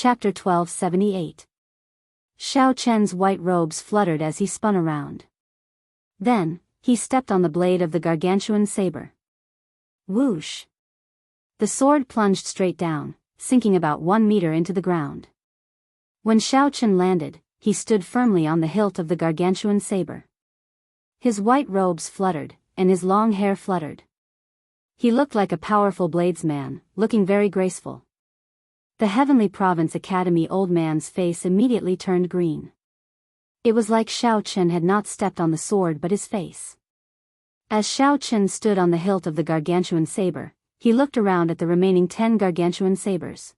Chapter 1278. Xiao Chen's white robes fluttered as he spun around. Then, he stepped on the blade of the gargantuan saber. Whoosh! The sword plunged straight down, sinking about 1 meter into the ground. When Xiao Chen landed, he stood firmly on the hilt of the gargantuan saber. His white robes fluttered, and his long hair fluttered. He looked like a powerful bladesman, looking very graceful. The Heavenly Province Academy old man's face immediately turned green. It was like Xiao Chen had not stepped on the sword but his face. As Xiao Chen stood on the hilt of the gargantuan saber, he looked around at the remaining 10 gargantuan sabers.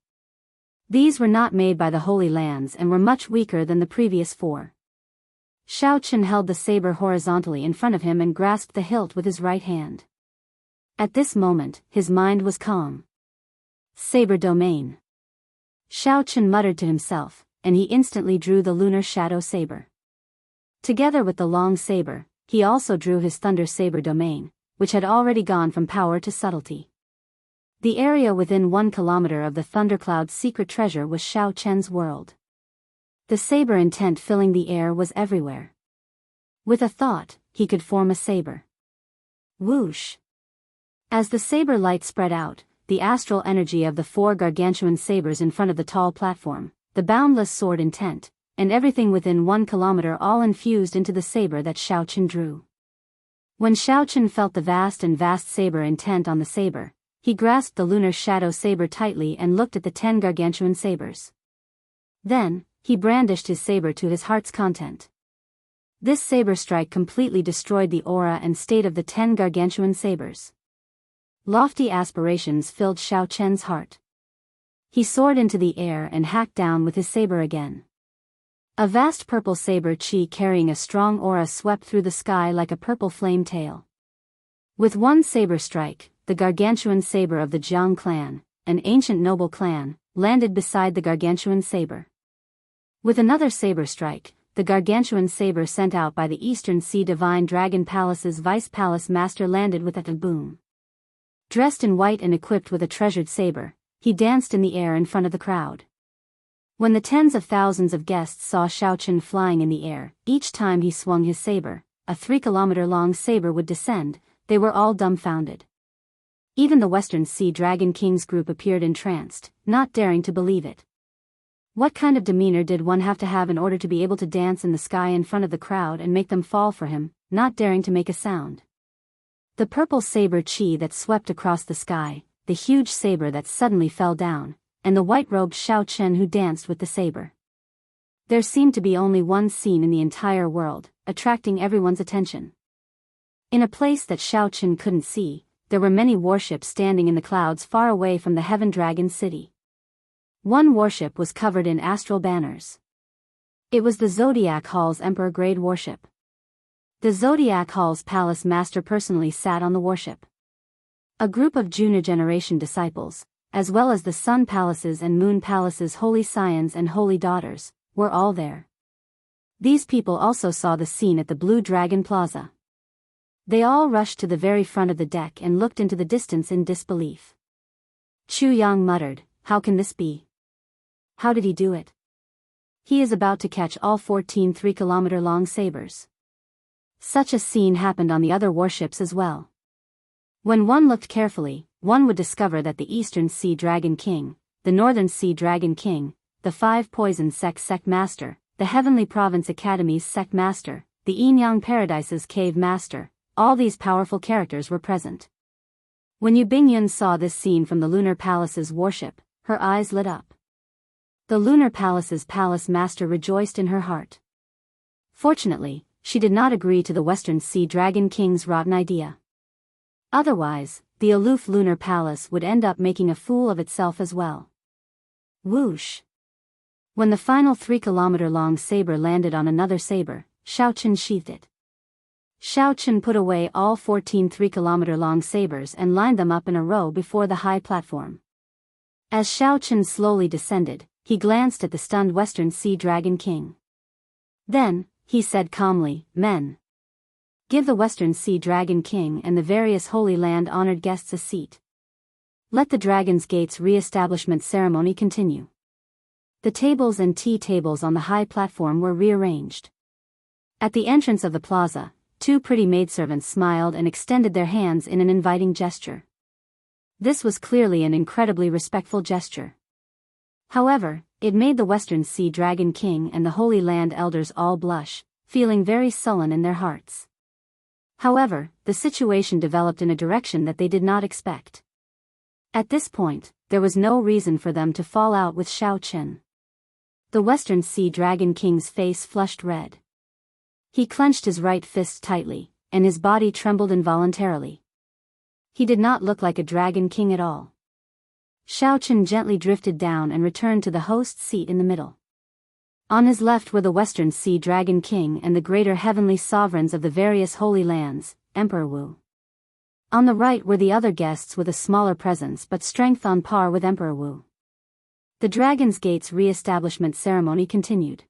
These were not made by the Holy Lands and were much weaker than the previous 4. Xiao Chen held the saber horizontally in front of him and grasped the hilt with his right hand. At this moment, his mind was calm. Saber domain. Xiao Chen muttered to himself, and he instantly drew the lunar shadow saber. Together with the long saber, he also drew his thunder saber domain, which had already gone from power to subtlety. The area within 1 kilometer of the thundercloud's secret treasure was Xiao Chen's world. The saber intent filling the air was everywhere. With a thought, he could form a saber. Whoosh! As the saber light spread out, the astral energy of the 4 gargantuan sabers in front of the tall platform, the boundless sword intent, and everything within 1 kilometer all infused into the saber that Xiao Chen drew. When Xiao Chen felt the vast saber intent on the saber, he grasped the lunar shadow saber tightly and looked at the 10 gargantuan sabers. Then, he brandished his saber to his heart's content. This saber strike completely destroyed the aura and state of the 10 gargantuan sabers. Lofty aspirations filled Xiao Chen's heart. He soared into the air and hacked down with his saber again. A vast purple saber chi carrying a strong aura swept through the sky like a purple flame tail. With one saber strike, the gargantuan saber of the Jianghu clan, an ancient noble clan, landed beside the gargantuan saber. With another saber strike, the gargantuan saber sent out by the Eastern Sea Divine Dragon Palace's Vice Palace Master landed with a boom. Dressed in white and equipped with a treasured saber, he danced in the air in front of the crowd. When the tens of thousands of guests saw Xiao Chen flying in the air, each time he swung his saber, a 3-kilometer-long saber would descend, they were all dumbfounded. Even the Western Sea Dragon King's group appeared entranced, not daring to believe it. What kind of demeanor did one have to have in order to be able to dance in the sky in front of the crowd and make them fall for him, not daring to make a sound? The purple saber chi that swept across the sky, the huge saber that suddenly fell down, and the white-robed Xiao Chen who danced with the saber. There seemed to be only one scene in the entire world, attracting everyone's attention. In a place that Xiao Chen couldn't see, there were many warships standing in the clouds far away from the Heaven Dragon City. One warship was covered in astral banners. It was the Zodiac Hall's Emperor-grade warship. The Zodiac Hall's palace master personally sat on the warship. A group of junior generation disciples, as well as the Sun Palace's and Moon Palace's holy scions and holy daughters, were all there. These people also saw the scene at the Blue Dragon Plaza. They all rushed to the very front of the deck and looked into the distance in disbelief. Chu Yang muttered, "How can this be? How did he do it? He is about to catch all 14 3-kilometer-long sabers." Such a scene happened on the other warships as well. When one looked carefully, one would discover that the Eastern Sea Dragon King, the Northern Sea Dragon King, the 5 Poison Sect Master, the Heavenly Province Academy's Sect Master, the Yin-Yang Paradise's Cave Master, all these powerful characters were present. When Yu Bingyun saw this scene from the Lunar Palace's warship, her eyes lit up. The Lunar Palace's palace master rejoiced in her heart. Fortunately, she did not agree to the Western Sea Dragon King's rotten idea. Otherwise, the aloof Lunar Palace would end up making a fool of itself as well. Whoosh! When the final 3-kilometer-long saber landed on another saber, Xiao Chen sheathed it. Xiao Chen put away all 14 3-kilometer-long sabers and lined them up in a row before the high platform. As Xiao Chen slowly descended, he glanced at the stunned Western Sea Dragon King. Then, he said calmly, "Men, give the Western Sea Dragon King and the various Holy Land honored guests a seat. Let the Dragon's Gate's re-establishment ceremony continue." The tables and tea tables on the high platform were rearranged. At the entrance of the plaza, two pretty maidservants smiled and extended their hands in an inviting gesture. This was clearly an incredibly respectful gesture. However, it made the Western Sea Dragon King and the Holy Land elders all blush, feeling very sullen in their hearts. However, the situation developed in a direction that they did not expect. At this point, there was no reason for them to fall out with Xiao Chen. The Western Sea Dragon King's face flushed red. He clenched his right fist tightly, and his body trembled involuntarily. He did not look like a dragon king at all. Xiao Chen gently drifted down and returned to the host's seat in the middle. On his left were the Western Sea Dragon King and the greater heavenly sovereigns of the various holy lands, Emperor Wu. On the right were the other guests with a smaller presence but strength on par with Emperor Wu. The Dragon's Gate's re-establishment ceremony continued.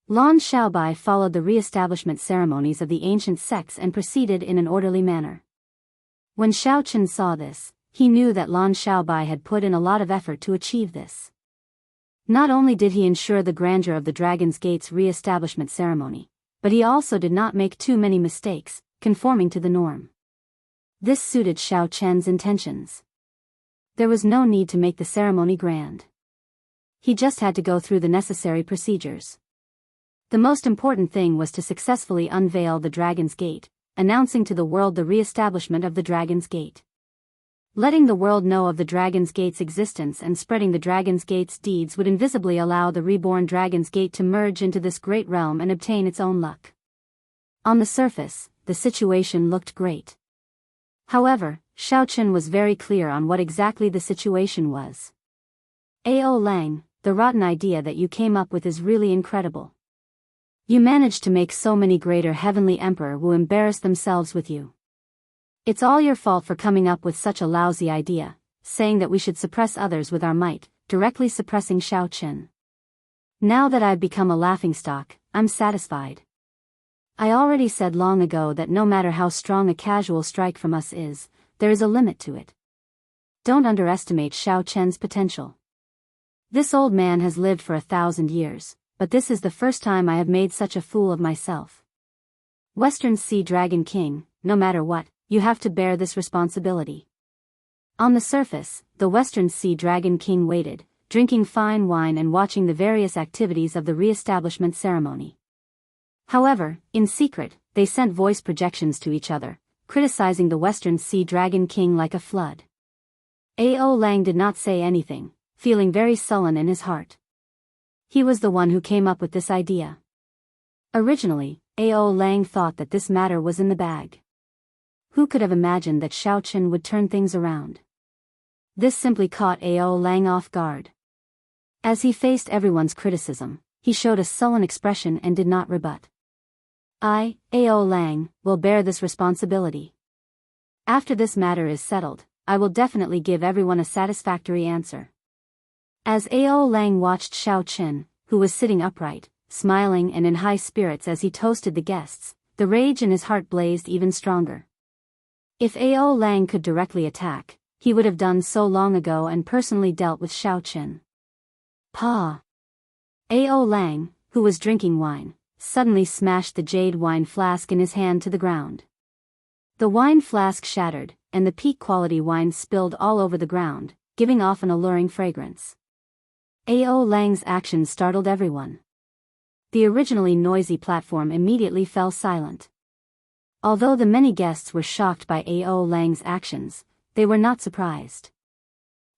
Lan Xiaobai followed the re-establishment ceremonies of the ancient sects and proceeded in an orderly manner. When Xiao Chen saw this, he knew that Lan Xiaobai had put in a lot of effort to achieve this. Not only did he ensure the grandeur of the Dragon's Gate's re-establishment ceremony, but he also did not make too many mistakes, conforming to the norm. This suited Xiao Chen's intentions. There was no need to make the ceremony grand. He just had to go through the necessary procedures. The most important thing was to successfully unveil the Dragon's Gate, announcing to the world the re-establishment of the Dragon's Gate. Letting the world know of the Dragon's Gate's existence and spreading the Dragon's Gate's deeds would invisibly allow the reborn Dragon's Gate to merge into this great realm and obtain its own luck. On the surface, the situation looked great. However, Xiao Chen was very clear on what exactly the situation was. Ao Lang, the rotten idea that you came up with is really incredible. You managed to make so many greater heavenly emperor Wu embarrass themselves with you. It's all your fault for coming up with such a lousy idea, saying that we should suppress others with our might, directly suppressing Xiao Chen. Now that I've become a laughingstock, I'm satisfied. I already said long ago that no matter how strong a casual strike from us is, there is a limit to it. Don't underestimate Xiao Chen's potential. This old man has lived for 1,000 years, but this is the first time I have made such a fool of myself. Western Sea Dragon King, no matter what, you have to bear this responsibility. On the surface, the Western Sea Dragon King waited, drinking fine wine and watching the various activities of the re-establishment ceremony. However, in secret, they sent voice projections to each other, criticizing the Western Sea Dragon King like a flood. Ao Lang did not say anything, feeling very sullen in his heart. He was the one who came up with this idea. Originally, Ao Lang thought that this matter was in the bag. Who could have imagined that Xiao Chen would turn things around? This simply caught Ao Lang off guard. As he faced everyone's criticism, he showed a sullen expression and did not rebut. I, Ao Lang, will bear this responsibility. After this matter is settled, I will definitely give everyone a satisfactory answer. As Ao Lang watched Xiao Chen, who was sitting upright, smiling and in high spirits as he toasted the guests, the rage in his heart blazed even stronger. If Ao Lang could directly attack, he would have done so long ago and personally dealt with Xiao Chen. Pa! Ao Lang, who was drinking wine, suddenly smashed the jade wine flask in his hand to the ground. The wine flask shattered, and the peak-quality wine spilled all over the ground, giving off an alluring fragrance. Ao Lang's action startled everyone. The originally noisy platform immediately fell silent. Although the many guests were shocked by Ao Lang's actions, they were not surprised.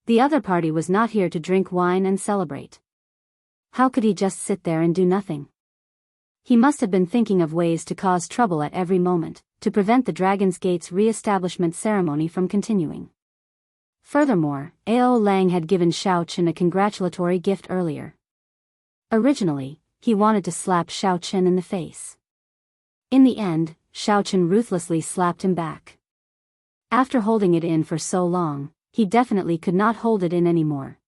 The other party was not here to drink wine and celebrate. How could he just sit there and do nothing? He must have been thinking of ways to cause trouble at every moment, to prevent the Dragon's Gate's re-establishment ceremony from continuing. Furthermore, Ao Lang had given Xiao Chen a congratulatory gift earlier. Originally, he wanted to slap Xiao Chen in the face. In the end, Xiao Chen ruthlessly slapped him back. After holding it in for so long, he definitely could not hold it in anymore.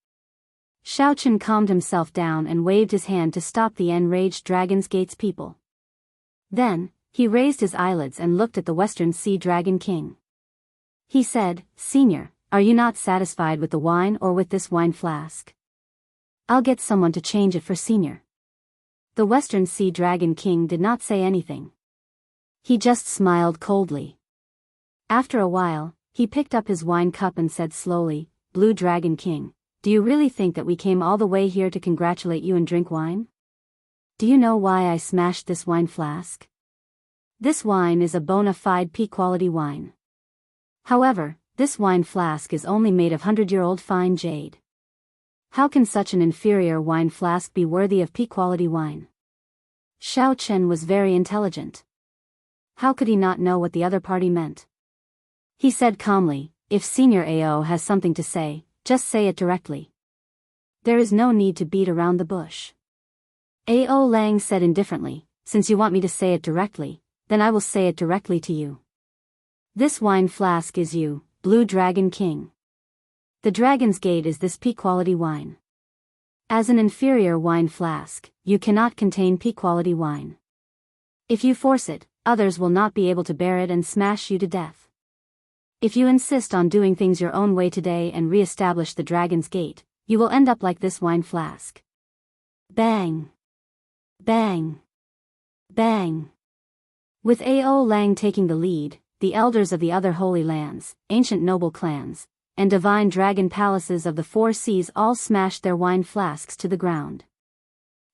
Xiao Chen calmed himself down and waved his hand to stop the enraged Dragon's Gate's people. Then, he raised his eyelids and looked at the Western Sea Dragon King. He said, "Senior, are you not satisfied with the wine or with this wine flask?" I'll get someone to change it for Senior. The Western Sea Dragon King did not say anything. He just smiled coldly. After a while, he picked up his wine cup and said slowly, Blue Dragon King, do you really think that we came all the way here to congratulate you and drink wine? Do you know why I smashed this wine flask? This wine is a bona fide peak-quality wine. However, this wine flask is only made of 100-year-old fine jade. How can such an inferior wine flask be worthy of peak-quality wine? Xiao Chen was very intelligent. How could he not know what the other party meant? He said calmly, if Senior Ao has something to say, just say it directly. There is no need to beat around the bush. Ao Lang said indifferently, since you want me to say it directly, then I will say it directly to you. This wine flask is you, Blue Dragon King. The Dragon's Gate is this peak-quality wine. As an inferior wine flask, you cannot contain peak-quality wine. If you force it, others will not be able to bear it and smash you to death. If you insist on doing things your own way today and re-establish the Dragon's Gate, you will end up like this wine flask. Bang! Bang! Bang! With Ao Lang taking the lead, the elders of the other holy lands, ancient noble clans, and divine dragon palaces of the four seas all smashed their wine flasks to the ground.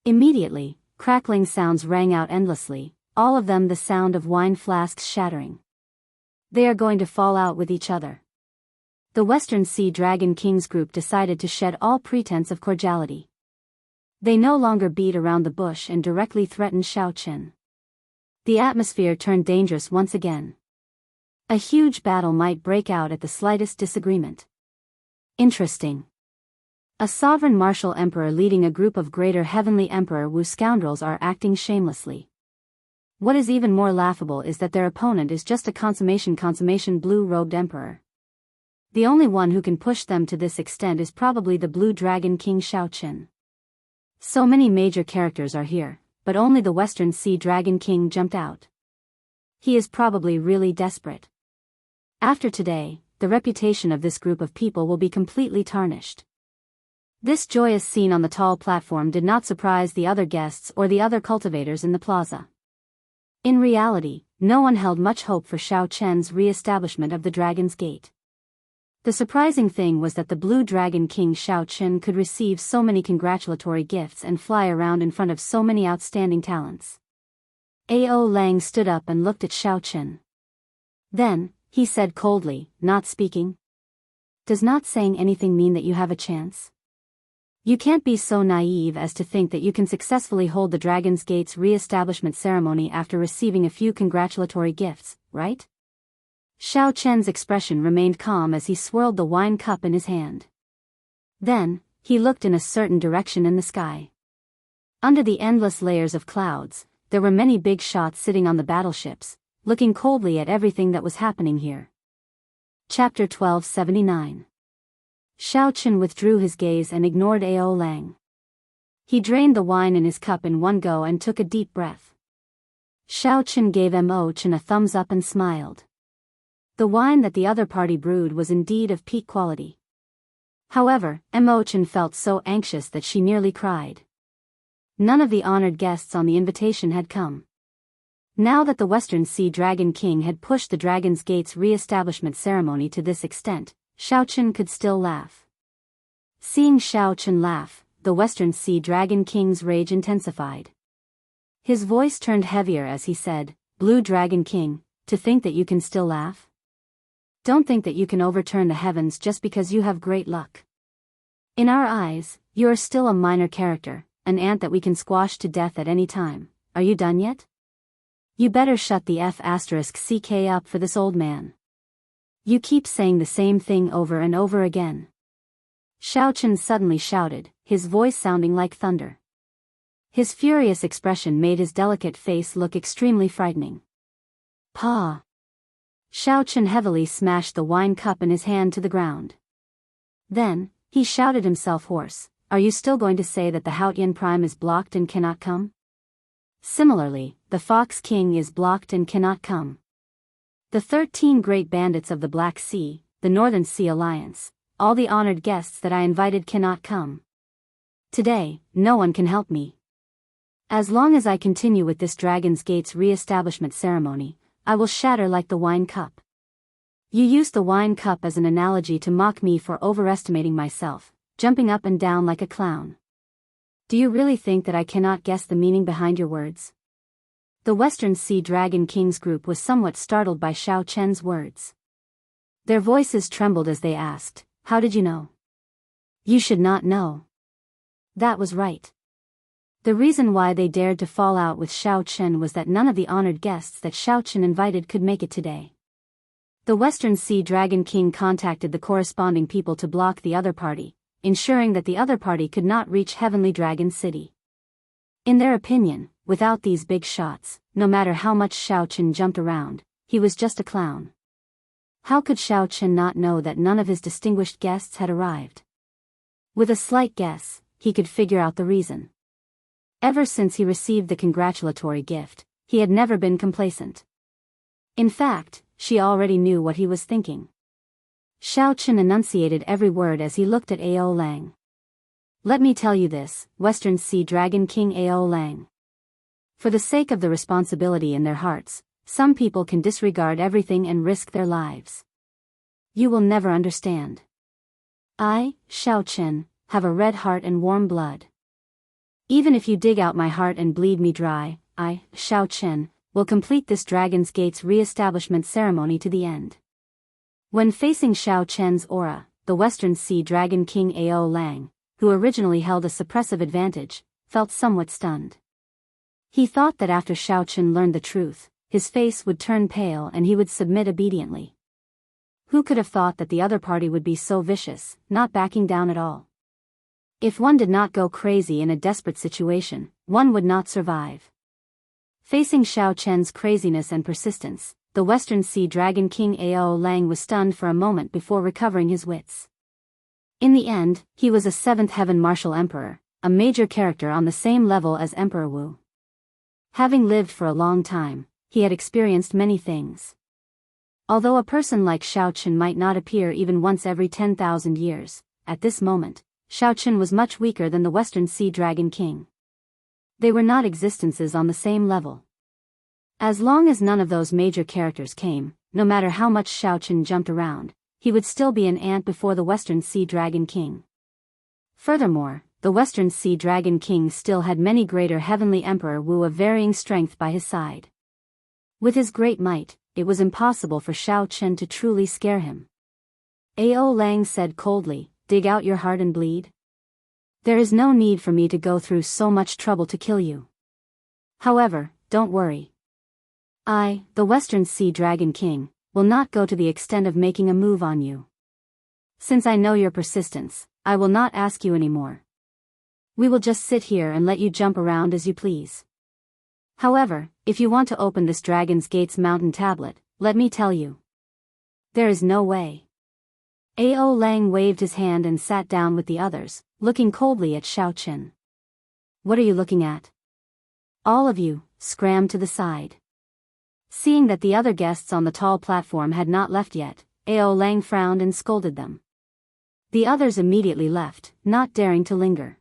Immediately, crackling sounds rang out endlessly, all of them the sound of wine flasks shattering. They are going to fall out with each other. The Western Sea Dragon Kings group decided to shed all pretense of cordiality. They no longer beat around the bush and directly threatened Xiao Chen. The atmosphere turned dangerous once again. A huge battle might break out at the slightest disagreement. Interesting. A sovereign martial emperor leading a group of greater heavenly emperor Wu scoundrels are acting shamelessly. What is even more laughable is that their opponent is just a consummation blue-robed emperor. The only one who can push them to this extent is probably the Blue Dragon King Xiao Chen. So many major characters are here, but only the Western Sea Dragon King jumped out. He is probably really desperate. After today, the reputation of this group of people will be completely tarnished. This joyous scene on the tall platform did not surprise the other guests or the other cultivators in the plaza. In reality, no one held much hope for Xiao Chen's re-establishment of the Dragon's Gate. The surprising thing was that the Blue Dragon King Xiao Chen could receive so many congratulatory gifts and fly around in front of so many outstanding talents. Ao Lang stood up and looked at Xiao Chen. Then, he said coldly, not speaking. Does not saying anything mean that you have a chance? You can't be so naive as to think that you can successfully hold the Dragon's Gate's re-establishment ceremony after receiving a few congratulatory gifts, right? Xiao Chen's expression remained calm as he swirled the wine cup in his hand. Then, he looked in a certain direction in the sky. Under the endless layers of clouds, there were many big shots sitting on the battleships, looking coldly at everything that was happening here. Chapter 1279. Xiao Chen withdrew his gaze and ignored Ao Lang. He drained the wine in his cup in one go and took a deep breath. Xiao Chen gave Mo Chen a thumbs up and smiled. The wine that the other party brewed was indeed of peak quality. However, Mo Chen felt so anxious that she nearly cried. None of the honored guests on the invitation had come. Now that the Western Sea Dragon King had pushed the Dragon's Gate's re-establishment ceremony to this extent, Xiao Chen could still laugh. Seeing Xiao Chen laugh, the Western Sea Dragon King's rage intensified. His voice turned heavier as he said, Blue Dragon King, to think that you can still laugh? Don't think that you can overturn the heavens just because you have great luck. In our eyes, you are still a minor character, an ant that we can squash to death at any time. Are you done yet? You better shut the *CK up for this old man. You keep saying the same thing over and over again. Xiao Chen suddenly shouted, his voice sounding like thunder. His furious expression made his delicate face look extremely frightening. Pa! Xiao Chen heavily smashed the wine cup in his hand to the ground. Then, he shouted himself hoarse, are you still going to say that the Haotian Prime is blocked and cannot come? Similarly, the Fox King is blocked and cannot come. The 13 great bandits of the Black Sea, the Northern Sea Alliance, all the honored guests that I invited cannot come. Today, no one can help me. As long as I continue with this Dragon's Gate's re-establishment ceremony, I will shatter like the wine cup. You used the wine cup as an analogy to mock me for overestimating myself, jumping up and down like a clown. Do you really think that I cannot guess the meaning behind your words? The Western Sea Dragon King's group was somewhat startled by Xiao Chen's words. Their voices trembled as they asked, "How did you know?" "You should not know." That was right. The reason why they dared to fall out with Xiao Chen was that none of the honored guests that Xiao Chen invited could make it today. The Western Sea Dragon King contacted the corresponding people to block the other party, ensuring that the other party could not reach Heavenly Dragon City. In their opinion, without these big shots, no matter how much Xiao Chen jumped around, he was just a clown. How could Xiao Chen not know that none of his distinguished guests had arrived? With a slight guess, he could figure out the reason. Ever since he received the congratulatory gift, he had never been complacent. In fact, she already knew what he was thinking. Xiao Chen enunciated every word as he looked at Ao Lang. "Let me tell you this, Western Sea Dragon King Ao Lang. For the sake of the responsibility in their hearts, some people can disregard everything and risk their lives. You will never understand. I, Xiao Chen, have a red heart and warm blood. Even if you dig out my heart and bleed me dry, I, Xiao Chen, will complete this Dragon's Gate's re-establishment ceremony to the end." When facing Xiao Chen's aura, the Western Sea Dragon King Ao Lang, who originally held a suppressive advantage, felt somewhat stunned. He thought that after Xiao Chen learned the truth, his face would turn pale and he would submit obediently. Who could have thought that the other party would be so vicious, not backing down at all? If one did not go crazy in a desperate situation, one would not survive. Facing Xiao Chen's craziness and persistence, the Western Sea Dragon King Ao Lang was stunned for a moment before recovering his wits. In the end, he was a Seventh Heaven Martial Emperor, a major character on the same level as Emperor Wu. Having lived for a long time, he had experienced many things. Although a person like Xiao Chen might not appear even once every 10,000 years, at this moment, Xiao Chen was much weaker than the Western Sea Dragon King. They were not existences on the same level. As long as none of those major characters came, no matter how much Xiao Chen jumped around, he would still be an ant before the Western Sea Dragon King. Furthermore, the Western Sea Dragon King still had many greater Heavenly Emperor Wu of varying strength by his side. With his great might, it was impossible for Xiao Chen to truly scare him. Ao Lang said coldly, "Dig out your heart and bleed? There is no need for me to go through so much trouble to kill you. However, don't worry. I, the Western Sea Dragon King, will not go to the extent of making a move on you. Since I know your persistence, I will not ask you anymore. We will just sit here and let you jump around as you please. However, if you want to open this Dragon's Gate's mountain tablet, let me tell you. There is no way." Ao Lang waved his hand and sat down with the others, looking coldly at Xiao Chen. "What are you looking at? All of you, scram to the side." Seeing that the other guests on the tall platform had not left yet, Ao Lang frowned and scolded them. The others immediately left, not daring to linger.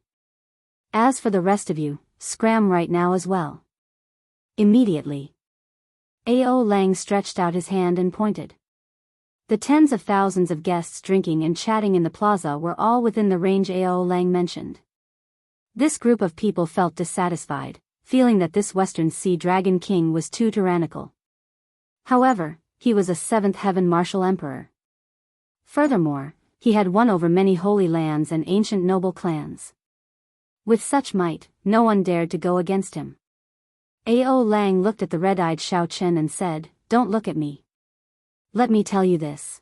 "As for the rest of you, scram right now as well." Immediately, Ao Lang stretched out his hand and pointed. The tens of thousands of guests drinking and chatting in the plaza were all within the range Ao Lang mentioned. This group of people felt dissatisfied, feeling that this Western Sea Dragon King was too tyrannical. However, he was a Seventh Heaven Martial Emperor. Furthermore, he had won over many holy lands and ancient noble clans. With such might, no one dared to go against him. Ao Lang looked at the red-eyed Xiao Chen and said, "Don't look at me. Let me tell you this.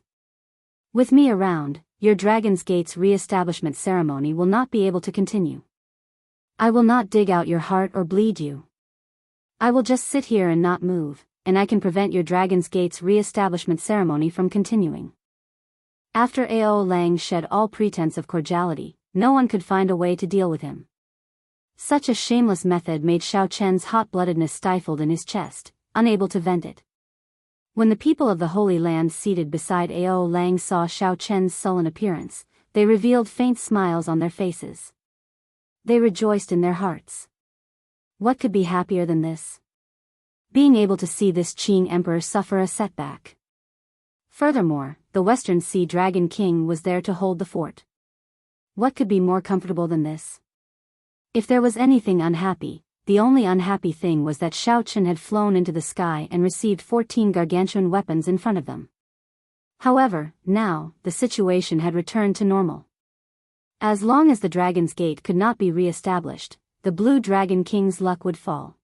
With me around, your Dragon's Gate's re-establishment ceremony will not be able to continue. I will not dig out your heart or bleed you. I will just sit here and not move, and I can prevent your Dragon's Gate's re-establishment ceremony from continuing." After Ao Lang shed all pretense of cordiality, no one could find a way to deal with him. Such a shameless method made Xiao Chen's hot-bloodedness stifled in his chest, unable to vent it. When the people of the Holy Land seated beside Ao Lang saw Xiao Chen's sullen appearance, they revealed faint smiles on their faces. They rejoiced in their hearts. What could be happier than this? Being able to see this Qing emperor suffer a setback. Furthermore, the Western Sea Dragon King was there to hold the fort. What could be more comfortable than this? If there was anything unhappy, the only unhappy thing was that Xiao Chen had flown into the sky and received 14 gargantuan weapons in front of them. However, now, the situation had returned to normal. As long as the Dragon's Gate could not be re-established, the Blue Dragon King's luck would fall.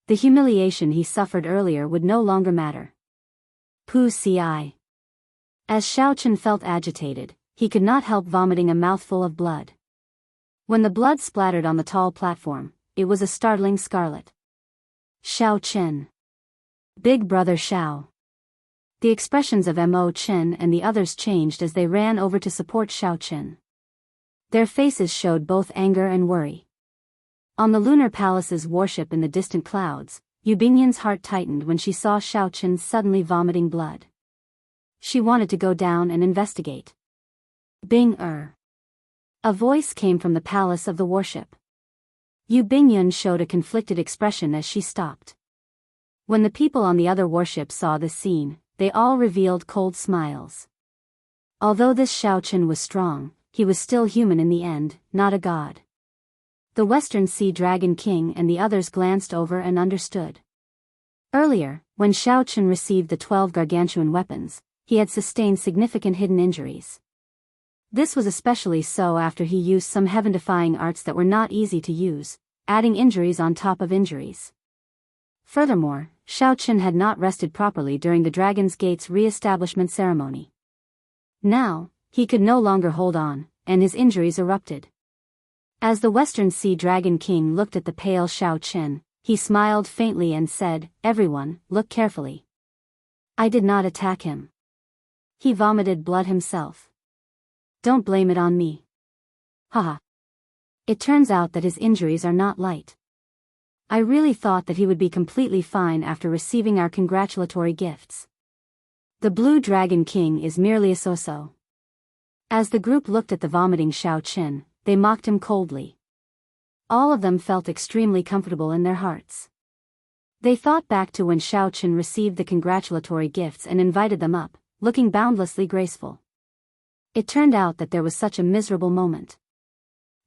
The humiliation he suffered earlier would no longer matter. Pu Ci. As Xiao Chen felt agitated, he could not help vomiting a mouthful of blood. When the blood splattered on the tall platform, it was a startling scarlet. Xiao Chen. Big brother Xiao. The expressions of Mo Chen and the others changed as they ran over to support Xiao Chen. Their faces showed both anger and worry. On the lunar palace's warship in the distant clouds, Yu Bingyan's heart tightened when she saw Xiao Chen suddenly vomiting blood. She wanted to go down and investigate. Bing-er. A voice came from the palace of the warship. Yu Bingyan showed a conflicted expression as she stopped. When the people on the other warship saw this scene, they all revealed cold smiles. Although this Xiao Chen was strong, he was still human in the end, not a god. The Western Sea Dragon King and the others glanced over and understood. Earlier, when Xiao Chen received the 12 gargantuan weapons, he had sustained significant hidden injuries. This was especially so after he used some heaven-defying arts that were not easy to use, adding injuries on top of injuries. Furthermore, Xiao Chen had not rested properly during the Dragon's Gate's re-establishment ceremony. Now, he could no longer hold on, and his injuries erupted. As the Western Sea Dragon King looked at the pale Xiao Chen, he smiled faintly and said, "Everyone, look carefully. I did not attack him. He vomited blood himself. Don't blame it on me. Haha. It turns out that his injuries are not light. I really thought that he would be completely fine after receiving our congratulatory gifts. The Blue Dragon King is merely a so-so." As the group looked at the vomiting Xiao Chen, they mocked him coldly. All of them felt extremely comfortable in their hearts. They thought back to when Xiao Chen received the congratulatory gifts and invited them up, looking boundlessly graceful. It turned out that there was such a miserable moment.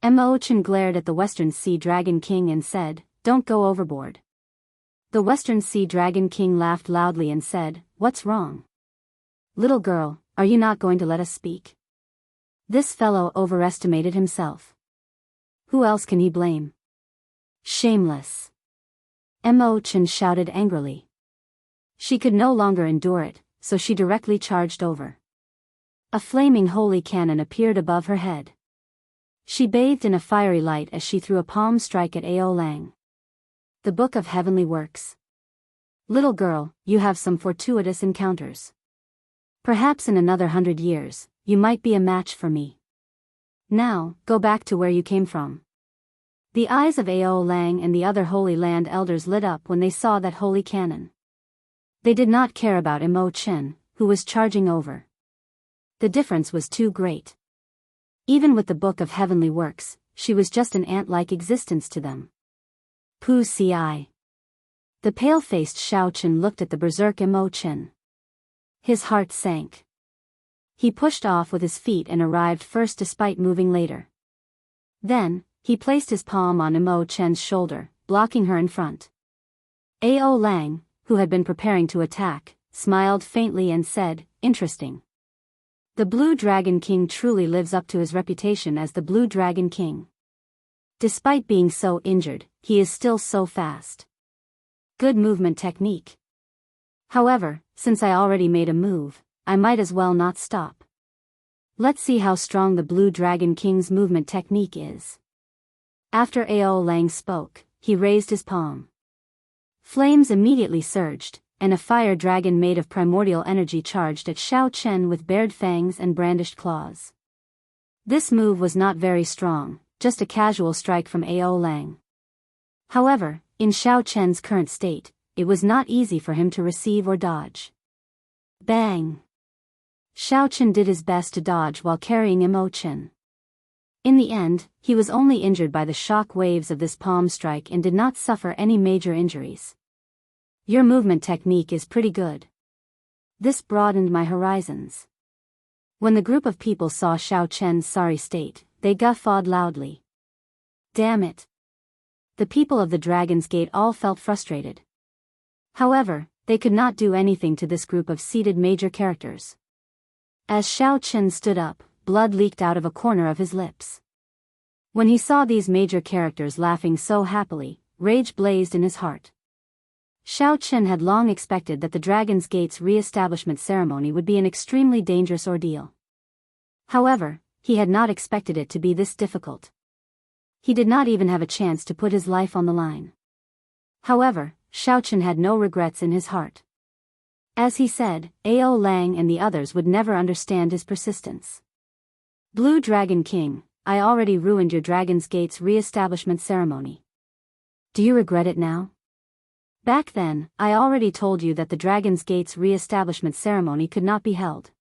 Mo Chen glared at the Western Sea Dragon King and said, "Don't go overboard." The Western Sea Dragon King laughed loudly and said, "What's wrong? Little girl, are you not going to let us speak?" This fellow overestimated himself. Who else can he blame? Shameless. Mo Chen shouted angrily. She could no longer endure it, so she directly charged over. A flaming holy cannon appeared above her head. She bathed in a fiery light as she threw a palm strike at Ao Lang. The Book of Heavenly Works. Little girl, you have some fortuitous encounters. Perhaps in another 100 years, you might be a match for me. Now, go back to where you came from. The eyes of Ao Lang and the other Holy Land elders lit up when they saw that holy cannon. They did not care about Mo Chen, who was charging over. The difference was too great. Even with the Book of Heavenly Works, she was just an ant-like existence to them. Pu Ci. The pale-faced Xiao Chen looked at the berserk Mo Chen. His heart sank. He pushed off with his feet and arrived first despite moving later. Then, he placed his palm on Mo Chen's shoulder, blocking her in front. Ao Lang, who had been preparing to attack, smiled faintly and said, "Interesting. The Blue Dragon King truly lives up to his reputation as the Blue Dragon King. Despite being so injured, he is still so fast. Good movement technique. However, since I already made a move, I might as well not stop. Let's see how strong the Blue Dragon King's movement technique is." After Ao Lang spoke, he raised his palm. Flames immediately surged, and a fire dragon made of primordial energy charged at Xiao Chen with bared fangs and brandished claws. This move was not very strong, just a casual strike from Ao Lang. However, in Xiao Chen's current state, it was not easy for him to receive or dodge. Bang! Xiao Chen did his best to dodge while carrying Mo Chen. In the end, he was only injured by the shock waves of this palm strike and did not suffer any major injuries. Your movement technique is pretty good. This broadened my horizons. When the group of people saw Xiao Chen's sorry state, they guffawed loudly. Damn it. The people of the Dragon's Gate all felt frustrated. However, they could not do anything to this group of seated major characters. As Xiao Chen stood up, blood leaked out of a corner of his lips. When he saw these major characters laughing so happily, rage blazed in his heart. Xiao Chen had long expected that the Dragon's Gate's re-establishment ceremony would be an extremely dangerous ordeal. However, he had not expected it to be this difficult. He did not even have a chance to put his life on the line. However, Xiao Chen had no regrets in his heart. As he said, Ao Lang and the others would never understand his persistence. Blue Dragon King, I already ruined your Dragon's Gate's re-establishment ceremony. Do you regret it now? Back then, I already told you that the Dragon's Gate's re-establishment ceremony could not be held.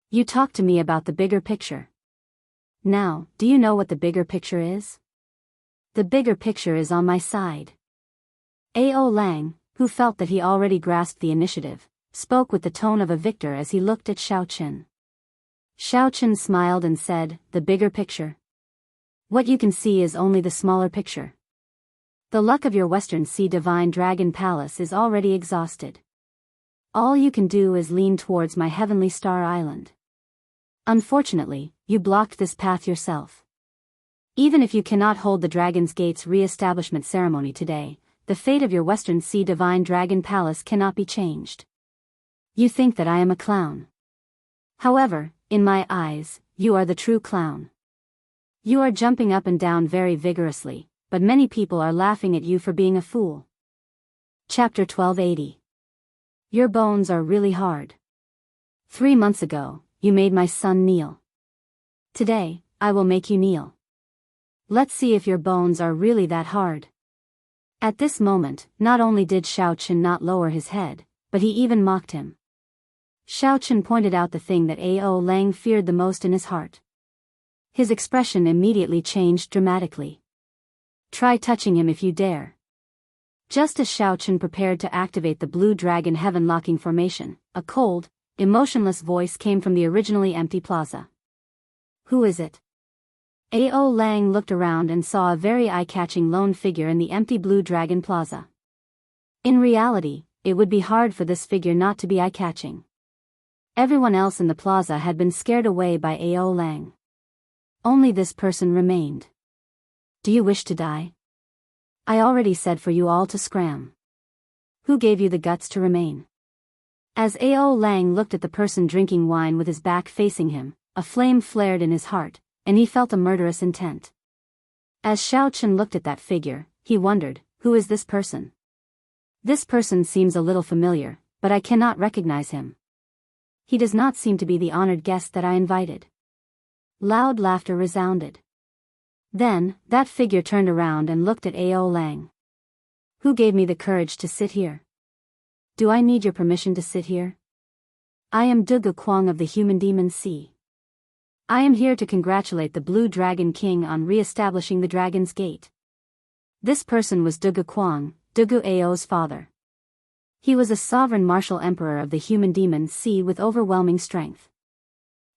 You talked to me about the bigger picture. Now, do you know what the bigger picture is? The bigger picture is on my side. Ao Lang, who felt that he already grasped the initiative, spoke with the tone of a victor as he looked at Xiao Chen. Xiao Chen smiled and said, the bigger picture. What you can see is only the smaller picture. The luck of your Western Sea Divine Dragon Palace is already exhausted. All you can do is lean towards my Heavenly Star Island. Unfortunately, you blocked this path yourself. Even if you cannot hold the Dragon's Gate's re-establishment ceremony today, the fate of your Western Sea Divine Dragon Palace cannot be changed. You think that I am a clown. However, in my eyes, you are the true clown. You are jumping up and down very vigorously, but many people are laughing at you for being a fool. Chapter 1280. Your bones are really hard. 3 months ago, you made my son kneel. Today, I will make you kneel. Let's see if your bones are really that hard. At this moment, not only did Xiao Chen not lower his head, but he even mocked him. Xiao Chen pointed out the thing that Ao Lang feared the most in his heart. His expression immediately changed dramatically. Try touching him if you dare. Just as Xiao Chen prepared to activate the Blue Dragon Heaven Locking Formation, a cold, emotionless voice came from the originally empty plaza. Who is it? Ao Lang looked around and saw a very eye-catching lone figure in the empty Blue Dragon Plaza. In reality, it would be hard for this figure not to be eye-catching. Everyone else in the plaza had been scared away by Ao Lang. Only this person remained. Do you wish to die? I already said for you all to scram. Who gave you the guts to remain? As Ao Lang looked at the person drinking wine with his back facing him, a flame flared in his heart, and he felt a murderous intent. As Xiao Chen looked at that figure, he wondered, who is this person? This person seems a little familiar, but I cannot recognize him. He does not seem to be the honored guest that I invited. Loud laughter resounded. Then, that figure turned around and looked at Ao Lang. Who gave me the courage to sit here? Do I need your permission to sit here? I am Dugu Kwang of the Human Demon Sea. I am here to congratulate the Blue Dragon King on re-establishing the Dragon's Gate. This person was Dugu Kwang, Dugu Ao's father. He was a sovereign martial emperor of the Human Demon Sea with overwhelming strength.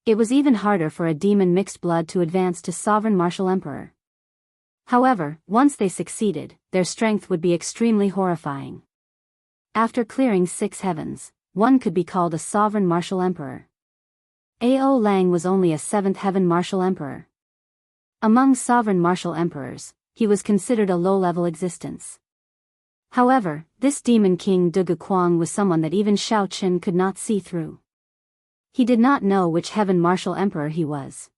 It was even harder for a demon mixed blood to advance to sovereign martial emperor. However, once they succeeded, their strength would be extremely horrifying. After clearing 6 heavens, one could be called a sovereign martial emperor. Ao Lang was only a 7th heaven martial emperor. Among sovereign martial emperors, he was considered a low-level existence. However, this demon king Dugu Kwang was someone that even Xiao Chen could not see through. He did not know which heaven martial emperor he was.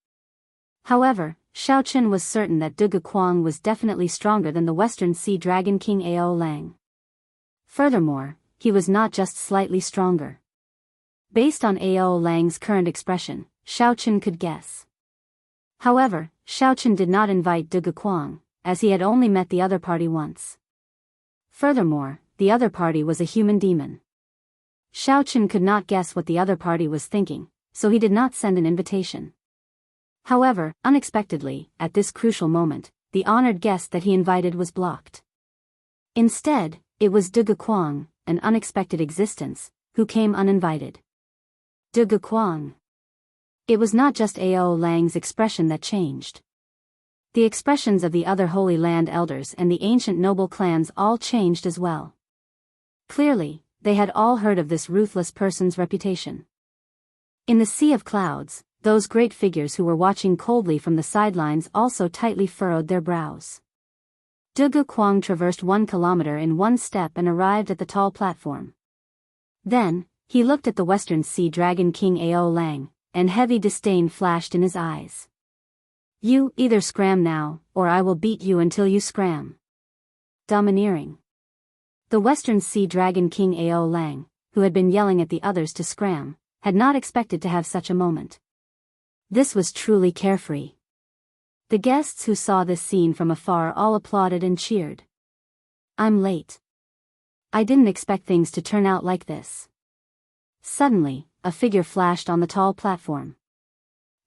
However, Xiao Chen was certain that Dugu Kwang was definitely stronger than the Western Sea Dragon King Ao Lang. Furthermore, he was not just slightly stronger. Based on Ao Lang's current expression, Xiao Chen could guess. However, Xiao Chen did not invite Dugu Kwang, as he had only met the other party once. Furthermore, the other party was a human demon. Xiao Chen could not guess what the other party was thinking, so he did not send an invitation. However, unexpectedly, at this crucial moment, the honored guest that he invited was blocked. Instead, it was De Guquang, an unexpected existence, who came uninvited. De Guquang. It was not just Ao Lang's expression that changed. The expressions of the other Holy Land elders and the ancient noble clans all changed as well. Clearly, they had all heard of this ruthless person's reputation. In the sea of clouds, those great figures who were watching coldly from the sidelines also tightly furrowed their brows. De Guquang traversed 1 kilometer in one step and arrived at the tall platform. Then, he looked at the Western Sea Dragon King Ao Lang, and heavy disdain flashed in his eyes. You either scram now, or I will beat you until you scram. Domineering. The Western Sea Dragon King Ao Lang, who had been yelling at the others to scram, had not expected to have such a moment. This was truly carefree. The guests who saw this scene from afar all applauded and cheered. I'm late. I didn't expect things to turn out like this. Suddenly, a figure flashed on the tall platform.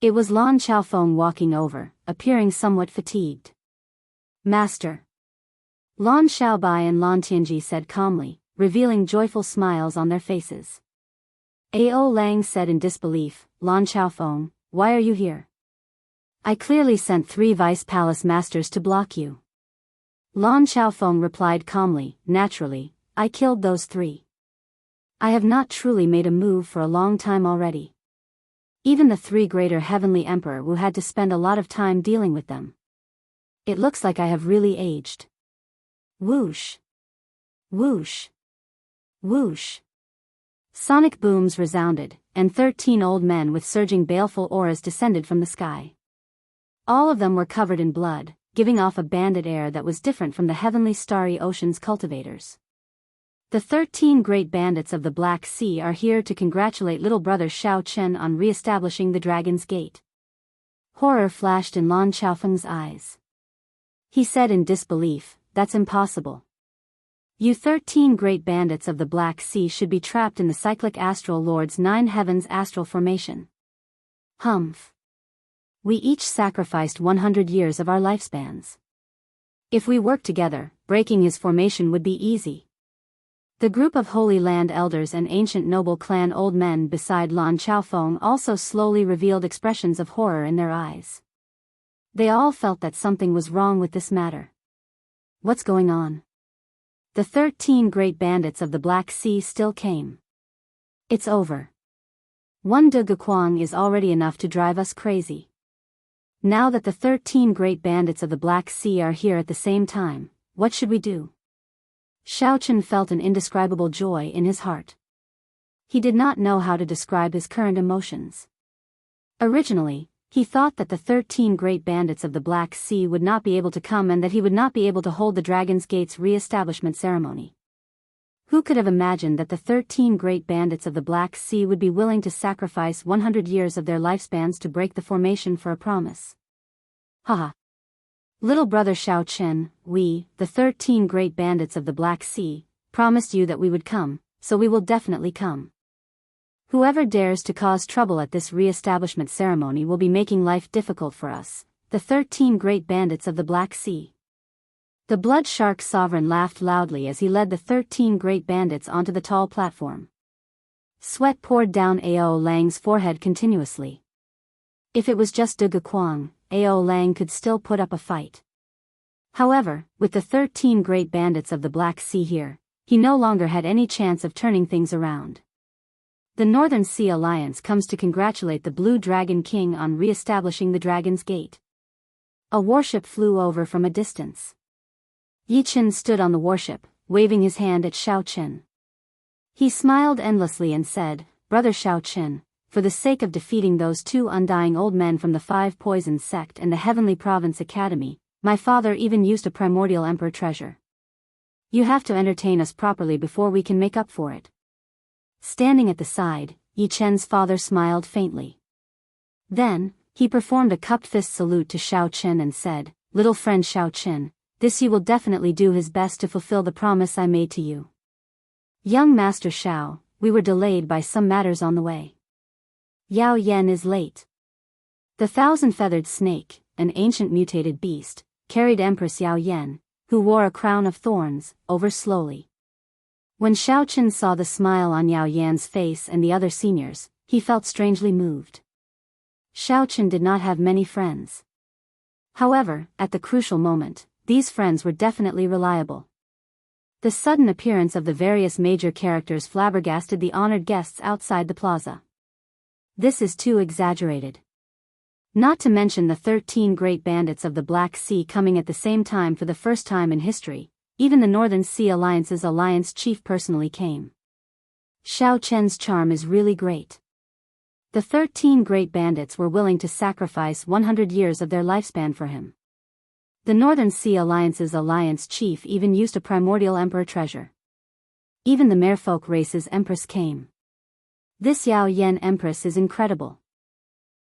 It was Lan Chaofeng walking over, appearing somewhat fatigued. Master. Lan Xiaobai and Lan Tianji said calmly, revealing joyful smiles on their faces. Ao Lang said in disbelief, Lan Chaofeng, why are you here? I clearly sent 3 vice palace masters to block you. Lan Chaofeng replied calmly, naturally, I killed those 3. I have not truly made a move for a long time already. Even the 3 greater heavenly emperor Wu had to spend a lot of time dealing with them. It looks like I have really aged. Whoosh. Whoosh. Whoosh. Sonic booms resounded, and 13 old men with surging baleful auras descended from the sky. All of them were covered in blood, giving off a bandit air that was different from the heavenly starry ocean's cultivators. The 13 great bandits of the Black Sea are here to congratulate little brother Xiao Chen on re-establishing the Dragon's Gate. Horror flashed in Lan Chaofeng's eyes. He said in disbelief, that's impossible. You 13 great bandits of the Black Sea should be trapped in the cyclic astral lord's 9 heavens astral formation. Humph. We each sacrificed 100 years of our lifespans. If we worked together, breaking his formation would be easy. The group of Holy Land elders and ancient noble clan old men beside Lan Chaofeng also slowly revealed expressions of horror in their eyes. They all felt that something was wrong with this matter. What's going on? The 13 great bandits of the Black Sea still came. It's over. 1 De Guquang is already enough to drive us crazy. Now that the 13 great bandits of the Black Sea are here at the same time, what should we do? Xiao Chen felt an indescribable joy in his heart. He did not know how to describe his current emotions. Originally, he thought that the 13 great bandits of the Black Sea would not be able to come and that he would not be able to hold the Dragon's Gate's re-establishment ceremony. Who could have imagined that the 13 great bandits of the Black Sea would be willing to sacrifice 100 years of their lifespans to break the formation for a promise? Haha. Little brother Xiao Chen, we, the 13 great bandits of the Black Sea, promised you that we would come, so we will definitely come. Whoever dares to cause trouble at this re-establishment ceremony will be making life difficult for us, the 13 great bandits of the Black Sea. The blood shark sovereign laughed loudly as he led the 13 great bandits onto the tall platform. Sweat poured down Ao Lang's forehead continuously. If it was just De Guquang, Ao Lang could still put up a fight. However, with the 13 great bandits of the Black Sea here, he no longer had any chance of turning things around. The Northern Sea Alliance comes to congratulate the Blue Dragon King on re-establishing the Dragon's Gate. A warship flew over from a distance. Yi Chen stood on the warship, waving his hand at Xiao Chen. He smiled endlessly and said, Brother Xiao Chen, for the sake of defeating those 2 undying old men from the 5 Poison Sect and the Heavenly Province Academy, my father even used a primordial emperor treasure. You have to entertain us properly before we can make up for it. Standing at the side, Yi Chen's father smiled faintly. Then, he performed a cupped fist salute to Xiao Chen and said, Little friend Xiao Chen, this you will definitely do his best to fulfill the promise I made to you. Young Master Xiao, we were delayed by some matters on the way. Yao Yan is late. The thousand-feathered snake, an ancient mutated beast, carried Empress Yao Yan, who wore a crown of thorns, over slowly. When Xiao Chen saw the smile on Yao Yan's face and the other seniors, he felt strangely moved. Xiao Chen did not have many friends. However, at the crucial moment, these friends were definitely reliable. The sudden appearance of the various major characters flabbergasted the honored guests outside the plaza. This is too exaggerated. Not to mention the 13 great bandits of the Black Sea coming at the same time for the first time in history, even the Northern Sea Alliance's alliance chief personally came. Xiao Chen's charm is really great. The 13 great bandits were willing to sacrifice 100 years of their lifespan for him. The Northern Sea Alliance's alliance chief even used a primordial emperor treasure. Even the merfolk race's empress came. This Yao Yan empress is incredible.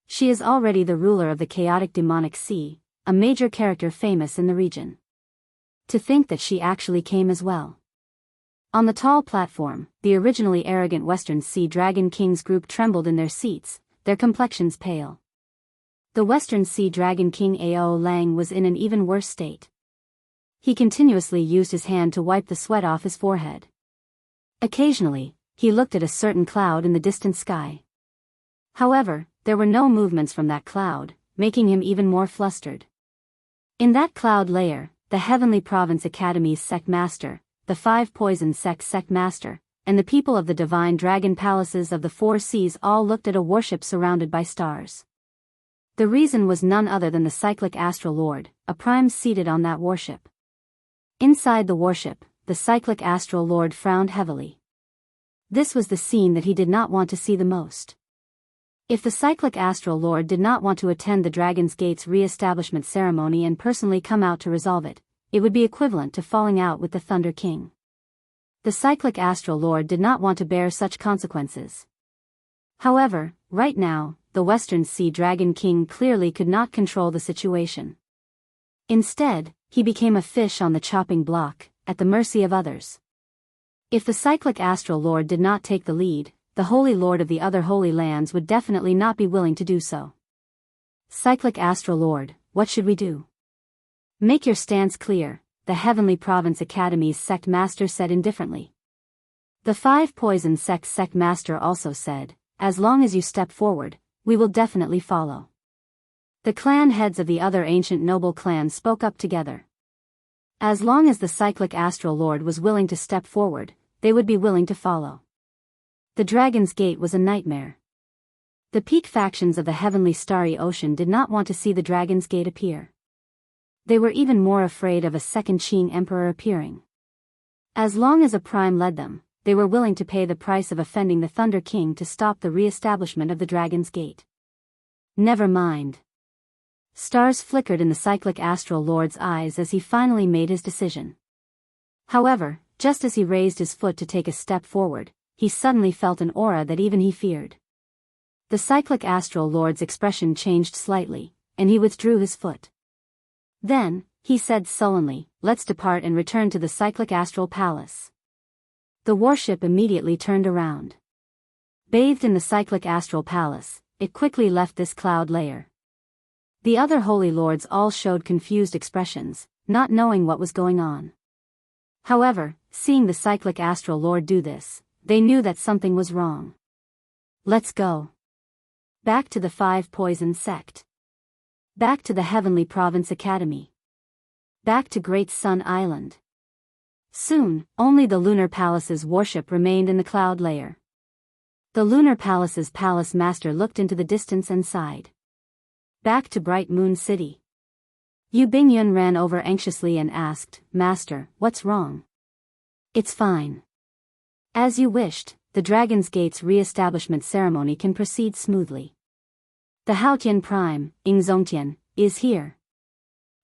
She is already the ruler of the chaotic demonic sea, a major character famous in the region. To think that she actually came as well. On the tall platform, the originally arrogant Western Sea Dragon King's group trembled in their seats, their complexions pale. The Western Sea Dragon King Ao Lang was in an even worse state. He continuously used his hand to wipe the sweat off his forehead. Occasionally, he looked at a certain cloud in the distant sky. However, there were no movements from that cloud, making him even more flustered. In that cloud layer, the Heavenly Province Academy's sect master, the 5 Poison Sect's sect master, and the people of the divine dragon palaces of the 4 seas all looked at a warship surrounded by stars. The reason was none other than the cyclic astral lord, a prime seated on that warship. Inside the warship, the cyclic astral lord frowned heavily. This was the scene that he did not want to see the most. If the cyclic astral lord did not want to attend the Dragon's Gate's re-establishment ceremony and personally come out to resolve it, it would be equivalent to falling out with the Thunder King. The cyclic astral lord did not want to bear such consequences. However, right now, the Western Sea Dragon King clearly could not control the situation. Instead, he became a fish on the chopping block, at the mercy of others. If the cyclic astral lord did not take the lead, the Holy Lord of the other Holy Lands would definitely not be willing to do so. Cyclic Astral Lord, what should we do? Make your stance clear, the Heavenly Province Academy's sect master said indifferently. The 5 Poison Sect's sect master also said, as long as you step forward, we will definitely follow. The clan heads of the other ancient noble clans spoke up together. As long as the Cyclic Astral Lord was willing to step forward, they would be willing to follow. The Dragon's Gate was a nightmare. The peak factions of the heavenly starry ocean did not want to see the Dragon's Gate appear. They were even more afraid of a second Qing emperor appearing. As long as a prime led them, they were willing to pay the price of offending the Thunder King to stop the re-establishment of the Dragon's Gate. Never mind. Stars flickered in the cyclic astral lord's eyes as he finally made his decision. However, just as he raised his foot to take a step forward, he suddenly felt an aura that even he feared. The cyclic astral lord's expression changed slightly, and he withdrew his foot. Then, he said sullenly, "Let's depart and return to the cyclic astral palace." The warship immediately turned around. Bathed in the cyclic astral palace, it quickly left this cloud layer. The other holy lords all showed confused expressions, not knowing what was going on. However, seeing the cyclic astral lord do this, they knew that something was wrong. Let's go. Back to the 5 Poison Sect. Back to the Heavenly Province Academy. Back to Great Sun Island. Soon, only the Lunar Palace's warship remained in the cloud layer. The Lunar Palace's palace master looked into the distance and sighed. Back to Bright Moon City. Yu Bingyun ran over anxiously and asked, "Master, what's wrong?" "It's fine. As you wished, the Dragon's Gate's re-establishment ceremony can proceed smoothly. The Haotian Prime, Ingzongtian, is here."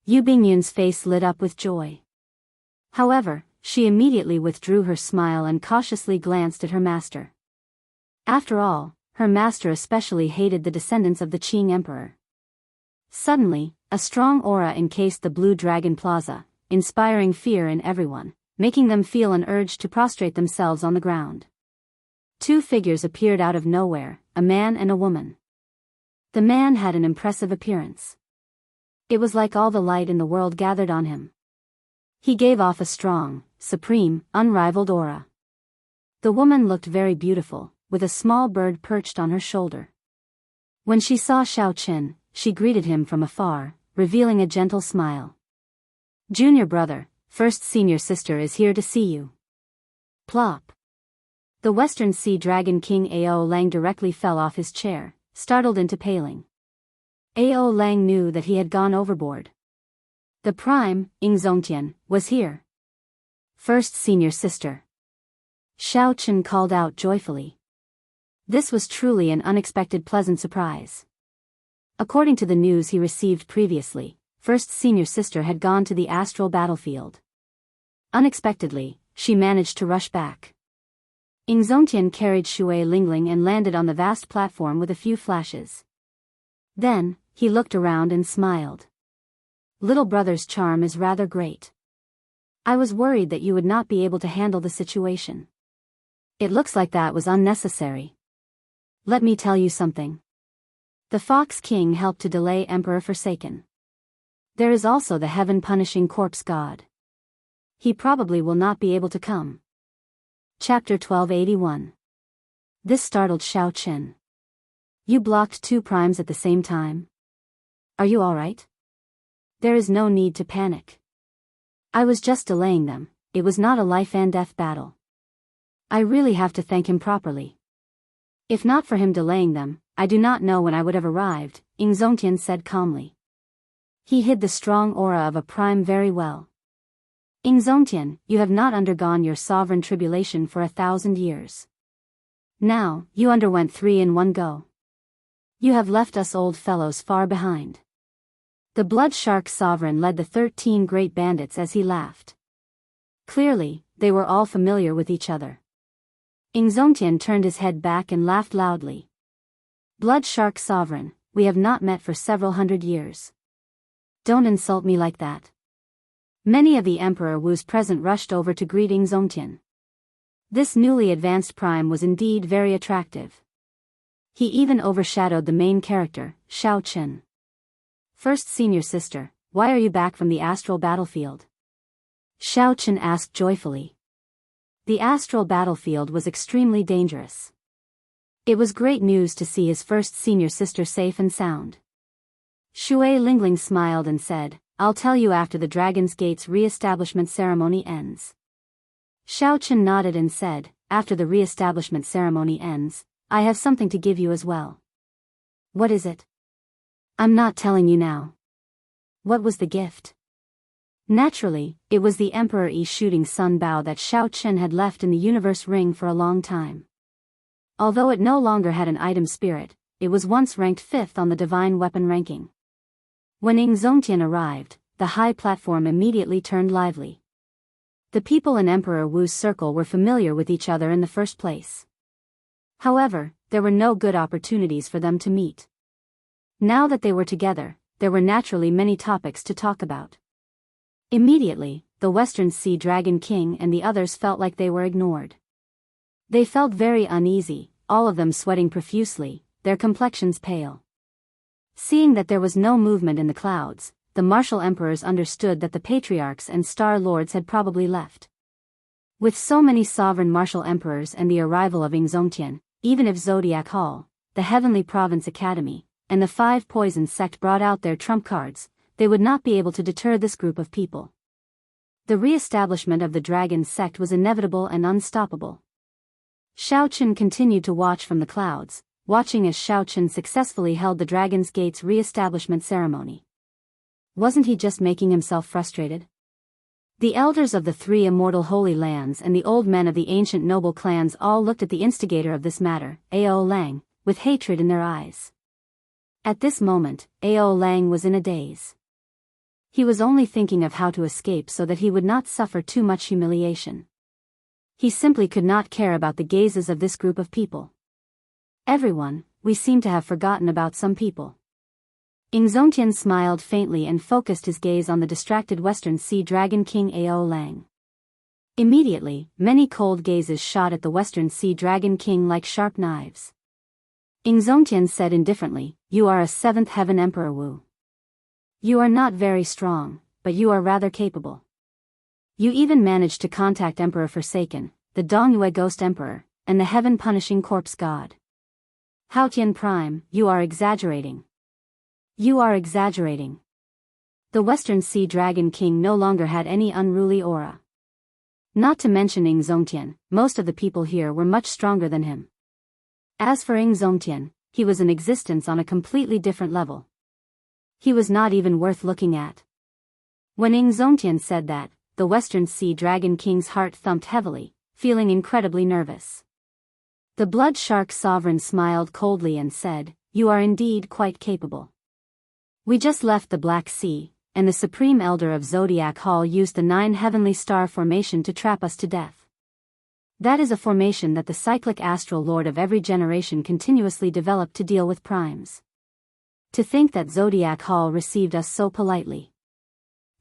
Yu Bingyun's face lit up with joy. However, she immediately withdrew her smile and cautiously glanced at her master. After all, her master especially hated the descendants of the Qing Emperor. Suddenly, a strong aura encased the Blue Dragon Plaza, inspiring fear in everyone, making them feel an urge to prostrate themselves on the ground. 2 figures appeared out of nowhere, a man and a woman. The man had an impressive appearance. It was like all the light in the world gathered on him. He gave off a strong, supreme, unrivaled aura. The woman looked very beautiful, with a small bird perched on her shoulder. When she saw Xiao Qin, she greeted him from afar, revealing a gentle smile. "Junior brother, first senior sister is here to see you." Plop. The Western Sea Dragon King Ao Lang directly fell off his chair, startled into paling. Ao Lang knew that he had gone overboard. The prime, Ingzongtian, was here. "First senior sister." Xiao Qin called out joyfully. This was truly an unexpected pleasant surprise. According to the news he received previously, first senior sister had gone to the astral battlefield. Unexpectedly, she managed to rush back. Ingzongtian carried Shui Lingling and landed on the vast platform with a few flashes. Then, he looked around and smiled. "Little brother's charm is rather great. I was worried that you would not be able to handle the situation. It looks like that was unnecessary. Let me tell you something. The Fox King helped to delay Emperor Forsaken. There is also the heaven-punishing corpse god. He probably will not be able to come." Chapter 1281. This startled Xiao Qin. "You blocked 2 primes at the same time? Are you alright? There is no need to panic. I was just delaying them, it was not a life and death battle. I really have to thank him properly. If not for him delaying them, I do not know when I would have arrived," Ingzongtian said calmly. He hid the strong aura of a prime very well. "Ingzongtian, you have not undergone your sovereign tribulation for 1,000 years. Now, you underwent 3 in one go. You have left us old fellows far behind." The Blood Shark Sovereign led the 13 great bandits as he laughed. Clearly, they were all familiar with each other. Ingzongtian turned his head back and laughed loudly. "Blood Shark Sovereign, we have not met for several hundred years. Don't insult me like that." Many of the Emperor Wu's present rushed over to greet Ingzongtian. This newly advanced prime was indeed very attractive. He even overshadowed the main character, Xiao Qin. "First senior sister, why are you back from the astral battlefield?" Xiao Qin asked joyfully. The astral battlefield was extremely dangerous. It was great news to see his first senior sister safe and sound. Shui Lingling smiled and said, "I'll tell you after the Dragon's Gate's re-establishment ceremony ends." Xiao Qin nodded and said, "After the re-establishment ceremony ends, I have something to give you as well." "What is it?" "I'm not telling you now." "What was the gift?" Naturally, it was the Emperor Yi shooting sun bow that Xiao Qin had left in the universe ring for a long time. Although it no longer had an item spirit, it was once ranked 5th on the divine weapon ranking. When Ingzongtian arrived, the high platform immediately turned lively. The people in Emperor Wu's circle were familiar with each other in the first place. However, there were no good opportunities for them to meet. Now that they were together, there were naturally many topics to talk about. Immediately, the Western Sea Dragon King and the others felt like they were ignored. They felt very uneasy, all of them sweating profusely, their complexions pale. Seeing that there was no movement in the clouds, the martial emperors understood that the patriarchs and star lords had probably left. With so many sovereign martial emperors and the arrival of Ingzongtian, even if Zodiac Hall, the Heavenly Province Academy, and the 5 Poison sect brought out their trump cards, they would not be able to deter this group of people. The re-establishment of the Dragon sect was inevitable and unstoppable. Xiao Qin continued to watch from the clouds, watching as Xiao Qin successfully held the Dragon's Gate's re-establishment ceremony. Wasn't he just making himself frustrated? The elders of the 3 immortal holy lands and the old men of the ancient noble clans all looked at the instigator of this matter, Ao Lang, with hatred in their eyes. At this moment, Ao Lang was in a daze. He was only thinking of how to escape so that he would not suffer too much humiliation. He simply could not care about the gazes of this group of people. "Everyone, we seem to have forgotten about some people." Ingzongtian smiled faintly and focused his gaze on the distracted Western Sea Dragon King Ao Lang. Immediately, many cold gazes shot at the Western Sea Dragon King like sharp knives. Ingzongtian said indifferently, you are a 7th Heaven Emperor Wu. You are not very strong, but you are rather capable. You even managed to contact Emperor Forsaken, the Dongyue Ghost Emperor, and the Heaven-Punishing Corpse God. Haotian Prime, you are exaggerating. You are exaggerating. The Western Sea Dragon King no longer had any unruly aura. Not to mention Ing Zongtian, most of the people here were much stronger than him. As for Ing Zongtian, he was in existence on a completely different level. He was not even worth looking at. When Ing Zongtian said that, the Western Sea Dragon King's heart thumped heavily, feeling incredibly nervous. The Blood Shark Sovereign smiled coldly and said, "You are indeed quite capable. We just left the Black Sea, and the Supreme Elder of Zodiac Hall used the 9 heavenly star formation to trap us to death. That is a formation that the cyclic astral lord of every generation continuously developed to deal with primes. To think that Zodiac Hall received us so politely."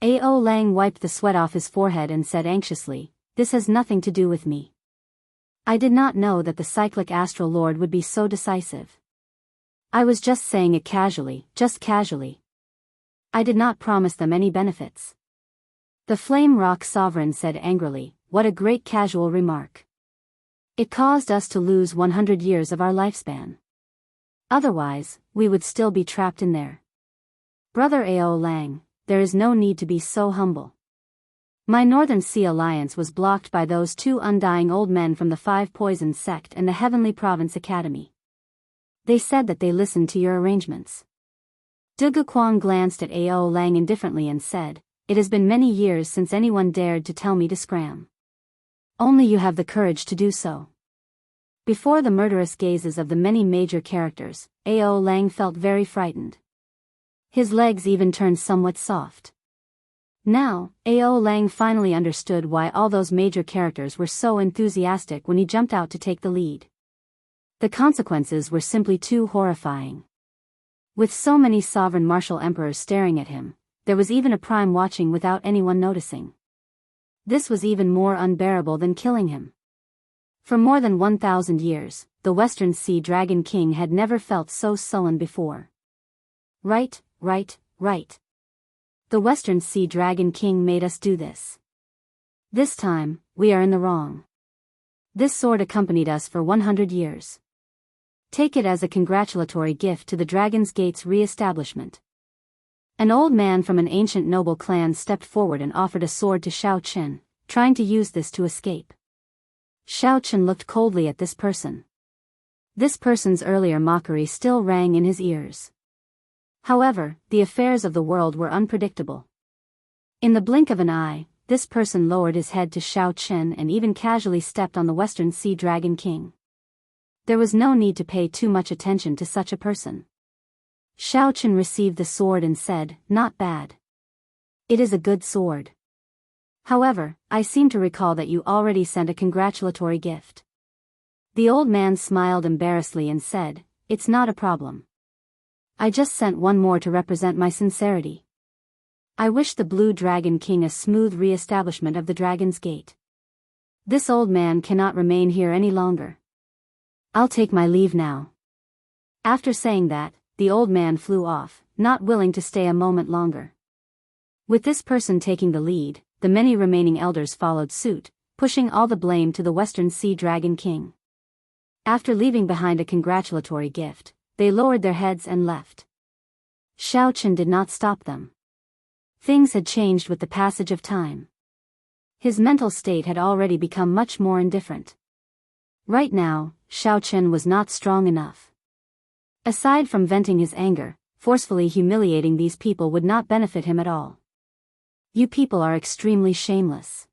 Ao Lang wiped the sweat off his forehead and said anxiously, "This has nothing to do with me. I did not know that the cyclic astral lord would be so decisive. I was just saying it casually, just casually. I did not promise them any benefits." The Flame Rock Sovereign said angrily, "What a great casual remark. It caused us to lose 100 years of our lifespan. Otherwise, we would still be trapped in there. Brother Ao Lang, there is no need to be so humble. My Northern Sea Alliance was blocked by those 2 undying old men from the 5 Poisons sect and the Heavenly Province Academy. They said that they listened to your arrangements." Dugu Kwang glanced at Ao Lang indifferently and said, "It has been many years since anyone dared to tell me to scram. Only you have the courage to do so." Before the murderous gazes of the many major characters, Ao Lang felt very frightened. His legs even turned somewhat soft. Now, Ao Lang finally understood why all those major characters were so enthusiastic when he jumped out to take the lead. The consequences were simply too horrifying. With so many sovereign martial emperors staring at him, there was even a prime watching without anyone noticing. This was even more unbearable than killing him. For more than 1,000 years, the Western Sea Dragon King had never felt so sullen before. Right. The Western Sea Dragon King made us do this. This time, we are in the wrong. This sword accompanied us for 100 years. Take it as a congratulatory gift to the Dragon's Gate's re-establishment." An old man from an ancient noble clan stepped forward and offered a sword to Xiao Chen, trying to use this to escape. Xiao Chen looked coldly at this person. This person's earlier mockery still rang in his ears. However, the affairs of the world were unpredictable. In the blink of an eye, this person lowered his head to Xiao Chen and even casually stepped on the Western Sea Dragon King. There was no need to pay too much attention to such a person. Xiao Chen received the sword and said, "Not bad. It is a good sword. However, I seem to recall that you already sent a congratulatory gift." The old man smiled embarrassedly and said, "It's not a problem. I just sent one more to represent my sincerity. I wish the Blue Dragon King a smooth re-establishment of the Dragon's Gate. This old man cannot remain here any longer. I'll take my leave now." After saying that, the old man flew off, not willing to stay a moment longer. With this person taking the lead, the many remaining elders followed suit, pushing all the blame to the Western Sea Dragon King. After leaving behind a congratulatory gift, they lowered their heads and left. Xiao Chen did not stop them. Things had changed with the passage of time. His mental state had already become much more indifferent. Right now, Xiao Chen was not strong enough. Aside from venting his anger, forcefully humiliating these people would not benefit him at all. You people are extremely shameless.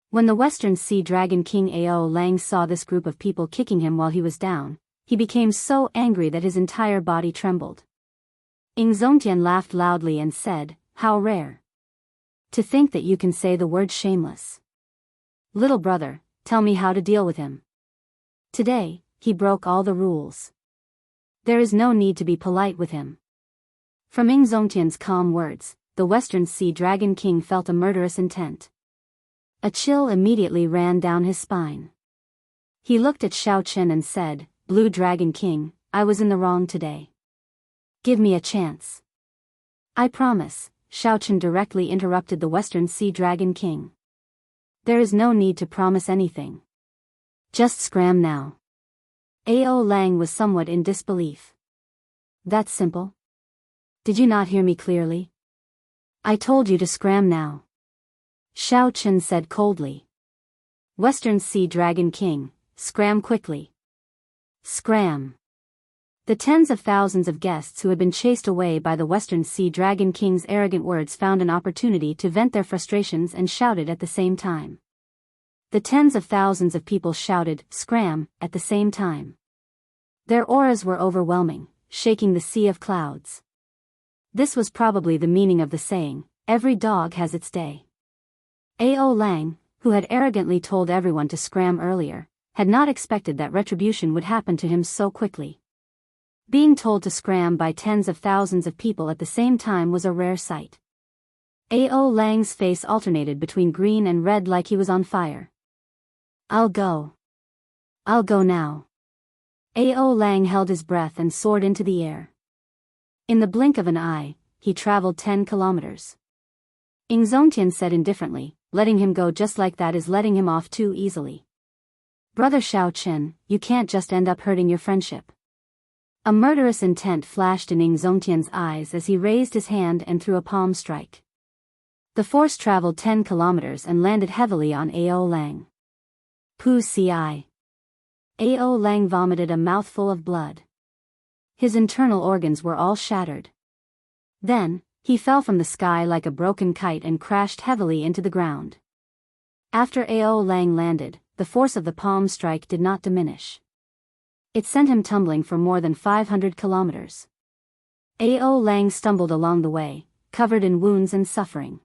When the Western Sea Dragon King Ao Lang saw this group of people kicking him while he was down, he became so angry that his entire body trembled. Ing Zongtian laughed loudly and said, "How rare. To think that you can say the word shameless. Little brother, tell me how to deal with him." Today, he broke all the rules. There is no need to be polite with him. From Ing Zongtian's calm words, the Western Sea Dragon King felt a murderous intent. A chill immediately ran down his spine. He looked at Xiao Chen and said, "Blue Dragon King, I was in the wrong today. Give me a chance. I promise, Xiaochen directly interrupted the Western Sea Dragon King. There is no need to promise anything. Just scram now. Ao Lang was somewhat in disbelief. That's simple. Did you not hear me clearly? I told you to scram now. Xiaochen said coldly. Western Sea Dragon King, scram quickly. Scram. The tens of thousands of guests who had been chased away by the Western Sea Dragon King's arrogant words found an opportunity to vent their frustrations and shouted at the same time. The tens of thousands of people shouted, "Scram," at the same time. Their auras were overwhelming, shaking the sea of clouds. This was probably the meaning of the saying, "Every dog has its day." Ao Lang, who had arrogantly told everyone to scram earlier, had not expected that retribution would happen to him so quickly. Being told to scram by tens of thousands of people at the same time was a rare sight. Ao Lang's face alternated between green and red like he was on fire. I'll go. I'll go now. Ao Lang held his breath and soared into the air. In the blink of an eye, he traveled 10 kilometers. Ing Zongtian said indifferently, letting him go just like that is letting him off too easily. Brother Xiaochen, you can't just end up hurting your friendship. A murderous intent flashed in Ing Zongtian's eyes as he raised his hand and threw a palm strike. The force traveled 10 kilometers and landed heavily on Ao Lang. Pu ci. Ao Lang vomited a mouthful of blood. His internal organs were all shattered. Then, he fell from the sky like a broken kite and crashed heavily into the ground. After Ao Lang landed, the force of the palm strike did not diminish. It sent him tumbling for more than 500 kilometers. Ao Lang stumbled along the way, covered in wounds and suffering.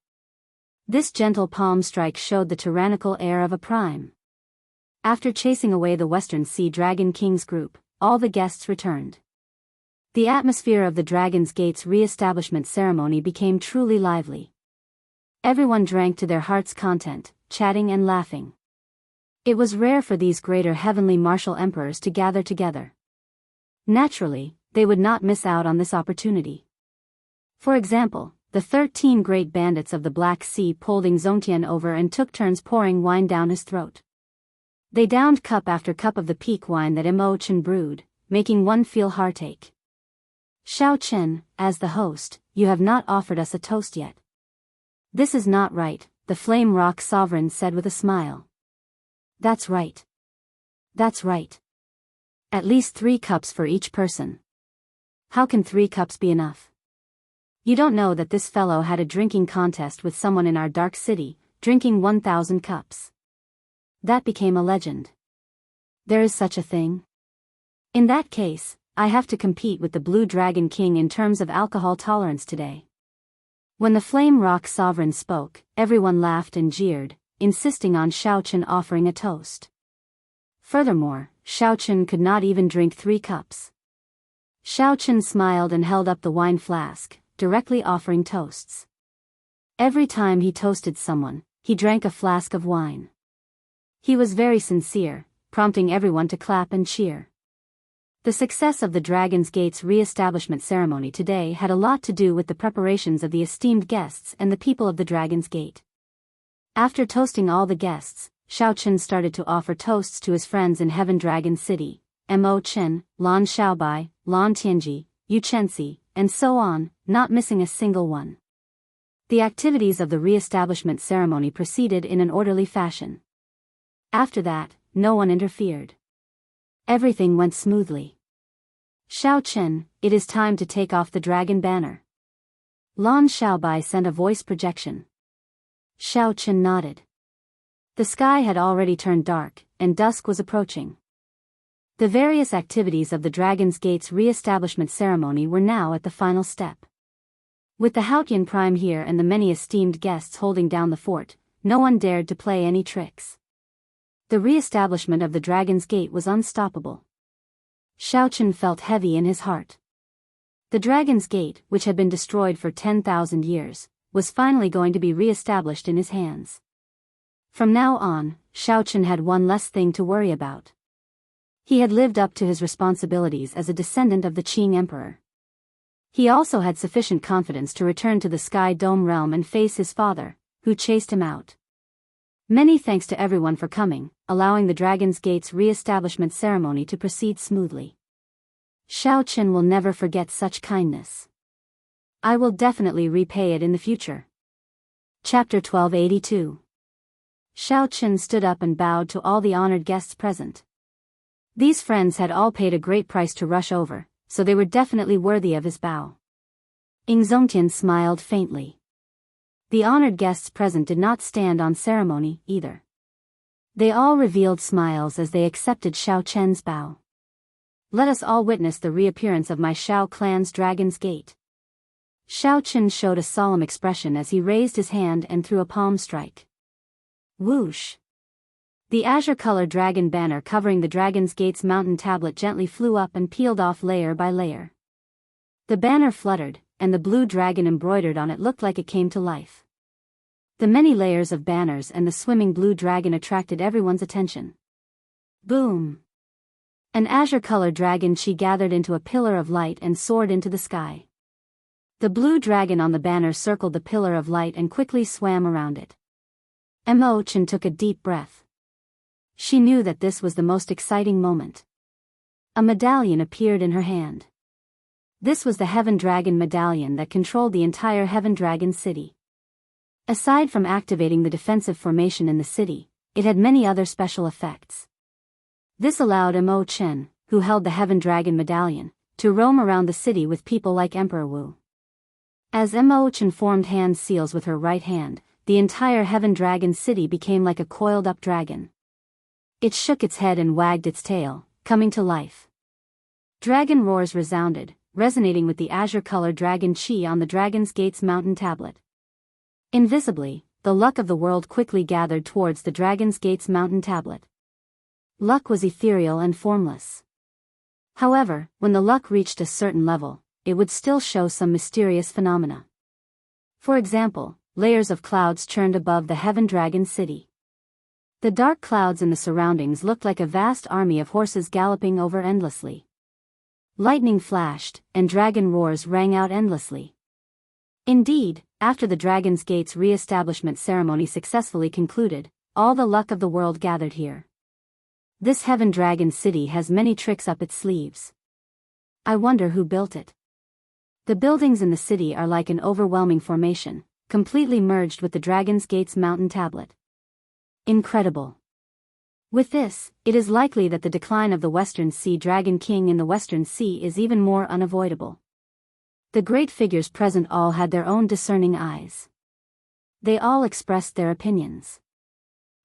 This gentle palm strike showed the tyrannical air of a prime. After chasing away the Western Sea Dragon King's group, all the guests returned. The atmosphere of the Dragon's Gate's re-establishment ceremony became truly lively. Everyone drank to their heart's content, chatting and laughing. It was rare for these greater heavenly martial emperors to gather together. Naturally, they would not miss out on this opportunity. For example, the 13 great bandits of the Black Sea pulled Ing Zongtian over and took turns pouring wine down his throat. They downed cup after cup of the peak wine that Mo Chen brewed, making one feel heartache. Xiaochen, as the host, you have not offered us a toast yet. This is not right, the Flame Rock Sovereign said with a smile. That's right. That's right. At least 3 cups for each person. How can 3 cups be enough? You don't know that this fellow had a drinking contest with someone in our dark city, drinking 1,000 cups. That became a legend. There is such a thing? In that case, I have to compete with the Blue Dragon King in terms of alcohol tolerance today. When the Flame Rock Sovereign spoke, everyone laughed and jeered, insisting on Xiaochen offering a toast. Furthermore, Xiaochen could not even drink 3 cups. Xiaochen smiled and held up the wine flask, directly offering toasts. Every time he toasted someone, he drank a flask of wine. He was very sincere, prompting everyone to clap and cheer. The success of the Dragon's Gate's re-establishment ceremony today had a lot to do with the preparations of the esteemed guests and the people of the Dragon's Gate. After toasting all the guests, Xiaochen started to offer toasts to his friends in Heaven Dragon City, Mo Chen, Lan Xiaobai, Lan Tianji, Yu Chenxi, and so on, not missing a single one. The activities of the re-establishment ceremony proceeded in an orderly fashion. After that, no one interfered. Everything went smoothly. Xiaochen, it is time to take off the dragon banner. Lan Xiaobai sent a voice projection. Xiaochen nodded. The sky had already turned dark, and dusk was approaching. The various activities of the Dragon's Gate's re-establishment ceremony were now at the final step. With the Haotian Prime here and the many esteemed guests holding down the fort, no one dared to play any tricks. The re-establishment of the Dragon's Gate was unstoppable. Xiaochen felt heavy in his heart. The Dragon's Gate, which had been destroyed for 10,000 years, was finally going to be re-established in his hands. From now on, Xiaochen had one less thing to worry about. He had lived up to his responsibilities as a descendant of the Qing Emperor. He also had sufficient confidence to return to the Sky Dome realm and face his father, who chased him out. Many thanks to everyone for coming, allowing the Dragon's Gate's re-establishment ceremony to proceed smoothly. Xiao Chen will never forget such kindness. I will definitely repay it in the future. Chapter 1282. Xiao Chen stood up and bowed to all the honored guests present. These friends had all paid a great price to rush over, so they were definitely worthy of his bow. Ying Zongtian smiled faintly. The honored guests present did not stand on ceremony, either. They all revealed smiles as they accepted Xiao Chen's bow. Let us all witness the reappearance of my Xiao clan's Dragon's Gate. Xiao Chen showed a solemn expression as he raised his hand and threw a palm strike. Whoosh! The azure-colored dragon banner covering the Dragon's Gate's mountain tablet gently flew up and peeled off layer by layer. The banner fluttered, and the blue dragon embroidered on it looked like it came to life. The many layers of banners and the swimming blue dragon attracted everyone's attention. Boom! An azure-colored dragon chi gathered into a pillar of light and soared into the sky. The blue dragon on the banner circled the pillar of light and quickly swam around it. Mo Chen took a deep breath. She knew that this was the most exciting moment. A medallion appeared in her hand. This was the Heaven Dragon medallion that controlled the entire Heaven Dragon city. Aside from activating the defensive formation in the city, it had many other special effects. This allowed Mo Chen, who held the Heaven Dragon medallion, to roam around the city with people like Emperor Wu. As Mo Chen formed hand seals with her right hand, the entire Heaven Dragon city became like a coiled-up dragon. It shook its head and wagged its tail, coming to life. Dragon roars resounded, resonating with the azure-colored dragon chi on the Dragon's Gate's mountain tablet. Invisibly, the luck of the world quickly gathered towards the Dragon's Gate's mountain tablet. Luck was ethereal and formless. However, when the luck reached a certain level, it would still show some mysterious phenomena. For example, layers of clouds churned above the Heaven Dragon city. The dark clouds in the surroundings looked like a vast army of horses galloping over endlessly. Lightning flashed, and dragon roars rang out endlessly. Indeed, after the Dragon's Gate's re-establishment ceremony successfully concluded, all the luck of the world gathered here. This Heaven Dragon city has many tricks up its sleeves. I wonder who built it. The buildings in the city are like an overwhelming formation, completely merged with the Dragon's Gate's mountain tablet. Incredible. With this, it is likely that the decline of the Western Sea Dragon King in the Western Sea is even more unavoidable. The great figures present all had their own discerning eyes. They all expressed their opinions.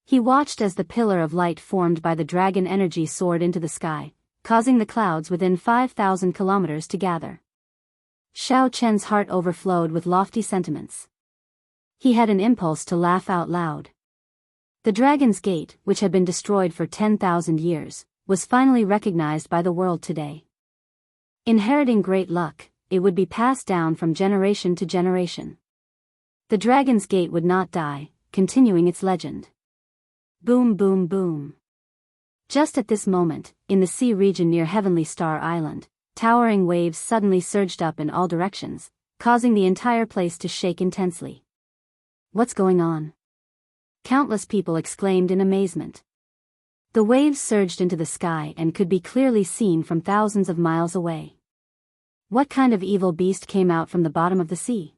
He watched as the pillar of light formed by the dragon energy soared into the sky, causing the clouds within 5,000 kilometers to gather. Xiao Chen's heart overflowed with lofty sentiments. He had an impulse to laugh out loud. The Dragon's Gate, which had been destroyed for 10,000 years, was finally recognized by the world today. Inheriting great luck, it would be passed down from generation to generation. The Dragon's Gate would not die, continuing its legend. Boom boom boom. Just at this moment, in the sea region near Heavenly Star Island, towering waves suddenly surged up in all directions, causing the entire place to shake intensely. What's going on? Countless people exclaimed in amazement. The waves surged into the sky and could be clearly seen from thousands of miles away. What kind of evil beast came out from the bottom of the sea?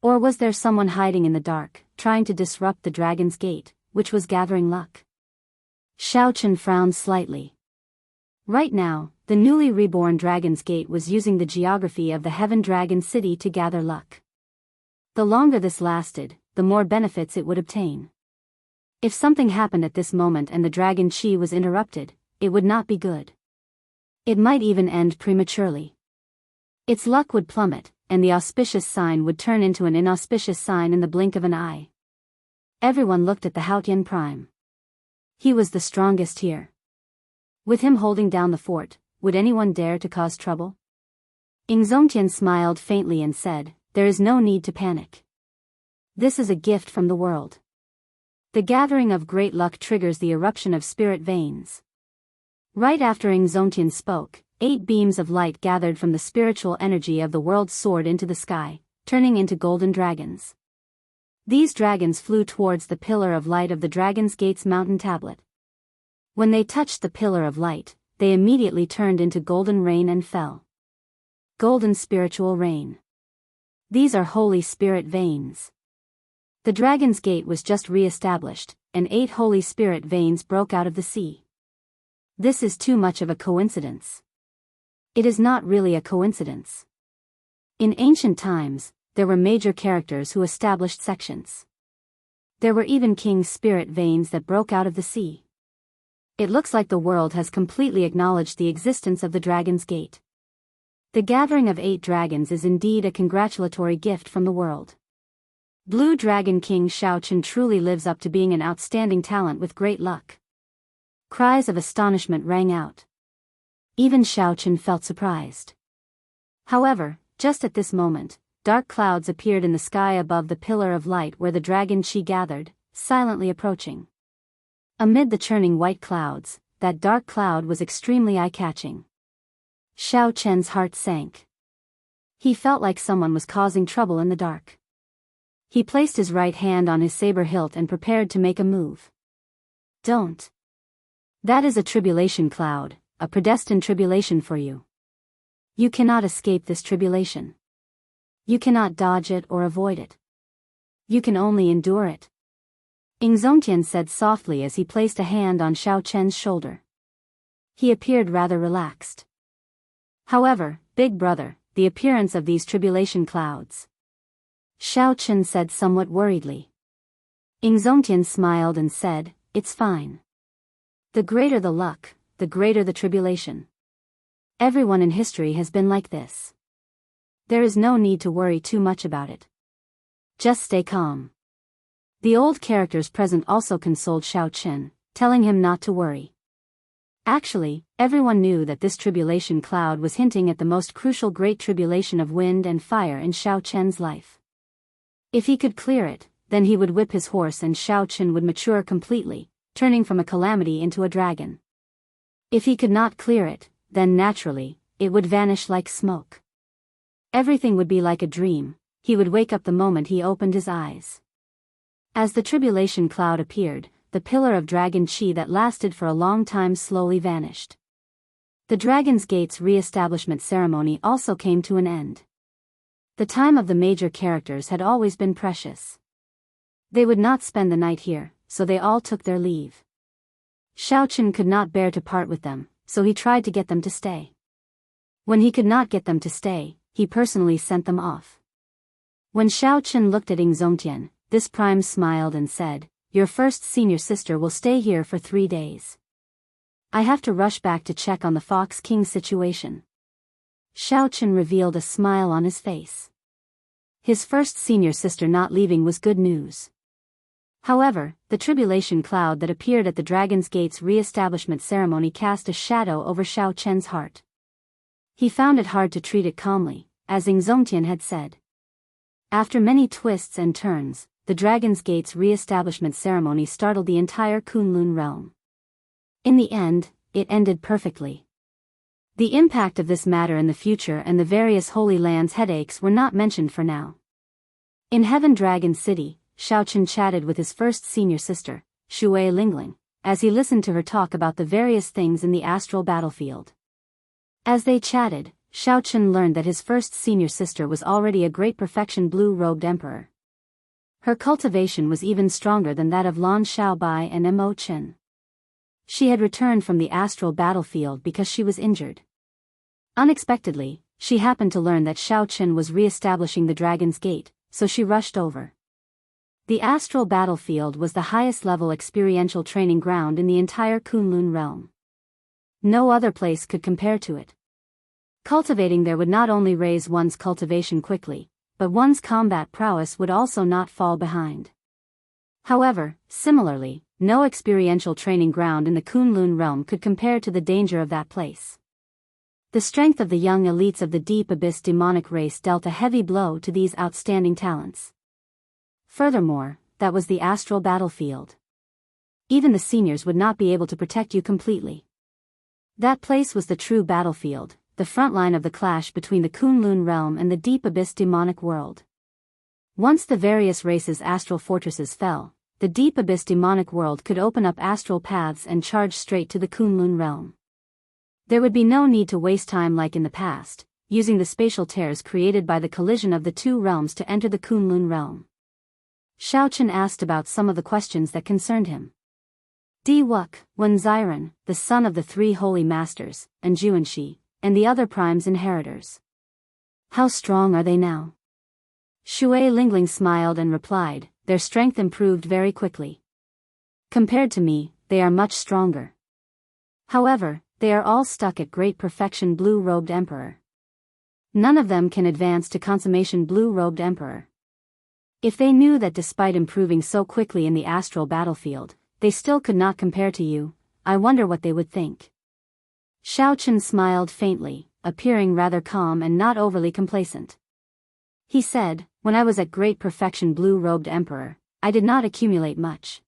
Or was there someone hiding in the dark, trying to disrupt the Dragon's Gate, which was gathering luck? Xiao Chen frowned slightly. Right now, the newly reborn Dragon's Gate was using the geography of the Heaven Dragon City to gather luck. The longer this lasted, the more benefits it would obtain. If something happened at this moment and the Dragon Chi was interrupted, it would not be good. It might even end prematurely. Its luck would plummet, and the auspicious sign would turn into an inauspicious sign in the blink of an eye. Everyone looked at the Haotian Prime. He was the strongest here. With him holding down the fort, would anyone dare to cause trouble? Ying Zongtian smiled faintly and said, "There is no need to panic. This is a gift from the world. The gathering of great luck triggers the eruption of spirit veins." Right after Ying Zongtian spoke, 8 beams of light gathered from the spiritual energy of the world soared into the sky, turning into golden dragons. These dragons flew towards the pillar of light of the Dragon's Gate's mountain tablet. When they touched the pillar of light, they immediately turned into golden rain and fell. Golden spiritual rain. These are Holy Spirit veins. The Dragon's Gate was just re-established, and 8 Holy Spirit veins broke out of the sea. This is too much of a coincidence. It is not really a coincidence. In ancient times, there were major characters who established sections. There were even King's spirit veins that broke out of the sea. It looks like the world has completely acknowledged the existence of the Dragon's Gate. The gathering of 8 dragons is indeed a congratulatory gift from the world. Blue Dragon King Shaochen truly lives up to being an outstanding talent with great luck. Cries of astonishment rang out. Even Shaochen felt surprised. However, just at this moment, dark clouds appeared in the sky above the pillar of light where the dragon Qi gathered, silently approaching. Amid the churning white clouds, that dark cloud was extremely eye-catching. Shaochen's heart sank. He felt like someone was causing trouble in the dark. He placed his right hand on his saber hilt and prepared to make a move. Don't. That is a tribulation cloud, a predestined tribulation for you. You cannot escape this tribulation. You cannot dodge it or avoid it. You can only endure it. Ingzongtian said softly as he placed a hand on Shaochen's shoulder. He appeared rather relaxed. However, big brother, the appearance of these tribulation clouds. Shaochen said somewhat worriedly. Ingzongtian smiled and said, it's fine. The greater the luck, the greater the tribulation. Everyone in history has been like this. There is no need to worry too much about it. Just stay calm. The old characters present also consoled Shaochen, telling him not to worry. Actually, everyone knew that this tribulation cloud was hinting at the most crucial great tribulation of wind and fire in Shaochen's life. If he could clear it, then he would whip his horse and Shaochen would mature completely, turning from a calamity into a dragon. If he could not clear it, then naturally, it would vanish like smoke. Everything would be like a dream, he would wake up the moment he opened his eyes. As the tribulation cloud appeared, the pillar of Dragon Qi that lasted for a long time slowly vanished. The Dragon's Gate's re-establishment ceremony also came to an end. The time of the major characters had always been precious. They would not spend the night here, so they all took their leave. Shaochen could not bear to part with them, so he tried to get them to stay. When he could not get them to stay, he personally sent them off. When Shaochen looked at Ingzongtian, this prime smiled and said, your first senior sister will stay here for 3 days. I have to rush back to check on the Fox King situation. Shaochen revealed a smile on his face. His first senior sister not leaving was good news. However, the tribulation cloud that appeared at the Dragon's Gate's re-establishment ceremony cast a shadow over Shaochen's heart. He found it hard to treat it calmly, as Ingzongtian had said. After many twists and turns, the Dragon's Gate's re-establishment ceremony startled the entire Kunlun realm. In the end, it ended perfectly. The impact of this matter in the future and the various Holy Lands' headaches were not mentioned for now. In Heaven Dragon City, Shaochen chatted with his first senior sister, Shui Lingling, as he listened to her talk about the various things in the astral battlefield. As they chatted, Shaochen learned that his first senior sister was already a great perfection blue-robed emperor. Her cultivation was even stronger than that of Lan Xiaobai and Mo Chen. She had returned from the astral battlefield because she was injured. Unexpectedly, she happened to learn that Shaochen was re-establishing the Dragon's Gate, so she rushed over. The astral battlefield was the highest level experiential training ground in the entire Kunlun realm. No other place could compare to it. Cultivating there would not only raise one's cultivation quickly, but one's combat prowess would also not fall behind. However, similarly, no experiential training ground in the Kunlun realm could compare to the danger of that place. The strength of the young elites of the Deep Abyss demonic race dealt a heavy blow to these outstanding talents. Furthermore, that was the astral battlefield. Even the seniors would not be able to protect you completely. That place was the true battlefield, the front line of the clash between the Kunlun realm and the deep abyss demonic world. Once the various races' astral fortresses fell, the deep abyss demonic world could open up astral paths and charge straight to the Kunlun realm. There would be no need to waste time like in the past, using the spatial tears created by the collision of the two realms to enter the Kunlun realm. Xiaochen asked about some of the questions that concerned him. Diwuk, Wen Ziran, the son of the three holy masters, and Juanxi, and the other prime's inheritors. How strong are they now? Shui Lingling smiled and replied, their strength improved very quickly. Compared to me, they are much stronger. However, they are all stuck at great perfection blue-robed emperor. None of them can advance to consummation blue-robed emperor. If they knew that despite improving so quickly in the astral battlefield, they still could not compare to you, I wonder what they would think. Xiaochen smiled faintly, appearing rather calm and not overly complacent. He said, when I was at great perfection blue-robed emperor, I did not accumulate much.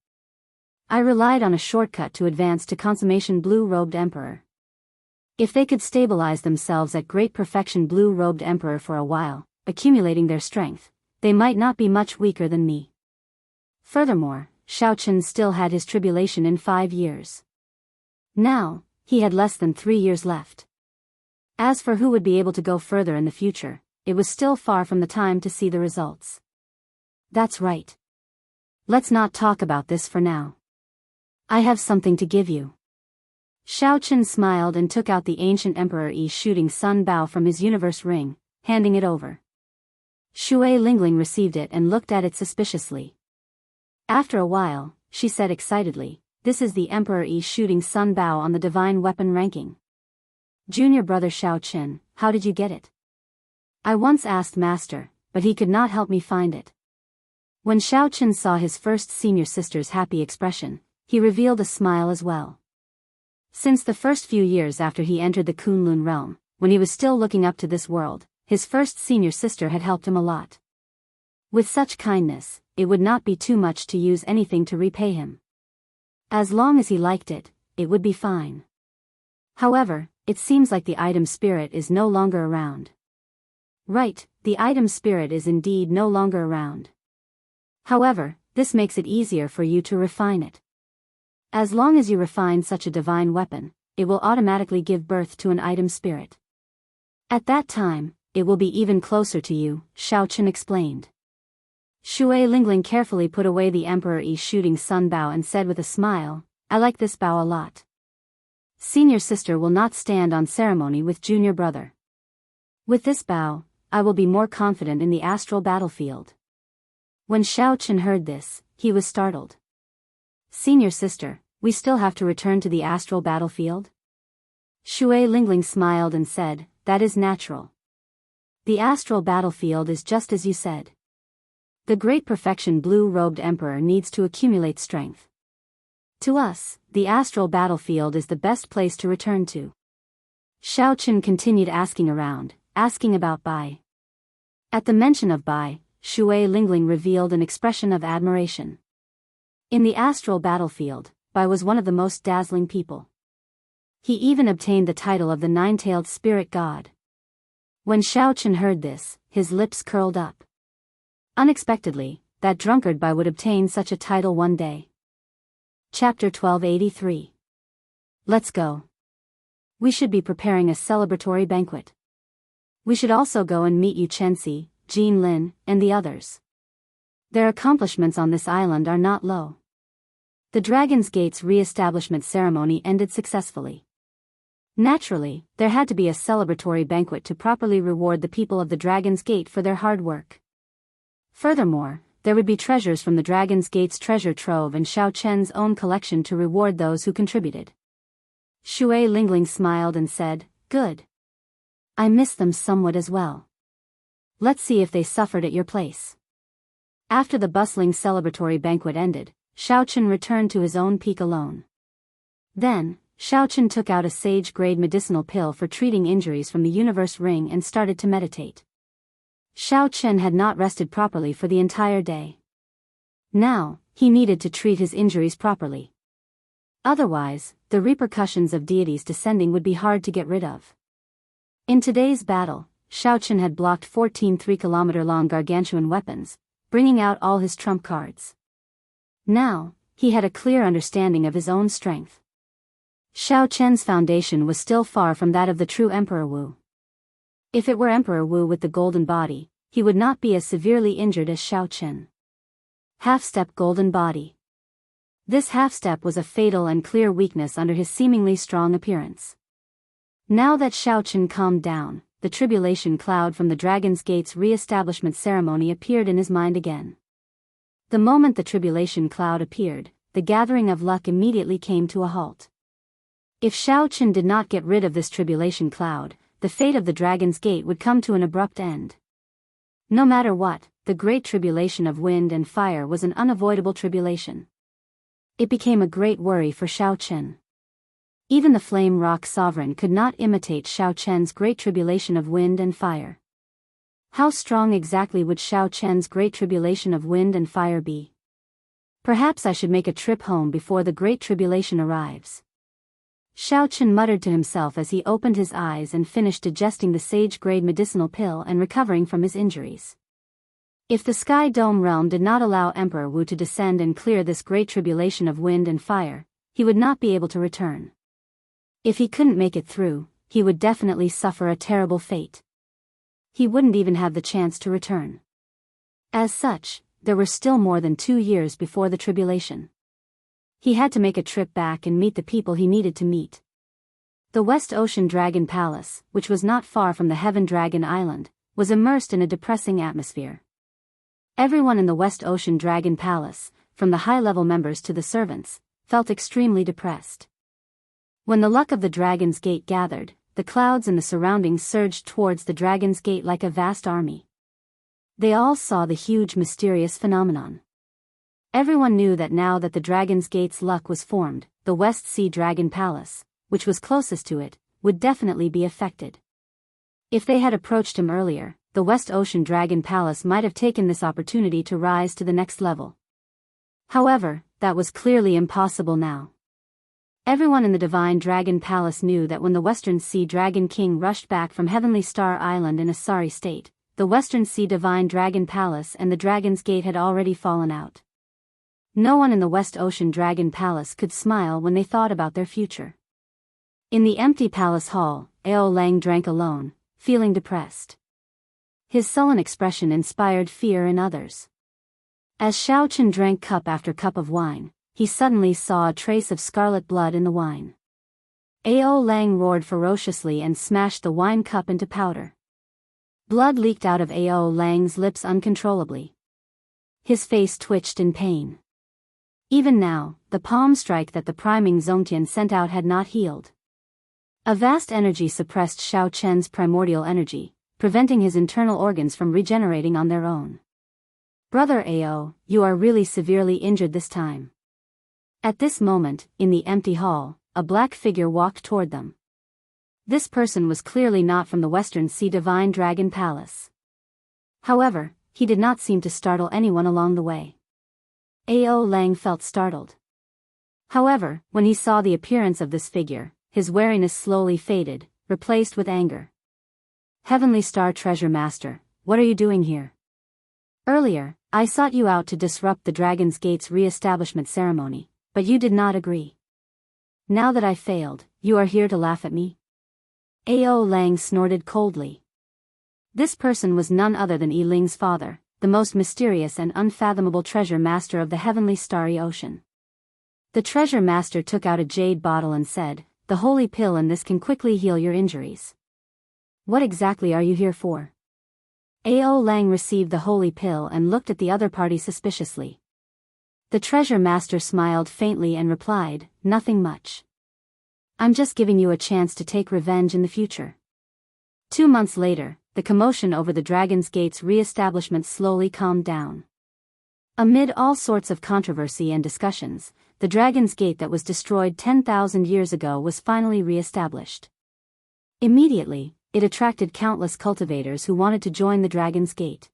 I relied on a shortcut to advance to consummation blue-robed emperor. If they could stabilize themselves at great perfection blue-robed emperor for a while, accumulating their strength, they might not be much weaker than me. Furthermore, Xiaochen still had his tribulation in 5 years. Now, he had less than 3 years left. As for who would be able to go further in the future, it was still far from the time to see the results. That's right. Let's not talk about this for now. I have something to give you. Xiaochen smiled and took out the ancient Emperor Yi shooting sun bow from his universe ring, handing it over. Shui Lingling received it and looked at it suspiciously. After a while, she said excitedly, this is the Emperor Yi shooting sun bow on the divine weapon ranking. Junior brother Xiaochen, how did you get it? I once asked Master, but he could not help me find it. When Xiaochen saw his first senior sister's happy expression, he revealed a smile as well. Since the first few years after he entered the Kunlun realm, when he was still looking up to this world, his first senior sister had helped him a lot. With such kindness, it would not be too much to use anything to repay him. As long as he liked it, it would be fine. However, it seems like the item spirit is no longer around. Right, the item spirit is indeed no longer around. However, this makes it easier for you to refine it. As long as you refine such a divine weapon, it will automatically give birth to an item spirit. At that time, it will be even closer to you, Xiaochen explained. Shui Lingling carefully put away the Emperor Yi shooting sun bow and said with a smile, I like this bow a lot. Senior sister will not stand on ceremony with junior brother. With this bow, I will be more confident in the astral battlefield. When Xiaochen heard this, he was startled. Senior sister, we still have to return to the astral battlefield? Shui Lingling smiled and said, that is natural. The astral battlefield is just as you said. The great perfection blue-robed emperor needs to accumulate strength. To us, the astral battlefield is the best place to return to. Xiaochen continued asking around, asking about Bai. At the mention of Bai, Shui Lingling revealed an expression of admiration. In the astral battlefield, Bai was one of the most dazzling people. He even obtained the title of the nine-tailed spirit god. When Xiaochen heard this, his lips curled up. Unexpectedly, that drunkard Bai would obtain such a title one day. Chapter 1283. Let's go. We should be preparing a celebratory banquet. We should also go and meet Yu Chenxi, Jin Lin, and the others. Their accomplishments on this island are not low. The Dragon's Gate's re-establishment ceremony ended successfully. Naturally, there had to be a celebratory banquet to properly reward the people of the Dragon's Gate for their hard work. Furthermore, there would be treasures from the Dragon's Gate's treasure trove and Xiaochen's own collection to reward those who contributed. Shui Lingling smiled and said, good. I miss them somewhat as well. Let's see if they suffered at your place. After the bustling celebratory banquet ended, Xiaochen returned to his own peak alone. Then, Xiaochen took out a sage-grade medicinal pill for treating injuries from the universe ring and started to meditate. Xiaochen had not rested properly for the entire day. Now, he needed to treat his injuries properly. Otherwise, the repercussions of deities descending would be hard to get rid of. In today's battle, Xiaochen had blocked 14 3-kilometer-long gargantuan weapons, bringing out all his trump cards. Now, he had a clear understanding of his own strength. Xiao Chen's foundation was still far from that of the true Emperor Wu. If it were Emperor Wu with the golden body, he would not be as severely injured as Xiao Chen. Half-step golden body. This half-step was a fatal and clear weakness under his seemingly strong appearance. Now that Xiao Chen calmed down, the tribulation cloud from the Dragon's Gate's re-establishment ceremony appeared in his mind again. The moment the tribulation cloud appeared, the gathering of luck immediately came to a halt. If Xiao Chen did not get rid of this tribulation cloud, the fate of the Dragon's Gate would come to an abrupt end. No matter what, the great tribulation of wind and fire was an unavoidable tribulation. It became a great worry for Xiao Chen. Even the Flame Rock Sovereign could not imitate Xiao Chen's great tribulation of wind and fire. How strong exactly would Xiao Chen's great tribulation of wind and fire be? Perhaps I should make a trip home before the great tribulation arrives. Xiao Chen muttered to himself as he opened his eyes and finished digesting the sage-grade medicinal pill and recovering from his injuries. If the Sky Dome realm did not allow Emperor Wu to descend and clear this great tribulation of wind and fire, he would not be able to return. If he couldn't make it through, he would definitely suffer a terrible fate. He wouldn't even have the chance to return. As such, there were still more than 2 years before the tribulation. He had to make a trip back and meet the people he needed to meet. The West Ocean Dragon Palace, which was not far from the Heaven Dragon Island, was immersed in a depressing atmosphere. Everyone in the West Ocean Dragon Palace, from the high-level members to the servants, felt extremely depressed. When the luck of the Dragon's Gate gathered, the clouds in the surroundings surged towards the Dragon's Gate like a vast army. They all saw the huge mysterious phenomenon. Everyone knew that now that the Dragon's Gate's luck was formed, the West Sea Dragon Palace, which was closest to it, would definitely be affected. If they had approached him earlier, the West Ocean Dragon Palace might have taken this opportunity to rise to the next level. However, that was clearly impossible now. Everyone in the Divine Dragon Palace knew that when the Western Sea Dragon King rushed back from Heavenly Star Island in a sorry state, the Western Sea Divine Dragon Palace and the Dragon's Gate had already fallen out. No one in the West Ocean Dragon Palace could smile when they thought about their future. In the empty palace hall, Ao Lang drank alone, feeling depressed. His sullen expression inspired fear in others. As Xiao Chen drank cup after cup of wine, he suddenly saw a trace of scarlet blood in the wine. Ao Lang roared ferociously and smashed the wine cup into powder. Blood leaked out of Ao Lang's lips uncontrollably. His face twitched in pain. Even now, the palm strike that the priming Zongtian sent out had not healed. A vast energy suppressed Xiao Chen's primordial energy, preventing his internal organs from regenerating on their own. "Brother Ao, you are really severely injured this time." At this moment, in the empty hall, a black figure walked toward them. This person was clearly not from the Western Sea Divine Dragon Palace. However, he did not seem to startle anyone along the way. Ao Lang felt startled. However, when he saw the appearance of this figure, his wariness slowly faded, replaced with anger. "Heavenly Star Treasure Master, what are you doing here? Earlier, I sought you out to disrupt the Dragon's Gate's re-establishment ceremony, but you did not agree. Now that I failed, you are here to laugh at me?" Ao Lang snorted coldly. This person was none other than Yi Ling's father, the most mysterious and unfathomable treasure master of the heavenly starry ocean. The treasure master took out a jade bottle and said, "The holy pill in this can quickly heal your injuries. What exactly are you here for?" Ao Lang received the holy pill and looked at the other party suspiciously. The treasure master smiled faintly and replied, "Nothing much. I'm just giving you a chance to take revenge in the future." 2 months later, the commotion over the Dragon's Gate's re-establishment slowly calmed down. Amid all sorts of controversy and discussions, the Dragon's Gate that was destroyed 10,000 years ago was finally re-established. Immediately, it attracted countless cultivators who wanted to join the Dragon's Gate.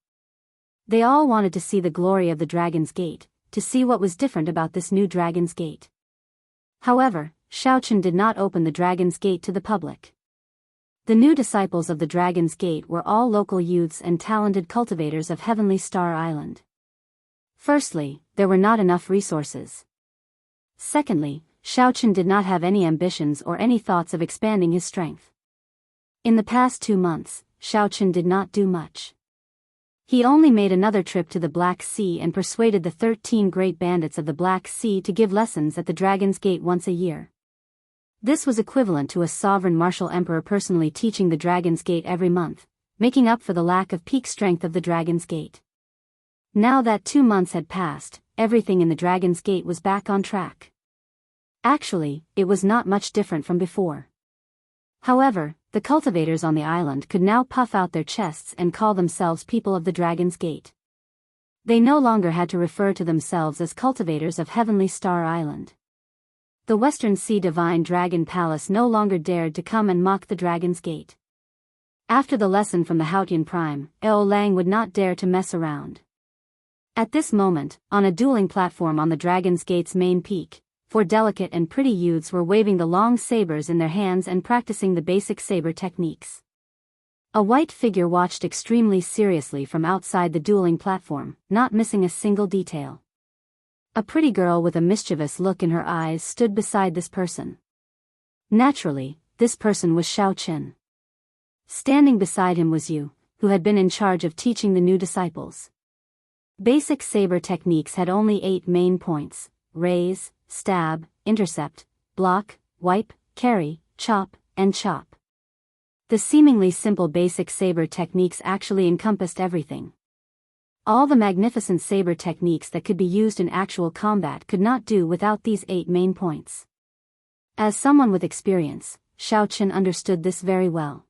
They all wanted to see the glory of the Dragon's Gate, to see what was different about this new Dragon's Gate. However, Shaochen did not open the Dragon's Gate to the public. The new disciples of the Dragon's Gate were all local youths and talented cultivators of Heavenly Star Island. Firstly, there were not enough resources. Secondly, Shaochen did not have any ambitions or any thoughts of expanding his strength. In the past 2 months, Shaochen did not do much. He only made another trip to the Black Sea and persuaded the 13 great bandits of the Black Sea to give lessons at the Dragon's Gate once a year. This was equivalent to a sovereign martial emperor personally teaching the Dragon's Gate every month, making up for the lack of peak strength of the Dragon's Gate. Now that 2 months had passed, everything in the Dragon's Gate was back on track. Actually, it was not much different from before. However, the cultivators on the island could now puff out their chests and call themselves people of the Dragon's Gate. They no longer had to refer to themselves as cultivators of Heavenly Star Island. The Western Sea Divine Dragon Palace no longer dared to come and mock the Dragon's Gate. After the lesson from the Haotian Prime, Eo Lang would not dare to mess around. At this moment, on a dueling platform on the Dragon's Gate's main peak, 4 delicate and pretty youths were waving the long sabers in their hands and practicing the basic saber techniques. A white figure watched extremely seriously from outside the dueling platform, not missing a single detail. A pretty girl with a mischievous look in her eyes stood beside this person. Naturally, this person was Shaochen. Standing beside him was Yu, who had been in charge of teaching the new disciples. Basic saber techniques had only 8 main points: raise, stab, intercept, block, wipe, carry, chop, and chop. The seemingly simple basic saber techniques actually encompassed everything. All the magnificent saber techniques that could be used in actual combat could not do without these 8 main points. As someone with experience, Shaochen understood this very well.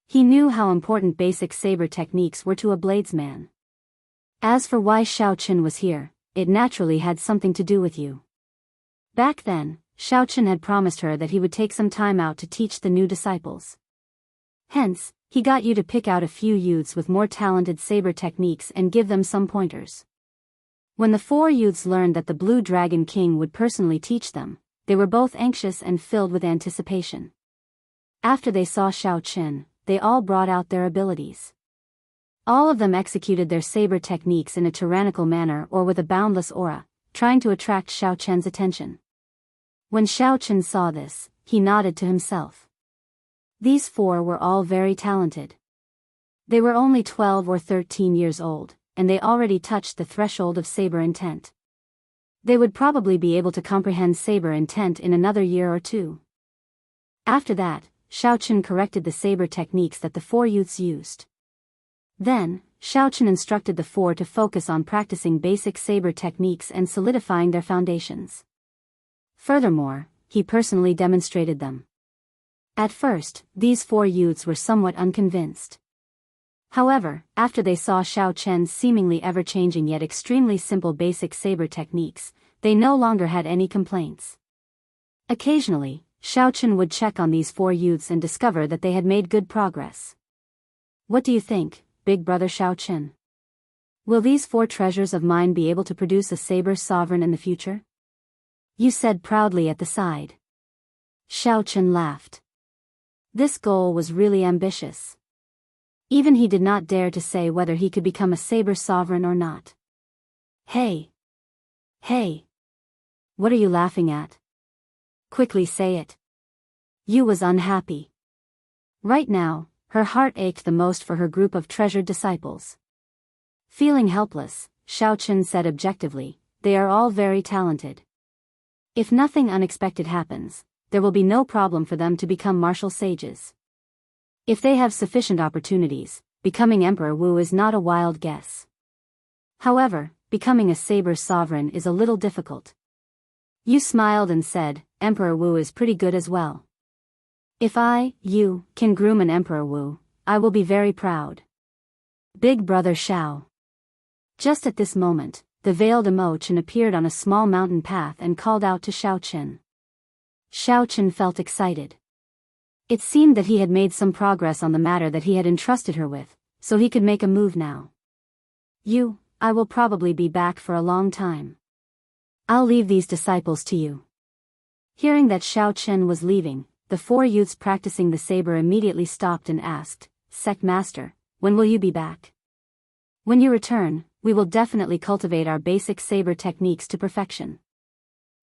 He knew how important basic saber techniques were to a bladesman. As for why Shaochen was here, it naturally had something to do with you. Back then, Shaochen had promised her that he would take some time out to teach the new disciples. Hence, he got you to pick out a few youths with more talented saber techniques and give them some pointers. When the 4 youths learned that the Blue Dragon King would personally teach them, they were both anxious and filled with anticipation. After they saw Shaochen, they all brought out their abilities. All of them executed their saber techniques in a tyrannical manner or with a boundless aura, trying to attract Shaochen's attention. When Shaochen saw this, he nodded to himself. These 4 were all very talented. They were only 12 or 13 years old, and they already touched the threshold of saber intent. They would probably be able to comprehend saber intent in another year or 2. After that, Shaochen corrected the saber techniques that the 4 youths used. Then, Shaochen instructed the 4 to focus on practicing basic saber techniques and solidifying their foundations. Furthermore, he personally demonstrated them. At first, these 4 youths were somewhat unconvinced. However, after they saw Shaochen's seemingly ever-changing yet extremely simple basic saber techniques, they no longer had any complaints. Occasionally, Shaochen would check on these 4 youths and discover that they had made good progress. What do you think, big brother Shaochen? Will these 4 treasures of mine be able to produce a saber sovereign in the future? You said proudly at the side. Shaochen laughed. This goal was really ambitious. Even he did not dare to say whether he could become a saber sovereign or not. Hey! Hey! What are you laughing at? Quickly say it. Yu was unhappy. Right now, her heart ached the most for her group of treasured disciples. Feeling helpless, Shaochen said objectively, they are all very talented. If nothing unexpected happens, there will be no problem for them to become martial sages. If they have sufficient opportunities, becoming Emperor Wu is not a wild guess. However, becoming a saber sovereign is a little difficult. Yu smiled and said, Emperor Wu is pretty good as well. If I, Yu, can groom an Emperor Wu, I will be very proud. Big brother Shao. Just at this moment, the veiled Emo-chan appeared on a small mountain path and called out to Shaochen. Shaochen felt excited. It seemed that he had made some progress on the matter that he had entrusted her with, so he could make a move now. You, I will probably be back for a long time. I'll leave these disciples to you. Hearing that Xiao Chen was leaving, the four youths practicing the saber immediately stopped and asked, "Sect Master, when will you be back?" "When you return, we will definitely cultivate our basic saber techniques to perfection."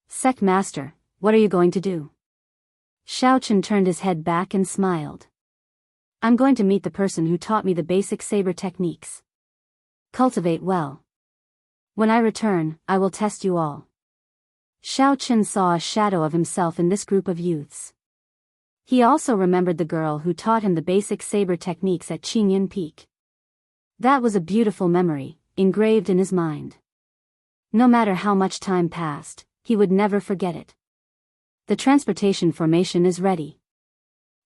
"Sect Master, what are you going to do?" Xiao Chen turned his head back and smiled. "I'm going to meet the person who taught me the basic saber techniques. Cultivate well. When I return, I will test you all." Xiao Chen saw a shadow of himself in this group of youths. He also remembered the girl who taught him the basic saber techniques at Qingyan Peak. That was a beautiful memory, engraved in his mind. No matter how much time passed, he would never forget it. "The transportation formation is ready.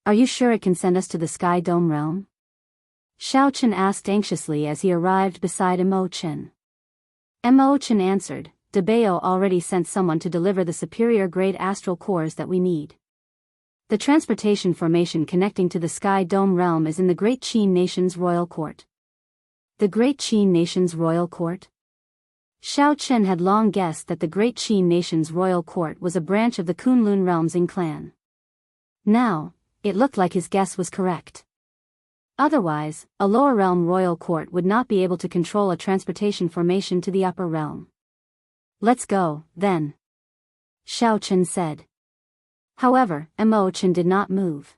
Are you sure it can send us to the Sky Dome realm?" Xiao Chen asked anxiously as he arrived beside Mo Chen. Mo Chen answered, "Biyao already sent someone to deliver the superior grade astral cores that we need. The transportation formation connecting to the Sky Dome realm is in the Great Qin Nation's royal court." The Great Qin Nation's royal court? Xiao Chen had long guessed that the Great Qin Nation's royal court was a branch of the Kunlun realm's Ing clan. Now, it looked like his guess was correct. Otherwise, a lower realm royal court would not be able to control a transportation formation to the upper realm. "Let's go, then," Xiao Chen said. However, Mo Chen did not move.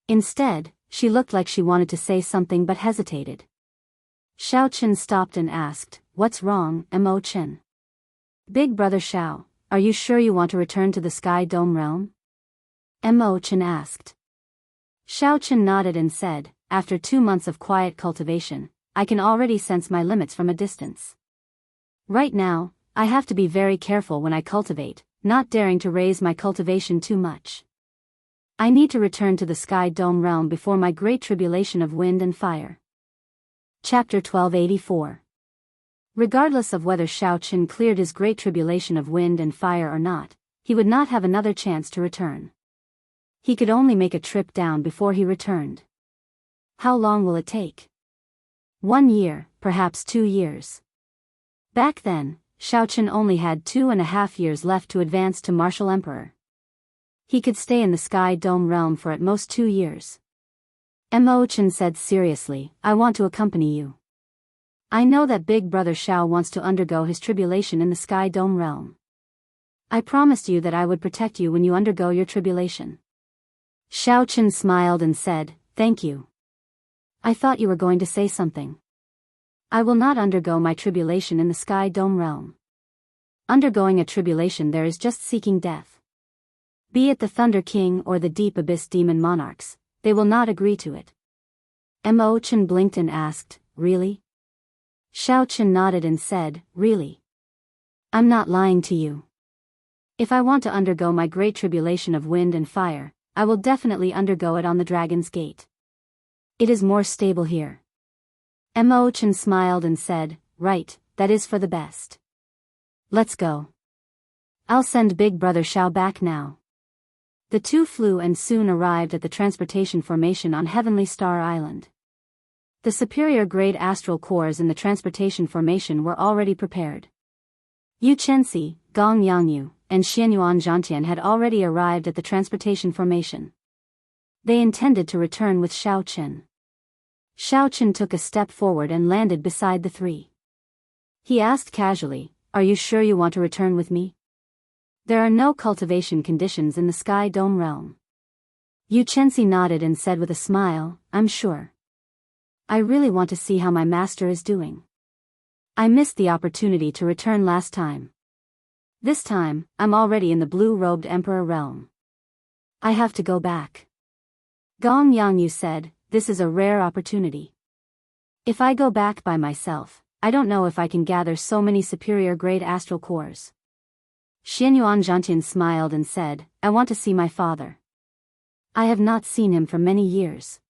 Instead, she looked like she wanted to say something but hesitated. Xiao Chen stopped and asked, "What's wrong, Mo Chen?" "Big brother Xiao, are you sure you want to return to the Sky Dome realm?" Mo Chen asked. Xiao Chen nodded and said, "After 2 months of quiet cultivation, I can already sense my limits from a distance. Right now, I have to be very careful when I cultivate, not daring to raise my cultivation too much. I need to return to the Sky Dome realm before my great tribulation of wind and fire." Chapter 1284. Regardless of whether Xiao Chen cleared his great tribulation of wind and fire or not, he would not have another chance to return. He could only make a trip down before he returned. How long will it take? 1 year, perhaps 2 years. Back then, Xiao Chen only had 2.5 years left to advance to Martial Emperor. He could stay in the Sky Dome realm for at most 2 years. Mo Chen said seriously, "I want to accompany you. I know that big brother Xiao wants to undergo his tribulation in the Sky Dome realm. I promised you that I would protect you when you undergo your tribulation." Xiao Chen smiled and said, "Thank you. I thought you were going to say something. I will not undergo my tribulation in the Sky Dome realm. Undergoing a tribulation there is just seeking death. Be it the Thunder King or the Deep Abyss Demon Monarchs, they will not agree to it." Mo Chen blinked and asked, "Really?" Xiao Chen nodded and said, "Really. I'm not lying to you. If I want to undergo my great tribulation of wind and fire, I will definitely undergo it on the Dragon's Gate. It is more stable here." Mo Chen smiled and said, "Right, that is for the best. Let's go. I'll send big brother Xiao back now." The two flew and soon arrived at the transportation formation on Heavenly Star Island. The superior grade astral cores in the transportation formation were already prepared. Yu Chenxi, Gong Yangyu, and Xianyuan Zhantian had already arrived at the transportation formation. They intended to return with Xiao Chen. Xiao Chen took a step forward and landed beside the three. He asked casually, "Are you sure you want to return with me? There are no cultivation conditions in the Sky Dome realm." Yu Chenxi nodded and said with a smile, "I'm sure. I really want to see how my master is doing. I missed the opportunity to return last time. This time, I'm already in the blue-robed Emperor realm. I have to go back." Gong Yangyu said, "This is a rare opportunity. If I go back by myself, I don't know if I can gather so many superior-grade astral cores." Xianyuan Zhantian smiled and said, "I want to see my father. I have not seen him for many years.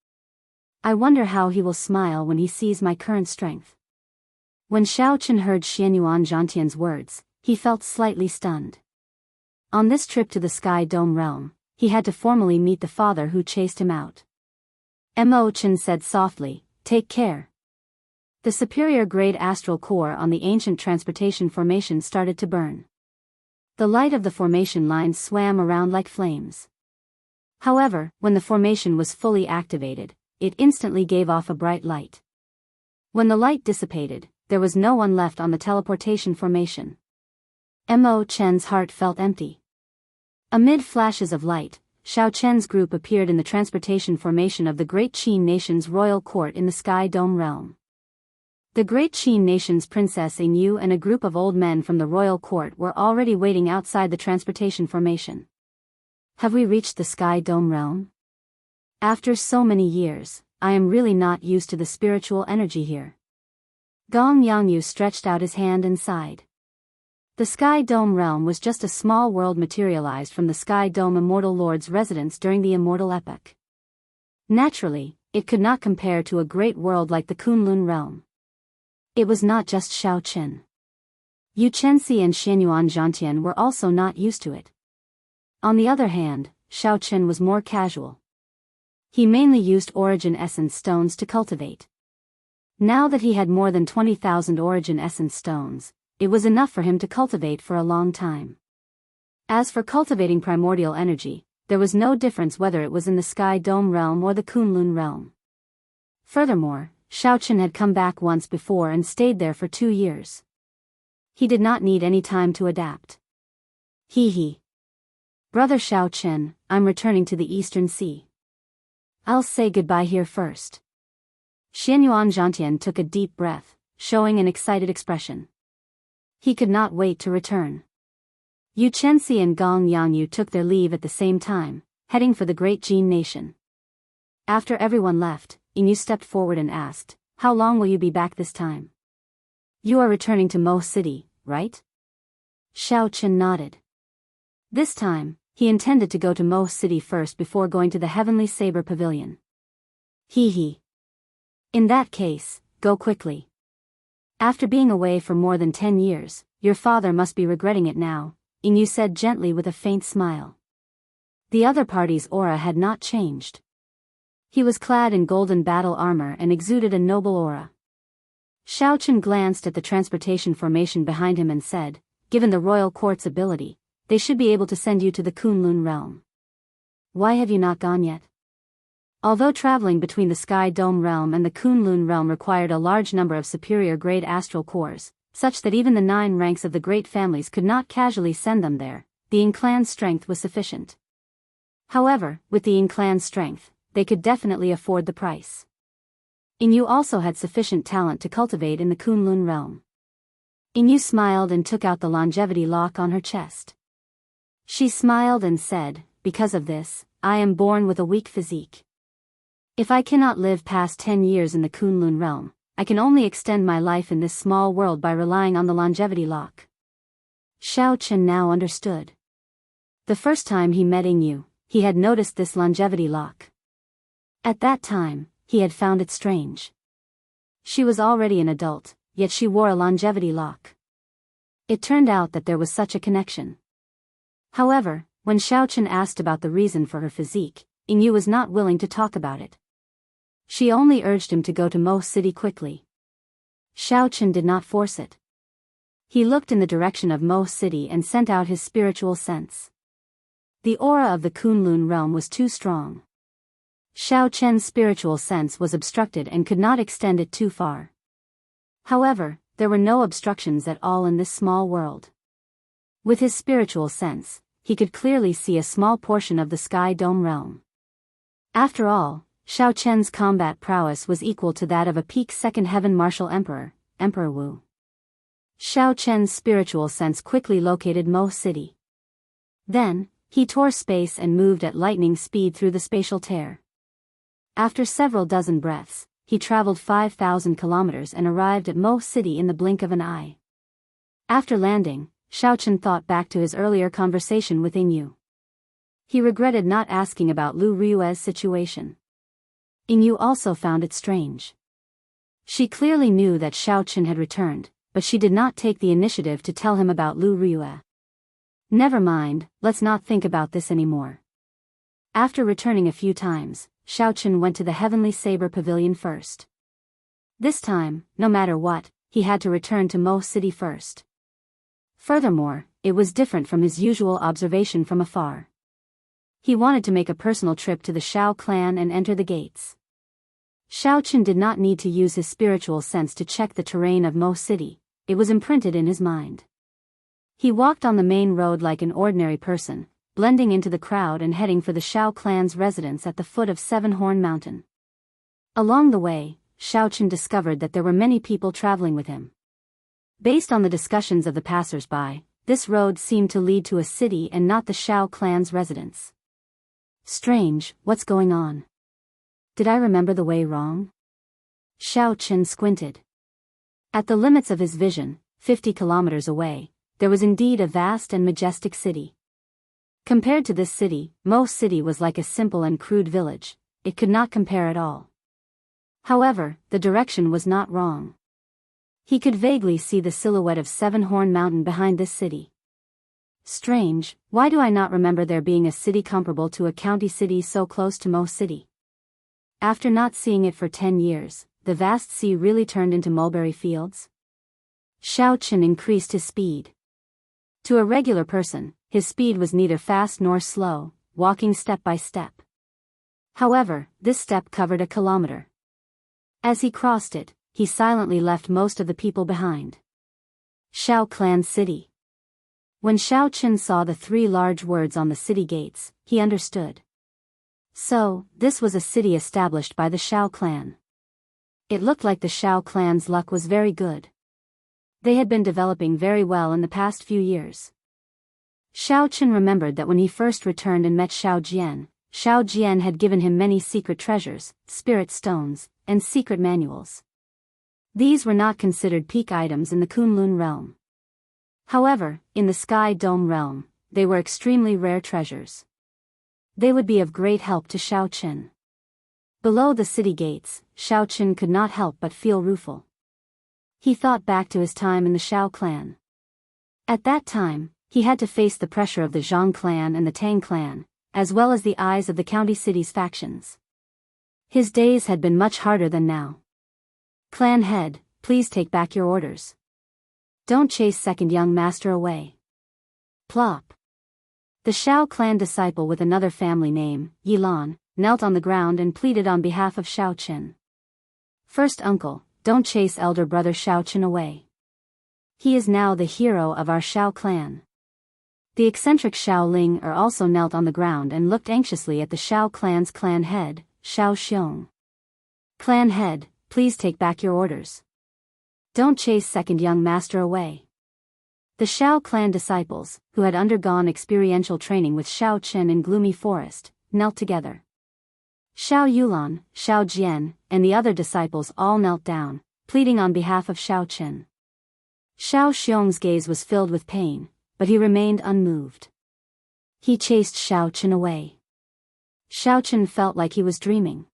I wonder how he will smile when he sees my current strength." When Xiao Chen heard Xianyuan Zhantian's words, he felt slightly stunned. On this trip to the Sky Dome realm, he had to formally meet the father who chased him out. Mo Chen said softly, "Take care." The superior grade astral core on the ancient transportation formation started to burn. The light of the formation lines swam around like flames. However, when the formation was fully activated, it instantly gave off a bright light. When the light dissipated, there was no one left on the teleportation formation. Mo Chen's heart felt empty. Amid flashes of light, Xiao Chen's group appeared in the transportation formation of the Great Qin Nation's royal court in the Sky Dome realm. The Great Qin Nation's Princess Yu and a group of old men from the royal court were already waiting outside the transportation formation. Have we reached the Sky Dome realm? After so many years, I am really not used to the spiritual energy here. Gong Yangyu stretched out his hand and sighed. The Sky Dome realm was just a small world materialized from the Sky Dome Immortal Lord's residence during the Immortal Epoch. Naturally, it could not compare to a great world like the Kunlun realm. It was not just Xiao Chen. Yu Chenxi and Xianyuan Zhantian were also not used to it. On the other hand, Xiao Chen was more casual. He mainly used origin essence stones to cultivate. Now that he had more than 20,000 origin essence stones, it was enough for him to cultivate for a long time. As for cultivating primordial energy, there was no difference whether it was in the Sky Dome realm or the Kunlun realm. Furthermore, Xiao Chen had come back once before and stayed there for 2 years. He did not need any time to adapt. He. Brother Xiao Chen, I'm returning to the Eastern Sea. I'll say goodbye here first. Xianyuan Zhantian took a deep breath, showing an excited expression. He could not wait to return. Yu Chenxi and Gong Yangyu took their leave at the same time, heading for the Great Qin Nation. After everyone left, Yu stepped forward and asked, "How long will you be back this time?" "You are returning to Mo City, right?" Xiao Chen nodded. This time, he intended to go to Mo City first before going to the Heavenly Saber Pavilion. He. In that case, go quickly. After being away for more than 10 years, your father must be regretting it now, Yu said gently with a faint smile. The other party's aura had not changed. He was clad in golden battle armor and exuded a noble aura. Xiao Chen glanced at the transportation formation behind him and said, "Given the royal court's ability, they should be able to send you to the Kunlun realm. Why have you not gone yet?" Although traveling between the Sky Dome realm and the Kunlun realm required a large number of superior-grade astral cores, such that even the 9 ranks of the great families could not casually send them there, the Ying clan's strength was sufficient. However, with the Ying clan's strength, they could definitely afford the price. Yu also had sufficient talent to cultivate in the Kunlun realm. Yu smiled and took out the longevity lock on her chest. She smiled and said, "Because of this, I am born with a weak physique. If I cannot live past 10 years in the Kunlun realm, I can only extend my life in this small world by relying on the longevity lock." Xiao Chen now understood. The first time he met Yu, he had noticed this longevity lock. At that time, he had found it strange. She was already an adult, yet she wore a longevity lock. It turned out that there was such a connection. However, when Xiao Chen asked about the reason for her physique, Yu was not willing to talk about it. She only urged him to go to Mo City quickly. Xiao Chen did not force it. He looked in the direction of Mo City and sent out his spiritual sense. The aura of the Kunlun realm was too strong. Xiao Chen's spiritual sense was obstructed and could not extend it too far. However, there were no obstructions at all in this small world. With his spiritual sense, he could clearly see a small portion of the Sky Dome realm. After all, Xiao Chen's combat prowess was equal to that of a peak second heaven martial emperor, Emperor Wu. Xiao Chen's spiritual sense quickly located Mo City. Then, he tore space and moved at lightning speed through the spatial tear. After several dozen breaths, he traveled 5,000 kilometers and arrived at Mo City in the blink of an eye. After landing, Xiao Chen thought back to his earlier conversation with Yu. He regretted not asking about Lu Ryue's situation. Yu also found it strange. She clearly knew that Xiao Chen had returned, but she did not take the initiative to tell him about Lu Ryue. Never mind, let's not think about this anymore. After returning a few times, Xiao Chen went to the Heavenly Saber Pavilion first. This time, no matter what, he had to return to Mo City first. Furthermore, it was different from his usual observation from afar. He wanted to make a personal trip to the Shao clan and enter the gates. Xiaoqun did not need to use his spiritual sense to check the terrain of Mo City, it was imprinted in his mind. He walked on the main road like an ordinary person, blending into the crowd and heading for the Shao clan's residence at the foot of Seven Horn Mountain. Along the way, Xiaoqun discovered that there were many people traveling with him. Based on the discussions of the passers-by, this road seemed to lead to a city and not the Shao clan's residence. Strange, what's going on? Did I remember the way wrong? Xiaoqun squinted. At the limits of his vision, 50 kilometers away, there was indeed a vast and majestic city. Compared to this city, Mo City was like a simple and crude village, it could not compare at all. However, the direction was not wrong. He could vaguely see the silhouette of Seven Horn Mountain behind this city. Strange, why do I not remember there being a city comparable to a county city so close to Mo City? After not seeing it for 10 years, the vast sea really turned into mulberry fields? Xiaoqun increased his speed. To a regular person, his speed was neither fast nor slow, walking step by step. However, this step covered a kilometer. As he crossed it, he silently left most of the people behind. Shao Clan City. When Xiaoqun saw the 3 large words on the city gates, he understood. So, this was a city established by the Shao clan. It looked like the Shao clan's luck was very good. They had been developing very well in the past few years. Xiaoqun remembered that when he first returned and met Xiao Jian had given him many secret treasures, spirit stones, and secret manuals. These were not considered peak items in the Kunlun realm. However, in the Sky Dome realm, they were extremely rare treasures. They would be of great help to Xiaoqun. Below the city gates, Xiaoqun could not help but feel rueful. He thought back to his time in the Shao clan. At that time, he had to face the pressure of the Zhang clan and the Tang clan, as well as the eyes of the county city's factions. His days had been much harder than now. Clan head, please take back your orders. Don't chase second young master away. Plop. The Shao clan disciple with another family name, Yilan, knelt on the ground and pleaded on behalf of Xiaoqun. First uncle, don't chase elder brother Xiaoqun away. He is now the hero of our Shao clan. The eccentric Xiao Ling also knelt on the ground and looked anxiously at the Shao clan's clan head, Xiao Xiong. Clan head, please take back your orders. Don't chase second young master away. The Shao clan disciples, who had undergone experiential training with Xiaoqun in Gloomy Forest, knelt together. Xiao Yulan, Xiao Jian, and the other disciples all knelt down, pleading on behalf of Xiaoqun. Xiao Xiong's gaze was filled with pain, but he remained unmoved. He chased Xiaoqun away. Xiaoqun felt like he was dreaming.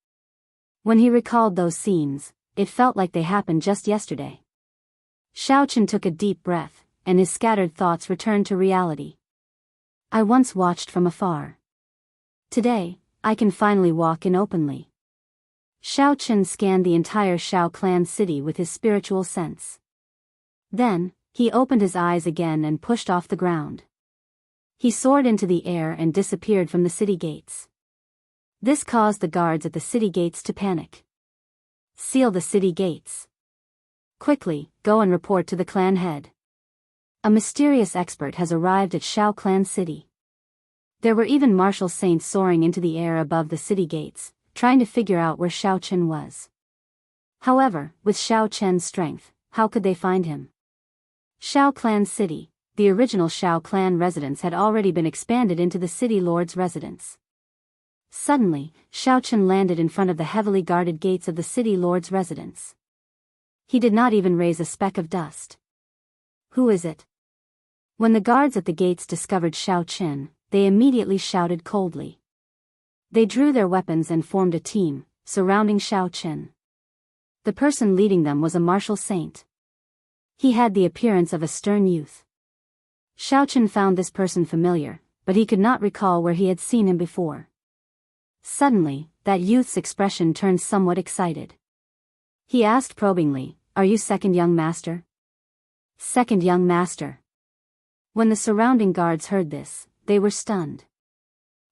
When he recalled those scenes, it felt like they happened just yesterday. Xiaoqun took a deep breath, and his scattered thoughts returned to reality. I once watched from afar. Today, I can finally walk in openly. Xiaoqun scanned the entire Shao clan city with his spiritual sense. Then, he opened his eyes again and pushed off the ground. He soared into the air and disappeared from the city gates. This caused the guards at the city gates to panic. Seal the city gates. Quickly, go and report to the clan head. A mysterious expert has arrived at Shao Clan City. There were even martial saints soaring into the air above the city gates, trying to figure out where Xiaoqun was. However, with Xiaoqun's strength, how could they find him? Shao Clan City, the original Shao Clan residence had already been expanded into the city lord's residence. Suddenly, Xiaoqun landed in front of the heavily guarded gates of the city lord's residence. He did not even raise a speck of dust. Who is it? When the guards at the gates discovered Xiaoqun, they immediately shouted coldly. They drew their weapons and formed a team, surrounding Xiaoqun. The person leading them was a martial saint. He had the appearance of a stern youth. Xiaoqun found this person familiar, but he could not recall where he had seen him before. Suddenly, that youth's expression turned somewhat excited. He asked probingly, "Are you second young master?" "Second young master." When the surrounding guards heard this, they were stunned.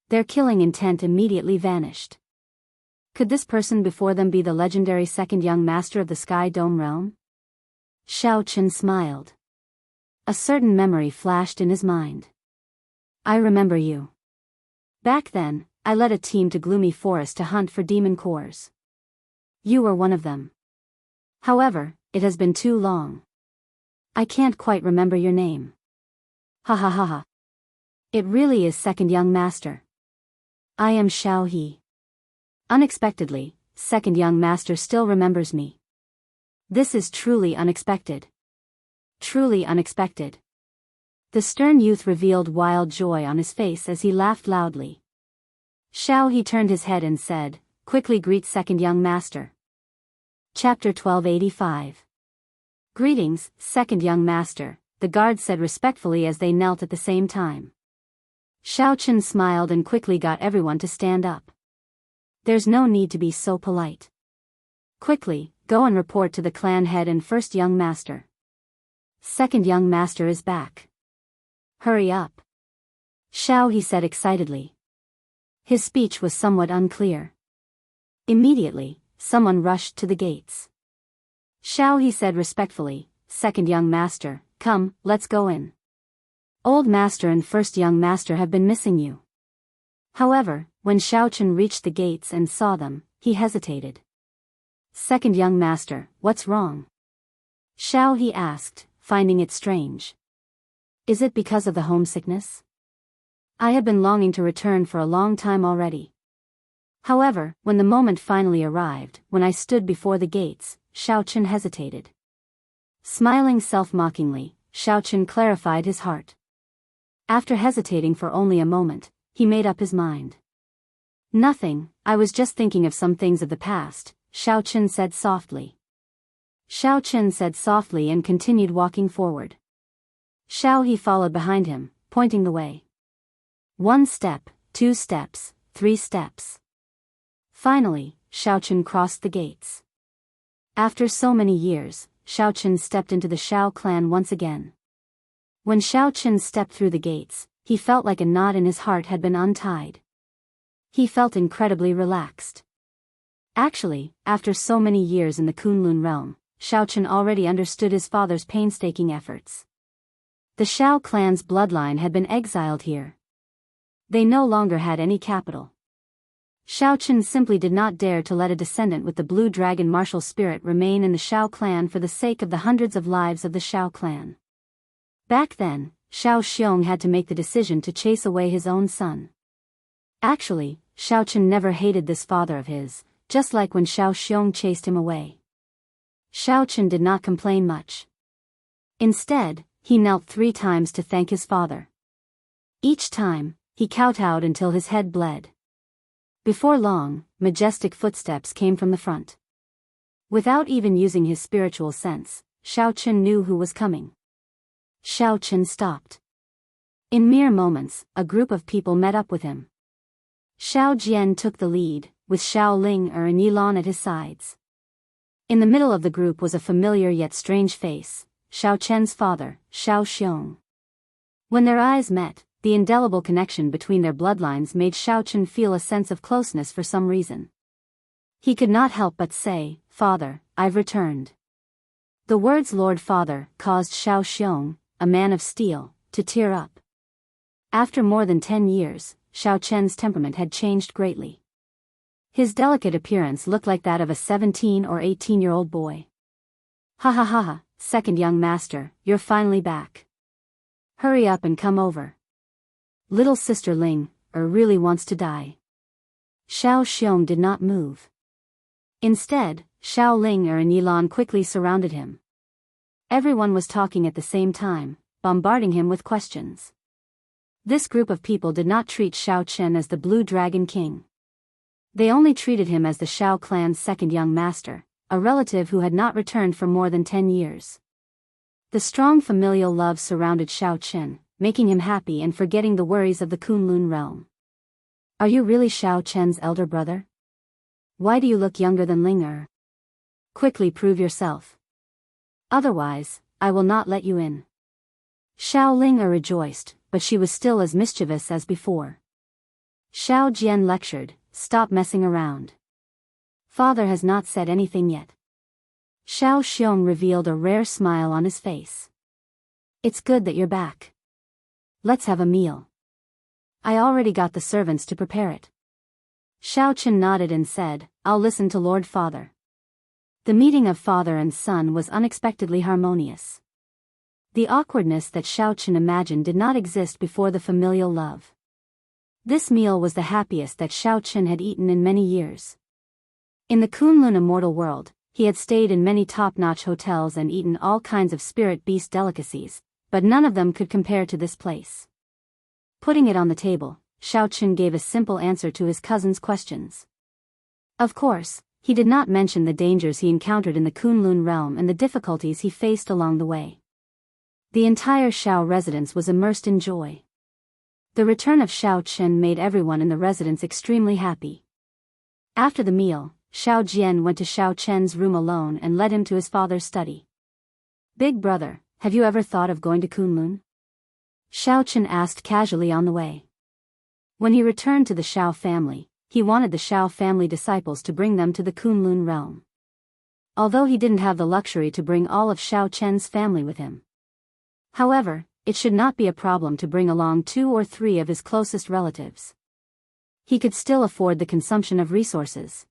Their killing intent immediately vanished. Could this person before them be the legendary second young master of the Sky Dome realm? Xiao Chen smiled. A certain memory flashed in his mind. I remember you. Back then, I led a team to Gloomy Forest to hunt for demon cores. You were one of them. However, it has been too long. I can't quite remember your name. Ha ha ha ha. It really is second young master. I am Xiao He. Unexpectedly, second young master still remembers me. This is truly unexpected. Truly unexpected. The stern youth revealed wild joy on his face as he laughed loudly. Xiao He turned his head and said, quickly greet second young master. Chapter 1285. Greetings, second young master, the guards said respectfully as they knelt at the same time. Xiao Chen smiled and quickly got everyone to stand up. There's no need to be so polite. Quickly, go and report to the clan head and first young master. Second young master is back. Hurry up. Xiao He said excitedly. His speech was somewhat unclear. Immediately, someone rushed to the gates. Xiao He said respectfully, second young master, come, let's go in. Old master and first young master have been missing you. However, when Xiao Chen reached the gates and saw them, he hesitated. Second young master, what's wrong? Xiao He asked, finding it strange. Is it because of the homesickness? I have been longing to return for a long time already. However, when the moment finally arrived, when I stood before the gates, Xiao Chen hesitated. Smiling self-mockingly, Xiao Chen clarified his heart. After hesitating for only a moment, he made up his mind. Nothing, I was just thinking of some things of the past, Xiao Chen said softly. Xiao Chen said softly and continued walking forward. Xiao He followed behind him, pointing the way. 1 step, 2 steps, 3 steps. Finally, Xiao Chen crossed the gates. After so many years, Xiao Chen stepped into the Xiao clan once again. When Xiao Chen stepped through the gates, he felt like a knot in his heart had been untied. He felt incredibly relaxed. Actually, after so many years in the Kunlun realm, Xiao Chen already understood his father's painstaking efforts. The Xiao clan's bloodline had been exiled here. They no longer had any capital. Xiao Chen simply did not dare to let a descendant with the blue dragon martial spirit remain in the Xiao clan for the sake of the hundreds of lives of the Xiao clan. Back then, Xiao Xiong had to make the decision to chase away his own son. Actually, Xiao Chen never hated this father of his, just like when Xiao Xiong chased him away. Xiao Chen did not complain much. Instead, he knelt 3 times to thank his father. Each time, he kowtowed until his head bled. Before long, majestic footsteps came from the front. Without even using his spiritual sense, Xiao Chen knew who was coming. Xiao Chen stopped. In mere moments, a group of people met up with him. Xiao Jian took the lead, with Xiao Ling and Yilan at his sides. In the middle of the group was a familiar yet strange face, Xiao Chen's father, Xiao Xiong. When their eyes met, the indelible connection between their bloodlines made Xiao Chen feel a sense of closeness for some reason. He could not help but say, "Father, I've returned." The words Lord Father caused Xiao Xiong, a man of steel, to tear up. After more than 10 years, Xiao Chen's temperament had changed greatly. His delicate appearance looked like that of a 17 or 18-year-old boy. Ha ha ha ha, second young master, you're finally back. Hurry up and come over. Little sister Ling, really wants to die. Xiao Xiong did not move. Instead, Xiao Ling and Yilan quickly surrounded him. Everyone was talking at the same time, bombarding him with questions. This group of people did not treat Xiao Chen as the Blue Dragon King. They only treated him as the Xiao clan's second young master, a relative who had not returned for more than 10 years. The strong familial love surrounded Xiao Chen, making him happy and forgetting the worries of the Kunlun realm. Are you really Xiao Chen's elder brother? Why do you look younger than Ling? Quickly prove yourself. Otherwise, I will not let you in. Xiao Ling rejoiced, but she was still as mischievous as before. Xiao Jian lectured, "Stop messing around. Father has not said anything yet." Xiao Xiong revealed a rare smile on his face. "It's good that you're back. Let's have a meal. I already got the servants to prepare it." Xiao Chen nodded and said, "I'll listen to Lord Father." The meeting of father and son was unexpectedly harmonious. The awkwardness that Xiao Chen imagined did not exist before the familial love. This meal was the happiest that Xiao Chen had eaten in many years. In the Kunlun immortal world, he had stayed in many top-notch hotels and eaten all kinds of spirit beast delicacies, but none of them could compare to this place. Putting it on the table, Xiao Chen gave a simple answer to his cousin's questions. Of course, he did not mention the dangers he encountered in the Kunlun realm and the difficulties he faced along the way. The entire Xiao residence was immersed in joy. The return of Xiao Chen made everyone in the residence extremely happy. After the meal, Xiao Jian went to Xiao Chen's room alone and led him to his father's study. "Big brother, have you ever thought of going to Kunlun?" Xiao Chen asked casually on the way. When he returned to the Xiao family, he wanted the Xiao family disciples to bring them to the Kunlun realm. Although he didn't have the luxury to bring all of Xiao Chen's family with him. However, it should not be a problem to bring along 2 or 3 of his closest relatives. He could still afford the consumption of resources.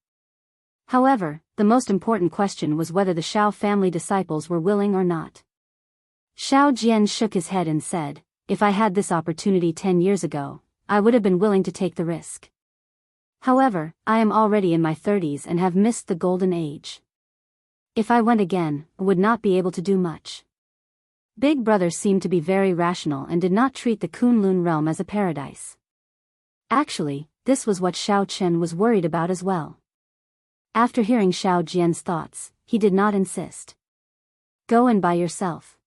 However, the most important question was whether the Xiao family disciples were willing or not. Xiao Jian shook his head and said, "If I had this opportunity 10 years ago, I would have been willing to take the risk. However, I am already in my 30s and have missed the golden age. If I went again, I would not be able to do much." Big brother seemed to be very rational and did not treat the Kunlun realm as a paradise. Actually, this was what Xiao Chen was worried about as well. After hearing Xiao Jian's thoughts, he did not insist. "Go in by yourself.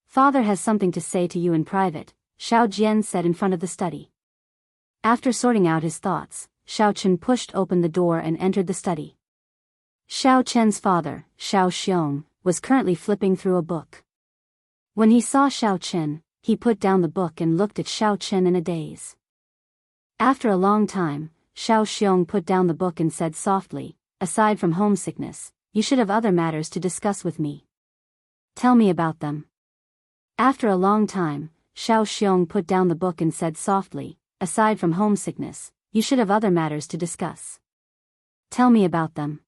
Father has something to say to you in private," Xiao Jian said in front of the study. After sorting out his thoughts, Xiao Chen pushed open the door and entered the study. Xiao Chen's father, Xiao Xiong, was currently flipping through a book. When he saw Xiao Chen, he put down the book and looked at Xiao Chen in a daze. After a long time, Xiao Xiong put down the book and said softly, "Aside from homesickness, you should have other matters to discuss with me. Tell me about them." After a long time, Xiao Xiong put down the book and said softly, "Aside from homesickness, you should have other matters to discuss. Tell me about them."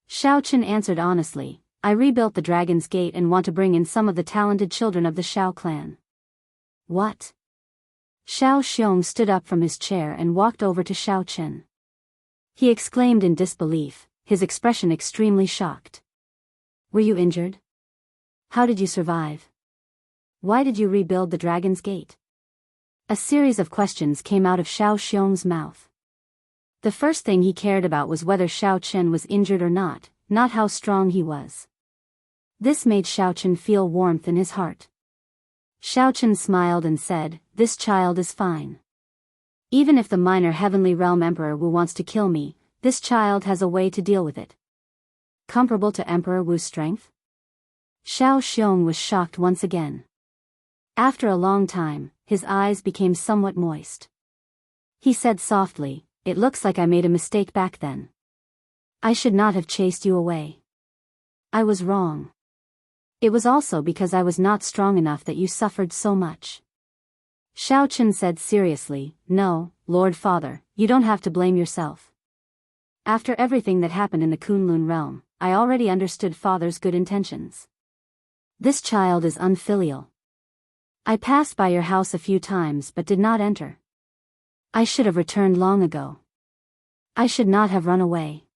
Xiao Chen answered honestly, "I rebuilt the Dragon's Gate and want to bring in some of the talented children of the Xiao clan." "What?" Xiao Xiong stood up from his chair and walked over to Xiao Chen. He exclaimed in disbelief, his expression extremely shocked. "Were you injured? How did you survive? Why did you rebuild the Dragon's Gate?" A series of questions came out of Xiao Xiong's mouth. The first thing he cared about was whether Xiao Chen was injured or not how strong he was. This made Xiao Chen feel warmth in his heart. Xiao Chen smiled and said, "This child is fine. Even if the minor Heavenly Realm Emperor Wu wants to kill me, this child has a way to deal with it." Comparable to Emperor Wu's strength? Xiao Xiong was shocked once again. After a long time, his eyes became somewhat moist. He said softly, "It looks like I made a mistake back then. I should not have chased you away. I was wrong. It was also because I was not strong enough that you suffered so much." Xiao Chen said seriously, "No, Lord Father, you don't have to blame yourself. After everything that happened in the Kunlun realm, I already understood Father's good intentions. This child is unfilial. I passed by your house a few times but did not enter. I should have returned long ago. I should not have run away."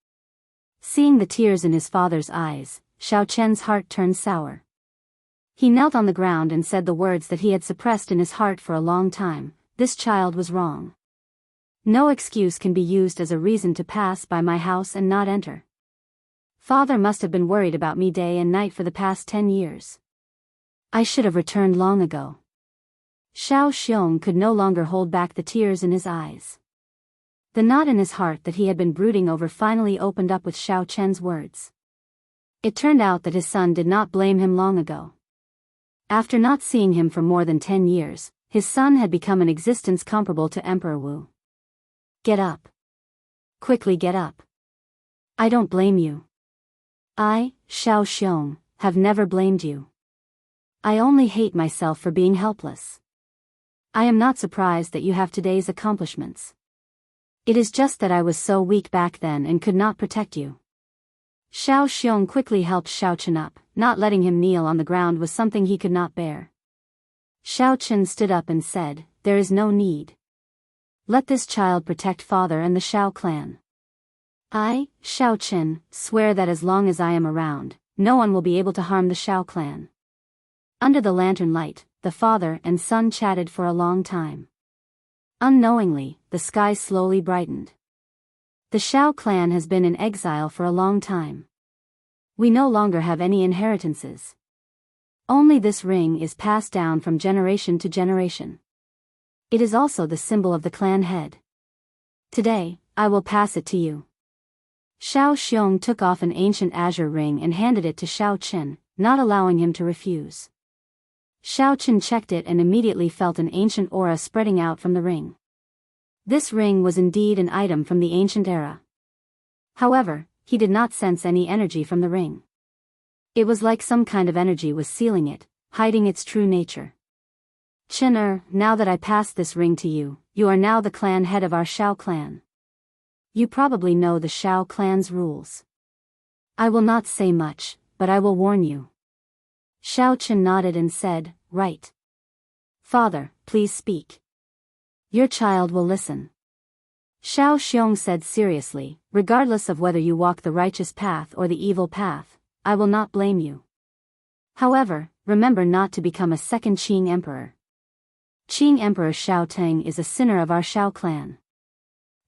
Seeing the tears in his father's eyes, Xiao Chen's heart turned sour. He knelt on the ground and said the words that he had suppressed in his heart for a long time, "This child was wrong. No excuse can be used as a reason to pass by my house and not enter. Father must have been worried about me day and night for the past 10 years. I should have returned long ago." Xiao Xiong could no longer hold back the tears in his eyes. The knot in his heart that he had been brooding over finally opened up with Xiao Chen's words. It turned out that his son did not blame him long ago. After not seeing him for more than 10 years, his son had become an existence comparable to Emperor Wu. Get up. Quickly get up. I don't blame you. I, Xiao Xiong, have never blamed you. I only hate myself for being helpless. I am not surprised that you have today's accomplishments. It is just that I was so weak back then and could not protect you. Xiao Xiong quickly helped Xiao Chen up. Not letting him kneel on the ground was something he could not bear. Xiao Chen stood up and said, "There is no need. Let this child protect father and the Xiao clan. I, Xiao Chen, swear that as long as I am around, no one will be able to harm the Xiao clan." Under the lantern light, the father and son chatted for a long time. Unknowingly, the sky slowly brightened. The Xiao clan has been in exile for a long time. We no longer have any inheritances. Only this ring is passed down from generation to generation. It is also the symbol of the clan head. Today, I will pass it to you. Xiao Xiong took off an ancient azure ring and handed it to Xiao Chen, not allowing him to refuse. Xiao Chen checked it and immediately felt an ancient aura spreading out from the ring. This ring was indeed an item from the ancient era. However, he did not sense any energy from the ring. It was like some kind of energy was sealing it, hiding its true nature. Chen, now that I pass this ring to you, you are now the clan head of our Xiao clan. You probably know the Xiao clan's rules. I will not say much, but I will warn you. Xiao Chen nodded and said, "Right. Father, please speak. Your child will listen." Xiao Xiong said seriously, "Regardless of whether you walk the righteous path or the evil path, I will not blame you. However, remember not to become a second Qing emperor. Qing Emperor Xiao Teng is a sinner of our Xiao clan.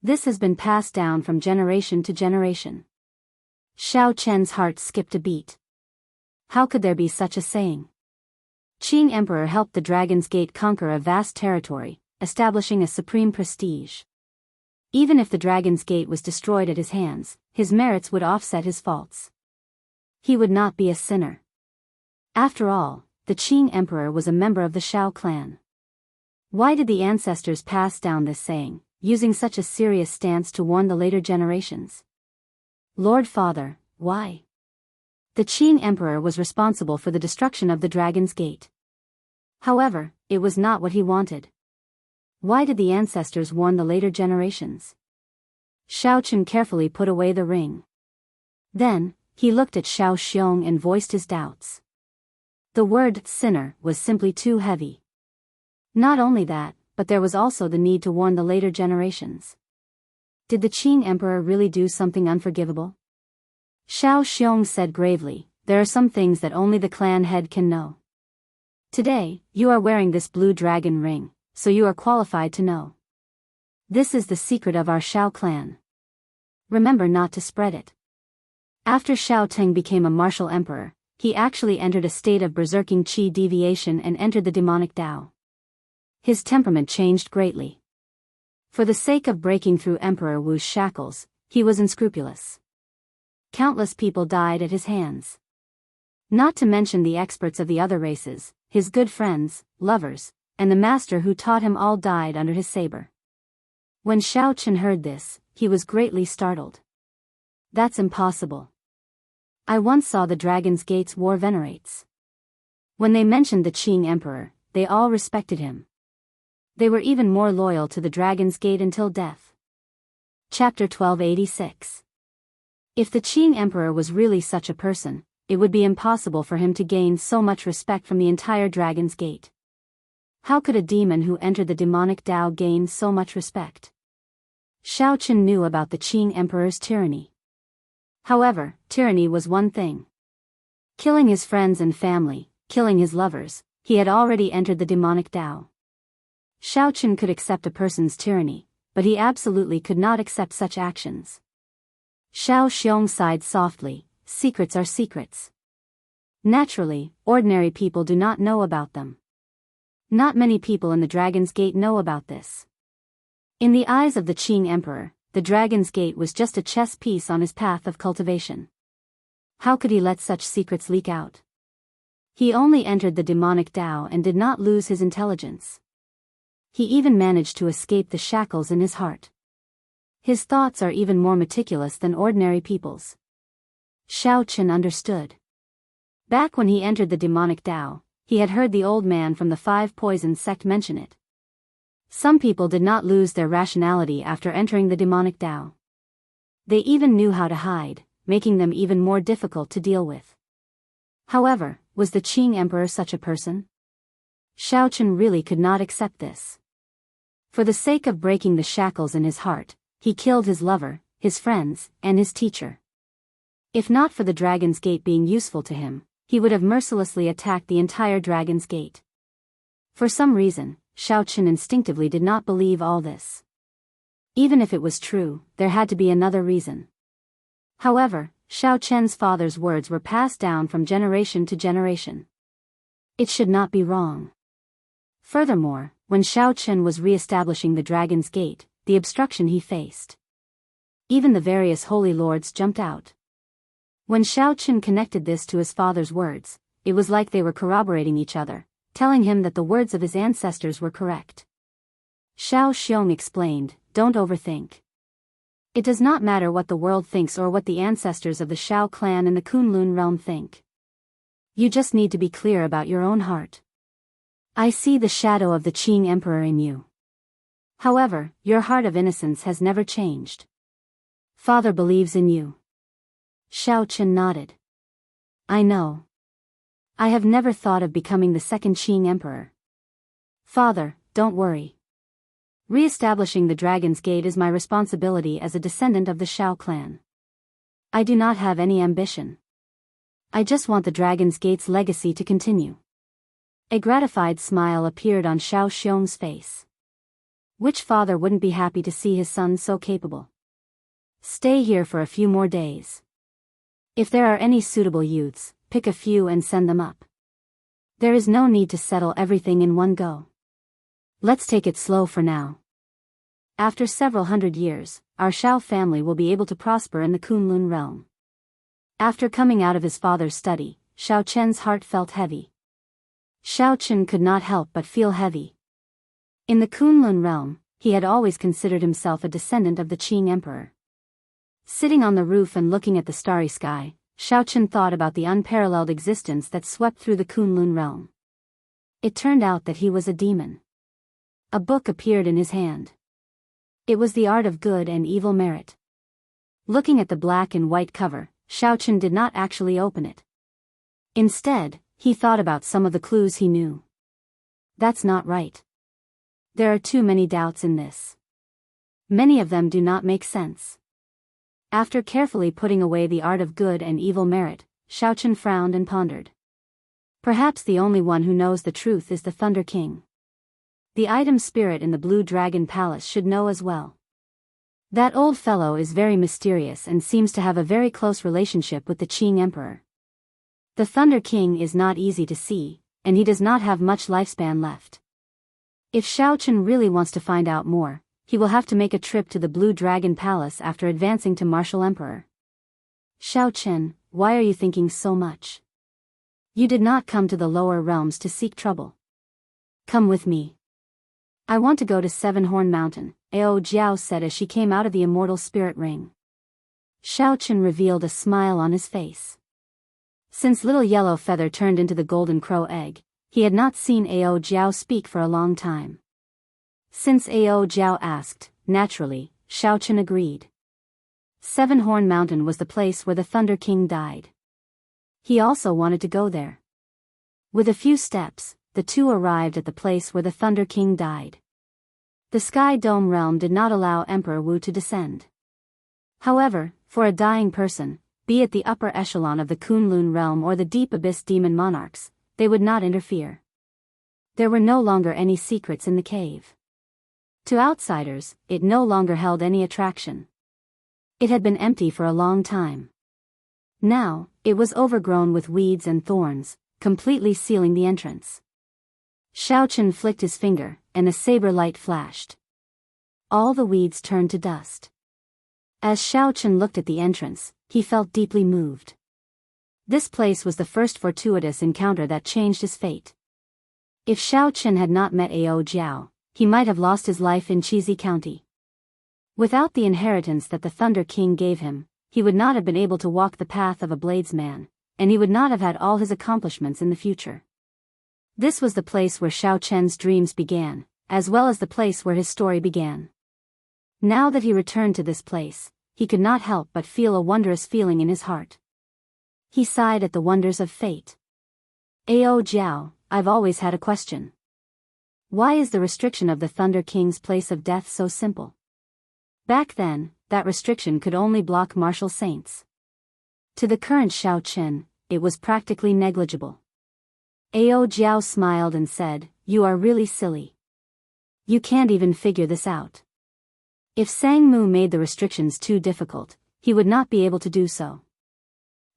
This has been passed down from generation to generation." Xiao Chen's heart skipped a beat. How could there be such a saying? Qing Emperor helped the Dragon's Gate conquer a vast territory, establishing a supreme prestige. Even if the Dragon's Gate was destroyed at his hands, his merits would offset his faults. He would not be a sinner. After all, the Qing Emperor was a member of the Xiao clan. Why did the ancestors pass down this saying, using such a serious stance to warn the later generations? Lord Father, why? The Qing Emperor was responsible for the destruction of the Dragon's Gate. However, it was not what he wanted. Why did the ancestors warn the later generations? Xiao Chen carefully put away the ring. Then, he looked at Xiao Xiong and voiced his doubts. The word sinner was simply too heavy. Not only that, but there was also the need to warn the later generations. Did the Qing Emperor really do something unforgivable? Xiao Xiong said gravely, "There are some things that only the clan head can know. Today, you are wearing this blue dragon ring, so you are qualified to know. This is the secret of our Xiao clan. Remember not to spread it." After Xiao Teng became a martial emperor, he actually entered a state of berserking qi deviation and entered the demonic Tao. His temperament changed greatly. For the sake of breaking through Emperor Wu's shackles, he was unscrupulous. Countless people died at his hands. Not to mention the experts of the other races, his good friends, lovers, and the master who taught him all died under his saber. When Xiao Chen heard this, he was greatly startled. That's impossible. I once saw the Dragon's Gate's war venerates. When they mentioned the Qing Emperor, they all respected him. They were even more loyal to the Dragon's Gate until death. Chapter 1286. If the Qing Emperor was really such a person, it would be impossible for him to gain so much respect from the entire Dragon's Gate. How could a demon who entered the demonic Tao gain so much respect? Xiao Chen knew about the Qing Emperor's tyranny. However, tyranny was one thing. Killing his friends and family, killing his lovers, he had already entered the demonic Tao. Xiao Chen could accept a person's tyranny, but he absolutely could not accept such actions. Xiao Xiong sighed softly, secrets are secrets. Naturally, ordinary people do not know about them. Not many people in the Dragon's Gate know about this. In the eyes of the Qing Emperor, the Dragon's Gate was just a chess piece on his path of cultivation. How could he let such secrets leak out? He only entered the demonic Tao and did not lose his intelligence. He even managed to escape the shackles in his heart. His thoughts are even more meticulous than ordinary people's. Xiao Chen understood. Back when he entered the demonic Tao, he had heard the old man from the Five Poisons sect mention it. Some people did not lose their rationality after entering the demonic Tao. They even knew how to hide, making them even more difficult to deal with. However, was the Qing Emperor such a person? Xiao Chen really could not accept this. For the sake of breaking the shackles in his heart, he killed his lover, his friends, and his teacher. If not for the Dragon's Gate being useful to him, he would have mercilessly attacked the entire Dragon's Gate. For some reason, Xiao Chen instinctively did not believe all this. Even if it was true, there had to be another reason. However, Xiao Chen's father's words were passed down from generation to generation. It should not be wrong. Furthermore, when Xiao Chen was re-establishing the Dragon's Gate, the obstruction he faced. Even the various holy lords jumped out. When Xiao Chen connected this to his father's words, it was like they were corroborating each other, telling him that the words of his ancestors were correct. Xiao Xiong explained, "Don't overthink. It does not matter what the world thinks or what the ancestors of the Shao clan and the Kunlun realm think. You just need to be clear about your own heart. I see the shadow of the Qing Emperor in you. However, your heart of innocence has never changed. Father believes in you." Xiao Chen nodded. "I know. I have never thought of becoming the second Qing Emperor. Father, don't worry. Re-establishing the Dragon's Gate is my responsibility as a descendant of the Shao clan. I do not have any ambition. I just want the Dragon's Gate's legacy to continue." A gratified smile appeared on Xiao Xiong's face. Which father wouldn't be happy to see his son so capable? "Stay here for a few more days. If there are any suitable youths, pick a few and send them up. There is no need to settle everything in one go. Let's take it slow for now. After several hundred years, our Shao family will be able to prosper in the Kunlun realm." After coming out of his father's study, Xiao Chen's heart felt heavy. Xiao Chen could not help but feel heavy. In the Kunlun realm, he had always considered himself a descendant of the Qing Emperor. Sitting on the roof and looking at the starry sky, Xiao Chen thought about the unparalleled existence that swept through the Kunlun realm. It turned out that he was a demon. A book appeared in his hand. It was The Art of Good and Evil Merit. Looking at the black and white cover, Xiao Chen did not actually open it. Instead, he thought about some of the clues he knew. That's not right. There are too many doubts in this. Many of them do not make sense. After carefully putting away The Art of Good and Evil Merit, Xiao Chen frowned and pondered. Perhaps the only one who knows the truth is the Thunder King. The item spirit in the Blue Dragon Palace should know as well. That old fellow is very mysterious and seems to have a very close relationship with the Qing Emperor. The Thunder King is not easy to see, and he does not have much lifespan left. If Xiao Chen really wants to find out more, he will have to make a trip to the Blue Dragon Palace after advancing to Martial Emperor. "Xiao Chen, why are you thinking so much? You did not come to the lower realms to seek trouble. Come with me. I want to go to Seven Horn Mountain," Ao Jiao said as she came out of the immortal spirit ring. Xiao Chen revealed a smile on his face. Since Little Yellow Feather turned into the Golden Crow egg, he had not seen Ao Jiao speak for a long time. Since Ao Jiao asked, naturally, Xiao Chen agreed. Seven Horn Mountain was the place where the Thunder King died. He also wanted to go there. With a few steps, the two arrived at the place where the Thunder King died. The Sky Dome realm did not allow Emperor Wu to descend. However, for a dying person, be it the upper echelon of the Kunlun realm or the Deep Abyss demon monarchs, they would not interfere. There were no longer any secrets in the cave. To outsiders, it no longer held any attraction. It had been empty for a long time. Now, it was overgrown with weeds and thorns, completely sealing the entrance. Xiao Chen flicked his finger, and a saber light flashed. All the weeds turned to dust. As Xiao Chen looked at the entrance, he felt deeply moved. This place was the first fortuitous encounter that changed his fate. If Xiao Chen had not met Ao Jiao, he might have lost his life in Chizi County. Without the inheritance that the Thunder King gave him, he would not have been able to walk the path of a bladesman, and he would not have had all his accomplishments in the future. This was the place where Xiao Chen's dreams began, as well as the place where his story began. Now that he returned to this place, he could not help but feel a wondrous feeling in his heart. He sighed at the wonders of fate. Ao Jiao, I've always had a question. Why is the restriction of the Thunder King's place of death so simple? Back then, that restriction could only block martial saints. To the current Xiao Chen, it was practically negligible. Ao Jiao smiled and said, "You are really silly. You can't even figure this out. If Sang Mu made the restrictions too difficult, he would not be able to do so.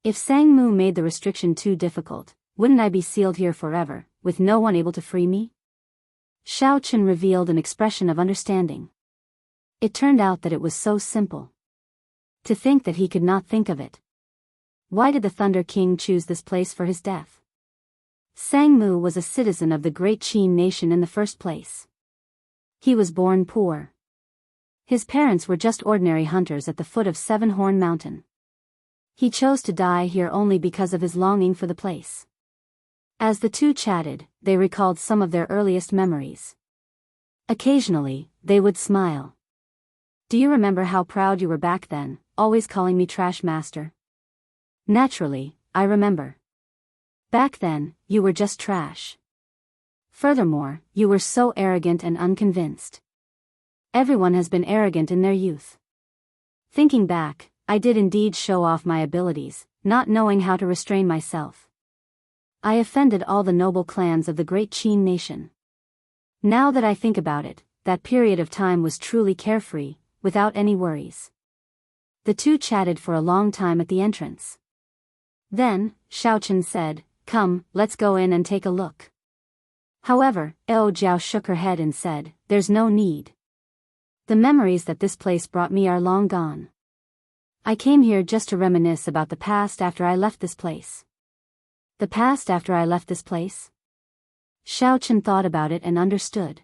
If Sang Mu made the restriction too difficult, wouldn't I be sealed here forever, with no one able to free me?" Xiao Chen revealed an expression of understanding. It turned out that it was so simple. To think that he could not think of it. Why did the Thunder King choose this place for his death? Sang Mu was a citizen of the great Qin nation in the first place. He was born poor. His parents were just ordinary hunters at the foot of Seven Horn Mountain. He chose to die here only because of his longing for the place. As the two chatted, they recalled some of their earliest memories. Occasionally, they would smile. "Do you remember how proud you were back then, always calling me Trash Master?" "Naturally, I remember. Back then, you were just trash. Furthermore, you were so arrogant and unconvinced. Everyone has been arrogant in their youth. Thinking back, I did indeed show off my abilities, not knowing how to restrain myself. I offended all the noble clans of the great Qin nation. Now that I think about it, that period of time was truly carefree, without any worries." The two chatted for a long time at the entrance. Then, Xiao Chen said, "Come, let's go in and take a look." However, Ao Jiao shook her head and said, "There's no need. The memories that this place brought me are long gone. I came here just to reminisce about the past after I left this place." "The past after I left this place?" Xiao Chen thought about it and understood.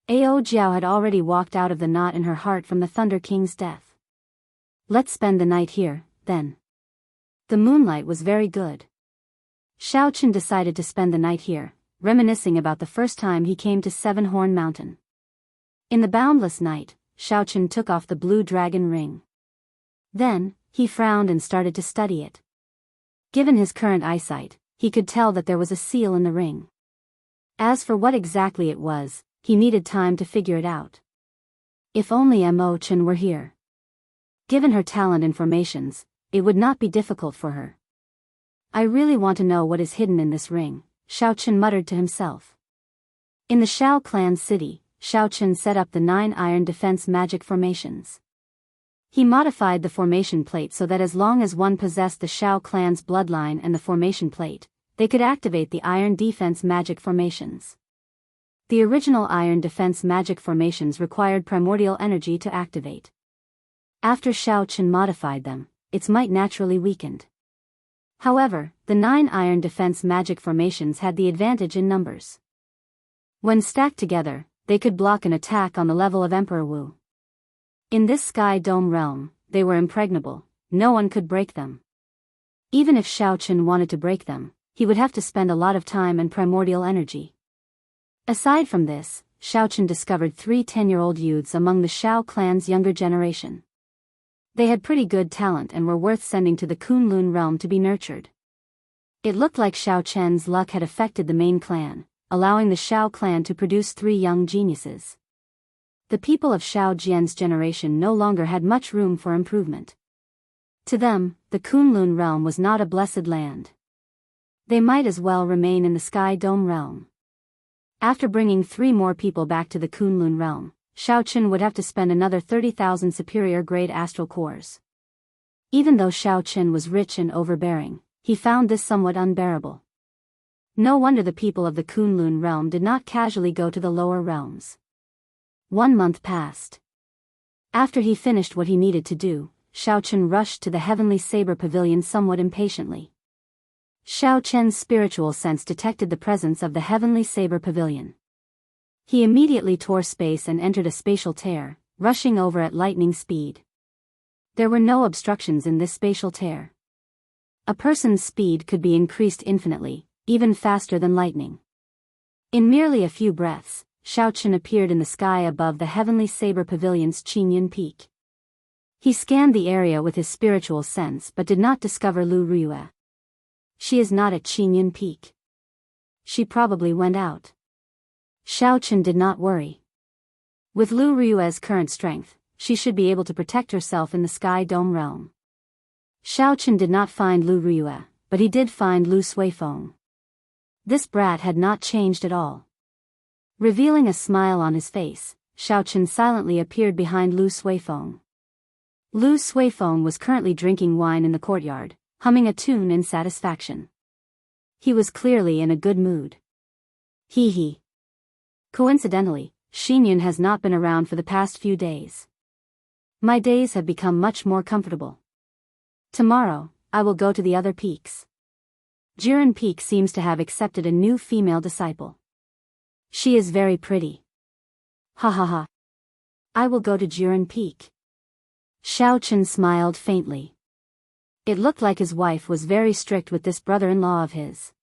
Ao Jiao had already walked out of the knot in her heart from the Thunder King's death. "Let's spend the night here, then." The moonlight was very good. Xiao Chen decided to spend the night here, reminiscing about the first time he came to Seven Horn Mountain. In the boundless night, Xiao Chen took off the blue dragon ring. Then, he frowned and started to study it. Given his current eyesight, he could tell that there was a seal in the ring. As for what exactly it was, he needed time to figure it out. If only Mo Chen were here. Given her talent and formations, it would not be difficult for her. "I really want to know what is hidden in this ring," Xiao Chen muttered to himself. In the Shao clan city, Xiao Chen set up the 9 iron defense magic formations. He modified the formation plate so that as long as one possessed the Shao clan's bloodline and the formation plate, they could activate the iron defense magic formations. The original iron defense magic formations required primordial energy to activate. After Xiao Chen modified them, its might naturally weakened. However, the 9 iron defense magic formations had the advantage in numbers. When stacked together, they could block an attack on the level of Emperor Wu. In this Sky Dome realm, they were impregnable, no one could break them. Even if Xiao Chen wanted to break them, he would have to spend a lot of time and primordial energy. Aside from this, Xiao Chen discovered 3 10-year-old youths among the Shao clan's younger generation. They had pretty good talent and were worth sending to the Kunlun realm to be nurtured. It looked like Xiao Chen's luck had affected the main clan, allowing the Shao clan to produce 3 young geniuses. The people of Shao Jian's generation no longer had much room for improvement. To them, the Kunlun realm was not a blessed land. They might as well remain in the Sky Dome realm. After bringing 3 more people back to the Kunlun realm, Xiao Chen would have to spend another 30,000 superior-grade astral cores. Even though Xiao Chen was rich and overbearing, he found this somewhat unbearable. No wonder the people of the Kunlun realm did not casually go to the lower realms. 1 month passed. After he finished what he needed to do, Xiao Chen rushed to the Heavenly Saber Pavilion somewhat impatiently. Xiao Chen's spiritual sense detected the presence of the heavenly saber pavilion. He immediately tore space and entered a spatial tear, rushing over at lightning speed. There were no obstructions in this spatial tear. A person's speed could be increased infinitely, even faster than lightning. In merely a few breaths, Xiao Chen appeared in the sky above the heavenly saber pavilion's Qingyun Peak. He scanned the area with his spiritual sense but did not discover Lu Riyue. She is not at Qingyun Peak. She probably went out. Xiao Chen did not worry. With Lu Riyue's current strength, she should be able to protect herself in the Sky Dome realm. Xiao Chen did not find Lu Riyue, but he did find Lu Suifeng. This brat had not changed at all. Revealing a smile on his face, Xiao Chen silently appeared behind Lu Suifeng. Lu Suifeng was currently drinking wine in the courtyard, humming a tune in satisfaction. He was clearly in a good mood. Hee hee. Coincidentally, Xinyun has not been around for the past few days. My days have become much more comfortable. Tomorrow, I will go to the other peaks. Jiren Peak seems to have accepted a new female disciple. She is very pretty. Ha ha ha. I will go to Jiren Peak. Xiao Chen smiled faintly. It looked like his wife was very strict with this brother-in-law of his.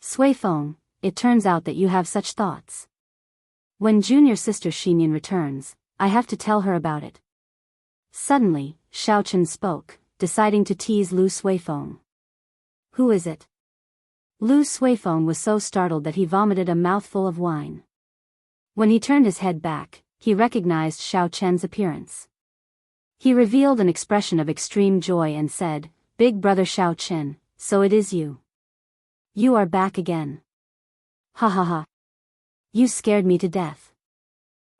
Suifeng, it turns out that you have such thoughts. When junior sister Xinyun returns, I have to tell her about it. Suddenly, Xiao Chen spoke, deciding to tease Lu Suifeng. Who is it? Lu Suifeng was so startled that he vomited a mouthful of wine. When he turned his head back, he recognized Xiao Chen's appearance. He revealed an expression of extreme joy and said, "Big brother Xiao Chen, so it is you. You are back again. Ha ha ha. You scared me to death.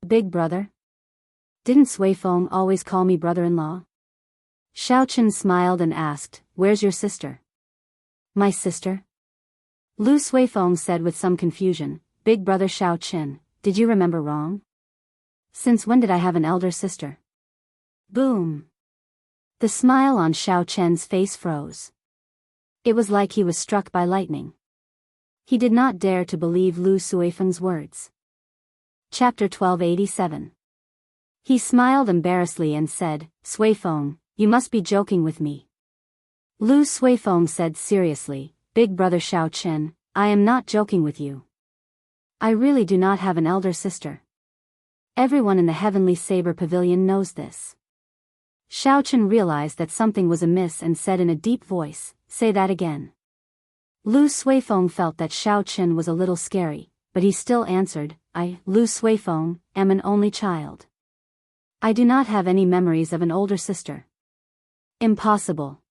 Big brother? Didn't Suifeng always call me brother-in-law?" Xiao Chen smiled and asked, "Where's your sister?" "My sister?" Lu Suifeng said with some confusion, "Big brother Xiao Chen, did you remember wrong? Since when did I have an elder sister?" Boom! The smile on Xiao Chen's face froze. It was like he was struck by lightning. He did not dare to believe Lu Suifeng's words. Chapter 1287. He smiled embarrassedly and said, "Suifeng, you must be joking with me." Lu Suifeng said seriously, "Big brother Xiao Chen, I am not joking with you. I really do not have an elder sister. Everyone in the Heavenly Saber Pavilion knows this." Xiao Chen realized that something was amiss and said in a deep voice, "Say that again." Lu Suifeng felt that Xiao Chen was a little scary, but he still answered, "I, Lu Suifeng, am an only child. I do not have any memories of an older sister." "Impossible."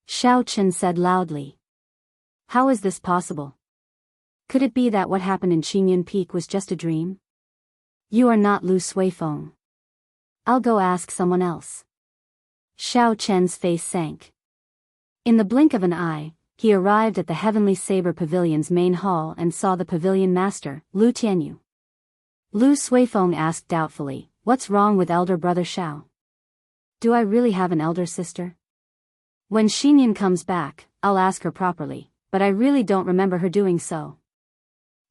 Xiao Chen said loudly. "How is this possible? Could it be that what happened in Qingyun Peak was just a dream? You are not Lu Suifeng. I'll go ask someone else." Xiao Chen's face sank. In the blink of an eye, he arrived at the Heavenly Saber Pavilion's main hall and saw the pavilion master, Lu Tianyu. Lu Suifeng asked doubtfully, "What's wrong with elder brother Xiao? Do I really have an elder sister? When Xinyun comes back, I'll ask her properly, but I really don't remember her doing so."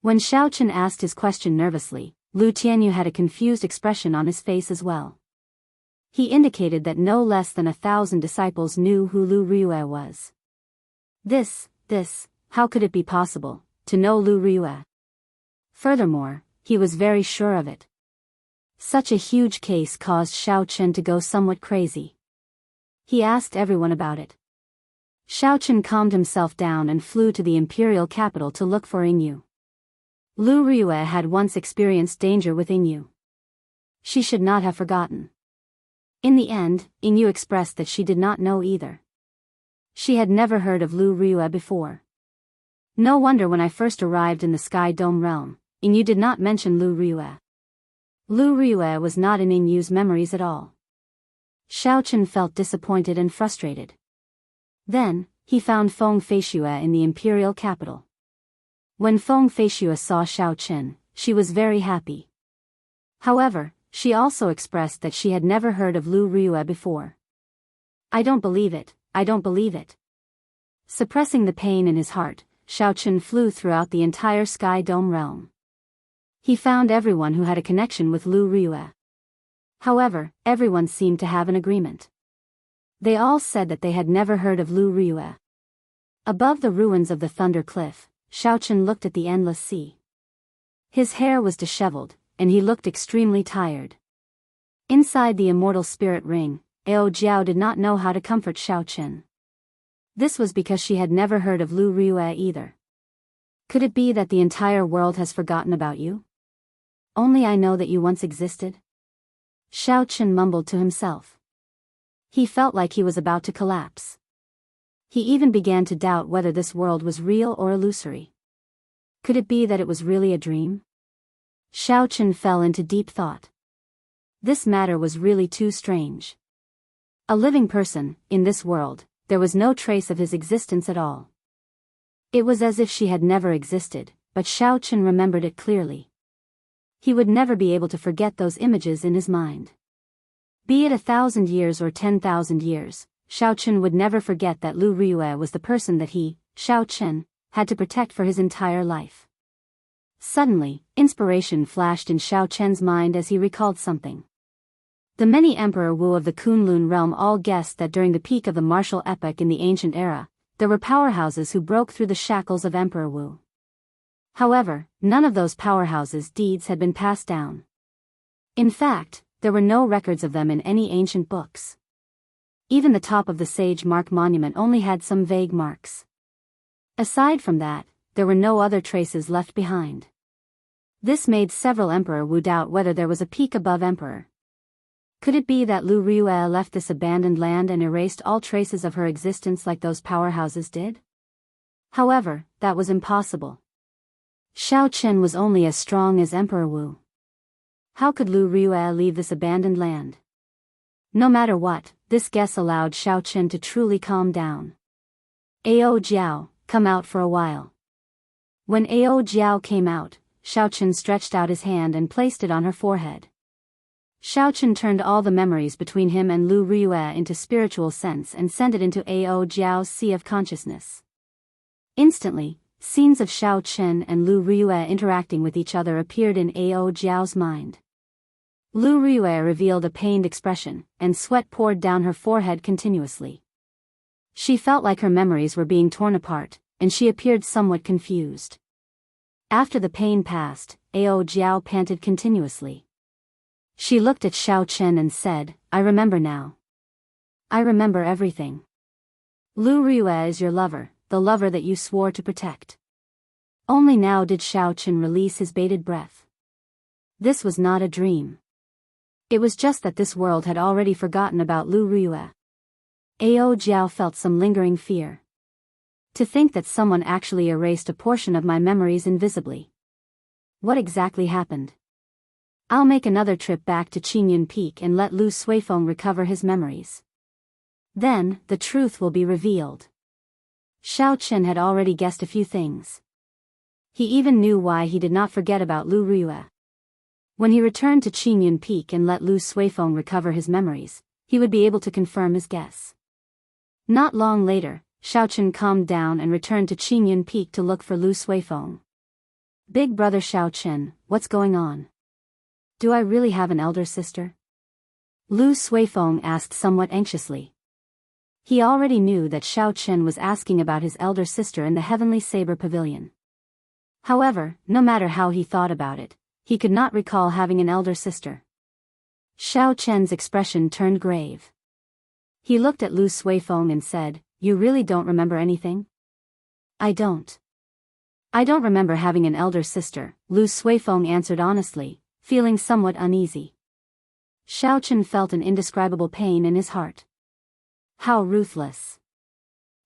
When Xiao Chen asked his question nervously, Lu Tianyu had a confused expression on his face as well. He indicated that no less than 1,000 disciples knew who Lu Riyue was. This, how could it be possible, to know Lu Riyue? Furthermore, he was very sure of it. Such a huge case caused Xiao Chen to go somewhat crazy. He asked everyone about it. Xiao Chen calmed himself down and flew to the imperial capital to look for Yingyu. Lu Riyue had once experienced danger with Yingyu. She should not have forgotten. In the end, Yingyu expressed that she did not know either. She had never heard of Lu Riyue before. No wonder when I first arrived in the Sky Dome realm, Yingyu did not mention Lu Riyue. Lu Riyue was not in Yingyu's memories at all. Xiao Chen felt disappointed and frustrated. Then, he found Feng Feishue in the imperial capital. When Feng Feishue saw Xiao Chen, she was very happy. However, she also expressed that she had never heard of Lu Riyue before. "I don't believe it, I don't believe it. Suppressing the pain in his heart, Xiaochen flew throughout the entire Sky Dome realm. He found everyone who had a connection with Lu Riyue. However, everyone seemed to have an agreement. They all said that they had never heard of Lu Riyue. Above the ruins of the Thunder Cliff, Xiaochen looked at the endless sea. His hair was disheveled, and he looked extremely tired. Inside the immortal spirit ring, Ao Jiao did not know how to comfort Xiaochen. This was because she had never heard of Lu Riyue either. Could it be that the entire world has forgotten about you? Only I know that you once existed? Xiaochen mumbled to himself. He felt like he was about to collapse. He even began to doubt whether this world was real or illusory. Could it be that it was really a dream? Xiaochen fell into deep thought. This matter was really too strange. A living person, in this world, there was no trace of his existence at all. It was as if she had never existed, but Xiaochen remembered it clearly. He would never be able to forget those images in his mind. Be it 1,000 years or 10,000 years, Xiaochen would never forget that Lu Riyue was the person that he, Xiaochen, had to protect for his entire life. Suddenly, inspiration flashed in Xiaochen's mind as he recalled something. The many Emperor Wu of the Kunlun realm all guessed that during the peak of the martial epoch in the ancient era, there were powerhouses who broke through the shackles of Emperor Wu. However, none of those powerhouses' deeds had been passed down. In fact, there were no records of them in any ancient books. Even the top of the Sage Mark monument only had some vague marks. Aside from that, there were no other traces left behind. This made several Emperor Wu doubt whether there was a peak above Emperor. Could it be that Lu Riyue left this abandoned land and erased all traces of her existence like those powerhouses did? However, that was impossible. Xiaochen was only as strong as Emperor Wu. How could Lu Riyue leave this abandoned land? No matter what, this guess allowed Xiaochen to truly calm down. Ao Jiao, come out for a while. When Ao Jiao came out, Xiaochen stretched out his hand and placed it on her forehead. Xiaochen turned all the memories between him and Lu Riyue into spiritual sense and sent it into Ao Jiao's sea of consciousness. Instantly, scenes of Xiaochen and Lu Riyue interacting with each other appeared in Ao Jiao's mind. Lu Riyue revealed a pained expression, and sweat poured down her forehead continuously. She felt like her memories were being torn apart, and she appeared somewhat confused. After the pain passed, Ao Jiao panted continuously. She looked at Xiaochen and said, I remember now. I remember everything. Lu Riyue is your lover, the lover that you swore to protect. Only now did Xiaochen release his bated breath. This was not a dream. It was just that this world had already forgotten about Lu Riyue. Ao Jiao felt some lingering fear. To think that someone actually erased a portion of my memories invisibly. What exactly happened? I'll make another trip back to Qingyun Peak and let Lu Suifeng recover his memories. Then, the truth will be revealed. Xiaochen had already guessed a few things. He even knew why he did not forget about Lu Riyue. When he returned to Qingyun Peak and let Lu Suifeng recover his memories, he would be able to confirm his guess. Not long later, Xiaochen calmed down and returned to Qingyun Peak to look for Lu Suifeng. Big brother Xiaochen, what's going on? Do I really have an elder sister? Lu Suifeng asked somewhat anxiously. He already knew that Xiaochen was asking about his elder sister in the Heavenly Saber Pavilion. However, no matter how he thought about it, he could not recall having an elder sister. Xiaochen's expression turned grave. He looked at Lu Suifeng and said, You really don't remember anything? I don't. I don't remember having an elder sister, Lu Suifeng answered honestly, feeling somewhat uneasy. Xiaochen felt an indescribable pain in his heart. How ruthless.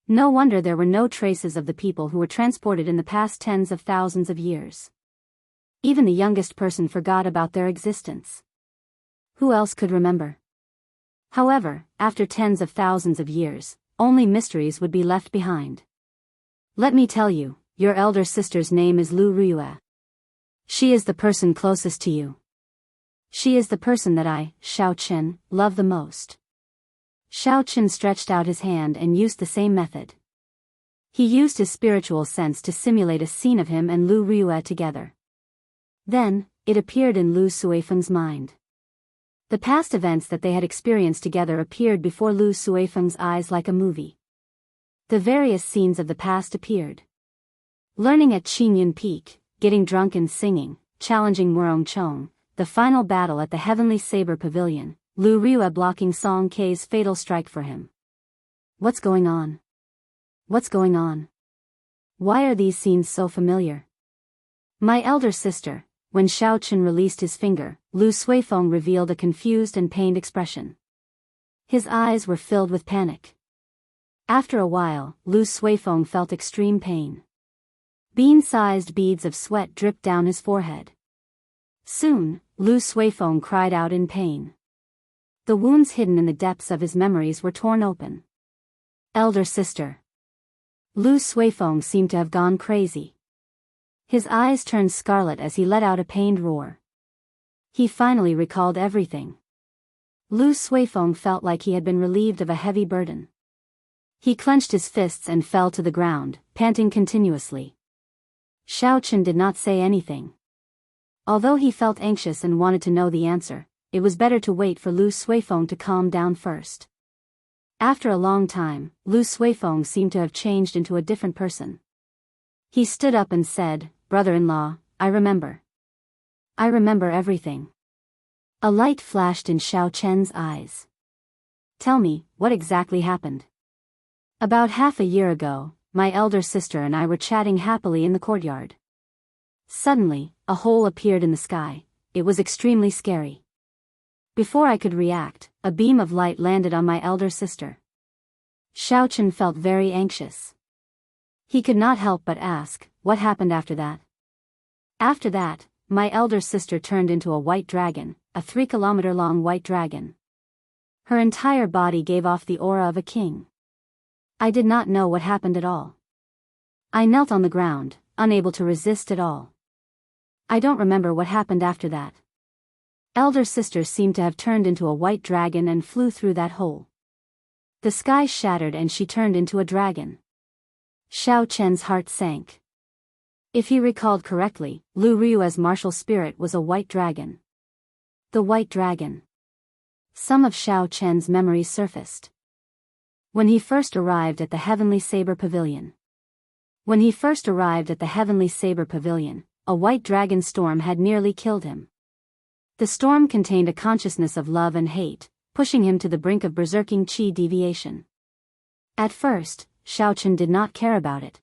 No wonder there were no traces of the people who were transported in the past tens of thousands of years. Even the youngest person forgot about their existence. Who else could remember? However, after tens of thousands of years, only mysteries would be left behind. Let me tell you, your elder sister's name is Lu Riyue. She is the person closest to you. She is the person that I, Xiaochen, love the most. Xiaochen stretched out his hand and used the same method. He used his spiritual sense to simulate a scene of him and Lu Riyue together. Then, it appeared in Lu Suifeng's mind. The past events that they had experienced together appeared before Lu Suifeng's eyes like a movie. The various scenes of the past appeared. Learning at Qingyun Peak, getting drunk and singing, challenging Murong Chong, the final battle at the Heavenly Saber Pavilion, Lu Riyue blocking Song Kei's fatal strike for him. What's going on? What's going on? Why are these scenes so familiar? My elder sister. When Xiao Chen released his finger, Lu Suifeng revealed a confused and pained expression. His eyes were filled with panic. After a while, Lu Suifeng felt extreme pain. Bean-sized beads of sweat dripped down his forehead. Soon, Lu Suifeng cried out in pain. The wounds hidden in the depths of his memories were torn open. Elder sister. Lu Suifeng seemed to have gone crazy. His eyes turned scarlet as he let out a pained roar. He finally recalled everything. Lu Suifeng felt like he had been relieved of a heavy burden. He clenched his fists and fell to the ground, panting continuously. Xiao Chen did not say anything. Although he felt anxious and wanted to know the answer, it was better to wait for Lu Suifeng to calm down first. After a long time, Lu Suifeng seemed to have changed into a different person. He stood up and said, "Brother-in-law, I remember. I remember everything." A light flashed in Xiao Chen's eyes. "Tell me, what exactly happened?" "About half a year ago, my elder sister and I were chatting happily in the courtyard. Suddenly, a hole appeared in the sky. It was extremely scary. Before I could react, a beam of light landed on my elder sister." Xiao Chen felt very anxious. He could not help but ask, "What happened after that?" "After that, my elder sister turned into a white dragon, a 3-kilometer-long white dragon. Her entire body gave off the aura of a king. I did not know what happened at all. I knelt on the ground, unable to resist at all. I don't remember what happened after that. Elder sister seemed to have turned into a white dragon and flew through that hole. The sky shattered and she turned into a dragon." Xiao Chen's heart sank. If he recalled correctly, Lu Riyue's martial spirit was a white dragon. The white dragon. Some of Xiao Chen's memories surfaced. When he first arrived at the Heavenly Saber Pavilion. When he first arrived at the Heavenly Saber Pavilion, a white dragon storm had nearly killed him. The storm contained a consciousness of love and hate, pushing him to the brink of berserking qi deviation. At first, Xiao Chen did not care about it.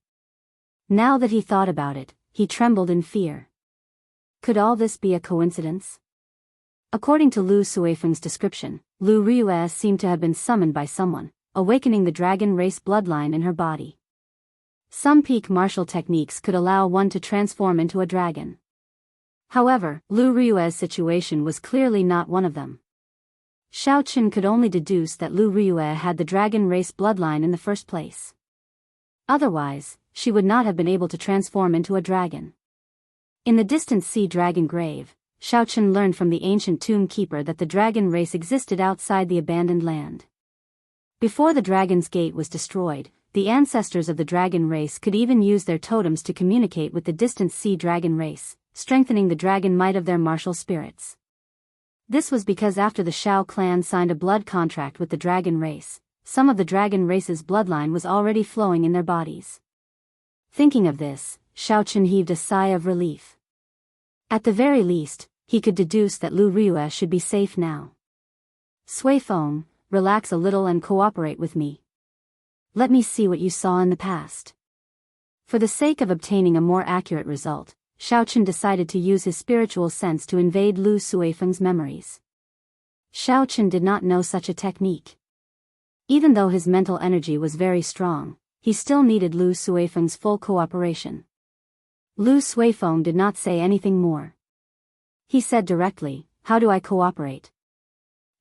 Now that he thought about it, he trembled in fear. Could all this be a coincidence? According to Lu Suifeng's description, Lu Riyue seemed to have been summoned by someone, awakening the dragon race bloodline in her body. Some peak martial techniques could allow one to transform into a dragon. However, Lu Riyue's situation was clearly not one of them. Xiao Chen could only deduce that Lu Riyue had the dragon race bloodline in the first place. Otherwise, she would not have been able to transform into a dragon. In the distant sea dragon grave, Xiao Chen learned from the ancient tomb keeper that the dragon race existed outside the abandoned land. Before the Dragon's Gate was destroyed, the ancestors of the dragon race could even use their totems to communicate with the distant sea dragon race, strengthening the dragon might of their martial spirits. This was because after the Shao clan signed a blood contract with the dragon race, some of the dragon race's bloodline was already flowing in their bodies. Thinking of this, Xiao Chen heaved a sigh of relief. At the very least, he could deduce that Lu Riyue should be safe now. "Suifeng, relax a little and cooperate with me. Let me see what you saw in the past." For the sake of obtaining a more accurate result, Xiao Chen decided to use his spiritual sense to invade Lu Suifeng's memories. Xiao Chen did not know such a technique. Even though his mental energy was very strong, he still needed Lu Suifeng's full cooperation. Lu Suifeng did not say anything more. He said directly, "How do I cooperate?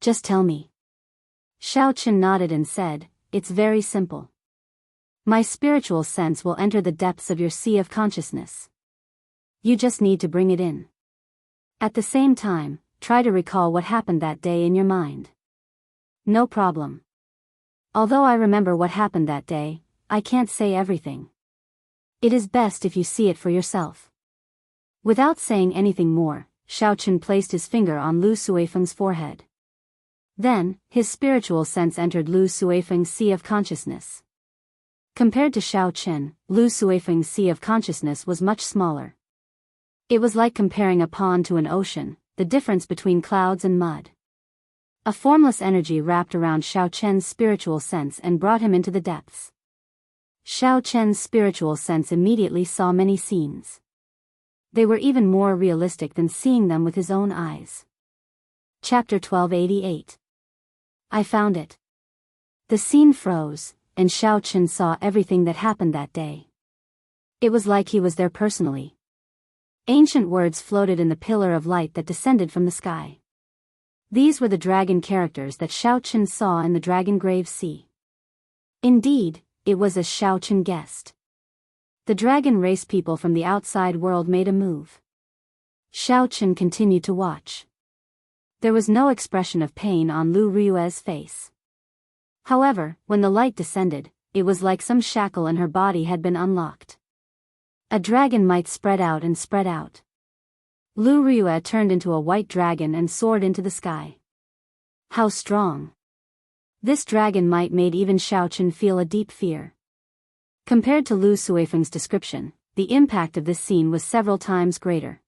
Just tell me." Xiao Chen nodded and said, "It's very simple. My spiritual sense will enter the depths of your sea of consciousness. You just need to bring it in. At the same time, try to recall what happened that day in your mind." "No problem. Although I remember what happened that day, I can't say everything. It is best if you see it for yourself. Without saying anything more, Xiaochen placed his finger on Lu Suifeng's forehead. Then, his spiritual sense entered Lu Suifeng's sea of consciousness. Compared to Xiaochen, Lu Suifeng's sea of consciousness was much smaller. It was like comparing a pond to an ocean, the difference between clouds and mud. A formless energy wrapped around Xiaochen's spiritual sense and brought him into the depths. Xiaochen's spiritual sense immediately saw many scenes. They were even more realistic than seeing them with his own eyes. Chapter 1288. I found it. The scene froze, and Xiaochen saw everything that happened that day. It was like he was there personally. Ancient words floated in the pillar of light that descended from the sky. These were the dragon characters that Xiaochen saw in the Dragon Grave Sea. Indeed, it was as Xiaochen guessed. The dragon race people from the outside world made a move. Xiaochen continued to watch. There was no expression of pain on Lu Ryue's face. However, when the light descended, it was like some shackle in her body had been unlocked. A dragon might spread out and spread out. Lu Ryue turned into a white dragon and soared into the sky. How strong! This dragon might made even Xiaochen feel a deep fear. Compared to Lu Suifeng's description, the impact of this scene was several times greater.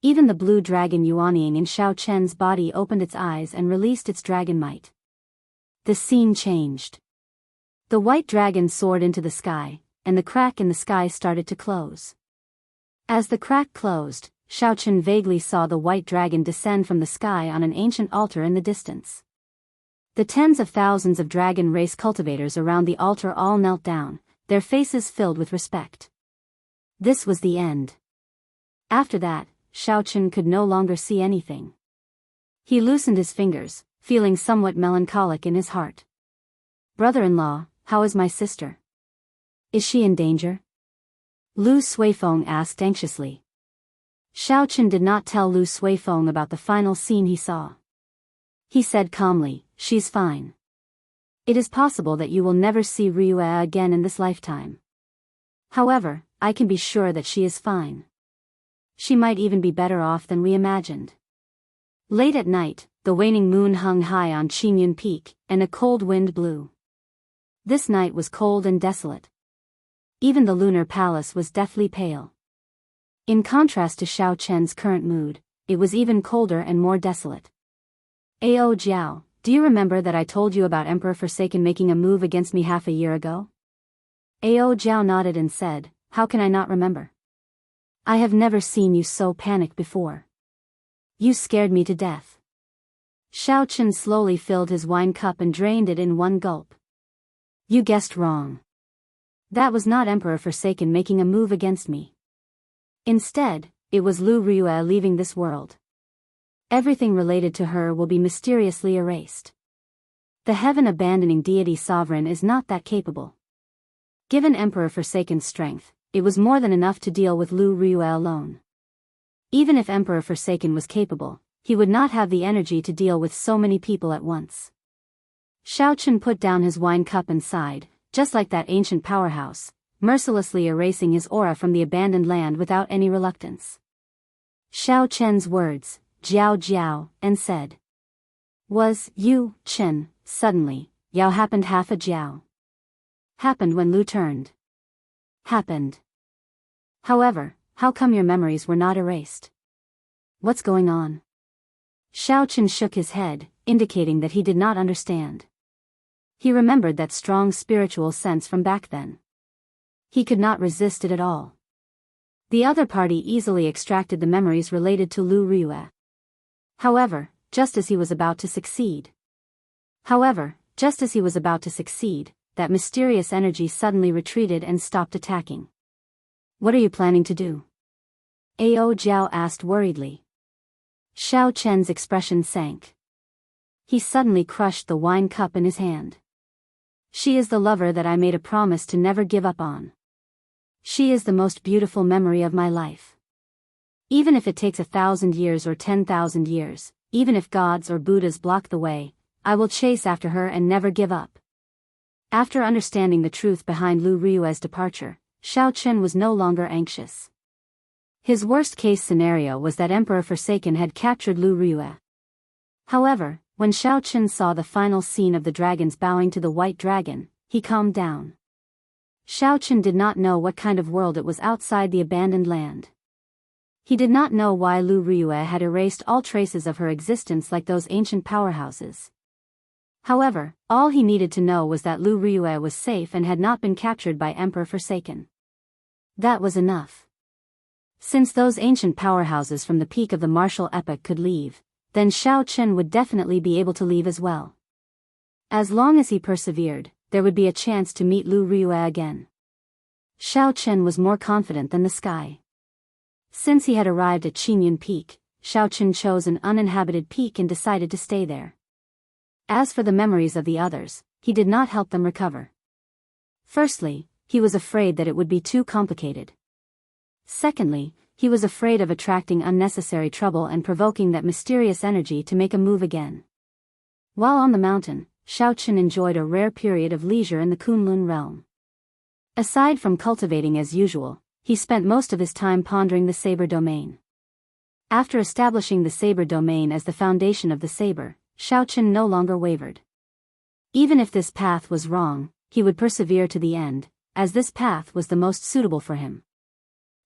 Even the blue dragon Yuanying in Xiaochen's body opened its eyes and released its dragon might. The scene changed. The white dragon soared into the sky, and the crack in the sky started to close. As the crack closed, Xiaochen vaguely saw the white dragon descend from the sky on an ancient altar in the distance. The tens of thousands of dragon race cultivators around the altar all knelt down, their faces filled with respect. This was the end. After that, Xiaochen could no longer see anything. He loosened his fingers, feeling somewhat melancholic in his heart. Brother-in-law, how is my sister? Is she in danger? Lu Suifeng asked anxiously. Xiaochen did not tell Lu Suifeng about the final scene he saw. He said calmly, she's fine. It is possible that you will never see Ryue again in this lifetime. However, I can be sure that she is fine. She might even be better off than we imagined. Late at night, the waning moon hung high on Qingyun Peak, and a cold wind blew. This night was cold and desolate. Even the lunar palace was deathly pale. In contrast to Xiaochen's current mood, it was even colder and more desolate. Ao Jiao, do you remember that I told you about Emperor Forsaken making a move against me half a year ago? Ao Jiao nodded and said, how can I not remember? I have never seen you so panicked before. You scared me to death. Xiaochen slowly filled his wine cup and drained it in one gulp. You guessed wrong. That was not Emperor Forsaken making a move against me. Instead, it was Lu Ryue leaving this world. Everything related to her will be mysteriously erased. The heaven-abandoning deity sovereign is not that capable. Given Emperor Forsaken's strength, it was more than enough to deal with Lu Ryue alone. Even if Emperor Forsaken was capable, he would not have the energy to deal with so many people at once. Xiaochen put down his wine cup and sighed, just like that ancient powerhouse, mercilessly erasing his aura from the abandoned land without any reluctance. Xiaochen's words, Jiao Jiao, and said. Was, you, Chen, suddenly, Yao happened half a Jiao. Happened when Lu turned. Happened. However, how come your memories were not erased? What's going on? Xiaochen shook his head, indicating that he did not understand. He remembered that strong spiritual sense from back then. He could not resist it at all. The other party easily extracted the memories related to Lu Ryue. However, just as he was about to succeed, that mysterious energy suddenly retreated and stopped attacking. What are you planning to do? Ao Jiao asked worriedly. Xiaochen's expression sank. He suddenly crushed the wine cup in his hand. She is the lover that I made a promise to never give up on. She is the most beautiful memory of my life. Even if it takes 1,000 years or 10,000 years, even if gods or Buddhas block the way, I will chase after her and never give up. After understanding the truth behind Lu Ryue's departure, Xiao Chen was no longer anxious. His worst-case scenario was that Emperor Forsaken had captured Lu Ryue. However, when Xiao Chen saw the final scene of the dragons bowing to the white dragon, he calmed down. Xiao Chen did not know what kind of world it was outside the abandoned land. He did not know why Lu Ryue had erased all traces of her existence like those ancient powerhouses. However, all he needed to know was that Lu Ryue was safe and had not been captured by Emperor Forsaken. That was enough. Since those ancient powerhouses from the peak of the martial epoch could leave, then Xiao Chen would definitely be able to leave as well. As long as he persevered, there would be a chance to meet Lu Ryue again. Xiao Chen was more confident than the sky. Since he had arrived at Qingyun Peak, Xiao Chen chose an uninhabited peak and decided to stay there. As for the memories of the others, he did not help them recover. Firstly, he was afraid that it would be too complicated. Secondly, he was afraid of attracting unnecessary trouble and provoking that mysterious energy to make a move again. While on the mountain, Xiao Chen enjoyed a rare period of leisure in the Kunlun realm. Aside from cultivating as usual, he spent most of his time pondering the saber domain. After establishing the saber domain as the foundation of the saber, Xiao Chen no longer wavered. Even if this path was wrong, he would persevere to the end, as this path was the most suitable for him.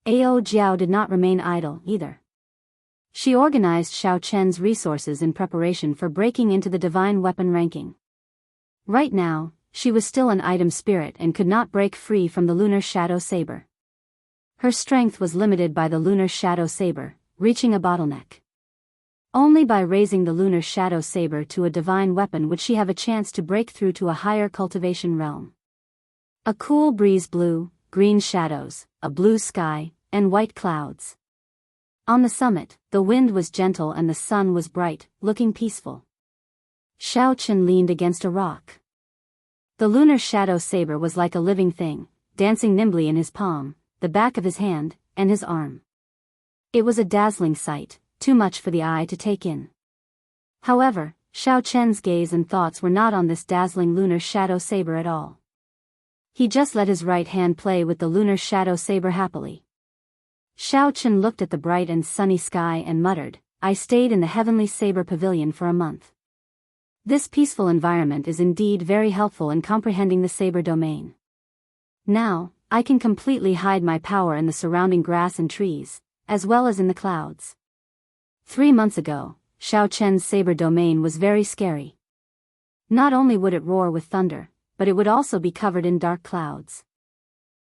Ao Jiao did not remain idle, either. She organized Xiao Chen's resources in preparation for breaking into the divine weapon ranking. Right now, she was still an item spirit and could not break free from the lunar shadow saber. Her strength was limited by the lunar shadow saber, reaching a bottleneck. Only by raising the lunar shadow saber to a divine weapon would she have a chance to break through to a higher cultivation realm. A cool breeze blew, green shadows, a blue sky, and white clouds. On the summit, the wind was gentle and the sun was bright, looking peaceful. Xiao Chen leaned against a rock. The lunar shadow saber was like a living thing, dancing nimbly in his palm, the back of his hand, and his arm. It was a dazzling sight, too much for the eye to take in. However, Xiao Chen's gaze and thoughts were not on this dazzling lunar shadow saber at all. He just let his right hand play with the lunar shadow saber happily. Xiao Chen looked at the bright and sunny sky and muttered, "I stayed in the heavenly saber pavilion for a month. This peaceful environment is indeed very helpful in comprehending the saber domain. Now, I can completely hide my power in the surrounding grass and trees, as well as in the clouds." 3 months ago, Xiao Chen's saber domain was very scary. Not only would it roar with thunder, but it would also be covered in dark clouds.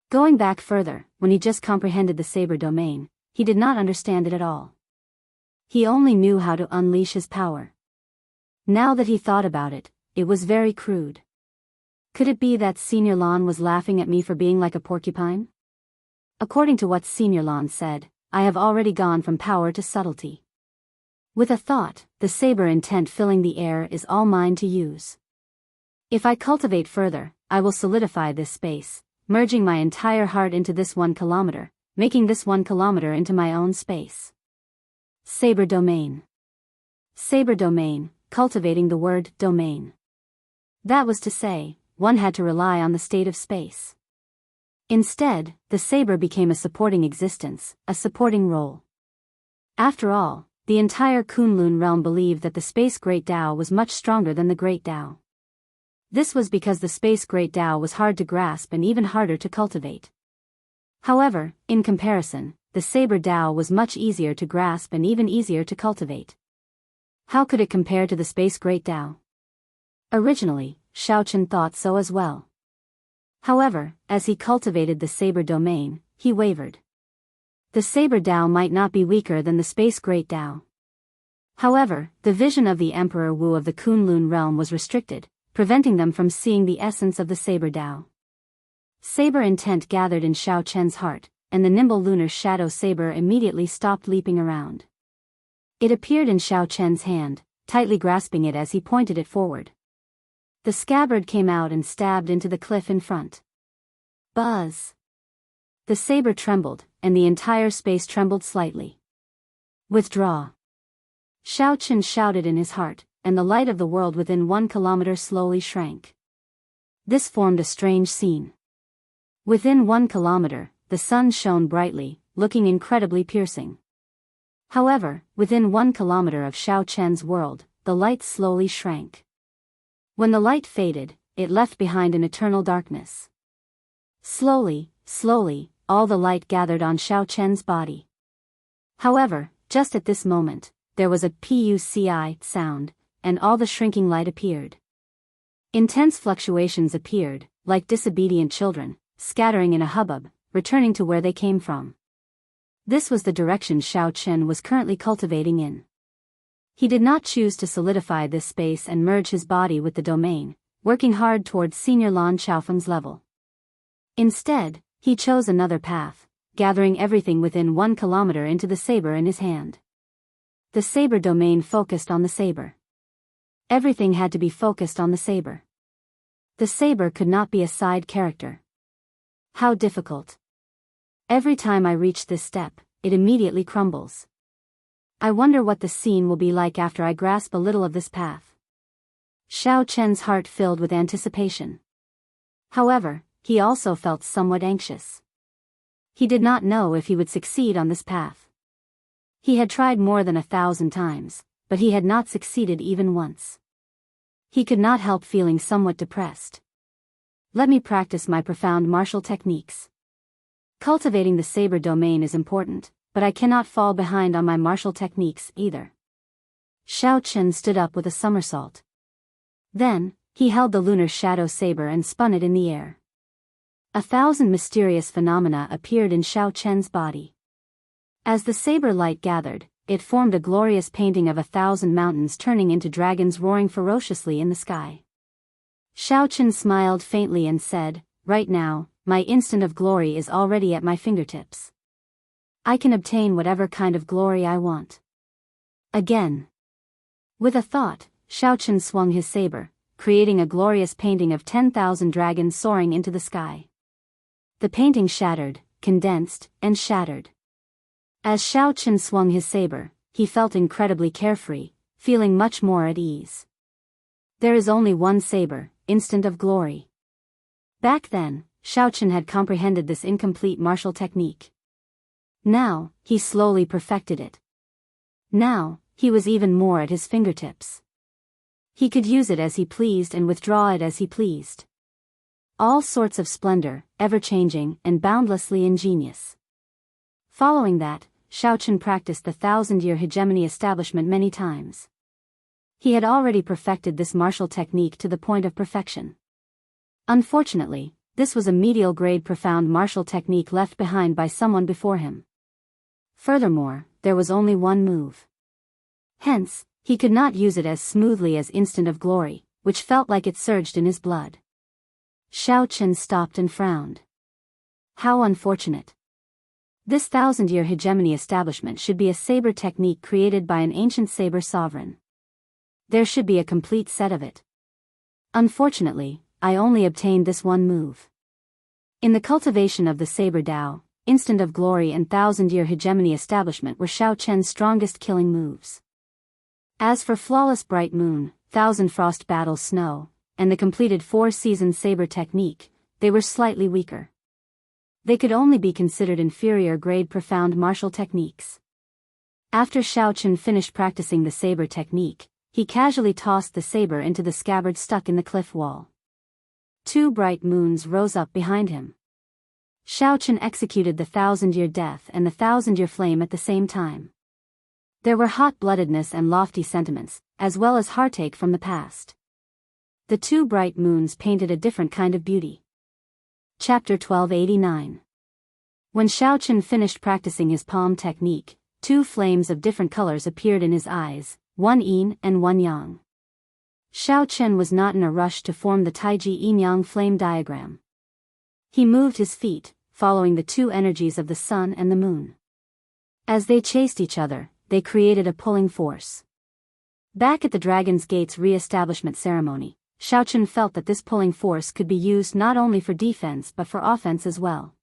Going back further, when he just comprehended the saber domain, he did not understand it at all. He only knew how to unleash his power. Now that he thought about it, it was very crude. Could it be that Senior Lan was laughing at me for being like a porcupine? According to what Senior Lan said, I have already gone from power to subtlety. With a thought, the saber intent filling the air is all mine to use. If I cultivate further, I will solidify this space, merging my entire heart into this 1 kilometer, making this 1 kilometer into my own space. Saber domain. Saber domain, cultivating the word domain. That was to say, one had to rely on the state of space. Instead, the saber became a supporting existence, a supporting role. After all, the entire Kunlun realm believed that the space Great Tao was much stronger than the Great Tao. This was because the space Great Tao was hard to grasp and even harder to cultivate. However, in comparison, the saber Tao was much easier to grasp and even easier to cultivate. How could it compare to the space Great Tao? Originally, Xiao Chen thought so as well. However, as he cultivated the saber domain, he wavered. The saber Tao might not be weaker than the space Great Tao. However, the vision of the Emperor Wu of the Kunlun realm was restricted, preventing them from seeing the essence of the saber Tao. Saber intent gathered in Xiao Chen's heart, and the nimble lunar shadow saber immediately stopped leaping around. It appeared in Xiao Chen's hand, tightly grasping it as he pointed it forward. The scabbard came out and stabbed into the cliff in front. Buzz! The saber trembled, and the entire space trembled slightly. Withdraw! Xiao Chen shouted in his heart, and the light of the world within 1 kilometer slowly shrank. This formed a strange scene. Within 1 kilometer, the sun shone brightly, looking incredibly piercing. However, within 1 kilometer of Xiao Chen's world, the light slowly shrank. When the light faded, it left behind an eternal darkness. Slowly, all the light gathered on Xiao Chen's body. However, just at this moment, there was a PUCI sound, and all the shrinking light appeared. Intense fluctuations appeared, like disobedient children, scattering in a hubbub, returning to where they came from. This was the direction Xiao Chen was currently cultivating in. He did not choose to solidify this space and merge his body with the domain, working hard towards Senior Lan Chaofeng's level. Instead, he chose another path, gathering everything within 1 kilometer into the saber in his hand. The saber domain focused on the saber. Everything had to be focused on the saber. The saber could not be a side character. How difficult. Every time I reach this step, it immediately crumbles. I wonder what the scene will be like after I grasp a little of this path. Xiao Chen's heart filled with anticipation. However, he also felt somewhat anxious. He did not know if he would succeed on this path. He had tried more than 1,000 times, but he had not succeeded even once. He could not help feeling somewhat depressed. Let me practice my profound martial techniques. Cultivating the saber domain is important, but I cannot fall behind on my martial techniques either. Xiao Chen stood up with a somersault. Then, he held the lunar shadow saber and spun it in the air. 1,000 mysterious phenomena appeared in Xiao Chen's body. As the saber light gathered, it formed a glorious painting of 1,000 mountains turning into dragons roaring ferociously in the sky. Xiao Chen smiled faintly and said, "Right now, my instant of glory is already at my fingertips. I can obtain whatever kind of glory I want." Again. With a thought, Xiao Chen swung his saber, creating a glorious painting of 10,000 dragons soaring into the sky. The painting shattered, condensed, and shattered. As Xiao Chen swung his saber, he felt incredibly carefree, feeling much more at ease. There is only one saber, instant of glory. Back then, Xiao Chen had comprehended this incomplete martial technique. Now, he slowly perfected it. Now, he was even more at his fingertips. He could use it as he pleased and withdraw it as he pleased. All sorts of splendor, ever-changing and boundlessly ingenious. Following that, Xiao Chen practiced the 1,000-year hegemony establishment many times. He had already perfected this martial technique to the point of perfection. Unfortunately, this was a medial-grade profound martial technique left behind by someone before him. Furthermore, there was only one move. Hence, he could not use it as smoothly as Instant of Glory, which felt like it surged in his blood. Xiao Chen stopped and frowned. How unfortunate. This 1,000-year hegemony establishment should be a saber technique created by an ancient saber sovereign. There should be a complete set of it. Unfortunately, I only obtained this one move. In the cultivation of the saber Dao, Instant of Glory and 1,000-year hegemony establishment were Xiao Chen's strongest killing moves. As for Flawless Bright Moon, 1,000 Frost Battle Snow, and the completed 4-season saber technique, they were slightly weaker. They could only be considered inferior grade profound martial techniques. After Xiao Chen finished practicing the saber technique, he casually tossed the saber into the scabbard stuck in the cliff wall. 2 bright moons rose up behind him. Xiao Chen executed the 1,000-year death and the 1,000-year flame at the same time. There were hot-bloodedness and lofty sentiments, as well as heartache from the past. The 2 bright moons painted a different kind of beauty. Chapter 1289. When Xiao Chen finished practicing his palm technique, 2 flames of different colors appeared in his eyes, one yin and one yang. Xiao Chen was not in a rush to form the Taiji yin-yang flame diagram. He moved his feet, following the 2 energies of the sun and the moon. As they chased each other, they created a pulling force. Back at the Dragon's Gate's re-establishment ceremony, Xiao Chen felt that this pulling force could be used not only for defense but for offense as well.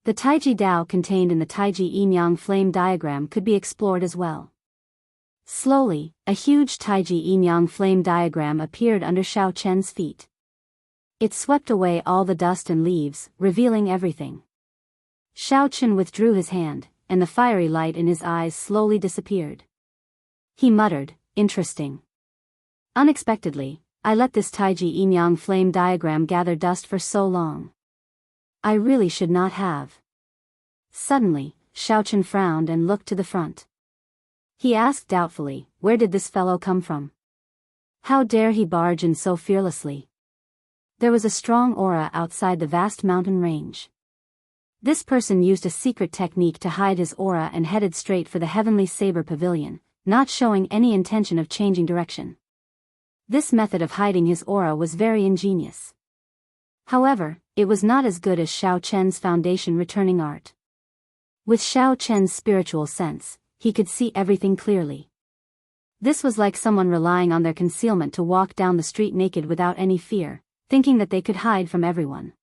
The Taiji Dao contained in the Taiji yin-yang flame diagram could be explored as well. Slowly, a huge Taiji yin-yang flame diagram appeared under Xiao Chen's feet. It swept away all the dust and leaves, revealing everything. Xiao Chen withdrew his hand, and the fiery light in his eyes slowly disappeared. He muttered, "Interesting. Unexpectedly, I let this Taiji yin-yang flame diagram gather dust for so long. I really should not have." Suddenly, Xiao Chen frowned and looked to the front. He asked doubtfully, "Where did this fellow come from? How dare he barge in so fearlessly?" There was a strong aura outside the vast mountain range. This person used a secret technique to hide his aura and headed straight for the Heavenly Saber Pavilion, not showing any intention of changing direction. This method of hiding his aura was very ingenious. However, it was not as good as Xiao Chen's foundation returning art. With Xiao Chen's spiritual sense, he could see everything clearly. This was like someone relying on their concealment to walk down the street naked without any fear, thinking that they could hide from everyone.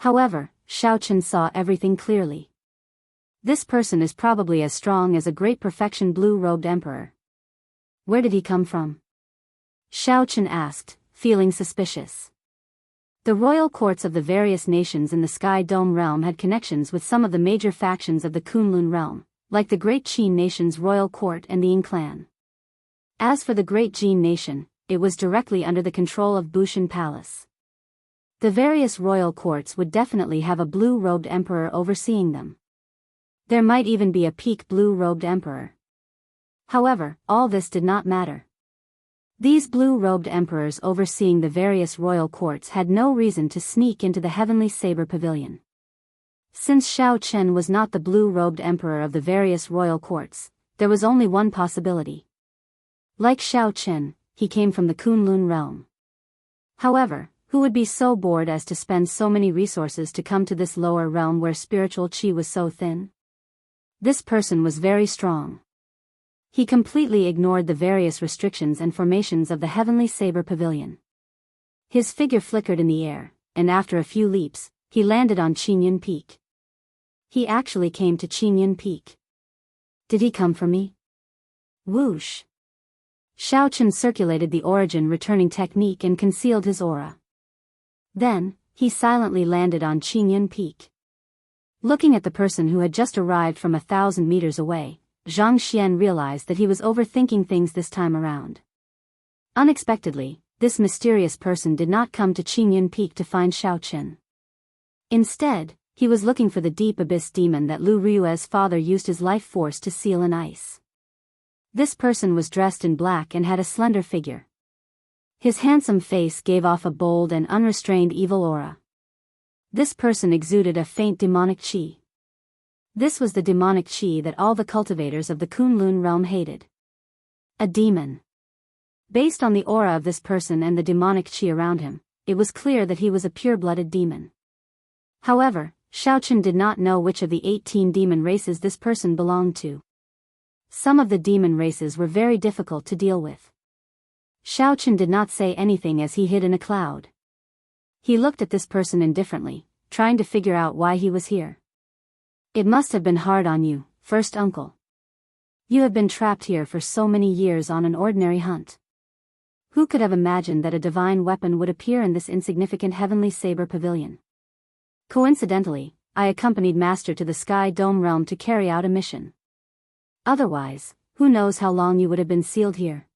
However, Xiao Chen saw everything clearly. This person is probably as strong as a great perfection blue-robed emperor. Where did he come from? Xiao Chen asked, feeling suspicious. The royal courts of the various nations in the Sky Dome realm had connections with some of the major factions of the Kunlun realm, like the Great Qin Nation's royal court and the Ying clan. As for the Great Jin Nation, it was directly under the control of Bushan Palace. The various royal courts would definitely have a blue-robed emperor overseeing them. There might even be a peak blue-robed emperor. However, all this did not matter. These blue-robed emperors overseeing the various royal courts had no reason to sneak into the Heavenly Saber Pavilion. Since Xiao Chen was not the blue-robed emperor of the various royal courts, there was only one possibility. Like Xiao Chen, he came from the Kunlun realm. However, who would be so bored as to spend so many resources to come to this lower realm where spiritual qi was so thin? This person was very strong. He completely ignored the various restrictions and formations of the Heavenly Saber Pavilion. His figure flickered in the air, and after a few leaps, he landed on Qingyun Peak. He actually came to Qingyun Peak. Did he come for me? Whoosh! Xiao Chen circulated the origin returning technique and concealed his aura. Then, he silently landed on Qingyun Peak. Looking at the person who had just arrived from 1,000 meters away, Zhang Xian realized that he was overthinking things this time around. Unexpectedly, this mysterious person did not come to Qingyun Peak to find Xiao Chen. Instead, he was looking for the deep abyss demon that Lu Ryue's father used his life force to seal in ice. This person was dressed in black and had a slender figure. His handsome face gave off a bold and unrestrained evil aura. This person exuded a faint demonic qi. This was the demonic qi that all the cultivators of the Kunlun realm hated. A demon. Based on the aura of this person and the demonic qi around him, it was clear that he was a pure-blooded demon. However, Xiao Chen did not know which of the 18 demon races this person belonged to. Some of the demon races were very difficult to deal with. Xiao Chen did not say anything as he hid in a cloud. He looked at this person indifferently, trying to figure out why he was here. It must have been hard on you, first uncle. You have been trapped here for so many years on an ordinary hunt. Who could have imagined that a divine weapon would appear in this insignificant Heavenly Saber Pavilion? Coincidentally, I accompanied Master to the Sky Dome realm to carry out a mission. Otherwise, who knows how long you would have been sealed here.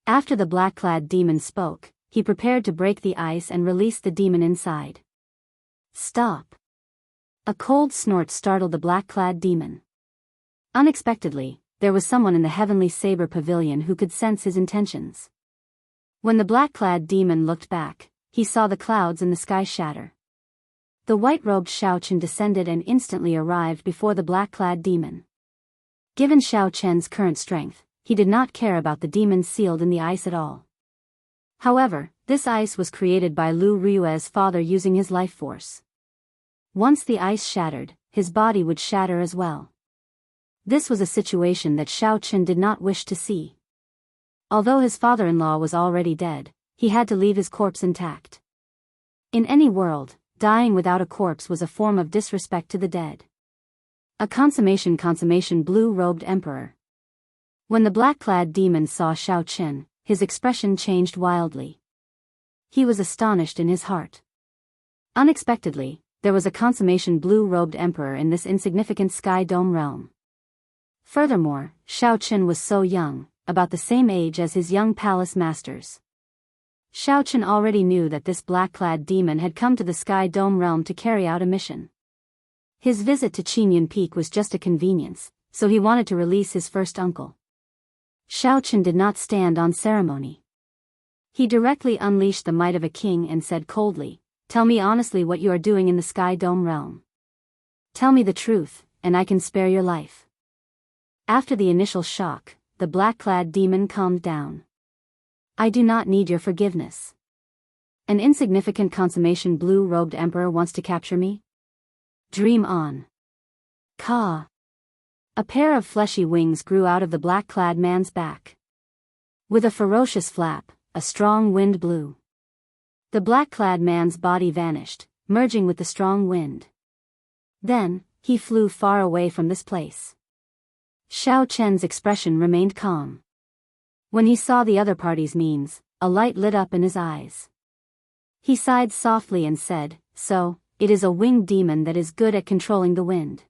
After the black-clad demon spoke, he prepared to break the ice and release the demon inside. Stop! A cold snort startled the black-clad demon. Unexpectedly, there was someone in the Heavenly Saber Pavilion who could sense his intentions. When the black-clad demon looked back, he saw the clouds in the sky shatter. The white-robed Xiao Chen descended and instantly arrived before the black-clad demon. Given Xiao Chen's current strength, he did not care about the demon sealed in the ice at all. However, this ice was created by Lu Ryue's father using his life force. Once the ice shattered, his body would shatter as well. This was a situation that Xiao Chen did not wish to see. Although his father-in-law was already dead, he had to leave his corpse intact. In any world, dying without a corpse was a form of disrespect to the dead. A consummation blue-robed emperor. When the black-clad demon saw Xiao Chen, his expression changed wildly. he was astonished in his heart. Unexpectedly, there was a consummation blue-robed emperor in this insignificant sky dome realm. Furthermore, Xiao Qin was so young, about the same age as his young palace masters. Xiao Qin already knew that this black-clad demon had come to the sky dome realm to carry out a mission. His visit to Qingyun Peak was just a convenience, so he wanted to release his first uncle. Xiao Qin did not stand on ceremony. He directly unleashed the might of a king and said coldly, "Tell me honestly what you are doing in the sky dome realm. Tell me the truth, and I can spare your life." After the initial shock, the black-clad demon calmed down. "I do not need your forgiveness. An insignificant consummation blue-robed emperor wants to capture me? Dream on." Ka. A pair of fleshy wings grew out of the black-clad man's back. With a ferocious flap, a strong wind blew. The black-clad man's body vanished, merging with the strong wind. Then, he flew far away from this place. Xiao Chen's expression remained calm. When he saw the other party's means, a light lit up in his eyes. He sighed softly and said, "So, it is a winged demon that is good at controlling the wind.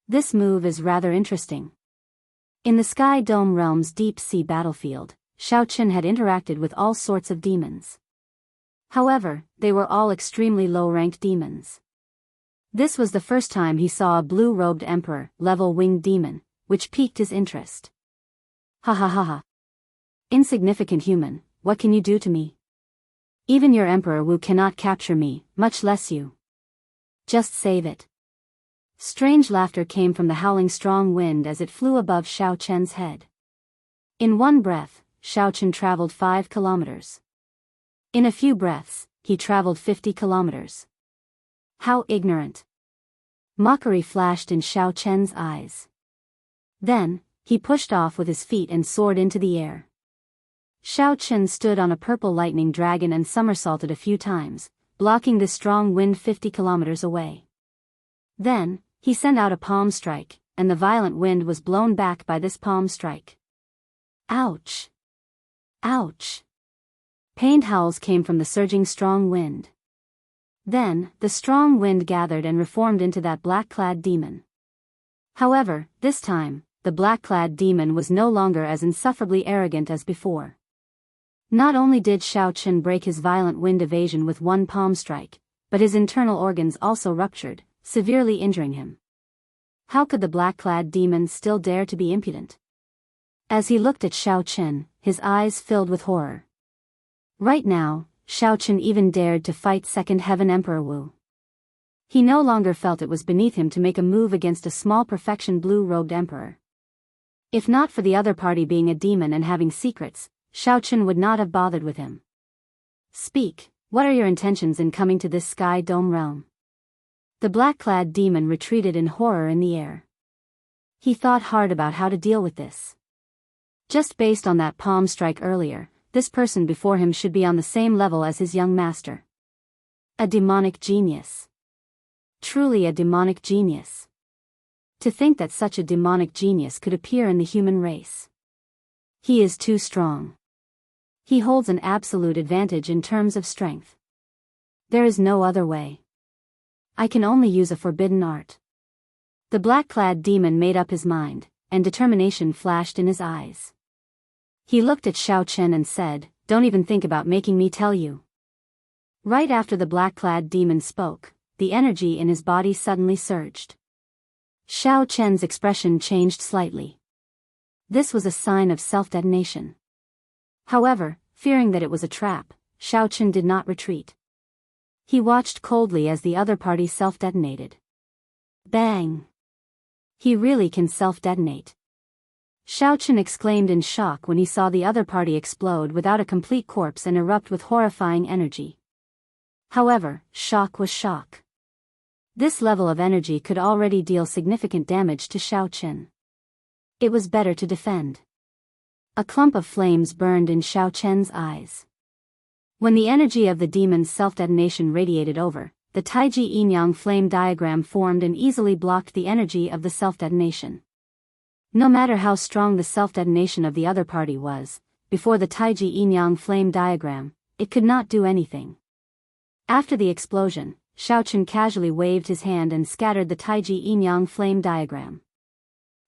This move is rather interesting." In the Sky Dome Realm's deep-sea battlefield, Xiao Qin had interacted with all sorts of demons. However, they were all extremely low-ranked demons. This was the first time he saw a blue-robed emperor, level winged demon, which piqued his interest. "Ha ha ha ha. Insignificant human, what can you do to me? Even your Emperor Wu cannot capture me, much less you. Just save it." Strange laughter came from the howling strong wind as it flew above Xiao Chen's head. In one breath, Xiao Chen traveled 5 kilometers. In a few breaths, he traveled 50 kilometers. How ignorant! Mockery flashed in Xiao Chen's eyes. Then, he pushed off with his feet and soared into the air. Xiao Chen stood on a purple lightning dragon and somersaulted a few times, blocking the strong wind 50 kilometers away. Then, he sent out a palm strike, and the violent wind was blown back by this palm strike. Ouch! Ouch! Pained howls came from the surging strong wind. Then, the strong wind gathered and reformed into that black-clad demon. However, this time, the black-clad demon was no longer as insufferably arrogant as before. Not only did Xiao Chen break his violent wind evasion with one palm strike, but his internal organs also ruptured, severely injuring him. How could the black-clad demon still dare to be impudent? As he looked at Xiao Chen, his eyes filled with horror. Right now, Xiao Chen even dared to fight Second Heaven Emperor Wu. He no longer felt it was beneath him to make a move against a small perfection blue-robed emperor. If not for the other party being a demon and having secrets, Xiao Chen would not have bothered with him. "Speak, what are your intentions in coming to this Sky Dome realm?" The black-clad demon retreated in horror in the air. He thought hard about how to deal with this. Just based on that palm strike earlier, this person before him should be on the same level as his young master. A demonic genius. Truly a demonic genius. To think that such a demonic genius could appear in the human race. He is too strong. He holds an absolute advantage in terms of strength. There is no other way. I can only use a forbidden art. The black-clad demon made up his mind, and determination flashed in his eyes. He looked at Xiao Chen and said, "Don't even think about making me tell you." Right after the black-clad demon spoke, the energy in his body suddenly surged. Xiao Chen's expression changed slightly. This was a sign of self-detonation. However, fearing that it was a trap, Xiao Chen did not retreat. He watched coldly as the other party self-detonated. Bang! He really can self-detonate. Xiao Chen exclaimed in shock when he saw the other party explode without a complete corpse and erupt with horrifying energy. However, shock was shock. This level of energy could already deal significant damage to Xiao Chen. It was better to defend. A clump of flames burned in Xiao Chen's eyes. When the energy of the demon's self-detonation radiated over, the Taiji yin-yang flame diagram formed and easily blocked the energy of the self-detonation. No matter how strong the self-detonation of the other party was, before the Taiji yin-yang flame diagram, it could not do anything. After the explosion, Xiaochen casually waved his hand and scattered the Taiji yin-yang flame diagram.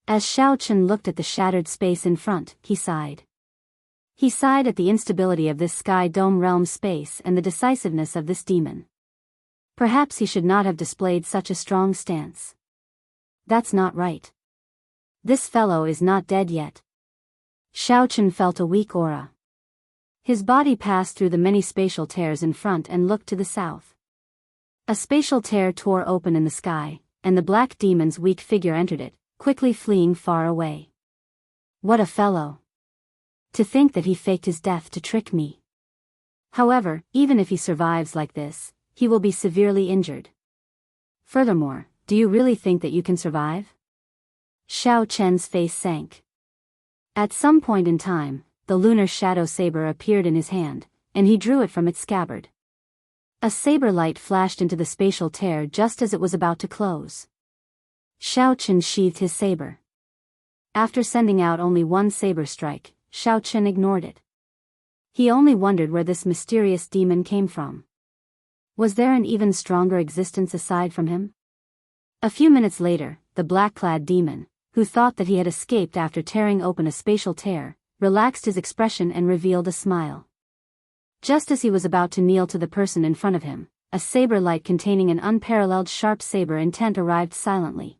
As Xiaochen looked at the shattered space in front, he sighed. He sighed at the instability of this sky dome realm space and the decisiveness of this demon. Perhaps he should not have displayed such a strong stance. That's not right. This fellow is not dead yet. Xiaochen felt a weak aura. His body passed through the many spatial tears in front and looked to the south. A spatial tear tore open in the sky, and the black demon's weak figure entered it, quickly fleeing far away. What a fellow! To think that he faked his death to trick me. However, even if he survives like this, he will be severely injured. Furthermore, do you really think that you can survive? Xiaochen's face sank. At some point in time, the lunar shadow saber appeared in his hand, and he drew it from its scabbard. A saber light flashed into the spatial tear just as it was about to close. Xiaochen sheathed his saber. After sending out only one saber strike, Xiaochen ignored it. He only wondered where this mysterious demon came from. Was there an even stronger existence aside from him? A few minutes later, the black-clad demon, who thought that he had escaped after tearing open a spatial tear, relaxed his expression and revealed a smile. Just as he was about to kneel to the person in front of him, a saber light containing an unparalleled sharp saber intent arrived silently.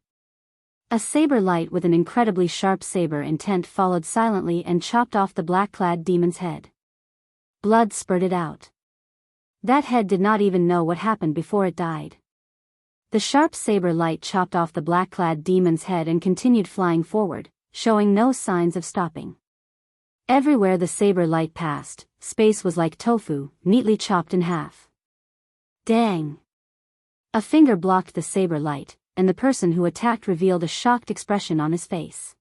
A saber light with an incredibly sharp saber intent followed silently and chopped off the black-clad demon's head. Blood spurted out. That head did not even know what happened before it died. The sharp saber light chopped off the black-clad demon's head and continued flying forward, showing no signs of stopping. Everywhere the saber light passed, space was like tofu, neatly chopped in half. Dang! A finger blocked the saber light, and the person who attacked revealed a shocked expression on his face.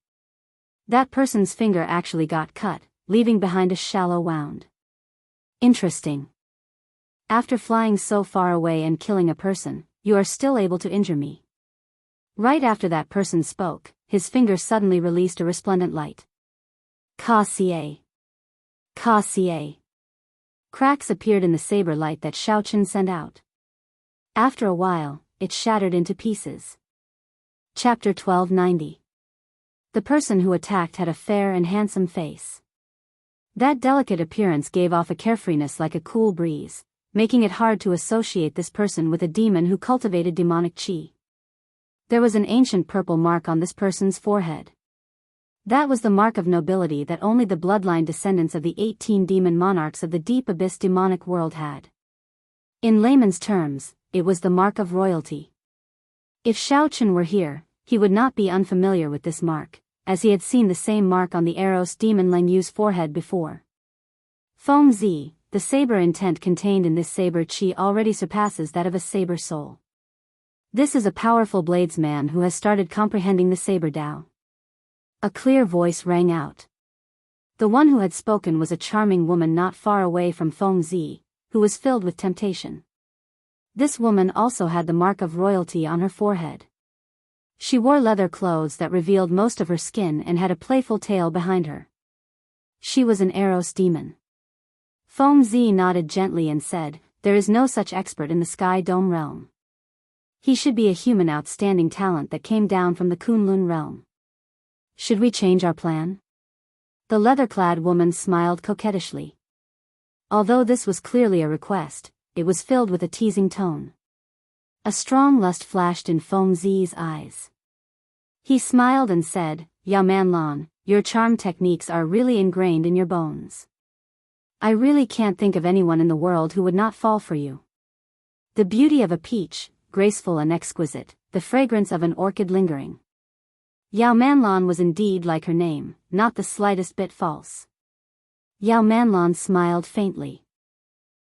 That person's finger actually got cut, leaving behind a shallow wound. Interesting. After flying so far away and killing a person, you are still able to injure me. Right after that person spoke, his finger suddenly released a resplendent light. Ka-ca. Ka-ca. Cracks appeared in the saber light that Xiaochen sent out. After a while, it shattered into pieces. Chapter 1290. The person who attacked had a fair and handsome face. That delicate appearance gave off a carefreeness like a cool breeze, making it hard to associate this person with a demon who cultivated demonic qi. There was an ancient purple mark on this person's forehead. That was the mark of nobility that only the bloodline descendants of the 18 demon monarchs of the deep abyss demonic world had. In layman's terms, it was the mark of royalty. If Xiaochen were here, he would not be unfamiliar with this mark, as he had seen the same mark on the Eros demon Lang Yu's forehead before. Feng Zi, the saber intent contained in this saber qi already surpasses that of a saber soul. This is a powerful bladesman who has started comprehending the saber Dao. A clear voice rang out. The one who had spoken was a charming woman not far away from Feng Zi, who was filled with temptation. This woman also had the mark of royalty on her forehead. She wore leather clothes that revealed most of her skin and had a playful tail behind her. She was an Eros demon. Feng Zi nodded gently and said, "There is no such expert in the Sky Dome realm. He should be a human outstanding talent that came down from the Kunlun realm. Should we change our plan?" The leather-clad woman smiled coquettishly. Although this was clearly a request, it was filled with a teasing tone. A strong lust flashed in Feng Zi's eyes. He smiled and said, "Yao Manlan, your charm techniques are really ingrained in your bones. I really can't think of anyone in the world who would not fall for you. The beauty of a peach, graceful and exquisite, the fragrance of an orchid lingering." Yao Manlan was indeed like her name, not the slightest bit false. Yao Manlan smiled faintly.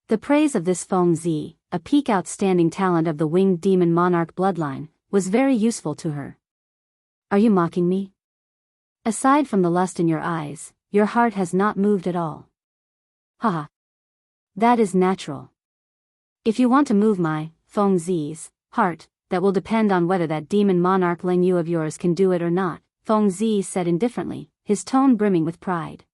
The praise of this Feng Zi, a peak outstanding talent of the winged demon monarch bloodline, was very useful to her. "Are you mocking me? Aside from the lust in your eyes, your heart has not moved at all." "Haha. That is natural. If you want to move my, Feng Zi's, heart, that will depend on whether that demon monarch Lang Yu of yours can do it or not," Feng Zi said indifferently, his tone brimming with pride.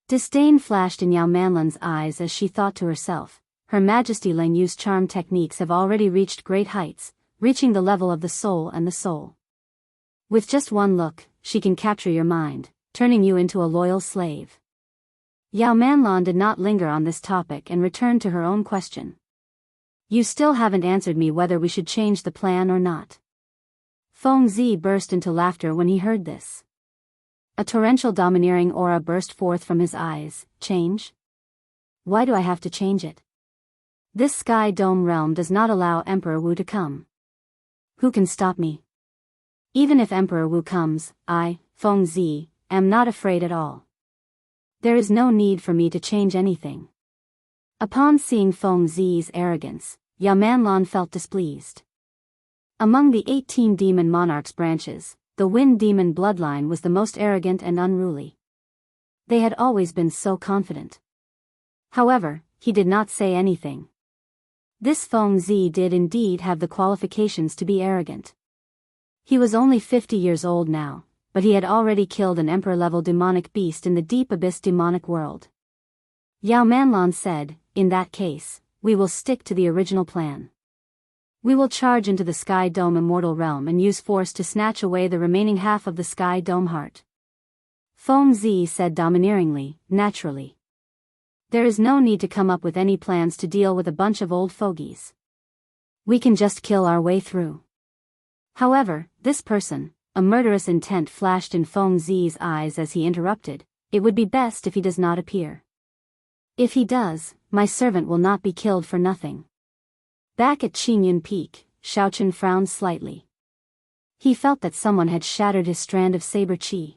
Disdain flashed in Yao Manlan's eyes as she thought to herself, Her Majesty Ling Yu's charm techniques have already reached great heights, reaching the level of the soul and the soul. With just one look, she can capture your mind, turning you into a loyal slave. Yao Manlan did not linger on this topic and returned to her own question. You still haven't answered me whether we should change the plan or not. Feng Zi burst into laughter when he heard this. A torrential domineering aura burst forth from his eyes. Change? Why do I have to change it? This Sky Dome realm does not allow Emperor Wu to come. Who can stop me? Even if Emperor Wu comes, I, Feng Zi, am not afraid at all. There is no need for me to change anything. Upon seeing Feng Zi's arrogance, Yao Manlan felt displeased. Among the 18 demon monarchs' branches, the Wind Demon bloodline was the most arrogant and unruly. They had always been so confident. However, he did not say anything. This Feng Zi did indeed have the qualifications to be arrogant. He was only 50 years old now, but he had already killed an emperor-level demonic beast in the deep abyss demonic world. Yao Manlan said, In that case, we will stick to the original plan. We will charge into the Sky Dome immortal realm and use force to snatch away the remaining half of the Sky Dome heart. Feng Zi said domineeringly, Naturally. There is no need to come up with any plans to deal with a bunch of old fogies. We can just kill our way through. However, this person, a murderous intent flashed in Feng Zi's eyes as he interrupted, It would be best if he does not appear. If he does, my servant will not be killed for nothing. Back at Qingyun Peak, Shaochen frowned slightly. He felt that someone had shattered his strand of saber qi.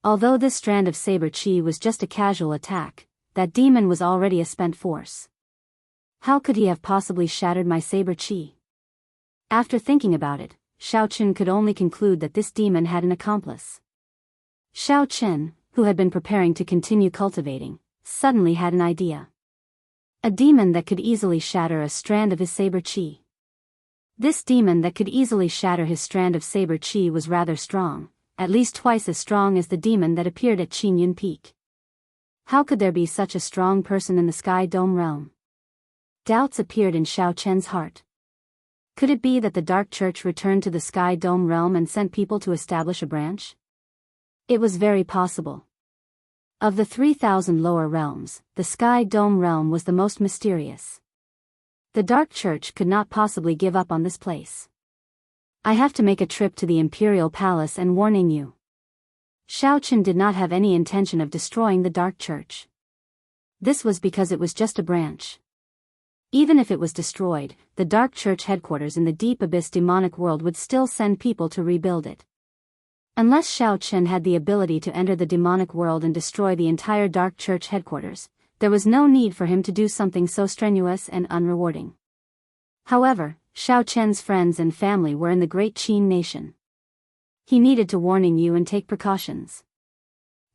Although this strand of saber qi was just a casual attack, that demon was already a spent force. How could he have possibly shattered my saber qi? After thinking about it, Shaochen could only conclude that this demon had an accomplice. Shaochen, who had been preparing to continue cultivating, suddenly had an idea. A demon that could easily shatter a strand of his saber qi. This demon that could easily shatter his strand of saber qi was rather strong, at least twice as strong as the demon that appeared at Qingyun Peak. How could there be such a strong person in the Sky Dome realm? Doubts appeared in Shaochen's heart. Could it be that the Dark Church returned to the Sky Dome realm and sent people to establish a branch? It was very possible. Of the 3,000 lower realms, the Sky Dome realm was the most mysterious. The Dark Church could not possibly give up on this place. I have to make a trip to the Imperial Palace and warning you. Shaochen did not have any intention of destroying the Dark Church. This was because it was just a branch. Even if it was destroyed, the Dark Church headquarters in the deep abyss demonic world would still send people to rebuild it. Unless Shaochen had the ability to enter the demonic world and destroy the entire Dark Church headquarters, there was no need for him to do something so strenuous and unrewarding. However, Shaochen's friends and family were in the Great Qin nation. He needed to warning you and take precautions.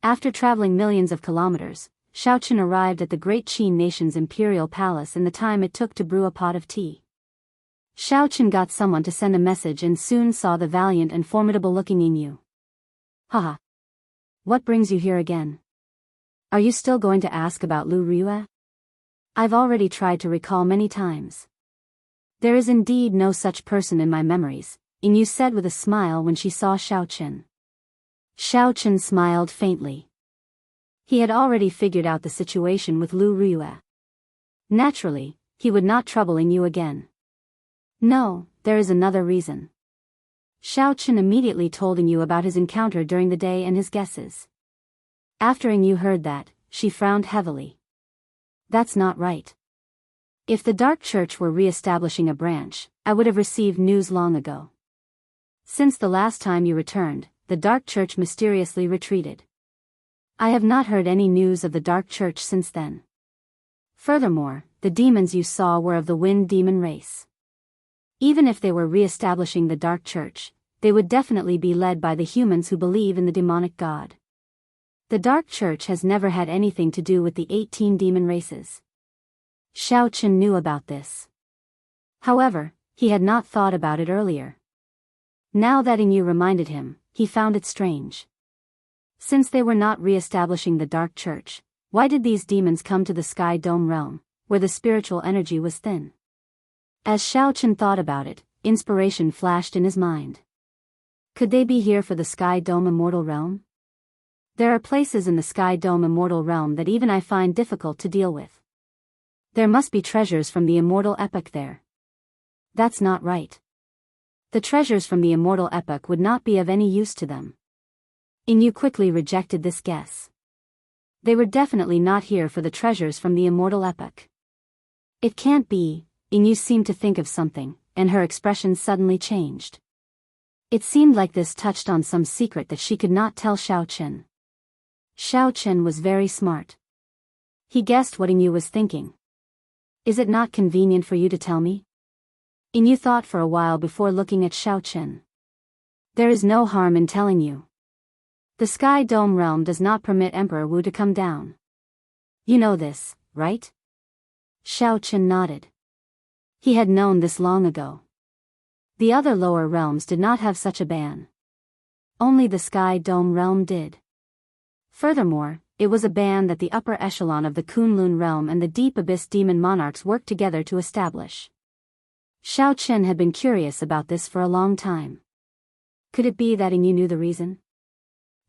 After traveling millions of kilometers, Shaochen arrived at the Great Qin nation's imperial palace in the time it took to brew a pot of tea. Shaochen got someone to send a message and soon saw the valiant and formidable-looking Yingyu. Haha. What brings you here again? Are you still going to ask about Lu Riyue? I've already tried to recall many times. There is indeed no such person in my memories, Yingyu said with a smile when she saw Shaochen. Shaochen smiled faintly. He had already figured out the situation with Lu Riyue. Naturally, he would not trouble Yingyu again. No, there is another reason. Shaochen immediately told Yingyu about his encounter during the day and his guesses. After Yingyu heard that, she frowned heavily. That's not right. If the Dark Church were re-establishing a branch, I would have received news long ago. Since the last time you returned, the Dark Church mysteriously retreated. I have not heard any news of the Dark Church since then. Furthermore, the demons you saw were of the Wind Demon race. Even if they were re-establishing the Dark Church, they would definitely be led by the humans who believe in the demonic god. The Dark Church has never had anything to do with the 18 demon races. Shaochen knew about this. However, he had not thought about it earlier. Now that Yingyu reminded him, he found it strange. Since they were not re-establishing the Dark Church, why did these demons come to the Sky Dome realm, where the spiritual energy was thin? As Xiaochen thought about it, inspiration flashed in his mind. Could they be here for the Sky Dome Immortal Realm? There are places in the Sky Dome Immortal Realm that even I find difficult to deal with. There must be treasures from the Immortal Epoch there. That's not right. The treasures from the Immortal Epoch would not be of any use to them. Inu quickly rejected this guess. They were definitely not here for the treasures from the Immortal Epoch. It can't be. Inu seemed to think of something, and her expression suddenly changed. It seemed like this touched on some secret that she could not tell Xiaochen. Xiaochen was very smart. He guessed what Inu was thinking. Is it not convenient for you to tell me? Inu thought for a while before looking at Xiaochen. There is no harm in telling you. The Sky Dome realm does not permit Emperor Wu to come down. You know this, right? Xiaochen nodded. He had known this long ago. The other lower realms did not have such a ban. Only the Sky Dome realm did. Furthermore, it was a ban that the upper echelon of the Kunlun realm and the Deep Abyss demon monarchs worked together to establish. Xiaochen had been curious about this for a long time. Could it be that Inu knew the reason?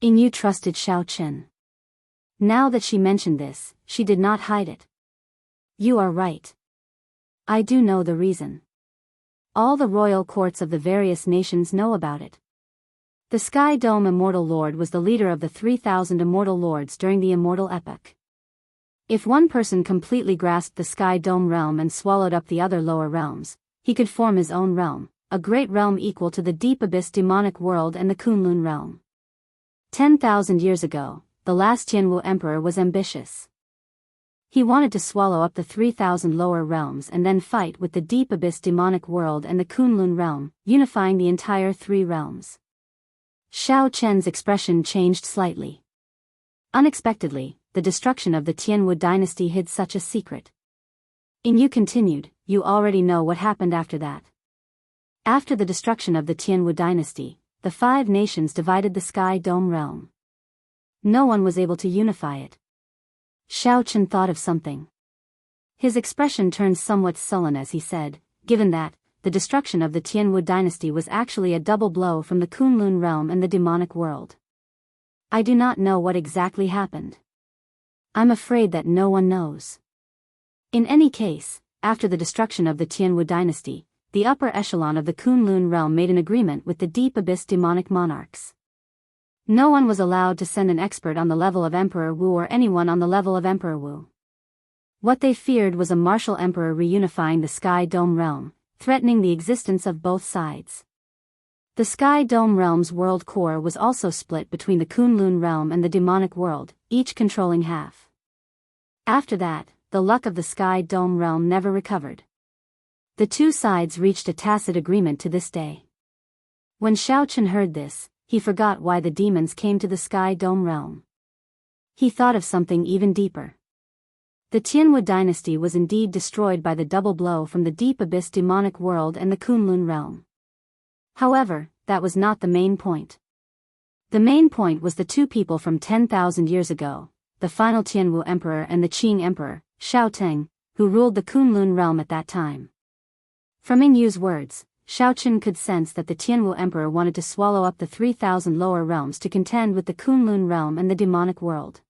Inu trusted Xiaochen. Now that she mentioned this, she did not hide it. You are right. I do know the reason. All the royal courts of the various nations know about it. The Sky Dome Immortal Lord was the leader of the 3,000 Immortal Lords during the Immortal Epoch. If one person completely grasped the Sky Dome realm and swallowed up the other lower realms, he could form his own realm, a great realm equal to the Deep Abyss demonic world and the Kunlun realm. 10,000 years ago, the last Jianghu emperor was ambitious. He wanted to swallow up the 3,000 lower realms and then fight with the Deep Abyss demonic world and the Kunlun realm, unifying the entire three realms. Xiaochen's expression changed slightly. Unexpectedly, the destruction of the Tianwu dynasty hid such a secret. Inu continued, you already know what happened after that. After the destruction of the Tianwu dynasty, the 5 nations divided the Sky Dome realm. No one was able to unify it. Xiaochen thought of something. His expression turned somewhat sullen as he said, given that, the destruction of the Tianwu dynasty was actually a double blow from the Kunlun realm and the demonic world. I do not know what exactly happened. I'm afraid that no one knows. In any case, after the destruction of the Tianwu dynasty, the upper echelon of the Kunlun realm made an agreement with the Deep Abyss demonic monarchs. No one was allowed to send an expert on the level of Emperor Wu or anyone on the level of Emperor Wu. What they feared was a martial emperor reunifying the Sky Dome realm, threatening the existence of both sides. The Sky Dome realm's world core was also split between the Kunlun realm and the demonic world, each controlling half. After that, the luck of the Sky Dome realm never recovered. The two sides reached a tacit agreement to this day. When Xiaochen heard this, he forgot why the demons came to the Sky Dome realm. He thought of something even deeper. The Tianwu dynasty was indeed destroyed by the double blow from the Deep Abyss demonic world and the Kunlun realm. However, that was not the main point. The main point was the two people from 10,000 years ago, the final Tianwu emperor and the Qing emperor, Xiaoteng, who ruled the Kunlun realm at that time. From Inyu's words, Xiaochen could sense that the Tianwu emperor wanted to swallow up the 3,000 lower realms to contend with the Kunlun realm and the demonic world.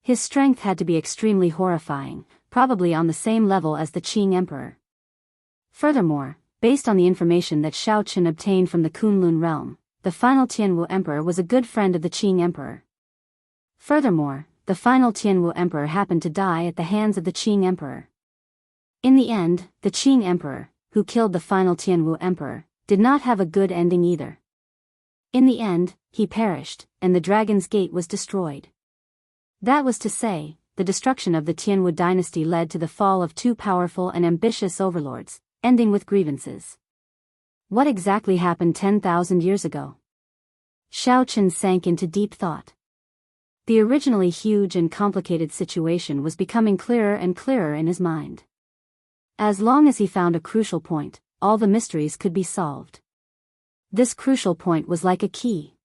His strength had to be extremely horrifying, probably on the same level as the Qing emperor. Furthermore, based on the information that Xiaochen obtained from the Kunlun realm, the final Tianwu emperor was a good friend of the Qing emperor. Furthermore, the final Tianwu emperor happened to die at the hands of the Qing emperor. In the end, the Qing emperor, who killed the final Tianwu emperor, did not have a good ending either. In the end, he perished, and the Dragon's Gate was destroyed. That was to say, the destruction of the Tianwu dynasty led to the fall of two powerful and ambitious overlords, ending with grievances. What exactly happened 10,000 years ago? Xiaochen sank into deep thought. The originally huge and complicated situation was becoming clearer and clearer in his mind. As long as he found a crucial point, all the mysteries could be solved. This crucial point was like a key.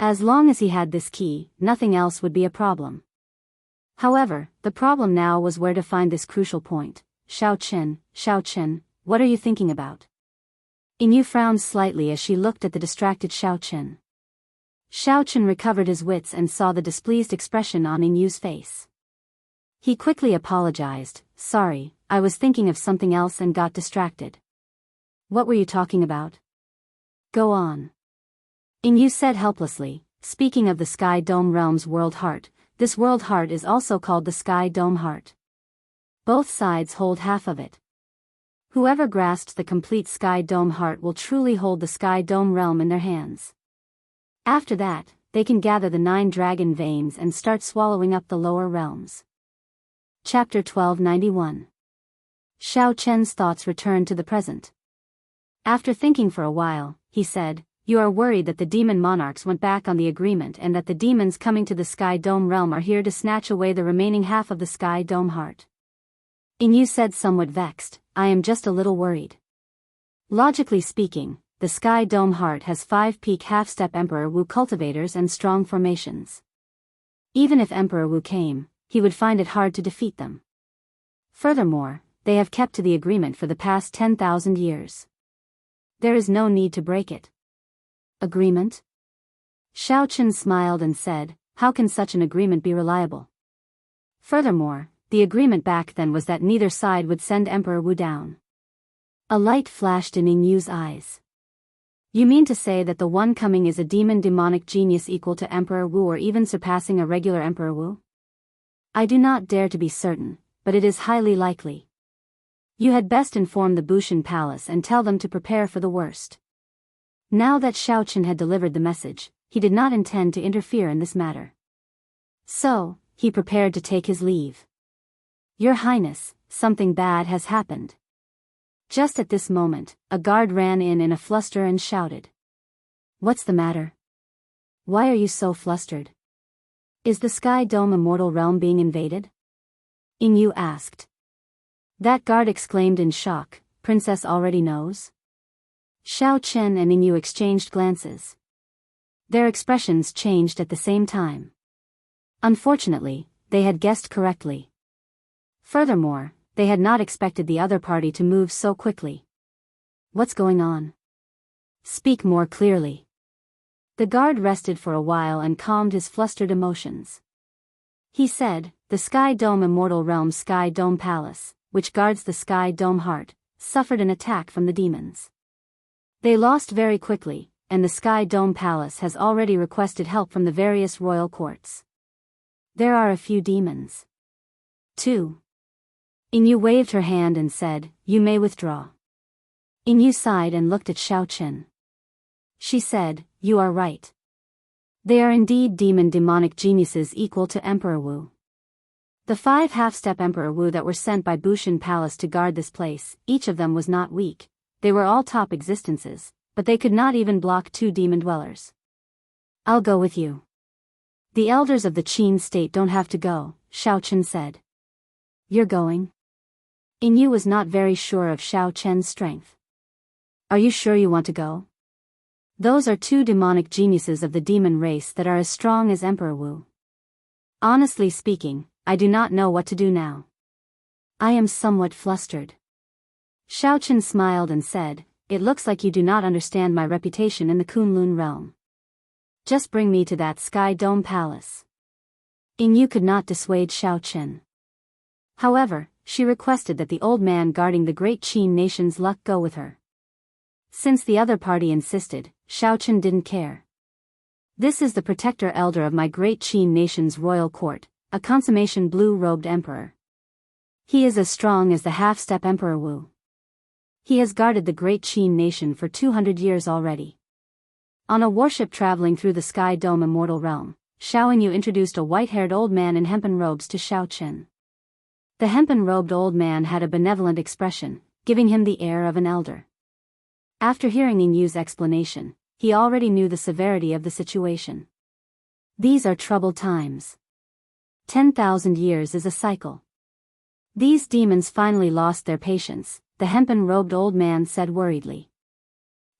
As long as he had this key, nothing else would be a problem. However, the problem now was where to find this crucial point. Xiao Chen, what are you thinking about? Yin frowned slightly as she looked at the distracted Xiao Chen. Xiao Chen recovered his wits and saw the displeased expression on Yinyu's face. He quickly apologized. Sorry, I was thinking of something else and got distracted. What were you talking about? Go on. Yinyu said helplessly, speaking of the Sky Dome Realm's World Heart, this World Heart is also called the Sky Dome Heart. Both sides hold half of it. Whoever grasps the complete Sky Dome Heart will truly hold the Sky Dome Realm in their hands. After that, they can gather the 9 dragon veins and start swallowing up the lower realms. Chapter 1291. Xiao Chen's thoughts returned to the present. After thinking for a while, he said, You are worried that the demon monarchs went back on the agreement and that the demons coming to the Sky Dome realm are here to snatch away the remaining half of the Sky Dome Heart. Yinyu said somewhat vexed, I am just a little worried. Logically speaking, the Sky Dome Heart has 5 peak half-step Emperor Wu cultivators and strong formations. Even if Emperor Wu came, he would find it hard to defeat them. Furthermore, they have kept to the agreement for the past 10,000 years. There is no need to break it. Agreement? Xiao Chen smiled and said, How can such an agreement be reliable? Furthermore, the agreement back then was that neither side would send Emperor Wu down. A light flashed in Yinyu's eyes. You mean to say that the one coming is a demonic genius equal to Emperor Wu or even surpassing a regular Emperor Wu? I do not dare to be certain, but it is highly likely. You had best inform the Bushan Palace and tell them to prepare for the worst. Now that Xiao Chen had delivered the message, he did not intend to interfere in this matter. So, he prepared to take his leave. Your Highness, something bad has happened. Just at this moment, a guard ran in a fluster and shouted. What's the matter? Why are you so flustered? Is the Sky Dome Immortal Realm being invaded? Yinyu asked. That guard exclaimed in shock, Princess already knows? Xiao Chen and Yinyu exchanged glances. Their expressions changed at the same time. Unfortunately, they had guessed correctly. Furthermore, they had not expected the other party to move so quickly. What's going on? Speak more clearly. The guard rested for a while and calmed his flustered emotions. He said, The Sky Dome Immortal Realm's Sky Dome Palace, which guards the Sky Dome Heart, suffered an attack from the demons. They lost very quickly, and the Sky Dome Palace has already requested help from the various royal courts. There are a few demons. 2. Yinyu waved her hand and said, You may withdraw. Yinyu sighed and looked at Xiao Chen. She said, You are right. They are indeed demonic geniuses equal to Emperor Wu. The 5 half-step Emperor Wu that were sent by Bushan Palace to guard this place, each of them was not weak. They were all top existences, but they could not even block 2 demon dwellers. I'll go with you. The elders of the Qin state don't have to go, Xiao Chen said. You're going? Yinyu was not very sure of Xiao Chen's strength. Are you sure you want to go? Those are 2 demonic geniuses of the demon race that are as strong as Emperor Wu. Honestly speaking, I do not know what to do now. I am somewhat flustered. Xiao Chen smiled and said, It looks like you do not understand my reputation in the Kunlun realm. Just bring me to that Sky Dome Palace. Yinyu could not dissuade Xiao Chen. However, she requested that the old man guarding the great Qin nation's luck go with her. Since the other party insisted, Xiao Chen didn't care. This is the protector elder of my great Qin nation's royal court, a consummation blue-robed emperor. He is as strong as the half-step Emperor Wu. He has guarded the great Qin nation for 200 years already. On a warship traveling through the Sky Dome Immortal Realm, Xiao Yinyu introduced a white-haired old man in hempen robes to Xiao Chen. The hempen-robed old man had a benevolent expression, giving him the air of an elder. After hearing Yinyu's explanation, he already knew the severity of the situation. These are troubled times. 10,000 years is a cycle. These demons finally lost their patience, the hempen-robed old man said worriedly.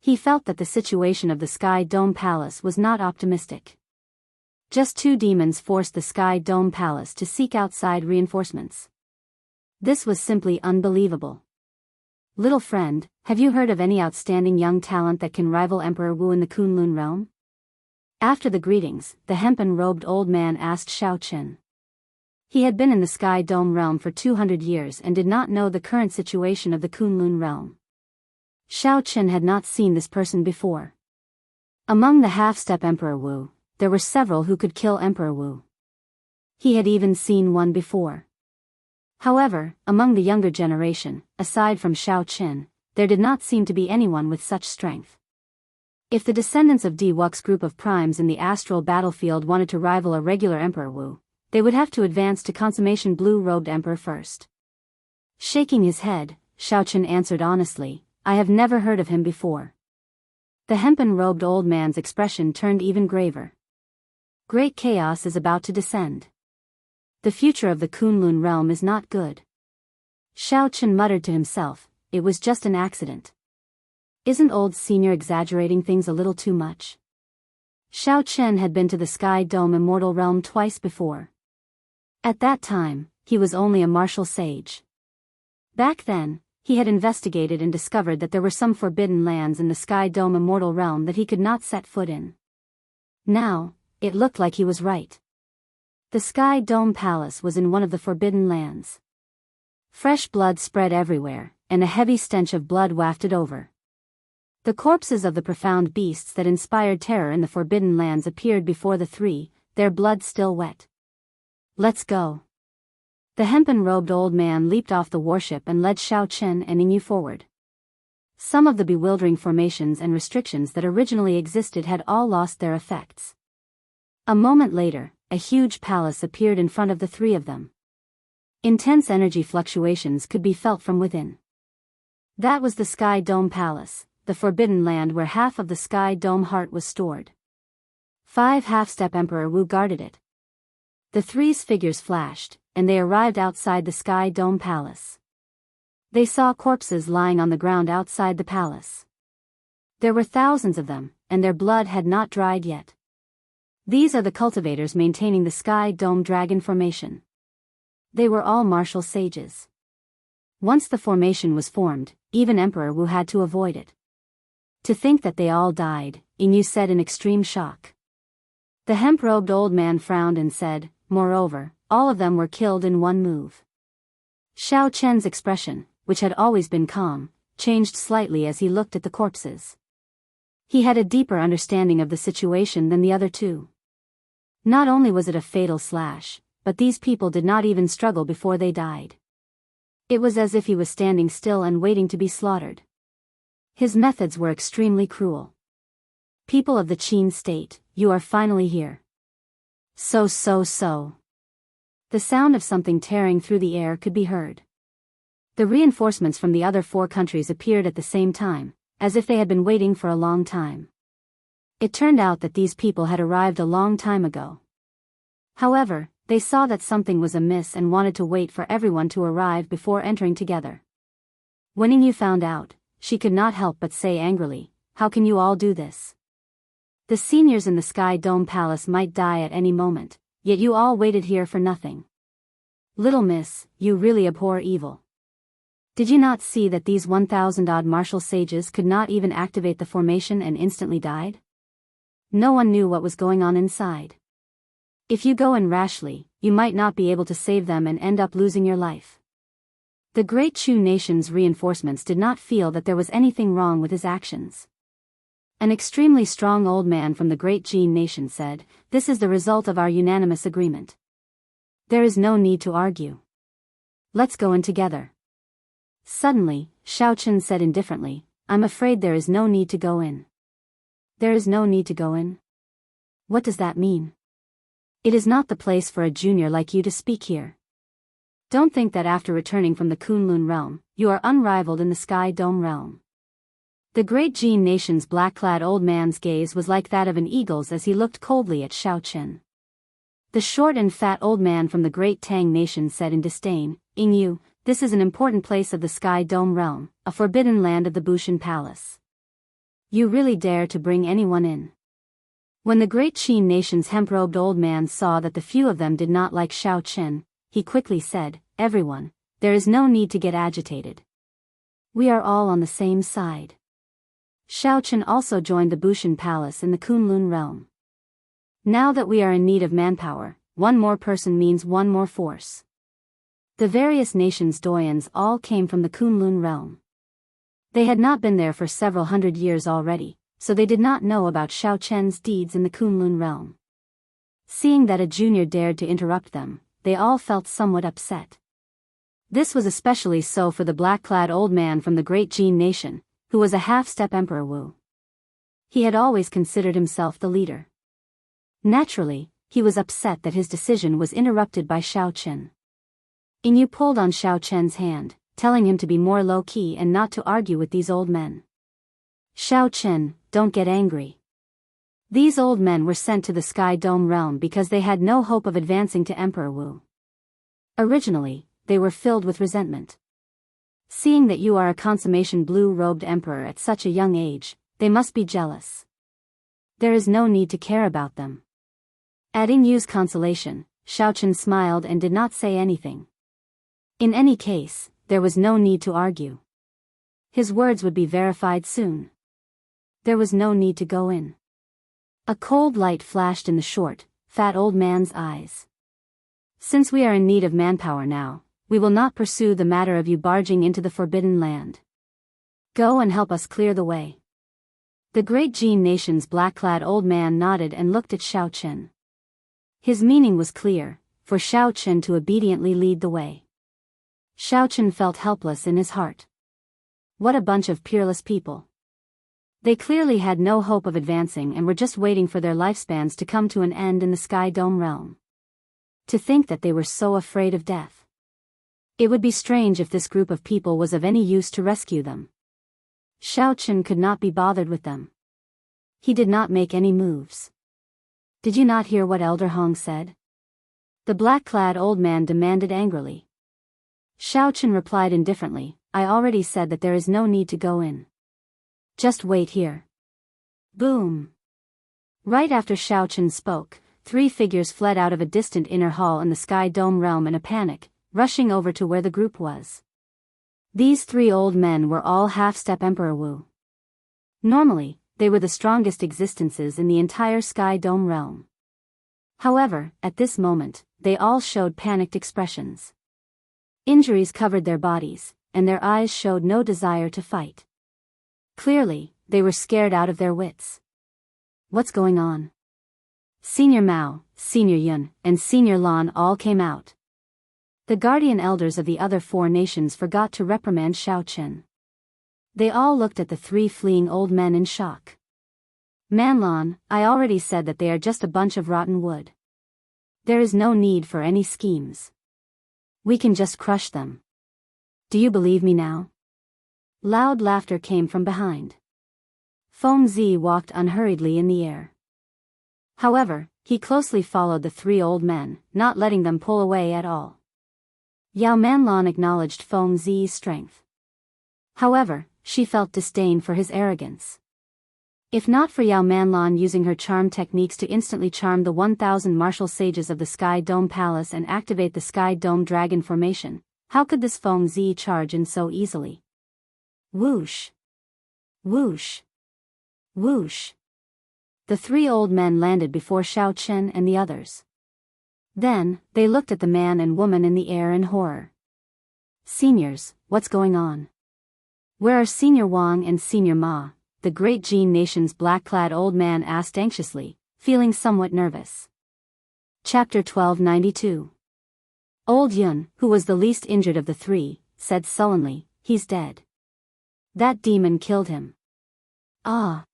He felt that the situation of the Sky Dome Palace was not optimistic. Just 2 demons forced the Sky Dome Palace to seek outside reinforcements. This was simply unbelievable. Little friend, have you heard of any outstanding young talent that can rival Emperor Wu in the Kunlun realm? After the greetings, the hempen-robed old man asked Xiao Chen. He had been in the Sky Dome realm for 200 years and did not know the current situation of the Kunlun realm. Xiao Chen had not seen this person before. Among the half-step Emperor Wu, there were several who could kill Emperor Wu. He had even seen one before. However, among the younger generation, aside from Xiao Chen, there did not seem to be anyone with such strength. If the descendants of Wuxia's group of primes in the astral battlefield wanted to rival a regular Emperor Wu, they would have to advance to consummation blue-robed emperor first. Shaking his head, Xiao Chen answered honestly, I have never heard of him before. The hempen-robed old man's expression turned even graver. Great chaos is about to descend. The future of the Kunlun realm is not good. Xiao Chen muttered to himself, it was just an accident. Isn't old senior exaggerating things a little too much? Xiao Chen had been to the Sky Dome Immortal Realm twice before. At that time, he was only a martial sage. Back then, he had investigated and discovered that there were some forbidden lands in the Sky Dome Immortal Realm that he could not set foot in. Now, it looked like he was right. The Sky Dome Palace was in one of the forbidden lands. Fresh blood spread everywhere, and a heavy stench of blood wafted over. The corpses of the profound beasts that inspired terror in the forbidden lands appeared before the 3, their blood still wet. Let's go. The hempen-robed old man leaped off the warship and led Xiao Chen and Yingyu forward. Some of the bewildering formations and restrictions that originally existed had all lost their effects. A moment later, a huge palace appeared in front of the 3 of them. Intense energy fluctuations could be felt from within. That was the Sky Dome Palace, the forbidden land where half of the Sky Dome heart was stored. 5 half-step Emperor Wu guarded it. The 3's figures flashed, and they arrived outside the Sky Dome Palace. They saw corpses lying on the ground outside the palace. There were thousands of them, and their blood had not dried yet. These are the cultivators maintaining the Sky Dome Dragon Formation. They were all martial sages. Once the formation was formed, even Emperor Wu had to avoid it. To think that they all died, Yingyu said in extreme shock. The hemp-robed old man frowned and said, moreover, all of them were killed in one move. Xiao Chen's expression, which had always been calm, changed slightly as he looked at the corpses. He had a deeper understanding of the situation than the other 2. Not only was it a fatal slash, but these people did not even struggle before they died. It was as if he was standing still and waiting to be slaughtered. His methods were extremely cruel. People of the Qin state, you are finally here. So. The sound of something tearing through the air could be heard. The reinforcements from the other 4 countries appeared at the same time, as if they had been waiting for a long time. It turned out that these people had arrived a long time ago. However, they saw that something was amiss and wanted to wait for everyone to arrive before entering together. When Yingyu found out, she could not help but say angrily, how can you all do this? The seniors in the Sky Dome Palace might die at any moment, yet you all waited here for nothing. Little miss, you really abhor evil. Did you not see that these 1,000-odd martial sages could not even activate the formation and instantly died? No one knew what was going on inside. If you go in rashly, you might not be able to save them and end up losing your life. The Great Chu nation's reinforcements did not feel that there was anything wrong with his actions. An extremely strong old man from the Great Jin nation said, this is the result of our unanimous agreement. There is no need to argue. Let's go in together. Suddenly, Xiao Chen said indifferently, I'm afraid there is no need to go in. There is no need to go in? What does that mean? It is not the place for a junior like you to speak here. Don't think that after returning from the Kunlun realm, you are unrivaled in the Sky Dome realm. The Great Jin nation's black-clad old man's gaze was like that of an eagle's as he looked coldly at Xiao Chen. The short and fat old man from the Great Tang nation said in disdain, Yingyu, this is an important place of the Sky Dome realm, a forbidden land of the Bushan Palace. You really dare to bring anyone in? When the great Qin nation's hemp-robed old man saw that the few of them did not like Xiao Chen, he quickly said, "Everyone, there is no need to get agitated. We are all on the same side." Xiao Chen also joined the Bushan Palace in the Kunlun realm. Now that we are in need of manpower, one more person means one more force. The various nations' doyens all came from the Kunlun realm. They had not been there for several hundred years already, so they did not know about Xiao Chen's deeds in the Kunlun realm. Seeing that a junior dared to interrupt them, they all felt somewhat upset. This was especially so for the black-clad old man from the great Jin nation, who was a half-step Emperor Wu. He had always considered himself the leader. Naturally, he was upset that his decision was interrupted by Xiao Chen. Yu pulled on Xiao Chen's hand, telling him to be more low-key and not to argue with these old men. "Xiao Chen, don't get angry. These old men were sent to the Sky Dome realm because they had no hope of advancing to Emperor Wu. Originally, they were filled with resentment. Seeing that you are a consummation blue-robed emperor at such a young age, they must be jealous. There is no need to care about them." At Yu's consolation, Xiao Chen smiled and did not say anything. In any case, there was no need to argue. His words would be verified soon. There was no need to go in. A cold light flashed in the short, fat old man's eyes. "Since we are in need of manpower now, we will not pursue the matter of you barging into the forbidden land. Go and help us clear the way." The great Jin nation's black-clad old man nodded and looked at Xiao Chen. His meaning was clear, for Xiao Chen to obediently lead the way. Xiao Chen felt helpless in his heart. What a bunch of peerless people. They clearly had no hope of advancing and were just waiting for their lifespans to come to an end in the Sky Dome realm. To think that they were so afraid of death. It would be strange if this group of people was of any use to rescue them. Xiao Chen could not be bothered with them. He did not make any moves. "Did you not hear what Elder Hong said?" the black-clad old man demanded angrily. Xiao Chen replied indifferently, "I already said that there is no need to go in. Just wait here." Boom! Right after Xiao Chen spoke, 3 figures fled out of a distant inner hall in the Sky Dome realm in a panic, rushing over to where the group was. These 3 old men were all half-step Emperor Wu. Normally, they were the strongest existences in the entire Sky Dome realm. However, at this moment, they all showed panicked expressions. Injuries covered their bodies, and their eyes showed no desire to fight. Clearly, they were scared out of their wits. What's going on? Senior Mao, Senior Yun, and Senior Lan all came out. The guardian elders of the other 4 nations forgot to reprimand Xiao Chen. They all looked at the 3 fleeing old men in shock. "Manlan, I already said that they are just a bunch of rotten wood. There is no need for any schemes. We can just crush them. Do you believe me now?" Loud laughter came from behind. Feng Zi walked unhurriedly in the air. However, he closely followed the 3 old men, not letting them pull away at all. Yao Manlan acknowledged Feng Zi's strength. However, she felt disdain for his arrogance. If not for Yao Manlan using her charm techniques to instantly charm the 1,000 martial sages of the Sky Dome Palace and activate the Sky Dome Dragon formation, how could this Feng Zi charge in so easily? Whoosh! Whoosh! Whoosh! The 3 old men landed before Xiao Chen and the others. Then, they looked at the man and woman in the air in horror. "Seniors, what's going on? Where are Senior Wang and Senior Ma?" the great Jin nation's black-clad old man asked anxiously, feeling somewhat nervous. Chapter 1292. Old Yun, who was the least injured of the 3, said sullenly, "He's dead. That demon killed him." Ah!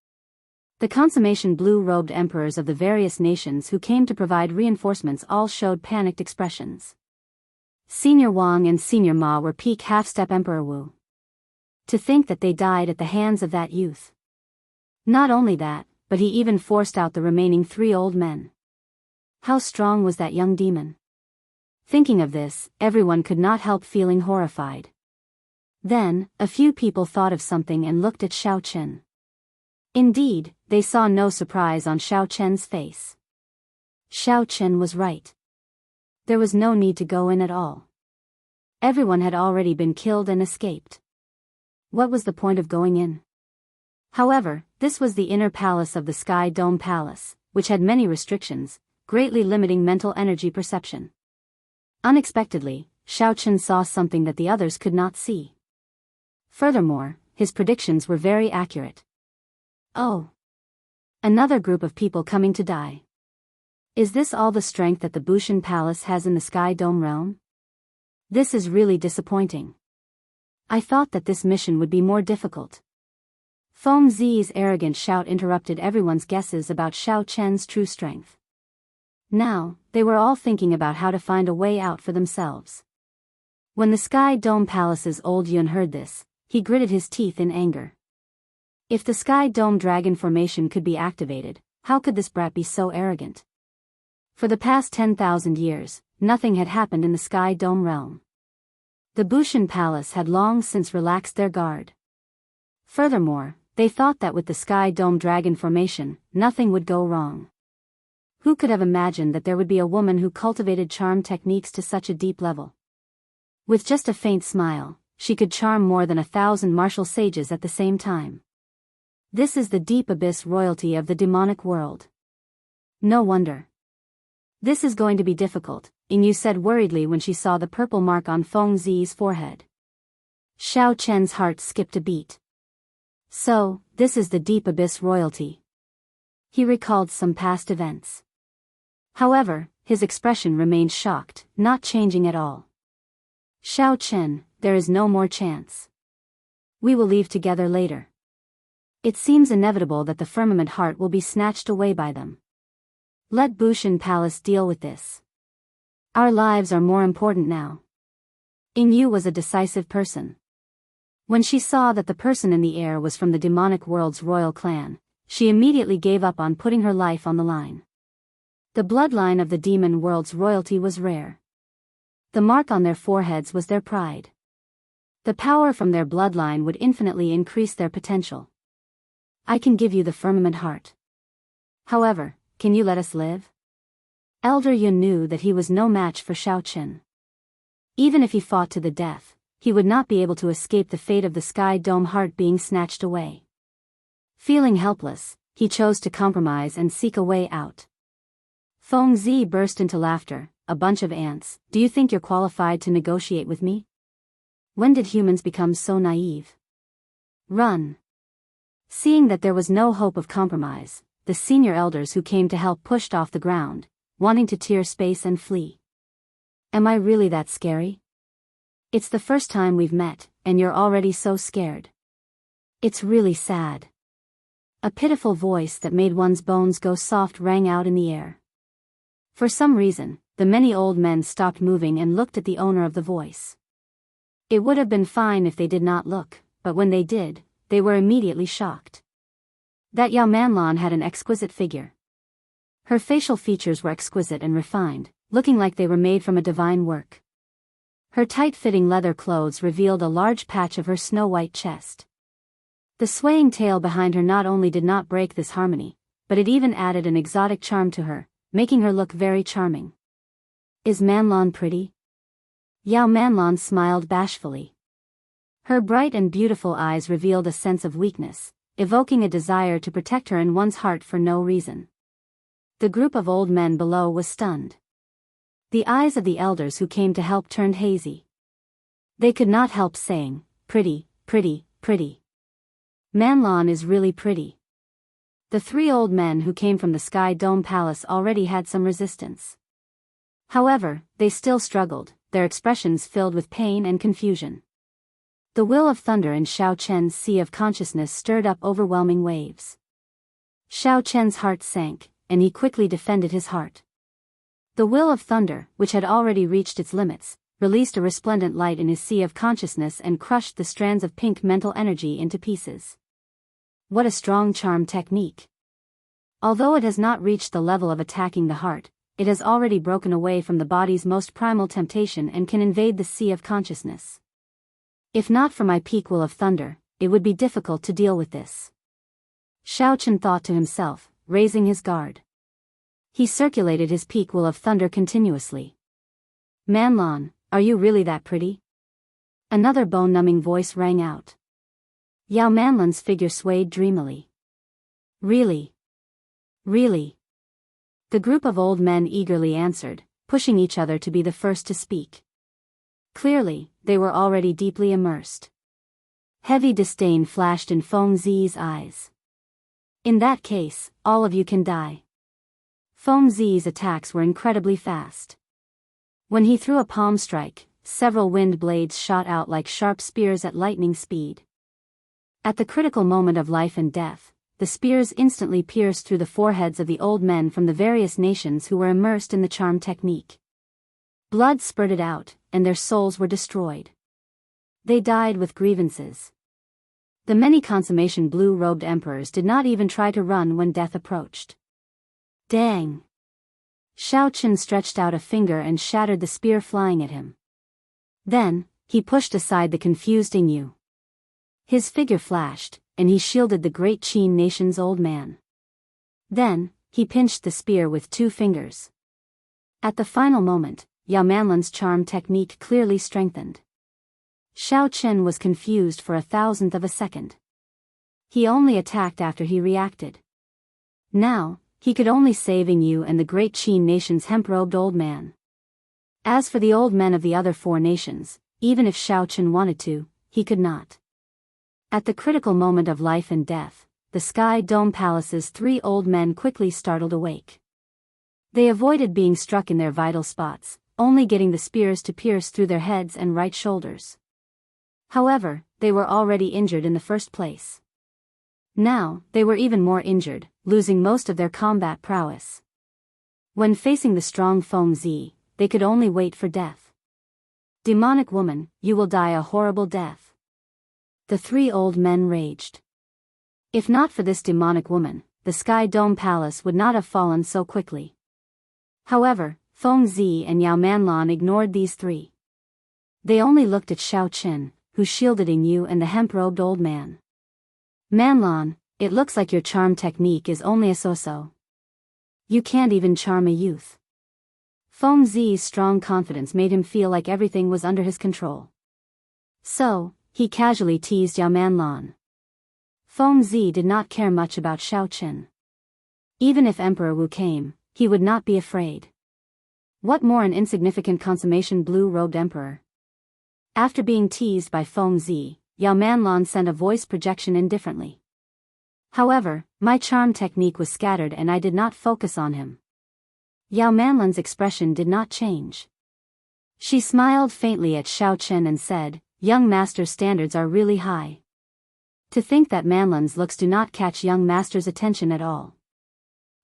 The consummation blue-robed emperors of the various nations who came to provide reinforcements all showed panicked expressions. Senior Wang and Senior Ma were peak half-step Emperor Wu. To think that they died at the hands of that youth. Not only that, but he even forced out the remaining 3 old men. How strong was that young demon? Thinking of this, everyone could not help feeling horrified. Then, a few people thought of something and looked at Xiao Chen. Indeed, they saw no surprise on Xiao Chen's face. Xiao Chen was right. There was no need to go in at all. Everyone had already been killed and escaped. What was the point of going in? However, this was the inner palace of the Sky Dome Palace, which had many restrictions, greatly limiting mental energy perception. Unexpectedly, Xiao Chen saw something that the others could not see. Furthermore, his predictions were very accurate. Oh! Another group of people coming to die. Is this all the strength that the Bushan Palace has in the Sky Dome realm? This is really disappointing. I thought that this mission would be more difficult. Feng Zi's arrogant shout interrupted everyone's guesses about Xiao Chen's true strength. Now, they were all thinking about how to find a way out for themselves. When the Sky Dome Palace's old Yun heard this, he gritted his teeth in anger. If the Sky Dome Dragon formation could be activated, how could this brat be so arrogant? For the past 10,000 years, nothing had happened in the Sky Dome realm. The Bushan Palace had long since relaxed their guard. Furthermore, they thought that with the Sky Dome Dragon formation, nothing would go wrong. Who could have imagined that there would be a woman who cultivated charm techniques to such a deep level? With just a faint smile, she could charm more than 1,000 martial sages at the same time. This is the deep abyss royalty of the demonic world. No wonder. This is going to be difficult, Yingyu said worriedly when she saw the purple mark on Feng Zi's forehead. Xiao Chen's heart skipped a beat. So, this is the deep abyss royalty. He recalled some past events. However, his expression remained shocked, not changing at all. Xiao Chen, there is no more chance. We will leave together later. It seems inevitable that the firmament heart will be snatched away by them. Let Bushan Palace deal with this. Our lives are more important now. Yingyu was a decisive person. When she saw that the person in the air was from the demonic world's royal clan, she immediately gave up on putting her life on the line. The bloodline of the demon world's royalty was rare. The mark on their foreheads was their pride. The power from their bloodline would infinitely increase their potential. I can give you the firmament heart. However, can you let us live? Elder Yun knew that he was no match for Xiao Chen. Even if he fought to the death, he would not be able to escape the fate of the Sky Dome heart being snatched away. Feeling helpless, he chose to compromise and seek a way out. Feng Zi burst into laughter. A bunch of ants, do you think you're qualified to negotiate with me? When did humans become so naive? Run! Seeing that there was no hope of compromise, the senior elders who came to help pushed off the ground, wanting to tear space and flee. Am I really that scary? It's the first time we've met, and you're already so scared. It's really sad. A pitiful voice that made one's bones go soft rang out in the air. For some reason, the many old men stopped moving and looked at the owner of the voice. It would have been fine if they did not look, but when they did, they were immediately shocked. That Yao Manlan had an exquisite figure. Her facial features were exquisite and refined, looking like they were made from a divine work. Her tight-fitting leather clothes revealed a large patch of her snow-white chest. The swaying tail behind her not only did not break this harmony, but it even added an exotic charm to her, making her look very charming. Is Manlan pretty? Yao Manlan smiled bashfully. Her bright and beautiful eyes revealed a sense of weakness, evoking a desire to protect her in one's heart for no reason. The group of old men below was stunned. The eyes of the elders who came to help turned hazy. They could not help saying, pretty, pretty, pretty. Manlan is really pretty. The three old men who came from the Sky Dome Palace already had some resistance. However, they still struggled, their expressions filled with pain and confusion. The will of thunder in Xiao Chen's sea of consciousness stirred up overwhelming waves. Xiao Chen's heart sank, and he quickly defended his heart. The will of thunder, which had already reached its limits, released a resplendent light in his sea of consciousness and crushed the strands of pink mental energy into pieces. What a strong charm technique! Although it has not reached the level of attacking the heart, it has already broken away from the body's most primal temptation and can invade the sea of consciousness. If not for my peak will of thunder, it would be difficult to deal with this. Xiao Chen thought to himself, raising his guard. He circulated his peak will of thunder continuously. Manlon, are you really that pretty? Another bone-numbing voice rang out. Yao Manlon's figure swayed dreamily. Really? Really? The group of old men eagerly answered, pushing each other to be the first to speak. Clearly, they were already deeply immersed. Heavy disdain flashed in Feng Zi's eyes. In that case, all of you can die. Feng Zi's attacks were incredibly fast. When he threw a palm strike, several wind blades shot out like sharp spears at lightning speed. At the critical moment of life and death, the spears instantly pierced through the foreheads of the old men from the various nations who were immersed in the charm technique. Blood spurted out, and their souls were destroyed. They died with grievances. The many consummation blue-robed emperors did not even try to run when death approached. Dang! Xiao Chen stretched out a finger and shattered the spear flying at him. Then, he pushed aside the confused Yu. His figure flashed, and he shielded the great Qin nation's old man. Then, he pinched the spear with 2 fingers. At the final moment, Yao Manlon's charm technique clearly strengthened. Xiao Chen was confused for 1,000th of a second. He only attacked after he reacted. Now, he could only save Yu and the great Qin nation's hemp-robed old man. As for the old men of the other 4 nations, even if Xiao Chen wanted to, he could not. At the critical moment of life and death, the Sky Dome Palace's 3 old men quickly startled awake. They avoided being struck in their vital spots, only getting the spears to pierce through their heads and right shoulders. However, they were already injured in the first place. Now, they were even more injured, losing most of their combat prowess. When facing the strong Feng Zi, they could only wait for death. Demonic woman, you will die a horrible death. The 3 old men raged. If not for this demonic woman, the Sky Dome Palace would not have fallen so quickly. However, Feng Zi and Yao Manlon ignored these 3. They only looked at Xiao Chen, who shielded Yu and the hemp-robed old man. Manlon, it looks like your charm technique is only a so-so. You can't even charm a youth. Feng Zi's strong confidence made him feel like everything was under his control. So, he casually teased Yao Manlon. Feng Zi did not care much about Xiao Chen. Even if Emperor Wu came, he would not be afraid. What more an insignificant consummation blue-robed emperor? After being teased by Feng Zi, Yao Manlon sent a voice projection indifferently. However, my charm technique was scattered and I did not focus on him. Yao Manlon's expression did not change. She smiled faintly at Xiao Chen and said, young master's standards are really high. To think that Manlon's looks do not catch young master's attention at all.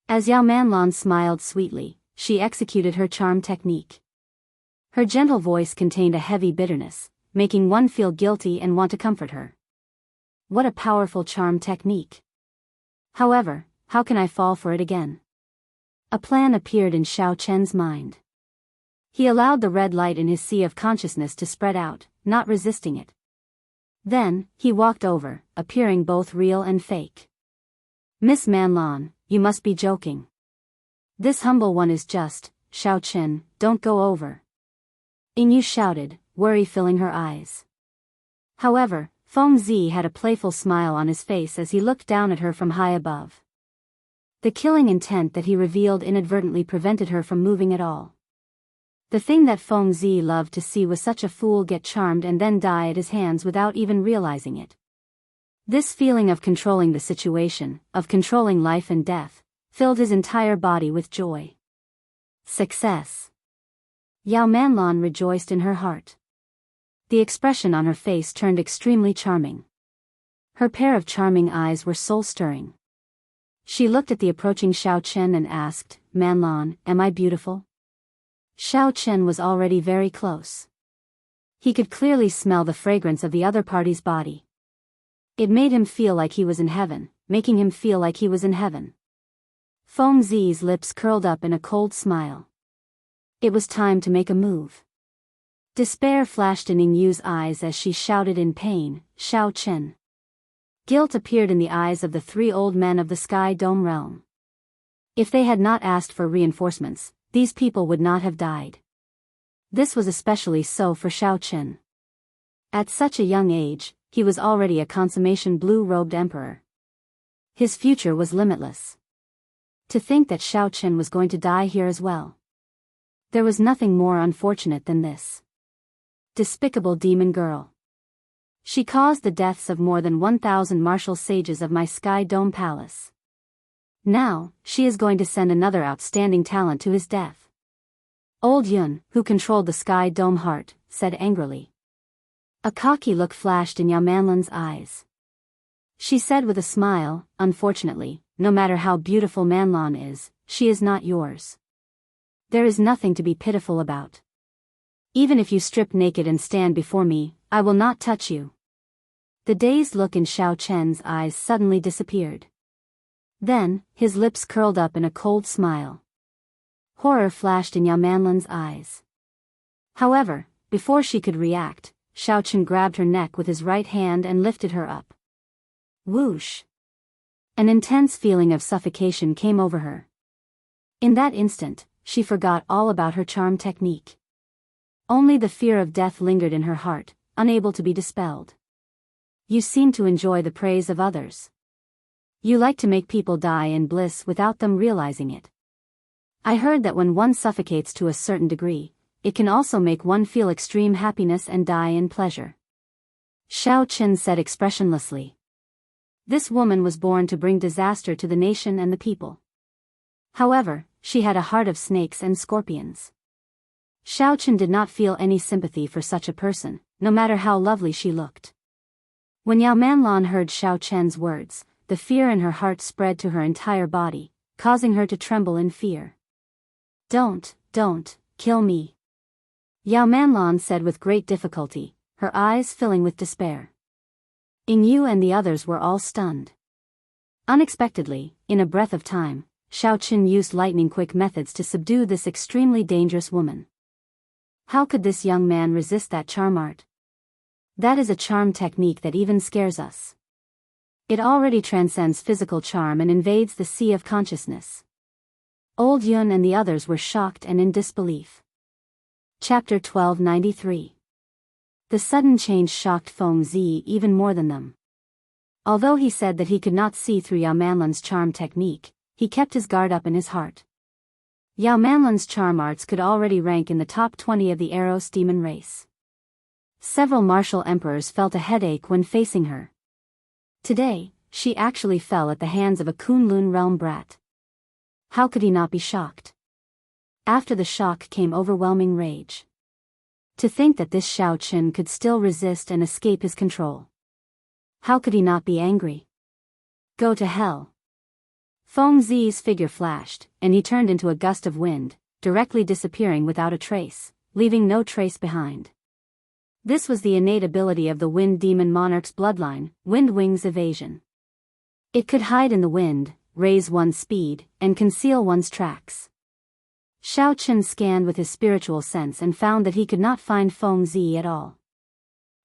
As Yao Manlon smiled sweetly, she executed her charm technique. Her gentle voice contained a heavy bitterness, making one feel guilty and want to comfort her. What a powerful charm technique. However, how can I fall for it again? A plan appeared in Xiao Chen's mind. He allowed the red light in his sea of consciousness to spread out, not resisting it. Then, he walked over, appearing both real and fake. Miss Manlon, you must be joking. This humble one is just, Xiao Chen, don't go over. Yu shouted, worry filling her eyes. However, Feng Zi had a playful smile on his face as he looked down at her from high above. The killing intent that he revealed inadvertently prevented her from moving at all. The thing that Feng Zi loved to see was such a fool get charmed and then die at his hands without even realizing it. This feeling of controlling the situation, of controlling life and death, filled his entire body with joy. Success. Yao Manlon rejoiced in her heart. The expression on her face turned extremely charming. Her pair of charming eyes were soul-stirring. She looked at the approaching Xiao Chen and asked, Manlon, am I beautiful? Xiao Chen was already very close. He could clearly smell the fragrance of the other party's body. It made him feel like he was in heaven, making him feel like he was in heaven. Feng Zi's lips curled up in a cold smile. It was time to make a move. Despair flashed in Yu's eyes as she shouted in pain, Xiao Chen. Guilt appeared in the eyes of the three old men of the Sky Dome realm. If they had not asked for reinforcements, these people would not have died. This was especially so for Xiao Qin. At such a young age, he was already a consummation blue-robed emperor. His future was limitless. To think that Xiao Qin was going to die here as well. There was nothing more unfortunate than this. Despicable demon girl. She caused the deaths of more than 1,000 martial sages of my Sky Dome Palace. Now, she is going to send another outstanding talent to his death. Old Yun, who controlled the Sky Dome heart, said angrily. A cocky look flashed in Yao Manlan's eyes. She said with a smile, unfortunately, no matter how beautiful Manlan is, she is not yours. There is nothing to be pitiful about. Even if you strip naked and stand before me, I will not touch you. The dazed look in Xiao Chen's eyes suddenly disappeared. Then, his lips curled up in a cold smile. Horror flashed in Yao Manlan's eyes. However, before she could react, Xiao Chen grabbed her neck with his right hand and lifted her up. Whoosh! An intense feeling of suffocation came over her. In that instant, she forgot all about her charm technique. Only the fear of death lingered in her heart, unable to be dispelled. You seem to enjoy the praise of others. You like to make people die in bliss without them realizing it. I heard that when one suffocates to a certain degree, it can also make one feel extreme happiness and die in pleasure. Xiao Qin said expressionlessly. This woman was born to bring disaster to the nation and the people. However, she had a heart of snakes and scorpions. Xiao Qin did not feel any sympathy for such a person, no matter how lovely she looked. When Yao Manlan heard Xiao Chen's words, the fear in her heart spread to her entire body, causing her to tremble in fear. Don't kill me. Yao Manlan said with great difficulty, her eyes filling with despair. Ying Yu and the others were all stunned. Unexpectedly, in a breath of time, Xiao Qin used lightning-quick methods to subdue this extremely dangerous woman. How could this young man resist that charm art? That is a charm technique that even scares us. It already transcends physical charm and invades the sea of consciousness. Old Yun and the others were shocked and in disbelief. Chapter 1293. The sudden change shocked Feng Zi even more than them. Although he said that he could not see through Yao Manlan's charm technique, he kept his guard up in his heart. Yao Manlan's charm arts could already rank in the top 20 of the Eros demon race. Several martial emperors felt a headache when facing her. Today, she actually fell at the hands of a Kunlun realm brat. How could he not be shocked? After the shock came overwhelming rage. To think that this Xiao Qin could still resist and escape his control. How could he not be angry? Go to hell. Feng Zi's figure flashed, and he turned into a gust of wind, directly disappearing without a trace, leaving no trace behind. This was the innate ability of the Wind Demon Monarch's bloodline, Wind Wings Evasion. It could hide in the wind, raise one's speed, and conceal one's tracks. Xiao Qin scanned with his spiritual sense and found that he could not find Feng Zi at all.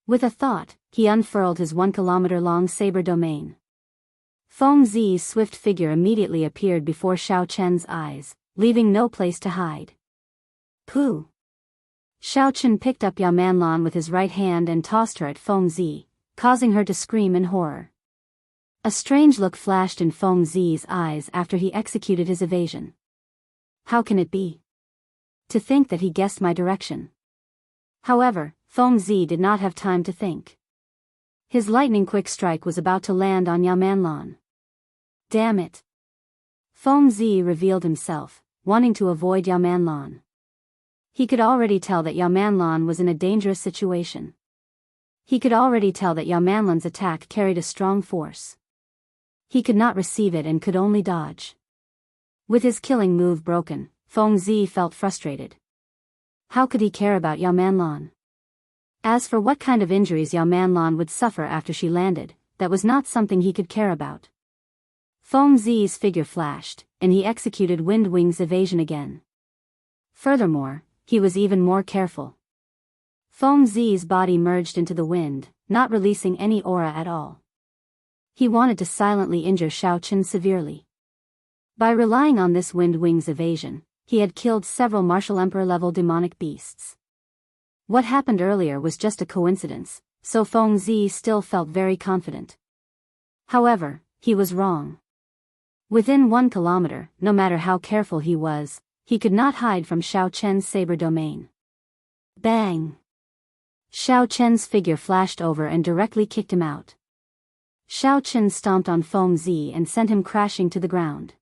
With a thought, he unfurled his 1-kilometer-long saber domain. Feng Zi's swift figure immediately appeared before Xiao Chen's eyes, leaving no place to hide. Pooh! Xiao Qin picked up Yao Manlan with his right hand and tossed her at Feng Zi, causing her to scream in horror. A strange look flashed in Feng Zi's eyes after he executed his evasion. How can it be? To think that he guessed my direction. However, Feng Zi did not have time to think. His lightning-quick strike was about to land on Yao Manlan. Damn it! Feng Zi revealed himself, wanting to avoid Yao Manlan. He could already tell that Yao Manlan was in a dangerous situation. He could already tell that Yao Manlan's attack carried a strong force. He could not receive it and could only dodge. With his killing move broken, Feng Zi felt frustrated. How could he care about Yao Manlan? As for what kind of injuries Yao Manlan would suffer after she landed, that was not something he could care about. Feng Zi's figure flashed, and he executed Wind Wings Evasion again. Furthermore, he was even more careful. Feng Zi's body merged into the wind, not releasing any aura at all. He wanted to silently injure Xiao Chen severely. By relying on this wind wings evasion, he had killed several martial emperor-level demonic beasts. What happened earlier was just a coincidence, so Feng Zi still felt very confident. However, he was wrong. Within 1 kilometer, no matter how careful he was, he could not hide from Xiao Chen's saber domain. Bang! Xiao Chen's figure flashed over and directly kicked him out. Xiao Chen stomped on Feng Zi and sent him crashing to the ground.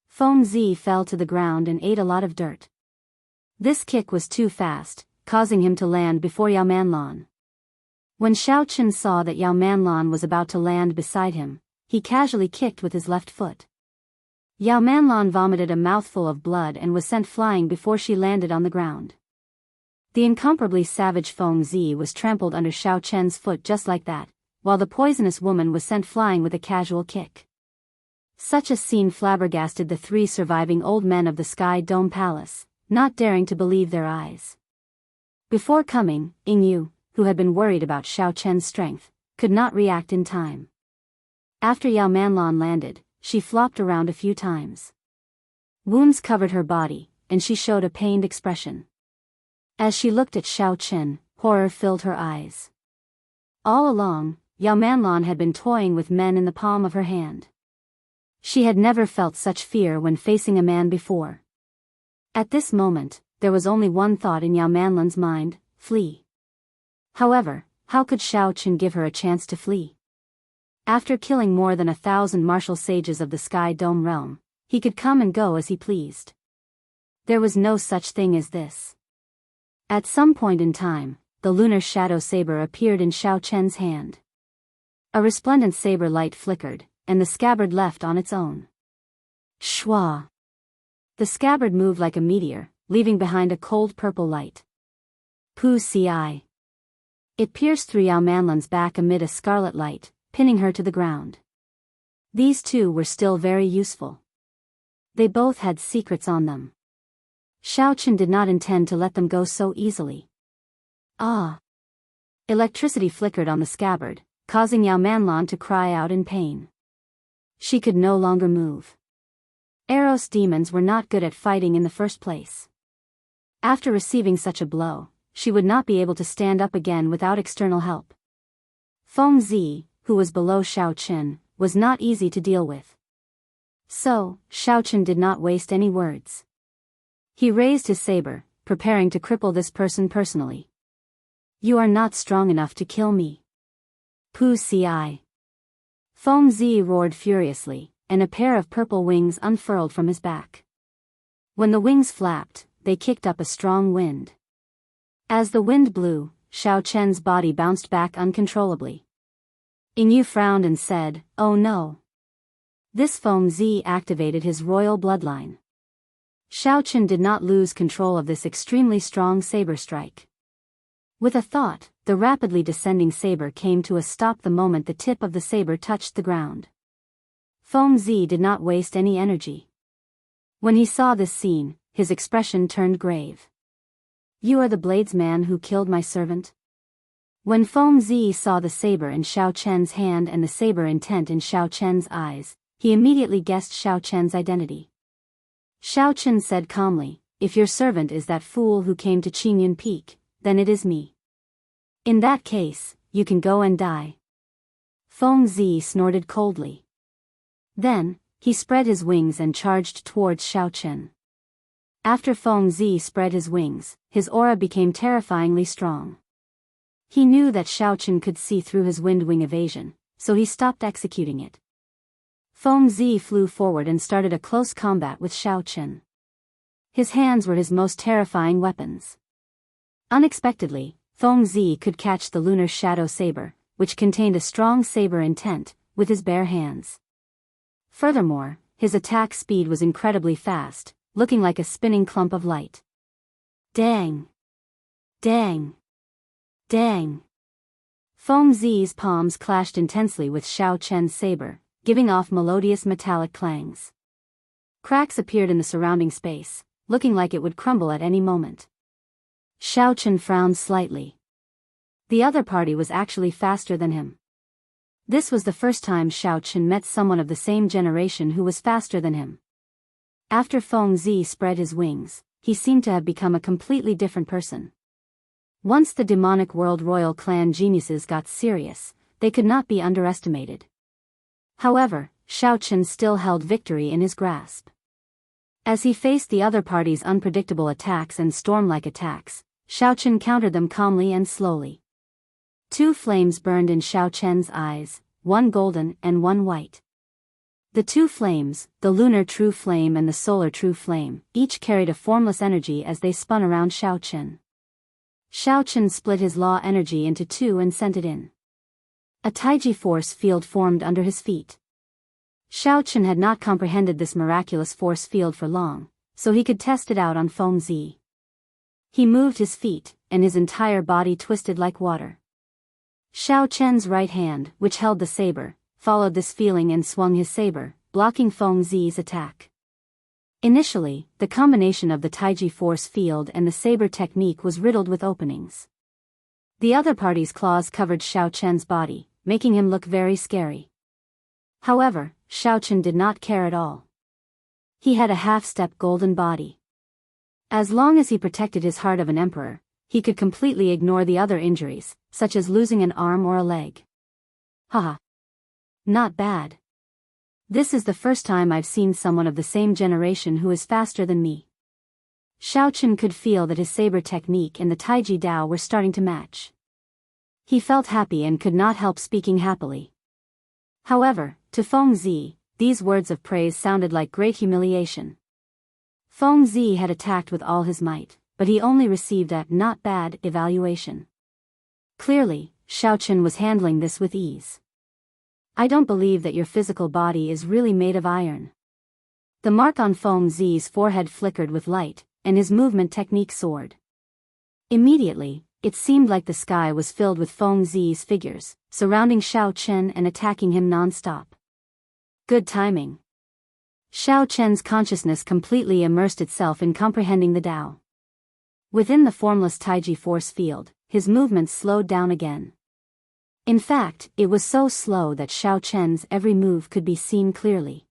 Feng Zi fell to the ground and ate a lot of dirt. This kick was too fast, causing him to land before Yao Manlan. When Xiao Chen saw that Yao Manlan was about to land beside him, he casually kicked with his left foot. Yao Manlan vomited a mouthful of blood and was sent flying before she landed on the ground. The incomparably savage Feng Zi was trampled under Xiao Chen's foot just like that, while the poisonous woman was sent flying with a casual kick. Such a scene flabbergasted the 3 surviving old men of the Sky Dome Palace, not daring to believe their eyes. Before coming, Yingyu, who had been worried about Xiao Chen's strength, could not react in time. After Yao Manlan landed, she flopped around a few times. Wounds covered her body, and she showed a pained expression. As she looked at Xiao Chen, horror filled her eyes. All along, Yao Manlan had been toying with men in the palm of her hand. She had never felt such fear when facing a man before. At this moment, there was only one thought in Yao Manlan's mind: flee. However, how could Xiao Chen give her a chance to flee? After killing more than 1,000 martial sages of the Sky Dome realm, he could come and go as he pleased. There was no such thing as this. At some point in time, the lunar shadow saber appeared in Xiao Chen's hand. A resplendent saber light flickered, and the scabbard left on its own. Shwa! The scabbard moved like a meteor, leaving behind a cold purple light. Pu Ci. It pierced through Yao Manlan's back amid a scarlet light, pinning her to the ground. These 2 were still very useful. They both had secrets on them. Xiao Chen did not intend to let them go so easily. Ah! Electricity flickered on the scabbard, causing Yao Manlan to cry out in pain. She could no longer move. Eros demons were not good at fighting in the first place. After receiving such a blow, she would not be able to stand up again without external help. Feng Zi, who was below Xiao Chen, was not easy to deal with. So, Xiao Chen did not waste any words. He raised his saber, preparing to cripple this person personally. You are not strong enough to kill me. Pu Ci. Feng Zi roared furiously, and a pair of purple wings unfurled from his back. When the wings flapped, they kicked up a strong wind. As the wind blew, Xiao Chen's body bounced back uncontrollably. Yingyu frowned and said, "Oh no." This Feng Zi activated his royal bloodline. Xiao Chen did not lose control of this extremely strong saber strike. With a thought, the rapidly descending saber came to a stop the moment the tip of the saber touched the ground. Feng Zi did not waste any energy. When he saw this scene, his expression turned grave. You are the bladesman who killed my servant? When Feng Zi saw the saber in Xiao Chen's hand and the saber intent in Xiao Chen's eyes, he immediately guessed Xiao Chen's identity. Xiao Chen said calmly, "If your servant is that fool who came to Qingyun Peak, then it is me. In that case, you can go and die." Feng Zi snorted coldly. Then, he spread his wings and charged towards Xiao Chen. After Feng Zi spread his wings, his aura became terrifyingly strong. He knew that Xiao Chen could see through his wind wing evasion, so he stopped executing it. Feng Zi flew forward and started a close combat with Xiao Chen. His hands were his most terrifying weapons. Unexpectedly, Feng Zi could catch the lunar shadow saber, which contained a strong saber intent, with his bare hands. Furthermore, his attack speed was incredibly fast, looking like a spinning clump of light. Dang! Dang! Dang! Feng Zi's palms clashed intensely with Xiao Chen's saber, giving off melodious metallic clangs. Cracks appeared in the surrounding space, looking like it would crumble at any moment. Xiao Chen frowned slightly. The other party was actually faster than him. This was the first time Xiao Chen met someone of the same generation who was faster than him. After Feng Zi spread his wings, he seemed to have become a completely different person. Once the demonic world royal clan geniuses got serious, they could not be underestimated. However, Xiao Chen still held victory in his grasp. As he faced the other party's unpredictable attacks and storm-like attacks, Xiao Chen countered them calmly and slowly. 2 flames burned in Xiao Chen's eyes, one golden and one white. The 2 flames, the lunar true flame and the solar true flame, each carried a formless energy as they spun around Xiao Chen. Xiao Chen split his law energy into 2 and sent it in. A Taiji force field formed under his feet. Xiao Chen had not comprehended this miraculous force field for long, so he could test it out on Feng Zi. He moved his feet, and his entire body twisted like water. Xiao Chen's right hand, which held the saber, followed this feeling and swung his saber, blocking Feng Zi's attack. Initially, the combination of the Taiji force field and the saber technique was riddled with openings. The other party's claws covered Xiao Chen's body, making him look very scary. However, Xiao Chen did not care at all. He had a half-step golden body. As long as he protected his heart of an emperor, he could completely ignore the other injuries, such as losing an arm or a leg. Haha. Not bad. This is the first time I've seen someone of the same generation who is faster than me. Xiao Chen could feel that his saber technique and the Taiji Dao were starting to match. He felt happy and could not help speaking happily. However, to Feng Zi, these words of praise sounded like great humiliation. Feng Zi had attacked with all his might, but he only received a not bad evaluation. Clearly, Xiao Chen was handling this with ease. I don't believe that your physical body is really made of iron. The mark on Feng Zi's forehead flickered with light, and his movement technique soared. Immediately, it seemed like the sky was filled with Feng Zi's figures, surrounding Xiao Chen and attacking him non-stop. Good timing. Xiao Chen's consciousness completely immersed itself in comprehending the Tao. Within the formless Taiji force field, his movements slowed down again. In fact, it was so slow that Xiao Chen's every move could be seen clearly.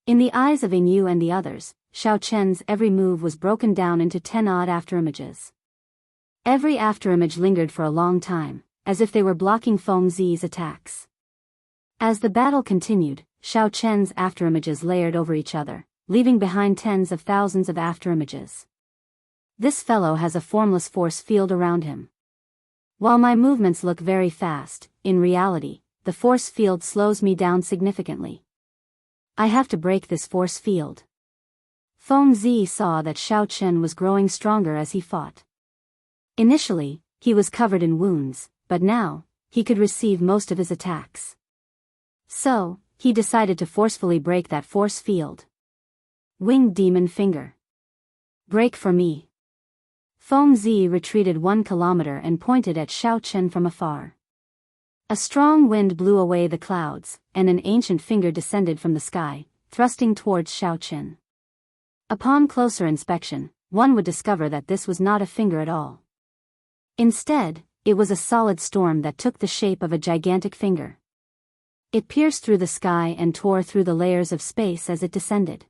In the eyes of Yu and the others, Xiao Chen's every move was broken down into 10 odd afterimages. Every afterimage lingered for a long time, as if they were blocking Feng Zi's attacks. As the battle continued, Xiao Chen's afterimages layered over each other, leaving behind tens of thousands of afterimages. This fellow has a formless force field around him. While my movements look very fast, in reality, the force field slows me down significantly. I have to break this force field. Feng Zi saw that Xiao Chen was growing stronger as he fought. Initially, he was covered in wounds, but now, he could receive most of his attacks. So, he decided to forcefully break that force field. Winged Demon Finger. Break for me. Feng Zi retreated 1 kilometer and pointed at Xiao Chen from afar. A strong wind blew away the clouds, and an ancient finger descended from the sky, thrusting towards Xiao Chen. Upon closer inspection, one would discover that this was not a finger at all. Instead, it was a solid storm that took the shape of a gigantic finger. It pierced through the sky and tore through the layers of space as it descended.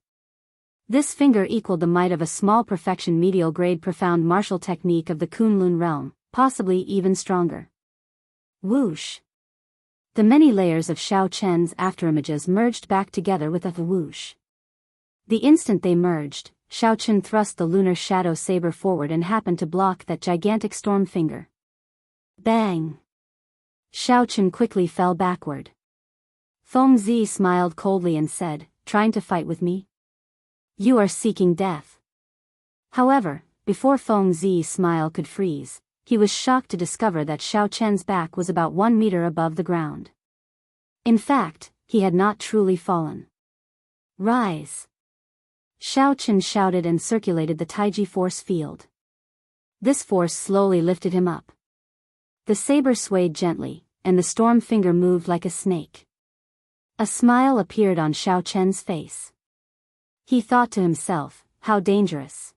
This finger equaled the might of a small perfection medial grade profound martial technique of the Kunlun realm, possibly even stronger. Whoosh! The many layers of Xiao Chen's afterimages merged back together with a whoosh. The instant they merged, Xiao Chen thrust the lunar shadow saber forward and happened to block that gigantic storm finger. Bang! Xiao Chen quickly fell backward. Feng Zi smiled coldly and said, "Trying to fight with me? You are seeking death." However, before Feng Zi's smile could freeze, he was shocked to discover that Xiao Chen's back was about 1 meter above the ground. In fact, he had not truly fallen. Rise! Xiao Chen shouted and circulated the Taiji force field. This force slowly lifted him up. The saber swayed gently, and the storm finger moved like a snake. A smile appeared on Xiao Chen's face. He thought to himself, how dangerous.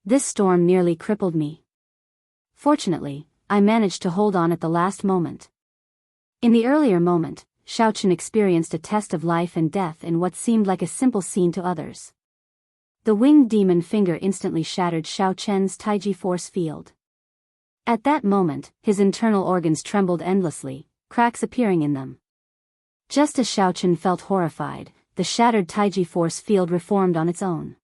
This storm nearly crippled me. Fortunately, I managed to hold on at the last moment. In the earlier moment, Xiao Chen experienced a test of life and death in what seemed like a simple scene to others. The winged demon finger instantly shattered Xiao Chen's Taiji force field. At that moment, his internal organs trembled endlessly, cracks appearing in them. Just as Xiao Chen felt horrified, the shattered Taiji force field reformed on its own.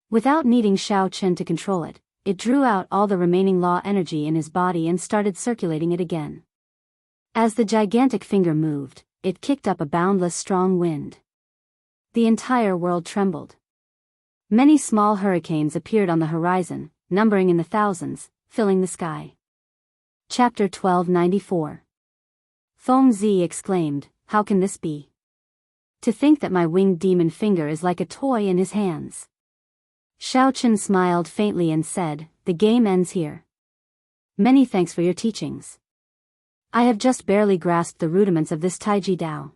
Without needing Xiao Chen to control it, it drew out all the remaining law energy in his body and started circulating it again. As the gigantic finger moved, it kicked up a boundless strong wind. The entire world trembled. Many small hurricanes appeared on the horizon, numbering in the thousands, filling the sky. Chapter 1294. Feng Zi exclaimed, "How can this be? To think that my winged demon finger is like a toy in his hands." Xiao Chen smiled faintly and said, "The game ends here. Many thanks for your teachings. I have just barely grasped the rudiments of this Taiji Dao."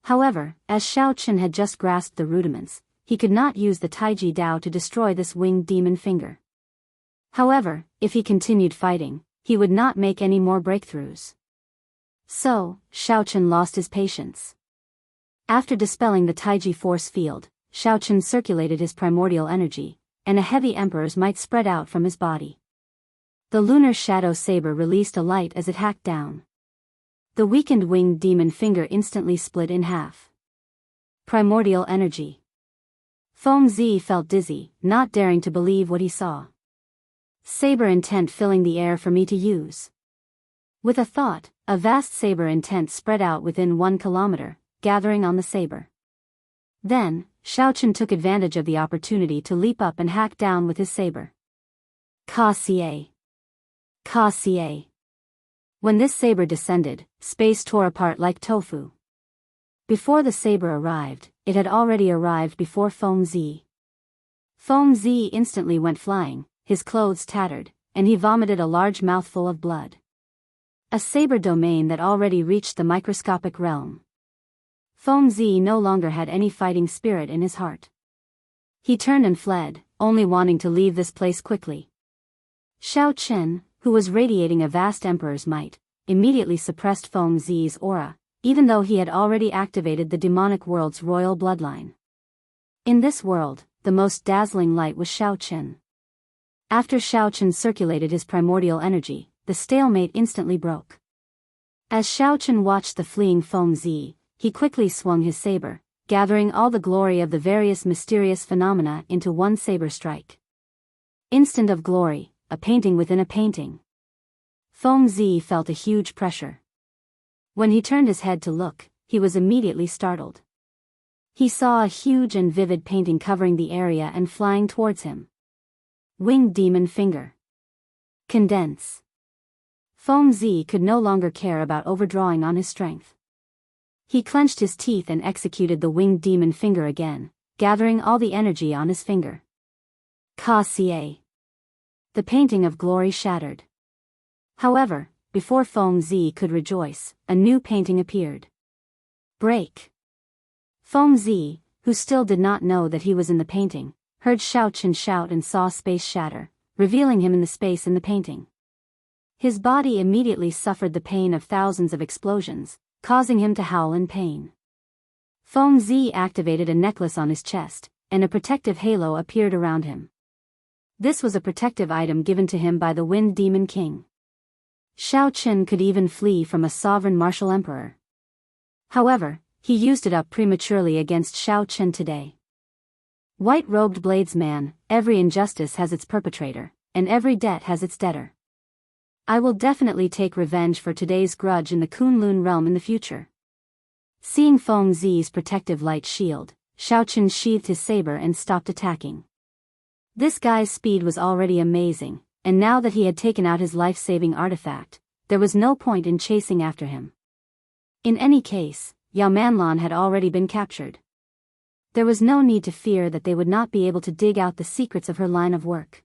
However, as Xiao Chen had just grasped the rudiments, he could not use the Taiji Dao to destroy this winged demon finger. However, if he continued fighting, he would not make any more breakthroughs. So, Xiao Chen lost his patience. After dispelling the Taiji force field, Xiao Chen circulated his primordial energy, and a heavy emperor's might spread out from his body. The lunar shadow saber released a light as it hacked down. The weakened winged demon finger instantly split in half. Primordial energy. Feng Zi felt dizzy, not daring to believe what he saw. Saber intent filling the air for me to use. With a thought, a vast saber intent spread out within 1 kilometer, gathering on the saber. Then, Xiao Chen took advantage of the opportunity to leap up and hack down with his saber. Ka-Xie. Ka-Xie. When this saber descended, space tore apart like tofu. Before the saber arrived, it had already arrived before Feng Zi. Feng Zi instantly went flying, his clothes tattered, and he vomited a large mouthful of blood. A saber domain that already reached the microscopic realm. Feng Zi no longer had any fighting spirit in his heart. He turned and fled, only wanting to leave this place quickly. Xiao Chen, who was radiating a vast emperor's might, immediately suppressed Feng Zi's aura, even though he had already activated the demonic world's royal bloodline. In this world, the most dazzling light was Xiao Chen. After Xiao Chen circulated his primordial energy, the stalemate instantly broke. As Xiao Chen watched the fleeing Feng Zi, he quickly swung his saber, gathering all the glory of the various mysterious phenomena into one saber strike. Instant of glory, a painting within a painting. Feng Zi felt a huge pressure. When he turned his head to look, he was immediately startled. He saw a huge and vivid painting covering the area and flying towards him. Winged demon finger. Condense. Feng Zi could no longer care about overdrawing on his strength. He clenched his teeth and executed the winged demon finger again, gathering all the energy on his finger. Ka-Xie. The painting of glory shattered. However, before Feng Zi could rejoice, a new painting appeared. Break. Feng Zi, who still did not know that he was in the painting, heard Xiao Chen shout and saw space shatter, revealing him in the space in the painting. His body immediately suffered the pain of thousands of explosions, causing him to howl in pain. Feng Zi activated a necklace on his chest, and a protective halo appeared around him. This was a protective item given to him by the Wind Demon King. Xiao Chen could even flee from a sovereign martial emperor. However, he used it up prematurely against Xiao Chen today. White-robed bladesman, every injustice has its perpetrator, and every debt has its debtor. I will definitely take revenge for today's grudge in the Kunlun realm in the future. Seeing Feng Zi's protective light shield, Xiao Chen sheathed his saber and stopped attacking. This guy's speed was already amazing, and now that he had taken out his life-saving artifact, there was no point in chasing after him. In any case, Yao Manlan had already been captured. There was no need to fear that they would not be able to dig out the secrets of her line of work.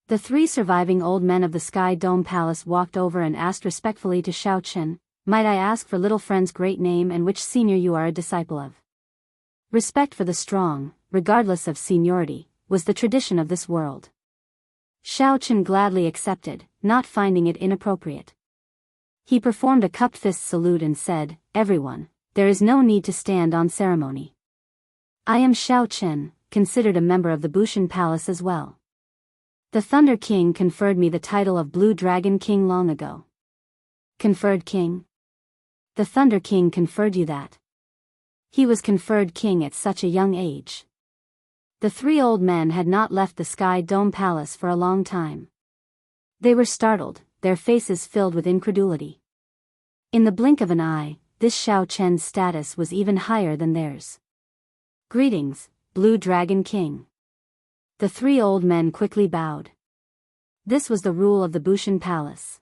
The 3 surviving old men of the Sky Dome Palace walked over and asked respectfully to Xiao Chen, "Might I ask for little friend's great name and which senior you are a disciple of?" Respect for the strong, regardless of seniority, was the tradition of this world. Xiao Chen gladly accepted, not finding it inappropriate. He performed a cupped fist salute and said, "Everyone, there is no need to stand on ceremony. I am Xiao Chen, considered a member of the Bushan Palace as well. The Thunder King conferred me the title of Blue Dragon King long ago." "Conferred king? The Thunder King conferred you that?" "He was conferred king at such a young age." The three old men had not left the Sky Dome Palace for a long time. They were startled, their faces filled with incredulity. In the blink of an eye, this Xiao Chen's status was even higher than theirs. "Greetings, Blue Dragon King." The three old men quickly bowed. This was the rule of the Bushan Palace.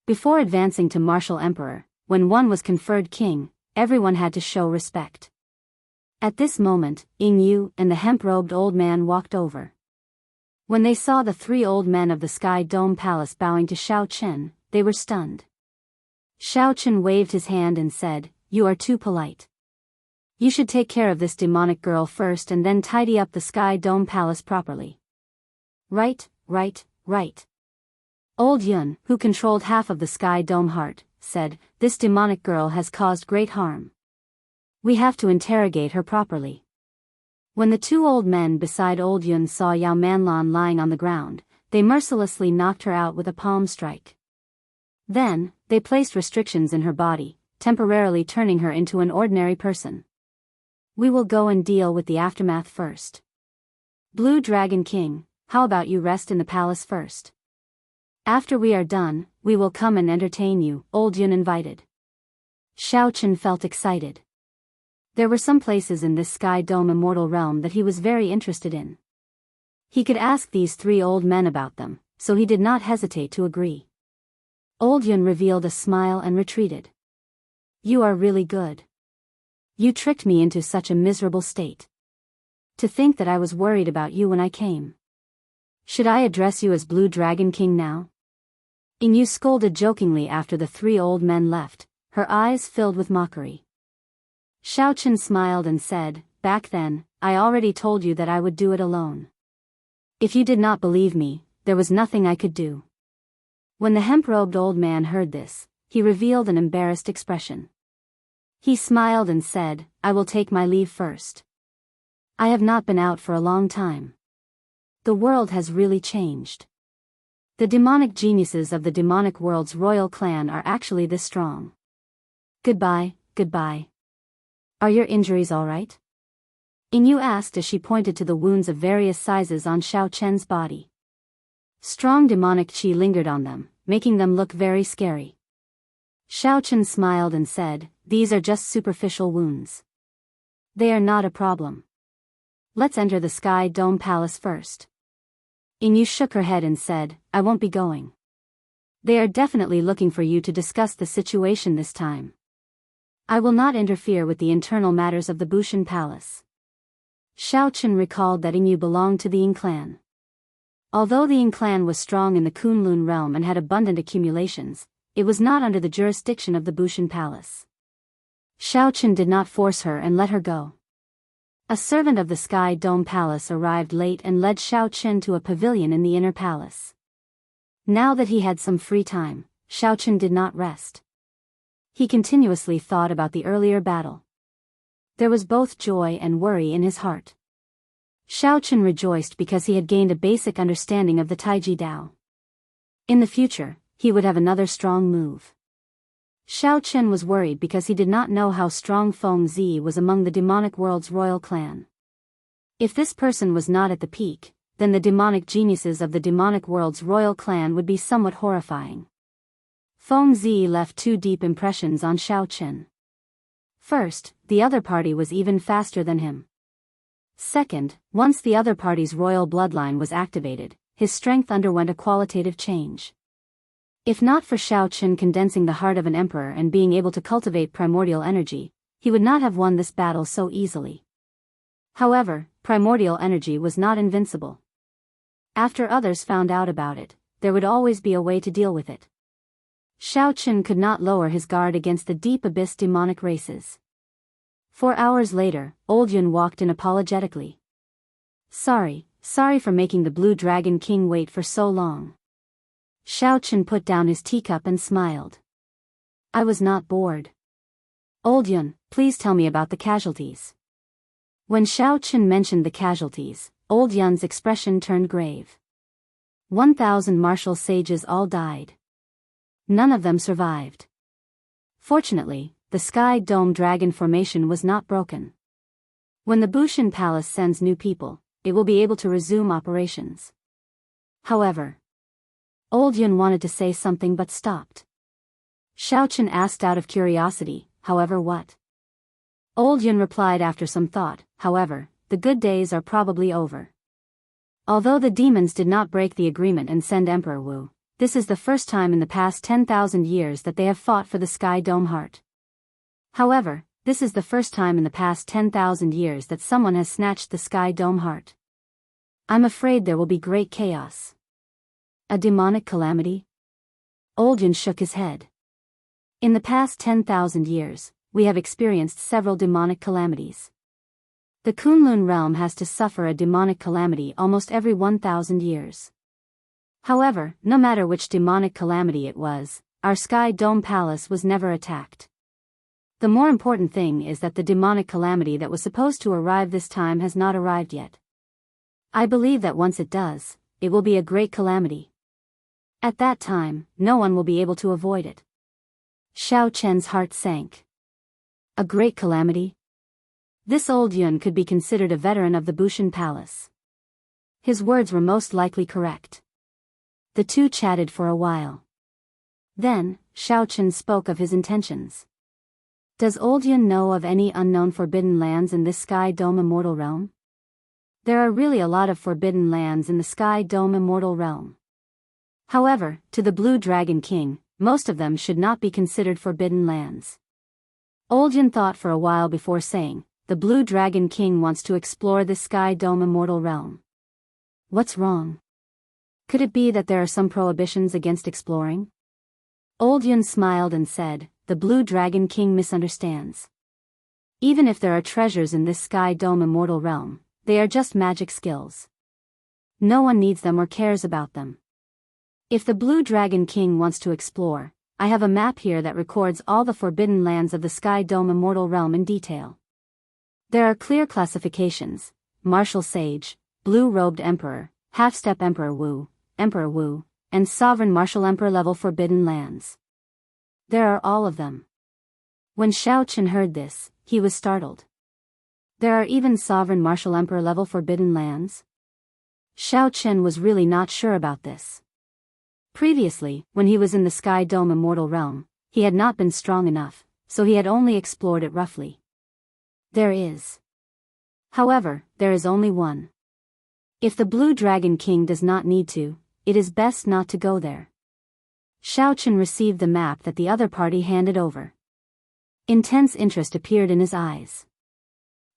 Before advancing to martial emperor, when one was conferred king, everyone had to show respect. At this moment, Ying Yu and the hemp-robed old man walked over. When they saw the three old men of the Sky Dome Palace bowing to Xiao Chen, they were stunned. Xiao Chen waved his hand and said, "You are too polite. You should take care of this demonic girl first and then tidy up the Sky Dome Palace properly." "Right, right, right." Old Yun, who controlled half of the Sky Dome Heart, said, "This demonic girl has caused great harm. We have to interrogate her properly." When the two old men beside old Yun saw Yao Manlan lying on the ground, they mercilessly knocked her out with a palm strike. Then, they placed restrictions in her body, temporarily turning her into an ordinary person. "We will go and deal with the aftermath first. Blue Dragon King, how about you rest in the palace first? After we are done, we will come and entertain you," old Yun invited. Xiao Chen felt excited. There were some places in this Sky Dome immortal realm that he was very interested in. He could ask these three old men about them, so he did not hesitate to agree. Old Yun revealed a smile and retreated. "You are really good. You tricked me into such a miserable state. To think that I was worried about you when I came. Should I address you as Blue Dragon King now?" Ying Yu scolded jokingly after the three old men left, her eyes filled with mockery. Xiao Chen smiled and said, "Back then, I already told you that I would do it alone. If you did not believe me, there was nothing I could do." When the hemp-robed old man heard this, he revealed an embarrassed expression. He smiled and said, "I will take my leave first. I have not been out for a long time. The world has really changed. The demonic geniuses of the demonic world's royal clan are actually this strong. Goodbye, goodbye. Are your injuries all right?" Ying Yu asked as she pointed to the wounds of various sizes on Xiao Chen's body. Strong demonic qi lingered on them, making them look very scary. Xiao Chen smiled and said, "These are just superficial wounds. They are not a problem. Let's enter the Sky Dome Palace first." Ying Yu shook her head and said, "I won't be going. They are definitely looking for you to discuss the situation this time. I will not interfere with the internal matters of the Bushan Palace." Xiao Chen recalled that Ying Yu belonged to the Ying clan. Although the Ying clan was strong in the Kunlun realm and had abundant accumulations, it was not under the jurisdiction of the Bushan Palace. Xiao Chen did not force her and let her go. A servant of the Sky Dome Palace arrived late and led Xiao Chen to a pavilion in the inner palace. Now that he had some free time, Xiao Chen did not rest. He continuously thought about the earlier battle. There was both joy and worry in his heart. Xiao Chen rejoiced because he had gained a basic understanding of the Taiji Dao. In the future, he would have another strong move. Xiao Chen was worried because he did not know how strong Feng Zi was among the demonic world's royal clan. If this person was not at the peak, then the demonic geniuses of the demonic world's royal clan would be somewhat horrifying. Feng Zi left two deep impressions on Xiao Chen. First, the other party was even faster than him. Second, once the other party's royal bloodline was activated, his strength underwent a qualitative change. If not for Xiao Chen condensing the heart of an emperor and being able to cultivate primordial energy, he would not have won this battle so easily. However, primordial energy was not invincible. After others found out about it, there would always be a way to deal with it. Xiao Chen could not lower his guard against the deep abyss demonic races. 4 hours later, Old Yun walked in apologetically. Sorry for making the Blue Dragon King wait for so long." Xiao Chen put down his teacup and smiled. I was not bored. Old Yun, please tell me about the casualties. When Xiao Chen mentioned the casualties, Old Yun's expression turned grave. 1,000 martial sages all died. None of them survived. Fortunately, the Sky Dome Dragon formation was not broken. When the Bushin Palace sends new people, it will be able to resume operations. However, Old Yun wanted to say something but stopped. Xiao Chen asked out of curiosity, however what? Old Yun replied after some thought, however, the good days are probably over. Although the demons did not break the agreement and send Emperor Wu, this is the first time in the past 10,000 years that they have fought for the Sky Dome Heart. However, this is the first time in the past 10,000 years that someone has snatched the Sky Dome Heart. I'm afraid there will be great chaos. A demonic calamity? Old Yun shook his head. In the past 10,000 years, we have experienced several demonic calamities. The Kunlun realm has to suffer a demonic calamity almost every 1,000 years. However, no matter which demonic calamity it was, our Sky Dome Palace was never attacked. The more important thing is that the demonic calamity that was supposed to arrive this time has not arrived yet. I believe that once it does, it will be a great calamity. At that time, no one will be able to avoid it. Xiao Chen's heart sank. A great calamity? This Old Yun could be considered a veteran of the Bushin Palace. His words were most likely correct. The two chatted for a while. Then, Xiao Chen spoke of his intentions. Does Old Yun know of any unknown forbidden lands in this Sky Dome Immortal Realm? There are really a lot of forbidden lands in the Sky Dome Immortal Realm. However, to the Blue Dragon King, most of them should not be considered forbidden lands. Old Yun thought for a while before saying, the Blue Dragon King wants to explore the Sky Dome Immortal Realm. What's wrong? Could it be that there are some prohibitions against exploring? Old Yun smiled and said, the Blue Dragon King misunderstands. Even if there are treasures in this Sky Dome Immortal Realm, they are just magic skills. No one needs them or cares about them. If the Blue Dragon King wants to explore, I have a map here that records all the forbidden lands of the Sky Dome Immortal Realm in detail. There are clear classifications: Martial Sage, Blue-Robed Emperor, Half-Step Emperor Wu, and Sovereign Martial Emperor level forbidden lands. There are all of them. When Xiao Chen heard this, he was startled. There are even Sovereign Martial Emperor level forbidden lands? Xiao Chen was really not sure about this. Previously, when he was in the Sky Dome Immortal Realm, he had not been strong enough, so he had only explored it roughly. There is. However, there is only one. If the Blue Dragon King does not need to, it is best not to go there. Xiao Chen received the map that the other party handed over. Intense interest appeared in his eyes.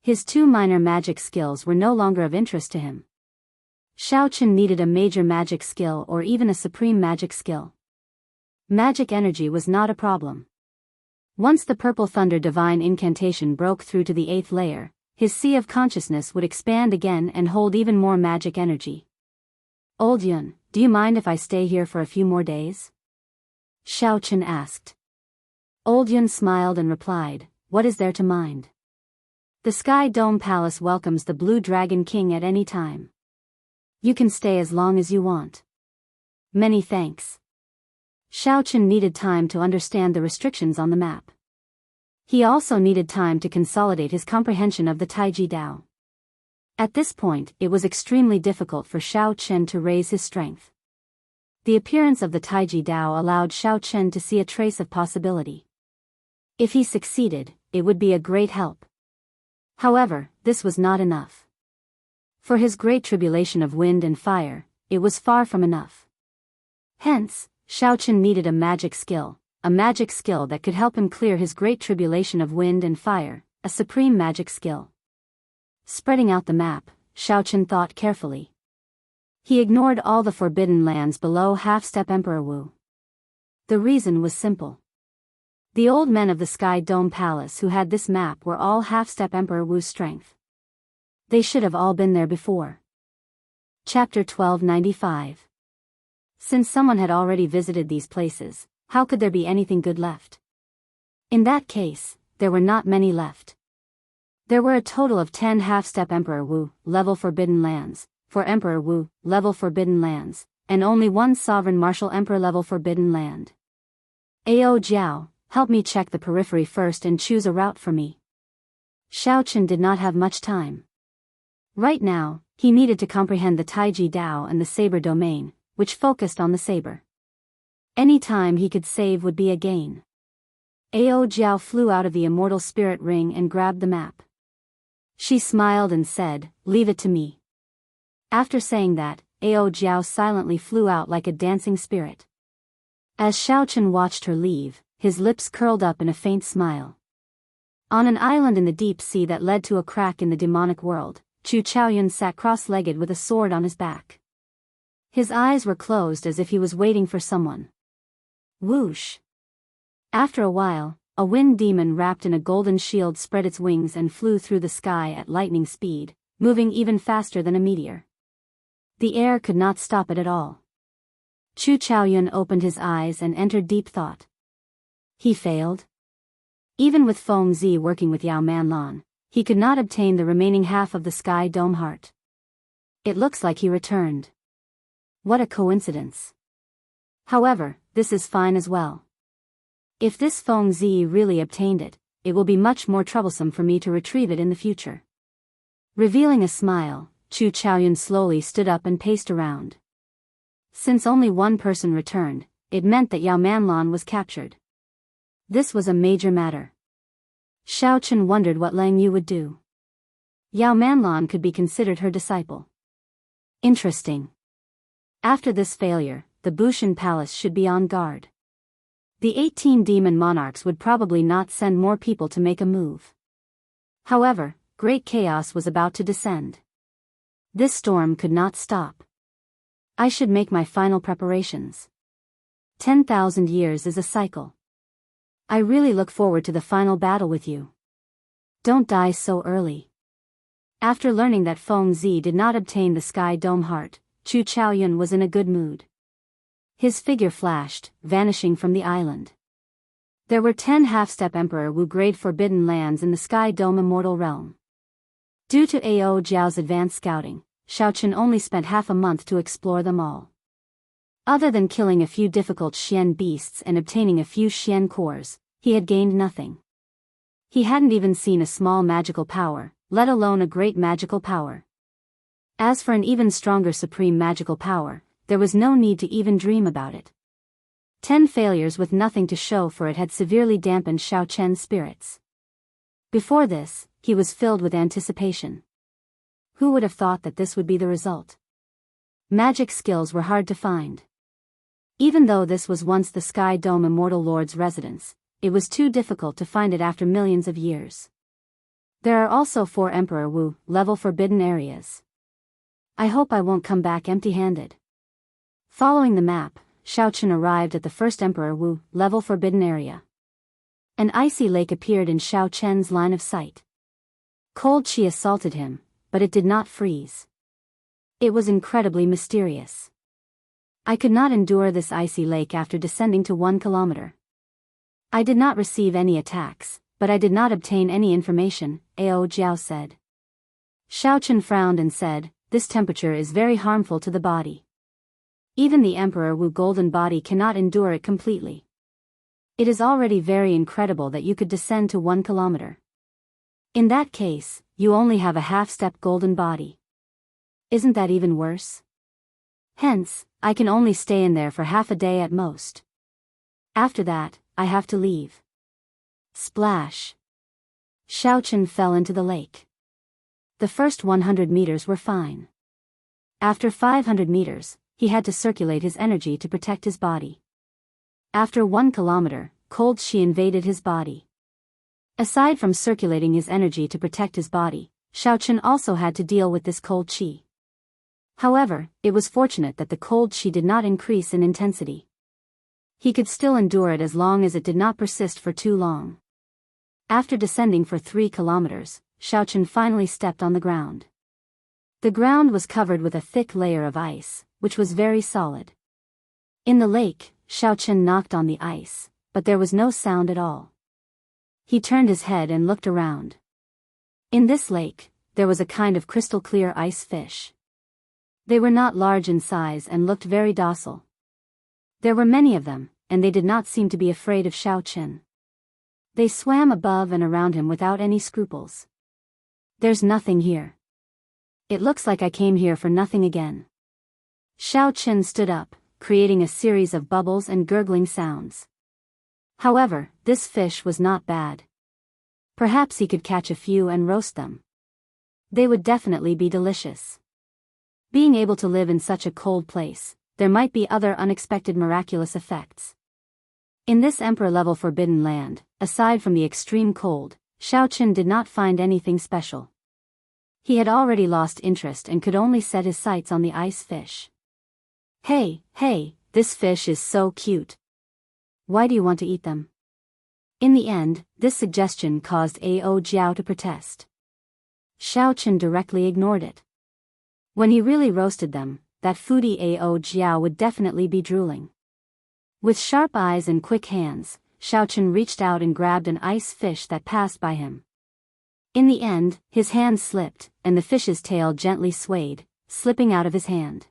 His two minor magic skills were no longer of interest to him. Xiao Chen needed a major magic skill or even a supreme magic skill. Magic energy was not a problem. Once the Purple Thunder Divine Incantation broke through to the 8th layer, his sea of consciousness would expand again and hold even more magic energy. Old Yun, do you mind if I stay here for a few more days? Xiao Chen asked. Old Yun smiled and replied, what is there to mind? The Sky Dome Palace welcomes the Blue Dragon King at any time. You can stay as long as you want. Many thanks. Xiao Chen needed time to understand the restrictions on the map. He also needed time to consolidate his comprehension of the Taiji Dao. At this point, it was extremely difficult for Xiao Chen to raise his strength. The appearance of the Taiji Dao allowed Xiao Chen to see a trace of possibility. If he succeeded, it would be a great help. However, this was not enough. For his great tribulation of wind and fire, it was far from enough. Hence, Xiao Chen needed a magic skill that could help him clear his great tribulation of wind and fire, a supreme magic skill. Spreading out the map, Xiao Chen thought carefully. He ignored all the forbidden lands below Half-Step Emperor Wu. The reason was simple. The old men of the Sky Dome Palace who had this map were all Half-Step Emperor Wu's strength. They should have all been there before. Chapter 1295. Since someone had already visited these places, how could there be anything good left? In that case, there were not many left. There were a total of 10 half-step Emperor Wu, level Forbidden Lands, 4 Emperor Wu, level Forbidden Lands, and only 1 Sovereign Martial Emperor level Forbidden Land. Ao Jiao, help me check the periphery first and choose a route for me. Xiao Chen did not have much time. Right now, he needed to comprehend the Taiji Dao and the saber domain, which focused on the saber. Any time he could save would be a gain. Ao Jiao flew out of the immortal spirit ring and grabbed the map. She smiled and said, "Leave it to me." After saying that, Ao Jiao silently flew out like a dancing spirit. As Xiao Chen watched her leave, his lips curled up in a faint smile. On an island in the deep sea that led to a crack in the demonic world, Chu Chaoyun sat cross-legged with a sword on his back. His eyes were closed as if he was waiting for someone. Whoosh! After a while, a wind demon wrapped in a golden shield spread its wings and flew through the sky at lightning speed, moving even faster than a meteor. The air could not stop it at all. Chu Chaoyun opened his eyes and entered deep thought. He failed? Even with Feng Zi working with Yao Manlan, he could not obtain the remaining half of the Sky Dome Heart. It looks like he returned. What a coincidence. However, this is fine as well. If this Feng Zi really obtained it, it will be much more troublesome for me to retrieve it in the future. Revealing a smile, Chu Chaoyun slowly stood up and paced around. Since only one person returned, it meant that Yao Manlan was captured. This was a major matter. Xiao Chen wondered what Lang Yu would do. Yao Manlan could be considered her disciple. Interesting. After this failure, the Bushan Palace should be on guard. The 18 demon monarchs would probably not send more people to make a move. However, great chaos was about to descend. This storm could not stop. I should make my final preparations. 10,000 years is a cycle. I really look forward to the final battle with you. Don't die so early. After learning that Feng Zi did not obtain the Sky Dome Heart, Chu Chaoyun was in a good mood. His figure flashed, vanishing from the island. There were 10 half-step Emperor Wu grade Forbidden Lands in the Sky Dome Immortal Realm. Due to Ao Jiao's advanced scouting, Xiao Chen only spent half a month to explore them all. Other than killing a few difficult Xian beasts and obtaining a few Xian cores, he had gained nothing. He hadn't even seen a small magical power, let alone a great magical power. As for an even stronger supreme magical power, there was no need to even dream about it. 10 failures with nothing to show for it had severely dampened Xiao Chen's spirits. Before this, he was filled with anticipation. Who would have thought that this would be the result? Magic skills were hard to find. Even though this was once the Sky Dome Immortal Lord's residence, it was too difficult to find it after millions of years. There are also 4 Emperor Wu level forbidden areas. I hope I won't come back empty-handed. Following the map, Xiao Chen arrived at the first Emperor Wu level forbidden area. An icy lake appeared in Xiao Chen's line of sight. Cold chi assaulted him, but it did not freeze. It was incredibly mysterious. I could not endure this icy lake after descending to 1 kilometer. I did not receive any attacks, but I did not obtain any information, Ao Jiao said. Xiao Chen frowned and said, "This temperature is very harmful to the body. Even the Emperor Wu golden body cannot endure it completely. It is already very incredible that you could descend to 1 kilometer. In that case, you only have a half-step golden body. Isn't that even worse? Hence, I can only stay in there for half a day at most. After that, I have to leave." Splash! Xiao Chen fell into the lake. The first 100 meters were fine. After 500 meters, he had to circulate his energy to protect his body. After 1 kilometer, cold chi invaded his body. Aside from circulating his energy to protect his body, Xiao Chen also had to deal with this cold chi. However, it was fortunate that the cold chi did not increase in intensity. He could still endure it as long as it did not persist for too long. After descending for 3 kilometers, Xiao Chen finally stepped on the ground. The ground was covered with a thick layer of ice, which was very solid. In the lake, Xiao Chen knocked on the ice, but there was no sound at all. he turned his head and looked around. In this lake, there was a kind of crystal-clear ice fish. They were not large in size and looked very docile. There were many of them, and they did not seem to be afraid of Xiao Chen. They swam above and around him without any scruples. There's nothing here. It looks like I came here for nothing again. Xiao Chen stood up, creating a series of bubbles and gurgling sounds. However, this fish was not bad. Perhaps he could catch a few and roast them. They would definitely be delicious. Being able to live in such a cold place, there might be other unexpected miraculous effects. In this emperor-level forbidden land, aside from the extreme cold, Xiao Chen did not find anything special. He had already lost interest and could only set his sights on the ice fish. Hey, this fish is so cute. Why do you want to eat them? In the end, this suggestion caused Ao Jiao to protest. Xiao Chen directly ignored it. When he really roasted them, that foodie Ao Jiao would definitely be drooling. With sharp eyes and quick hands, Xiao Chen reached out and grabbed an ice fish that passed by him. In the end, his hand slipped, and the fish's tail gently swayed, slipping out of his hand.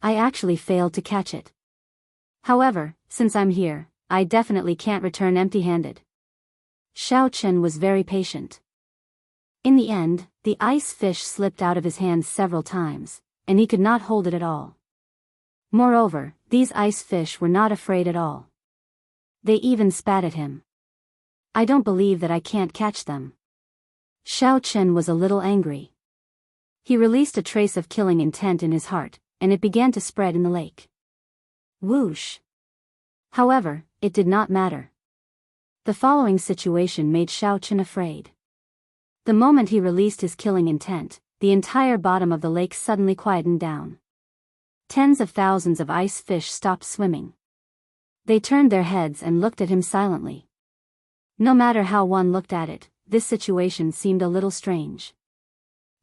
I actually failed to catch it. However, since I'm here, I definitely can't return empty-handed. Xiao Chen was very patient. In the end, the ice fish slipped out of his hands several times, and he could not hold it at all. Moreover, these ice fish were not afraid at all. They even spat at him. I don't believe that I can't catch them. Xiao Chen was a little angry. He released a trace of killing intent in his heart, and it began to spread in the lake. Whoosh! However, it did not matter. The following situation made Xiao Chen afraid. The moment he released his killing intent, the entire bottom of the lake suddenly quietened down. Tens of thousands of ice fish stopped swimming. They turned their heads and looked at him silently. No matter how one looked at it, this situation seemed a little strange.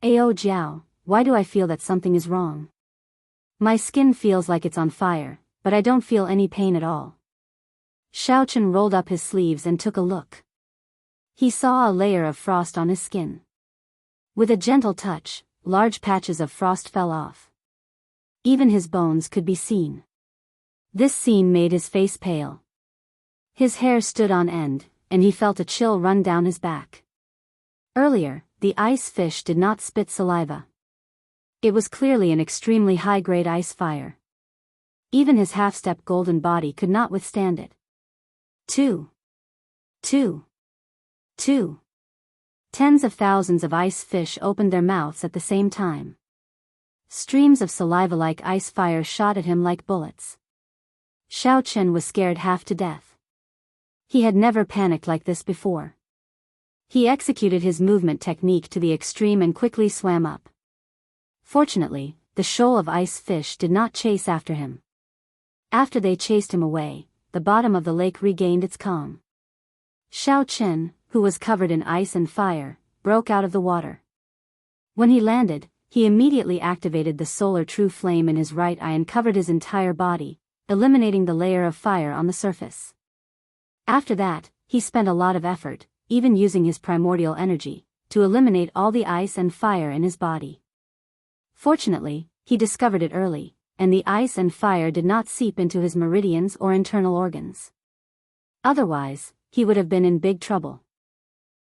Ao Jiao, why do I feel that something is wrong? My skin feels like it's on fire, but I don't feel any pain at all. Xiao Chen rolled up his sleeves and took a look. He saw a layer of frost on his skin. With a gentle touch, large patches of frost fell off. Even his bones could be seen. This scene made his face pale. His hair stood on end, and he felt a chill run down his back. Earlier, the ice fish did not spit saliva. It was clearly an extremely high-grade ice fire. Even his half-step golden body could not withstand it. Two. Tens of thousands of ice fish opened their mouths at the same time. Streams of saliva-like ice fire shot at him like bullets. Xiao Chen was scared half to death. He had never panicked like this before. He executed his movement technique to the extreme and quickly swam up. Fortunately, the shoal of ice fish did not chase after him. After they chased him away, the bottom of the lake regained its calm. Xiao Chen, who was covered in ice and fire, broke out of the water. When he landed, he immediately activated the solar true flame in his right eye and covered his entire body, eliminating the layer of fire on the surface. After that, he spent a lot of effort, even using his primordial energy, to eliminate all the ice and fire in his body. Fortunately, he discovered it early, and the ice and fire did not seep into his meridians or internal organs. Otherwise, he would have been in big trouble.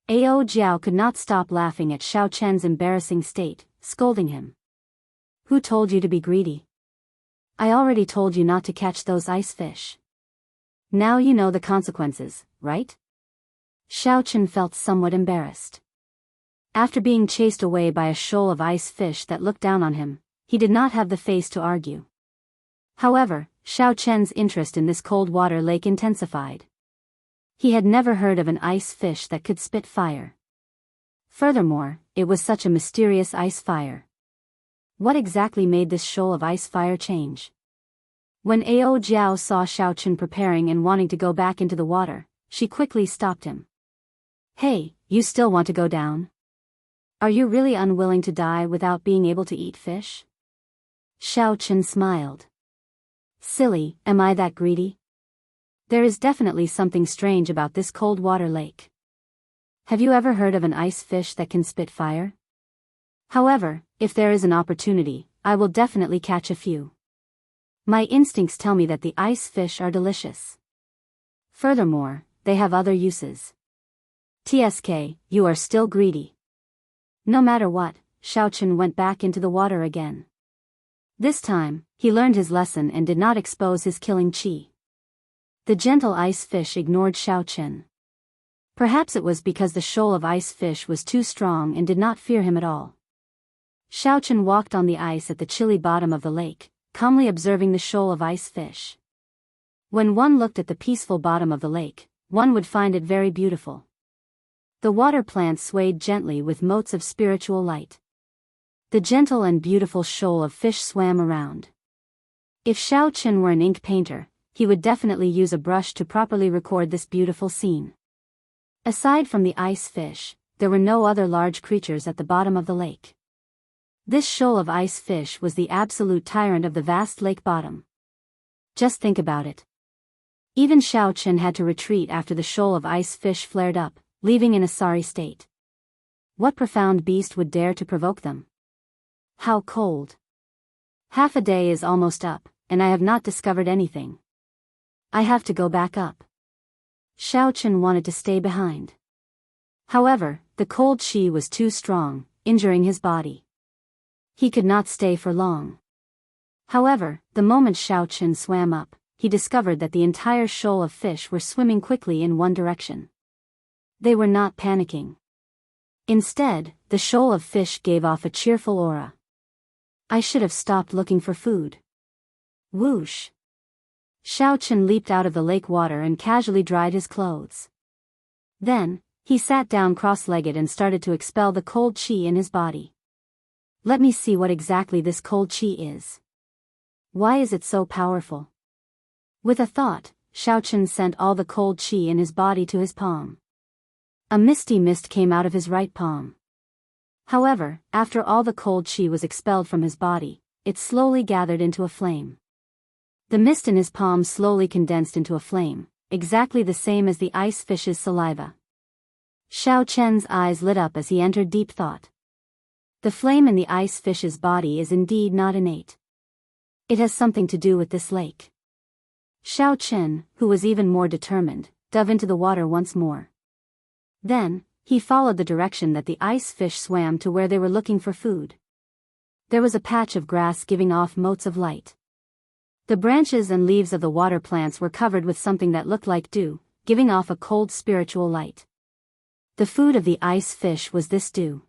Ao Jiao could not stop laughing at Xiao Chen's embarrassing state, scolding him. Who told you to be greedy? I already told you not to catch those ice fish. Now you know the consequences, right? Xiao Chen felt somewhat embarrassed. After being chased away by a shoal of ice fish that looked down on him, he did not have the face to argue. However, Xiao Chen's interest in this cold water lake intensified. He had never heard of an ice fish that could spit fire. Furthermore, it was such a mysterious ice fire. What exactly made this shoal of ice fire change? When Ao Jiao saw Xiao Chen preparing and wanting to go back into the water, she quickly stopped him. Hey, you still want to go down? Are you really unwilling to die without being able to eat fish? Xiao Chen smiled. Silly, am I that greedy? There is definitely something strange about this cold water lake. Have you ever heard of an ice fish that can spit fire? However, if there is an opportunity, I will definitely catch a few. My instincts tell me that the ice fish are delicious. Furthermore, they have other uses. TSK, you are still greedy. No matter what, Xiaochen went back into the water again. This time, he learned his lesson and did not expose his killing qi. The gentle ice fish ignored Xiaochen. Perhaps it was because the shoal of ice fish was too strong and did not fear him at all. Xiaochen walked on the ice at the chilly bottom of the lake, calmly observing the shoal of ice fish. When one looked at the peaceful bottom of the lake, one would find it very beautiful. The water plants swayed gently with motes of spiritual light. The gentle and beautiful shoal of fish swam around. If Xiaochen were an ink painter, he would definitely use a brush to properly record this beautiful scene. Aside from the ice fish, there were no other large creatures at the bottom of the lake. This shoal of ice fish was the absolute tyrant of the vast lake bottom. Just think about it. Even Xiaochen had to retreat after the shoal of ice fish flared up, leaving in a sorry state. What profound beast would dare to provoke them? How cold. Half a day is almost up, and I have not discovered anything. I have to go back up. Xiaochen wanted to stay behind. However, the cold qi was too strong, injuring his body. He could not stay for long. However, the moment Xiaochen swam up, he discovered that the entire shoal of fish were swimming quickly in one direction. They were not panicking. Instead, the shoal of fish gave off a cheerful aura. I should have stopped looking for food. Whoosh! Xiaochen leaped out of the lake water and casually dried his clothes. Then, he sat down cross-legged and started to expel the cold qi in his body. Let me see what exactly this cold qi is. Why is it so powerful? With a thought, Xiaochen sent all the cold qi in his body to his palm. A misty mist came out of his right palm. However, after all the cold qi was expelled from his body, it slowly gathered into a flame. The mist in his palm slowly condensed into a flame, exactly the same as the ice fish's saliva. Xiaochen's eyes lit up as he entered deep thought. The flame in the ice fish's body is indeed not innate. It has something to do with this lake. Xiaochen, who was even more determined, dove into the water once more. Then, he followed the direction that the ice fish swam to where they were looking for food. There was a patch of grass giving off motes of light. The branches and leaves of the water plants were covered with something that looked like dew, giving off a cold spiritual light. The food of the ice fish was this dew.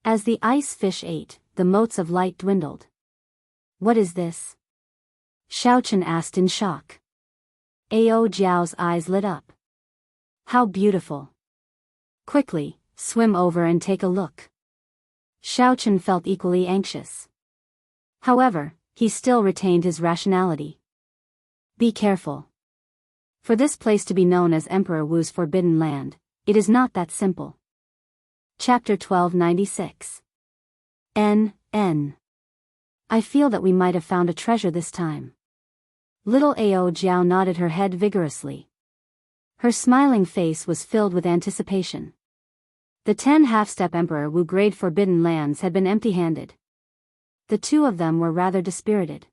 As the ice fish ate, the motes of light dwindled. What is this? Xiaochen asked in shock. Ao Jiao's eyes lit up. How beautiful. Quickly, swim over and take a look. Xiaochen felt equally anxious. However, he still retained his rationality. Be careful. For this place to be known as Emperor Wu's Forbidden Land, it is not that simple. Chapter 1296. N. I feel that we might have found a treasure this time. Little Ao Jiao nodded her head vigorously. Her smiling face was filled with anticipation. The 10 half-step Emperor Wu grade Forbidden Lands had been empty-handed. The two of them were rather dispirited.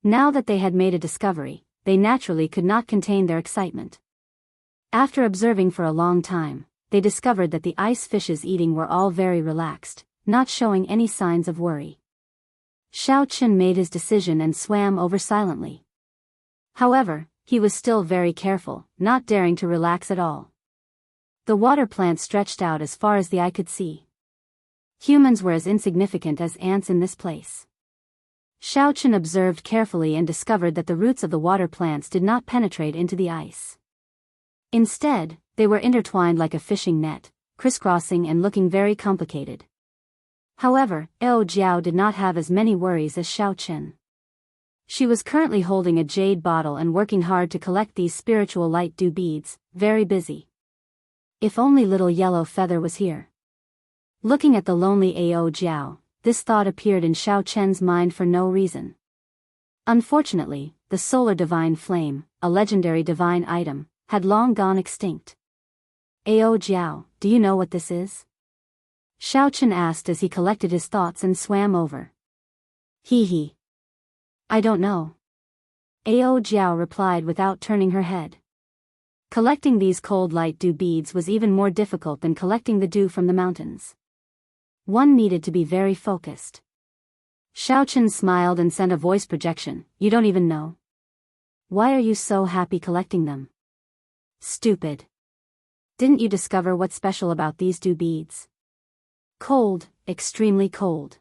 Now that they had made a discovery, they naturally could not contain their excitement. After observing for a long time, they discovered that the ice fishes eating were all very relaxed, not showing any signs of worry. Xiaochen made his decision and swam over silently. However, he was still very careful, not daring to relax at all. The water plant stretched out as far as the eye could see. Humans were as insignificant as ants in this place. Xiaochen observed carefully and discovered that the roots of the water plants did not penetrate into the ice. Instead, they were intertwined like a fishing net, crisscrossing and looking very complicated. However, Ao Jiao did not have as many worries as Xiaochen. She was currently holding a jade bottle and working hard to collect these spiritual light dew beads, very busy. If only little yellow feather was here. Looking at the lonely Ao Jiao, this thought appeared in Xiaochen's mind for no reason. Unfortunately, the solar divine flame, a legendary divine item, had long gone extinct. Ao Jiao, do you know what this is? Xiao Chen asked as he collected his thoughts and swam over. He. I don't know. Ao Jiao replied without turning her head. Collecting these cold light dew beads was even more difficult than collecting the dew from the mountains. One needed to be very focused. Xiao Chen smiled and sent a voice projection, you don't even know. Why are you so happy collecting them? Stupid. Didn't you discover what's special about these dew beads? Cold, extremely cold.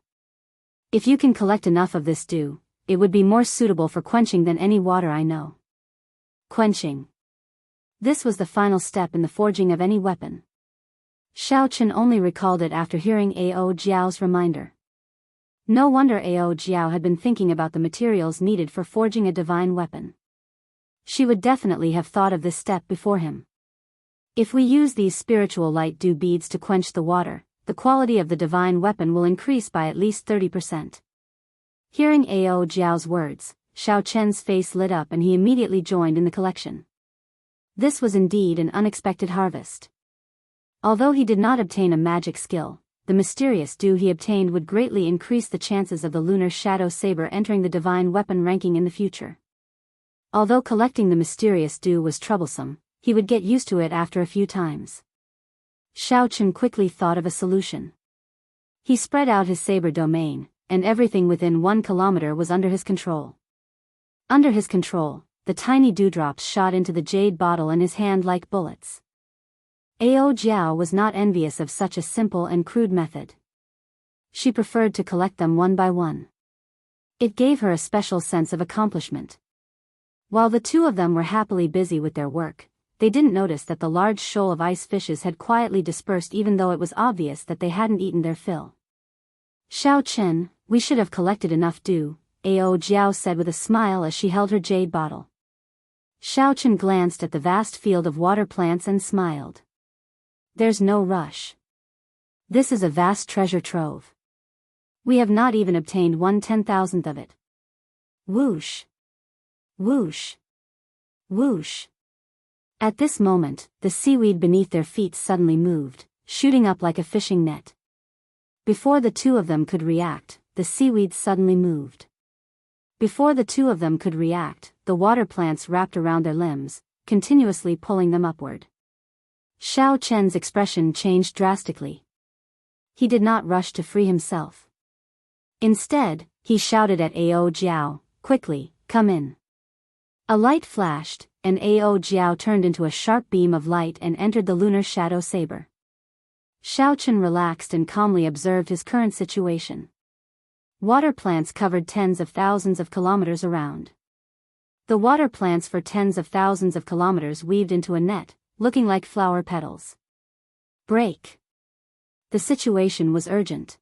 If you can collect enough of this dew, it would be more suitable for quenching than any water I know. Quenching. This was the final step in the forging of any weapon. Xiao Chen only recalled it after hearing Ao Jiao's reminder. No wonder Ao Jiao had been thinking about the materials needed for forging a divine weapon. She would definitely have thought of this step before him. If we use these spiritual light dew beads to quench the water, the quality of the divine weapon will increase by at least 30%. Hearing Ao Jiao's words, Xiao Chen's face lit up and he immediately joined in the collection. This was indeed an unexpected harvest. Although he did not obtain a magic skill, the mysterious dew he obtained would greatly increase the chances of the lunar shadow saber entering the divine weapon ranking in the future. Although collecting the mysterious dew was troublesome, he would get used to it after a few times. Xiao Chen quickly thought of a solution. He spread out his saber domain, and everything within 1 kilometer was under his control. Under his control, the tiny dewdrops shot into the jade bottle in his hand like bullets. Ao Jiao was not envious of such a simple and crude method. She preferred to collect them one by one. It gave her a special sense of accomplishment. While the two of them were happily busy with their work, they didn't notice that the large shoal of ice fishes had quietly dispersed even though it was obvious that they hadn't eaten their fill. Xiao Chen, we should have collected enough dew, Ao Jiao said with a smile as she held her jade bottle. Xiao Chen glanced at the vast field of water plants and smiled. There's no rush. This is a vast treasure trove. We have not even obtained 1/10,000th of it. Whoosh. Whoosh. Whoosh. At this moment, the seaweed beneath their feet suddenly moved, shooting up like a fishing net. Before the two of them could react, the seaweed suddenly moved. Before the two of them could react, the water plants wrapped around their limbs, continuously pulling them upward. Xiao Chen's expression changed drastically. He did not rush to free himself. Instead, he shouted at Ao Jiao, quickly, come in. A light flashed, and Ao Jiao turned into a sharp beam of light and entered the lunar shadow saber. Xiao Chen relaxed and calmly observed his current situation. Water plants covered tens of thousands of kilometers around. The water plants for tens of thousands of kilometers weaved into a net, looking like flower petals. Break. The situation was urgent.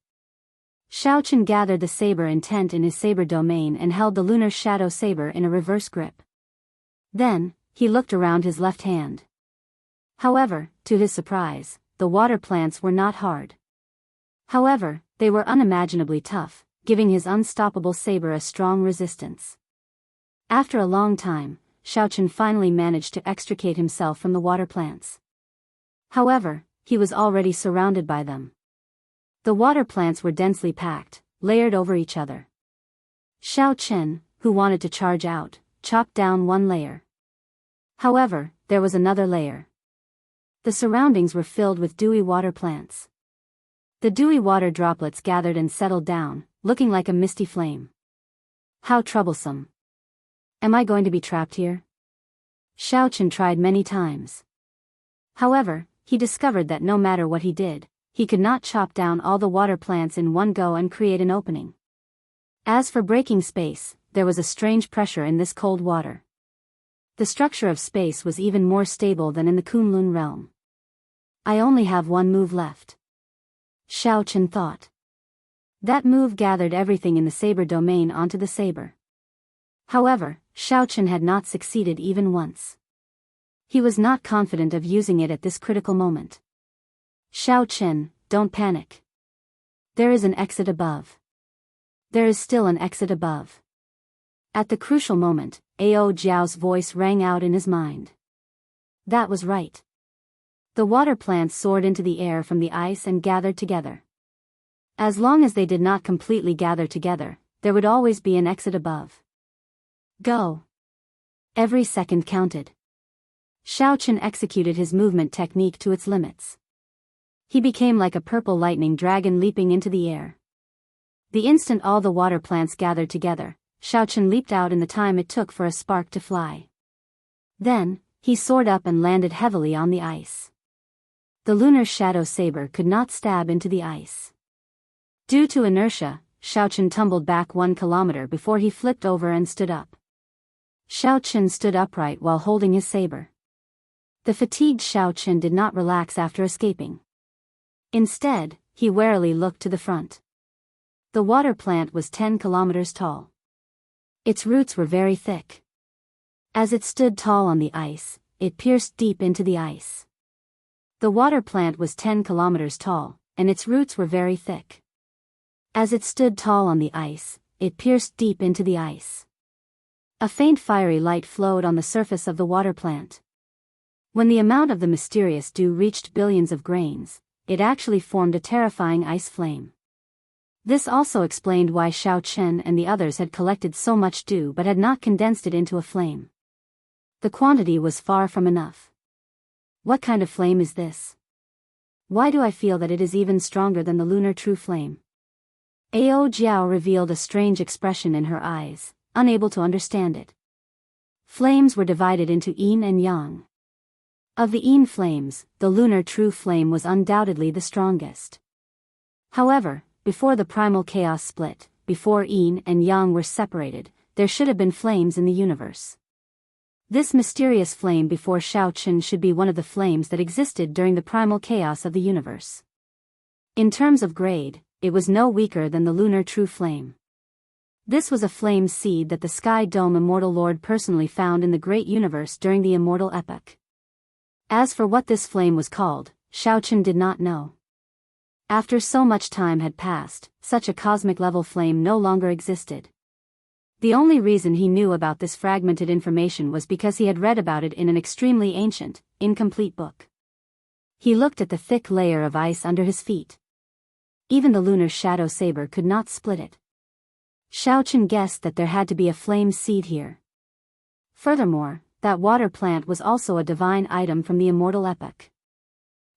Xiao Chen gathered the saber intent in his saber domain and held the lunar shadow saber in a reverse grip. Then, he looked around his left hand. However, to his surprise, the water plants were not hard. However, they were unimaginably tough, giving his unstoppable saber a strong resistance. After a long time, Xiao Chen finally managed to extricate himself from the water plants. However, he was already surrounded by them. The water plants were densely packed, layered over each other. Xiao Chen, who wanted to charge out, chopped down one layer. However, there was another layer. The surroundings were filled with dewy water plants. The dewy water droplets gathered and settled down, looking like a misty flame. How troublesome. Am I going to be trapped here? Xiao Chen tried many times. However, he discovered that no matter what he did, he could not chop down all the water plants in one go and create an opening. As for breaking space, there was a strange pressure in this cold water. The structure of space was even more stable than in the Kunlun realm. I only have one move left. Xiao Chen thought. That move gathered everything in the saber domain onto the saber. However, Xiao Chen had not succeeded even once. He was not confident of using it at this critical moment. Xiao Chen, don't panic. There is an exit above. There is still an exit above. At the crucial moment, Ao Jiao's voice rang out in his mind. That was right. The water plants soared into the air from the ice and gathered together. As long as they did not completely gather together, there would always be an exit above. Go. Every second counted. Xiao Chen executed his movement technique to its limits. He became like a purple lightning dragon leaping into the air. The instant all the water plants gathered together, Xiao Chen leaped out in the time it took for a spark to fly. Then, he soared up and landed heavily on the ice. The lunar shadow saber could not stab into the ice. Due to inertia, Xiao Chen tumbled back 1 kilometer before he flipped over and stood up. Xiao Chen stood upright while holding his saber. The fatigued Xiao Chen did not relax after escaping. Instead, he warily looked to the front. The water plant was 10 kilometers tall. Its roots were very thick. As it stood tall on the ice, it pierced deep into the ice. The water plant was 10 kilometers tall, and its roots were very thick. As it stood tall on the ice, it pierced deep into the ice. A faint fiery light flowed on the surface of the water plant. When the amount of the mysterious dew reached billions of grains, it actually formed a terrifying ice flame. This also explained why Xiao Chen and the others had collected so much dew but had not condensed it into a flame. The quantity was far from enough. What kind of flame is this? Why do I feel that it is even stronger than the lunar true flame? Ao Jiao revealed a strange expression in her eyes, unable to understand it. Flames were divided into yin and yang. Of the yin flames, the lunar true flame was undoubtedly the strongest. However, before the primal chaos split, before yin and yang were separated, there should have been flames in the universe. This mysterious flame before Xiao Chen should be one of the flames that existed during the primal chaos of the universe. In terms of grade, it was no weaker than the lunar true flame. This was a flame seed that the Sky Dome Immortal Lord personally found in the great universe during the immortal epoch. As for what this flame was called, Xiao Chen did not know. After so much time had passed, such a cosmic-level flame no longer existed. The only reason he knew about this fragmented information was because he had read about it in an extremely ancient, incomplete book. He looked at the thick layer of ice under his feet. Even the lunar shadow saber could not split it. Xiao Chen guessed that there had to be a flame seed here. Furthermore, that water plant was also a divine item from the immortal epoch.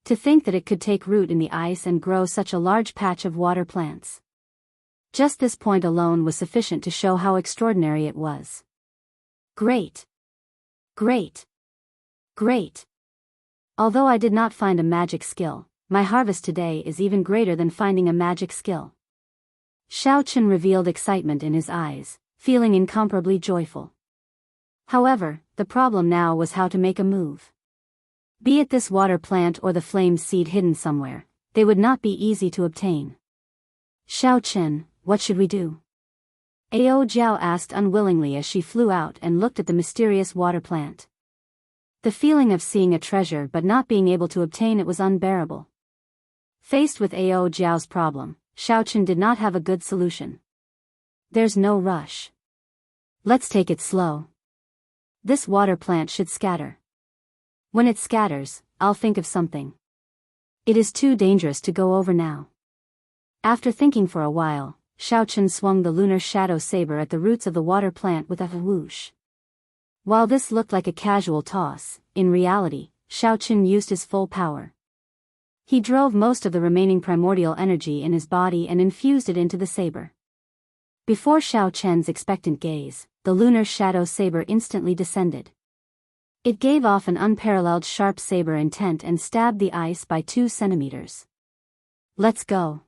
To think that it could take root in the ice and grow such a large patch of water plants. Just this point alone was sufficient to show how extraordinary it was. Great! Great! Great! Although I did not find a magic skill, my harvest today is even greater than finding a magic skill. Xiao Chen revealed excitement in his eyes, feeling incomparably joyful. However, the problem now was how to make a move. Be it this water plant or the flame seed hidden somewhere, they would not be easy to obtain. Xiao Chen, what should we do? Ao Jiao asked unwillingly as she flew out and looked at the mysterious water plant. The feeling of seeing a treasure but not being able to obtain it was unbearable. Faced with Ao Jiao's problem, Xiao Chen did not have a good solution. There's no rush. Let's take it slow. This water plant should scatter. When it scatters, I'll think of something. It is too dangerous to go over now. After thinking for a while, Xiao Chen swung the lunar shadow saber at the roots of the water plant with a whoosh. While this looked like a casual toss, in reality, Xiao Chen used his full power. He drove most of the remaining primordial energy in his body and infused it into the saber. Before Xiao Chen's expectant gaze, the lunar shadow saber instantly descended. It gave off an unparalleled sharp saber intent and stabbed the ice by 2 centimeters. Let's go.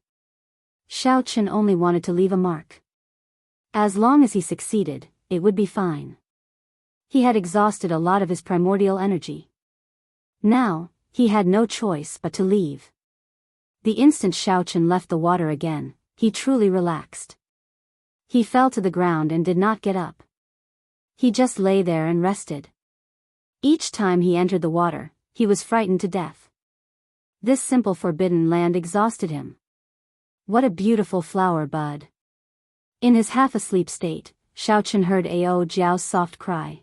Xiao Chen only wanted to leave a mark. As long as he succeeded, it would be fine. He had exhausted a lot of his primordial energy. Now, he had no choice but to leave. The instant Xiao Chen left the water again, he truly relaxed. He fell to the ground and did not get up. He just lay there and rested. Each time he entered the water, he was frightened to death. This simple forbidden land exhausted him. What a beautiful flower bud. In his half-asleep state, Xiao Chen heard Ao Jiao's soft cry.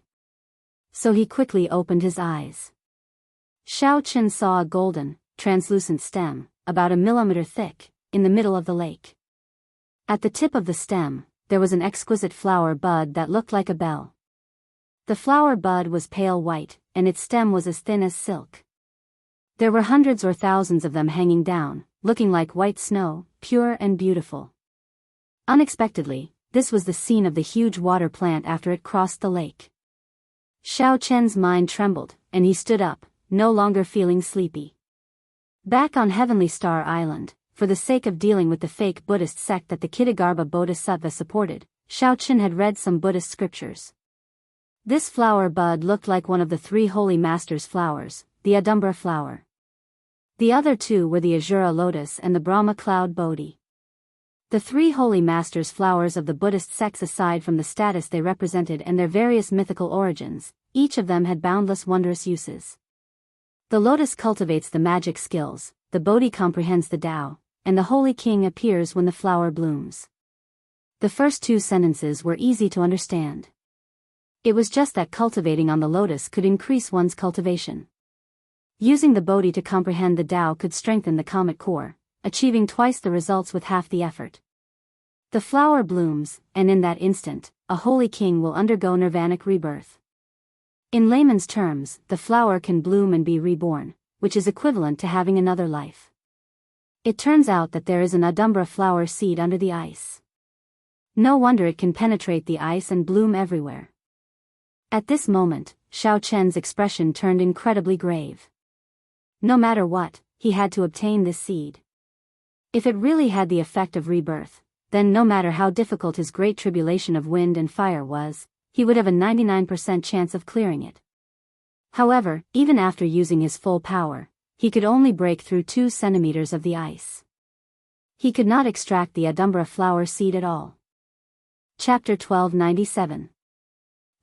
So he quickly opened his eyes. Xiao Chen saw a golden, translucent stem, about a millimeter thick, in the middle of the lake. At the tip of the stem, there was an exquisite flower bud that looked like a bell. The flower bud was pale white, and its stem was as thin as silk. There were hundreds or thousands of them hanging down, looking like white snow, pure and beautiful. Unexpectedly, this was the scene of the huge water plant after it crossed the lake. Xiao Chen's mind trembled, and he stood up, no longer feeling sleepy. Back on Heavenly Star Island, for the sake of dealing with the fake Buddhist sect that the Kittagarbha Bodhisattva supported, Xiao Chen had read some Buddhist scriptures. This flower bud looked like one of the three holy masters' flowers, the Adumbra flower. The other two were the Azura lotus and the Brahma cloud Bodhi. The three holy masters' flowers of the Buddhist sects, aside from the status they represented and their various mythical origins, each of them had boundless wondrous uses. The lotus cultivates the magic skills, the Bodhi comprehends the Tao, and the Holy King appears when the flower blooms. The first two sentences were easy to understand. It was just that cultivating on the lotus could increase one's cultivation. Using the Bodhi to comprehend the Tao could strengthen the Kamic core, achieving twice the results with half the effort. The flower blooms, and in that instant, a Holy King will undergo nirvanic rebirth. In layman's terms, the flower can bloom and be reborn, which is equivalent to having another life. It turns out that there is an Adumbra flower seed under the ice. No wonder it can penetrate the ice and bloom everywhere. At this moment, Xiao Chen's expression turned incredibly grave. No matter what, he had to obtain this seed. If it really had the effect of rebirth, then no matter how difficult his great tribulation of wind and fire was, he would have a 99% chance of clearing it. However, even after using his full power, he could only break through 2 centimeters of the ice. He could not extract the Adumbra flower seed at all. Chapter 1297.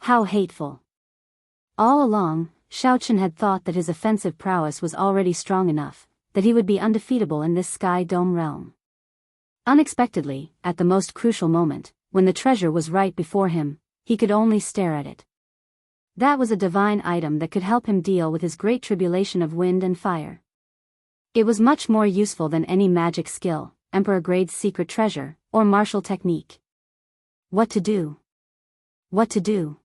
How hateful. All along, Xiao Chen had thought that his offensive prowess was already strong enough, that he would be undefeatable in this sky dome realm. Unexpectedly, at the most crucial moment, when the treasure was right before him, he could only stare at it. That was a divine item that could help him deal with his great tribulation of wind and fire. It was much more useful than any magic skill, emperor-grade secret treasure, or martial technique. What to do? What to do?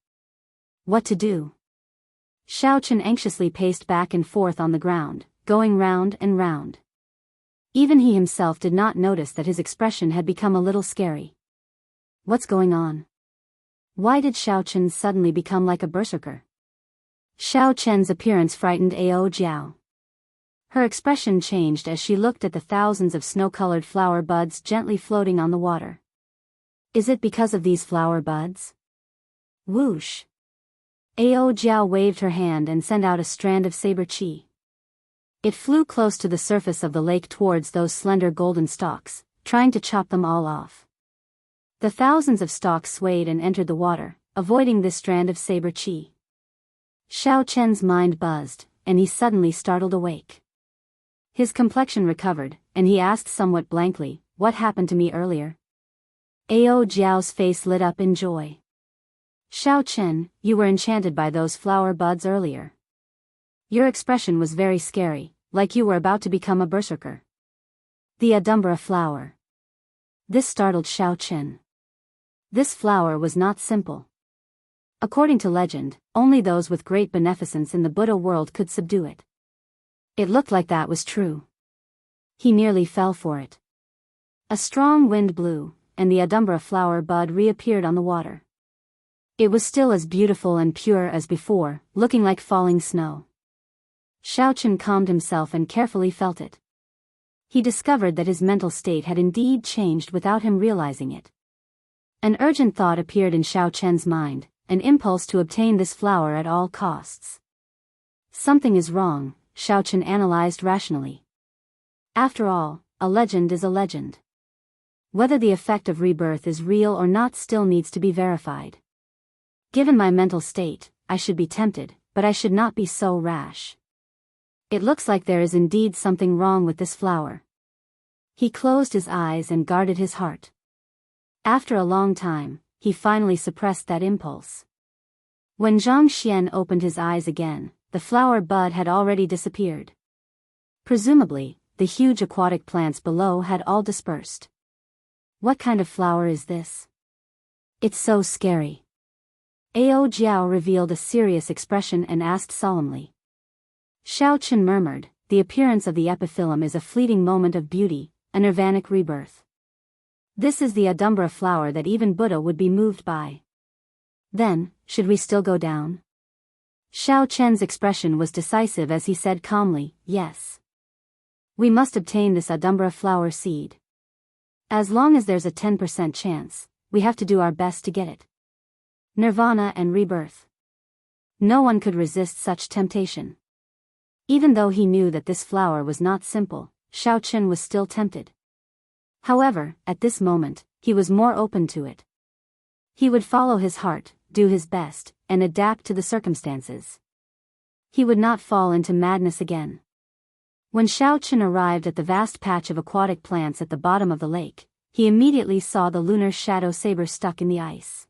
What to do? Xiao Chen anxiously paced back and forth on the ground, going round and round. Even he himself did not notice that his expression had become a little scary. What's going on? Why did Xiao Chen suddenly become like a berserker? Xiao Chen's appearance frightened Ao Jiao. Her expression changed as she looked at the thousands of snow-colored flower buds gently floating on the water. Is it because of these flower buds? Whoosh! Ao Jiao waved her hand and sent out a strand of saber chi. It flew close to the surface of the lake towards those slender golden stalks, trying to chop them all off. The thousands of stalks swayed and entered the water, avoiding this strand of saber chi. Xiao Chen's mind buzzed, and he suddenly startled awake. His complexion recovered, and he asked somewhat blankly, "What happened to me earlier?" Ao Jiao's face lit up in joy. "Xiao Chen, you were enchanted by those flower buds earlier. Your expression was very scary, like you were about to become a berserker." The Adumbra flower. This startled Xiao Chen. This flower was not simple. According to legend, only those with great beneficence in the Buddha world could subdue it. It looked like that was true. He nearly fell for it. A strong wind blew, and the Adumbra flower bud reappeared on the water. It was still as beautiful and pure as before, looking like falling snow. Xiao Chen calmed himself and carefully felt it. He discovered that his mental state had indeed changed without him realizing it. An urgent thought appeared in Xiao Chen's mind, an impulse to obtain this flower at all costs. Something is wrong, Xiao Chen analyzed rationally. After all, a legend is a legend. Whether the effect of rebirth is real or not still needs to be verified. Given my mental state, I should be tempted, but I should not be so rash. It looks like there is indeed something wrong with this flower. He closed his eyes and guarded his heart. After a long time, he finally suppressed that impulse. When Zhang Xian opened his eyes again, the flower bud had already disappeared. Presumably, the huge aquatic plants below had all dispersed. What kind of flower is this? It's so scary. Jiao revealed a serious expression and asked solemnly. Xiao Chen murmured, the appearance of the epiphyllum is a fleeting moment of beauty, a nirvanic rebirth. This is the Adumbra flower that even Buddha would be moved by. Then, should we still go down? Xiao Chen's expression was decisive as he said calmly, yes. We must obtain this Adumbra flower seed. As long as there's a 10% chance, we have to do our best to get it. Nirvana and rebirth. No one could resist such temptation. Even though he knew that this flower was not simple, Xiao Chen was still tempted. However, at this moment, he was more open to it. He would follow his heart, do his best, and adapt to the circumstances. He would not fall into madness again. When Xiao Chen arrived at the vast patch of aquatic plants at the bottom of the lake, he immediately saw the lunar shadow saber stuck in the ice.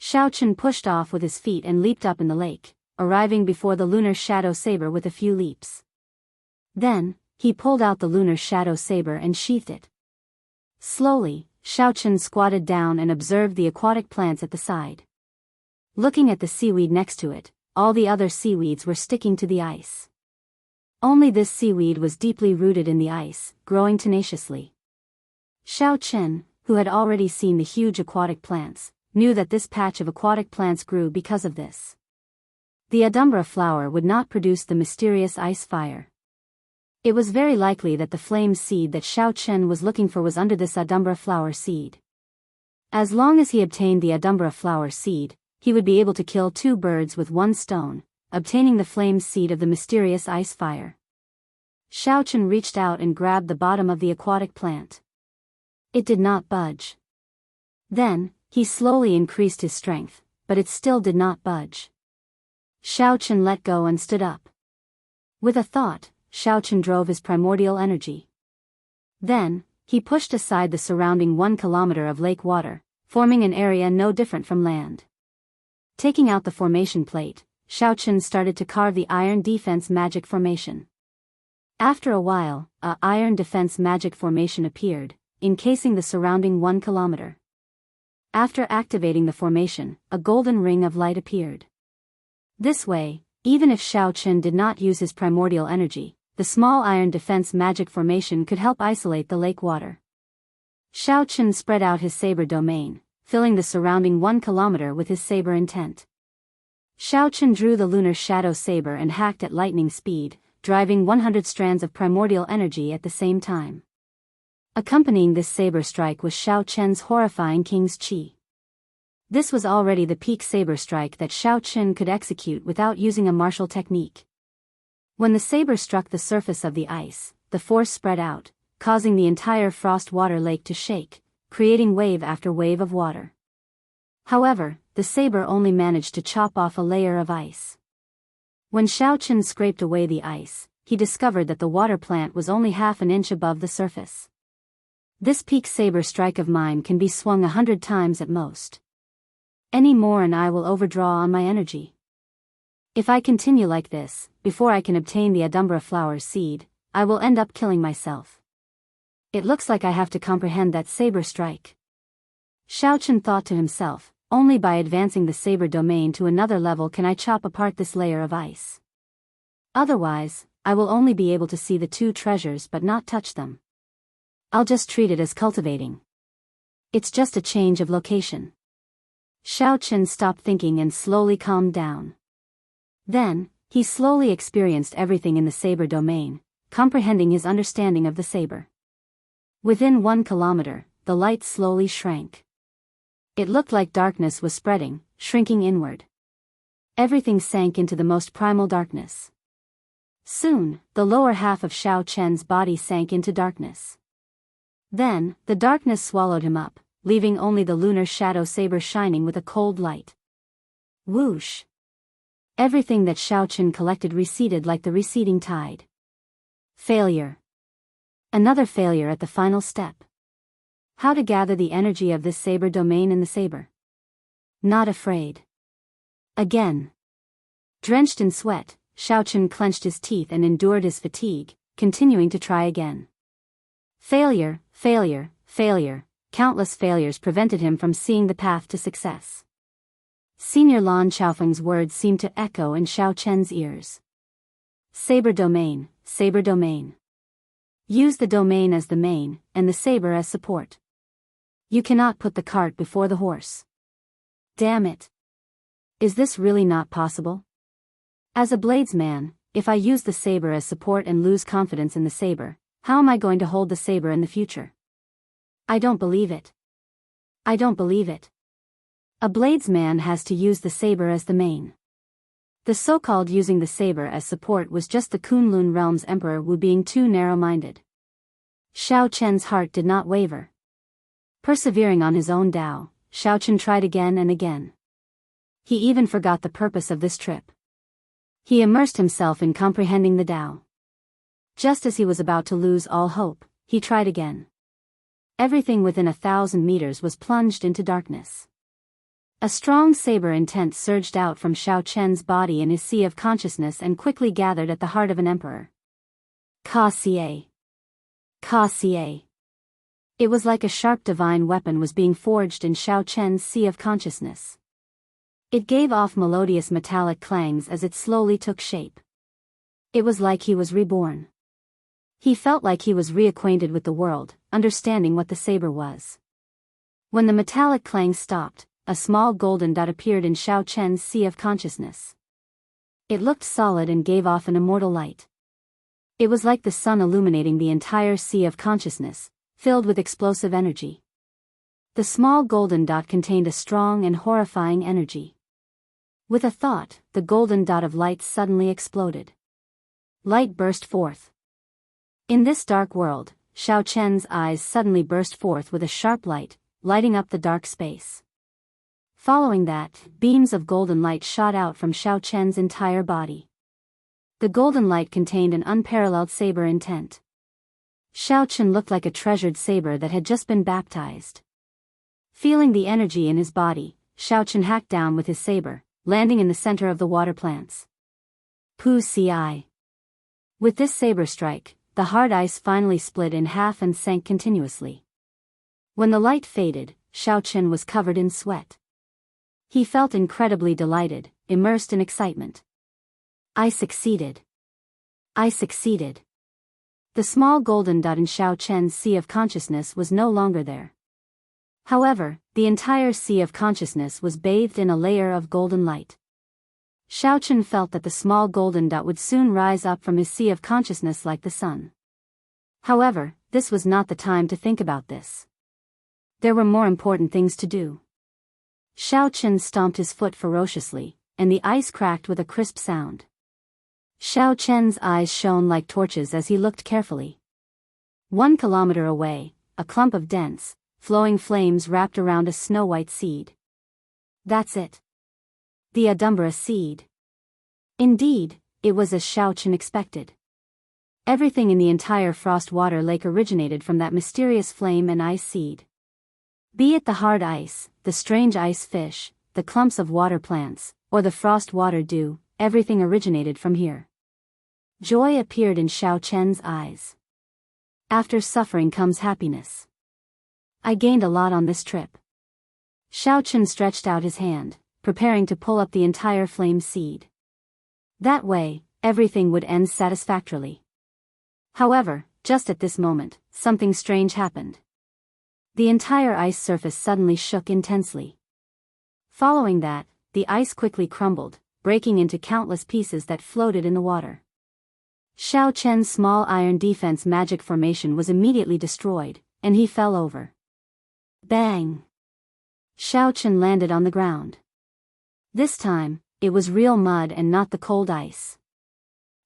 Xiao Chen pushed off with his feet and leaped up in the lake, arriving before the lunar shadow saber with a few leaps. Then, he pulled out the lunar shadow saber and sheathed it. Slowly, Xiao Chen squatted down and observed the aquatic plants at the side. Looking at the seaweed next to it, all the other seaweeds were sticking to the ice. Only this seaweed was deeply rooted in the ice, growing tenaciously. Xiao Chen, who had already seen the huge aquatic plants, knew that this patch of aquatic plants grew because of this. The Adumbra flower would not produce the mysterious ice fire. It was very likely that the flame seed that Xiao Chen was looking for was under this Adumbra flower seed. As long as he obtained the Adumbra flower seed, he would be able to kill two birds with one stone, obtaining the flame seed of the mysterious ice fire. Xiao Chen reached out and grabbed the bottom of the aquatic plant. It did not budge. Then, he slowly increased his strength, but it still did not budge. Xiao Chen let go and stood up. With a thought, Xiao Chen drove his primordial energy. Then, he pushed aside the surrounding 1 kilometer of lake water, forming an area no different from land. Taking out the formation plate, Xiao Chen started to carve the iron defense magic formation. After a while, a iron defense magic formation appeared, encasing the surrounding 1 kilometer. After activating the formation, a golden ring of light appeared. This way, even if Xiao Chen did not use his primordial energy, the small iron defense magic formation could help isolate the lake water. Xiao Chen spread out his saber domain, filling the surrounding 1 kilometer with his saber intent. Xiao Chen drew the lunar shadow saber and hacked at lightning speed, driving 100 strands of primordial energy at the same time. Accompanying this saber strike was Xiao Chen's horrifying King's Chi. This was already the peak saber strike that Xiao Chen could execute without using a martial technique. When the saber struck the surface of the ice, the force spread out, causing the entire frost water lake to shake, creating wave after wave of water. However, the saber only managed to chop off a layer of ice. When Xiao Chen scraped away the ice, he discovered that the water plant was only half an inch above the surface. This peak saber strike of mine can be swung 100 times at most. Any more and I will overdraw on my energy. If I continue like this, before I can obtain the Adumbra flower seed, I will end up killing myself. It looks like I have to comprehend that saber strike. Xiao Chen thought to himself, only by advancing the saber domain to another level can I chop apart this layer of ice. Otherwise, I will only be able to see the two treasures but not touch them. I'll just treat it as cultivating. It's just a change of location. Xiao Chen stopped thinking and slowly calmed down. Then, he slowly experienced everything in the saber domain, comprehending his understanding of the saber. Within 1 kilometer, the light slowly shrank. It looked like darkness was spreading, shrinking inward. Everything sank into the most primal darkness. Soon, the lower half of Xiao Chen's body sank into darkness. Then, the darkness swallowed him up, leaving only the lunar shadow saber shining with a cold light. Whoosh! Everything that Xiao Chen collected receded like the receding tide. Failure. Another failure at the final step. How to gather the energy of this saber domain in the saber? Not afraid. Again. Drenched in sweat, Xiao Chen clenched his teeth and endured his fatigue, continuing to try again. Failure, failure, failure, countless failures prevented him from seeing the path to success. Senior Lan Xiaofeng's words seemed to echo in Xiao Chen's ears. Saber domain, saber domain. Use the domain as the mane, and the saber as support. You cannot put the cart before the horse. Damn it. Is this really not possible? As a bladesman, if I use the saber as support and lose confidence in the saber, how am I going to hold the saber in the future? I don't believe it. I don't believe it. A bladesman has to use the saber as the mane. The so-called using the saber as support was just the Kunlun realm's Emperor Wu being too narrow-minded. Xiao Chen's heart did not waver. Persevering on his own Tao, Xiao Chen tried again and again. He even forgot the purpose of this trip. He immersed himself in comprehending the Tao. Just as he was about to lose all hope, he tried again. Everything within 1,000 meters was plunged into darkness. A strong saber intent surged out from Xiao Chen's body in his sea of consciousness and quickly gathered at the heart of an emperor. Ka Xie. Ka Xie. It was like a sharp divine weapon was being forged in Xiao Chen's sea of consciousness. It gave off melodious metallic clangs as it slowly took shape. It was like he was reborn. He felt like he was reacquainted with the world, understanding what the saber was. When the metallic clang stopped, a small golden dot appeared in Xiao Chen's sea of consciousness. It looked solid and gave off an immortal light. It was like the sun illuminating the entire sea of consciousness, filled with explosive energy. The small golden dot contained a strong and horrifying energy. With a thought, the golden dot of light suddenly exploded. Light burst forth. In this dark world, Xiao Chen's eyes suddenly burst forth with a sharp light, lighting up the dark space. Following that, beams of golden light shot out from Xiao Chen's entire body. The golden light contained an unparalleled saber intent. Xiao Chen looked like a treasured saber that had just been baptized. Feeling the energy in his body, Xiao Chen hacked down with his saber, landing in the center of the water plants. Pu Ci. With this saber strike, the hard ice finally split in half and sank continuously. When the light faded, Xiao Chen was covered in sweat. He felt incredibly delighted, immersed in excitement. I succeeded. I succeeded. The small golden dot in Xiao Chen's sea of consciousness was no longer there. However, the entire sea of consciousness was bathed in a layer of golden light. Xiao Chen felt that the small golden dot would soon rise up from his sea of consciousness like the sun. However, this was not the time to think about this. There were more important things to do. Xiao Chen stomped his foot ferociously, and the ice cracked with a crisp sound. Xiao Chen's eyes shone like torches as he looked carefully. 1 kilometer away, a clump of dense, flowing flames wrapped around a snow-white seed. That's it. The Adumbra seed. Indeed, it was as Xiao Chen expected. Everything in the entire frostwater lake originated from that mysterious flame and ice seed. Be it the hard ice, the strange ice fish, the clumps of water plants, or the frost water dew, everything originated from here. Joy appeared in Xiao Chen's eyes. After suffering comes happiness. I gained a lot on this trip. Xiao Chen stretched out his hand, preparing to pull up the entire flame seed. That way, everything would end satisfactorily. However, just at this moment, something strange happened. The entire ice surface suddenly shook intensely. Following that, the ice quickly crumbled, breaking into countless pieces that floated in the water. Xiao Chen's small iron defense magic formation was immediately destroyed, and he fell over. Bang! Xiao Chen landed on the ground. This time, it was real mud and not the cold ice.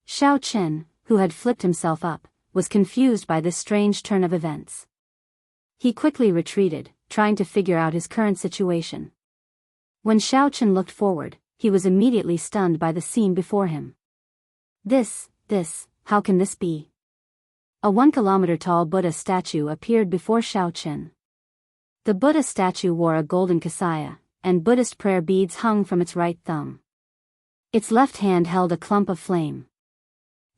Xiao Chen, who had flipped himself up, was confused by this strange turn of events. He quickly retreated, trying to figure out his current situation. When Xiao Chen looked forward, he was immediately stunned by the scene before him. How can this be? A 1-kilometer tall Buddha statue appeared before Xiao Chen. The Buddha statue wore a golden kasaya, and Buddhist prayer beads hung from its right thumb. Its left hand held a clump of flame.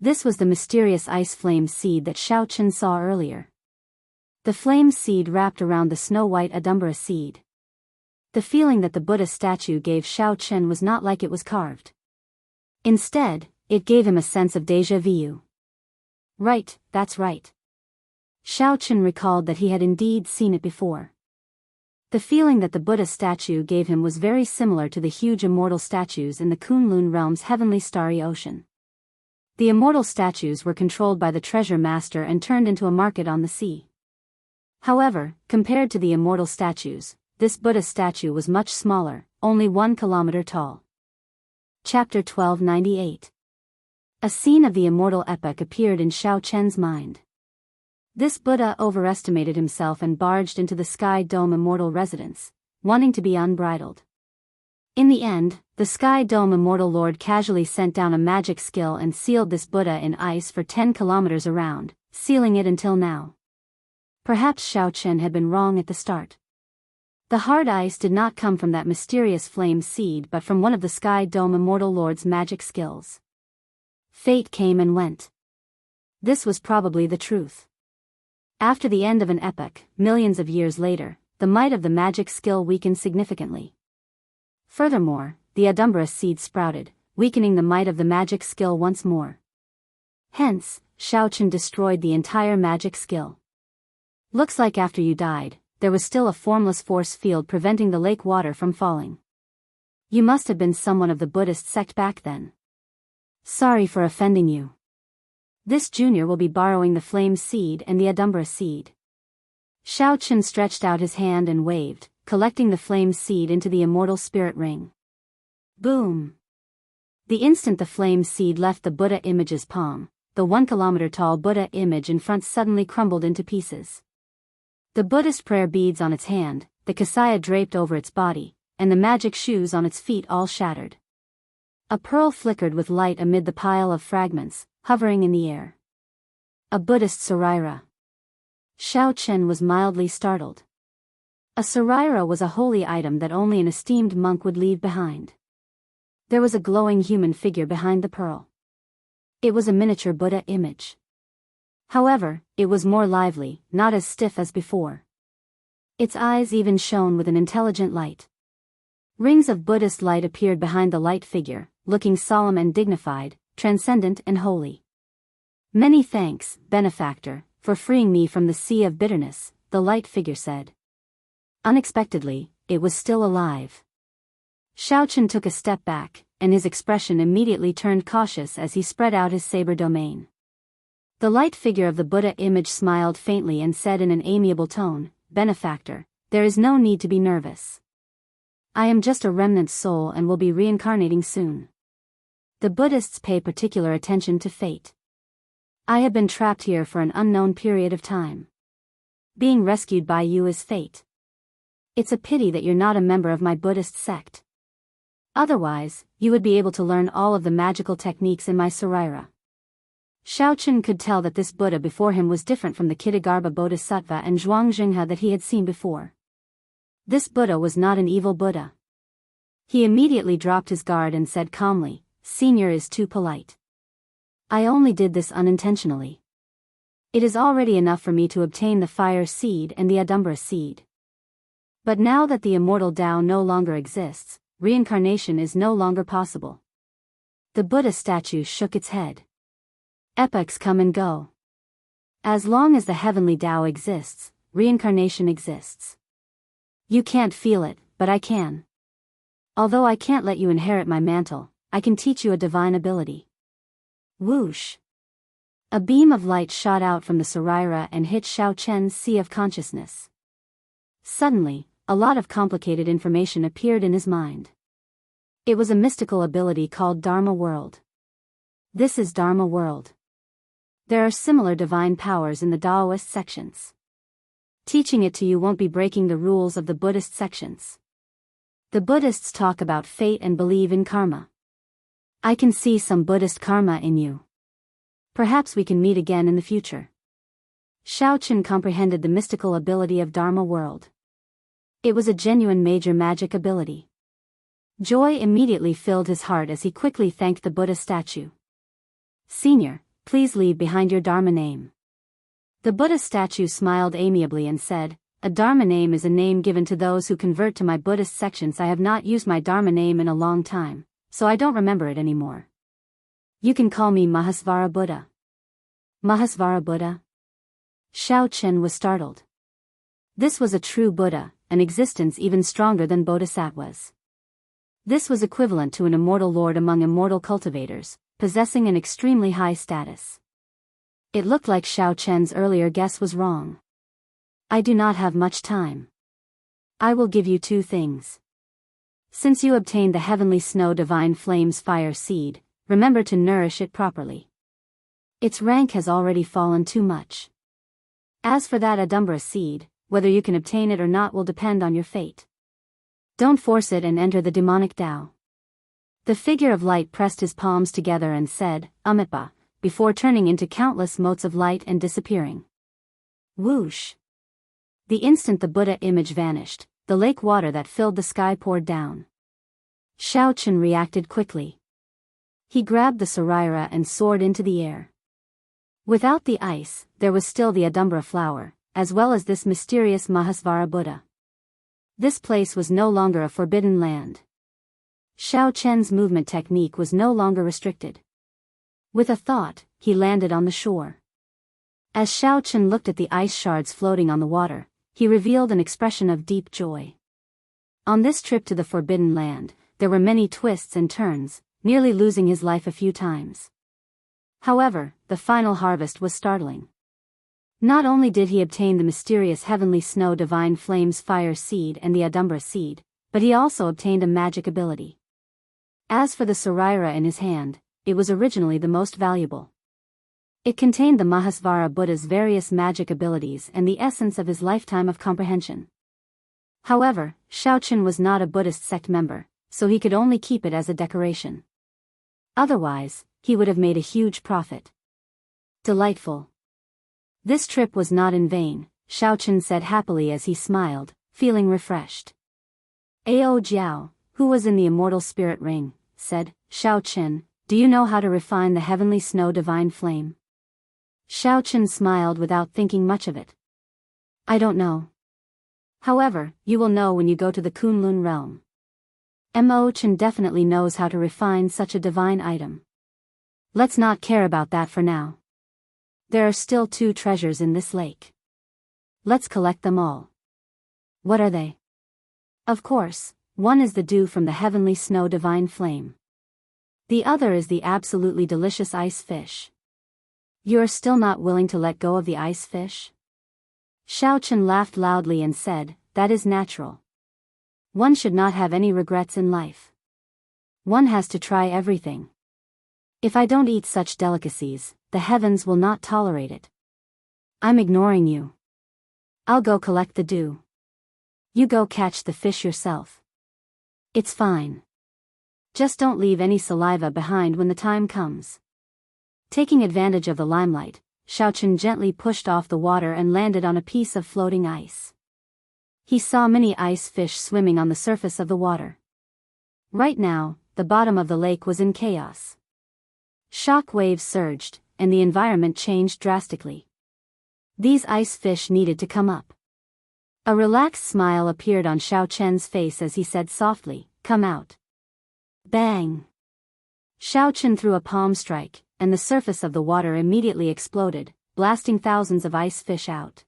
This was the mysterious ice flame seed that Xiao Chen saw earlier. The flame seed wrapped around the snow-white Adumbra seed. The feeling that the Buddha statue gave Xiao Chen was not like it was carved. Instead, it gave him a sense of déjà vu. Right, that's right. Xiao Chen recalled that he had indeed seen it before. The feeling that the Buddha statue gave him was very similar to the huge immortal statues in the Kunlun realm's heavenly starry ocean. The immortal statues were controlled by the treasure master and turned into a market on the sea. However, compared to the immortal statues, this Buddha statue was much smaller, only 1 kilometer tall. Chapter 1298. A scene of the immortal epic appeared in Xiao Chen's mind. This Buddha overestimated himself and barged into the Sky Dome immortal residence, wanting to be unbridled. In the end, the Sky Dome immortal lord casually sent down a magic skill and sealed this Buddha in ice for 10 kilometers around, sealing it until now. Perhaps Xiao Chen had been wrong at the start. The hard ice did not come from that mysterious flame seed but from one of the Sky Dome immortal lord's magic skills. Fate came and went. This was probably the truth. After the end of an epoch, millions of years later, the might of the magic skill weakened significantly. Furthermore, the Adumbra seed sprouted, weakening the might of the magic skill once more. Hence, Xiao Chen destroyed the entire magic skill. Looks like after you died, there was still a formless force field preventing the lake water from falling. You must have been someone of the Buddhist sect back then. Sorry for offending you. This junior will be borrowing the flame seed and the Adumbra seed. Xiao Chen stretched out his hand and waved, collecting the flame seed into the immortal spirit ring. Boom! The instant the flame seed left the Buddha image's palm, the 1 kilometer tall Buddha image in front suddenly crumbled into pieces. The Buddhist prayer beads on its hand, the kasaya draped over its body, and the magic shoes on its feet all shattered. A pearl flickered with light amid the pile of fragments, hovering in the air. A Buddhist saraira. Xiao Chen was mildly startled. A saraira was a holy item that only an esteemed monk would leave behind. There was a glowing human figure behind the pearl. It was a miniature Buddha image. However, it was more lively, not as stiff as before. Its eyes even shone with an intelligent light. Rings of Buddhist light appeared behind the light figure, looking solemn and dignified, transcendent and holy. Many thanks, benefactor, for freeing me from the sea of bitterness, the light figure said. Unexpectedly, it was still alive. Xiao Chen took a step back, and his expression immediately turned cautious as he spread out his saber domain. The light figure of the Buddha image smiled faintly and said in an amiable tone, Benefactor, there is no need to be nervous. I am just a remnant soul and will be reincarnating soon. The Buddhists pay particular attention to fate. I have been trapped here for an unknown period of time. Being rescued by you is fate. It's a pity that you're not a member of my Buddhist sect. Otherwise, you would be able to learn all of the magical techniques in my saraira. Xiao Chen could tell that this Buddha before him was different from the Kittagarbha Bodhisattva and Zhuangzhenghe that he had seen before. This Buddha was not an evil Buddha. He immediately dropped his guard and said calmly, Senior is too polite. I only did this unintentionally. It is already enough for me to obtain the fire seed and the Adumbra seed. But now that the immortal Tao no longer exists, reincarnation is no longer possible. The Buddha statue shook its head. Epochs come and go. As long as the heavenly Tao exists, reincarnation exists. You can't feel it, but I can. Although I can't let you inherit my mantle, I can teach you a divine ability. Whoosh! A beam of light shot out from the saraira and hit Xiao Chen's sea of consciousness. Suddenly, a lot of complicated information appeared in his mind. It was a mystical ability called Dharma World. This is Dharma World. There are similar divine powers in the Taoist sections. Teaching it to you won't be breaking the rules of the Buddhist sections. The Buddhists talk about fate and believe in karma. I can see some Buddhist karma in you. Perhaps we can meet again in the future. Xiao Chen comprehended the mystical ability of Dharma World. It was a genuine major magic ability. Joy immediately filled his heart as he quickly thanked the Buddha statue. "Senior, please leave behind your Dharma name." The Buddha statue smiled amiably and said, "A Dharma name is a name given to those who convert to my Buddhist sections. I have not used my Dharma name in a long time, so I don't remember it anymore. You can call me Mahasvara Buddha." Mahasvara Buddha? Xiao Chen was startled. This was a true Buddha, an existence even stronger than Bodhisattvas. This was equivalent to an immortal lord among immortal cultivators, possessing an extremely high status. It looked like Xiao Chen's earlier guess was wrong. "I do not have much time. I will give you 2 things. Since you obtained the heavenly snow divine flames fire seed, remember to nourish it properly. Its rank has already fallen too much. As for that Adumbra seed, whether you can obtain it or not will depend on your fate. Don't force it and enter the demonic Tao." The figure of light pressed his palms together and said, "Amitba," before turning into countless motes of light and disappearing. Whoosh! The instant the Buddha image vanished, the lake water that filled the sky poured down. Xiao Chen reacted quickly. He grabbed the Saraira and soared into the air. Without the ice, there was still the Adumbra flower, as well as this mysterious Mahasvara Buddha. This place was no longer a forbidden land. Xiao Chen's movement technique was no longer restricted. With a thought, he landed on the shore. As Xiao Chen looked at the ice shards floating on the water, he revealed an expression of deep joy. On this trip to the Forbidden Land, there were many twists and turns, nearly losing his life a few times. However, the final harvest was startling. Not only did he obtain the mysterious heavenly snow divine flames fire seed and the Adumbra seed, but he also obtained a magic ability. As for the Saraira in his hand, it was originally the most valuable. It contained the Mahasvara Buddha's various magic abilities and the essence of his lifetime of comprehension. However, Xiao Chen was not a Buddhist sect member, so he could only keep it as a decoration. Otherwise, he would have made a huge profit. Delightful. This trip was not in vain, Xiao Chen said happily as he smiled, feeling refreshed. Ao Jiao, who was in the immortal spirit ring, said, "Xiao Chen, do you know how to refine the heavenly snow divine flame?" Xiao Chen smiled without thinking much of it. "I don't know. However, you will know when you go to the Kunlun realm. Mo Chen definitely knows how to refine such a divine item. Let's not care about that for now. There are still 2 treasures in this lake. Let's collect them all." "What are they?" "Of course, one is the dew from the heavenly snow divine flame. The other is the absolutely delicious ice fish." "You are still not willing to let go of the ice fish?" Xiao Chen laughed loudly and said, "That is natural. One should not have any regrets in life. One has to try everything. If I don't eat such delicacies, the heavens will not tolerate it. I'm ignoring you. I'll go collect the dew. You go catch the fish yourself. It's fine. Just don't leave any saliva behind when the time comes." Taking advantage of the limelight, Xiao Chen gently pushed off the water and landed on a piece of floating ice. He saw many ice fish swimming on the surface of the water. Right now, the bottom of the lake was in chaos. Shock waves surged, and the environment changed drastically. These ice fish needed to come up. A relaxed smile appeared on Xiao Chen's face as he said softly, "Come out." Bang! Xiao Chen threw a palm strike, and the surface of the water immediately exploded, blasting thousands of ice fish out.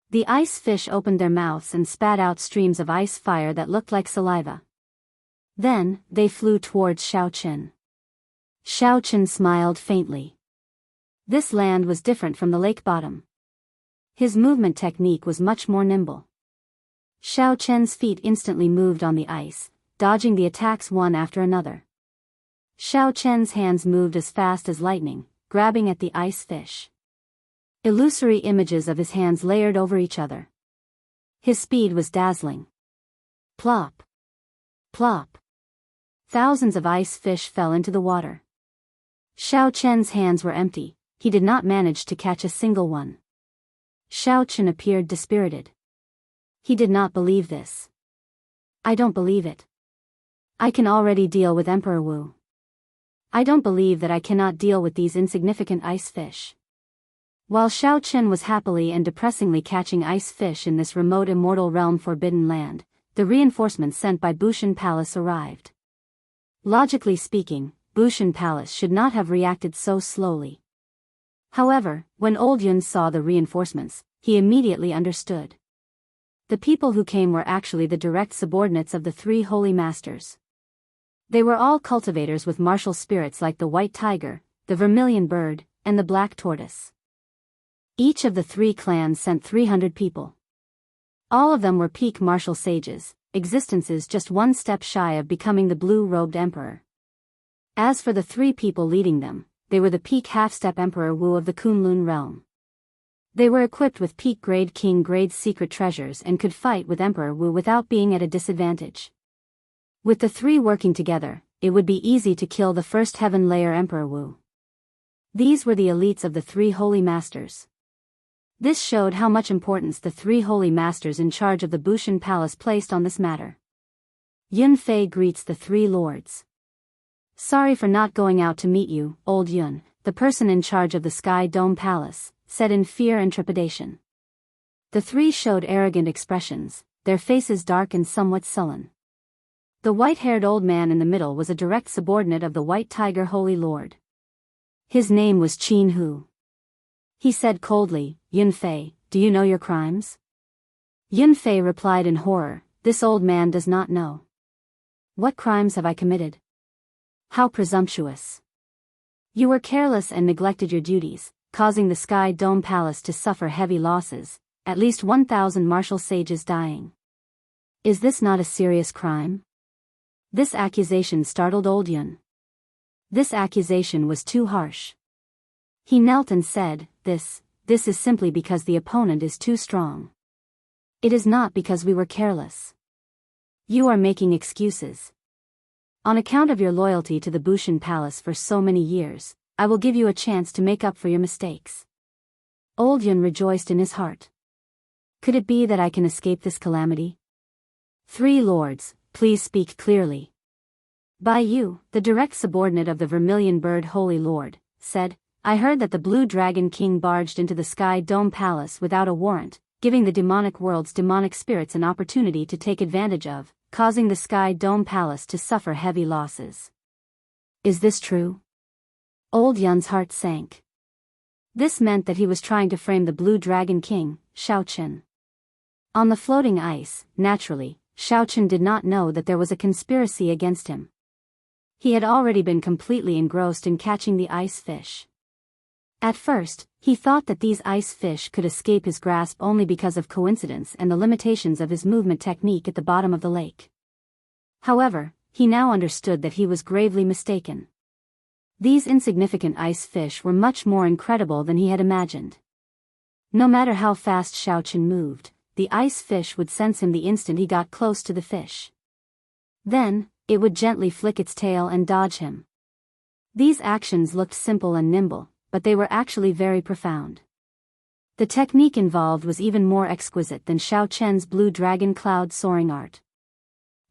The ice fish opened their mouths and spat out streams of ice fire that looked like saliva. Then, they flew towards Xiao Chen. Xiao Chen smiled faintly. This land was different from the lake bottom. His movement technique was much more nimble. Xiao Chen's feet instantly moved on the ice, dodging the attacks one after another. Xiao Chen's hands moved as fast as lightning, grabbing at the ice fish. Illusory images of his hands layered over each other. His speed was dazzling. Plop! Plop! Thousands of ice fish fell into the water. Xiao Chen's hands were empty, he did not manage to catch a single one. Xiao Chen appeared dispirited. He did not believe this. "I don't believe it. I can already deal with Emperor Wu. I don't believe that I cannot deal with these insignificant ice fish. While Xiao Chen was happily and depressingly catching ice fish in this remote immortal realm forbidden land, the reinforcements sent by Bushan Palace arrived. Logically speaking, Bushan Palace should not have reacted so slowly. However, when Old Yun saw the reinforcements, he immediately understood. The people who came were actually the direct subordinates of the three holy masters. They were all cultivators with martial spirits like the white tiger, the vermilion bird, and the black tortoise. Each of the three clans sent 300 people. All of them were peak martial sages, existences just one step shy of becoming the blue-robed emperor. As for the three people leading them, they were the peak half-step Emperor Wu of the Kunlun realm. They were equipped with peak-grade king-grade secret treasures and could fight with Emperor Wu without being at a disadvantage. With the three working together, it would be easy to kill the first heaven layer Emperor Wu. These were the elites of the three holy masters. This showed how much importance the three holy masters in charge of the Bushan Palace placed on this matter. Yun Fei greets the three lords. Sorry for not going out to meet you, Old Yun, the person in charge of the Sky Dome Palace, said in fear and trepidation. The three showed arrogant expressions, their faces dark and somewhat sullen. The white-haired old man in the middle was a direct subordinate of the White Tiger Holy Lord. His name was Qin Hu. He said coldly, Yun Fei, do you know your crimes? Yun Fei replied in horror, this old man does not know. What crimes have I committed? How presumptuous. You were careless and neglected your duties, causing the Sky Dome Palace to suffer heavy losses, at least 1,000 martial sages dying. Is this not a serious crime? This accusation startled Old Yun. This accusation was too harsh. He knelt and said, This is simply because the opponent is too strong. It is not because we were careless. You are making excuses. On account of your loyalty to the Bushan Palace for so many years, I will give you a chance to make up for your mistakes. Old Yun rejoiced in his heart. Could it be that I can escape this calamity? Three lords, please speak clearly. Biyao, the direct subordinate of the Vermilion Bird Holy Lord, said, I heard that the Blue Dragon King barged into the Sky Dome Palace without a warrant, giving the demonic world's demonic spirits an opportunity to take advantage of, causing the Sky Dome Palace to suffer heavy losses. Is this true? Old Yun's heart sank. This meant that he was trying to frame the Blue Dragon King, Xiao Chen. On the floating ice, naturally, Xiao Chen did not know that there was a conspiracy against him. He had already been completely engrossed in catching the ice fish. At first, he thought that these ice fish could escape his grasp only because of coincidence and the limitations of his movement technique at the bottom of the lake. However, he now understood that he was gravely mistaken. These insignificant ice fish were much more incredible than he had imagined. No matter how fast Xiao Chen moved, the ice fish would sense him the instant he got close to the fish. Then, it would gently flick its tail and dodge him. These actions looked simple and nimble, but they were actually very profound. The technique involved was even more exquisite than Xiao Chen's blue dragon cloud soaring art.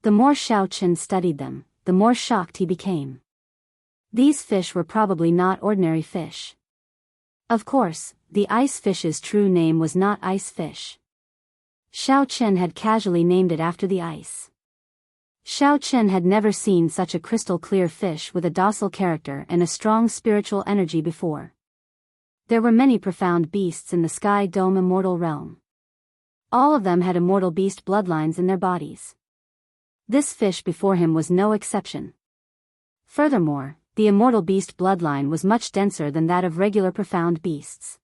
The more Xiao Chen studied them, the more shocked he became. These fish were probably not ordinary fish. Of course, the ice fish's true name was not ice fish. Xiao Chen had casually named it after the ice. Xiao Chen had never seen such a crystal-clear fish with a docile character and a strong spiritual energy before. There were many profound beasts in the Sky Dome immortal realm. All of them had immortal beast bloodlines in their bodies. This fish before him was no exception. Furthermore, the immortal beast bloodline was much denser than that of regular profound beasts.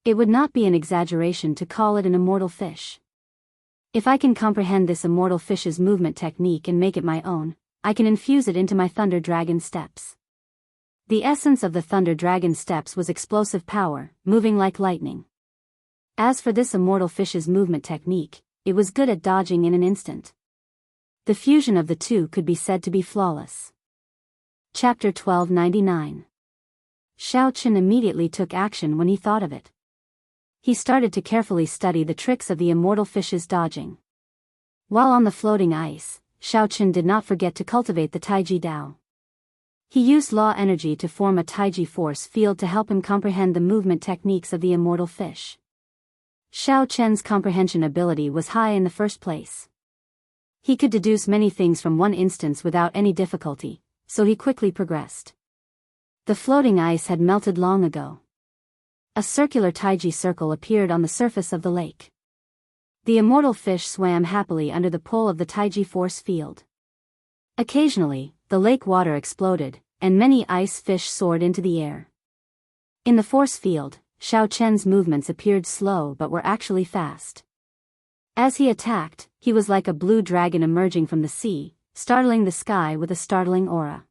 It would not be an exaggeration to call it an immortal fish. If I can comprehend this immortal fish's movement technique and make it my own, I can infuse it into my Thunder Dragon steps. The essence of the Thunder Dragon steps was explosive power, moving like lightning. As for this immortal fish's movement technique, it was good at dodging in an instant. The fusion of the two could be said to be flawless. Chapter 1299. Xiao Chen immediately took action when he thought of it. He started to carefully study the tricks of the immortal fish's dodging. While on the floating ice, Xiao Chen did not forget to cultivate the Taiji Dao. He used law energy to form a Taiji force field to help him comprehend the movement techniques of the immortal fish. Xiao Chen's comprehension ability was high in the first place. He could deduce many things from one instance without any difficulty, so he quickly progressed. The floating ice had melted long ago. A circular Taiji circle appeared on the surface of the lake. The immortal fish swam happily under the pull of the Taiji force field. Occasionally, the lake water exploded, and many ice fish soared into the air. In the force field, Xiao Chen's movements appeared slow but were actually fast. As he attacked, he was like a blue dragon emerging from the sea, startling the sky with a startling aura.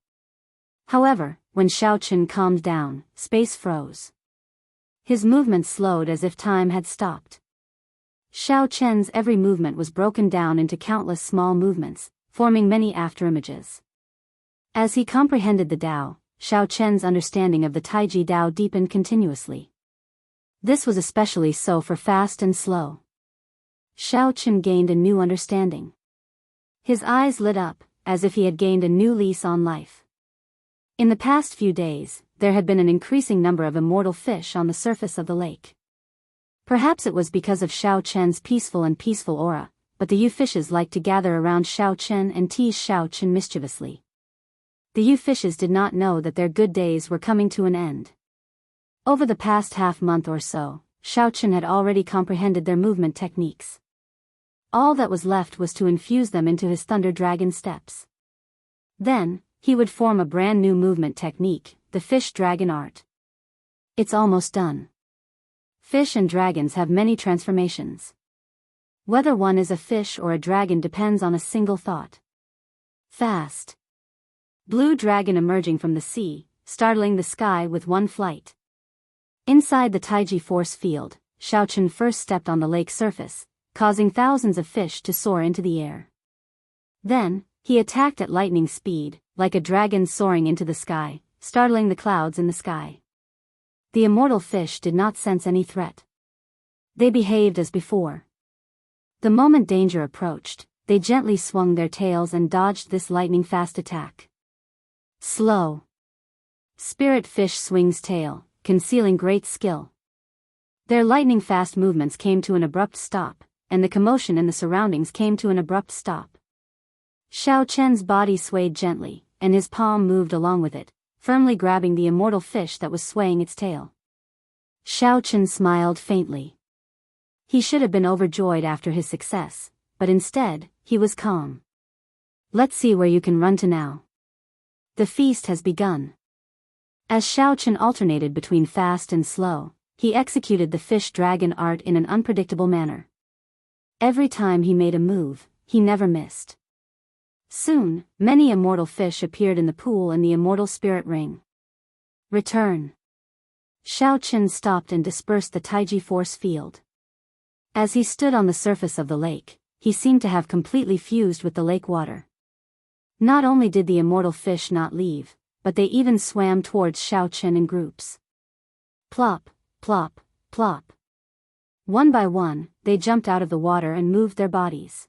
However, when Xiao Chen calmed down, space froze. His movement slowed as if time had stopped. Xiao Chen's every movement was broken down into countless small movements, forming many afterimages. As he comprehended the Tao, Xiao Chen's understanding of the Taiji Dao deepened continuously. This was especially so for fast and slow. Xiao Chen gained a new understanding. His eyes lit up, as if he had gained a new lease on life. In the past few days, there had been an increasing number of immortal fish on the surface of the lake. Perhaps it was because of Xiao Chen's peaceful aura, but the Yu fishes liked to gather around Xiao Chen and tease Xiao Chen mischievously. The Yu fishes did not know that their good days were coming to an end. Over the past half-month or so, Xiao Chen had already comprehended their movement techniques. All that was left was to infuse them into his Thunder Dragon steps. Then, he would form a brand new movement technique, the Fish Dragon Art. It's almost done. Fish and dragons have many transformations. Whether one is a fish or a dragon depends on a single thought. Fast. Blue dragon emerging from the sea, startling the sky with one flight. Inside the Taiji force field, Xiao Chen first stepped on the lake surface, causing thousands of fish to soar into the air. Then, he attacked at lightning speed, like a dragon soaring into the sky, startling the clouds in the sky. The immortal fish did not sense any threat. They behaved as before. The moment danger approached, they gently swung their tails and dodged this lightning-fast attack. Slow. Spirit fish swings tail, concealing great skill. Their lightning-fast movements came to an abrupt stop, and the commotion in the surroundings came to an abrupt stop. Xiao Chen's body swayed gently, and his palm moved along with it, firmly grabbing the immortal fish that was swaying its tail. Xiao Chen smiled faintly. He should have been overjoyed after his success, but instead, he was calm. Let's see where you can run to now. The feast has begun. As Xiao Chen alternated between fast and slow, he executed the Fish Dragon Art in an unpredictable manner. Every time he made a move, he never missed. Soon, many immortal fish appeared in the pool in the immortal spirit ring. Return. Xiao Chen stopped and dispersed the Taiji force field. As he stood on the surface of the lake, he seemed to have completely fused with the lake water. Not only did the immortal fish not leave, but they even swam towards Xiao Chen in groups. Plop, plop, plop. One by one, they jumped out of the water and moved their bodies.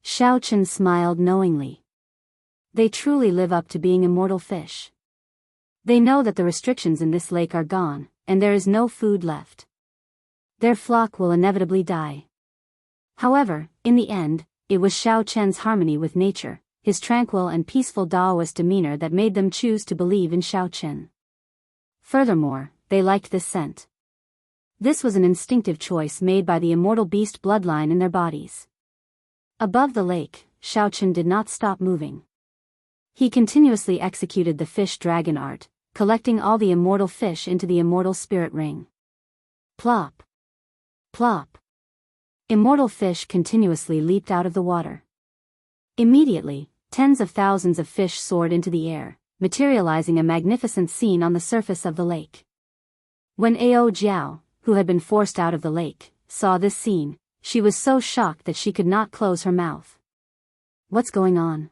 Xiao Chen smiled knowingly. They truly live up to being immortal fish. They know that the restrictions in this lake are gone, and there is no food left. Their flock will inevitably die. However, in the end, it was Xiao Chen's harmony with nature, his tranquil and peaceful Taoist demeanor that made them choose to believe in Xiao Chen. Furthermore, they liked this scent. This was an instinctive choice made by the immortal beast bloodline in their bodies. Above the lake, Xiao Chen did not stop moving. He continuously executed the Fish Dragon Art, collecting all the immortal fish into the immortal spirit ring. Plop. Plop. Immortal fish continuously leaped out of the water. Immediately, tens of thousands of fish soared into the air, materializing a magnificent scene on the surface of the lake. When Ao Jiao, who had been forced out of the lake, saw this scene, she was so shocked that she could not close her mouth. What's going on?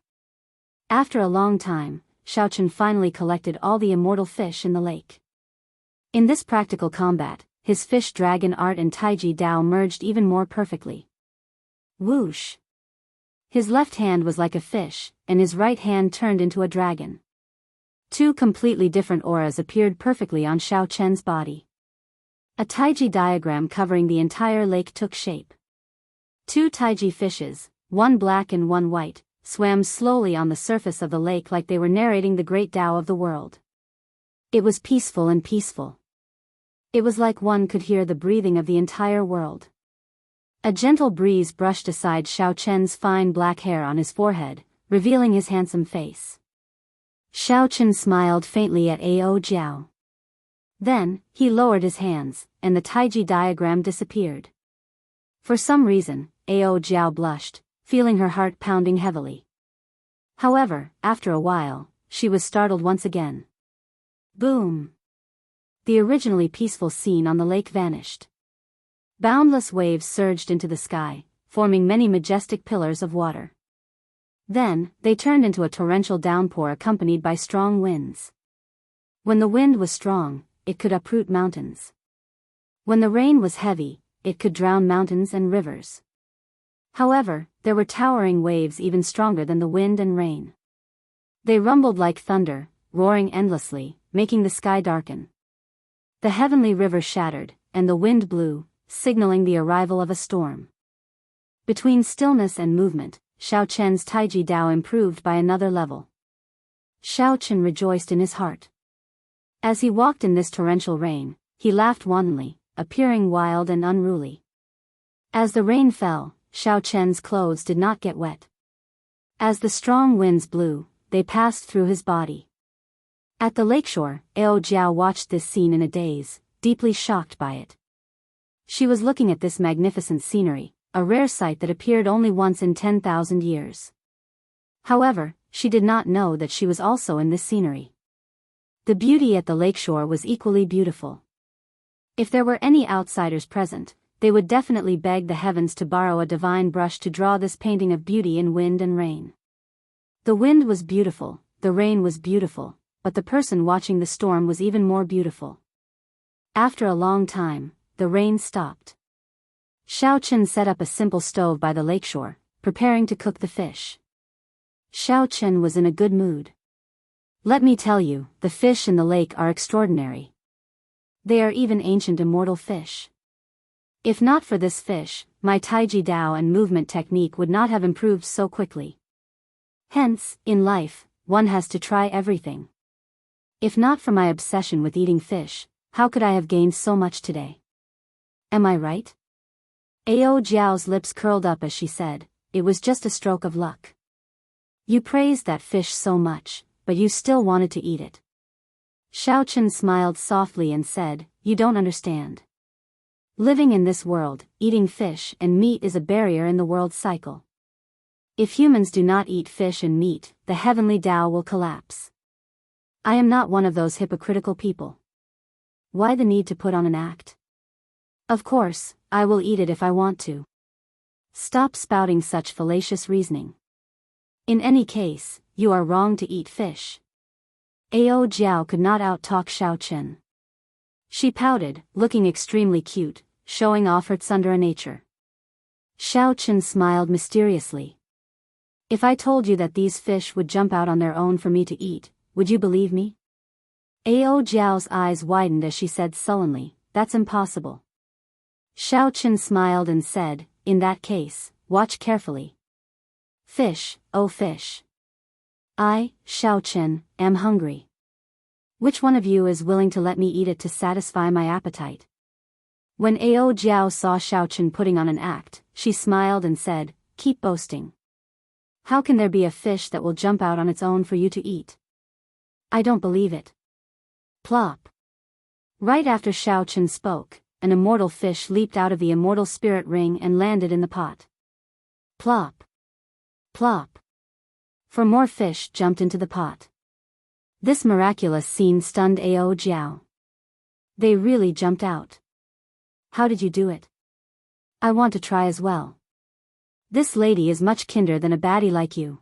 After a long time, Xiao Chen finally collected all the immortal fish in the lake. In this practical combat, his Fish Dragon Art and Taiji Dao merged even more perfectly. Whoosh! His left hand was like a fish, and his right hand turned into a dragon. Two completely different auras appeared perfectly on Xiao Chen's body. A Taiji diagram covering the entire lake took shape. Two Taiji fishes, one black and one white, swam slowly on the surface of the lake like they were narrating the great Tao of the world. It was peaceful and peaceful. It was like one could hear the breathing of the entire world. A gentle breeze brushed aside Xiao Chen's fine black hair on his forehead, revealing his handsome face. Xiao Chen smiled faintly at Ao Jiao. Then, he lowered his hands, and the Taiji diagram disappeared. For some reason, Ao Jiao blushed, feeling her heart pounding heavily. However, after a while, she was startled once again. Boom! The originally peaceful scene on the lake vanished. Boundless waves surged into the sky, forming many majestic pillars of water. Then, they turned into a torrential downpour accompanied by strong winds. When the wind was strong, it could uproot mountains. When the rain was heavy, it could drown mountains and rivers. However, there were towering waves even stronger than the wind and rain. They rumbled like thunder, roaring endlessly, making the sky darken. The heavenly river shattered, and the wind blew, signaling the arrival of a storm. Between stillness and movement, Xiao Chen's Taiji Dao improved by another level. Xiao Chen rejoiced in his heart. As he walked in this torrential rain, he laughed wantonly, appearing wild and unruly. As the rain fell, Xiao Chen's clothes did not get wet. As the strong winds blew, they passed through his body. At the lakeshore, Ao Jiao watched this scene in a daze, deeply shocked by it. She was looking at this magnificent scenery, a rare sight that appeared only once in 10,000 years. However, she did not know that she was also in this scenery. The beauty at the lakeshore was equally beautiful. If there were any outsiders present, they would definitely beg the heavens to borrow a divine brush to draw this painting of beauty in wind and rain. The wind was beautiful, the rain was beautiful, but the person watching the storm was even more beautiful. After a long time, the rain stopped. Xiao Chen set up a simple stove by the lakeshore, preparing to cook the fish. Xiao Chen was in a good mood. Let me tell you, the fish in the lake are extraordinary. They are even ancient immortal fish. If not for this fish, my Taiji Dao and movement technique would not have improved so quickly. Hence, in life, one has to try everything. If not for my obsession with eating fish, how could I have gained so much today? Am I right? Ao Jiao's lips curled up as she said, it was just a stroke of luck. You praised that fish so much, but you still wanted to eat it. Xiao Chen smiled softly and said, you don't understand. Living in this world, eating fish and meat is a barrier in the world cycle. If humans do not eat fish and meat, the heavenly Tao will collapse. I am not one of those hypocritical people. Why the need to put on an act? Of course, I will eat it if I want to. Stop spouting such fallacious reasoning. In any case, you are wrong to eat fish. Ao Jiao could not out-talk Xiao Chen. She pouted, looking extremely cute, showing off her tsundere nature. Xiao Chen smiled mysteriously. If I told you that these fish would jump out on their own for me to eat, would you believe me? Ao Jiao's eyes widened as she said sullenly, that's impossible. Xiao Chen smiled and said, in that case, watch carefully. Fish, oh fish. I, Xiao Chen, am hungry. Which one of you is willing to let me eat it to satisfy my appetite? When Ao Jiao saw Xiao Chen putting on an act, she smiled and said, keep boasting. How can there be a fish that will jump out on its own for you to eat? I don't believe it. Plop. Right after Xiao Chen spoke, an immortal fish leaped out of the immortal spirit ring and landed in the pot. Plop. Plop. For more fish jumped into the pot. This miraculous scene stunned Ao Jiao. They really jumped out. How did you do it? I want to try as well. This lady is much kinder than a baddie like you.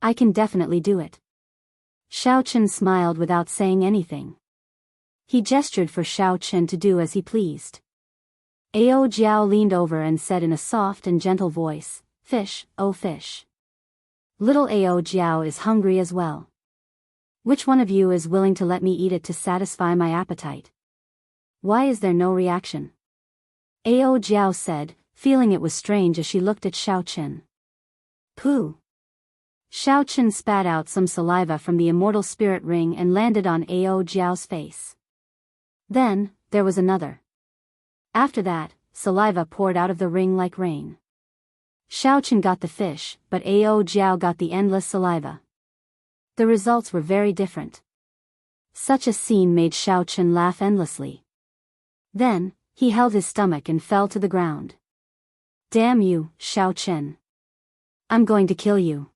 I can definitely do it. Xiao Chen smiled without saying anything. He gestured for Xiao Chen to do as he pleased. Ao Jiao leaned over and said in a soft and gentle voice, fish, oh fish. Little Ao Jiao is hungry as well. Which one of you is willing to let me eat it to satisfy my appetite? Why is there no reaction? Ao Jiao said, feeling it was strange as she looked at Xiao Chen. Pooh. Xiao Chen spat out some saliva from the immortal spirit ring and landed on Ao Jiao's face. Then, there was another. After that, saliva poured out of the ring like rain. Xiao Chen got the fish, but Ao Jiao got the endless saliva. The results were very different. Such a scene made Xiao Chen laugh endlessly. Then, he held his stomach and fell to the ground. Damn you, Xiao Chen. I'm going to kill you.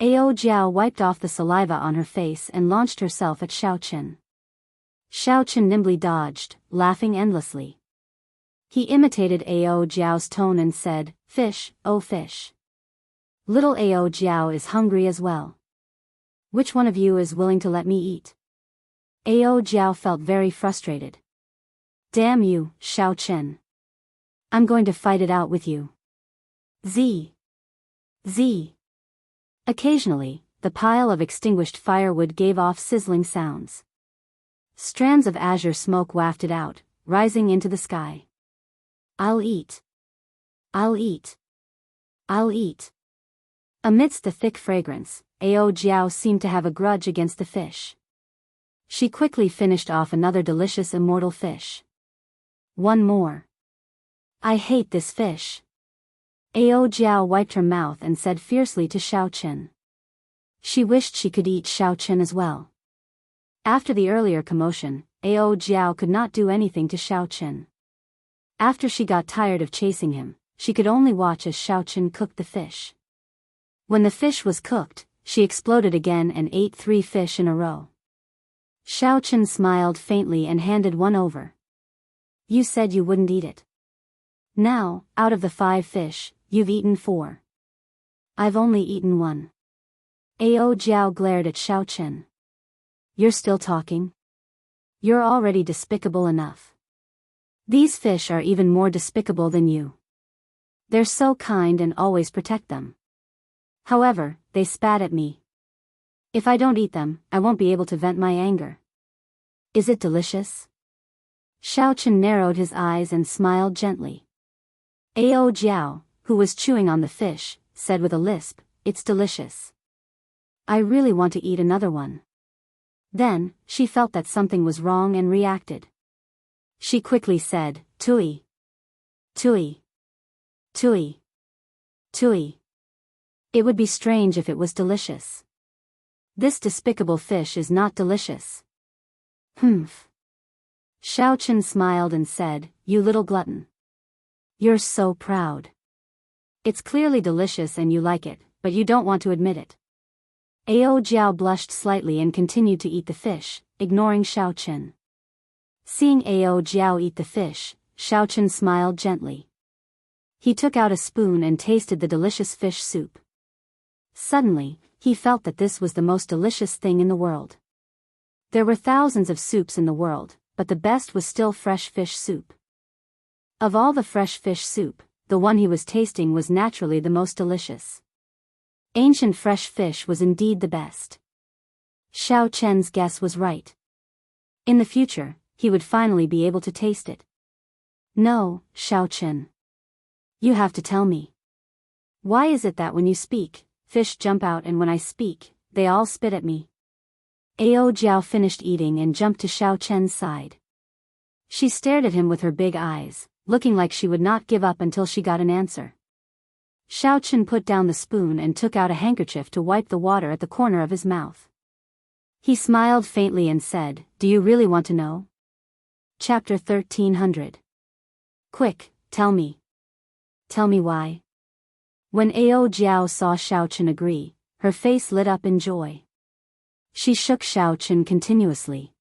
Ao Jiao wiped off the saliva on her face and launched herself at Xiao Chen. Xiao Chen nimbly dodged, laughing endlessly. He imitated Ao Jiao's tone and said, fish, oh fish. Little Ao Jiao is hungry as well. Which one of you is willing to let me eat? Ao Jiao felt very frustrated. Damn you, Xiao Chen. I'm going to fight it out with you. Z. Occasionally, the pile of extinguished firewood gave off sizzling sounds. Strands of azure smoke wafted out, rising into the sky. I'll eat. Amidst the thick fragrance, Ao Jiao seemed to have a grudge against the fish. She quickly finished off another delicious immortal fish. One more. I hate this fish. Ao Jiao wiped her mouth and said fiercely to Xiao Chen. She wished she could eat Xiao Chen as well. After the earlier commotion, Ao Jiao could not do anything to Xiao Chen. After she got tired of chasing him, she could only watch as Xiao Chen cooked the fish. When the fish was cooked, she exploded again and ate 3 fish in a row. Xiao Chen smiled faintly and handed one over. You said you wouldn't eat it. Now, out of the 5 fish, you've eaten 4. I've only eaten 1. Ao Jiao glared at Xiao Chen. You're still talking? You're already despicable enough. These fish are even more despicable than you. They're so kind and always protect them. However, they spat at me. If I don't eat them, I won't be able to vent my anger. Is it delicious? Xiao Chen narrowed his eyes and smiled gently. Ao Jiao, who was chewing on the fish, said with a lisp, it's delicious. I really want to eat another one. Then, she felt that something was wrong and reacted. She quickly said, Tui. Tui. Tui. Tui. It would be strange if it was delicious. This despicable fish is not delicious. Humph. Xiao Chen smiled and said, you little glutton. You're so proud. It's clearly delicious and you like it, but you don't want to admit it. Ao Jiao blushed slightly and continued to eat the fish, ignoring Xiao Chen. Seeing Ao Jiao eat the fish, Xiao Chen smiled gently. He took out a spoon and tasted the delicious fish soup. Suddenly, he felt that this was the most delicious thing in the world. There were thousands of soups in the world, but the best was still fresh fish soup. Of all the fresh fish soup, the one he was tasting was naturally the most delicious. Ancient fresh fish was indeed the best. Xiao Chen's guess was right. In the future, he would finally be able to taste it. No, Xiao Chen. You have to tell me. Why is it that when you speak, fish jump out and when I speak, they all spit at me? Ao Jiao finished eating and jumped to Xiao Chen's side. She stared at him with her big eyes, looking like she would not give up until she got an answer. Xiao Chen put down the spoon and took out a handkerchief to wipe the water at the corner of his mouth. He smiled faintly and said, do you really want to know? Chapter 1300. Quick, tell me. Tell me why. When Ao Jiao saw Xiao Chen agree, her face lit up in joy. She shook Xiao Chen continuously.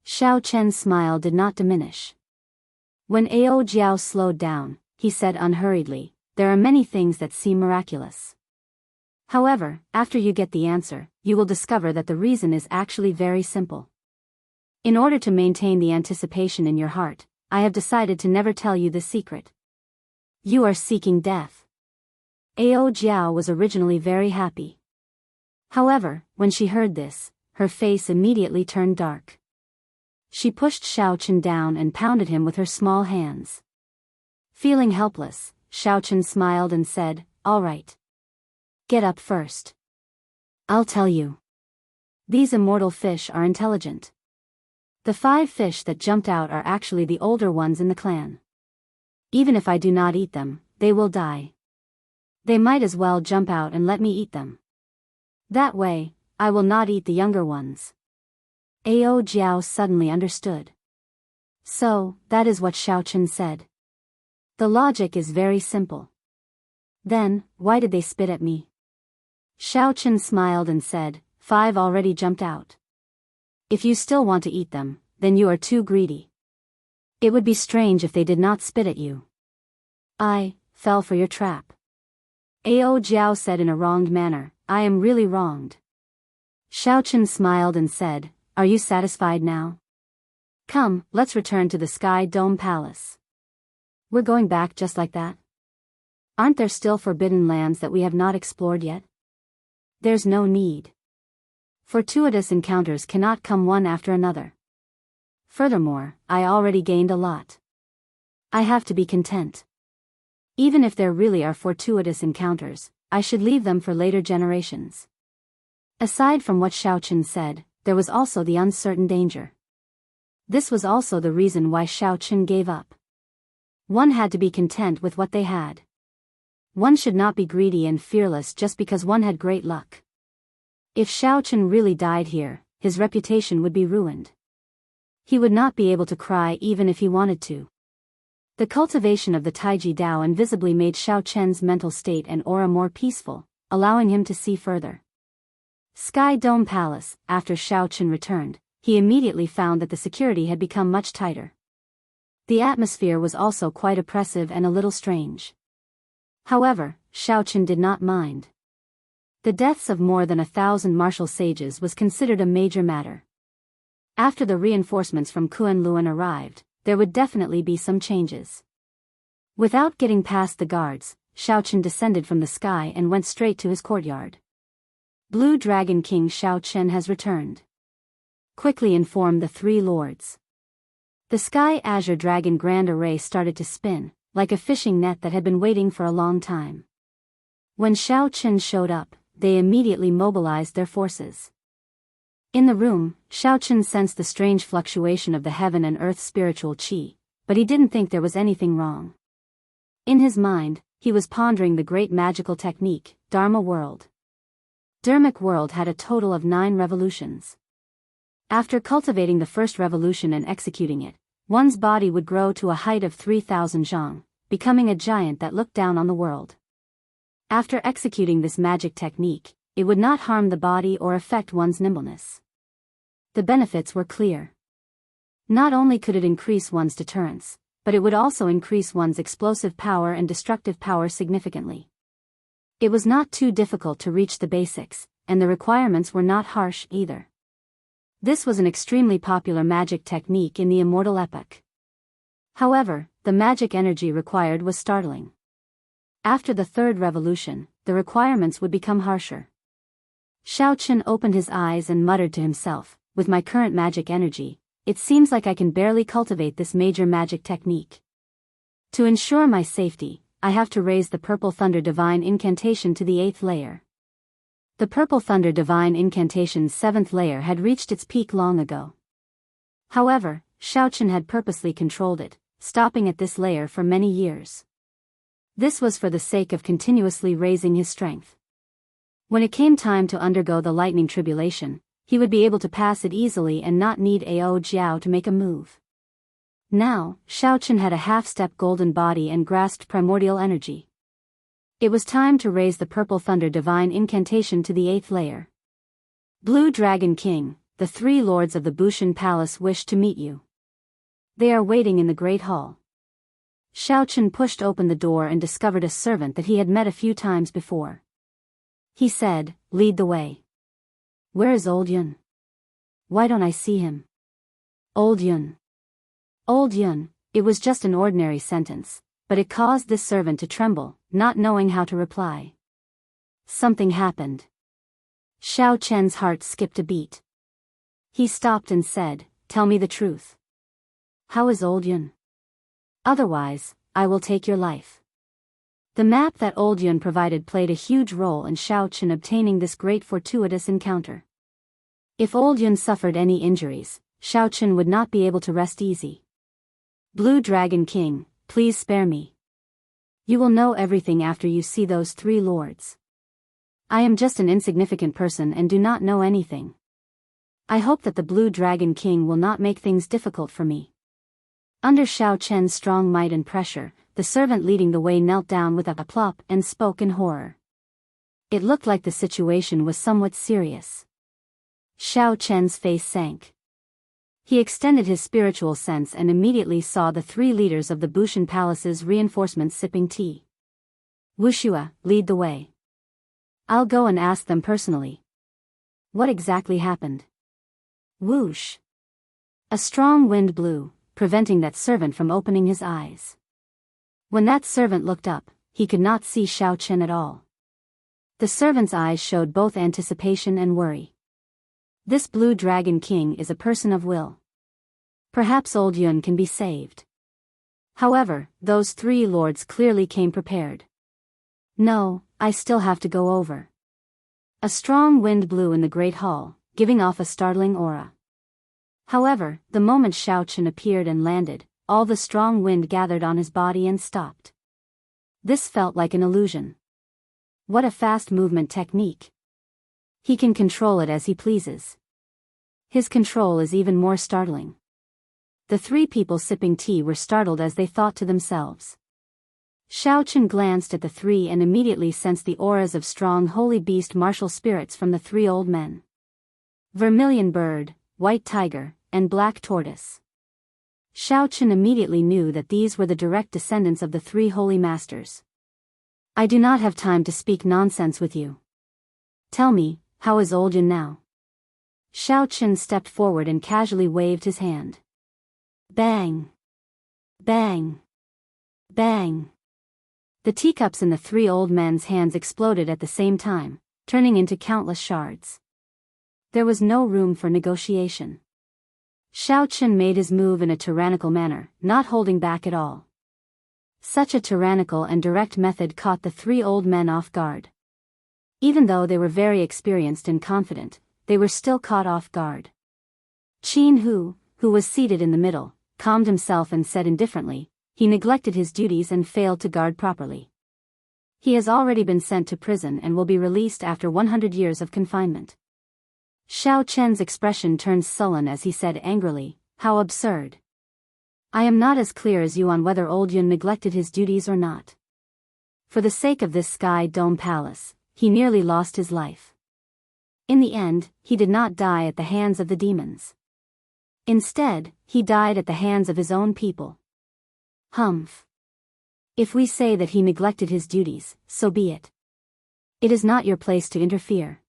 Xiao Chen's smile did not diminish. When Ao Jiao slowed down, he said unhurriedly, there are many things that seem miraculous. However, after you get the answer, you will discover that the reason is actually very simple. In order to maintain the anticipation in your heart, I have decided to never tell you this secret. You are seeking death. Ao Jiao was originally very happy. However, when she heard this, her face immediately turned dark. She pushed Xiao Chen down and pounded him with her small hands. Feeling helpless, Xiao Chen smiled and said, "All right. Get up first. I'll tell you. These immortal fish are intelligent. The 5 fish that jumped out are actually the older ones in the clan. Even if I do not eat them, they will die. They might as well jump out and let me eat them. That way, I will not eat the younger ones." Ao Jiao suddenly understood. So, that is what Xiao Chen said. The logic is very simple. Then, why did they spit at me? Xiao Chen smiled and said, 5 already jumped out. If you still want to eat them, then you are too greedy. It would be strange if they did not spit at you. I fell for your trap. Ao Jiao said in a wronged manner, "I am really wronged." Xiao Chen smiled and said, "Are you satisfied now? Come, let's return to the Sky Dome Palace. We're going back just like that? Aren't there still forbidden lands that we have not explored yet? There's no need. Fortuitous encounters cannot come one after another. Furthermore, I already gained a lot. I have to be content. Even if there really are fortuitous encounters, I should leave them for later generations." Aside from what Xiao Chen said, there was also the uncertain danger. This was also the reason why Xiao Chen gave up. One had to be content with what they had. One should not be greedy and fearless just because one had great luck. If Xiao Chen really died here, his reputation would be ruined. He would not be able to cry even if he wanted to. The cultivation of the Taiji Dao invisibly made Xiao Chen's mental state and aura more peaceful, allowing him to see further. Sky Dome Palace. After Xiao Chen returned, he immediately found that the security had become much tighter. The atmosphere was also quite oppressive and a little strange. However, Xiao Chen did not mind. The deaths of more than 1,000 martial sages was considered a major matter. After the reinforcements from Kunlun arrived, there would definitely be some changes. Without getting past the guards, Xiao Chen descended from the sky and went straight to his courtyard. Blue Dragon King Xiao Chen has returned. Quickly informed the 3 lords. The Sky Azure Dragon Grand Array started to spin, like a fishing net that had been waiting for a long time. When Xiao Chen showed up, they immediately mobilized their forces. In the room, Xiao Chen sensed the strange fluctuation of the heaven and earth spiritual qi, but he didn't think there was anything wrong. In his mind, he was pondering the great magical technique, Dharma World. Dharmic World had a total of 9 revolutions. After cultivating the first revolution and executing it, one's body would grow to a height of 3,000 zhang, becoming a giant that looked down on the world. After executing this magic technique, it would not harm the body or affect one's nimbleness. The benefits were clear. Not only could it increase one's deterrence, but it would also increase one's explosive power and destructive power significantly. It was not too difficult to reach the basics, and the requirements were not harsh either. This was an extremely popular magic technique in the immortal epoch. However, the magic energy required was startling. After the 3rd revolution, the requirements would become harsher. Xiao Chen opened his eyes and muttered to himself, "With my current magic energy, it seems like I can barely cultivate this major magic technique. To ensure my safety, I have to raise the Purple Thunder Divine Incantation to the 8th layer." The Purple Thunder Divine Incantation's 7th layer had reached its peak long ago. However, Xiao Chen had purposely controlled it, stopping at this layer for many years. This was for the sake of continuously raising his strength. When it came time to undergo the lightning tribulation, he would be able to pass it easily and not need Ao Jiao to make a move. Now, Xiao Chen had a half-step golden body and grasped primordial energy. It was time to raise the Purple Thunder Divine Incantation to the 8th layer. Blue Dragon King, the 3 lords of the Bushan Palace wish to meet you. They are waiting in the Great Hall. Xiao Chen pushed open the door and discovered a servant that he had met a few times before. He said, "Lead the way." "Where is Old Yun? Why don't I see him?" Old Yun. Old Yun, it was just an ordinary sentence, but it caused this servant to tremble, not knowing how to reply. Something happened. Xiao Chen's heart skipped a beat. He stopped and said, "Tell me the truth. How is Old Yun? Otherwise, I will take your life." The map that Old Yun provided played a huge role in Xiao Chen obtaining this great fortuitous encounter. If Old Yun suffered any injuries, Xiao Chen would not be able to rest easy. "Blue Dragon King, please spare me. You will know everything after you see those 3 lords. I am just an insignificant person and do not know anything. I hope that the Blue Dragon King will not make things difficult for me." Under Xiao Chen's strong might and pressure, the servant leading the way knelt down with a plop and spoke in horror. It looked like the situation was somewhat serious. Xiao Chen's face sank. He extended his spiritual sense and immediately saw the 3 leaders of the Bushan Palace's reinforcements sipping tea. "Wuxia, lead the way. I'll go and ask them personally. What exactly happened?" Whoosh! A strong wind blew, preventing that servant from opening his eyes. When that servant looked up, he could not see Xiao Chen at all. The servant's eyes showed both anticipation and worry. This Blue Dragon King is a person of will. Perhaps Old Yun can be saved. However, those 3 lords clearly came prepared. "No, I still have to go over." A strong wind blew in the great hall, giving off a startling aura. However, the moment Xiao Chen appeared and landed, all the strong wind gathered on his body and stopped. This felt like an illusion. What a fast movement technique. He can control it as he pleases. His control is even more startling. The 3 people sipping tea were startled as they thought to themselves. Xiao Chen glanced at the 3 and immediately sensed the auras of strong holy beast martial spirits from the 3 old men. Vermilion bird, white tiger, and black tortoise. Xiao Chen immediately knew that these were the direct descendants of the 3 holy masters. "I do not have time to speak nonsense with you. Tell me, how is Old Yun now?" Xiao Chen stepped forward and casually waved his hand. Bang! Bang! Bang! The teacups in the 3 old men's hands exploded at the same time, turning into countless shards. There was no room for negotiation. Xiao Chen made his move in a tyrannical manner, not holding back at all. Such a tyrannical and direct method caught the 3 old men off guard. Even though they were very experienced and confident, they were still caught off guard. Jianghu, who was seated in the middle, calmed himself and said indifferently, "He neglected his duties and failed to guard properly. He has already been sent to prison and will be released after 100 years of confinement." Xiao Chen's expression turned sullen as he said angrily, "How absurd. I am not as clear as you on whether Old Yun neglected his duties or not. For the sake of this Sky Dome Palace, he nearly lost his life. In the end, he did not die at the hands of the demons. Instead, he died at the hands of his own people. Humph. If we say that he neglected his duties, so be it. It is not your place to interfere.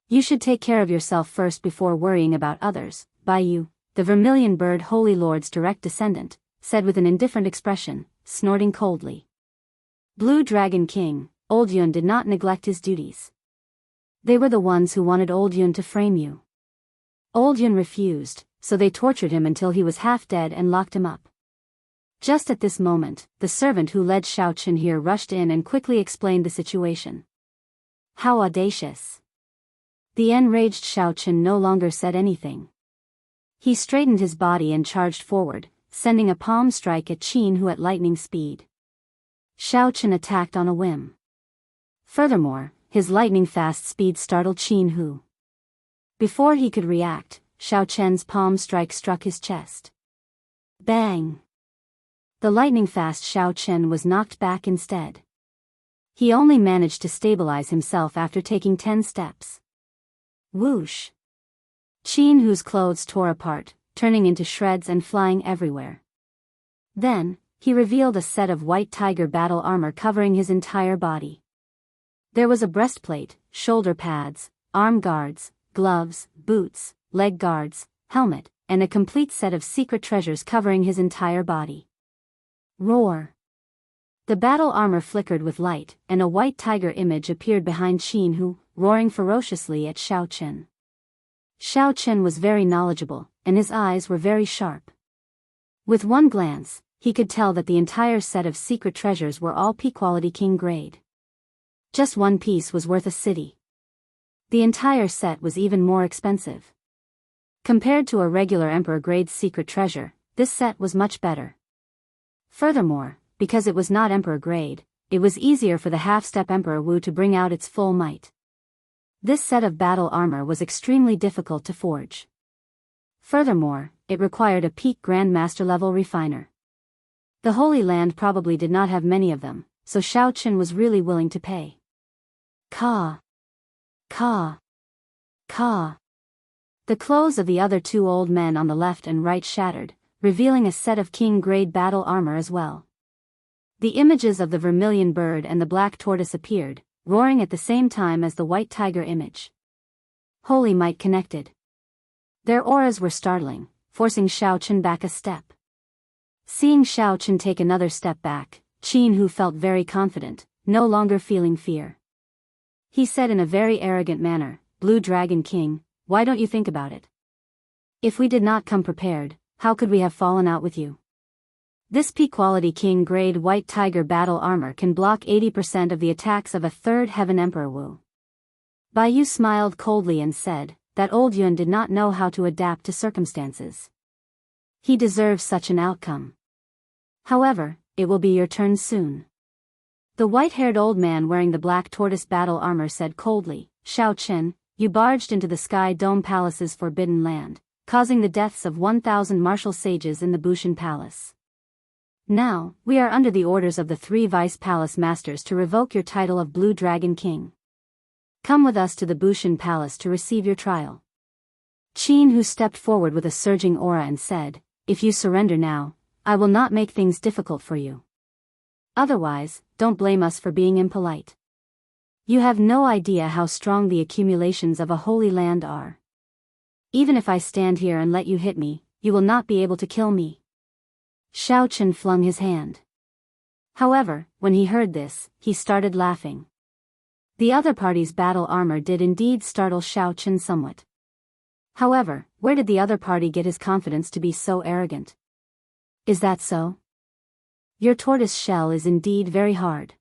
You should take care of yourself first before worrying about others." Biyao, the Vermilion Bird Holy Lord's direct descendant, said with an indifferent expression, snorting coldly. "Blue Dragon King, Old Yun did not neglect his duties. They were the ones who wanted Old Yun to frame you. Old Yun refused, so they tortured him until he was half dead and locked him up." Just at this moment, the servant who led Xiao Chen here rushed in and quickly explained the situation. How audacious! The enraged Xiao Chen no longer said anything. He straightened his body and charged forward, sending a palm strike at Jianghu at lightning speed. Xiao Chen attacked on a whim. Furthermore, his lightning-fast speed startled Jianghu. Before he could react, Xiao Chen's palm strike struck his chest. Bang! The lightning-fast Xiao Chen was knocked back instead. He only managed to stabilize himself after taking 10 steps. Whoosh! Jianghu's clothes tore apart, turning into shreds and flying everywhere. Then, he revealed a set of white tiger battle armor covering his entire body. There was a breastplate, shoulder pads, arm guards, gloves, boots, leg guards, helmet, and a complete set of secret treasures covering his entire body. Roar! The battle armor flickered with light, and a white tiger image appeared behind Qin Hu, roaring ferociously at Xiao Chen. Xiao Chen was very knowledgeable, and his eyes were very sharp. With one glance, he could tell that the entire set of secret treasures were all P-quality king grade. Just one piece was worth a city. The entire set was even more expensive. Compared to a regular emperor grade secret treasure, this set was much better. Furthermore, because it was not emperor grade, it was easier for the half-step Emperor Wu to bring out its full might. This set of battle armor was extremely difficult to forge. Furthermore, it required a peak Grandmaster level refiner. The Holy Land probably did not have many of them, so Xiao Chen was really willing to pay. Ka. Ka. Ka. The clothes of the other two old men on the left and right shattered, revealing a set of king-grade battle armor as well. The images of the vermilion bird and the black tortoise appeared, roaring at the same time as the white tiger image. Holy might connected. Their auras were startling, forcing Xiao Chen back a step. Seeing Xiao Chen take another step back, Qin Hu felt very confident, no longer feeling fear. He said in a very arrogant manner, "Blue Dragon King, why don't you think about it? If we did not come prepared, how could we have fallen out with you? This P-quality king-grade white tiger battle armor can block 80% of the attacks of a third heaven Emperor Wu." Biyao smiled coldly and said, that old Yuan did not know how to adapt to circumstances. He deserves such an outcome. However, it will be your turn soon. The white-haired old man wearing the black tortoise battle armor said coldly, "Xiao Chen, you barged into the Sky Dome Palace's forbidden land, causing the deaths of 1,000 martial sages in the Bushan Palace. Now, we are under the orders of the 3 Vice Palace Masters to revoke your title of Blue Dragon King. Come with us to the Bushan Palace to receive your trial." Qin Hu stepped forward with a surging aura and said, "If you surrender now, I will not make things difficult for you. Otherwise, don't blame us for being impolite. You have no idea how strong the accumulations of a holy land are. Even if I stand here and let you hit me, you will not be able to kill me." Xiao Chen flung his hand. However, when he heard this, he started laughing. The other party's battle armor did indeed startle Xiao Chen somewhat. However, where did the other party get his confidence to be so arrogant? Is that so? Your tortoise shell is indeed very hard.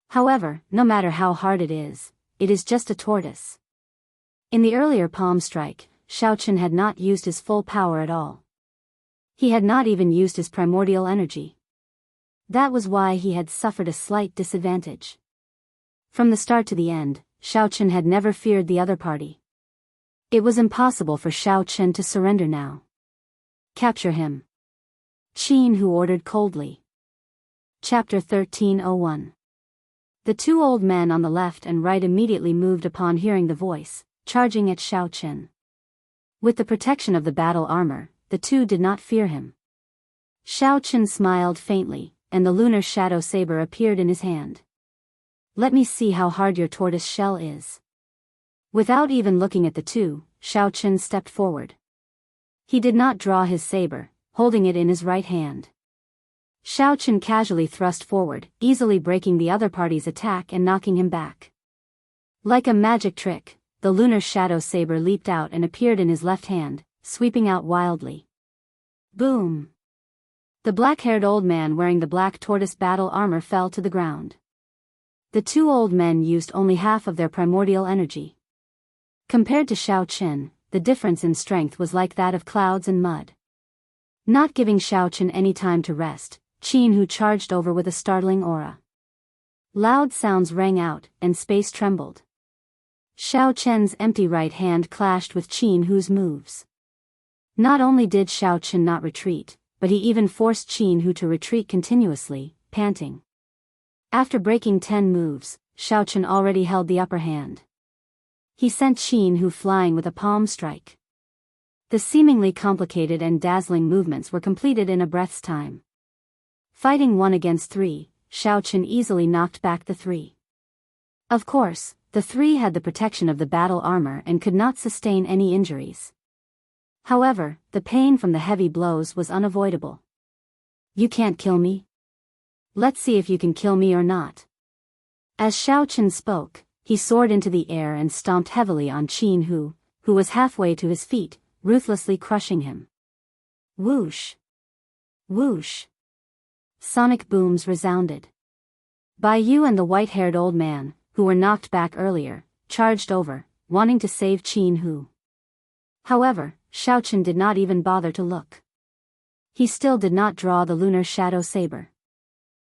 However, no matter how hard it is just a tortoise. In the earlier palm strike, Xiao Chen had not used his full power at all. He had not even used his primordial energy. That was why he had suffered a slight disadvantage. From the start to the end, Xiao Chen had never feared the other party. It was impossible for Xiao Chen to surrender now. "Capture him," Qin Hu ordered coldly. Chapter 1301. The two old men on the left and right immediately moved upon hearing the voice, charging at Xiao Chen. With the protection of the battle armor, the two did not fear him. Xiao Chen smiled faintly, and the lunar shadow saber appeared in his hand. "Let me see how hard your tortoise shell is." Without even looking at the two, Xiao Chen stepped forward. He did not draw his saber, holding it in his right hand. Xiao Chen casually thrust forward, easily breaking the other party's attack and knocking him back. Like a magic trick, the lunar shadow saber leaped out and appeared in his left hand, sweeping out wildly. Boom! The black-haired old man wearing the black tortoise battle armor fell to the ground. The two old men used only half of their primordial energy. Compared to Xiao Chen, the difference in strength was like that of clouds and mud. Not giving Xiao Chen any time to rest, Qin Hu charged over with a startling aura. Loud sounds rang out, and space trembled. Xiao Chen's empty right hand clashed with Qin Hu's moves. Not only did Xiao Chen not retreat, but he even forced Qin Hu to retreat continuously, panting. After breaking 10 moves, Xiao Chen already held the upper hand. He sent Qin Hu flying with a palm strike. The seemingly complicated and dazzling movements were completed in a breath's time. Fighting 1 against 3, Xiao Chen easily knocked back the 3. Of course, the 3 had the protection of the battle armor and could not sustain any injuries. However, the pain from the heavy blows was unavoidable. "You can't kill me?" Let's see if you can kill me or not. As Xiao Chen spoke, he soared into the air and stomped heavily on Jianghu, who was halfway to his feet, ruthlessly crushing him. Whoosh! Whoosh! Sonic booms resounded. Biyao and the white-haired old man, who were knocked back earlier, charged over, wanting to save Jianghu. However, Xiao Chen did not even bother to look. He still did not draw the lunar shadow saber.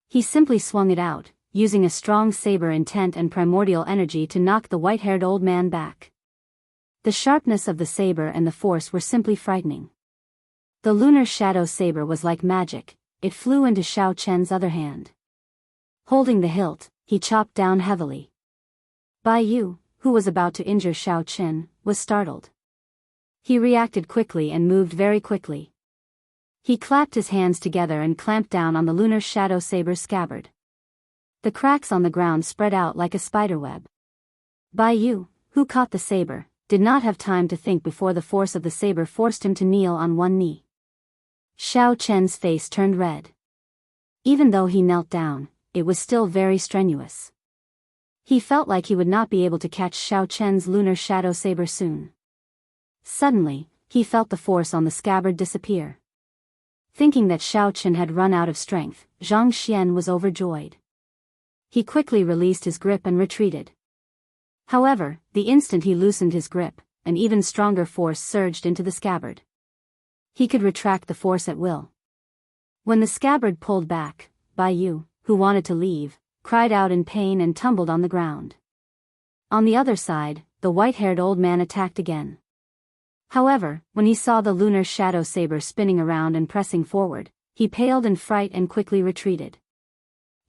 He simply swung it out, using a strong saber intent and primordial energy to knock the white-haired old man back. The sharpness of the saber and the force were simply frightening. The lunar shadow saber was like magic, it flew into Xiao Chen's other hand. Holding the hilt, he chopped down heavily. Biyao, who was about to injure Xiao Chen, was startled. He reacted quickly and moved very quickly. He clapped his hands together and clamped down on the lunar shadow saber's scabbard. The cracks on the ground spread out like a spiderweb. Biyao, who caught the saber, did not have time to think before the force of the saber forced him to kneel on one knee. Xiao Chen's face turned red. Even though he knelt down, it was still very strenuous. He felt like he would not be able to catch Xiao Chen's lunar shadow saber soon. Suddenly, he felt the force on the scabbard disappear. Thinking that Xiao Chen had run out of strength, Zhang Xian was overjoyed. He quickly released his grip and retreated. However, the instant he loosened his grip, an even stronger force surged into the scabbard. He could retract the force at will. When the scabbard pulled back, Biyao, who wanted to leave, cried out in pain and tumbled on the ground. On the other side, the white-haired old man attacked again. However, when he saw the lunar shadow saber spinning around and pressing forward, he paled in fright and quickly retreated.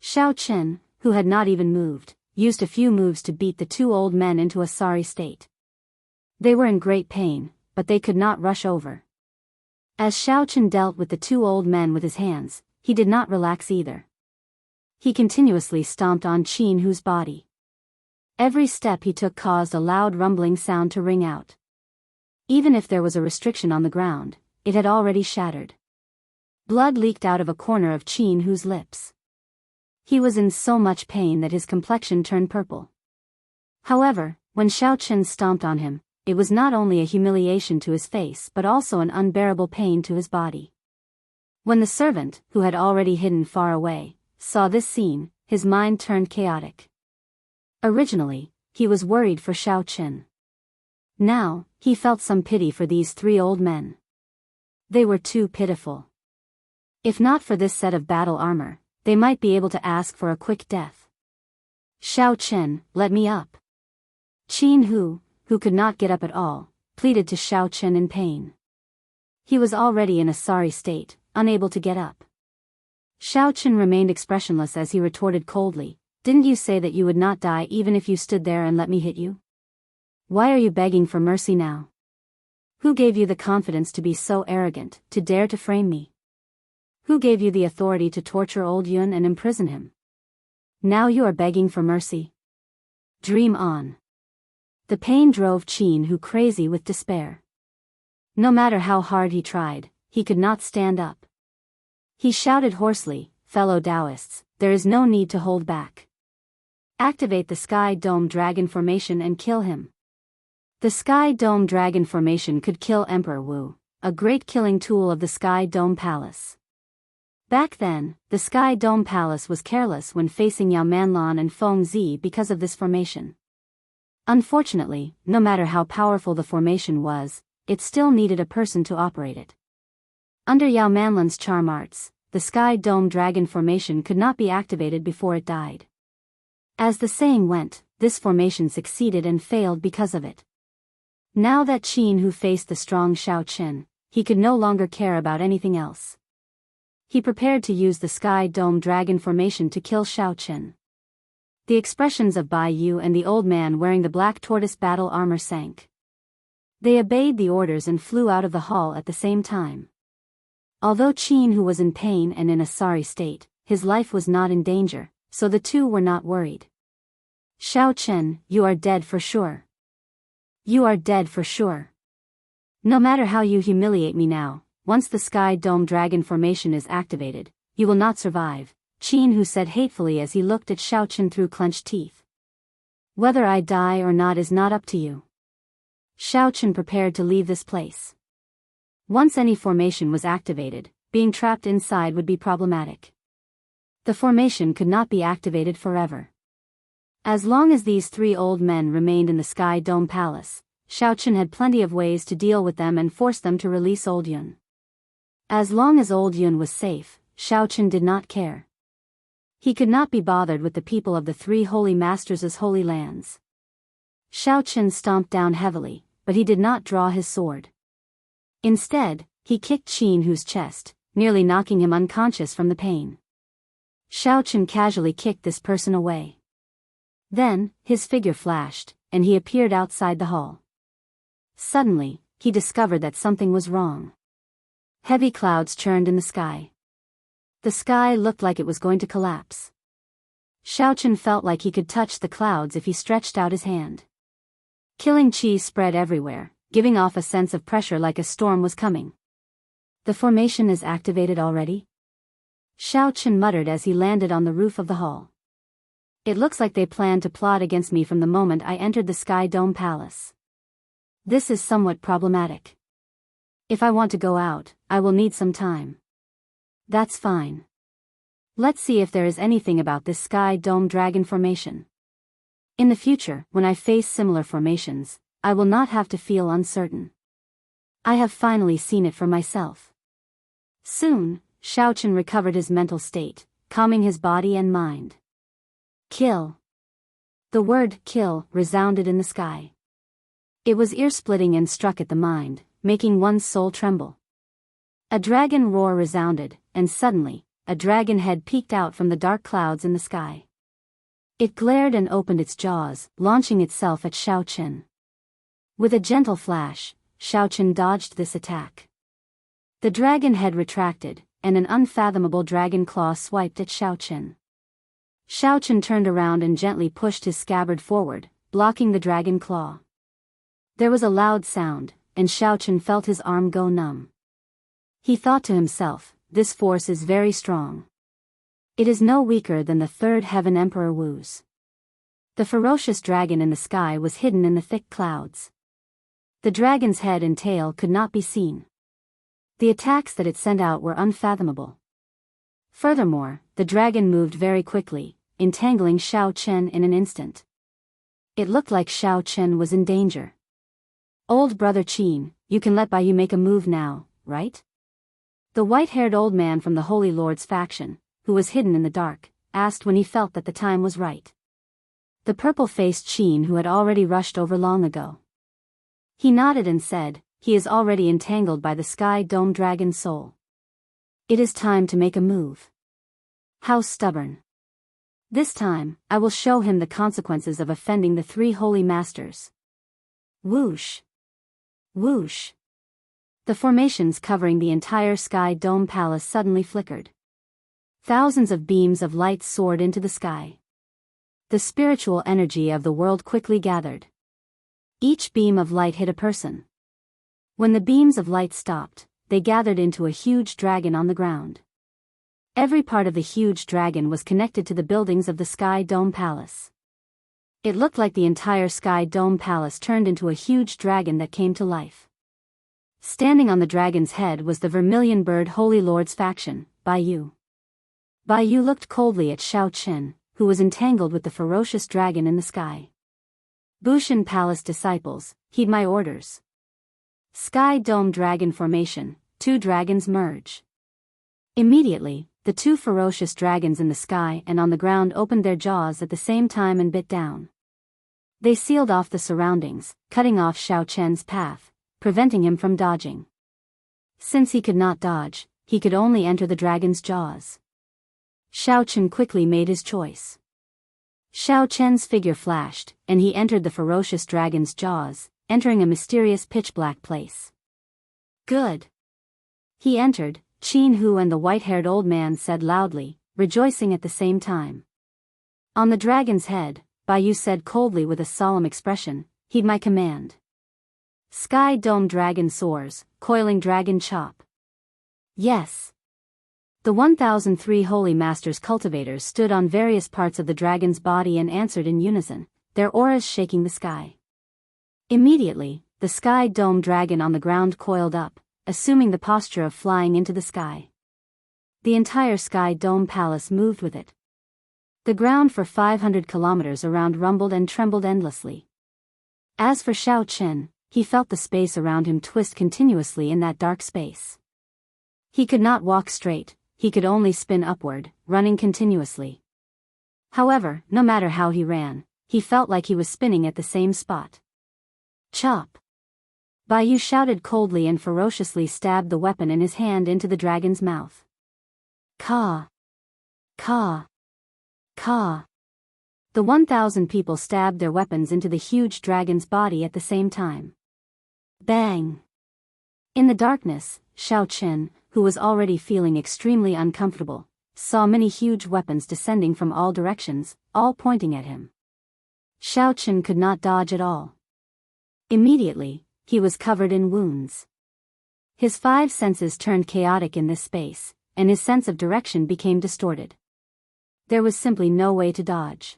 Xiao Chen, who had not even moved, used a few moves to beat the two old men into a sorry state. They were in great pain, but they could not rush over. As Xiao Chen dealt with the two old men with his hands, he did not relax either. He continuously stomped on Jianghu's body. Every step he took caused a loud rumbling sound to ring out. Even if there was a restriction on the ground, it had already shattered. Blood leaked out of a corner of Jianghu's lips. He was in so much pain that his complexion turned purple. However, when Xiao Chen stomped on him, it was not only a humiliation to his face but also an unbearable pain to his body. When the servant, who had already hidden far away, saw this scene, his mind turned chaotic. Originally, he was worried for Xiao Chen. Now, he felt some pity for these three old men. They were too pitiful. If not for this set of battle armor, they might be able to ask for a quick death. Xiao Chen, let me up. Jianghu, who could not get up at all, pleaded to Xiao Chen in pain. He was already in a sorry state, unable to get up. Xiao Chen remained expressionless as he retorted coldly, "Didn't you say that you would not die even if you stood there and let me hit you? Why are you begging for mercy now? Who gave you the confidence to be so arrogant, to dare to frame me? Who gave you the authority to torture old Yun and imprison him? Now you are begging for mercy? Dream on." The pain drove Jianghu crazy with despair. No matter how hard he tried, he could not stand up. He shouted hoarsely, "Fellow Taoists, there is no need to hold back. Activate the Sky Dome Dragon Formation and kill him." The Sky Dome Dragon Formation could kill Emperor Wu, a great killing tool of the Sky Dome Palace. Back then, the Sky Dome Palace was careless when facing Yao Manlan and Feng Zi because of this formation. Unfortunately, no matter how powerful the formation was, it still needed a person to operate it. Under Yao Manlan's charm arts, the Sky Dome Dragon Formation could not be activated before it died. As the saying went, this formation succeeded and failed because of it. Now that Jianghu faced the strong Xiao Chen, he could no longer care about anything else. He prepared to use the Sky Dome Dragon Formation to kill Xiao Chen. The expressions of Biyao and the old man wearing the black tortoise battle armor sank. They obeyed the orders and flew out of the hall at the same time. Although Jianghu was in pain and in a sorry state, his life was not in danger, so the two were not worried. "Xiao Chen, you are dead for sure. You are dead for sure. No matter how you humiliate me now, once the Sky Dome Dragon Formation is activated, you will not survive," Jianghu said hatefully as he looked at Xiaochen through clenched teeth. Whether I die or not is not up to you. Xiaochen prepared to leave this place. Once any formation was activated, being trapped inside would be problematic. The formation could not be activated forever. As long as these three old men remained in the Sky Dome Palace, Xiaochen had plenty of ways to deal with them and force them to release Old Yun. As long as Old Yun was safe, Xiaochen did not care. He could not be bothered with the people of the three holy masters' holy lands. Xiaochen stomped down heavily, but he did not draw his sword. Instead, he kicked Jianghu's chest, nearly knocking him unconscious from the pain. Xiaochen casually kicked this person away. Then, his figure flashed, and he appeared outside the hall. Suddenly, he discovered that something was wrong. Heavy clouds churned in the sky. The sky looked like it was going to collapse. Xiaochen felt like he could touch the clouds if he stretched out his hand. Killing chi spread everywhere, giving off a sense of pressure like a storm was coming. The formation is activated already? Xiaochen muttered as he landed on the roof of the hall. It looks like they planned to plot against me from the moment I entered the Sky Dome Palace. This is somewhat problematic. If I want to go out, I will need some time. That's fine. Let's see if there is anything about this Sky Dome Dragon formation. In the future, when I face similar formations, I will not have to feel uncertain. I have finally seen it for myself. Soon, Xiaochen recovered his mental state, calming his body and mind. Kill. The word kill resounded in the sky. It was ear-splitting and struck at the mind, making one's soul tremble. A dragon roar resounded, and suddenly, a dragon head peeked out from the dark clouds in the sky. It glared and opened its jaws, launching itself at Xiaochen. With a gentle flash, Xiaochen dodged this attack. The dragon head retracted, and an unfathomable dragon claw swiped at Xiaochen. Xiaochen turned around and gently pushed his scabbard forward, blocking the dragon claw. There was a loud sound, and Xiaochen felt his arm go numb. He thought to himself, this force is very strong. It is no weaker than the third heaven Emperor Wu's. The ferocious dragon in the sky was hidden in the thick clouds. The dragon's head and tail could not be seen. The attacks that it sent out were unfathomable. Furthermore, the dragon moved very quickly, entangling Xiaochen in an instant. It looked like Xiaochen was in danger. Old brother Qin, you can let Biyao make a move now, right? The white-haired old man from the Holy Lord's faction, who was hidden in the dark, asked when he felt that the time was right. The purple-faced Qin who had already rushed over long ago. He nodded and said, he is already entangled by the Sky Dome Dragon's soul. It is time to make a move. How stubborn. This time, I will show him the consequences of offending the three holy masters. Whoosh. Whoosh. The formations covering the entire Sky Dome Palace suddenly flickered. Thousands of beams of light soared into the sky. The spiritual energy of the world quickly gathered. Each beam of light hit a person. When the beams of light stopped, they gathered into a huge dragon on the ground. Every part of the huge dragon was connected to the buildings of the Sky Dome Palace. It looked like the entire Sky Dome Palace turned into a huge dragon that came to life. Standing on the dragon's head was the Vermilion Bird Holy Lord's faction, Biyao. Biyao looked coldly at Xiaochen, who was entangled with the ferocious dragon in the sky. Bushan Palace disciples, heed my orders. Sky Dome Dragon Formation, two dragons merge. Immediately, the two ferocious dragons in the sky and on the ground opened their jaws at the same time and bit down. They sealed off the surroundings, cutting off Xiaochen's path, preventing him from dodging. Since he could not dodge, he could only enter the dragon's jaws. Xiaochen quickly made his choice. Xiaochen's figure flashed, and he entered the ferocious dragon's jaws, entering a mysterious pitch-black place. Good. He entered, Jianghu and the white-haired old man said loudly, rejoicing at the same time. On the dragon's head, Biyao said coldly with a solemn expression, heed my command. Sky Dome Dragon soars, coiling dragon chop. Yes. The 1,003 holy masters cultivators stood on various parts of the dragon's body and answered in unison, their auras shaking the sky. Immediately, the sky dome dragon on the ground coiled up, assuming the posture of flying into the sky. The entire sky dome palace moved with it. The ground for 500 kilometers around rumbled and trembled endlessly. As for Xiao Chen, he felt the space around him twist continuously in that dark space. He could not walk straight, he could only spin upward, running continuously. However, no matter how he ran, he felt like he was spinning at the same spot. Chop! Biyao shouted coldly and ferociously stabbed the weapon in his hand into the dragon's mouth. Ka! Ka! Ka! The 1,000 people stabbed their weapons into the huge dragon's body at the same time. Bang! In the darkness, Xiao Chen, who was already feeling extremely uncomfortable, saw many huge weapons descending from all directions, all pointing at him. Xiao Chen could not dodge at all. Immediately, he was covered in wounds. His 5 senses turned chaotic in this space, and his sense of direction became distorted. There was simply no way to dodge.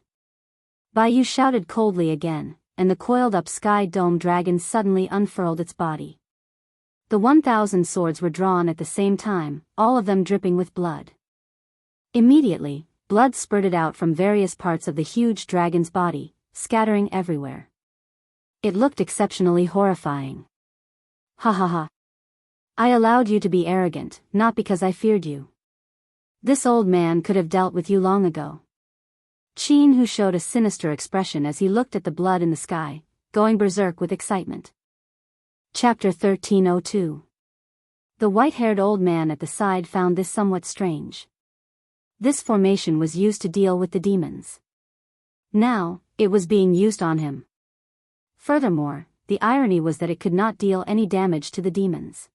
Biyao shouted coldly again, and the coiled-up sky dome dragon suddenly unfurled its body. The 1,000 swords were drawn at the same time, all of them dripping with blood. Immediately, blood spurted out from various parts of the huge dragon's body, scattering everywhere. It looked exceptionally horrifying. Ha ha ha. I allowed you to be arrogant, not because I feared you. This old man could have dealt with you long ago. Qin Hu showed a sinister expression as he looked at the blood in the sky, going berserk with excitement. Chapter 1302. The white-haired old man at the side found this somewhat strange. This formation was used to deal with the demons. Now, it was being used on him. Furthermore, the irony was that it could not deal any damage to the demons.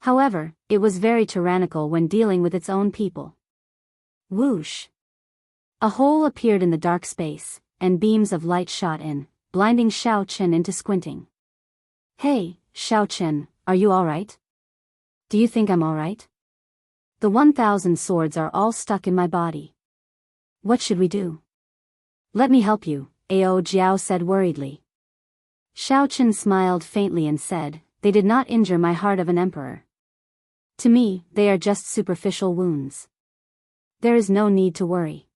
However, it was very tyrannical when dealing with its own people. Whoosh! A hole appeared in the dark space, and beams of light shot in, blinding Xiao Chen into squinting. Hey, Xiao Chen, are you alright? Do you think I'm alright? The 1,000 swords are all stuck in my body. What should we do? Let me help you, Ao Jiao said worriedly. Xiao Chen smiled faintly and said, they did not injure my heart of an emperor. To me, they are just superficial wounds. There is no need to worry.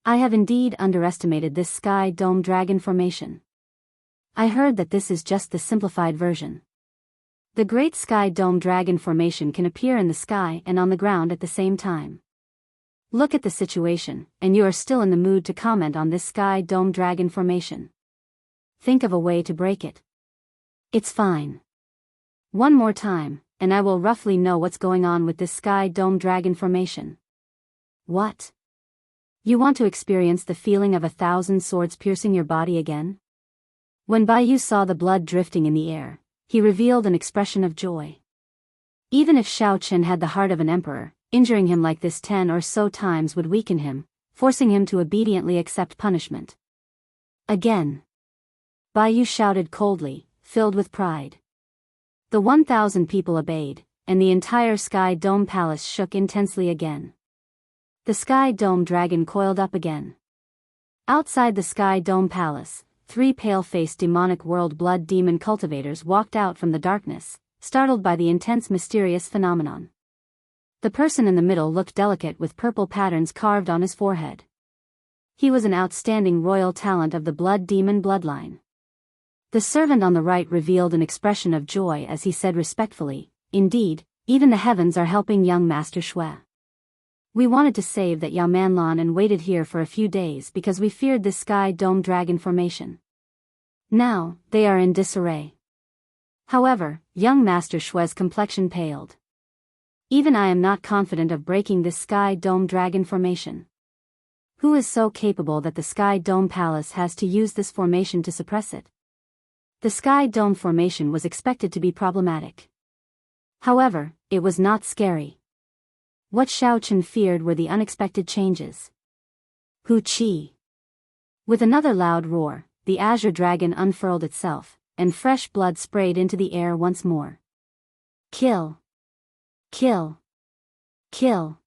I have indeed underestimated this sky dome dragon formation. I heard that this is just the simplified version. The great sky dome dragon formation can appear in the sky and on the ground at the same time. Look at the situation, and you are still in the mood to comment on this sky dome dragon formation. Think of a way to break it. It's fine. One more time, and I will roughly know what's going on with this sky dome dragon formation. What? You want to experience the feeling of 1,000 swords piercing your body again? When Biyao saw the blood drifting in the air, he revealed an expression of joy. Even if Xiao Chen had the heart of an emperor, injuring him like this 10 or so times would weaken him, forcing him to obediently accept punishment. Again. Biyao shouted coldly, filled with pride. The 1,000 people obeyed, and the entire sky dome palace shook intensely again. The sky dome dragon coiled up again. Outside the sky dome palace, 3 pale-faced demonic world blood demon cultivators walked out from the darkness, startled by the intense mysterious phenomenon. The person in the middle looked delicate with purple patterns carved on his forehead. He was an outstanding royal talent of the blood demon bloodline. The servant on the right revealed an expression of joy as he said respectfully, indeed, even the heavens are helping young Master Shui. We wanted to save that Yao Manlan and waited here for a few days because we feared this sky dome dragon formation. Now, they are in disarray. However, young Master Shui's complexion paled. Even I am not confident of breaking this sky dome dragon formation. Who is so capable that the sky dome palace has to use this formation to suppress it? The sky dome formation was expected to be problematic. However, it was not scary. What Xiao Chen feared were the unexpected changes. Hu Qi. With another loud roar, the azure dragon unfurled itself, and fresh blood sprayed into the air once more. Kill! Kill! Kill!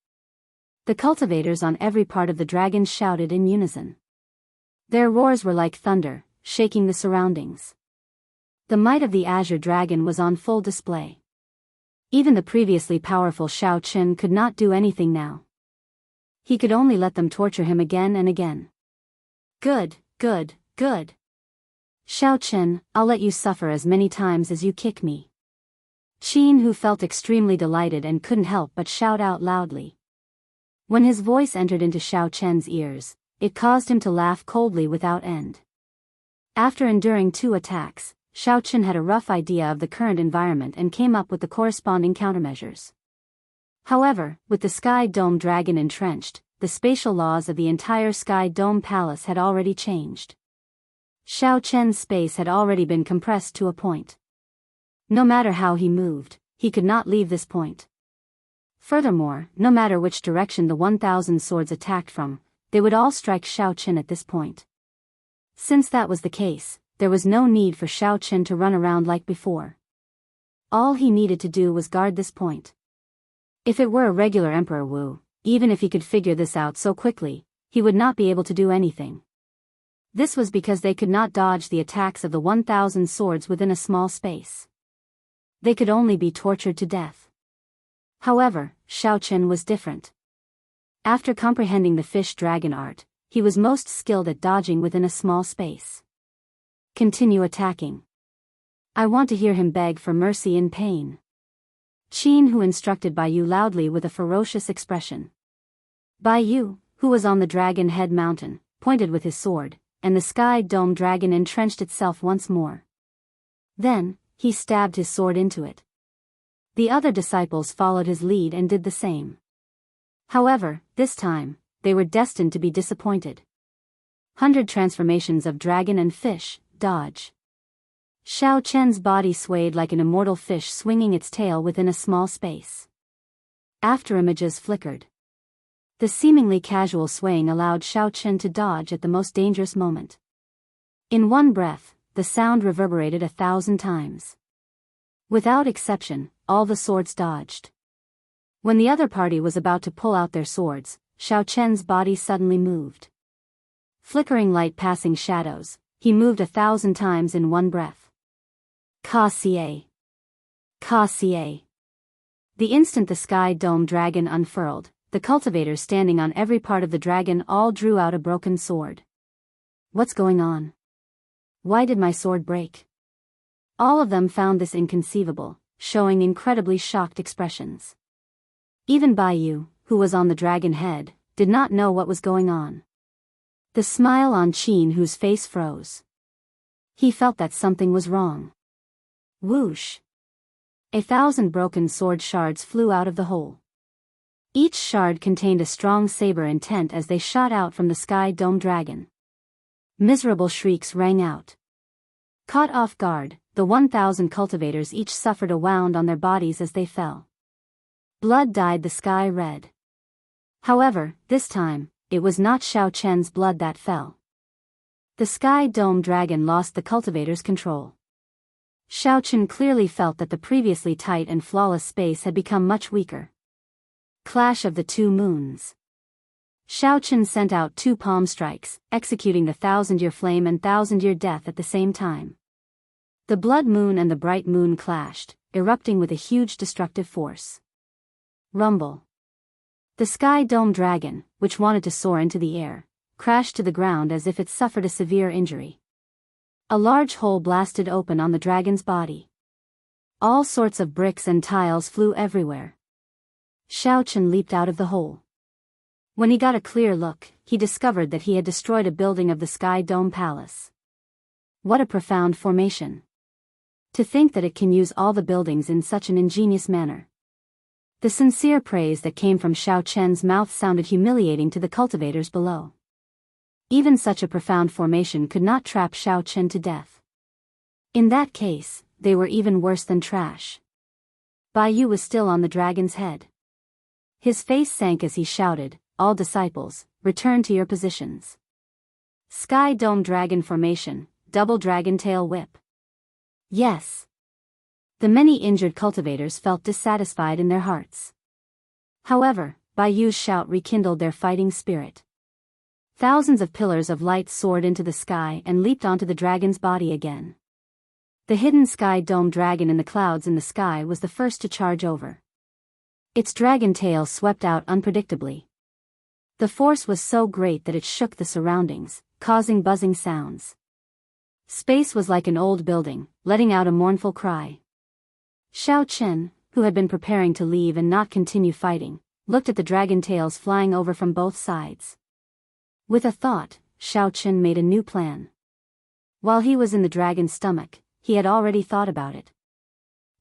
The cultivators on every part of the dragon shouted in unison. Their roars were like thunder, shaking the surroundings. The might of the azure dragon was on full display. Even the previously powerful Shao Chen could not do anything now. He could only let them torture him again and again. Good, good, good. Shao Chen, I'll let you suffer as many times as you kick me. Qin, who felt extremely delighted and couldn't help but shout out loudly. When his voice entered into Shao Chen's ears, it caused him to laugh coldly without end. After enduring 2 attacks, Shao Chen had a rough idea of the current environment and came up with the corresponding countermeasures. However, with the Sky Dome Dragon entrenched, the spatial laws of the entire Sky Dome Palace had already changed. Shao Chen's space had already been compressed to a point. No matter how he moved, he could not leave this point. Furthermore, no matter which direction the 1,000 swords attacked from, they would all strike Shao Chen at this point. Since that was the case, there was no need for Shao Chen to run around like before. All he needed to do was guard this point. If it were a regular Emperor Wu, even if he could figure this out so quickly, he would not be able to do anything. This was because they could not dodge the attacks of the 1,000 swords within a small space. They could only be tortured to death. However, Shao Chen was different. After comprehending the fish dragon art, he was most skilled at dodging within a small space. Continue attacking. I want to hear him beg for mercy in pain. Qin, who instructed Biyao loudly with a ferocious expression. Biyao, who was on the dragon head mountain, pointed with his sword, and the Sky Dome Dragon entrenched itself once more. Then, he stabbed his sword into it. The other disciples followed his lead and did the same. However, this time, they were destined to be disappointed. 100 transformations of dragon and fish, dodge. Shao Chen's body swayed like an immortal fish swinging its tail within a small space. After images flickered. The seemingly casual swaying allowed Shao Chen to dodge at the most dangerous moment. In one breath, the sound reverberated 1,000 times. Without exception, all the swords dodged. When the other party was about to pull out their swords, Shao Chen's body suddenly moved. Flickering light passing shadows, he moved 1,000 times in one breath. Ka-Xie. Ka-Xie. The instant the Sky Dome Dragon unfurled, the cultivators standing on every part of the dragon all drew out a broken sword. What's going on? Why did my sword break? All of them found this inconceivable, showing incredibly shocked expressions. Even Biyao, who was on the dragon head, did not know what was going on. The smile on Qin, whose face froze. He felt that something was wrong. Whoosh! 1,000 broken sword shards flew out of the hole. Each shard contained a strong saber intent as they shot out from the Sky Dome Dragon. Miserable shrieks rang out. Caught off guard, the 1,000 cultivators each suffered a wound on their bodies as they fell. Blood dyed the sky red. However, this time, it was not Shao Chen's blood that fell. The Sky Dome Dragon lost the cultivators' control. Shao Chen clearly felt that the previously tight and flawless space had become much weaker. Clash of the Two Moons. Shao Chen sent out 2 palm strikes, executing the 1,000-year flame and 1,000-year death at the same time. The blood moon and the bright moon clashed, erupting with a huge destructive force. Rumble. The Sky Dome Dragon, which wanted to soar into the air, crashed to the ground as if it suffered a severe injury. A large hole blasted open on the dragon's body. All sorts of bricks and tiles flew everywhere. Shao Chen leaped out of the hole. When he got a clear look, he discovered that he had destroyed a building of the Sky Dome Palace. What a profound formation. To think that it can use all the buildings in such an ingenious manner. The sincere praise that came from Shao Chen's mouth sounded humiliating to the cultivators below. Even such a profound formation could not trap Shao Chen to death. In that case, they were even worse than trash. Biyao was still on the dragon's head. His face sank as he shouted, "All disciples, return to your positions." Sky Dome Dragon Formation, Double Dragon Tail Whip. Yes. The many injured cultivators felt dissatisfied in their hearts. However, Biyau's shout rekindled their fighting spirit. Thousands of pillars of light soared into the sky and leaped onto the dragon's body again. The hidden sky dome dragon in the clouds in the sky was the first to charge over. Its dragon tail swept out unpredictably. The force was so great that it shook the surroundings, causing buzzing sounds. Space was like an old building, letting out a mournful cry. Xiao Chen, who had been preparing to leave and not continue fighting, looked at the dragon tails flying over from both sides. With a thought, Xiao Chen made a new plan. While he was in the dragon's stomach, he had already thought about it.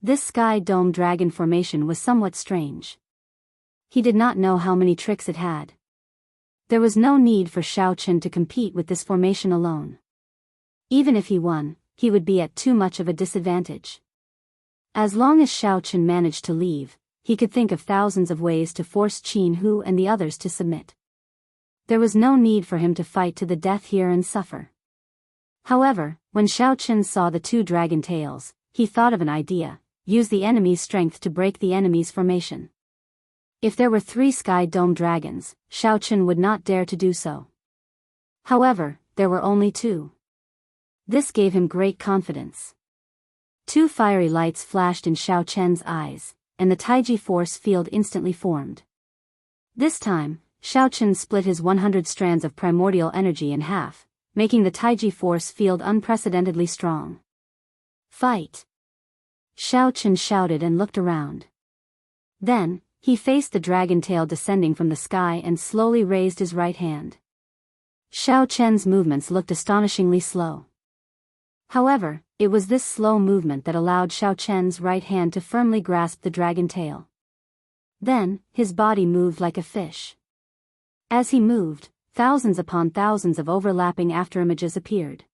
This sky dome dragon formation was somewhat strange. He did not know how many tricks it had. There was no need for Xiao Chen to compete with this formation alone. Even if he won, he would be at too much of a disadvantage. As long as Xiao Chen managed to leave, he could think of thousands of ways to force Jianghu and the others to submit. There was no need for him to fight to the death here and suffer. However, when Xiao Chen saw the two dragon tails, he thought of an idea: use the enemy's strength to break the enemy's formation. If there were 3 sky dome dragons, Xiao Chen would not dare to do so. However, there were only 2. This gave him great confidence. 2 fiery lights flashed in Xiao Chen's eyes, and the Taiji force field instantly formed. This time, Xiao Chen split his 100 strands of primordial energy in half, making the Taiji force field unprecedentedly strong. Fight! Xiao Chen shouted and looked around. Then, he faced the dragon tail descending from the sky and slowly raised his right hand. Xiao Chen's movements looked astonishingly slow. However, it was this slow movement that allowed Xiao Chen's right hand to firmly grasp the dragon tail. Then, his body moved like a fish. As he moved, thousands upon thousands of overlapping afterimages appeared.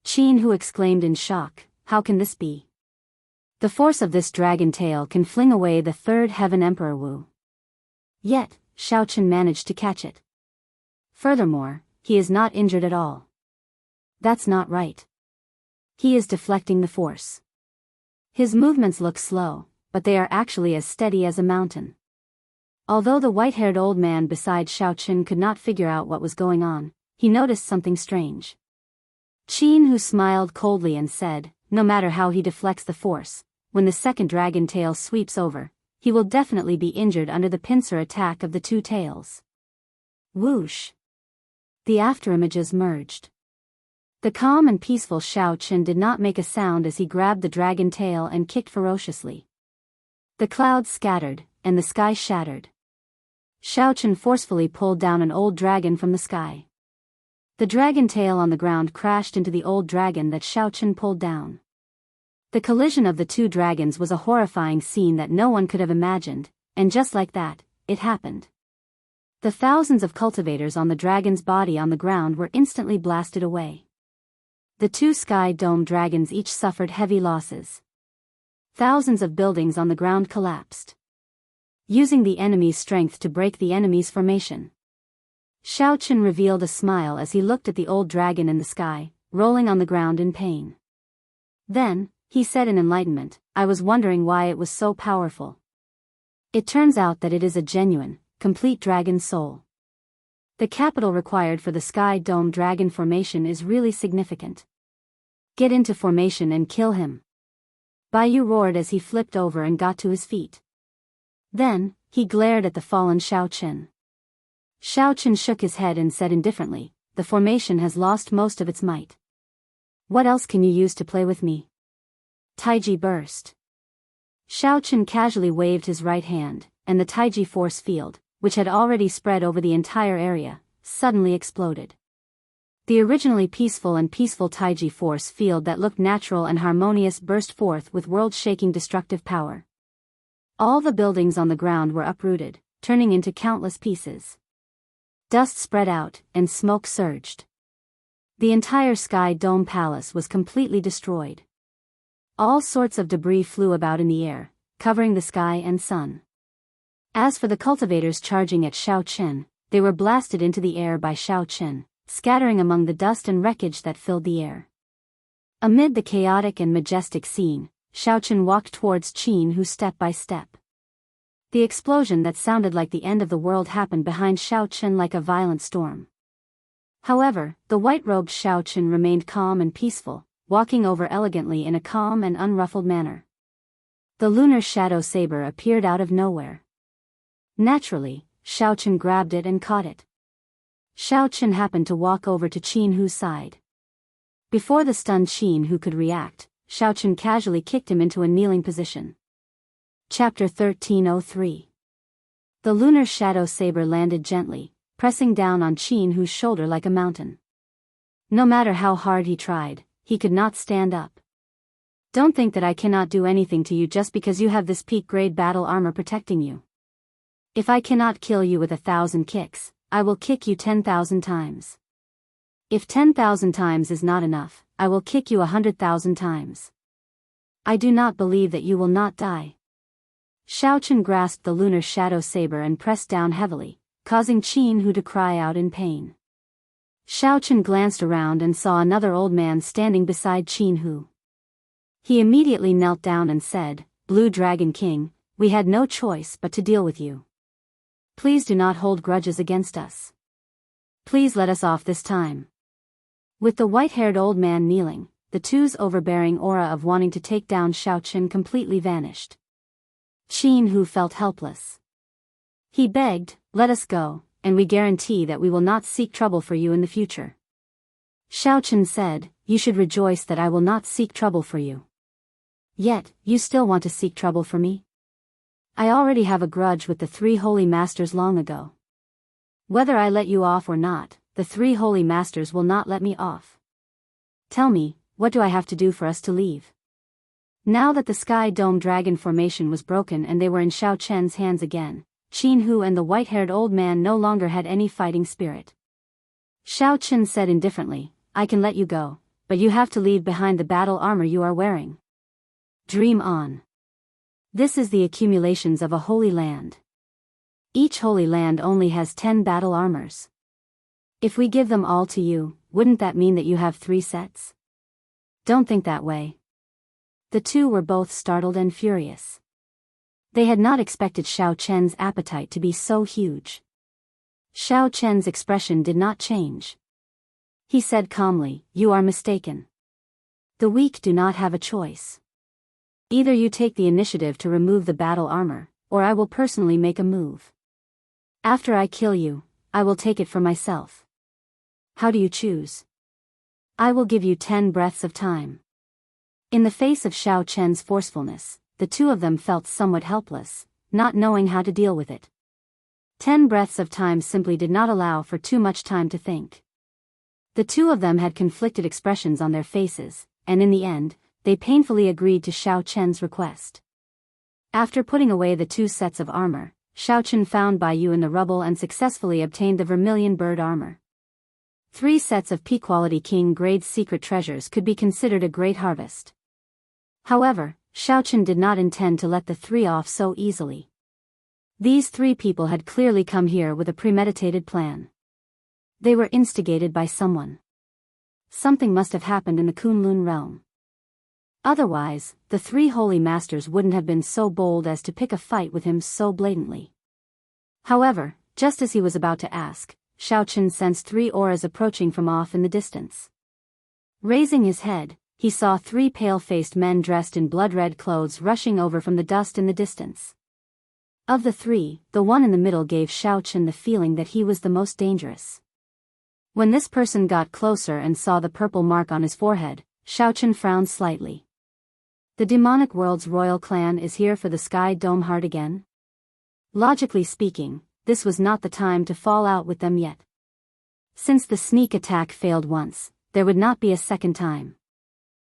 Jianghu exclaimed in shock, "How can this be? The force of this dragon tail can fling away the 3rd heaven Emperor Wu." Yet, Xiao Chen managed to catch it. Furthermore, he is not injured at all. That's not right. He is deflecting the force. His movements look slow, but they are actually as steady as a mountain. Although the white-haired old man beside Xiao Chen could not figure out what was going on, he noticed something strange. Jianghu smiled coldly and said, "No matter how he deflects the force, when the second dragon tail sweeps over, he will definitely be injured under the pincer attack of the 2 tails." Whoosh! The afterimages merged. The calm and peaceful Xiao Chen did not make a sound as he grabbed the dragon tail and kicked ferociously. The clouds scattered, and the sky shattered. Xiao Chen forcefully pulled down an old dragon from the sky. The dragon tail on the ground crashed into the old dragon that Xiao Chen pulled down. The collision of the 2 dragons was a horrifying scene that no one could have imagined, and just like that, it happened. The thousands of cultivators on the dragon's body on the ground were instantly blasted away. The 2 sky dome dragons each suffered heavy losses. Thousands of buildings on the ground collapsed. Using the enemy's strength to break the enemy's formation. Xiao Chen revealed a smile as he looked at the old dragon in the sky, rolling on the ground in pain. Then, he said in enlightenment, "I was wondering why it was so powerful. It turns out that it is a genuine, complete dragon soul. The capital required for the sky dome dragon formation is really significant. Get into formation and kill him." Biyao roared as he flipped over and got to his feet. Then, he glared at the fallen Xiao Chen. Xiao Chen shook his head and said indifferently, "The formation has lost most of its might. What else can you use to play with me?" Taiji burst. Xiao Chen casually waved his right hand, and the Taiji force field, which had already spread over the entire area, suddenly exploded. The originally peaceful Taiji force field that looked natural and harmonious burst forth with world-shaking destructive power. All the buildings on the ground were uprooted, turning into countless pieces. Dust spread out, and smoke surged. The entire sky dome palace was completely destroyed. All sorts of debris flew about in the air, covering the sky and sun. As for the cultivators charging at Xiao Chen, they were blasted into the air by Xiao Chen, scattering among the dust and wreckage that filled the air. Amid the chaotic and majestic scene, Xiao Chen walked towards Jianghu step by step. The explosion that sounded like the end of the world happened behind Xiao Chen like a violent storm. However, the white-robed Xiao Chen remained calm and peaceful, walking over elegantly in a calm and unruffled manner. The lunar shadow saber appeared out of nowhere. Naturally, Xiao Chen grabbed it and caught it. Xiao Chen happened to walk over to Qin Hu's side. Before the stunned Qin Hu could react, Xiao Chen casually kicked him into a kneeling position. Chapter 1303. The lunar shadow saber landed gently, pressing down on Qin Hu's shoulder like a mountain. No matter how hard he tried, he could not stand up. Don't think that I cannot do anything to you just because you have this peak-grade battle armor protecting you. If I cannot kill you with 1,000 kicks, I will kick you 10,000 times. If 10,000 times is not enough, I will kick you 100,000 times. I do not believe that you will not die. Xiao Chen grasped the lunar shadow saber and pressed down heavily, causing Qin Hu to cry out in pain. Xiao Chen glanced around and saw another old man standing beside Qin Hu. He immediately knelt down and said, "Blue Dragon King, we had no choice but to deal with you. Please do not hold grudges against us. Please let us off this time." With the white-haired old man kneeling, the two's overbearing aura of wanting to take down Xiao Chen completely vanished. Qin Hu felt helpless. He begged, "Let us go, and we guarantee that we will not seek trouble for you in the future." Xiao Chen said, "You should rejoice that I will not seek trouble for you. Yet, you still want to seek trouble for me? I already have a grudge with the three holy masters long ago. Whether I let you off or not, the three holy masters will not let me off. Tell me, what do I have to do for us to leave?" Now that the Sky Dome Dragon formation was broken and they were in Xiao Chen's hands again, Qin Hu and the white-haired old man no longer had any fighting spirit. Xiao Chen said indifferently, "I can let you go, but you have to leave behind the battle armor you are wearing. Dream on. This is the accumulations of a holy land. Each holy land only has 10 battle armors. If we give them all to you, wouldn't that mean that you have 3 sets? Don't think that way." The two were both startled and furious. They had not expected Xiao Chen's appetite to be so huge. Xiao Chen's expression did not change. He said calmly, "You are mistaken. The weak do not have a choice. Either you take the initiative to remove the battle armor, or I will personally make a move. After I kill you, I will take it for myself. How do you choose? I will give you 10 breaths of time." In the face of Xiao Chen's forcefulness, the two of them felt somewhat helpless, not knowing how to deal with it. 10 breaths of time simply did not allow for too much time to think. The two of them had conflicted expressions on their faces, and in the end, they painfully agreed to Xiao Chen's request. After putting away the 2 sets of armor, Xiao Chen found Biyao in the rubble and successfully obtained the vermilion bird armor. 3 sets of P-quality king-grade secret treasures could be considered a great harvest. However, Xiao Chen did not intend to let the 3 off so easily. These 3 people had clearly come here with a premeditated plan. They were instigated by someone. Something must have happened in the Kunlun realm. Otherwise, the 3 holy masters wouldn't have been so bold as to pick a fight with him so blatantly. However, just as he was about to ask, Xiao Chen sensed 3 auras approaching from off in the distance. Raising his head, he saw 3 pale-faced men dressed in blood-red clothes rushing over from the dust in the distance. Of the 3, the one in the middle gave Xiao Chen the feeling that he was the most dangerous. When this person got closer and saw the purple mark on his forehead, Xiao Chen frowned slightly. The demonic world's royal clan is here for the Sky Dome Heart again? Logically speaking, this was not the time to fall out with them yet. Since the sneak attack failed once, there would not be a second time.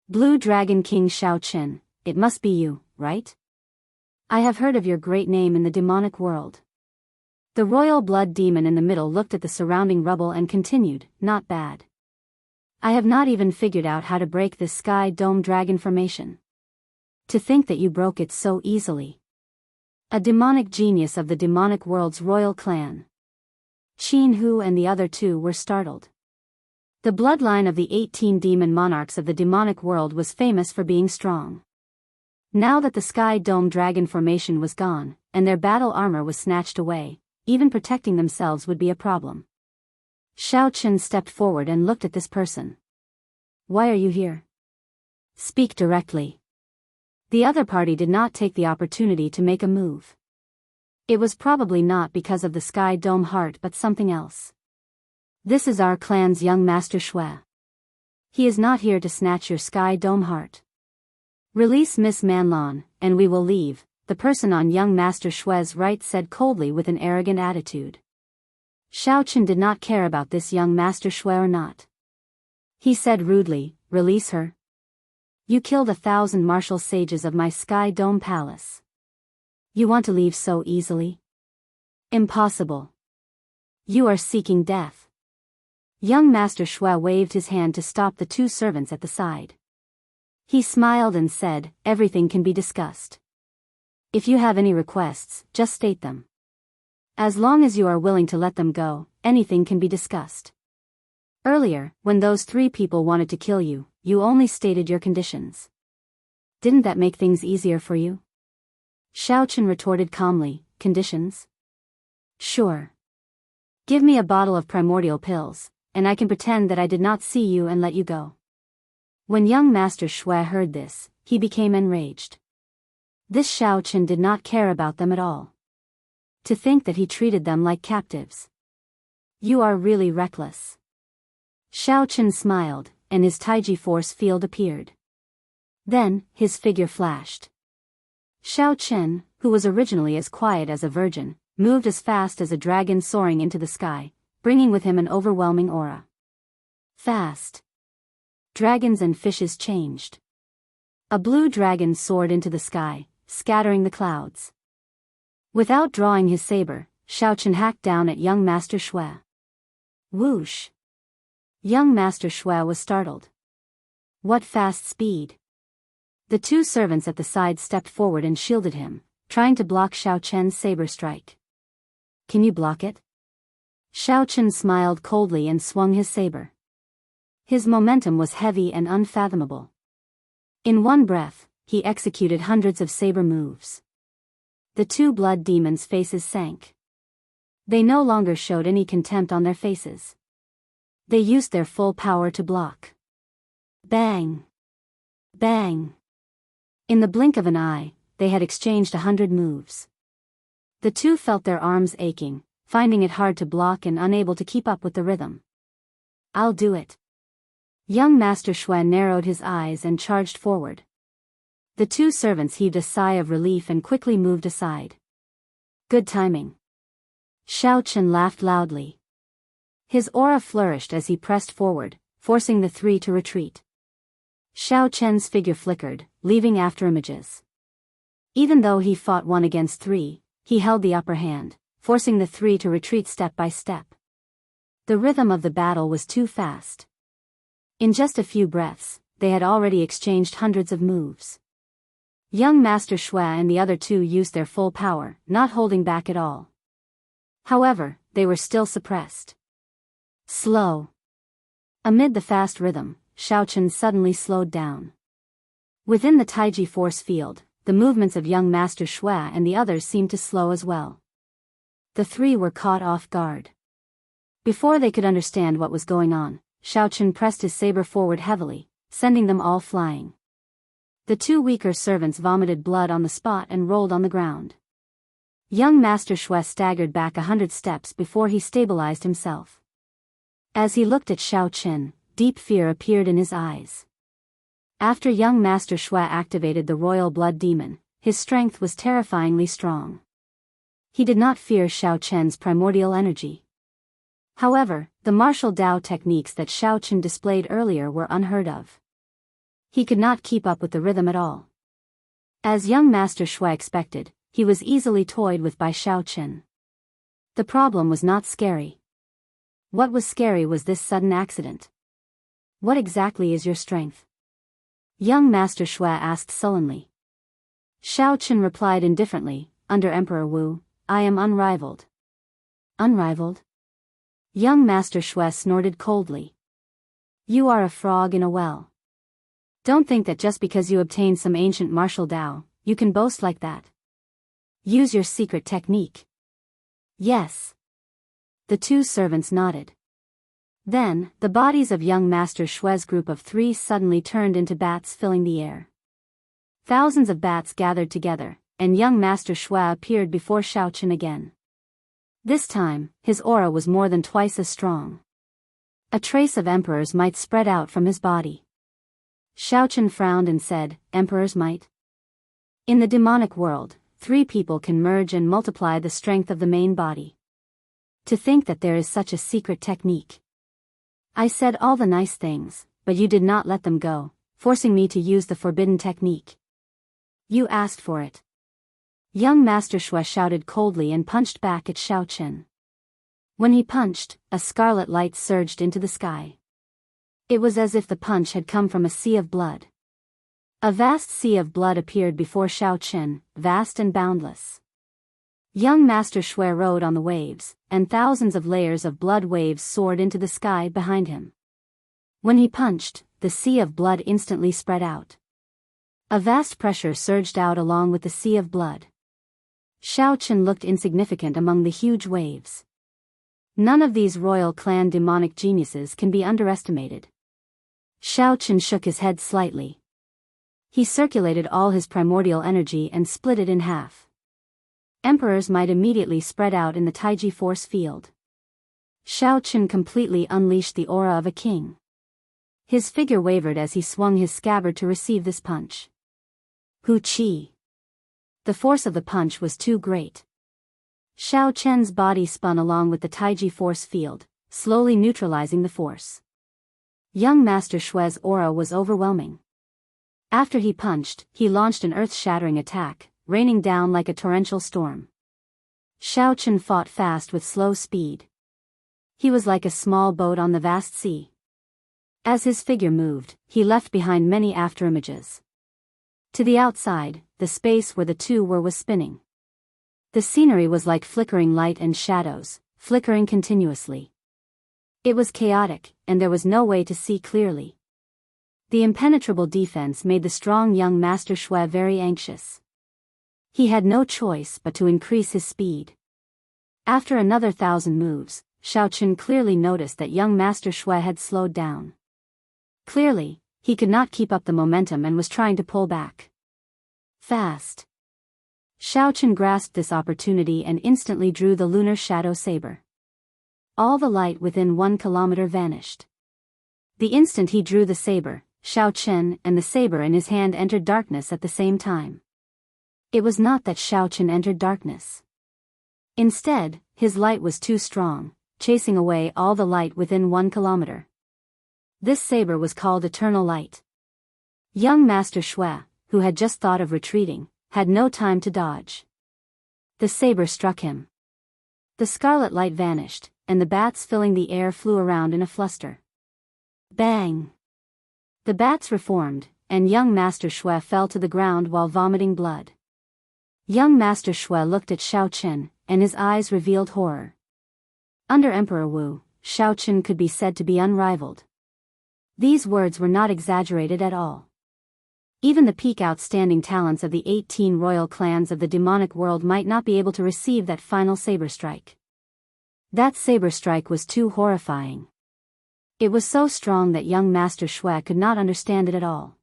Blue Dragon King Xiao Chen, it must be you, right? I have heard of your great name in the demonic world. The royal blood demon in the middle looked at the surrounding rubble and continued, "Not bad. I have not even figured out how to break this Sky Dome Dragon formation. To think that you broke it so easily. A demonic genius of the demonic world's royal clan." Qin Hu and the other 2 were startled. The bloodline of the 18 demon monarchs of the demonic world was famous for being strong. Now that the Sky Dome Dragon formation was gone, and their battle armor was snatched away. Even protecting themselves would be a problem. Xiao Chen stepped forward and looked at this person. Why are you here? Speak directly. The other party did not take the opportunity to make a move. It was probably not because of the Sky Dome heart but something else. This is our clan's young Master Shui. He is not here to snatch your Sky Dome heart. Release Miss Manlon, and we will leave, the person on young Master Shui's right said coldly with an arrogant attitude. Xiao Chen did not care about this young Master Shui or not. He said rudely, release her. You killed 1,000 martial sages of my Sky Dome Palace. You want to leave so easily? Impossible. You are seeking death. Young Master Shui waved his hand to stop the two servants at the side. He smiled and said, everything can be discussed. If you have any requests, just state them. As long as you are willing to let them go, anything can be discussed. Earlier, when those 3 people wanted to kill you, you only stated your conditions. Didn't that make things easier for you? Xiao Chen retorted calmly, conditions? Sure. Give me a bottle of primordial pills, and I can pretend that I did not see you and let you go. When young Master Shui heard this, he became enraged. This Xiao Chen did not care about them at all. To think that he treated them like captives. You are really reckless. Xiao Chen smiled, and his Taiji force field appeared. Then, his figure flashed. Xiao Chen, who was originally as quiet as a virgin, moved as fast as a dragon soaring into the sky, bringing with him an overwhelming aura. Fast. Dragons and fishes changed. A blue dragon soared into the sky, scattering the clouds. Without drawing his saber, Xiao Chen hacked down at young Master Shui. Whoosh! Young Master Shui was startled. What fast speed! The 2 servants at the side stepped forward and shielded him, trying to block Xiao Chen's saber strike. Can you block it? Xiao Chen smiled coldly and swung his saber. His momentum was heavy and unfathomable. In one breath, he executed hundreds of saber moves. The 2 blood demons' faces sank. They no longer showed any contempt on their faces. They used their full power to block. Bang! Bang! In the blink of an eye, they had exchanged 100 moves. The 2 felt their arms aching, finding it hard to block and unable to keep up with the rhythm. I'll do it. Young Master Shui narrowed his eyes and charged forward. The 2 servants heaved a sigh of relief and quickly moved aside. Good timing. Xiao Chen laughed loudly. His aura flourished as he pressed forward, forcing the 3 to retreat. Xiao Chen's figure flickered, leaving afterimages. Even though he fought 1 against 3, he held the upper hand, forcing the 3 to retreat step by step. The rhythm of the battle was too fast. In just a few breaths, they had already exchanged hundreds of moves. Young Master Shui and the other 2 used their full power, not holding back at all. However, they were still suppressed. Slow. Amid the fast rhythm, Xiao Chen suddenly slowed down. Within the Taiji force field, the movements of young Master Shui and the others seemed to slow as well. The 3 were caught off guard. Before they could understand what was going on, Xiao Chen pressed his saber forward heavily, sending them all flying. The 2 weaker servants vomited blood on the spot and rolled on the ground. Young Master Shui staggered back 100 steps before he stabilized himself. As he looked at Xiao Chen, deep fear appeared in his eyes. After young Master Shui activated the royal blood demon, his strength was terrifyingly strong. He did not fear Xiao Chen's primordial energy. However, the martial Dao techniques that Xiao Chen displayed earlier were unheard of. He could not keep up with the rhythm at all. As young Master Shui expected, he was easily toyed with by Xiao Chen. The problem was not scary. What was scary was this sudden accident. What exactly is your strength? Young Master Shui asked sullenly. Xiao Chen replied indifferently, under Emperor Wu, I am unrivaled. Unrivaled? Young Master Shui snorted coldly. You are a frog in a well. Don't think that just because you obtained some ancient martial Dao, you can boast like that. Use your secret technique. Yes. The two servants nodded. Then, the bodies of young Master Shui's group of 3 suddenly turned into bats filling the air. Thousands of bats gathered together, and young Master Shui appeared before Xiaochen again. This time, his aura was more than twice as strong. A trace of emperor's might spread out from his body. Xiaochen frowned and said, "Emperor's might?" In the demonic world, 3 people can merge and multiply the strength of the main body. To think that there is such a secret technique. I said all the nice things, but you did not let them go, forcing me to use the forbidden technique. You asked for it. Young Master Shui shouted coldly and punched back at Xiaochen. When he punched, a scarlet light surged into the sky. It was as if the punch had come from a sea of blood. A vast sea of blood appeared before Xiaochen, vast and boundless. Young Master Shui rode on the waves, and thousands of layers of blood waves soared into the sky behind him. When he punched, the sea of blood instantly spread out. A vast pressure surged out along with the sea of blood. Xiaochen looked insignificant among the huge waves. None of these royal clan demonic geniuses can be underestimated. Xiaochen shook his head slightly. He circulated all his primordial energy and split it in half. Emperor's might immediately spread out in the Taiji force field. Xiaochen completely unleashed the aura of a king. His figure wavered as he swung his scabbard to receive this punch. Hu Qi. The force of the punch was too great. Xiaochen's body spun along with the Taiji force field, slowly neutralizing the force. Young Master Shui's aura was overwhelming. After he punched, he launched an earth-shattering attack, raining down like a torrential storm. Xiaochen fought fast with slow speed. He was like a small boat on the vast sea. As his figure moved, he left behind many afterimages. To the outside, the space where the two were was spinning. The scenery was like flickering light and shadows, flickering continuously. It was chaotic, and there was no way to see clearly. The impenetrable defense made the strong young Master Shui very anxious. He had no choice but to increase his speed. After another 1,000 moves, Xiaochen clearly noticed that young Master Shui had slowed down. Clearly, he could not keep up the momentum and was trying to pull back. Fast. Xiaochen grasped this opportunity and instantly drew the lunar shadow saber. All the light within 1 kilometer vanished. The instant he drew the saber, Xiaochen and the saber in his hand entered darkness at the same time. It was not that Xiaochen entered darkness. Instead, his light was too strong, chasing away all the light within 1 kilometer. This saber was called Eternal Light. Young Master Shui, who had just thought of retreating, had no time to dodge. The saber struck him. The scarlet light vanished, and the bats filling the air flew around in a fluster. Bang! The bats reformed, and young Master Shui fell to the ground while vomiting blood. Young Master Shui looked at Xiaochen, and his eyes revealed horror. Under Emperor Wu, Xiaochen could be said to be unrivaled. These words were not exaggerated at all. Even the peak outstanding talents of the 18 royal clans of the demonic world might not be able to receive that final saber strike. That saber strike was too horrifying. It was so strong that young Master Shui could not understand it at all.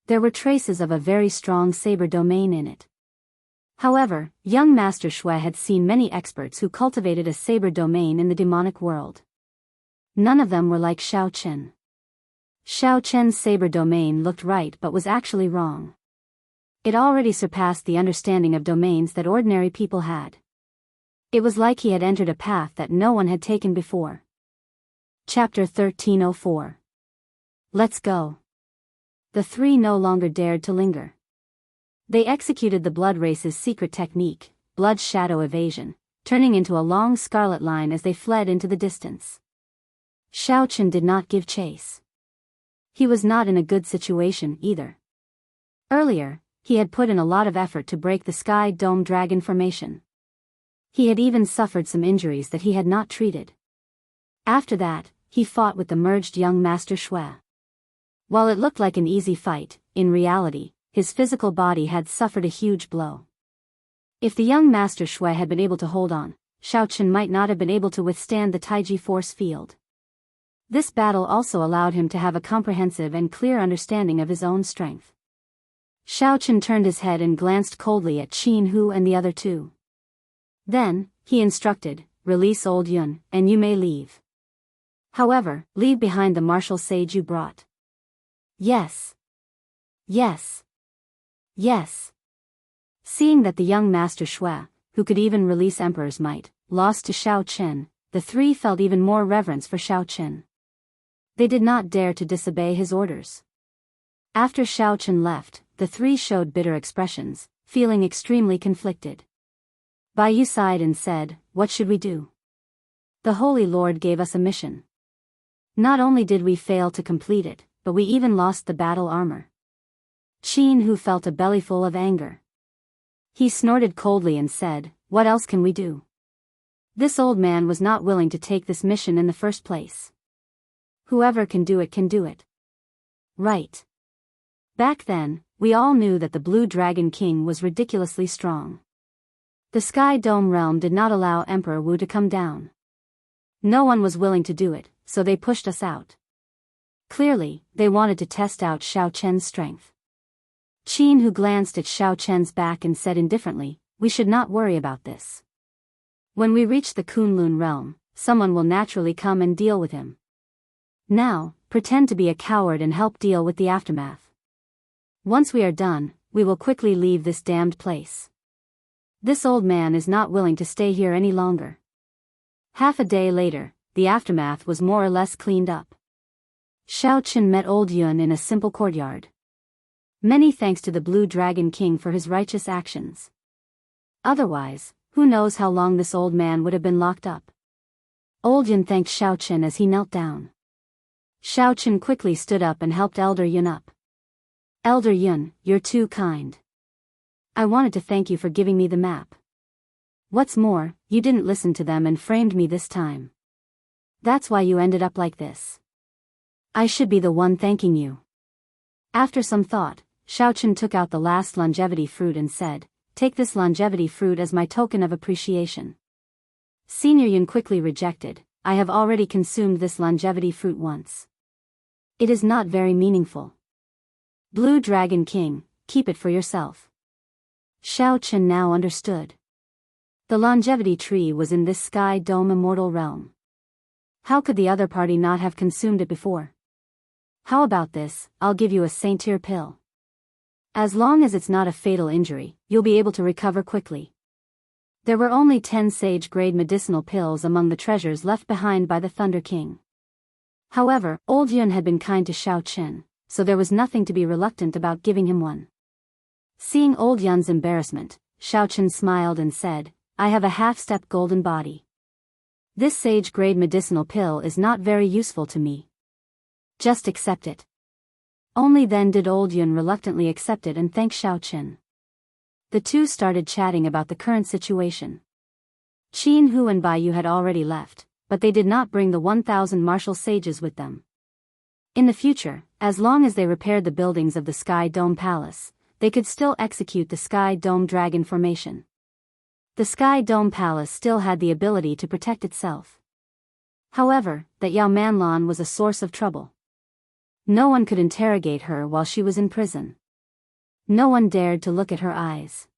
There were traces of a very strong saber domain in it. However, young Master Shui had seen many experts who cultivated a saber domain in the demonic world. None of them were like Xiaochen. Xiaochen's saber domain looked right but was actually wrong. It already surpassed the understanding of domains that ordinary people had. It was like he had entered a path that no one had taken before. Chapter 1304. Let's go. The 3 no longer dared to linger. They executed the blood race's secret technique, blood shadow evasion, turning into a long scarlet line as they fled into the distance. Xiaochen did not give chase. He was not in a good situation either. Earlier, he had put in a lot of effort to break the Sky Dome Dragon formation. He had even suffered some injuries that he had not treated. After that, he fought with the merged young Master Shui. While it looked like an easy fight, in reality, his physical body had suffered a huge blow. If the young Master Shui had been able to hold on, Xiao Chen might not have been able to withstand the Taiji force field. This battle also allowed him to have a comprehensive and clear understanding of his own strength. Xiao Chen turned his head and glanced coldly at Qin Hu and the other two. Then, he instructed, "Release old Yun, and you may leave. However, leave behind the martial sage you brought." "Yes. Yes. Yes." Seeing that the young Master Shui, who could even release Emperor's might, lost to Xiao Chen, the three felt even more reverence for Xiao Chen. They did not dare to disobey his orders. After Xiao Chen left, the three showed bitter expressions, feeling extremely conflicted. Biyao sighed and said, "What should we do? The Holy Lord gave us a mission. Not only did we fail to complete it, but we even lost the battle armor." Qin Hu felt a bellyful of anger. He snorted coldly and said, "What else can we do? This old man was not willing to take this mission in the first place. Whoever can do it can do it. Right. Back then, we all knew that the Blue Dragon King was ridiculously strong. The Sky Dome realm did not allow Emperor Wu to come down. No one was willing to do it, so they pushed us out. Clearly, they wanted to test out Xiao Chen's strength." Qin Hu glanced at Xiao Chen's back and said indifferently, "We should not worry about this. When we reach the Kunlun realm, someone will naturally come and deal with him. Now, pretend to be a coward and help deal with the aftermath. Once we are done, we will quickly leave this damned place. This old man is not willing to stay here any longer." Half a day later, the aftermath was more or less cleaned up. Xiao Chen met old Yun in a simple courtyard. Many thanks to the Blue Dragon King for his righteous actions. Otherwise, who knows how long this old man would have been locked up. Old Yun thanked Xiao Chen as he knelt down. Xiao Chen quickly stood up and helped Elder Yun up. "Elder Yun, you're too kind. I wanted to thank you for giving me the map. What's more, you didn't listen to them and framed me this time. That's why you ended up like this. I should be the one thanking you." After some thought, Xiao Chen took out the last longevity fruit and said, "Take this longevity fruit as my token of appreciation." Senior Yun quickly rejected, "I have already consumed this longevity fruit once. It is not very meaningful. Blue Dragon King, keep it for yourself." Xiao Chen now understood. The longevity tree was in this Sky Dome immortal realm. How could the other party not have consumed it before? "How about this, I'll give you a Saint-Tier pill. As long as it's not a fatal injury, you'll be able to recover quickly." There were only 10 sage-grade medicinal pills among the treasures left behind by the Thunder King. However, old Yun had been kind to Xiao Chen, so there was nothing to be reluctant about giving him one. Seeing old Yun's embarrassment, Xiao Chen smiled and said, "I have a half-step golden body. This sage-grade medicinal pill is not very useful to me. Just accept it." Only then did old Yun reluctantly accept it and thank Xiao Chen. The two started chatting about the current situation. Qin Hu and Biyao had already left, but they did not bring the 1,000 martial sages with them. In the future, as long as they repaired the buildings of the Sky Dome Palace, they could still execute the Sky Dome Dragon formation. The Sky Dome Palace still had the ability to protect itself. However, that Yao Manlan was a source of trouble. No one could interrogate her while she was in prison. No one dared to look at her eyes.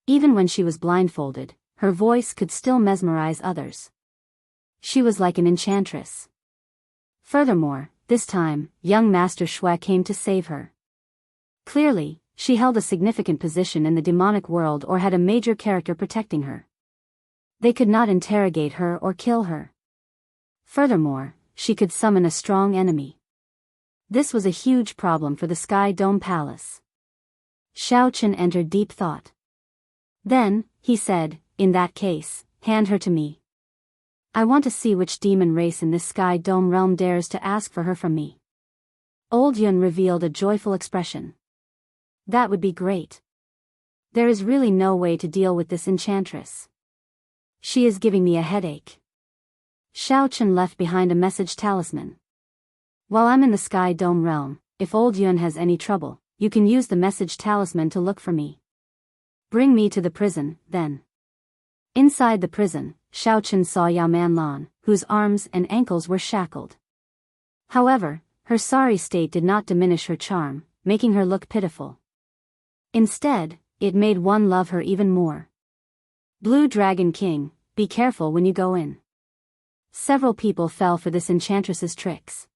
Even when she was blindfolded, her voice could still mesmerize others. She was like an enchantress. Furthermore, this time, young Master Shui came to save her. Clearly, she held a significant position in the demonic world or had a major character protecting her. They could not interrogate her or kill her. Furthermore, she could summon a strong enemy. This was a huge problem for the Sky Dome Palace. Xiao Chen entered deep thought. Then, he said, "In that case, hand her to me. I want to see which demon race in this Sky Dome realm dares to ask for her from me." Old Yun revealed a joyful expression. "That would be great. There is really no way to deal with this enchantress. She is giving me a headache." Xiao Chen left behind a message talisman. "While I'm in the Sky Dome realm, if old Yun has any trouble, you can use the message talisman to look for me." Bring me to the prison, then. Inside the prison, Xiao Chen saw Yao Manlan, whose arms and ankles were shackled. However, her sorry state did not diminish her charm, making her look pitiful. Instead, it made one love her even more. Blue Dragon King, be careful when you go in. Several people fell for this enchantress's tricks.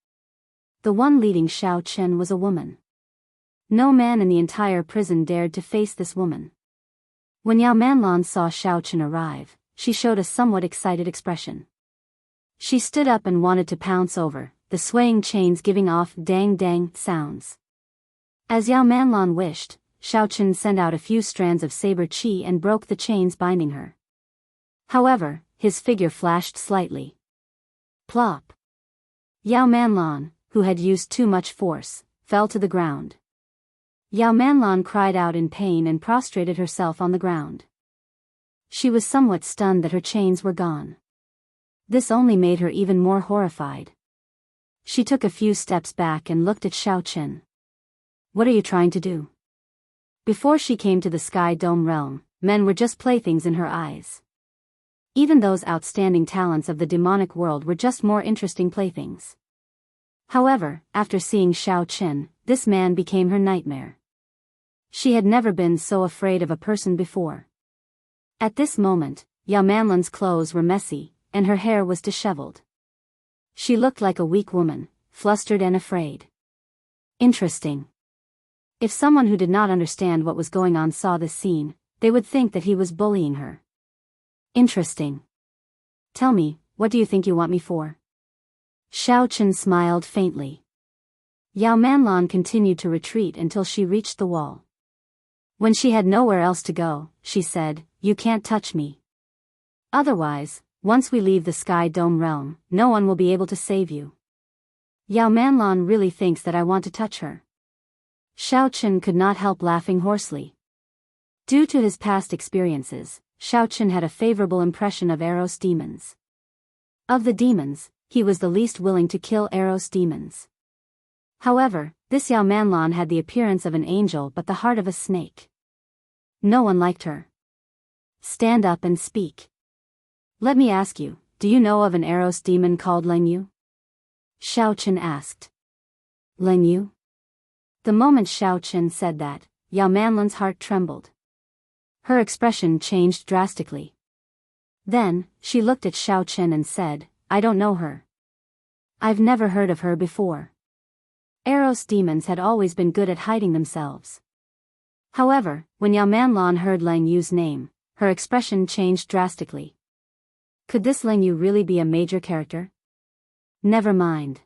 The one leading Xiao Chen was a woman. No man in the entire prison dared to face this woman. When Yao Manlan saw Xiao Chen arrive, she showed a somewhat excited expression. She stood up and wanted to pounce over, the swaying chains giving off dang-dang sounds. As Yao Manlan wished, Xiao Chen sent out a few strands of saber chi and broke the chains binding her. However, his figure flashed slightly. Plop! Yao Manlan, who had used too much force, fell to the ground. Yao Manlan cried out in pain and prostrated herself on the ground. She was somewhat stunned that her chains were gone. This only made her even more horrified. She took a few steps back and looked at Xiao Chen. What are you trying to do? Before she came to the Sky Dome realm, men were just playthings in her eyes. Even those outstanding talents of the demonic world were just more interesting playthings. However, after seeing Xiao Chen, this man became her nightmare. She had never been so afraid of a person before. At this moment, Yao Manlan's clothes were messy, and her hair was disheveled. She looked like a weak woman, flustered and afraid. Interesting. If someone who did not understand what was going on saw this scene, they would think that he was bullying her. Interesting. Tell me, what do you think you want me for? Xiao Chen smiled faintly. Yao Manlan continued to retreat until she reached the wall. When she had nowhere else to go, she said, "You can't touch me. Otherwise, once we leave the Sky Dome realm, no one will be able to save you." Yao Manlan really thinks that I want to touch her. Xiao Chen could not help laughing hoarsely. Due to his past experiences, Xiao Chen had a favorable impression of Eros demons. Of the demons, he was the least willing to kill Eros demons. However, this Yao Manlan had the appearance of an angel but the heart of a snake. No one liked her. Stand up and speak. Let me ask you, do you know of an Eros demon called Lengyu? Xiao Chen asked. Lengyu? The moment Xiao Chen said that, Yao Manlan's heart trembled. Her expression changed drastically. Then, she looked at Xiao Chen and said, "I don't know her. I've never heard of her before." Eros demons had always been good at hiding themselves. However, when Yao Manlan heard Lang Yu's name, her expression changed drastically. Could this Lang Yu really be a major character? Never mind.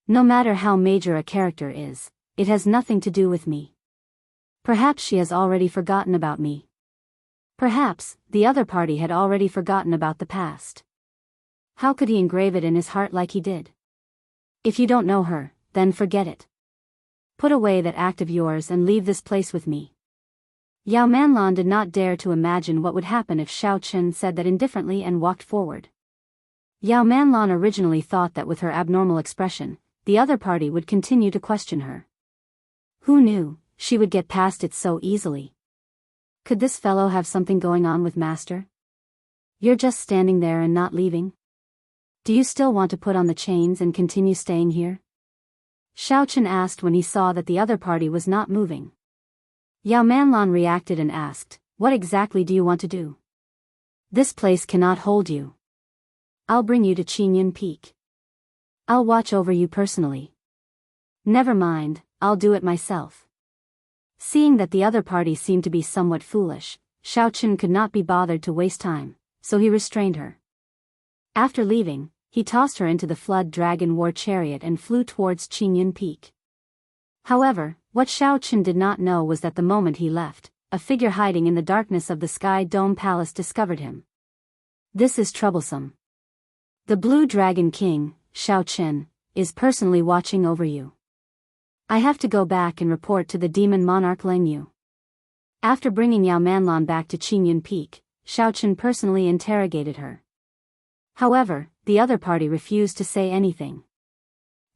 No matter how major a character is, it has nothing to do with me. Perhaps she has already forgotten about me. Perhaps, the other party had already forgotten about the past. How could he engrave it in his heart like he did? If you don't know her, then forget it. Put away that act of yours and leave this place with me. Yao Manlan did not dare to imagine what would happen if Xiao Chen said that indifferently and walked forward. Yao Manlan originally thought that with her abnormal expression, the other party would continue to question her. Who knew, she would get past it so easily. Could this fellow have something going on with Master? You're just standing there and not leaving? Do you still want to put on the chains and continue staying here? Xiao Chen asked when he saw that the other party was not moving. Yao Manlan reacted and asked, "What exactly do you want to do? This place cannot hold you. I'll bring you to Qingyun Peak. I'll watch over you personally." "Never mind, I'll do it myself." Seeing that the other party seemed to be somewhat foolish, Xiao Chen could not be bothered to waste time, so he restrained her. After leaving, he tossed her into the Flood Dragon War Chariot and flew towards Qingyun Peak. However, what Xiao Chen did not know was that the moment he left, a figure hiding in the darkness of the Sky Dome Palace discovered him. This is troublesome. The Blue Dragon King, Xiao Chen, is personally watching over you. I have to go back and report to the demon monarch Lang Yu. After bringing Yao Manlan back to Qingyun Peak, Xiao Chen personally interrogated her. However, the other party refused to say anything.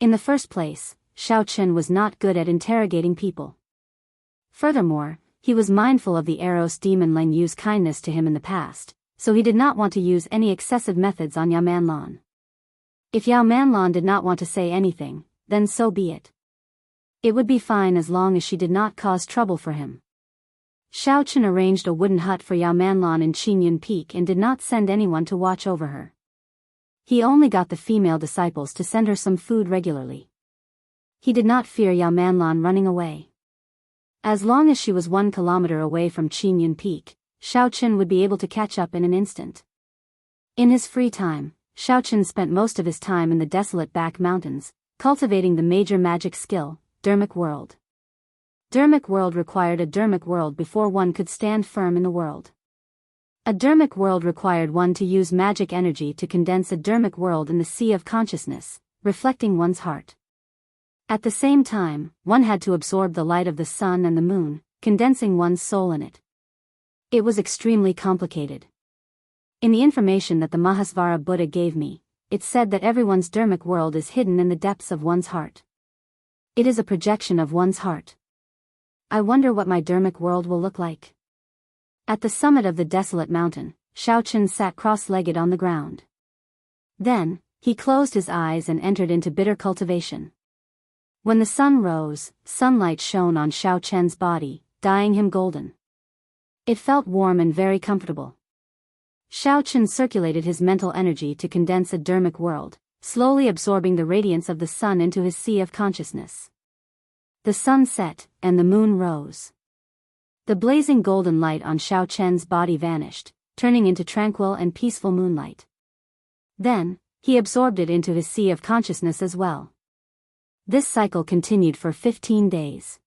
In the first place, Xiao Chen was not good at interrogating people. Furthermore, He was mindful of the Eros demon Lang Yu's kindness to him in the past, so he did not want to use any excessive methods on Yao Manlan. If Yao Manlan did not want to say anything, then so be it. It would be fine as long as she did not cause trouble for him. Xiao Chen arranged a wooden hut for Yao Manlan in Qingyun Peak and did not send anyone to watch over her. He only got the female disciples to send her some food regularly. He did not fear Yao Manlan running away. As long as she was 1 kilometer away from Qingyun Peak, Xiao Chen would be able to catch up in an instant. In his free time, Xiao Chen spent most of his time in the desolate back mountains, cultivating the major magic skill, Dermic World. Dermic World required a Dermic World before one could stand firm in the world. A Dermic World required one to use magic energy to condense a Dermic World in the sea of consciousness, reflecting one's heart. At the same time, one had to absorb the light of the sun and the moon, condensing one's soul in it. It was extremely complicated. In the information that the Mahasvara Buddha gave me, it said that everyone's Dermic World is hidden in the depths of one's heart. It is a projection of one's heart. I wonder what my Dermic World will look like. At the summit of the desolate mountain, Xiao Chen sat cross-legged on the ground. Then, he closed his eyes and entered into bitter cultivation. When the sun rose, sunlight shone on Xiao Chen's body, dyeing him golden. It felt warm and very comfortable. Xiao Chen circulated his mental energy to condense a Dermic World, slowly absorbing the radiance of the sun into his sea of consciousness. The sun set, and the moon rose. The blazing golden light on Xiao Chen's body vanished, turning into tranquil and peaceful moonlight. Then, he absorbed it into his sea of consciousness as well. This cycle continued for 15 days.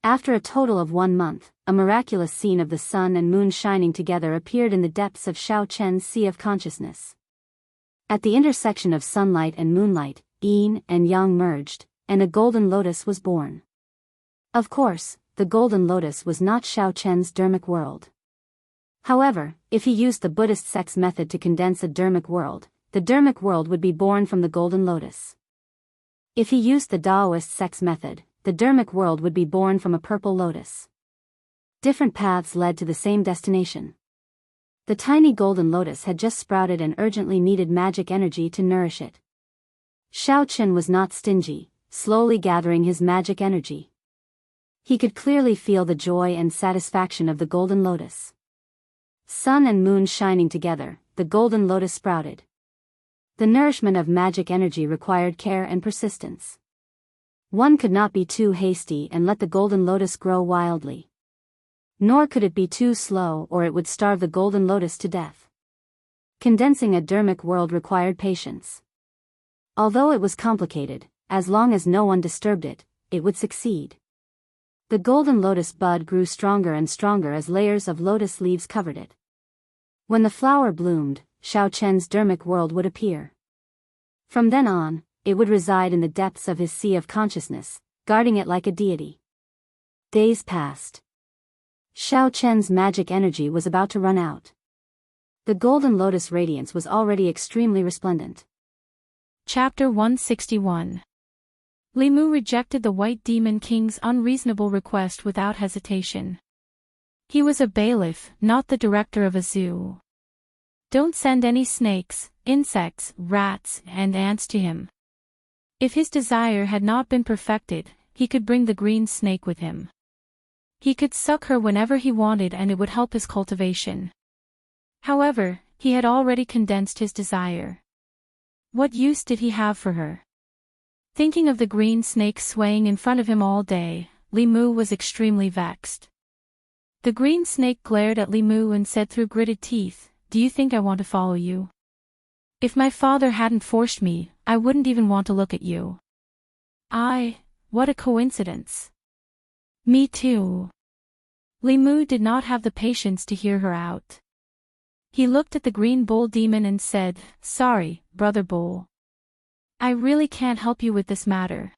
After a total of 1 month, a miraculous scene of the sun and moon shining together appeared in the depths of Xiao Chen's sea of consciousness. At the intersection of sunlight and moonlight, yin and yang merged, and a golden lotus was born. Of course, the golden lotus was not Xiao Chen's Dermic World. However, if he used the Buddhist sex method to condense a Dermic World, the Dermic World would be born from the golden lotus. If he used the Taoist sex method, the Dermic World would be born from a purple lotus. Different paths led to the same destination. The tiny golden lotus had just sprouted and urgently needed magic energy to nourish it. Xiao Chen was not stingy, slowly gathering his magic energy. He could clearly feel the joy and satisfaction of the golden lotus. Sun and moon shining together, the golden lotus sprouted. The nourishment of magic energy required care and persistence. One could not be too hasty and let the golden lotus grow wildly. Nor could it be too slow or it would starve the golden lotus to death. Condensing a Dermic World required patience. Although it was complicated, as long as no one disturbed it, it would succeed. The golden lotus bud grew stronger and stronger as layers of lotus leaves covered it. When the flower bloomed, Xiao Chen's Dermic World would appear. From then on, it would reside in the depths of his sea of consciousness, guarding it like a deity. Days passed. Xiao Chen's magic energy was about to run out. The golden lotus radiance was already extremely resplendent. Chapter 161. Li Mu rejected the White Demon King's unreasonable request without hesitation. He was a bailiff, not the director of a zoo. Don't send any snakes, insects, rats, and ants to him. If his desire had not been perfected, he could bring the green snake with him. He could suck her whenever he wanted and it would help his cultivation. However, he had already condensed his desire. What use did he have for her? Thinking of the green snake swaying in front of him all day, Li Mu was extremely vexed. The green snake glared at Li Mu and said through gritted teeth, "Do you think I want to follow you? If my father hadn't forced me, I wouldn't even want to look at you." What a coincidence. Me too. Li Mu did not have the patience to hear her out. He looked at the green bull demon and said, "Sorry, brother bull. I really can't help you with this matter."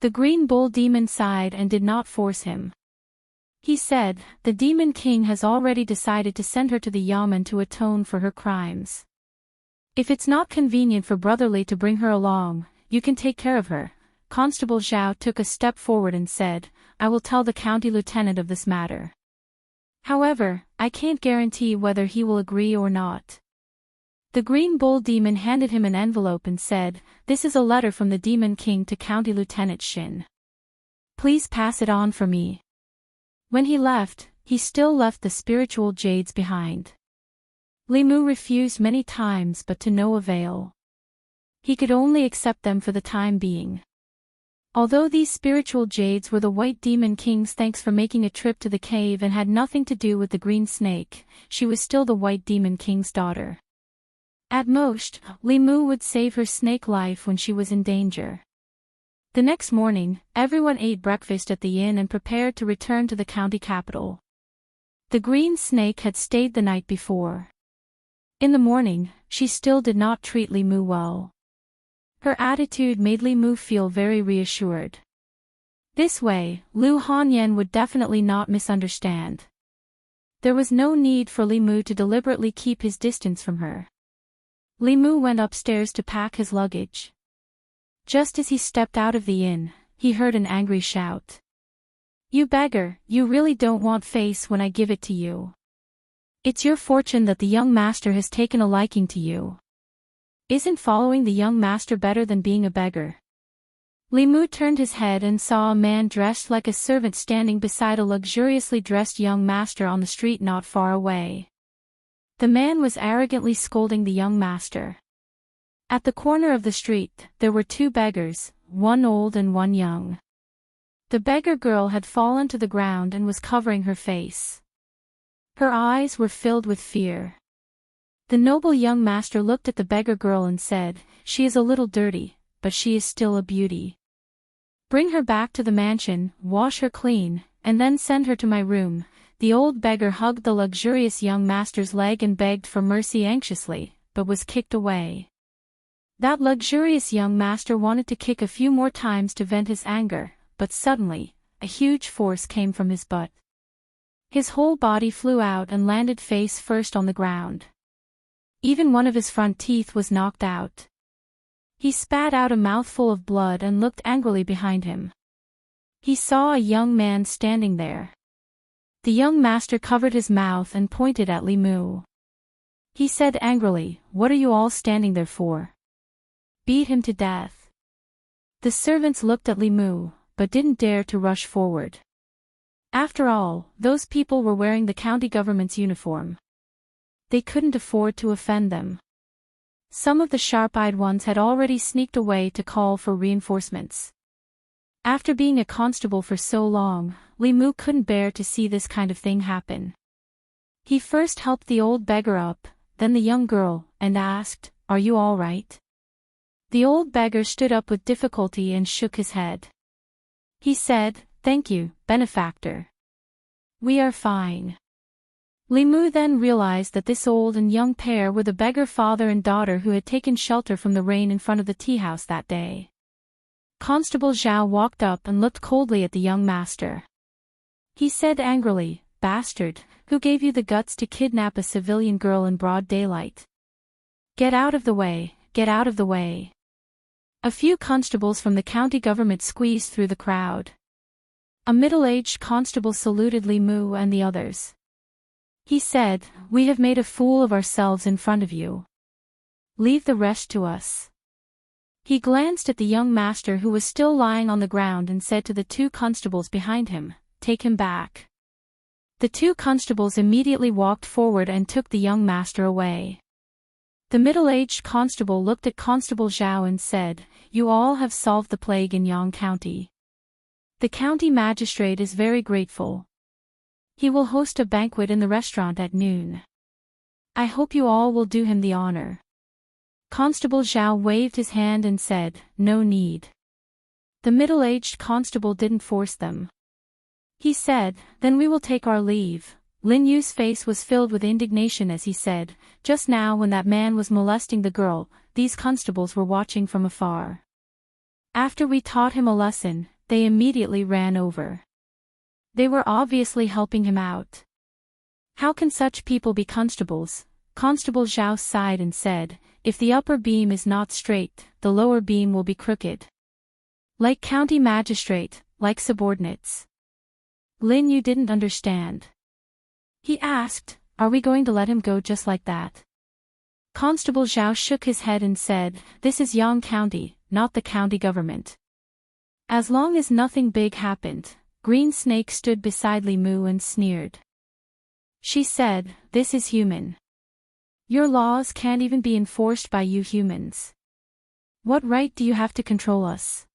The green bull demon sighed and did not force him. He said, "The Demon King has already decided to send her to the Yamen to atone for her crimes. If it's not convenient for Brother Li to bring her along, you can take care of her." Constable Zhao took a step forward and said, I will tell the county lieutenant of this matter. However, I can't guarantee whether he will agree or not. The green bull demon handed him an envelope and said, "This is a letter from the Demon King to County Lieutenant Shin. Please pass it on for me." When he left, he still left the spiritual jades behind. Li Mu refused many times but to no avail. He could only accept them for the time being. Although these spiritual jades were the White Demon King's thanks for making a trip to the cave and had nothing to do with the green snake, she was still the White Demon King's daughter. At most, Li Mu would save her snake life when she was in danger. The next morning, everyone ate breakfast at the inn and prepared to return to the county capital. The green snake had stayed the night before. In the morning, she still did not treat Li Mu well. Her attitude made Li Mu feel very reassured. This way, Lu Hanyan would definitely not misunderstand. There was no need for Li Mu to deliberately keep his distance from her. Li Mu went upstairs to pack his luggage. Just as he stepped out of the inn, he heard an angry shout. "You beggar, you really don't want face when I give it to you. It's your fortune that the young master has taken a liking to you. Isn't following the young master better than being a beggar?" Li Mu turned his head and saw a man dressed like a servant standing beside a luxuriously dressed young master on the street not far away. The man was arrogantly scolding the young master. At the corner of the street, there were two beggars, one old and one young. The beggar girl had fallen to the ground and was covering her face. Her eyes were filled with fear. The noble young master looked at the beggar girl and said, "She is a little dirty, but she is still a beauty. Bring her back to the mansion, wash her clean, and then send her to my room." The old beggar hugged the luxurious young master's leg and begged for mercy anxiously, but was kicked away. That luxurious young master wanted to kick a few more times to vent his anger, but suddenly, a huge force came from his butt. His whole body flew out and landed face first on the ground. Even one of his front teeth was knocked out. He spat out a mouthful of blood and looked angrily behind him. He saw a young man standing there. The young master covered his mouth and pointed at Li Mu. He said angrily, "What are you all standing there for? Beat him to death." The servants looked at Li Mu, but didn't dare to rush forward. After all, those people were wearing the county government's uniform. They couldn't afford to offend them. Some of the sharp-eyed ones had already sneaked away to call for reinforcements. After being a constable for so long, Li Mu couldn't bear to see this kind of thing happen. He first helped the old beggar up, then the young girl, and asked, "Are you all right?" The old beggar stood up with difficulty and shook his head. He said, "Thank you, benefactor. We are fine." Li Mu then realized that this old and young pair were the beggar father and daughter who had taken shelter from the rain in front of the tea house that day. Constable Zhao walked up and looked coldly at the young master. He said angrily, "Bastard, who gave you the guts to kidnap a civilian girl in broad daylight? Get out of the way, get out of the way." A few constables from the county government squeezed through the crowd. A middle-aged constable saluted Li Mu and the others. He said, "We have made a fool of ourselves in front of you. Leave the rest to us." He glanced at the young master who was still lying on the ground and said to the two constables behind him, "Take him back." The two constables immediately walked forward and took the young master away. The middle-aged constable looked at Constable Zhao and said, "You all have solved the plague in Yang County. The county magistrate is very grateful. He will host a banquet in the restaurant at noon. I hope you all will do him the honor." Constable Zhao waved his hand and said, "No need." The middle-aged constable didn't force them. He said, "Then we will take our leave." Lin Yu's face was filled with indignation as he said, "Just now when that man was molesting the girl, these constables were watching from afar. After we taught him a lesson, they immediately ran over. They were obviously helping him out. How can such people be constables?" Constable Zhao sighed and said, "If the upper beam is not straight, the lower beam will be crooked. Like county magistrate, like subordinates. Lin Yu didn't understand. He asked, "Are we going to let him go just like that?" Constable Zhao shook his head and said, "This is Yang County, not the county government." As long as nothing big happened, Green Snake stood beside Li Mu and sneered. She said, "This is human. Your laws can't even be enforced by you humans. What right do you have to control us?"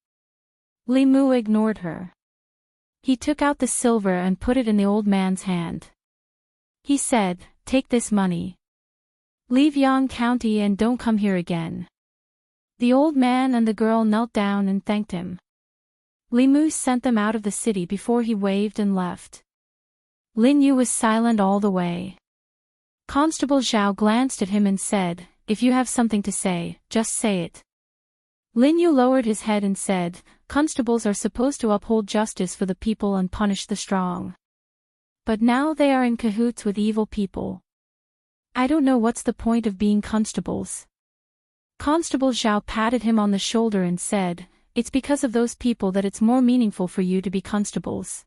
Li Mu ignored her. He took out the silver and put it in the old man's hand. He said, "Take this money. Leave Yang County and don't come here again." The old man and the girl knelt down and thanked him. Li Mu sent them out of the city before he waved and left. Lin Yu was silent all the way. Constable Zhao glanced at him and said, "If you have something to say, just say it." Lin Yu lowered his head and said, "Constables are supposed to uphold justice for the people and punish the strong. But now they are in cahoots with evil people. I don't know what's the point of being constables." Constable Zhao patted him on the shoulder and said, "It's because of those people that it's more meaningful for you to be constables.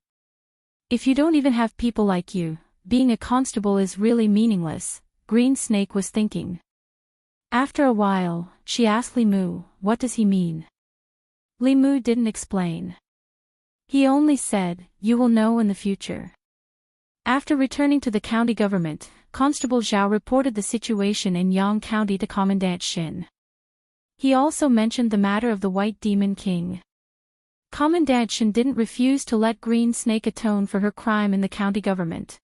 If you don't even have people like you, being a constable is really meaningless," Green Snake was thinking. After a while, she asked Li Mu, "What does he mean?" Li Mu didn't explain. He only said, "You will know in the future." After returning to the county government, Constable Zhao reported the situation in Yang County to Commandant Xin. He also mentioned the matter of the White Demon King. Commandant Xin didn't refuse to let Green Snake atone for her crime in the county government.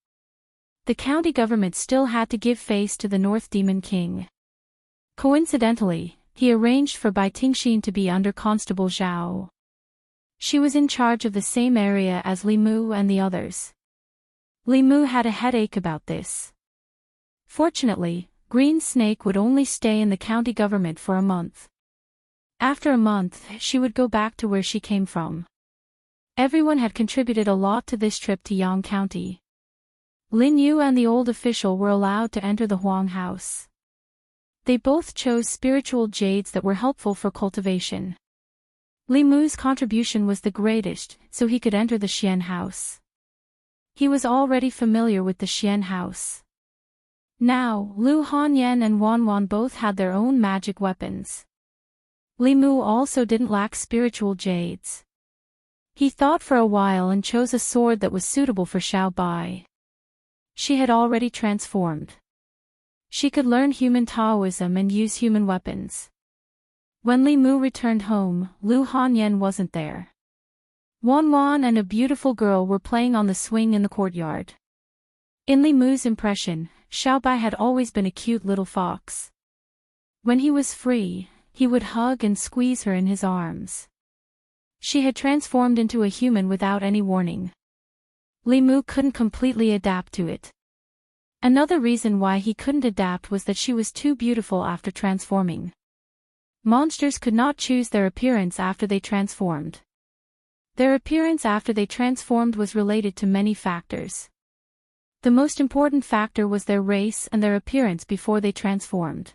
The county government still had to give face to the North Demon King. Coincidentally, he arranged for Bai Tingxin to be under Constable Zhao. She was in charge of the same area as Li Mu and the others. Li Mu had a headache about this. Fortunately, Green Snake would only stay in the county government for a month. After a month, she would go back to where she came from. Everyone had contributed a lot to this trip to Yang County. Lin Yu and the old official were allowed to enter the Huang house. They both chose spiritual jades that were helpful for cultivation. Li Mu's contribution was the greatest, so he could enter the Xian house. He was already familiar with the Xian house. Now, Lu Hanyan and Wanwan both had their own magic weapons. Li Mu also didn't lack spiritual jades. He thought for a while and chose a sword that was suitable for Xiao Bai. She had already transformed. She could learn human Taoism and use human weapons. When Li Mu returned home, Lu Hanyan wasn't there. Wanwan and a beautiful girl were playing on the swing in the courtyard. In Li Mu's impression, Xiao Bai had always been a cute little fox. When he was free, he would hug and squeeze her in his arms. She had transformed into a human without any warning. Li Mu couldn't completely adapt to it. Another reason why he couldn't adapt was that she was too beautiful after transforming. Monsters could not choose their appearance after they transformed. Their appearance after they transformed was related to many factors. The most important factor was their race and their appearance before they transformed.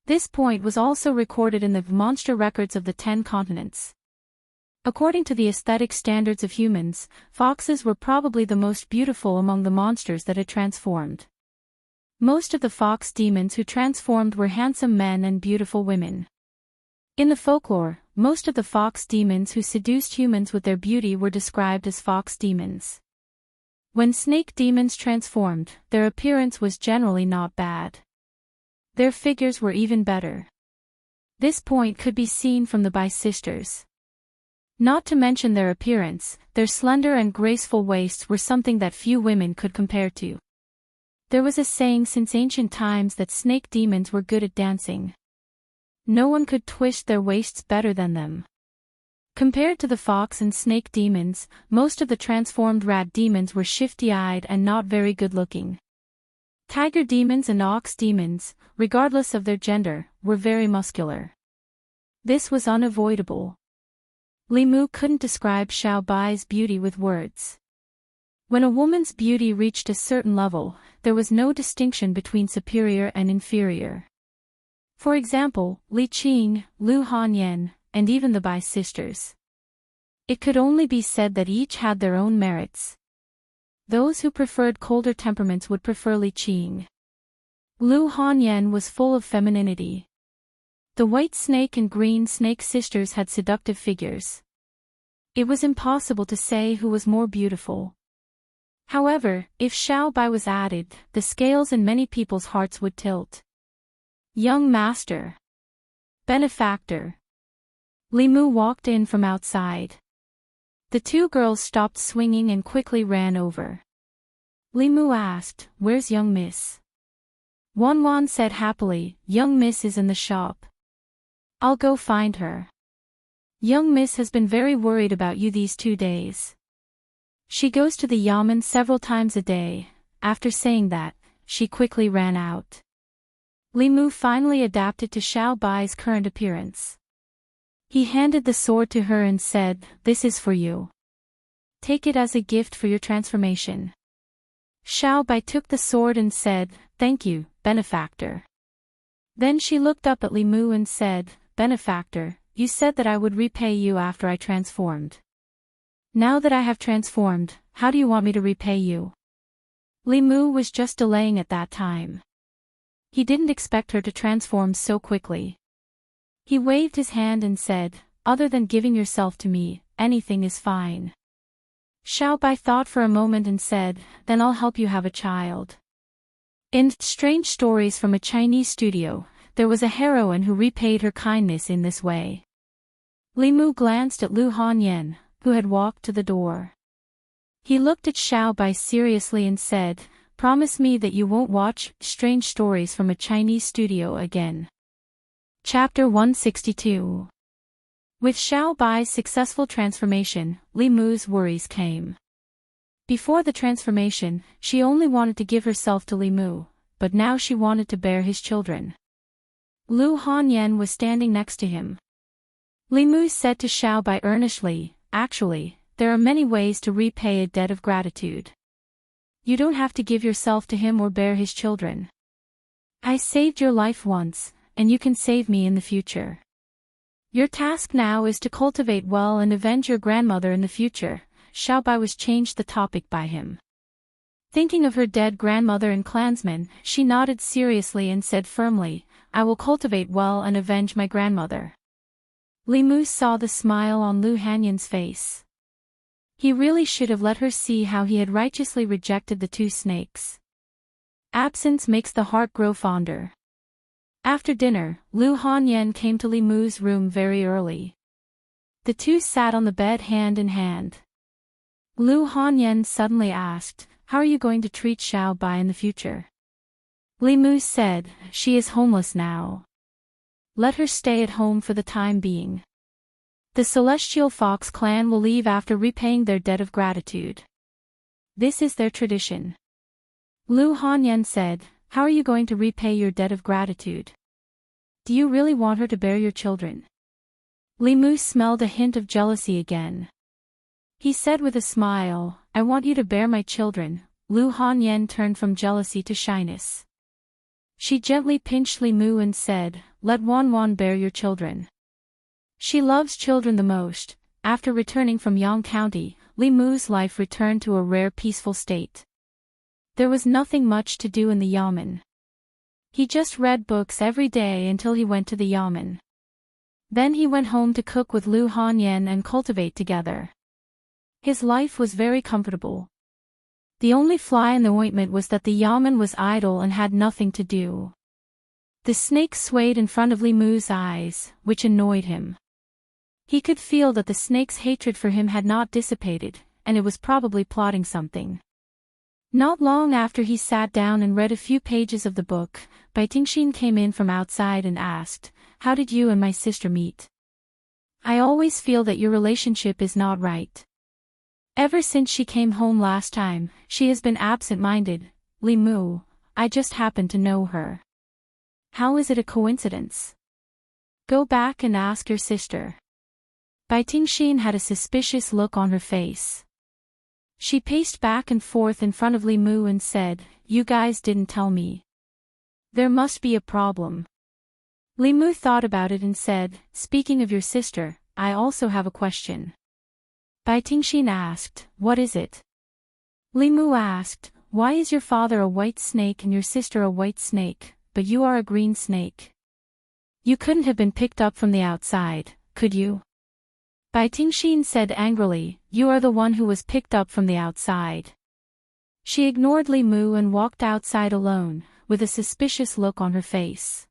This point was also recorded in the monster records of the 10 continents. According to the aesthetic standards of humans, foxes were probably the most beautiful among the monsters that had transformed. Most of the fox demons who transformed were handsome men and beautiful women. In the folklore, most of the fox demons who seduced humans with their beauty were described as fox demons. When snake demons transformed, their appearance was generally not bad. Their figures were even better. This point could be seen from the Bai sisters. Not to mention their appearance, their slender and graceful waists were something that few women could compare to. There was a saying since ancient times that snake demons were good at dancing. No one could twist their waists better than them. Compared to the fox and snake demons, most of the transformed rat demons were shifty-eyed and not very good-looking. Tiger demons and ox demons, regardless of their gender, were very muscular. This was unavoidable. Li Mu couldn't describe Xiao Bai's beauty with words. When a woman's beauty reached a certain level, there was no distinction between superior and inferior. For example, Li Qing, Lu Hanyan, and even the Bai sisters. It could only be said that each had their own merits. Those who preferred colder temperaments would prefer Li Qing. Lu Hanyan was full of femininity. The white snake and green snake sisters had seductive figures. It was impossible to say who was more beautiful. However, if Xiao Bai was added, the scales in many people's hearts would tilt. Young master. Benefactor. Li Mu walked in from outside. The two girls stopped swinging and quickly ran over. Li Mu asked, "Where's young miss?" Wan Wan said happily, "Young miss is in the shop. I'll go find her. Young miss has been very worried about you these 2 days. She goes to the yamen several times a day." After saying that, she quickly ran out. Li Mu finally adapted to Xiao Bai's current appearance. He handed the sword to her and said, "This is for you. Take it as a gift for your transformation." Xiao Bai took the sword and said, "Thank you, benefactor." Then she looked up at Li Mu and said, "Benefactor, you said that I would repay you after I transformed. Now that I have transformed, how do you want me to repay you?" Li Mu was just delaying at that time. He didn't expect her to transform so quickly. He waved his hand and said, "Other than giving yourself to me, anything is fine." Xiao Bai thought for a moment and said, "Then I'll help you have a child." In Strange Stories from a Chinese Studio, there was a heroine who repaid her kindness in this way. Li Mu glanced at Lu Hanyan, who had walked to the door. He looked at Xiao Bai seriously and said, "Promise me that you won't watch Strange Stories from a Chinese Studio again." Chapter 162. With Xiao Bai's successful transformation, Li Mu's worries came. Before the transformation, she only wanted to give herself to Li Mu, but now she wanted to bear his children. Lu Hanyan was standing next to him. Li Mu said to Xiao Bai earnestly, "Actually, there are many ways to repay a debt of gratitude. You don't have to give yourself to him or bear his children. I saved your life once, and you can save me in the future. Your task now is to cultivate well and avenge your grandmother in the future." Xiao Bai was changed the topic by him. Thinking of her dead grandmother and clansmen, she nodded seriously and said firmly, "I will cultivate well and avenge my grandmother." Li Mu saw the smile on Lu Hanyan's face. He really should have let her see how he had righteously rejected the 2 snakes. Absence makes the heart grow fonder. After dinner, Lu Hanyan came to Li Mu's room very early. The two sat on the bed hand in hand. Lu Hanyan suddenly asked, "How are you going to treat Xiao Bai in the future?" Li Mu said, "She is homeless now. Let her stay at home for the time being. The Celestial Fox clan will leave after repaying their debt of gratitude. This is their tradition." Lu Hanyan said, "How are you going to repay your debt of gratitude? Do you really want her to bear your children?" Li Mu smelled a hint of jealousy again. He said with a smile, "I want you to bear my children." Lu Hanyan turned from jealousy to shyness. She gently pinched Li Mu and said, "Let Wan Wan bear your children. She loves children the most." After returning from Yang County, Li Mu's life returned to a rare peaceful state. There was nothing much to do in the yamen. He just read books every day until he went to the yamen. Then he went home to cook with Lu Hanyan and cultivate together. His life was very comfortable. The only fly in the ointment was that the yamen was idle and had nothing to do. The snake swayed in front of Li Mu's eyes, which annoyed him. He could feel that the snake's hatred for him had not dissipated, and it was probably plotting something. Not long after he sat down and read a few pages of the book, Bai Tingxin came in from outside and asked, "How did you and my sister meet? I always feel that your relationship is not right. Ever since she came home last time, she has been absent-minded." "Li Mu, I just happen to know her. How is it a coincidence? Go back and ask your sister." Bai Tingxin had a suspicious look on her face. She paced back and forth in front of Li Mu and said, "You guys didn't tell me. There must be a problem." Li Mu thought about it and said, "Speaking of your sister, I also have a question. Bai Tingxin asked, "What is it?" Li Mu asked, "Why is your father a white snake and your sister a white snake, but you are a green snake? You couldn't have been picked up from the outside, could you?" Bai Tingxin said angrily, "You are the one who was picked up from the outside." She ignored Li Mu and walked outside alone, with a suspicious look on her face.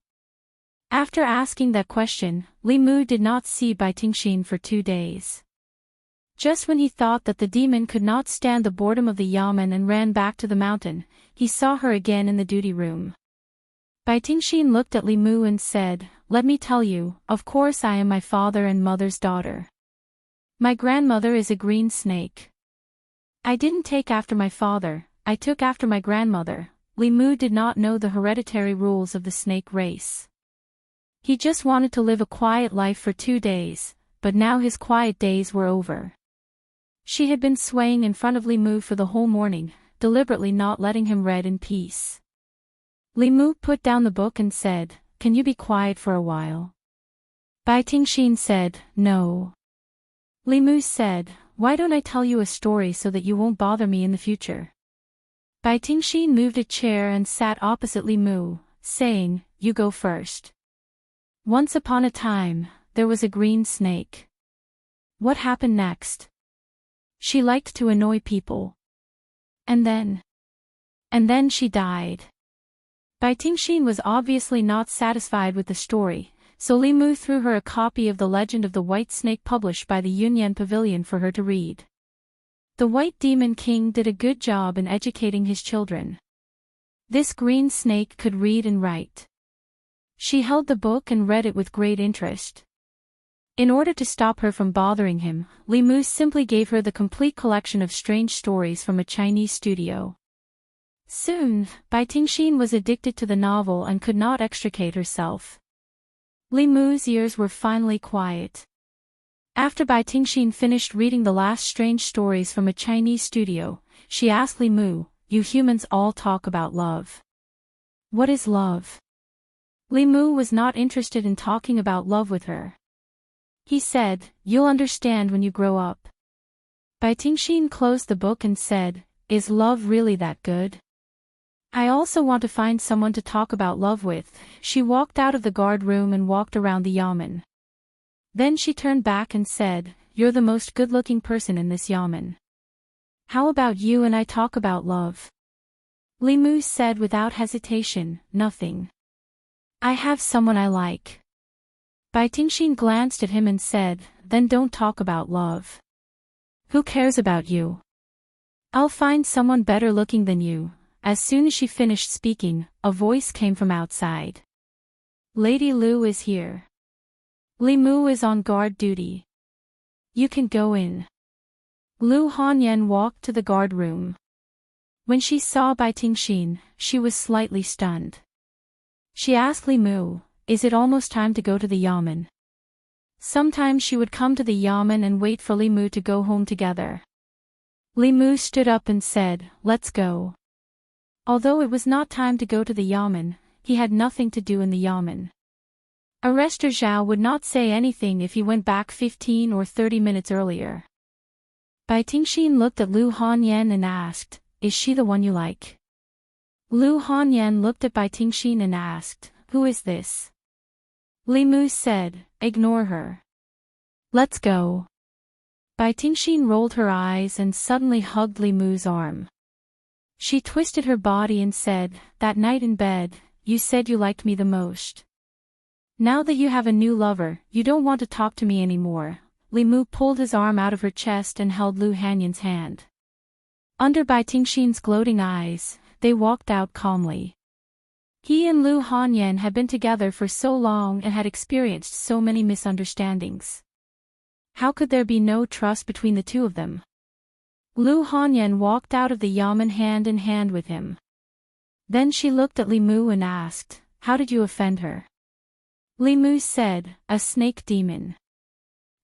After asking that question, Li Mu did not see Bai Tingxin for 2 days. Just when he thought that the demon could not stand the boredom of the yamen and ran back to the mountain, he saw her again in the duty room. Bai Tingxin looked at Li Mu and said, "Let me tell you, of course I am my father and mother's daughter. My grandmother is a green snake. I didn't take after my father, I took after my grandmother." Li Mu did not know the hereditary rules of the snake race. He just wanted to live a quiet life for 2 days, but now his quiet days were over. She had been swaying in front of Li Mu for the whole morning, deliberately not letting him read in peace. Li Mu put down the book and said, "Can you be quiet for a while?" Bai Tingxin said, "No." Li Mu said, "Why don't I tell you a story so that you won't bother me in the future?" Bai Tingxin moved a chair and sat opposite Li Mu, saying, "You go first. Once upon a time, there was a green snake. What happened next? She liked to annoy people. And then she died." Bai Tingxin was obviously not satisfied with the story, so Li Mu threw her a copy of The Legend of the White Snake published by the Yunyan Pavilion for her to read. The White Demon King did a good job in educating his children. This green snake could read and write. She held the book and read it with great interest. In order to stop her from bothering him, Li Mu simply gave her the complete collection of strange stories from a Chinese studio. Soon, Bai Tingxin was addicted to the novel and could not extricate herself. Li Mu's ears were finally quiet. After Bai Tingxin finished reading the last strange stories from a Chinese studio, she asked Li Mu, "You humans all talk about love. What is love?" Li Mu was not interested in talking about love with her. He said, "You'll understand when you grow up." Bai Tingxin closed the book and said, "Is love really that good? I also want to find someone to talk about love with." She walked out of the guard room and walked around the yamen. Then she turned back and said, "You're the most good-looking person in this yamen. How about you and I talk about love?" Li Mu said without hesitation, "Nothing. I have someone I like." Bai Tingxin glanced at him and said, "Then don't talk about love. Who cares about you? I'll find someone better looking than you." As soon as she finished speaking, a voice came from outside. "Lady Lu is here. Li Mu is on guard duty. You can go in." Lu Hanyan walked to the guard room. When she saw Bai Tingxin, she was slightly stunned. She asked Li Mu, "Is it almost time to go to the yamen?" Sometimes she would come to the yamen and wait for Li Mu to go home together. Li Mu stood up and said, "Let's go." Although it was not time to go to the yamen, he had nothing to do in the yamen. Arrestor Zhao would not say anything if he went back 15 or 30 minutes earlier. Bai Tingxin looked at Lu Hanyan and asked, "Is she the one you like?" Lu Hanyan looked at Bai Tingxin and asked, "Who is this?" Li Mu said, "Ignore her. Let's go." Bai Tingxin rolled her eyes and suddenly hugged Li Mu's arm. She twisted her body and said, "That night in bed, you said you liked me the most. Now that you have a new lover, you don't want to talk to me anymore." Li Mu pulled his arm out of her chest and held Lu Hanyan's hand. Under Bai Tingxin's gloating eyes, they walked out calmly. He and Lu Hanyan had been together for so long and had experienced so many misunderstandings. How could there be no trust between the two of them? Lu Hanyan walked out of the yamen hand in hand with him. Then she looked at Li Mu and asked, "How did you offend her?" Li Mu said, "A snake demon.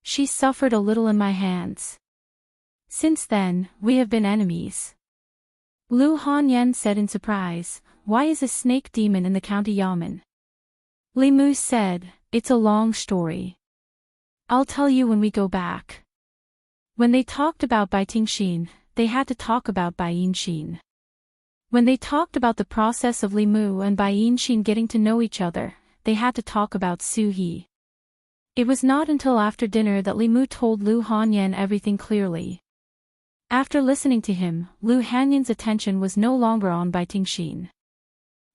She suffered a little in my hands. Since then, we have been enemies." Lu Hanyan said in surprise, "Why is a snake demon in the county yamen?" Li Mu said, "It's a long story. I'll tell you when we go back." When they talked about Bai Tingxin, they had to talk about Bai Yinxin. When they talked about the process of Li Mu and Bai Yinxin getting to know each other, they had to talk about Su He. It was not until after dinner that Li Mu told Lu Hanyan everything clearly. After listening to him, Lu Hanyan's attention was no longer on Bai Tingxin.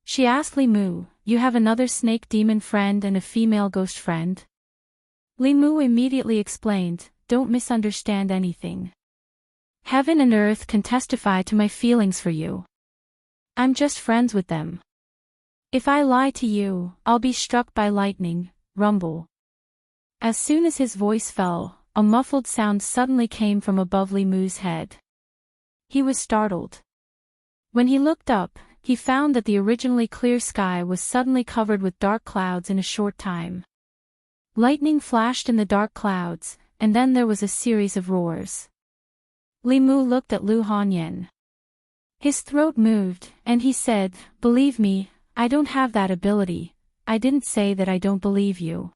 She asked Li Mu, "You have another snake demon friend and a female ghost friend?" Li Mu immediately explained, "Don't misunderstand anything. Heaven and earth can testify to my feelings for you. I'm just friends with them. If I lie to you, I'll be struck by lightning, rumble." As soon as his voice fell, a muffled sound suddenly came from above Li Mu's head. He was startled. When he looked up, he found that the originally clear sky was suddenly covered with dark clouds in a short time. Lightning flashed in the dark clouds, and then there was a series of roars. Li Mu looked at Lu Hanyan. His throat moved, and he said, "Believe me, I don't have that ability. I didn't say that I don't believe you."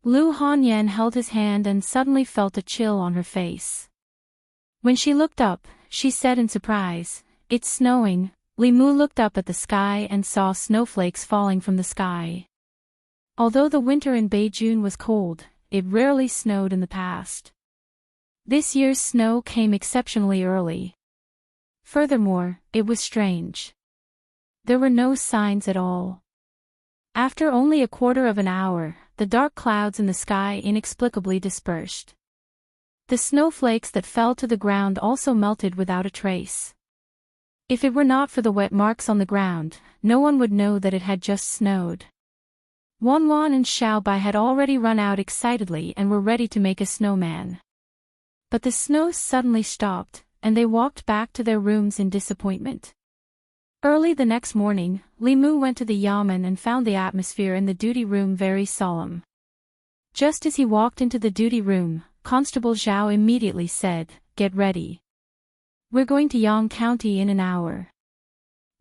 Lu Hanyan held his hand and suddenly felt a chill on her face. When she looked up, she said in surprise, "It's snowing." Li Mu looked up at the sky and saw snowflakes falling from the sky. Although the winter in Beijing was cold, it rarely snowed in the past. This year's snow came exceptionally early. Furthermore, it was strange. There were no signs at all. After only a quarter of an hour, the dark clouds in the sky inexplicably dispersed. The snowflakes that fell to the ground also melted without a trace. If it were not for the wet marks on the ground, no one would know that it had just snowed. Wanwan and Xiaobai had already run out excitedly and were ready to make a snowman. But the snow suddenly stopped, and they walked back to their rooms in disappointment. Early the next morning, Li Mu went to the yamen and found the atmosphere in the duty room very solemn. Just as he walked into the duty room, Constable Zhao immediately said, "Get ready. We're going to Yang County in an hour."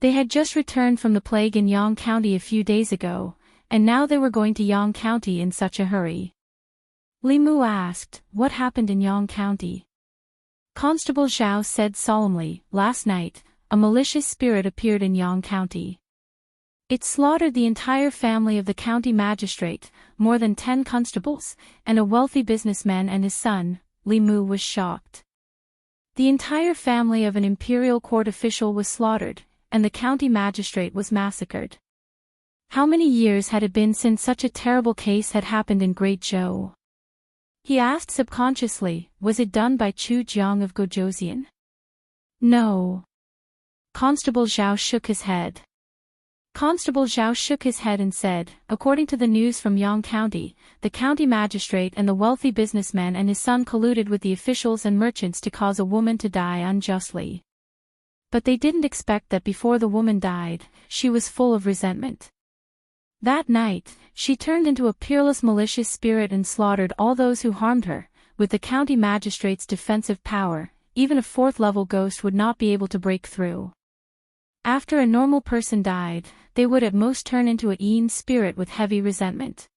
They had just returned from the plague in Yang County a few days ago, and now they were going to Yang County in such a hurry. Li Mu asked, "What happened in Yang County?" Constable Zhao said solemnly, "Last night, a malicious spirit appeared in Yang County. It slaughtered the entire family of the county magistrate, more than 10 constables, and a wealthy businessman and his son." Li Mu was shocked. The entire family of an imperial court official was slaughtered, and the county magistrate was massacred. How many years had it been since such a terrible case had happened in Great Zhou? He asked subconsciously, was it done by Chu Jiang of Gojosian? No. Constable Zhao shook his head. Constable Zhao shook his head and said, "According to the news from Yang County, the county magistrate and the wealthy businessman and his son colluded with the officials and merchants to cause a woman to die unjustly. But they didn't expect that before the woman died, she was full of resentment. That night, she turned into a peerless malicious spirit and slaughtered all those who harmed her. With the county magistrate's defensive power, even a 4th-level ghost would not be able to break through. After a normal person died, they would at most turn into a Yin spirit with heavy resentment.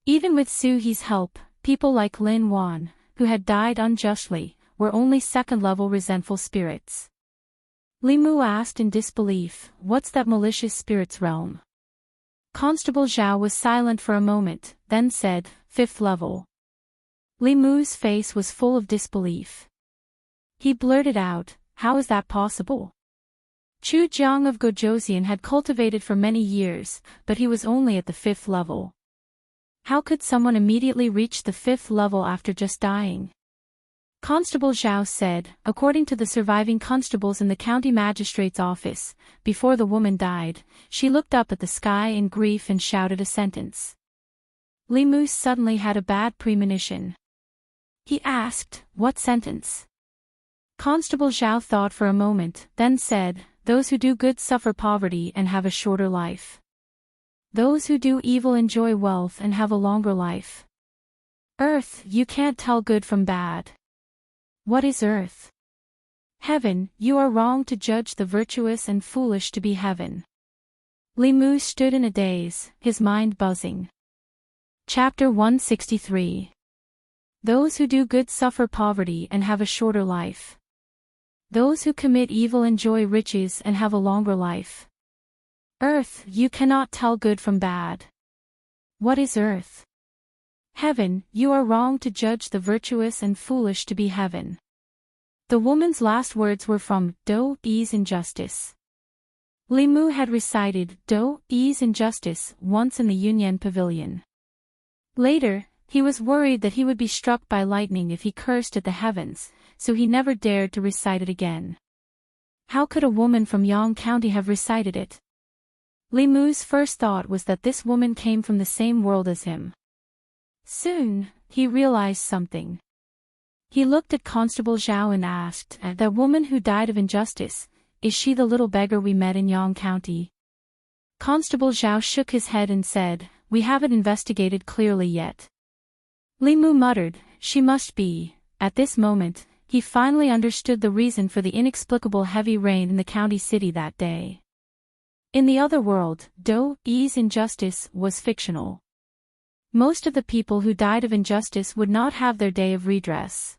Even with Su He's help, people like Lin Wan, who had died unjustly, were only 2nd-level resentful spirits." Li Mu asked in disbelief, "What's that malicious spirit's realm?" Constable Zhao was silent for a moment, then said, 5th level. Li Mu's face was full of disbelief. He blurted out, "How is that possible? Chu Jiang of Gojosian had cultivated for many years, but he was only at the 5th level. How could someone immediately reach the 5th level after just dying?" Constable Zhao said, "According to the surviving constables in the county magistrate's office, before the woman died, she looked up at the sky in grief and shouted a sentence." Li Mu suddenly had a bad premonition. He asked, "What sentence?" Constable Zhao thought for a moment, then said, "Those who do good suffer poverty and have a shorter life. Those who do evil enjoy wealth and have a longer life. Earth, you can't tell good from bad. What is earth? Heaven, you are wrong to judge the virtuous and foolish to be heaven." Li Mu stood in a daze, his mind buzzing. Chapter 163. Those who do good suffer poverty and have a shorter life. Those who commit evil enjoy riches and have a longer life. Earth, you cannot tell good from bad. What is earth? Heaven, you are wrong to judge the virtuous and foolish to be heaven. The woman's last words were from Do Yi's Injustice. Li Mu had recited Do Yi's Injustice once in the Yunyan Pavilion. Later, he was worried that he would be struck by lightning if he cursed at the heavens, so he never dared to recite it again. How could a woman from Yang County have recited it? Li Mu's first thought was that this woman came from the same world as him. Soon, he realized something. He looked at Constable Zhao and asked, "That woman who died of injustice, is she the little beggar we met in Yang County?" Constable Zhao shook his head and said, "We haven't investigated clearly yet." Li Mu muttered, "She must be." At this moment, he finally understood the reason for the inexplicable heavy rain in the county city that day. In the other world, Do Yi's injustice was fictional. Most of the people who died of injustice would not have their day of redress.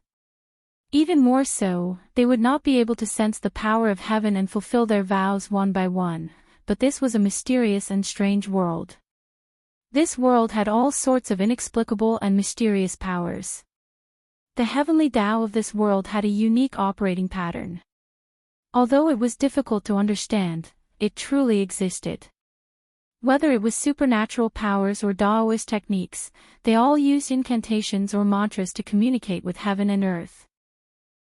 Even more so, they would not be able to sense the power of heaven and fulfill their vows one by one, but this was a mysterious and strange world. This world had all sorts of inexplicable and mysterious powers. The heavenly Tao of this world had a unique operating pattern. Although it was difficult to understand, it truly existed. Whether it was supernatural powers or Taoist techniques, they all used incantations or mantras to communicate with heaven and earth.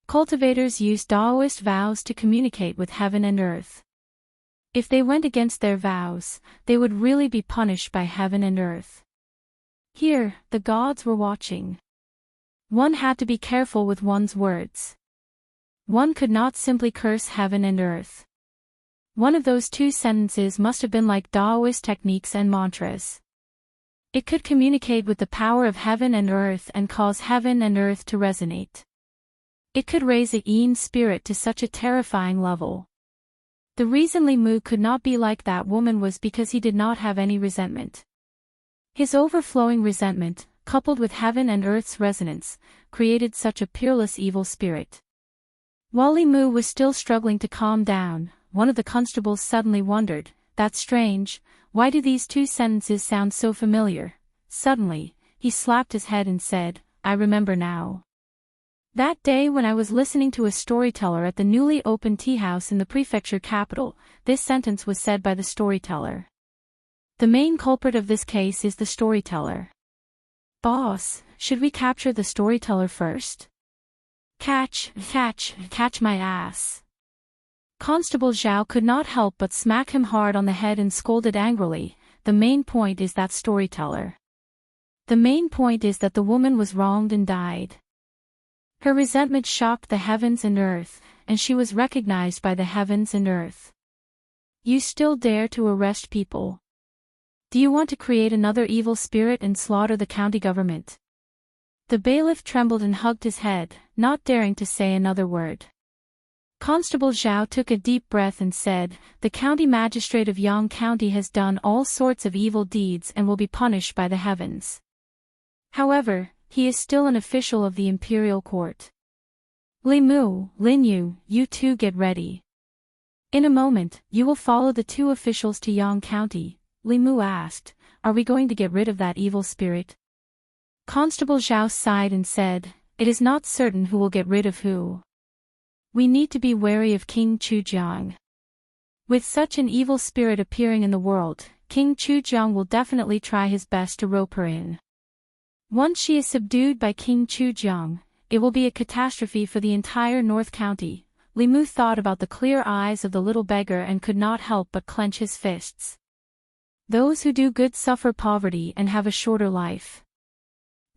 Cultivators used Taoist vows to communicate with heaven and earth. If they went against their vows, they would really be punished by heaven and earth. Here, the gods were watching. One had to be careful with one's words. One could not simply curse heaven and earth. One of those two sentences must have been like Taoist techniques and mantras. It could communicate with the power of heaven and earth and cause heaven and earth to resonate. It could raise a yin spirit to such a terrifying level. The reason Li Mu could not be like that woman was because he did not have any resentment. His overflowing resentment, coupled with heaven and earth's resonance, created such a peerless evil spirit. While Li Mu was still struggling to calm down, one of the constables suddenly wondered, "That's strange, why do these two sentences sound so familiar?" Suddenly, he slapped his head and said, "I remember now. That day when I was listening to a storyteller at the newly opened tea house in the prefecture capital, this sentence was said by the storyteller. The main culprit of this case is the storyteller. Boss, should we capture the storyteller first?" Catch my ass." Constable Zhao could not help but smack him hard on the head and scolded angrily, "The main point is that storyteller. The main point is that the woman was wronged and died. Her resentment shocked the heavens and earth, and she was recognized by the heavens and earth. You still dare to arrest people? Do you want to create another evil spirit and slaughter the county government?" The bailiff trembled and hugged his head, not daring to say another word. Constable Zhao took a deep breath and said, "The county magistrate of Yang County has done all sorts of evil deeds and will be punished by the heavens. However, he is still an official of the imperial court. Li Mu, Lin Yu, you two get ready. In a moment, you will follow the two officials to Yang County." Li Mu asked, "Are we going to get rid of that evil spirit?" Constable Zhao sighed and said, "It is not certain who will get rid of who. We need to be wary of King Chujiang. With such an evil spirit appearing in the world, King Chujiang will definitely try his best to rope her in. Once she is subdued by King Chujiang, it will be a catastrophe for the entire North County." Li Mu thought about the clear eyes of the little beggar and could not help but clench his fists. Those who do good suffer poverty and have a shorter life.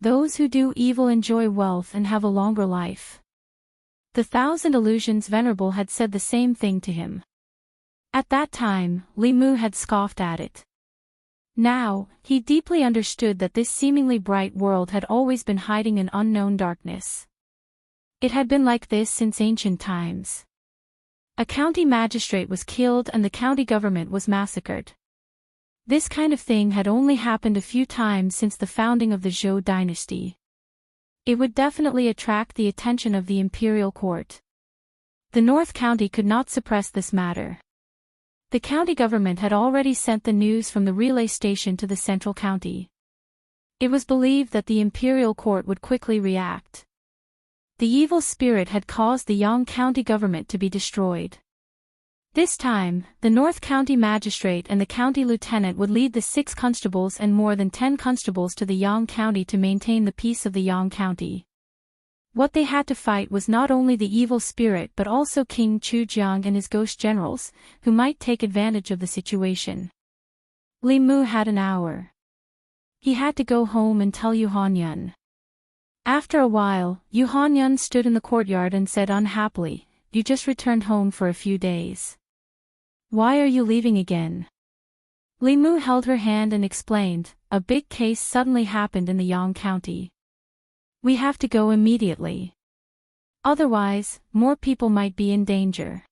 Those who do evil enjoy wealth and have a longer life. The Thousand Illusions Venerable had said the same thing to him. At that time, Li Mu had scoffed at it. Now, he deeply understood that this seemingly bright world had always been hiding in unknown darkness. It had been like this since ancient times. A county magistrate was killed and the county government was massacred. This kind of thing had only happened a few times since the founding of the Zhou dynasty. It would definitely attract the attention of the imperial court. The North County could not suppress this matter. The county government had already sent the news from the relay station to the central county. It was believed that the imperial court would quickly react. The evil spirit had caused the Yang County government to be destroyed. This time, the North County magistrate and the county lieutenant would lead the 6 constables and more than 10 constables to the Yang County to maintain the peace of the Yang County. What they had to fight was not only the evil spirit but also King Chujiang and his ghost generals, who might take advantage of the situation. Li Mu had an hour. He had to go home and tell Yu Hanyun. After a while, Yu Hanyun stood in the courtyard and said unhappily, "You just returned home for a few days. Why are you leaving again?" Li Mu held her hand and explained, "A big case suddenly happened in the Yang County. We have to go immediately. Otherwise, more people might be in danger."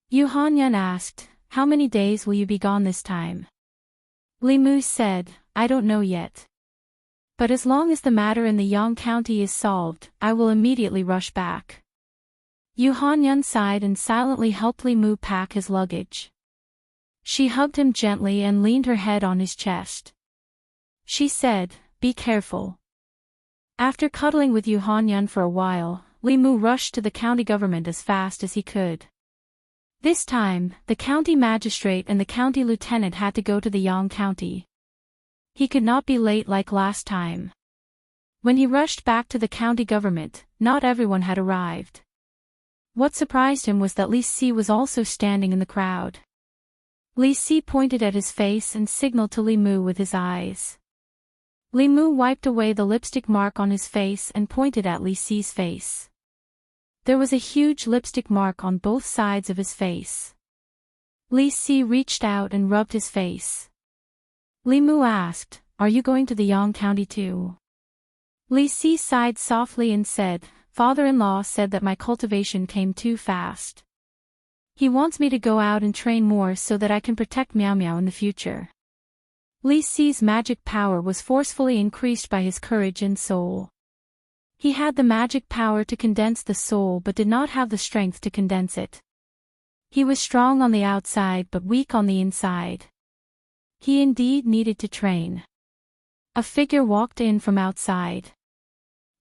Yu Hanyun asked, "How many days will you be gone this time?" Li Mu said, "I don't know yet. But as long as the matter in the Yang County is solved, I will immediately rush back." Yu Hanyun sighed and silently helped Li Mu pack his luggage. She hugged him gently and leaned her head on his chest. She said, "Be careful." After cuddling with Yu Hanyun for a while, Li Mu rushed to the county government as fast as he could. This time, the county magistrate and the county lieutenant had to go to the Yang County. He could not be late like last time. When he rushed back to the county government, not everyone had arrived. What surprised him was that Li Si was also standing in the crowd. Li Si pointed at his face and signaled to Li Mu with his eyes. Li Mu wiped away the lipstick mark on his face and pointed at Li Si's face. There was a huge lipstick mark on both sides of his face. Li Si reached out and rubbed his face. Li Mu asked, "Are you going to the Yang County too?" Li Si sighed softly and said, "Father-in-law said that my cultivation came too fast. He wants me to go out and train more so that I can protect Miao Miao in the future." Li Si's magic power was forcefully increased by his courage and soul. He had the magic power to condense the soul but did not have the strength to condense it. He was strong on the outside but weak on the inside. He indeed needed to train. A figure walked in from outside.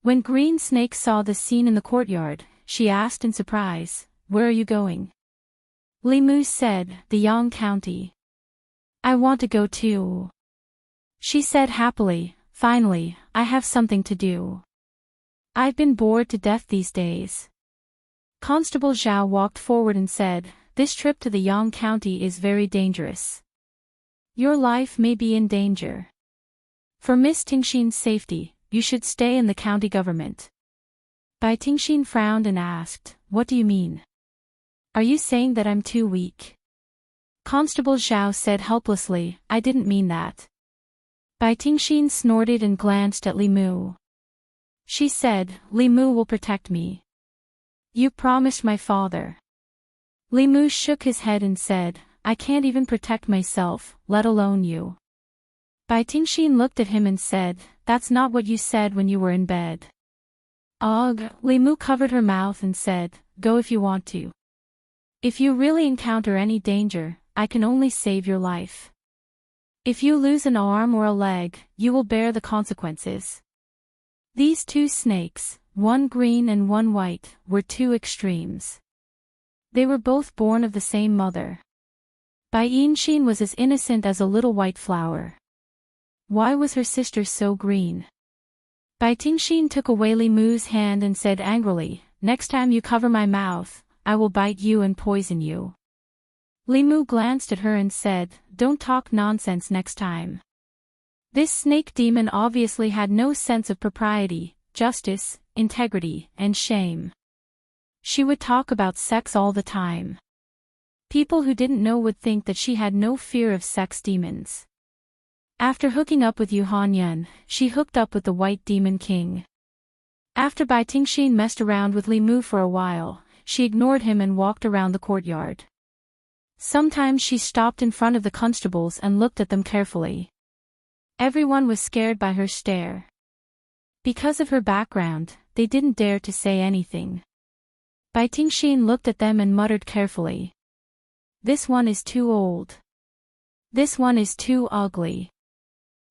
When Green Snake saw the scene in the courtyard, she asked in surprise, "Where are you going?" Li Mu said, "The Yang County. I want to go too." She said happily, "Finally, I have something to do. I've been bored to death these days." Constable Zhao walked forward and said, "This trip to the Yang County is very dangerous. Your life may be in danger. For Miss Tingxin's safety, you should stay in the county government." Bai Tingxin frowned and asked, "What do you mean? Are you saying that I'm too weak?" Constable Zhao said helplessly, "I didn't mean that." Bai Tingxin snorted and glanced at Li Mu. She said, "Li Mu will protect me. You promised my father." Li Mu shook his head and said, "I can't even protect myself, let alone you." Bai Tingxin looked at him and said, "That's not what you said when you were in bed." Ugh, Li Mu covered her mouth and said, "Go if you want to. If you really encounter any danger, I can only save your life. If you lose an arm or a leg, you will bear the consequences." These 2 snakes, one green and one white, were 2 extremes. They were both born of the same mother. Bai Yinxin was as innocent as a little white flower. Why was her sister so green? Bai Tingxin took away Li Mu's hand and said angrily, "Next time you cover my mouth, I will bite you and poison you." Li Mu glanced at her and said, "Don't talk nonsense next time." This snake demon obviously had no sense of propriety, justice, integrity, and shame. She would talk about sex all the time. People who didn't know would think that she had no fear of sex demons. After hooking up with Yu Hanyun, she hooked up with the White Demon King. After Bai Tingxin messed around with Li Mu for a while, she ignored him and walked around the courtyard. Sometimes she stopped in front of the constables and looked at them carefully. Everyone was scared by her stare. Because of her background, they didn't dare to say anything. Bai Tingxin looked at them and muttered carefully. This one is too old. This one is too ugly.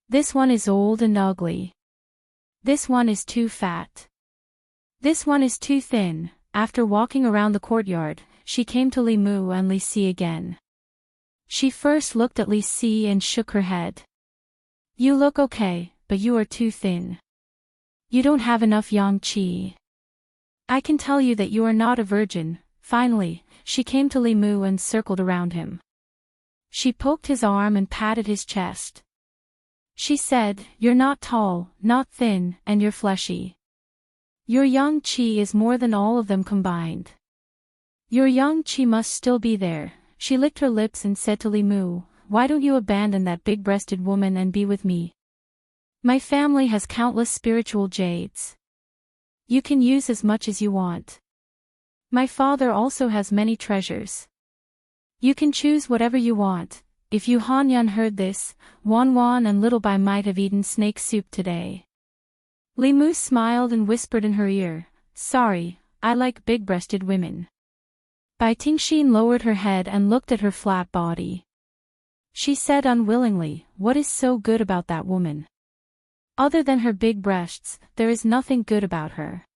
This one is old and ugly. This one is too fat. This one is too thin. After walking around the courtyard, she came to Li Mu and Li Si again. She first looked at Li Si and shook her head. You look okay, but you are too thin. You don't have enough yang qi. I can tell you that you are not a virgin. Finally, she came to Li Mu and circled around him. She poked his arm and patted his chest. She said, you're not tall, not thin, and you're fleshy. Your yang qi is more than all of them combined. Your yang qi must still be there. She licked her lips and said to Li Mu, why don't you abandon that big-breasted woman and be with me? My family has countless spiritual jades. You can use as much as you want. My father also has many treasures. You can choose whatever you want. If Yu Hanyan heard this, Wan Wan and Little Bai might have eaten snake soup today. Li Mu smiled and whispered in her ear, sorry, I like big-breasted women. Bai Tingxin lowered her head and looked at her flat body. She said unwillingly, what is so good about that woman? Other than her big breasts, there is nothing good about her.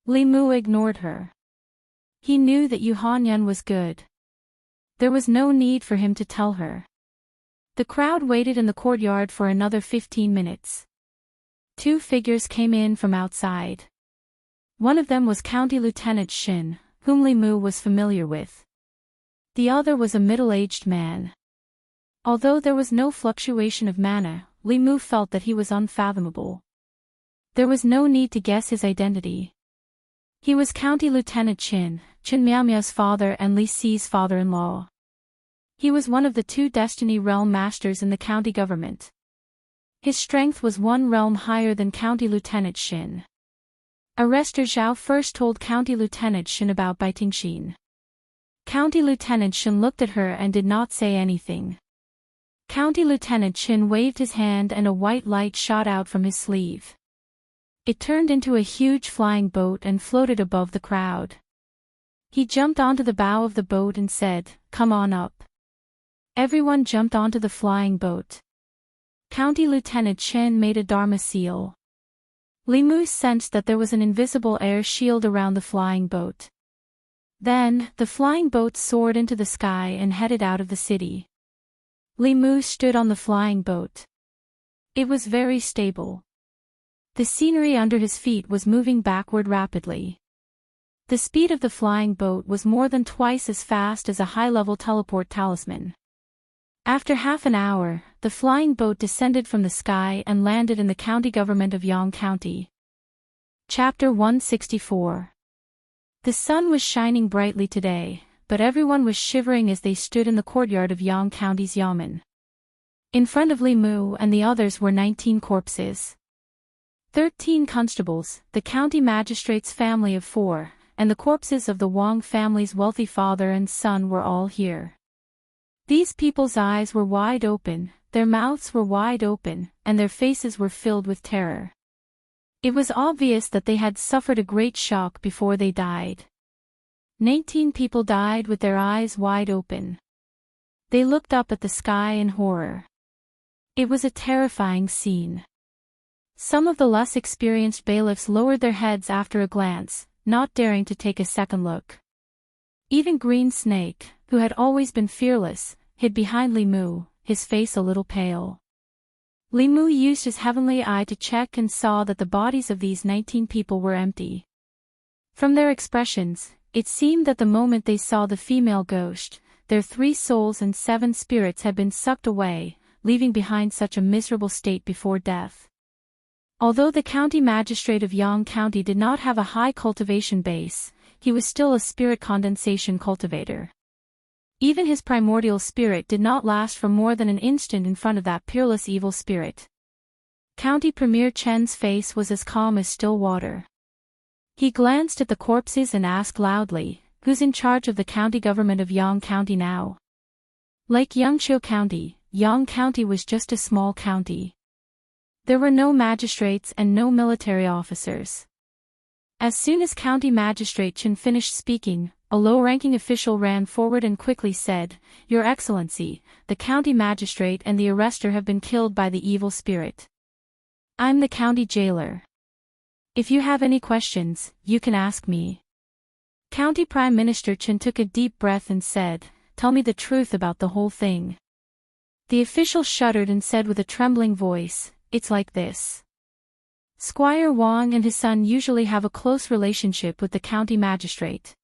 Li Mu ignored her. He knew that Yu Hanyan was good. There was no need for him to tell her. The crowd waited in the courtyard for another 15 minutes. Two figures came in from outside. One of them was County Lieutenant Shin, whom Li Mu was familiar with. The other was a middle-aged man. Although there was no fluctuation of mana, Li Mu felt that he was unfathomable. There was no need to guess his identity. He was County Lieutenant Chen Miaomiao's father and Li Si's father-in-law. He was one of the two Destiny Realm Masters in the county government. His strength was one realm higher than County Lieutenant Shin. Arrestor Zhao first told County Lieutenant Shin about Bai Tingxin. County Lieutenant Shin looked at her and did not say anything. County Lieutenant Shin waved his hand and a white light shot out from his sleeve. It turned into a huge flying boat and floated above the crowd. He jumped onto the bow of the boat and said, come on up. Everyone jumped onto the flying boat. County Lieutenant Chen made a Dharma seal. Li Mu sensed that there was an invisible air shield around the flying boat. Then, the flying boat soared into the sky and headed out of the city. Li Mu stood on the flying boat. It was very stable. The scenery under his feet was moving backward rapidly. The speed of the flying boat was more than twice as fast as a high-level teleport talisman. After half an hour, the flying boat descended from the sky and landed in the county government of Yang County. Chapter 164. The sun was shining brightly today, but everyone was shivering as they stood in the courtyard of Yang County's Yamen. In front of Li Mu and the others were 19 corpses. 13 constables, the county magistrate's family of 4, and the corpses of the Wang family's wealthy father and son were all here. These people's eyes were wide open, their mouths were wide open, and their faces were filled with terror. It was obvious that they had suffered a great shock before they died. 19 people died with their eyes wide open. They looked up at the sky in horror. It was a terrifying scene. Some of the less experienced bailiffs lowered their heads after a glance, not daring to take a second look. Even Green Snake, who had always been fearless, hid behind Li Mu, his face a little pale. Li Mu used his heavenly eye to check and saw that the bodies of these 19 people were empty. From their expressions, it seemed that the moment they saw the female ghost, their 3 souls and 7 spirits had been sucked away, leaving behind such a miserable state before death. Although the county magistrate of Yang County did not have a high cultivation base, he was still a spirit condensation cultivator. Even his primordial spirit did not last for more than an instant in front of that peerless evil spirit. County Premier Chen's face was as calm as still water. He glanced at the corpses and asked loudly, who's in charge of the county government of Yang County now? Like Yangqiu County, Yang County was just a small county. There were no magistrates and no military officers. As soon as County Magistrate Chen finished speaking, a low-ranking official ran forward and quickly said, "Your Excellency, the county magistrate and the arrestor have been killed by the evil spirit. I'm the county jailer. If you have any questions, you can ask me." County Prime Minister Chen took a deep breath and said, "Tell me the truth about the whole thing." The official shuddered and said with a trembling voice, "It's like this. Squire Wang and his son usually have a close relationship with the county magistrate.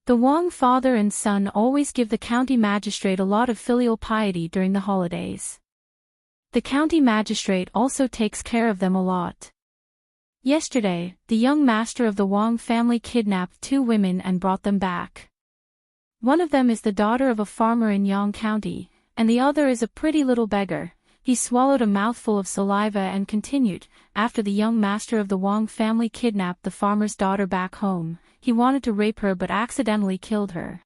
The Wang father and son always give the county magistrate a lot of filial piety during the holidays. The county magistrate also takes care of them a lot. Yesterday, the young master of the Wang family kidnapped 2 women and brought them back. One of them is the daughter of a farmer in Yang County, and the other is a pretty little beggar." He swallowed a mouthful of saliva and continued, "After the young master of the Wang family kidnapped the farmer's daughter back home, he wanted to rape her but accidentally killed her.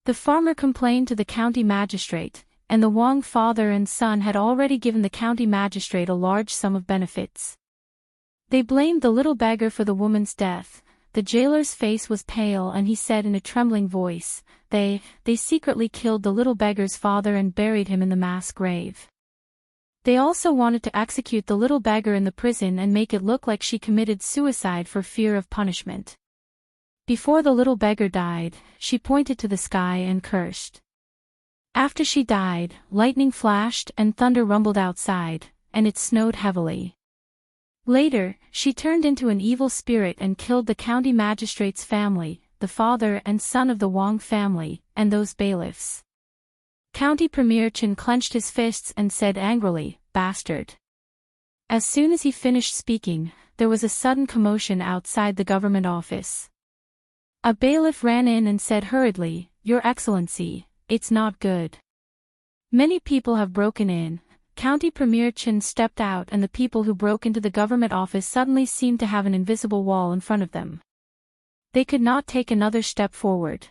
The farmer complained to the county magistrate, and the Wang father and son had already given the county magistrate a large sum of benefits. They blamed the little beggar for the woman's death." The jailer's face was pale and he said in a trembling voice, They secretly killed the little beggar's father and buried him in the mass grave. They also wanted to execute the little beggar in the prison and make it look like she committed suicide for fear of punishment. Before the little beggar died, she pointed to the sky and cursed. After she died, lightning flashed and thunder rumbled outside, and it snowed heavily. Later, she turned into an evil spirit and killed the county magistrate's family, the father and son of the Wang family, and those bailiffs. County Premier Chen clenched his fists and said angrily, "Bastard." As soon as he finished speaking, there was a sudden commotion outside the government office. A bailiff ran in and said hurriedly, "Your Excellency, it's not good. Many people have broken in." County Premier Chen stepped out and the people who broke into the government office suddenly seemed to have an invisible wall in front of them. They could not take another step forward.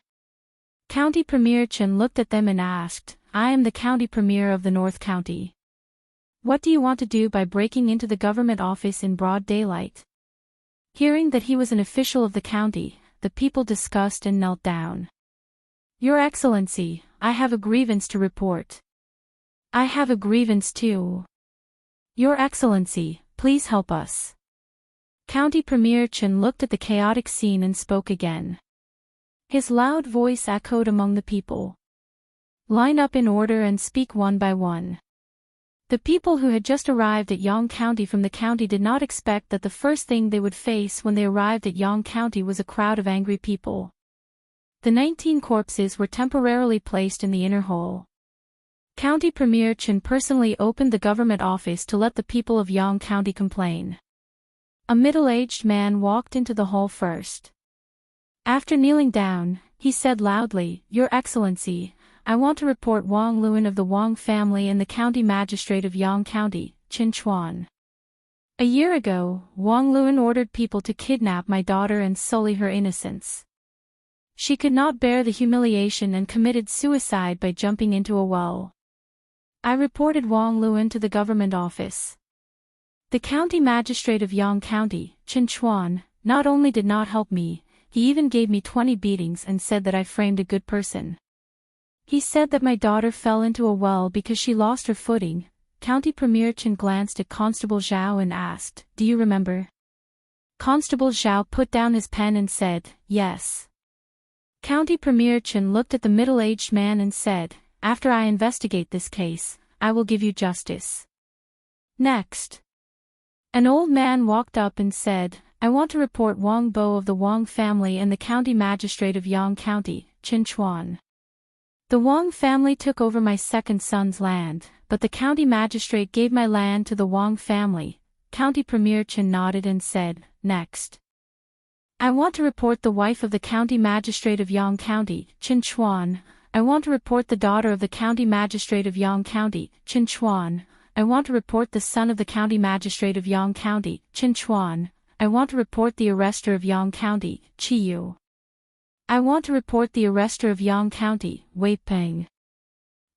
County Premier Chen looked at them and asked, "I am the County Premier of the North County. What do you want to do by breaking into the government office in broad daylight?" Hearing that he was an official of the county, the people discussed and knelt down. "Your Excellency, I have a grievance to report." "I have a grievance too." "Your Excellency, please help us." County Premier Chen looked at the chaotic scene and spoke again. His loud voice echoed among the people. "Line up in order and speak one by one." The people who had just arrived at Yang County from the county did not expect that the first thing they would face when they arrived at Yang County was a crowd of angry people. The 19 corpses were temporarily placed in the inner hall. County Premier Chen personally opened the government office to let the people of Yang County complain. A middle-aged man walked into the hall first. After kneeling down, he said loudly, "Your Excellency, I want to report Wang Luan of the Wang family and the county magistrate of Yang County, Qin Chuan. A year ago, Wang Luan ordered people to kidnap my daughter and sully her innocence. She could not bear the humiliation and committed suicide by jumping into a well. I reported Wang Luan to the government office. The county magistrate of Yang County, Qin Chuan, not only did not help me, he even gave me 20 beatings and said that I framed a good person. He said that my daughter fell into a well because she lost her footing." County Premier Chen glanced at Constable Zhao and asked, "Do you remember?" Constable Zhao put down his pen and said, "Yes." County Premier Chen looked at the middle-aged man and said, "After I investigate this case, I will give you justice." Next, an old man walked up and said, "I want to report Wang Bo of the Wang family and the county magistrate of Yang County, Qin Chuan. The Wang family took over my second son's land, but the county magistrate gave my land to the Wang family." County Premier Chen nodded and said, "Next. I want to report the wife of the county magistrate of Yang County, Qin Chuan. I want to report the daughter of the county magistrate of Yang County, Qin Chuan. I want to report the son of the county magistrate of Yang County, Qin Chuan. I want to report the arrestor of Yang County, Chi Yu. I want to report the arrestor of Yang County, Wei Peng."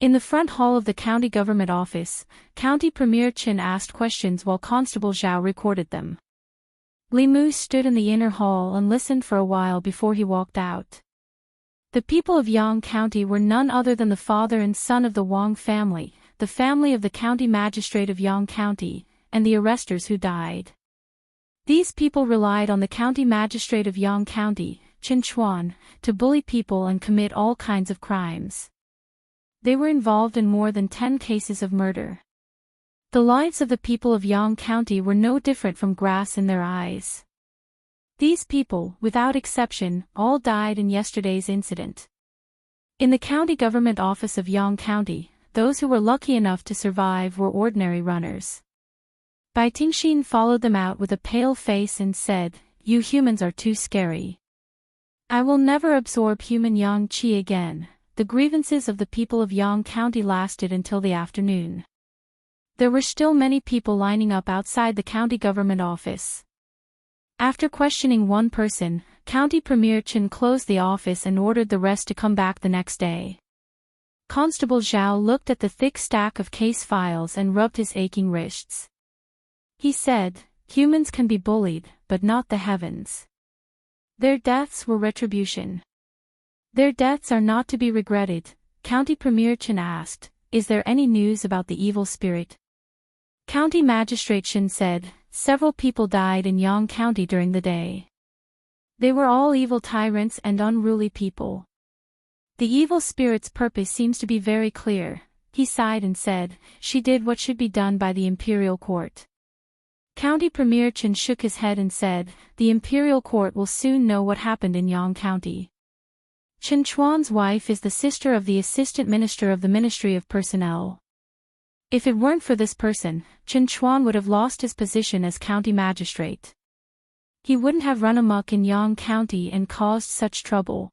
In the front hall of the county government office, County Premier Chen asked questions while Constable Zhao recorded them. Li Mu stood in the inner hall and listened for a while before he walked out. The people of Yang County were none other than the father and son of the Wang family, the family of the county magistrate of Yang County, and the arresters who died. These people relied on the county magistrate of Yang County, Chen Chuan, to bully people and commit all kinds of crimes. They were involved in more than 10 cases of murder. The lives of the people of Yang County were no different from grass in their eyes. These people, without exception, all died in yesterday's incident. In the county government office of Yang County, those who were lucky enough to survive were ordinary runners. Bai Tingxin followed them out with a pale face and said, "You humans are too scary. I will never absorb human yang qi again." The grievances of the people of Yang County lasted until the afternoon. There were still many people lining up outside the county government office. After questioning one person, County Premier Chen closed the office and ordered the rest to come back the next day. Constable Zhao looked at the thick stack of case files and rubbed his aching wrists. He said, "Humans can be bullied, but not the heavens. Their deaths were retribution. Their deaths are not to be regretted." County Premier Chen asked, "Is there any news about the evil spirit?" County Magistrate Chen said, "Several people died in Yang County during the day. They were all evil tyrants and unruly people. The evil spirit's purpose seems to be very clear." He sighed and said, "She did what should be done by the imperial court." County Premier Chen shook his head and said, "The imperial court will soon know what happened in Yang County. Chen Chuan's wife is the sister of the assistant minister of the Ministry of Personnel. If it weren't for this person, Chen Chuan would have lost his position as county magistrate. He wouldn't have run amok in Yang County and caused such trouble."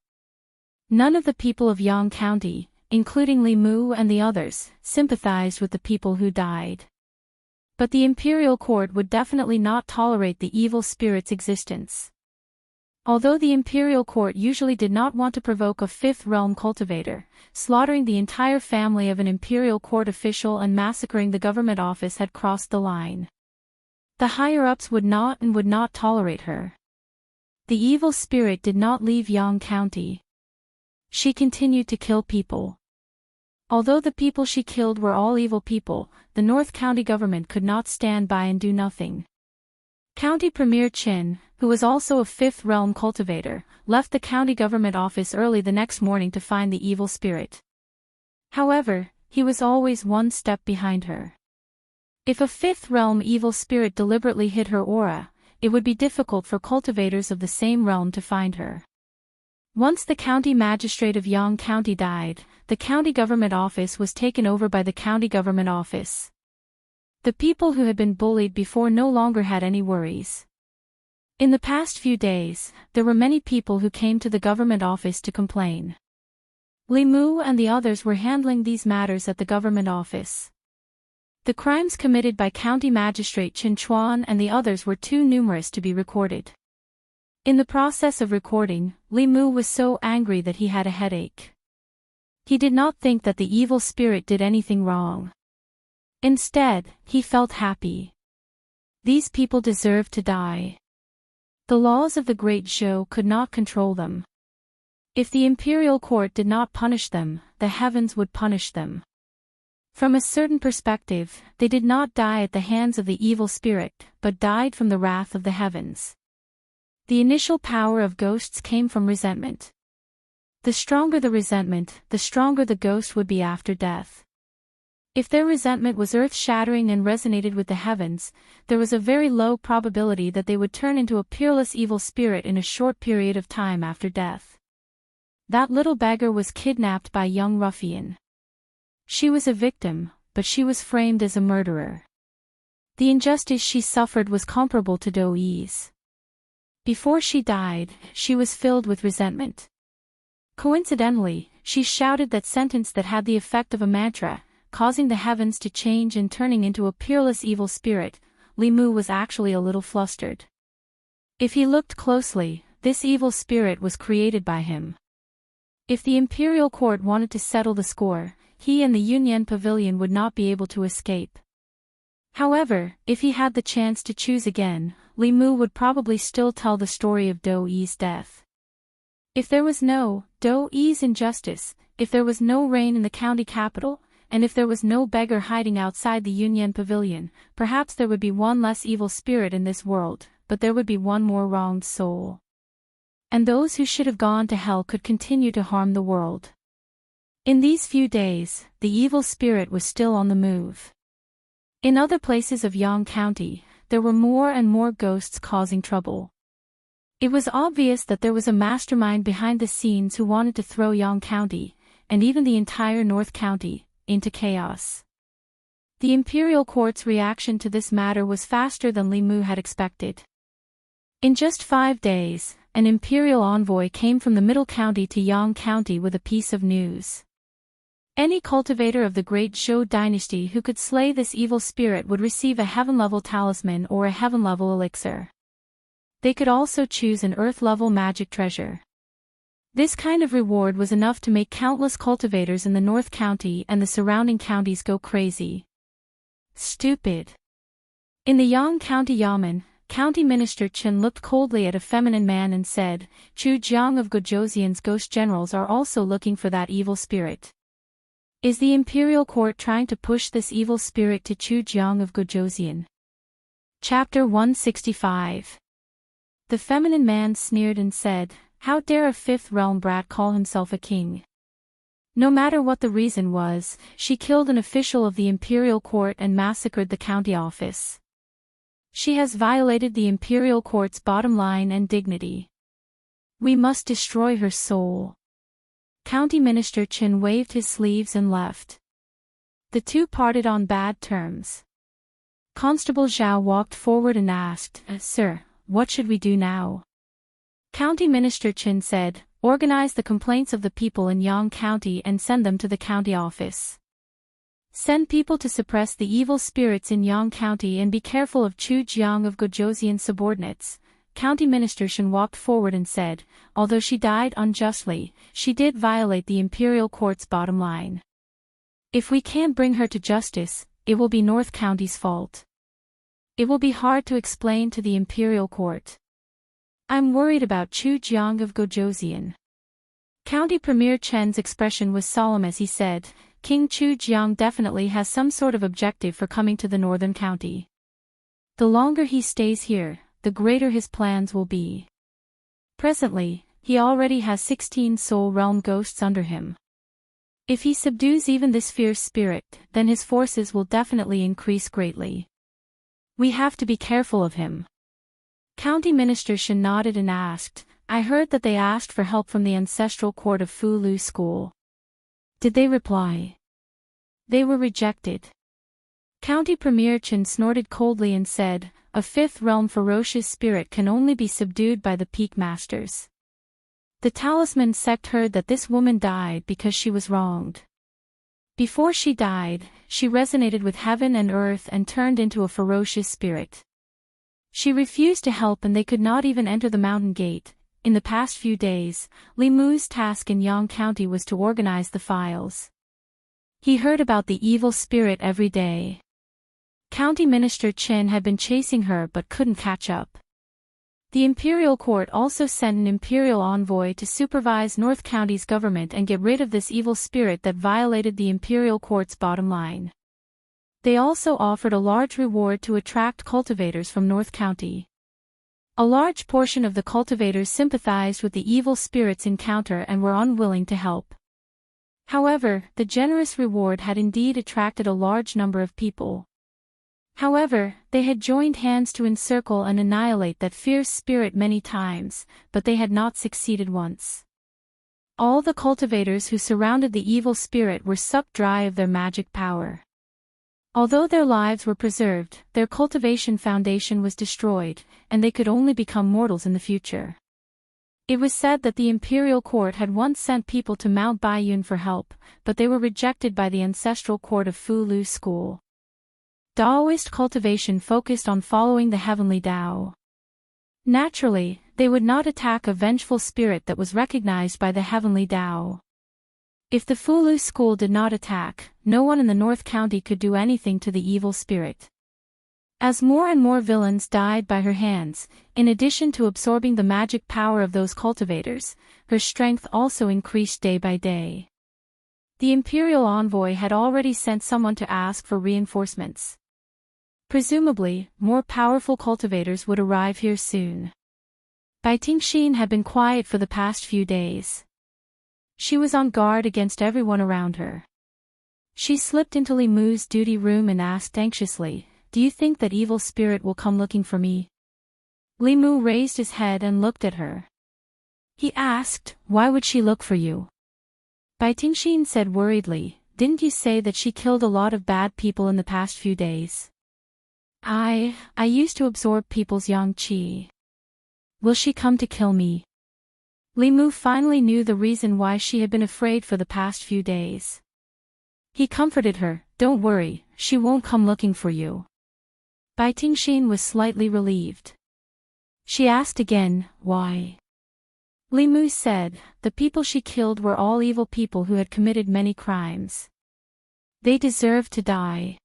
None of the people of Yang County, including Li Mu and the others, sympathized with the people who died. But the imperial court would definitely not tolerate the evil spirit's existence. Although the imperial court usually did not want to provoke a fifth realm cultivator, slaughtering the entire family of an imperial court official and massacring the government office had crossed the line. The higher-ups would not tolerate her. The evil spirit did not leave Yang County. She continued to kill people. Although the people she killed were all evil people, the North County government could not stand by and do nothing. County Premier Chen, who was also a fifth realm cultivator, left the county government office early the next morning to find the evil spirit. However, he was always one step behind her. If a fifth realm evil spirit deliberately hid her aura, it would be difficult for cultivators of the same realm to find her. Once the county magistrate of Yang County died, the county government office was taken over by the county government office. The people who had been bullied before no longer had any worries. In the past few days, there were many people who came to the government office to complain. Li Mu and the others were handling these matters at the government office. The crimes committed by County Magistrate Chen Chuan and the others were too numerous to be recorded. In the process of recording, Li Mu was so angry that he had a headache. He did not think that the evil spirit did anything wrong. Instead, he felt happy. These people deserved to die. The laws of the Great Zhou could not control them. If the imperial court did not punish them, the heavens would punish them. From a certain perspective, they did not die at the hands of the evil spirit, but died from the wrath of the heavens. The initial power of ghosts came from resentment. The stronger the resentment, the stronger the ghost would be after death. If their resentment was earth-shattering and resonated with the heavens, there was a very low probability that they would turn into a peerless evil spirit in a short period of time after death. That little beggar was kidnapped by a young ruffian. She was a victim, but she was framed as a murderer. The injustice she suffered was comparable to Do Yi's. Before she died, she was filled with resentment. Coincidentally, she shouted that sentence that had the effect of a mantra, causing the heavens to change and turning into a peerless evil spirit. Li Mu was actually a little flustered. If he looked closely, this evil spirit was created by him. If the imperial court wanted to settle the score, he and the Yunyan Pavilion would not be able to escape. However, if he had the chance to choose again, Li Mu would probably still tell the story of Do Yi's death. If there was no Do Yi's injustice, if there was no rain in the county capital, and if there was no beggar hiding outside the Yunyan Pavilion, perhaps there would be one less evil spirit in this world, but there would be one more wronged soul. And those who should have gone to hell could continue to harm the world. In these few days, the evil spirit was still on the move. In other places of Yang County, there were more and more ghosts causing trouble. It was obvious that there was a mastermind behind the scenes who wanted to throw Yang County, and even the entire North County, into chaos. The imperial court's reaction to this matter was faster than Li Mu had expected. In just 5 days, an imperial envoy came from the Middle County to Yang County with a piece of news. Any cultivator of the great Zhou dynasty who could slay this evil spirit would receive a heaven-level talisman or a heaven-level elixir. They could also choose an earth-level magic treasure. This kind of reward was enough to make countless cultivators in the North County and the surrounding counties go crazy. Stupid. In the Yang County Yamen, County Minister Chen looked coldly at a feminine man and said, Chu Jiang of Guozhouzian's ghost generals are also looking for that evil spirit. Is the imperial court trying to push this evil spirit to Chu Jiang of Guozhouzian? Chapter 165. The feminine man sneered and said, How dare a fifth realm brat call himself a king? No matter what the reason was, she killed an official of the imperial court and massacred the county office. She has violated the imperial court's bottom line and dignity. We must destroy her soul. County Minister Chen waved his sleeves and left. The two parted on bad terms. Constable Zhao walked forward and asked, Sir, what should we do now? County Minister Chen said, Organize the complaints of the people in Yang County and send them to the county office. Send people to suppress the evil spirits in Yang County and be careful of Chu Jiang of Guozhouzian's subordinates. County Minister Shen walked forward and said, Although she died unjustly, she did violate the imperial court's bottom line. If we can't bring her to justice, it will be North County's fault. It will be hard to explain to the imperial court. I'm worried about Chu Jiang of Guozhouzian. County Premier Chen's expression was solemn as he said, King Chu Jiang definitely has some sort of objective for coming to the northern county. The longer he stays here, the greater his plans will be. Presently, he already has 16 soul realm ghosts under him. If he subdues even this fierce spirit, then his forces will definitely increase greatly. We have to be careful of him. County Minister Shen nodded and asked, I heard that they asked for help from the ancestral court of Fu Lu School. Did they reply? They were rejected. County Premier Chen snorted coldly and said, A fifth realm ferocious spirit can only be subdued by the peak masters. The talisman sect heard that this woman died because she was wronged. Before she died, she resonated with heaven and earth and turned into a ferocious spirit. She refused to help and they could not even enter the mountain gate. In the past few days, Li Mu's task in Yang County was to organize the files. He heard about the evil spirit every day. County Minister Chen had been chasing her but couldn't catch up. The imperial court also sent an imperial envoy to supervise North County's government and get rid of this evil spirit that violated the imperial court's bottom line. They also offered a large reward to attract cultivators from North County. A large portion of the cultivators sympathized with the evil spirit's encounter and were unwilling to help. However, the generous reward had indeed attracted a large number of people. However, they had joined hands to encircle and annihilate that fierce spirit many times, but they had not succeeded once. All the cultivators who surrounded the evil spirit were sucked dry of their magic power. Although their lives were preserved, their cultivation foundation was destroyed, and they could only become mortals in the future. It was said that the imperial court had once sent people to Mount Baiyun for help, but they were rejected by the ancestral court of Fu Lu School. Taoist cultivation focused on following the heavenly Tao. Naturally, they would not attack a vengeful spirit that was recognized by the heavenly Tao. If the Fulu school did not attack, no one in the North County could do anything to the evil spirit. As more and more villains died by her hands, in addition to absorbing the magic power of those cultivators, her strength also increased day by day. The imperial envoy had already sent someone to ask for reinforcements. Presumably, more powerful cultivators would arrive here soon. Bai Tingxin had been quiet for the past few days. She was on guard against everyone around her. She slipped into Li Mu's duty room and asked anxiously, "Do you think that evil spirit will come looking for me?" Li Mu raised his head and looked at her. He asked, "Why would she look for you?" Bai Tingxin said worriedly, "Didn't you say that she killed a lot of bad people in the past few days?" I used to absorb people's yang qi. Will she come to kill me?" Li Mu finally knew the reason why she had been afraid for the past few days. He comforted her, "Don't worry, she won't come looking for you." Bai Tingxin was slightly relieved. She asked again, "Why?" Li Mu said, "The people she killed were all evil people who had committed many crimes. They deserved to die.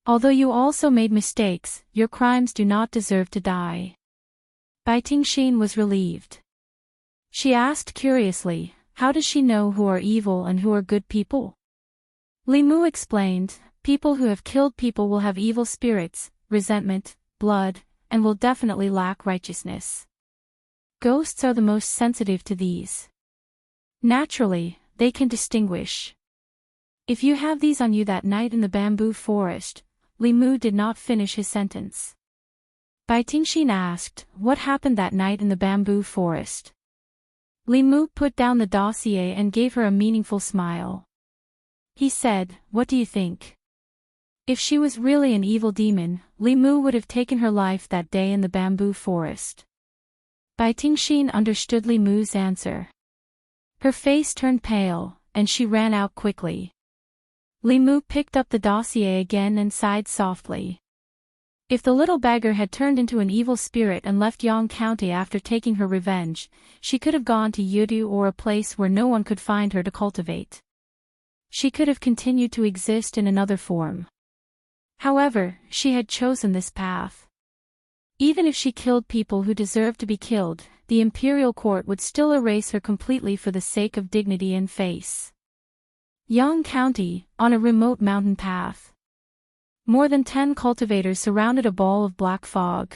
Although you also made mistakes, your crimes do not deserve to die." Bai Tingxin was relieved. She asked curiously, "How does she know who are evil and who are good people?" Li Mu explained, "People who have killed people will have evil spirits, resentment, blood, and will definitely lack righteousness. Ghosts are the most sensitive to these. Naturally, they can distinguish. If you have these on you that night in the bamboo forest." Li Mu did not finish his sentence. Bai Tingxin asked, "What happened that night in the bamboo forest?" Li Mu put down the dossier and gave her a meaningful smile. He said, "What do you think?" If she was really an evil demon, Li Mu would have taken her life that day in the bamboo forest. Bai Tingxin understood Li Mu's answer. Her face turned pale, and she ran out quickly. Li Mu picked up the dossier again and sighed softly. If the little beggar had turned into an evil spirit and left Yang County after taking her revenge, she could have gone to Yudu or a place where no one could find her to cultivate. She could have continued to exist in another form. However, she had chosen this path. Even if she killed people who deserved to be killed, the imperial court would still erase her completely for the sake of dignity and face. Yang County, on a remote mountain path. More than 10 cultivators surrounded a ball of black fog.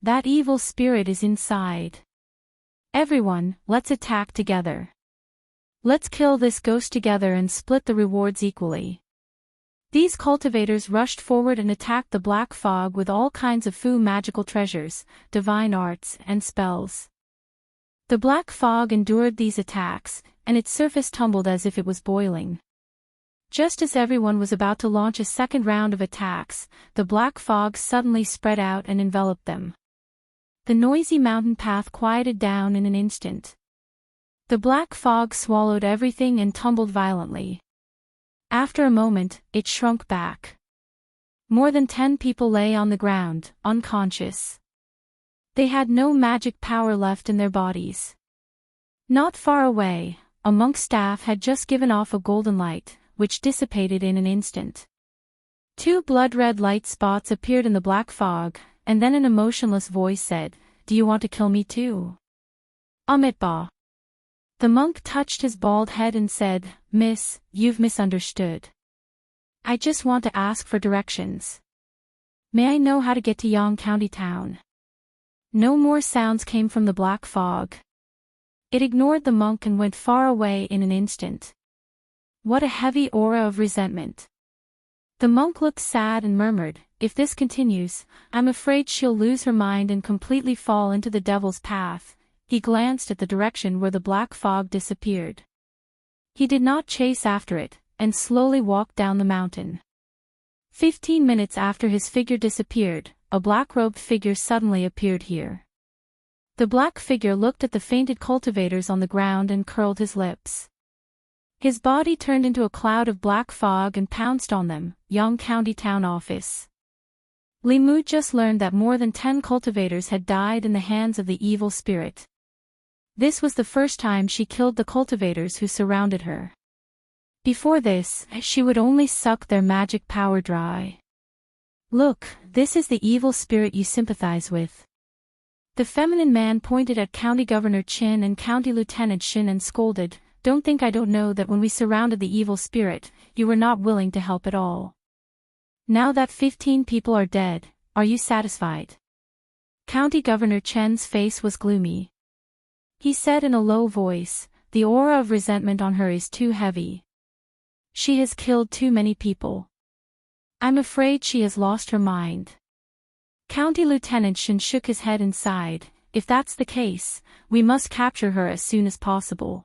That evil spirit is inside. Everyone, let's attack together. Let's kill this ghost together and split the rewards equally. These cultivators rushed forward and attacked the black fog with all kinds of Fu magical treasures, divine arts, and spells. The black fog endured these attacks, and its surface tumbled as if it was boiling. Just as everyone was about to launch a second round of attacks, the black fog suddenly spread out and enveloped them. The noisy mountain path quieted down in an instant. The black fog swallowed everything and tumbled violently. After a moment, it shrunk back. More than 10 people lay on the ground, unconscious. They had no magic power left in their bodies. Not far away, a monk staff had just given off a golden light, which dissipated in an instant. 2 blood-red light spots appeared in the black fog, and then an emotionless voice said, "Do you want to kill me too?" Amitba. The monk touched his bald head and said, "Miss, you've misunderstood. I just want to ask for directions. May I know how to get to Yang County town?" No more sounds came from the black fog. It ignored the monk and went far away in an instant. What a heavy aura of resentment. The monk looked sad and murmured, "If this continues, I'm afraid she'll lose her mind and completely fall into the devil's path." He glanced at the direction where the black fog disappeared. He did not chase after it, and slowly walked down the mountain. 15 minutes after his figure disappeared, a black-robed figure suddenly appeared here. The black figure looked at the fainted cultivators on the ground and curled his lips. His body turned into a cloud of black fog and pounced on them. Yang County Town Office. Li Mu just learned that more than 10 cultivators had died in the hands of the evil spirit. This was the first time she killed the cultivators who surrounded her. Before this, she would only suck their magic power dry. Look, this is the evil spirit you sympathize with. The feminine man pointed at County Governor Chin and County Lieutenant Shin and scolded, "Don't think I don't know that when we surrounded the evil spirit, you were not willing to help at all. Now that 15 people are dead, are you satisfied?" County Governor Chen's face was gloomy. He said in a low voice, "The aura of resentment on her is too heavy. She has killed too many people. I'm afraid she has lost her mind." County Lieutenant Shin shook his head and sighed, "If that's the case, we must capture her as soon as possible."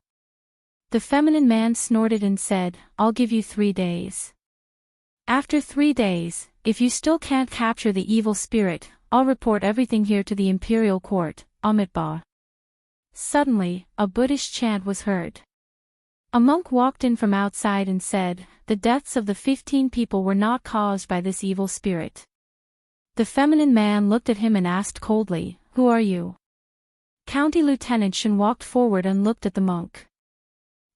The feminine man snorted and said, "I'll give you 3 days. After 3 days, if you still can't capture the evil spirit, I'll report everything here to the imperial court, Amitabha." Suddenly, a Buddhist chant was heard. A monk walked in from outside and said, "The deaths of the 15 people were not caused by this evil spirit." The feminine man looked at him and asked coldly, "Who are you?" County Lieutenant Shin walked forward and looked at the monk.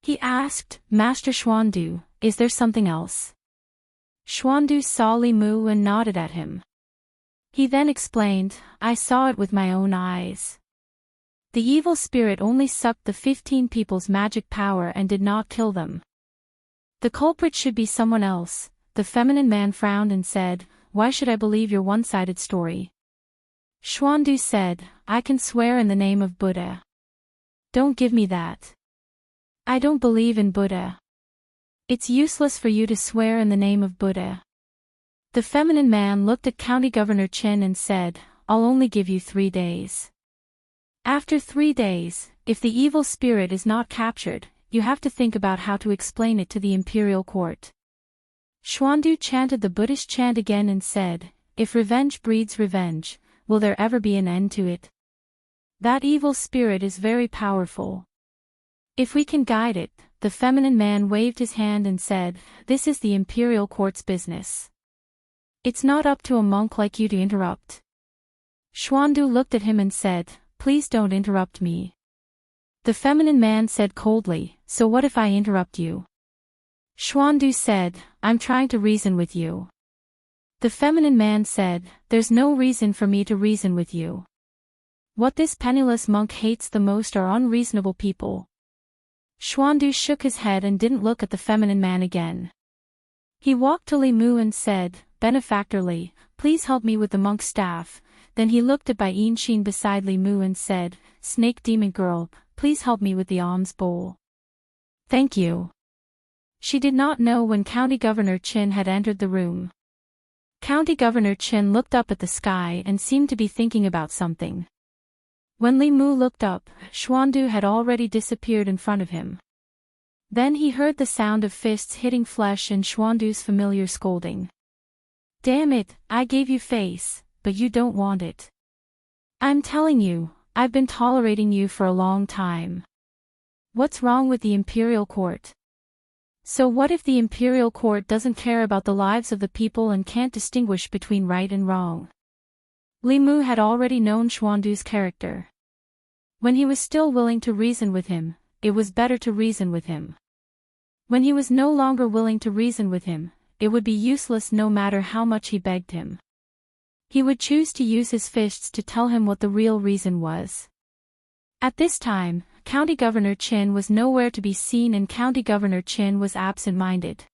He asked, "Master Xuandu, is there something else?" Xuandu saw Li Mu and nodded at him. He then explained, "I saw it with my own eyes. The evil spirit only sucked the 15 people's magic power and did not kill them. The culprit should be someone else." The feminine man frowned and said, "Why should I believe your one-sided story?" Xuandu said, "I can swear in the name of Buddha." "Don't give me that. I don't believe in Buddha. It's useless for you to swear in the name of Buddha." The feminine man looked at County Governor Chen and said, "I'll only give you 3 days. After 3 days, if the evil spirit is not captured, you have to think about how to explain it to the imperial court." Xuandu chanted the Buddhist chant again and said, "If revenge breeds revenge, will there ever be an end to it? That evil spirit is very powerful. If we can guide it." The feminine man waved his hand and said, "This is the imperial court's business. It's not up to a monk like you to interrupt." Xuandu looked at him and said, "Please don't interrupt me." The feminine man said coldly, "So what if I interrupt you?" Xuandu said, "I'm trying to reason with you." The feminine man said, "There's no reason for me to reason with you. What this penniless monk hates the most are unreasonable people." Xuandu shook his head and didn't look at the feminine man again. He walked to Li Mu and said, "Benefactor Li, please help me with the monk's staff." Then he looked at Bai Yinshin beside Li Mu and said, "Snake demon girl, please help me with the alms bowl." "Thank you." She did not know when County Governor Chin had entered the room. County Governor Chin looked up at the sky and seemed to be thinking about something. When Li Mu looked up, Xuandu had already disappeared in front of him. Then he heard the sound of fists hitting flesh and Xuandu's familiar scolding. "Damn it, I gave you face, but you don't want it. I'm telling you, I've been tolerating you for a long time. What's wrong with the imperial court? So what if the imperial court doesn't care about the lives of the people and can't distinguish between right and wrong?" Li Mu had already known Xuandu's character. When he was still willing to reason with him, it was better to reason with him. When he was no longer willing to reason with him, it would be useless no matter how much he begged him. He would choose to use his fists to tell him what the real reason was. At this time, County Governor Chin was nowhere to be seen and County Governor Chin was absent-minded.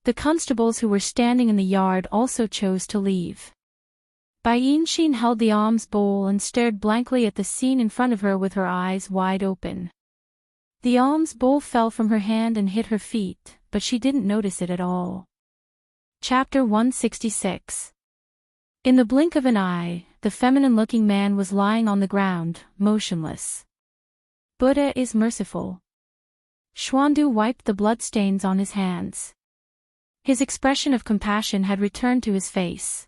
The constables who were standing in the yard also chose to leave. Bai Yinshin held the alms bowl and stared blankly at the scene in front of her with her eyes wide open. The alms bowl fell from her hand and hit her feet, but she didn't notice it at all. Chapter 166. In the blink of an eye, the feminine-looking man was lying on the ground, motionless. "Buddha is merciful." Xuandu wiped the bloodstains on his hands. His expression of compassion had returned to his face.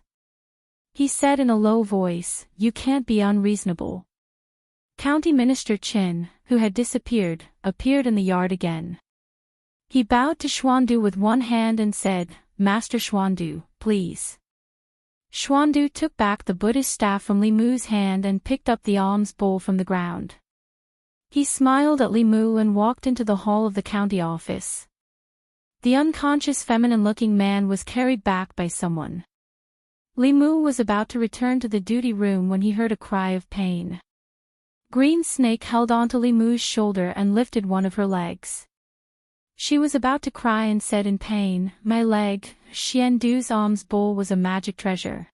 He said in a low voice, "You can't be unreasonable." County Minister Chin, who had disappeared, appeared in the yard again. He bowed to Xuandu with one hand and said, "Master Xuandu, please." Xuandu took back the Buddhist staff from Li Mu's hand and picked up the alms bowl from the ground. He smiled at Li Mu and walked into the hall of the county office. The unconscious feminine-looking man was carried back by someone. Li Mu was about to return to the duty room when he heard a cry of pain. Green Snake held onto Li Mu's shoulder and lifted one of her legs. She was about to cry and said in pain, "My leg." Xian Du's alms bowl was a magic treasure.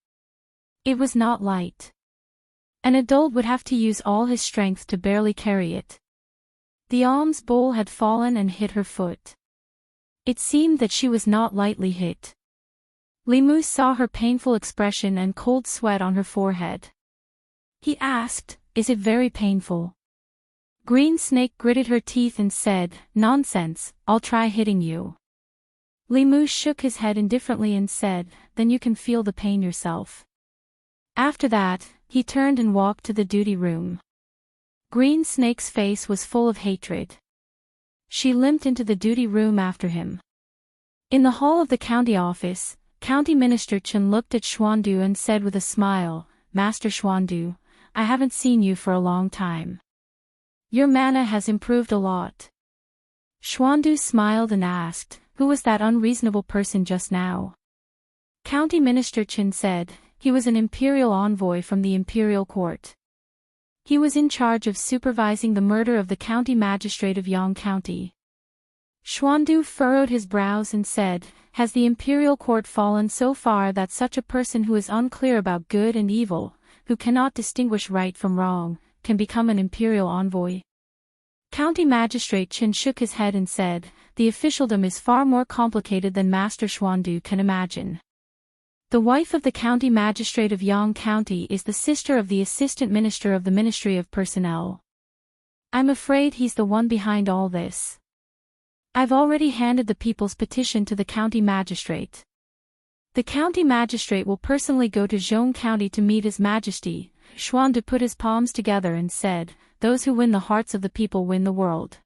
It was not light. An adult would have to use all his strength to barely carry it. The alms bowl had fallen and hit her foot. It seemed that she was not lightly hit. Li Mu saw her painful expression and cold sweat on her forehead. He asked, "Is it very painful?" Green Snake gritted her teeth and said, "Nonsense, I'll try hitting you." Li Mu shook his head indifferently and said, "Then you can feel the pain yourself." After that, he turned and walked to the duty room. Green Snake's face was full of hatred. She limped into the duty room after him. In the hall of the county office, County Minister Chen looked at Xuandu and said with a smile, "Master Xuandu, I haven't seen you for a long time. Your mana has improved a lot." Xuandu smiled and asked, "Who was that unreasonable person just now?" County Minister Chen said, "He was an imperial envoy from the imperial court. He was in charge of supervising the murder of the county magistrate of Yang County." Xuandu furrowed his brows and said, "Has the imperial court fallen so far that such a person who is unclear about good and evil, who cannot distinguish right from wrong, can become an imperial envoy?" County Magistrate Chen shook his head and said, "The officialdom is far more complicated than Master Xuandu can imagine. The wife of the county magistrate of Yang County is the sister of the assistant minister of the Ministry of Personnel. I'm afraid he's the one behind all this. I've already handed the people's petition to the county magistrate. The county magistrate will personally go to Zhong County to meet His Majesty." Xuandu put his palms together and said, "Those who win the hearts of the people win the world.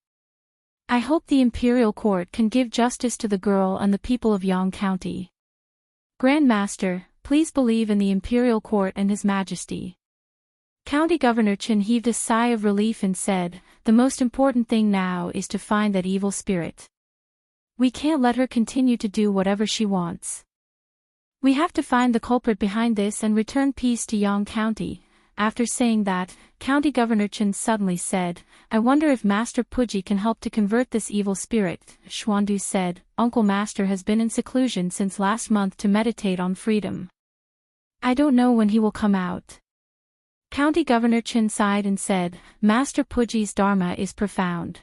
I hope the imperial court can give justice to the girl and the people of Yang County. Grand Master, please believe in the imperial court and His Majesty." County Governor Chen heaved a sigh of relief and said, "The most important thing now is to find that evil spirit. We can't let her continue to do whatever she wants. We have to find the culprit behind this and return peace to Yang County." After saying that, County Governor Chen suddenly said, "I wonder if Master Puji can help to convert this evil spirit." Xuandu said, "Uncle Master has been in seclusion since last month to meditate on freedom. I don't know when he will come out." County Governor Chen sighed and said, "Master Puji's dharma is profound.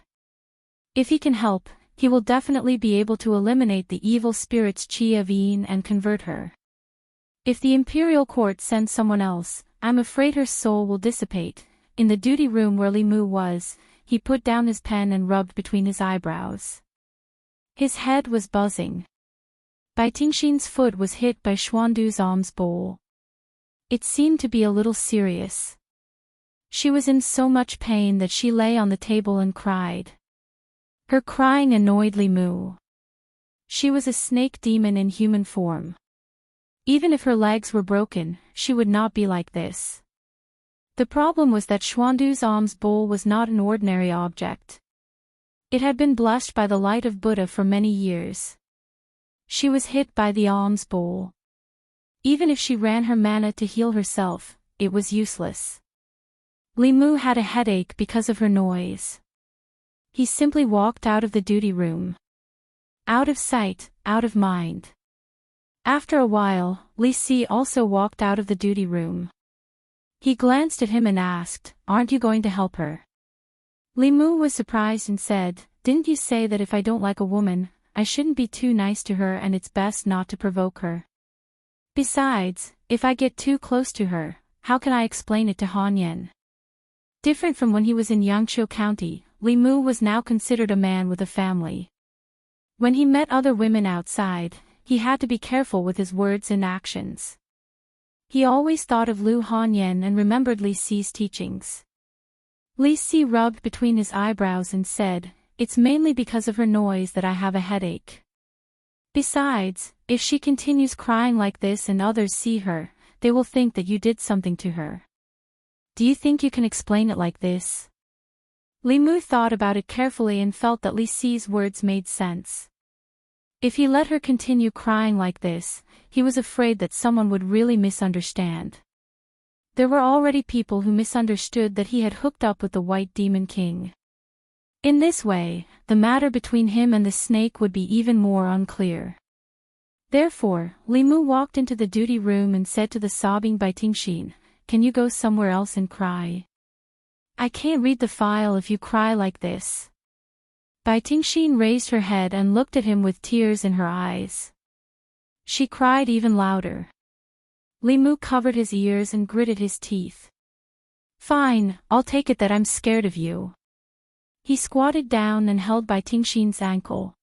If he can help, he will definitely be able to eliminate the evil spirit's chi of Yin and convert her. If the imperial court sends someone else, I'm afraid her soul will dissipate." In the duty room where Li Mu was, he put down his pen and rubbed between his eyebrows. His head was buzzing. Bai Tingxin's foot was hit by Xuandu's alms bowl. It seemed to be a little serious. She was in so much pain that she lay on the table and cried. Her crying annoyed Li Mu. She was a snake demon in human form. Even if her legs were broken, she would not be like this. The problem was that Xuandu's alms bowl was not an ordinary object. It had been blessed by the light of Buddha for many years. She was hit by the alms bowl. Even if she ran her mana to heal herself, it was useless. Li Mu had a headache because of her noise. He simply walked out of the duty room. Out of sight, out of mind. After a while, Li Si also walked out of the duty room. He glanced at him and asked, "Aren't you going to help her?" Li Mu was surprised and said, "Didn't you say that if I don't like a woman, I shouldn't be too nice to her and it's best not to provoke her? Besides, if I get too close to her, how can I explain it to Han Yan?" Different from when he was in Yangqiu County, Li Mu was now considered a man with a family. When he met other women outside, he had to be careful with his words and actions. He always thought of Lu Hanyan and remembered Li Si's teachings. Li Si rubbed between his eyebrows and said, "It's mainly because of her noise that I have a headache. Besides, if she continues crying like this and others see her, they will think that you did something to her. Do you think you can explain it like this?" Li Mu thought about it carefully and felt that Li Si's words made sense. If he let her continue crying like this, he was afraid that someone would really misunderstand. There were already people who misunderstood that he had hooked up with the White Demon King. In this way, the matter between him and the snake would be even more unclear. Therefore, Li Mu walked into the duty room and said to the sobbing Bai Tingxin, "Can you go somewhere else and cry? I can't read the file if you cry like this." Bai Tingxin raised her head and looked at him with tears in her eyes. She cried even louder. Li Mu covered his ears and gritted his teeth. "Fine, I'll take it that I'm scared of you." He squatted down and held Bai Tingxin's ankle.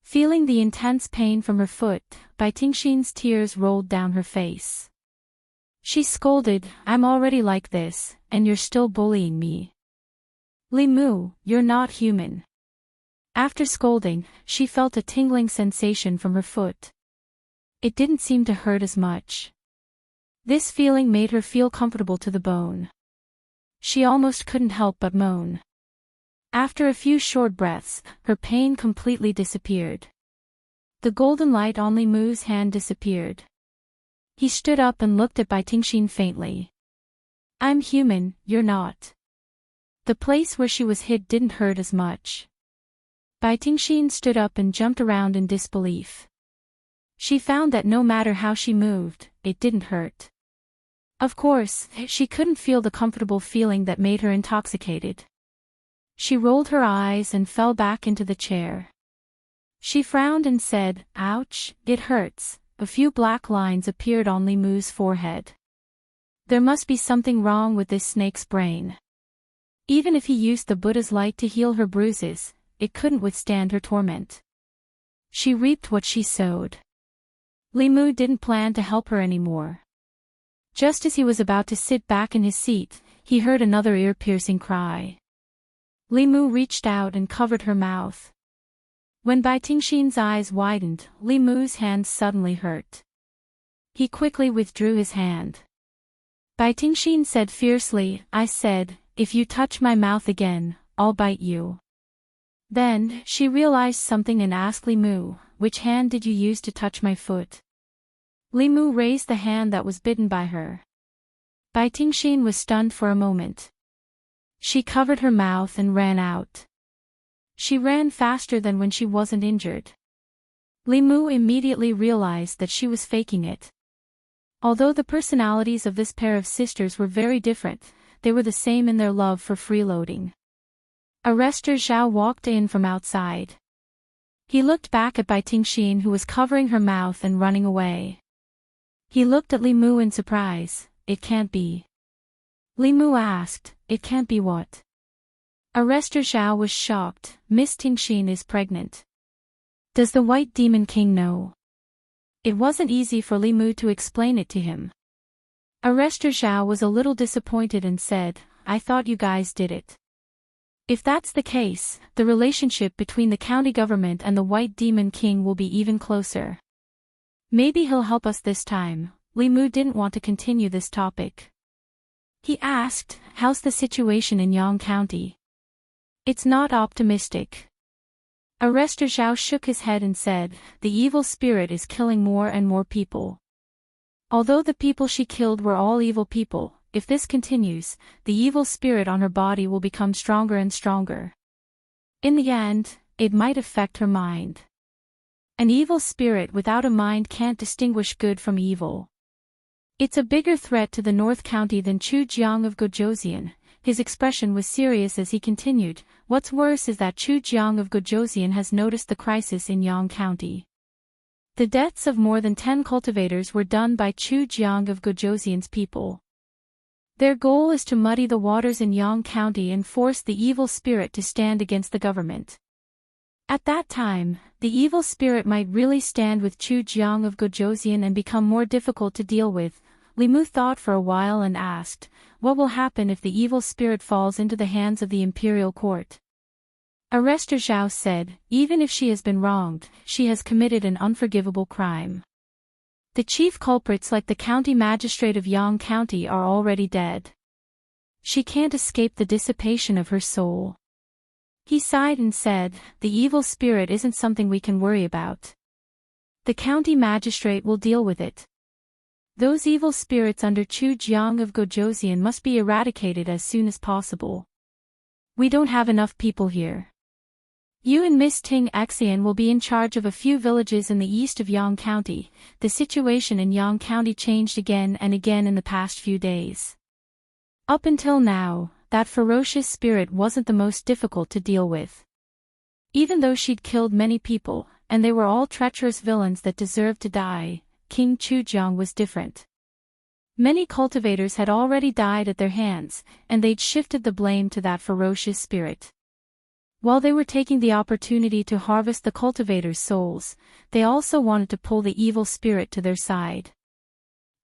Feeling the intense pain from her foot, Bai Tingxin's tears rolled down her face. She scolded, "I'm already like this, and you're still bullying me. Li Mu, you're not human." After scolding, she felt a tingling sensation from her foot. It didn't seem to hurt as much. This feeling made her feel comfortable to the bone. She almost couldn't help but moan. After a few short breaths, her pain completely disappeared. The golden light on Li Mu's hand disappeared. He stood up and looked at Bai Tingxin faintly. "I'm human, you're not." The place where she was hit didn't hurt as much. Bai Tingxin stood up and jumped around in disbelief. She found that no matter how she moved, it didn't hurt. Of course, she couldn't feel the comfortable feeling that made her intoxicated. She rolled her eyes and fell back into the chair. She frowned and said, "Ouch, it hurts." A few black lines appeared on Li Mu's forehead. There must be something wrong with this snake's brain. Even if he used the Buddha's light to heal her bruises, it couldn't withstand her torment. She reaped what she sowed. Li Mu didn't plan to help her anymore. Just as he was about to sit back in his seat, he heard another ear-piercing cry. Li Mu reached out and covered her mouth. When Bai Tingxin's eyes widened, Li Mu's hand suddenly hurt. He quickly withdrew his hand. Bai Tingxin said fiercely, "I said, if you touch my mouth again, I'll bite you." Then, she realized something and asked Li Mu, "Which hand did you use to touch my foot?" Li Mu raised the hand that was bitten by her. Bai Tingxin was stunned for a moment. She covered her mouth and ran out. She ran faster than when she wasn't injured. Li Mu immediately realized that she was faking it. Although the personalities of this pair of sisters were very different, they were the same in their love for freeloading. Arrestor Zhao walked in from outside. He looked back at Bai Tingxin, who was covering her mouth and running away. He looked at Li Mu in surprise. "It can't be." Li Mu asked, "It can't be what?" Arrestor Zhao was shocked. "Miss Tingxin is pregnant." "Does the White Demon King know?" It wasn't easy for Li Mu to explain it to him. Arrestor Zhao was a little disappointed and said, "I thought you guys did it." If that's the case, the relationship between the county government and the White Demon King will be even closer. Maybe he'll help us this time. Li Mu didn't want to continue this topic. He asked, "How's the situation in Yang County?" "It's not optimistic." Arrestor Zhao shook his head and said, "The evil spirit is killing more and more people. Although the people she killed were all evil people, if this continues, the evil spirit on her body will become stronger and stronger. In the end, it might affect her mind. An evil spirit without a mind can't distinguish good from evil. It's a bigger threat to the North County than Chu Jiang of Gojosian." His expression was serious as he continued, "What's worse is that Chu Jiang of Gojosian has noticed the crisis in Yang County. The deaths of more than 10 cultivators were done by Chu Jiang of Gojosian's people. Their goal is to muddy the waters in Yang County and force the evil spirit to stand against the government. At that time, the evil spirit might really stand with Chu Jiang of Gojosian and become more difficult to deal with." Li Mu thought for a while and asked, "What will happen if the evil spirit falls into the hands of the imperial court?" Arrestor Zhao said, "Even if she has been wronged, she has committed an unforgivable crime. The chief culprits like the county magistrate of Yang County are already dead. She can't escape the dissipation of her soul. He sighed and said, the evil spirit isn't something we can worry about. The county magistrate will deal with it. Those evil spirits under Chu Jiang of Gojosian must be eradicated as soon as possible. We don't have enough people here. You and Miss Ting Xian will be in charge of a few villages in the east of Yang County. The situation in Yang County changed again and again in the past few days. Up until now, that ferocious spirit wasn't the most difficult to deal with. Even though she'd killed many people, and they were all treacherous villains that deserved to die, King Chujiang was different. Many cultivators had already died at their hands, and they'd shifted the blame to that ferocious spirit. While they were taking the opportunity to harvest the cultivators' souls, they also wanted to pull the evil spirit to their side.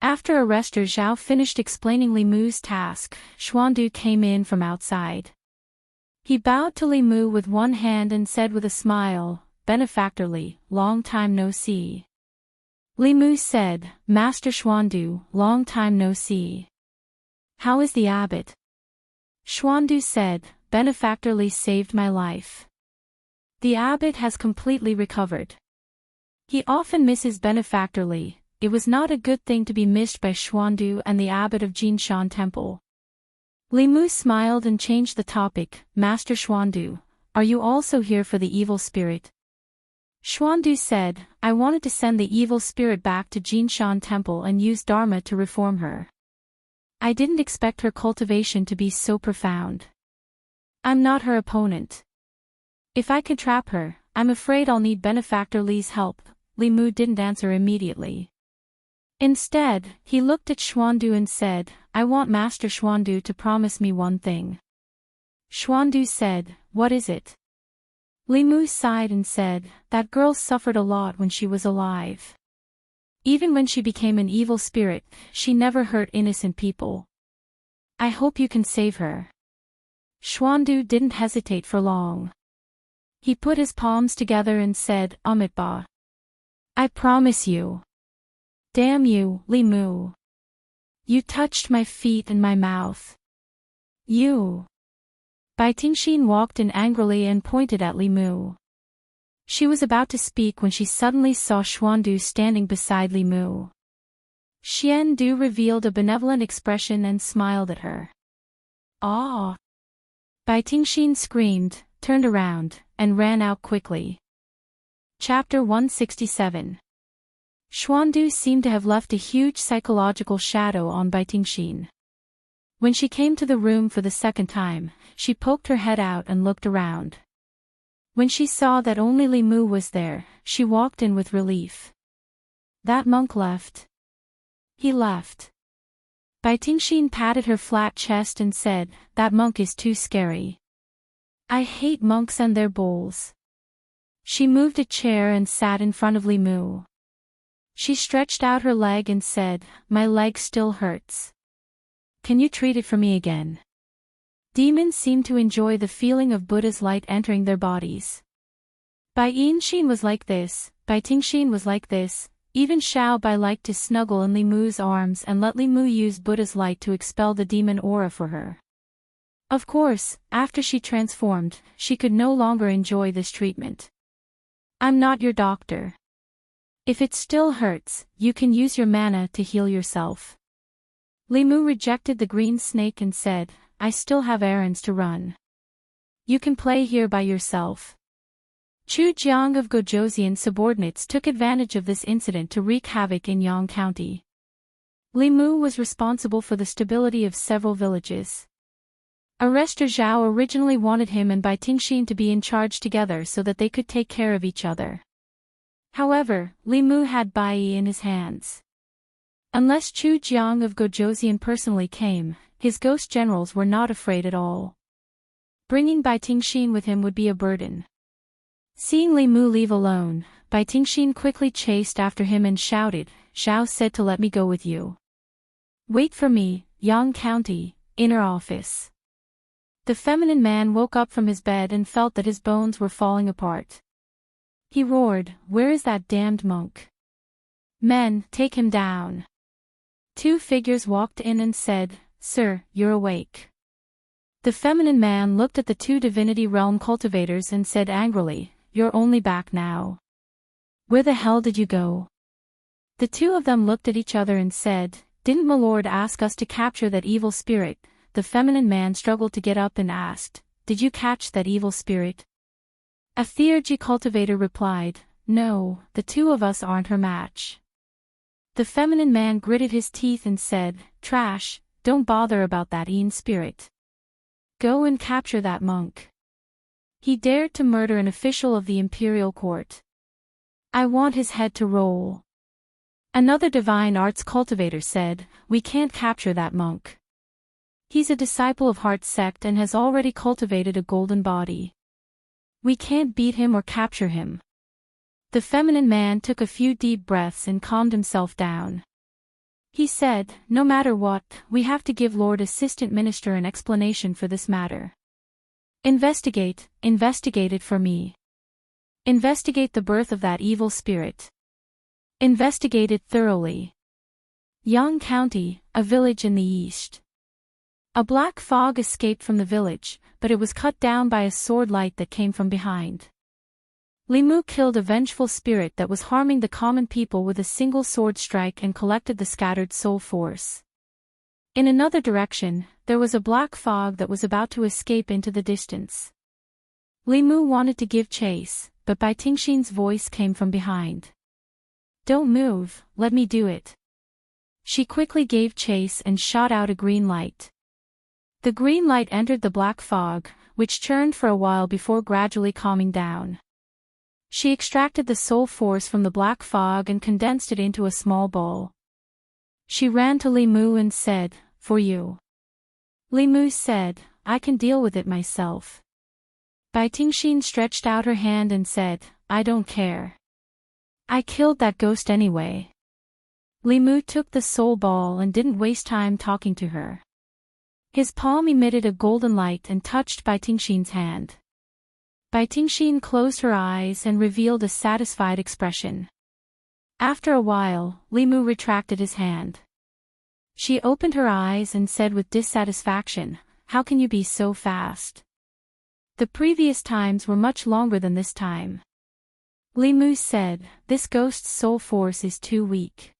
After Arrestor Zhao finished explaining Li Mu's task, Xuandu came in from outside. He bowed to Li Mu with one hand and said with a smile, "Benefactor, long time no see." Li Mu said, "Master Xuandu, long time no see. How is the abbot?" Xuandu said, "Benefactor Li saved my life. The abbot has completely recovered. He often misses Benefactor Li. It was not a good thing to be missed by Xuandu and the abbot of Jinshan Temple." Li Mu smiled and changed the topic. "Master Xuandu, are you also here for the evil spirit?" Xuandu said, "I wanted to send the evil spirit back to Jinshan Temple and use Dharma to reform her. I didn't expect her cultivation to be so profound. I'm not her opponent. If I could trap her, I'm afraid I'll need Benefactor Li's help." Li Mu didn't answer immediately. Instead, he looked at Xuandu and said, "I want Master Xuandu to promise me one thing." Xuandu said, "What is it?" Li Mu sighed and said, "That girl suffered a lot when she was alive. Even when she became an evil spirit, she never hurt innocent people. I hope you can save her." Xuandu didn't hesitate for long. He put his palms together and said, "Amitabha. I promise you." "Damn you, Li Mu. You touched my feet and my mouth. You." Bai Tingxin walked in angrily and pointed at Li Mu. She was about to speak when she suddenly saw Xuandu standing beside Li Mu. Xian Du revealed a benevolent expression and smiled at her. "Ah!" Bai Tingxin screamed, turned around, and ran out quickly. Chapter 167. Xuandu seemed to have left a huge psychological shadow on Bai Tingxin. When she came to the room for the second time, she poked her head out and looked around. When she saw that only Li Mu was there, she walked in with relief. "That monk left." "He left." Bai Tingxin patted her flat chest and said, "That monk is too scary. I hate monks and their bowls." She moved a chair and sat in front of Li Mu. She stretched out her leg and said, "My leg still hurts. Can you treat it for me again?" Demons seemed to enjoy the feeling of Buddha's light entering their bodies. Bai Yinxin was like this, Bai Tingxin was like this, even Xiao Bai liked to snuggle in Li Mu's arms and let Li Mu use Buddha's light to expel the demon aura for her. Of course, after she transformed, she could no longer enjoy this treatment. "I'm not your doctor. If it still hurts, you can use your mana to heal yourself." Li Mu rejected the green snake and said, "I still have errands to run. You can play here by yourself." Chu Jiang of Gojosian subordinates took advantage of this incident to wreak havoc in Yang County. Li Mu was responsible for the stability of several villages. Arrestor Zhao originally wanted him and Bai Tingxin to be in charge together so that they could take care of each other. However, Li Mu had Bai Yi in his hands. Unless Chu Jiang of Gojosian personally came, his ghost generals were not afraid at all. Bringing Bai Tingxin with him would be a burden. Seeing Li Mu leave alone, Bai Tingxin quickly chased after him and shouted, "Zhao said to let me go with you. Wait for me, Yang County, inner office." The feminine man woke up from his bed and felt that his bones were falling apart. He roared, "Where is that damned monk? Men, take him down." Two figures walked in and said, "Sir, you're awake." The feminine man looked at the two divinity realm cultivators and said angrily, "You're only back now. Where the hell did you go?" The two of them looked at each other and said, "Didn't my lord ask us to capture that evil spirit?" The feminine man struggled to get up and asked, "Did you catch that evil spirit?" A theurgy cultivator replied, "No, the two of us aren't her match." The feminine man gritted his teeth and said, "Trash, don't bother about that Ean spirit. Go and capture that monk. He dared to murder an official of the imperial court. I want his head to roll." Another divine arts cultivator said, "We can't capture that monk. He's a disciple of Heart sect and has already cultivated a golden body. We can't beat him or capture him." The feminine man took a few deep breaths and calmed himself down. He said, "No matter what, we have to give Lord Assistant Minister an explanation for this matter. Investigate it for me. Investigate the birth of that evil spirit. Investigate it thoroughly." Yang County, a village in the east. A black fog escaped from the village, but it was cut down by a sword light that came from behind. Li Mu killed a vengeful spirit that was harming the common people with a single sword strike and collected the scattered soul force. In another direction, there was a black fog that was about to escape into the distance. Li Mu wanted to give chase, but Bai Tingxin's voice came from behind. "Don't move, let me do it." She quickly gave chase and shot out a green light. The green light entered the black fog, which churned for a while before gradually calming down. She extracted the soul force from the black fog and condensed it into a small ball. She ran to Li Mu and said, "For you." Li Mu said, "I can deal with it myself." Bai Tingxin stretched out her hand and said, "I don't care. I killed that ghost anyway." Li Mu took the soul ball and didn't waste time talking to her. His palm emitted a golden light and touched Bai Tingxin's hand. Bai Tingxin closed her eyes and revealed a satisfied expression. After a while, Li Mu retracted his hand. She opened her eyes and said with dissatisfaction, "How can you be so fast? The previous times were much longer than this time." Li Mu said, "This ghost's soul force is too weak.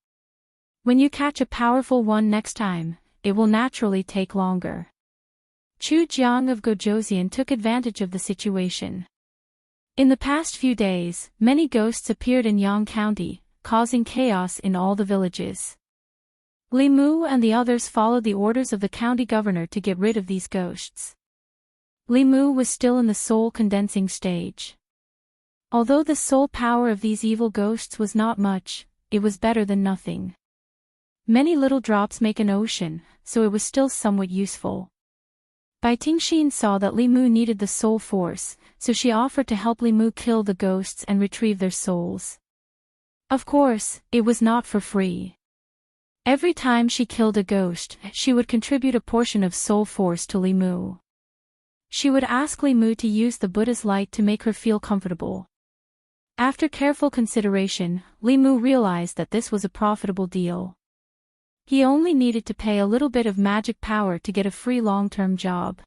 When you catch a powerful one next time, it will naturally take longer." Chu Jiang of Gojosian took advantage of the situation. In the past few days, many ghosts appeared in Yang County, causing chaos in all the villages. Li Mu and the others followed the orders of the county governor to get rid of these ghosts. Li Mu was still in the soul condensing stage. Although the soul power of these evil ghosts was not much, it was better than nothing. Many little drops make an ocean, so it was still somewhat useful. Bai Tingxin saw that Li Mu needed the soul force, so she offered to help Li Mu kill the ghosts and retrieve their souls. Of course, it was not for free. Every time she killed a ghost, she would contribute a portion of soul force to Li Mu. She would ask Li Mu to use the Buddha's light to make her feel comfortable. After careful consideration, Li Mu realized that this was a profitable deal. He only needed to pay a little bit of magic power to get a free long-term job.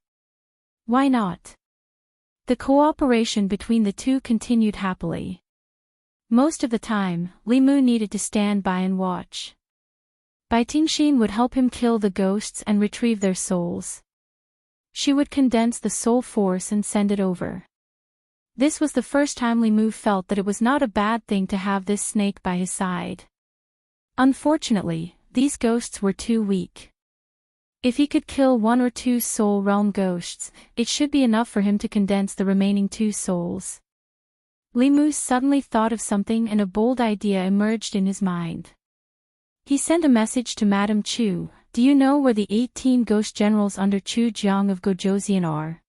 Why not? The cooperation between the two continued happily. Most of the time, Li Mu needed to stand by and watch. Bai Tingxin would help him kill the ghosts and retrieve their souls. She would condense the soul force and send it over. This was the first time Li Mu felt that it was not a bad thing to have this snake by his side. Unfortunately, these ghosts were too weak. If he could kill one or two soul realm ghosts, it should be enough for him to condense the remaining two souls. Li Mu suddenly thought of something and a bold idea emerged in his mind. He sent a message to Madame Chu, "Do you know where the 18 ghost generals under Chu Jiang of Gojosian are?"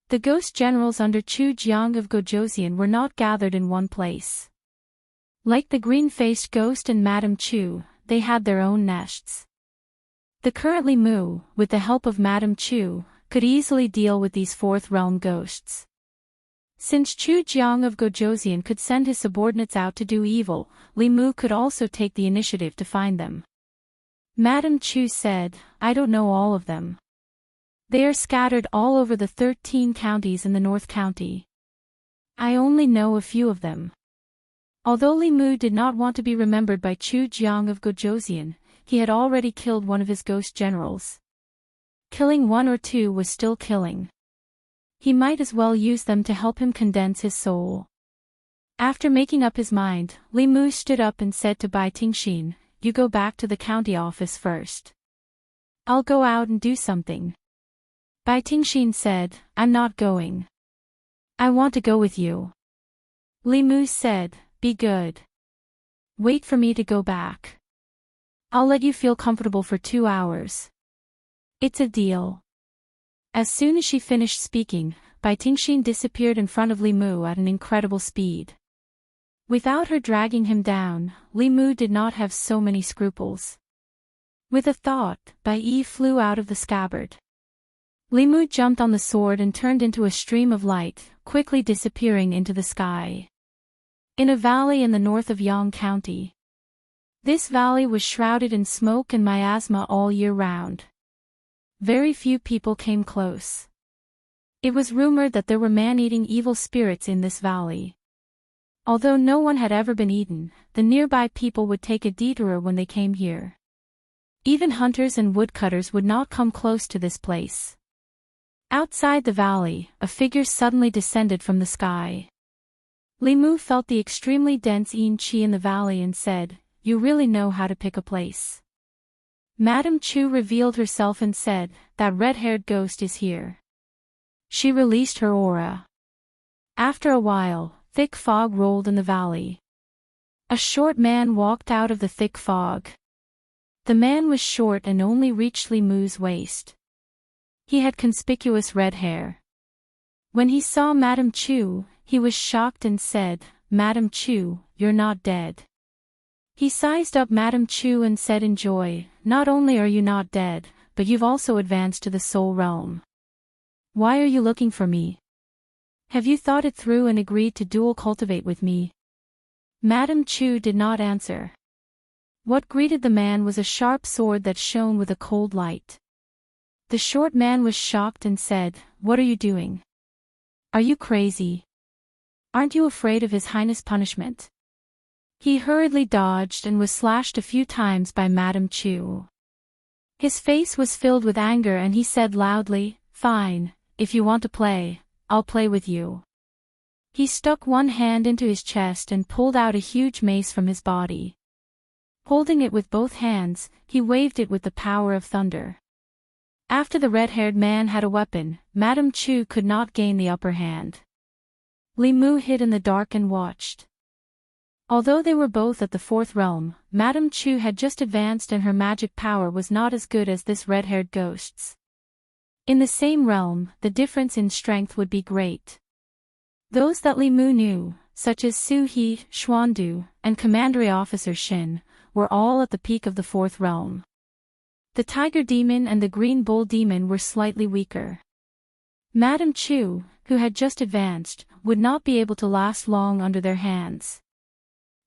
The ghost generals under Chu Jiang of Gojosian were not gathered in one place. Like the green-faced ghost and Madame Chu, they had their own nests. The current Li Mu, with the help of Madame Chu, could easily deal with these fourth realm ghosts. Since Chu Jiang of Gojosian could send his subordinates out to do evil, Li Mu could also take the initiative to find them. Madame Chu said, "I don't know all of them. They are scattered all over the 13 counties in the North County. I only know a few of them. Although Li Mu did not want to be remembered by Chu Jiang of Gojoseon, he had already killed one of his ghost generals. Killing one or two was still killing. He might as well use them to help him condense his soul. After making up his mind, Li Mu stood up and said to Bai Tingxin, "You go back to the county office first. I'll go out and do something." Bai Tingxin said, "I'm not going. I want to go with you." Li Mu said, "Be good. Wait for me to go back. I'll let you feel comfortable for 2 hours. It's a deal." As soon as she finished speaking, Bai Tingxin disappeared in front of Li Mu at an incredible speed. Without her dragging him down, Li Mu did not have so many scruples. With a thought, Bai Yi flew out of the scabbard. Li Mu jumped on the sword and turned into a stream of light, quickly disappearing into the sky. In a valley in the north of Yang County. This valley was shrouded in smoke and miasma all year round. Very few people came close. It was rumored that there were man-eating evil spirits in this valley. Although no one had ever been eaten, the nearby people would take a detour when they came here. Even hunters and woodcutters would not come close to this place. Outside the valley, a figure suddenly descended from the sky. Li Mu felt the extremely dense yin qi in the valley and said, "You really know how to pick a place." Madame Chu revealed herself and said, "That red-haired ghost is here." She released her aura. After a while, thick fog rolled in the valley. A short man walked out of the thick fog. The man was short and only reached Li Mu's waist. He had conspicuous red hair. When he saw Madame Chu, he was shocked and said, "Madame Chu, you're not dead." He sized up Madame Chu and said in joy, "Not only are you not dead, but you've also advanced to the soul realm. Why are you looking for me? Have you thought it through and agreed to dual cultivate with me?" Madame Chu did not answer. What greeted the man was a sharp sword that shone with a cold light. The short man was shocked and said, "What are you doing? Are you crazy? Aren't you afraid of His Highness' punishment?" He hurriedly dodged and was slashed a few times by Madame Chu. His face was filled with anger and he said loudly, "Fine, if you want to play, I'll play with you." He stuck one hand into his chest and pulled out a huge mace from his body. Holding it with both hands, he waved it with the power of thunder. After the red-haired man had a weapon, Madame Chu could not gain the upper hand. Li Mu hid in the dark and watched. Although they were both at the fourth realm, Madame Chu had just advanced and her magic power was not as good as this red-haired ghost's. In the same realm, the difference in strength would be great. Those that Li Mu knew, such as Su He, Xuandu, and Commandery Officer Shin, were all at the peak of the fourth realm. The Tiger Demon and the Green Bull Demon were slightly weaker. Madame Chu, who had just advanced, would not be able to last long under their hands.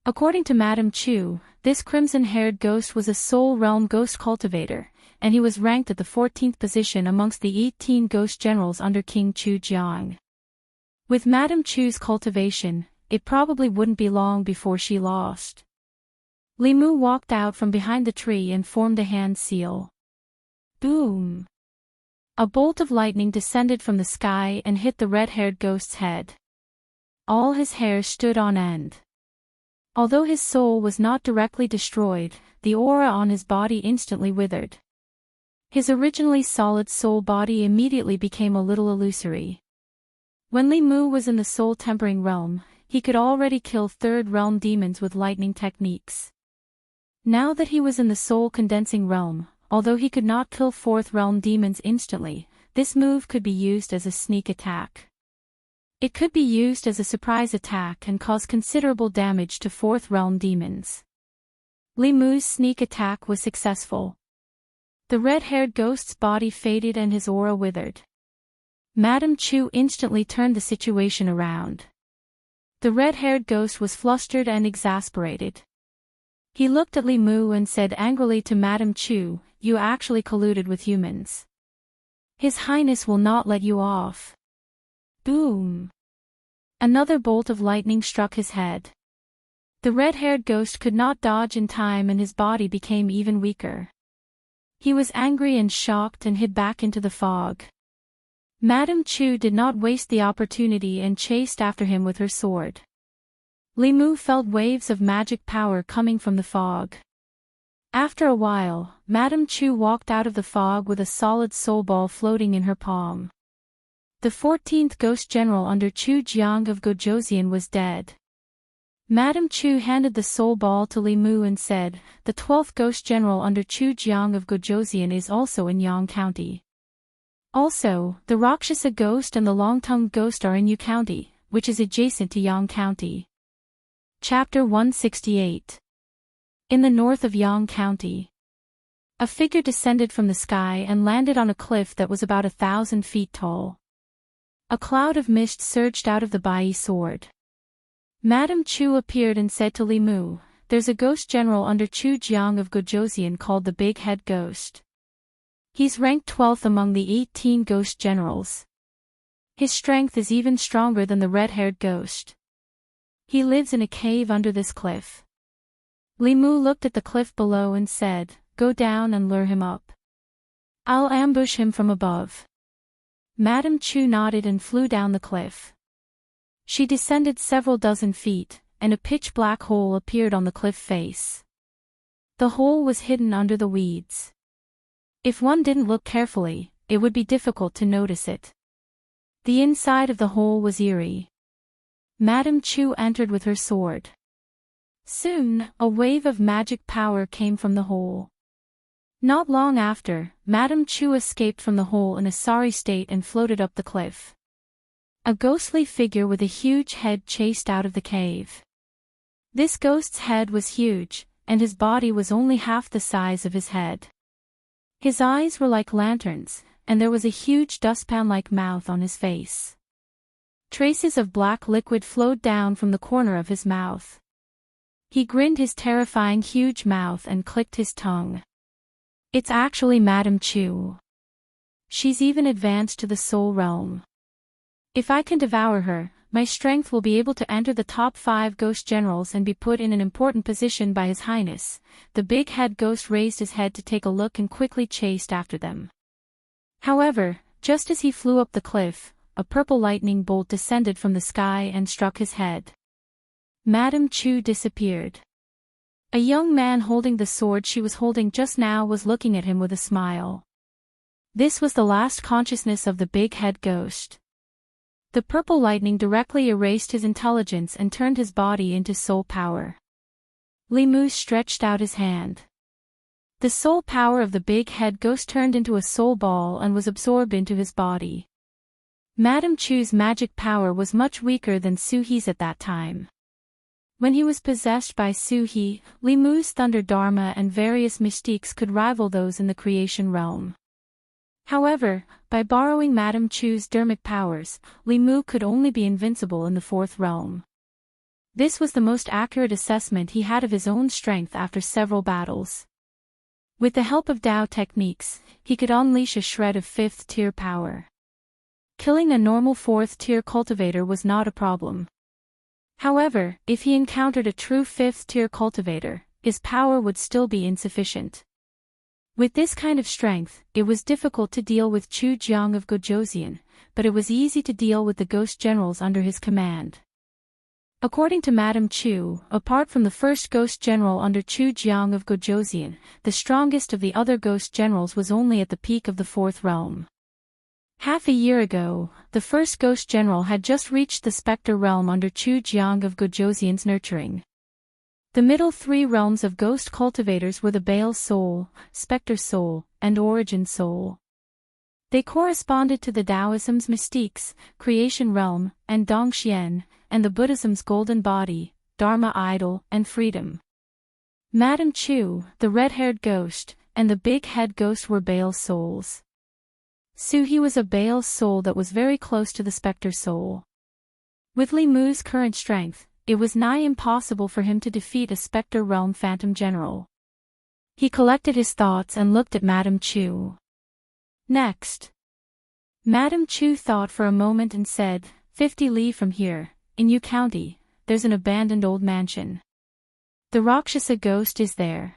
According to Madame Chu, this crimson-haired ghost was a soul realm ghost cultivator, and he was ranked at the 14th position amongst the 18 ghost generals under King Chu Jiang. With Madame Chu's cultivation, it probably wouldn't be long before she lost. Li Mu walked out from behind the tree and formed a hand seal. Boom! A bolt of lightning descended from the sky and hit the red-haired ghost's head. All his hair stood on end. Although his soul was not directly destroyed, the aura on his body instantly withered. His originally solid soul body immediately became a little illusory. When Li Mu was in the soul-tempering realm, he could already kill third-realm demons with lightning techniques. Now that he was in the soul-condensing realm, although he could not kill fourth-realm demons instantly, this move could be used as a sneak attack. It could be used as a surprise attack and cause considerable damage to fourth-realm demons. Li Mu's sneak attack was successful. The red-haired ghost's body faded and his aura withered. Madame Chu instantly turned the situation around. The red-haired ghost was flustered and exasperated. He looked at Li Mu and said angrily to Madame Chu, "You actually colluded with humans. His Highness will not let you off. Boom! Another bolt of lightning struck his head. The red-haired ghost could not dodge in time and his body became even weaker. He was angry and shocked and hid back into the fog. Madame Chu did not waste the opportunity and chased after him with her sword. Li Mu felt waves of magic power coming from the fog. After a while, Madame Chu walked out of the fog with a solid soul ball floating in her palm. The 14th Ghost General under Chu Jiang of Gojoseon was dead. Madame Chu handed the soul ball to Li Mu and said, "The 12th Ghost General under Chu Jiang of Gojoseon is also in Yang County. Also, the Rakshasa Ghost and the Long-Tongued Ghost are in Yu County, which is adjacent to Yang County." Chapter 168. In the north of Yang County. A figure descended from the sky and landed on a cliff that was about 1,000 feet tall. A cloud of mist surged out of the Bai sword. Madame Chu appeared and said to Li Mu, "There's a ghost general under Chu Jiang of Gojoseon called the Big Head Ghost. He's ranked 12th among the 18 ghost generals. His strength is even stronger than the red-haired ghost. He lives in a cave under this cliff." Li Mu looked at the cliff below and said, "Go down and lure him up. I'll ambush him from above." Madame Chu nodded and flew down the cliff. She descended several dozen feet, and a pitch-black hole appeared on the cliff face. The hole was hidden under the weeds. If one didn't look carefully, it would be difficult to notice it. The inside of the hole was eerie. Madame Chu entered with her sword. Soon, a wave of magic power came from the hole. Not long after, Madame Chu escaped from the hole in a sorry state and floated up the cliff. A ghostly figure with a huge head chased out of the cave. This ghost's head was huge, and his body was only half the size of his head. His eyes were like lanterns, and there was a huge dustpan-like mouth on his face. Traces of black liquid flowed down from the corner of his mouth. He grinned his terrifying huge mouth and clicked his tongue. "It's actually Madame Chu. She's even advanced to the soul realm. If I can devour her, my strength will be able to enter the top 5 ghost generals and be put in an important position by His Highness." The big head ghost raised his head to take a look and quickly chased after them. However, just as he flew up the cliff, a purple lightning bolt descended from the sky and struck his head. Madame Chu disappeared. A young man holding the sword she was holding just now was looking at him with a smile. This was the last consciousness of the big head ghost. The purple lightning directly erased his intelligence and turned his body into soul power. Li Mu stretched out his hand. The soul power of the big head ghost turned into a soul ball and was absorbed into his body. Madame Chu's magic power was much weaker than Su He's at that time. When he was possessed by Su He, Li Mu's thunder dharma and various mystiques could rival those in the creation realm. However, by borrowing Madame Chu's dharmic powers, Li Mu could only be invincible in the 4th realm. This was the most accurate assessment he had of his own strength after several battles. With the help of Dao techniques, he could unleash a shred of 5th tier power. Killing a normal 4th tier cultivator was not a problem. However, if he encountered a true 5th tier cultivator, his power would still be insufficient. With this kind of strength, it was difficult to deal with Chu Jiang of Gojoseon, but it was easy to deal with the ghost generals under his command. According to Madame Chu, apart from the first ghost general under Chu Jiang of Gojoseon, the strongest of the other ghost generals was only at the peak of the 4th realm. Half a year ago, the first ghost general had just reached the specter realm under Chu Jiang of Gojoseon's nurturing. The middle 3 realms of ghost cultivators were the Biyao soul, specter soul, and origin soul. They corresponded to the Taoism's mystiques, creation realm, and Dongxian, and the Buddhism's golden body, dharma idol, and freedom. Madame Chu, the red-haired ghost, and the big head ghost were Biyao souls. Su He was a Biyao soul that was very close to the specter soul. With Li Mu's current strength, it was nigh impossible for him to defeat a specter realm phantom general. He collected his thoughts and looked at Madame Chu. Next, Madame Chu thought for a moment and said, 50 li from here, in Yu County, there's an abandoned old mansion. The Rakshasa ghost is there.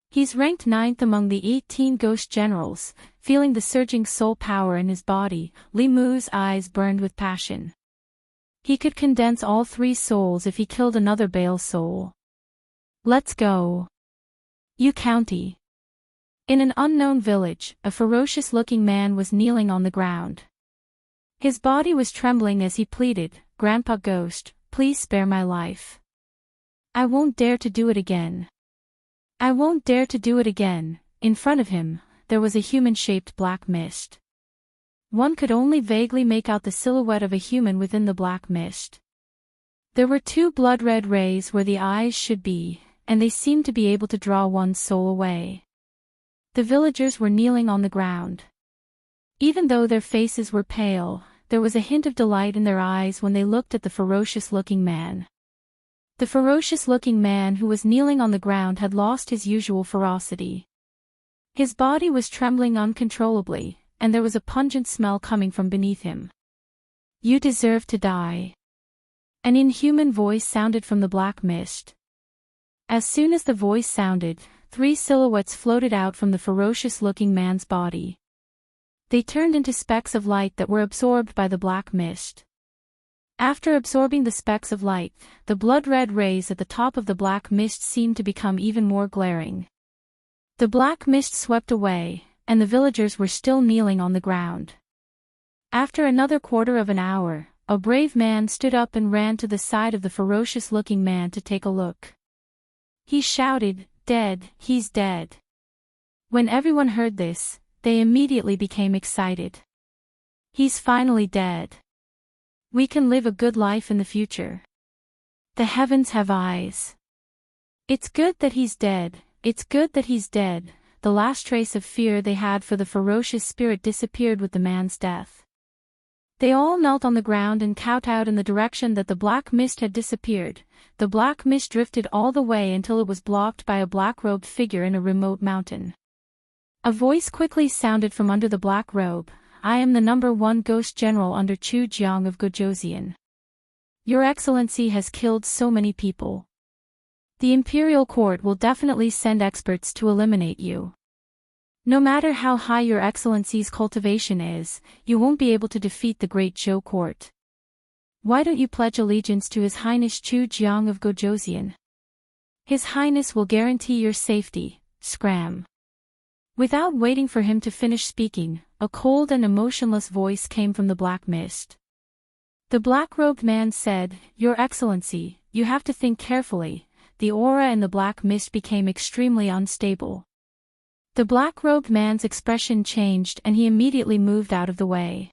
He's ranked 9th among the 18 ghost generals. Feeling the surging soul power in his body, Li Mu's eyes burned with passion. He could condense all 3 souls if he killed another Baal soul. Let's go. Yu County. In an unknown village, a ferocious-looking man was kneeling on the ground. His body was trembling as he pleaded, "Grandpa Ghost, please spare my life. I won't dare to do it again. I won't dare to do it again." In front of him, there was a human-shaped black mist. One could only vaguely make out the silhouette of a human within the black mist. There were 2 blood-red rays where the eyes should be, and they seemed to be able to draw one's soul away. The villagers were kneeling on the ground. Even though their faces were pale, there was a hint of delight in their eyes when they looked at the ferocious-looking man. The ferocious-looking man who was kneeling on the ground had lost his usual ferocity. His body was trembling uncontrollably, and there was a pungent smell coming from beneath him. "You deserve to die." An inhuman voice sounded from the black mist. As soon as the voice sounded, 3 silhouettes floated out from the ferocious-looking man's body. They turned into specks of light that were absorbed by the black mist. After absorbing the specks of light, the blood-red rays at the top of the black mist seemed to become even more glaring. The black mist swept away, and the villagers were still kneeling on the ground. After another quarter of an hour, a brave man stood up and ran to the side of the ferocious-looking man to take a look. He shouted, "Dead, he's dead." When everyone heard this, they immediately became excited. "He's finally dead. We can live a good life in the future. The heavens have eyes. It's good that he's dead, it's good that he's dead." The last trace of fear they had for the ferocious spirit disappeared with the man's death. They all knelt on the ground and kowtowed in the direction that the black mist had disappeared. The black mist drifted all the way until it was blocked by a black-robed figure in a remote mountain. A voice quickly sounded from under the black robe, "I am the #1 ghost general under Chu Jiang of Gojoseon. Your Excellency has killed so many people. The imperial court will definitely send experts to eliminate you. No matter how high your Excellency's cultivation is, you won't be able to defeat the great Zhou court. Why don't you pledge allegiance to His Highness Chu Jiang of Gojoseon? His Highness will guarantee your safety." Scram. Without waiting for him to finish speaking, a cold and emotionless voice came from the black mist. The black-robed man said, "Your Excellency, you have to think carefully." The aura in the black mist became extremely unstable. The black-robed man's expression changed and he immediately moved out of the way.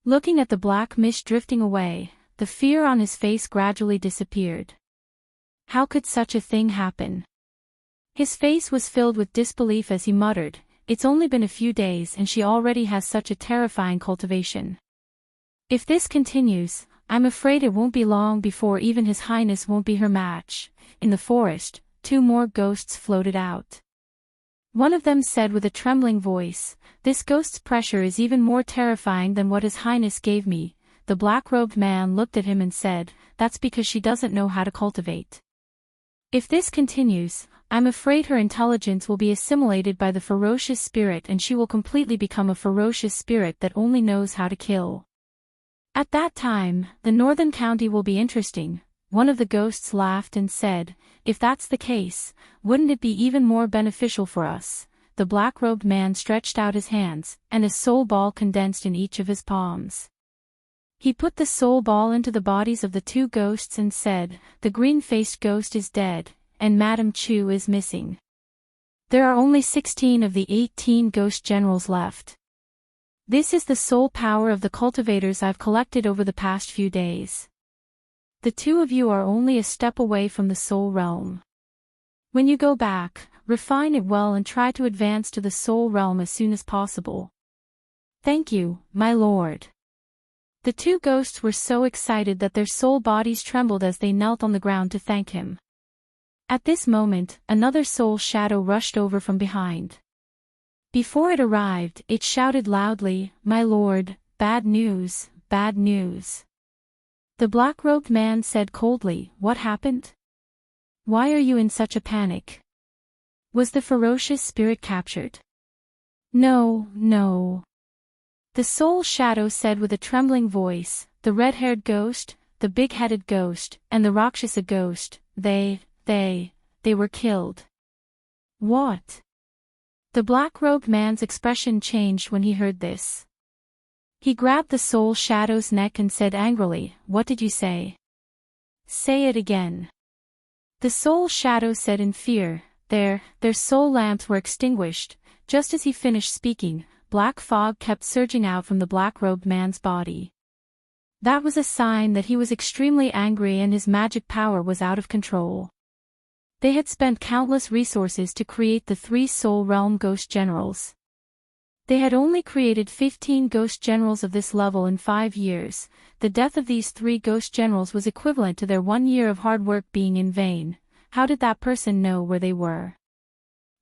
Looking at the black mist drifting away, the fear on his face gradually disappeared. How could such a thing happen? His face was filled with disbelief as he muttered, "It's only been a few days and she already has such a terrifying cultivation. If this continues, I'm afraid it won't be long before even His Highness won't be her match." In the forest, 2 more ghosts floated out. One of them said with a trembling voice, "This ghost's pressure is even more terrifying than what His Highness gave me." The black-robed man looked at him and said, "That's because she doesn't know how to cultivate. If this continues, I'm afraid her intelligence will be assimilated by the ferocious spirit and she will completely become a ferocious spirit that only knows how to kill. At that time, the northern county will be interesting." One of the ghosts laughed and said, "If that's the case, wouldn't it be even more beneficial for us?" The black-robed man stretched out his hands, and a soul ball condensed in each of his palms. He put the soul ball into the bodies of the 2 ghosts and said, "The green-faced ghost is dead, and Madame Chu is missing. There are only 16 of the 18 ghost generals left. This is the soul power of the cultivators I've collected over the past few days. The 2 of you are only a step away from the soul realm. When you go back, refine it well and try to advance to the soul realm as soon as possible." "Thank you, my lord." The 2 ghosts were so excited that their soul bodies trembled as they knelt on the ground to thank him. At this moment, another soul shadow rushed over from behind. Before it arrived, it shouted loudly, "My lord, bad news, bad news." The black-robed man said coldly, "What happened? Why are you in such a panic? Was the ferocious spirit captured?" "No, no." The soul shadow said with a trembling voice, "The red-haired ghost, the big-headed ghost, and the Rakshasa ghost, they were killed." "What?" The black-robed man's expression changed when he heard this. He grabbed the soul shadow's neck and said angrily, "What did you say? Say it again." The soul shadow said in fear, Their soul lamps were extinguished." Just as he finished speaking, black fog kept surging out from the black-robed man's body. That was a sign that he was extremely angry and his magic power was out of control. They had spent countless resources to create the 3 Soul Realm Ghost Generals. They had only created 15 Ghost Generals of this level in 5 years. The death of these 3 Ghost Generals was equivalent to their 1 year of hard work being in vain. How did that person know where they were?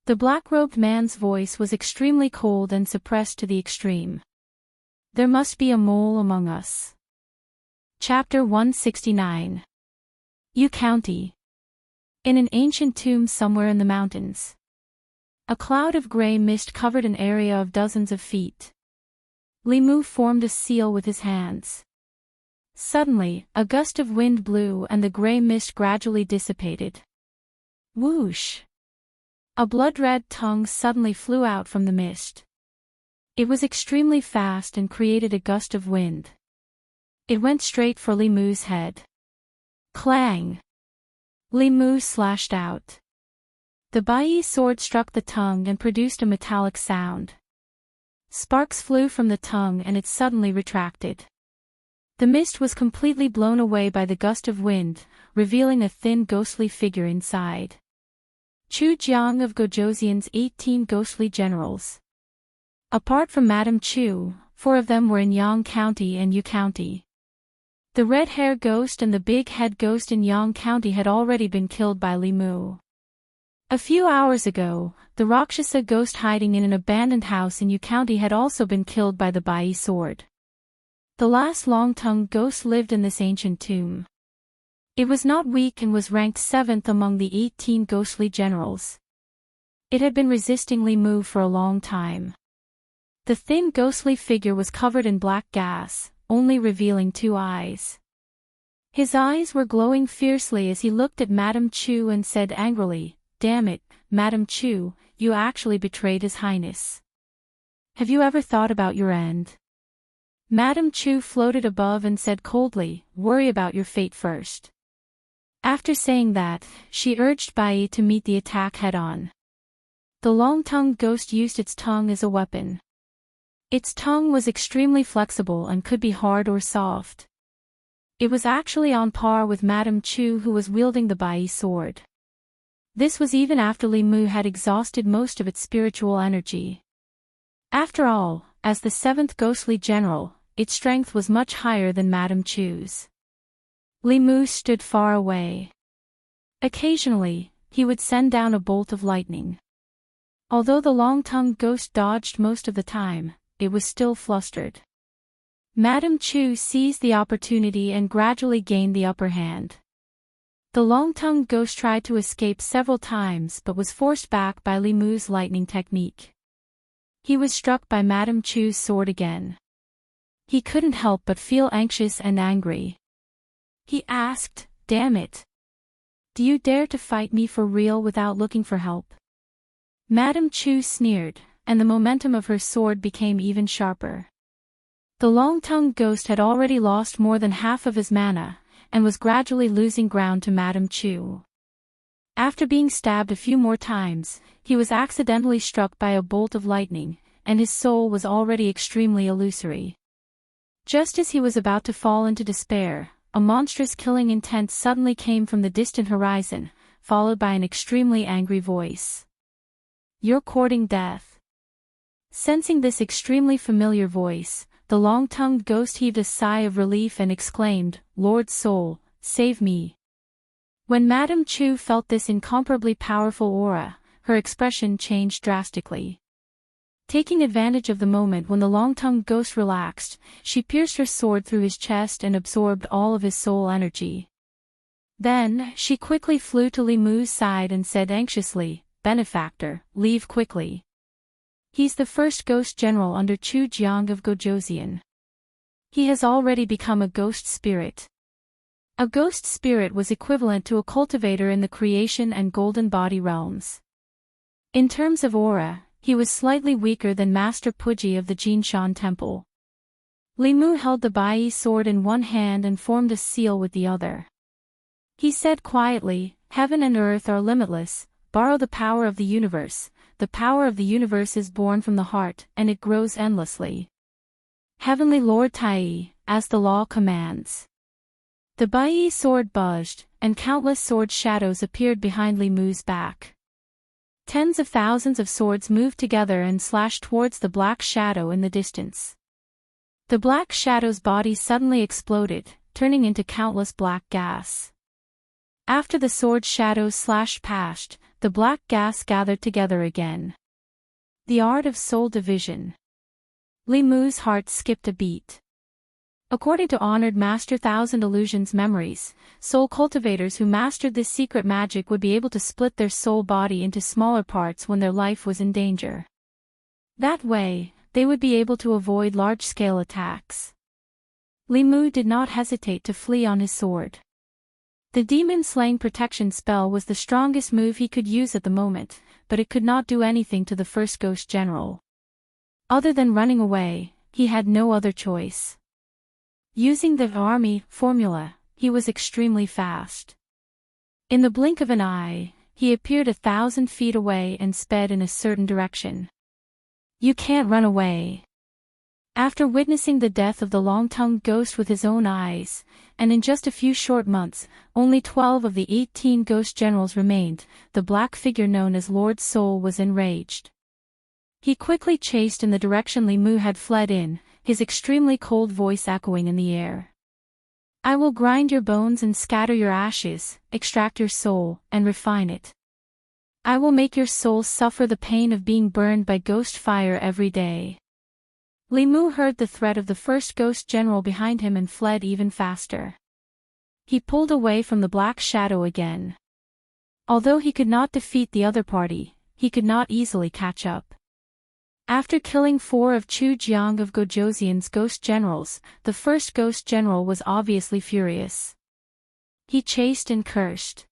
The black-robed man's voice was extremely cold and suppressed to the extreme. "There must be a mole among us." Chapter 169. Yu County. In an ancient tomb somewhere in the mountains. A cloud of gray mist covered an area of dozens of feet. Li Mu formed a seal with his hands. Suddenly, a gust of wind blew and the gray mist gradually dissipated. Whoosh! A blood-red tongue suddenly flew out from the mist. It was extremely fast and created a gust of wind. It went straight for Li Mu's head. Clang! Li Mu slashed out. The Bai sword struck the tongue and produced a metallic sound. Sparks flew from the tongue and it suddenly retracted. The mist was completely blown away by the gust of wind, revealing a thin ghostly figure inside. Chu Jiang of Gojoseon's 18 ghostly generals. Apart from Madame Chu, 4 of them were in Yang County and Yu County. The red-hair ghost and the big-head ghost in Yang County had already been killed by Li Mu. A few hours ago, the Rakshasa ghost hiding in an abandoned house in Yu County had also been killed by the Bai sword. The last long-tongued ghost lived in this ancient tomb. It was not weak and was ranked 7th among the 18 ghostly generals. It had been resisting Li Mu for a long time. The thin ghostly figure was covered in black gas, only revealing 2 eyes. His eyes were glowing fiercely as he looked at Madame Chu and said angrily, "Damn it, Madame Chu, you actually betrayed His Highness. Have you ever thought about your end?" Madame Chu floated above and said coldly, "Worry about your fate first." After saying that, she urged Bai to meet the attack head-on. The long-tongued ghost used its tongue as a weapon. Its tongue was extremely flexible and could be hard or soft. It was actually on par with Madame Chu, who was wielding the Bai sword. This was even after Li Mu had exhausted most of its spiritual energy. After all, as the 7th ghostly general, its strength was much higher than Madame Chu's. Li Mu stood far away. Occasionally, he would send down a bolt of lightning. Although the long-tongued ghost dodged most of the time, it was still flustered. Madame Chu seized the opportunity and gradually gained the upper hand. The long-tongued ghost tried to escape several times but was forced back by Li Mu's lightning technique. He was struck by Madame Chu's sword again. He couldn't help but feel anxious and angry. He asked, "Damn it! Do you dare to fight me for real without looking for help?" Madame Chu sneered, and the momentum of her sword became even sharper. The long-tongued ghost had already lost more than half of his mana, and was gradually losing ground to Madame Chu. After being stabbed a few more times, he was accidentally struck by a bolt of lightning, and his soul was already extremely illusory. Just as he was about to fall into despair, a monstrous killing intent suddenly came from the distant horizon, followed by an extremely angry voice. "You're courting death." Sensing this extremely familiar voice, the long-tongued ghost heaved a sigh of relief and exclaimed, "Lord Soul, save me." When Madame Chu felt this incomparably powerful aura, her expression changed drastically. Taking advantage of the moment when the long-tongued ghost relaxed, she pierced her sword through his chest and absorbed all of his soul energy. Then, she quickly flew to Li Mu's side and said anxiously, "Benefactor, leave quickly. He's the first ghost general under Chu Jiang of Gojoseon. He has already become a ghost spirit." A ghost spirit was equivalent to a cultivator in the creation and golden body realms. In terms of aura, he was slightly weaker than Master Puji of the Jinshan Temple. Li Mu held the Bai sword in one hand and formed a seal with the other. He said quietly, "Heaven and earth are limitless, borrow the power of the universe. The power of the universe is born from the heart, and it grows endlessly. Heavenly Lord Tai, as the law commands." The Bai sword buzzed, and countless sword shadows appeared behind Li Mu's back. Tens of thousands of swords moved together and slashed towards the black shadow in the distance. The black shadow's body suddenly exploded, turning into countless black gas. After the sword shadows slashed past, the black gas gathered together again. The art of soul division. Li Mu's heart skipped a beat. According to honored Master Thousand Illusions memories, soul cultivators who mastered this secret magic would be able to split their soul body into smaller parts when their life was in danger. That way, they would be able to avoid large-scale attacks. Li Mu did not hesitate to flee on his sword. The demon-slaying protection spell was the strongest move he could use at the moment, but it could not do anything to the first ghost general. Other than running away, he had no other choice. Using the army formula, he was extremely fast. In the blink of an eye, he appeared 1,000 feet away and sped in a certain direction. "You can't run away." After witnessing the death of the long-tongued ghost with his own eyes, and in just a few short months, only 12 of the 18 ghost generals remained, the black figure known as Lord Soul was enraged. He quickly chased in the direction Li Mu had fled in, his extremely cold voice echoing in the air. "I will grind your bones and scatter your ashes, extract your soul, and refine it. I will make your soul suffer the pain of being burned by ghost fire every day." Li Mu heard the threat of the first ghost general behind him and fled even faster. He pulled away from the black shadow again. Although he could not defeat the other party, he could not easily catch up. After killing 4 of Chu Jiang of Gojoseon's ghost generals, the first ghost general was obviously furious. He chased and cursed.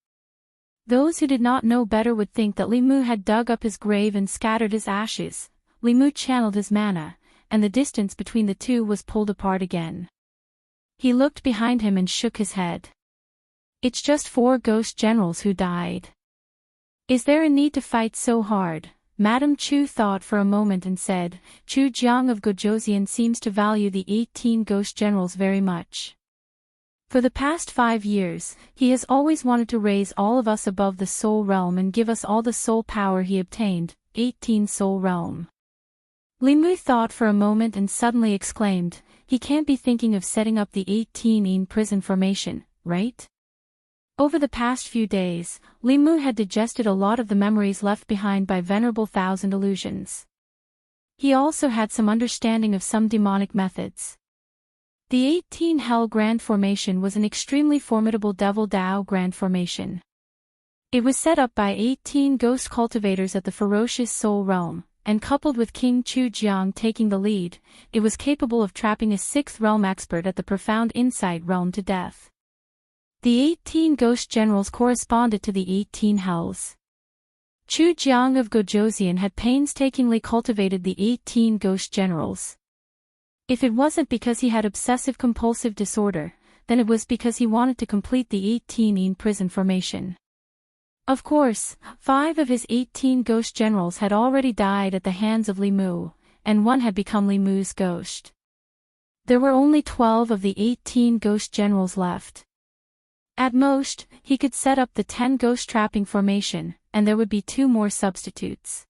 Those who did not know better would think that Li Mu had dug up his grave and scattered his ashes. Li Mu channeled his mana, and the distance between the two was pulled apart again. He looked behind him and shook his head. "It's just 4 ghost generals who died. Is there a need to fight so hard?" Madame Chu thought for a moment and said, "Chu Jiang of Gojoseon seems to value the 18 ghost generals very much. For the past 5 years, he has always wanted to raise all of us above the soul realm and give us all the soul power he obtained, 18 soul realm." Li Mu thought for a moment and suddenly exclaimed, "He can't be thinking of setting up the 18 prison formation, right?" Over the past few days, Li Mu had digested a lot of the memories left behind by Venerable Thousand Illusions. He also had some understanding of some demonic methods. The 18 Hell Grand Formation was an extremely formidable Devil Dao Grand Formation. It was set up by 18 ghost cultivators at the ferocious Soul Realm, and coupled with King Chu Jiang taking the lead, it was capable of trapping a 6th realm expert at the Profound Insight Realm to death. The 18 ghost generals corresponded to the 18 hells. Chu Jiang of Gojoseon had painstakingly cultivated the 18 ghost generals. If it wasn't because he had obsessive-compulsive disorder, then it was because he wanted to complete the 18 prison formation. Of course, 5 of his 18 ghost generals had already died at the hands of Li Mu, and 1 had become Li Mu's ghost. There were only 12 of the 18 ghost generals left. At most, he could set up the 10 ghost trapping formation, and there would be 2 more substitutes.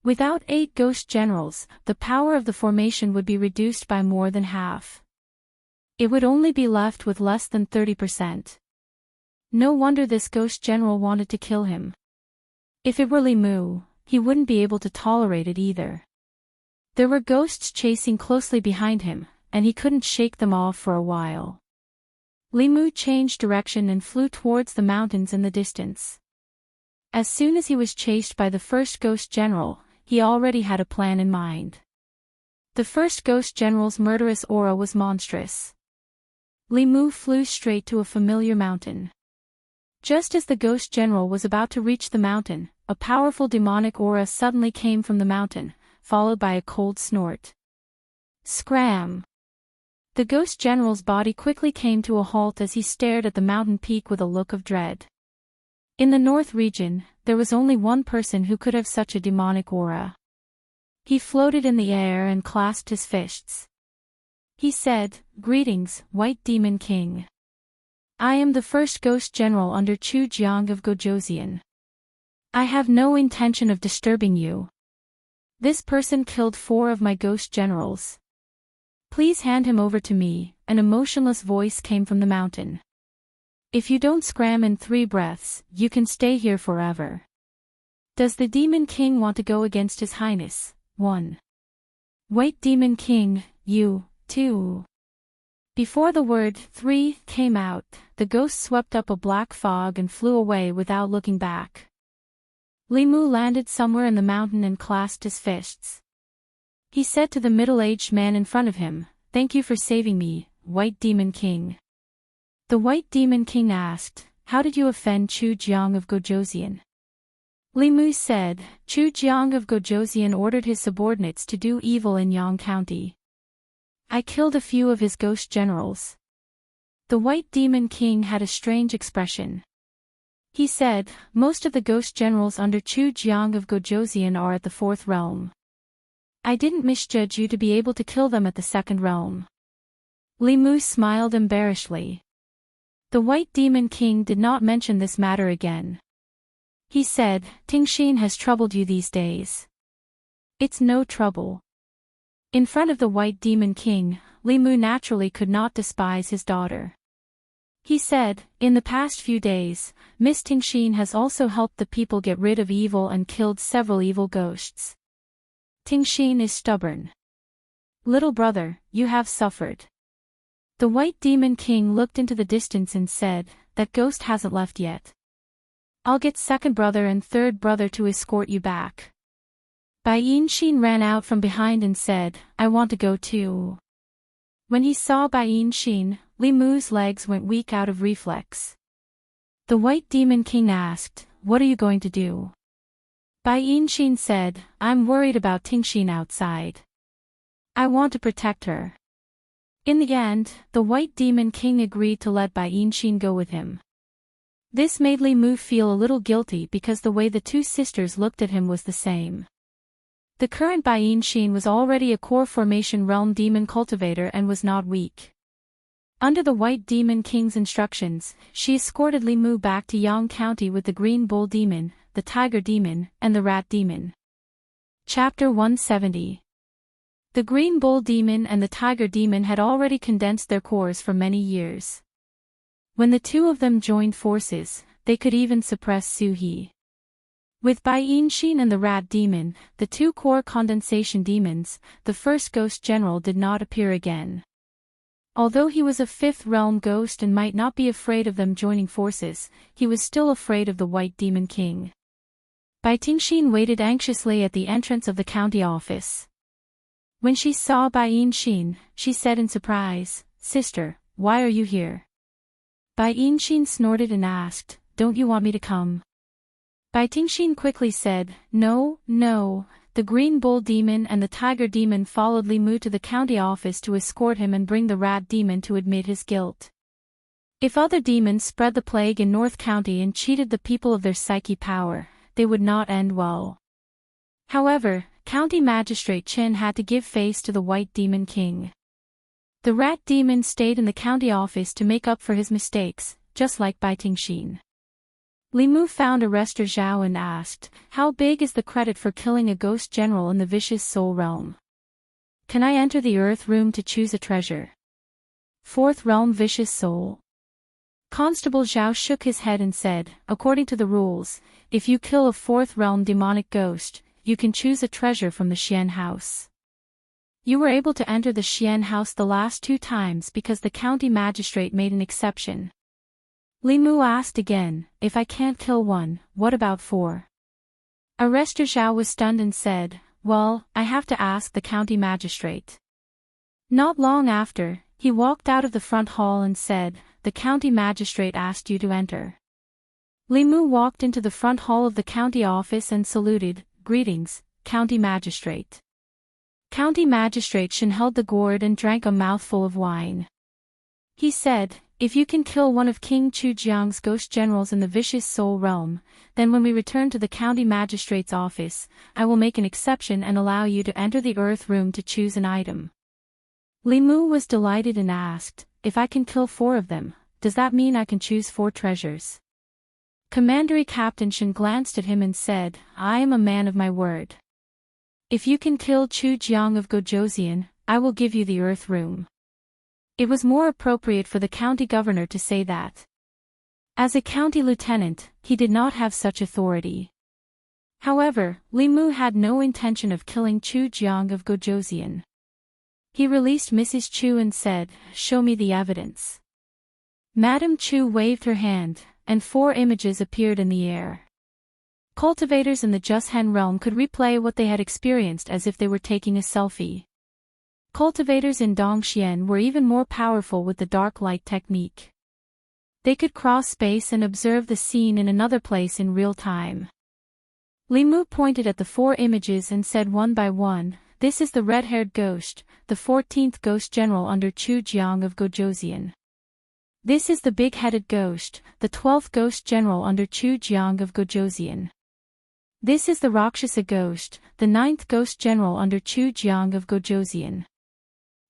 Without 8 ghost generals, the power of the formation would be reduced by more than half. It would only be left with less than 30%. No wonder this ghost general wanted to kill him. If it were Li Mu, he wouldn't be able to tolerate it either. There were ghosts chasing closely behind him, and he couldn't shake them off for a while. Li Mu changed direction and flew towards the mountains in the distance. As soon as he was chased by the first ghost general, he already had a plan in mind. The first ghost general's murderous aura was monstrous. Li Mu flew straight to a familiar mountain. Just as the ghost general was about to reach the mountain, a powerful demonic aura suddenly came from the mountain, followed by a cold snort. Scram! The ghost general's body quickly came to a halt as he stared at the mountain peak with a look of dread. In the north region, there was only one person who could have such a demonic aura. He floated in the air and clasped his fists. He said, "Greetings, White Demon King. I am the first ghost general under Chu Jiang of Gojoseon. I have no intention of disturbing you. This person killed 4 of my ghost generals. Please hand him over to me." An emotionless voice came from the mountain. "If you don't scram in 3 breaths, you can stay here forever." Does the Demon King want to go against His Highness? 1. White Demon King, you, too. Before the word 3 came out, the ghost swept up a black fog and flew away without looking back. Li Mu landed somewhere in the mountain and clasped his fists. He said to the middle-aged man in front of him, "Thank you for saving me, White Demon King." The White Demon King asked, "How did you offend Chu Jiang of Gojoseon?" Li Mu said, "Chu Jiang of Gojoseon ordered his subordinates to do evil in Yang County. I killed a few of his ghost generals." The White Demon King had a strange expression. He said, "Most of the ghost generals under Chu Jiang of Gojoseon are at the 4th realm. I didn't misjudge you to be able to kill them at the 2nd realm." Li Mu smiled embarrassedly. The White Demon King did not mention this matter again. He said, "Tingxin has troubled you these days." "It's no trouble." In front of the White Demon King, Li Mu naturally could not despise his daughter. He said, "In the past few days, Miss Tingxin has also helped the people get rid of evil and killed several evil ghosts. Tingxin is stubborn. Little brother, you have suffered." The White Demon King looked into the distance and said, "That ghost hasn't left yet. I'll get 2nd brother and 3rd brother to escort you back." Bai Yinshin ran out from behind and said, "I want to go too." When he saw Bai Yinshin, Li Mu's legs went weak out of reflex. The White Demon King asked, "What are you going to do?" Bai Yinshin said, "I'm worried about Tingxin outside. I want to protect her." In the end, the White Demon King agreed to let Bai Yinshin go with him. This made Li Mu feel a little guilty because the way the 2 sisters looked at him was the same. The current Bai Yinshin was already a core formation realm demon cultivator and was not weak. Under the White Demon King's instructions, she escorted Li Mu back to Yang County with the Green Bull Demon, the Tiger Demon, and the Rat Demon. Chapter 170. The Green Bull Demon and the Tiger Demon had already condensed their cores for many years. When the 2 of them joined forces, they could even suppress Su He. With Bai Yinshin and the Rat Demon, the 2 core condensation demons, the first ghost general did not appear again. Although he was a 5th realm ghost and might not be afraid of them joining forces, he was still afraid of the White Demon King. Bai Tingxin waited anxiously at the entrance of the county office. When she saw Bai Yinshin, she said in surprise, "Sister, why are you here?" Bai Yinshin snorted and asked, "Don't you want me to come?" Bai Tingxin quickly said, "No, no." The Green Bull Demon and the Tiger Demon followed Li Mu to the county office to escort him and bring the Rat Demon to admit his guilt. If other demons spread the plague in North County and cheated the people of their psyche power, they would not end well. However, County Magistrate Chen had to give face to the White Demon King. The Rat Demon stayed in the county office to make up for his mistakes, just like Bai Tingxin. Li Mu found Arrestor Zhao and asked, "How big is the credit for killing a ghost general in the vicious soul realm? Can I enter the earth room to choose a treasure?" 4th realm vicious soul. Constable Zhao shook his head and said, "According to the rules, if you kill a 4th realm demonic ghost, you can choose a treasure from the Xian house. You were able to enter the Xian house the last 2 times because the county magistrate made an exception. Li Mu asked again, if I can't kill 1, what about 4? Arrestor Zhao was stunned and said, well, I have to ask the county magistrate. Not long after, he walked out of the front hall and said, the county magistrate asked you to enter. Li Mu walked into the front hall of the county office and saluted, greetings, county magistrate. County magistrate Shen held the gourd and drank a mouthful of wine. He said, if you can kill one of King Chu Jiang's ghost generals in the vicious soul realm, then when we return to the county magistrate's office, I will make an exception and allow you to enter the earth room to choose an item. Li Mu was delighted and asked, if I can kill 4 of them, does that mean I can choose 4 treasures? Commandery Captain Shen glanced at him and said, I am a man of my word. If you can kill Chu Jiang of Gojoseon, I will give you the earth room. It was more appropriate for the county governor to say that. As a county lieutenant, he did not have such authority. However, Li Mu had no intention of killing Chu Jiang of Gojoseon. He released Mrs. Chu and said, show me the evidence. Madame Chu waved her hand, and 4 images appeared in the air. Cultivators in the Jushen realm could replay what they had experienced as if they were taking a selfie. Cultivators in Dongxian were even more powerful with the dark light technique. They could cross space and observe the scene in another place in real time. Li Mu pointed at the 4 images and said one by one, this is the red-haired ghost, the 14th ghost general under Chu Jiang of Gojoseon. This is the big-headed ghost, the 12th ghost general under Chu Jiang of Gojoseon. This is the Rakshasa ghost, the 9th ghost general under Chu Jiang of Gojoseon.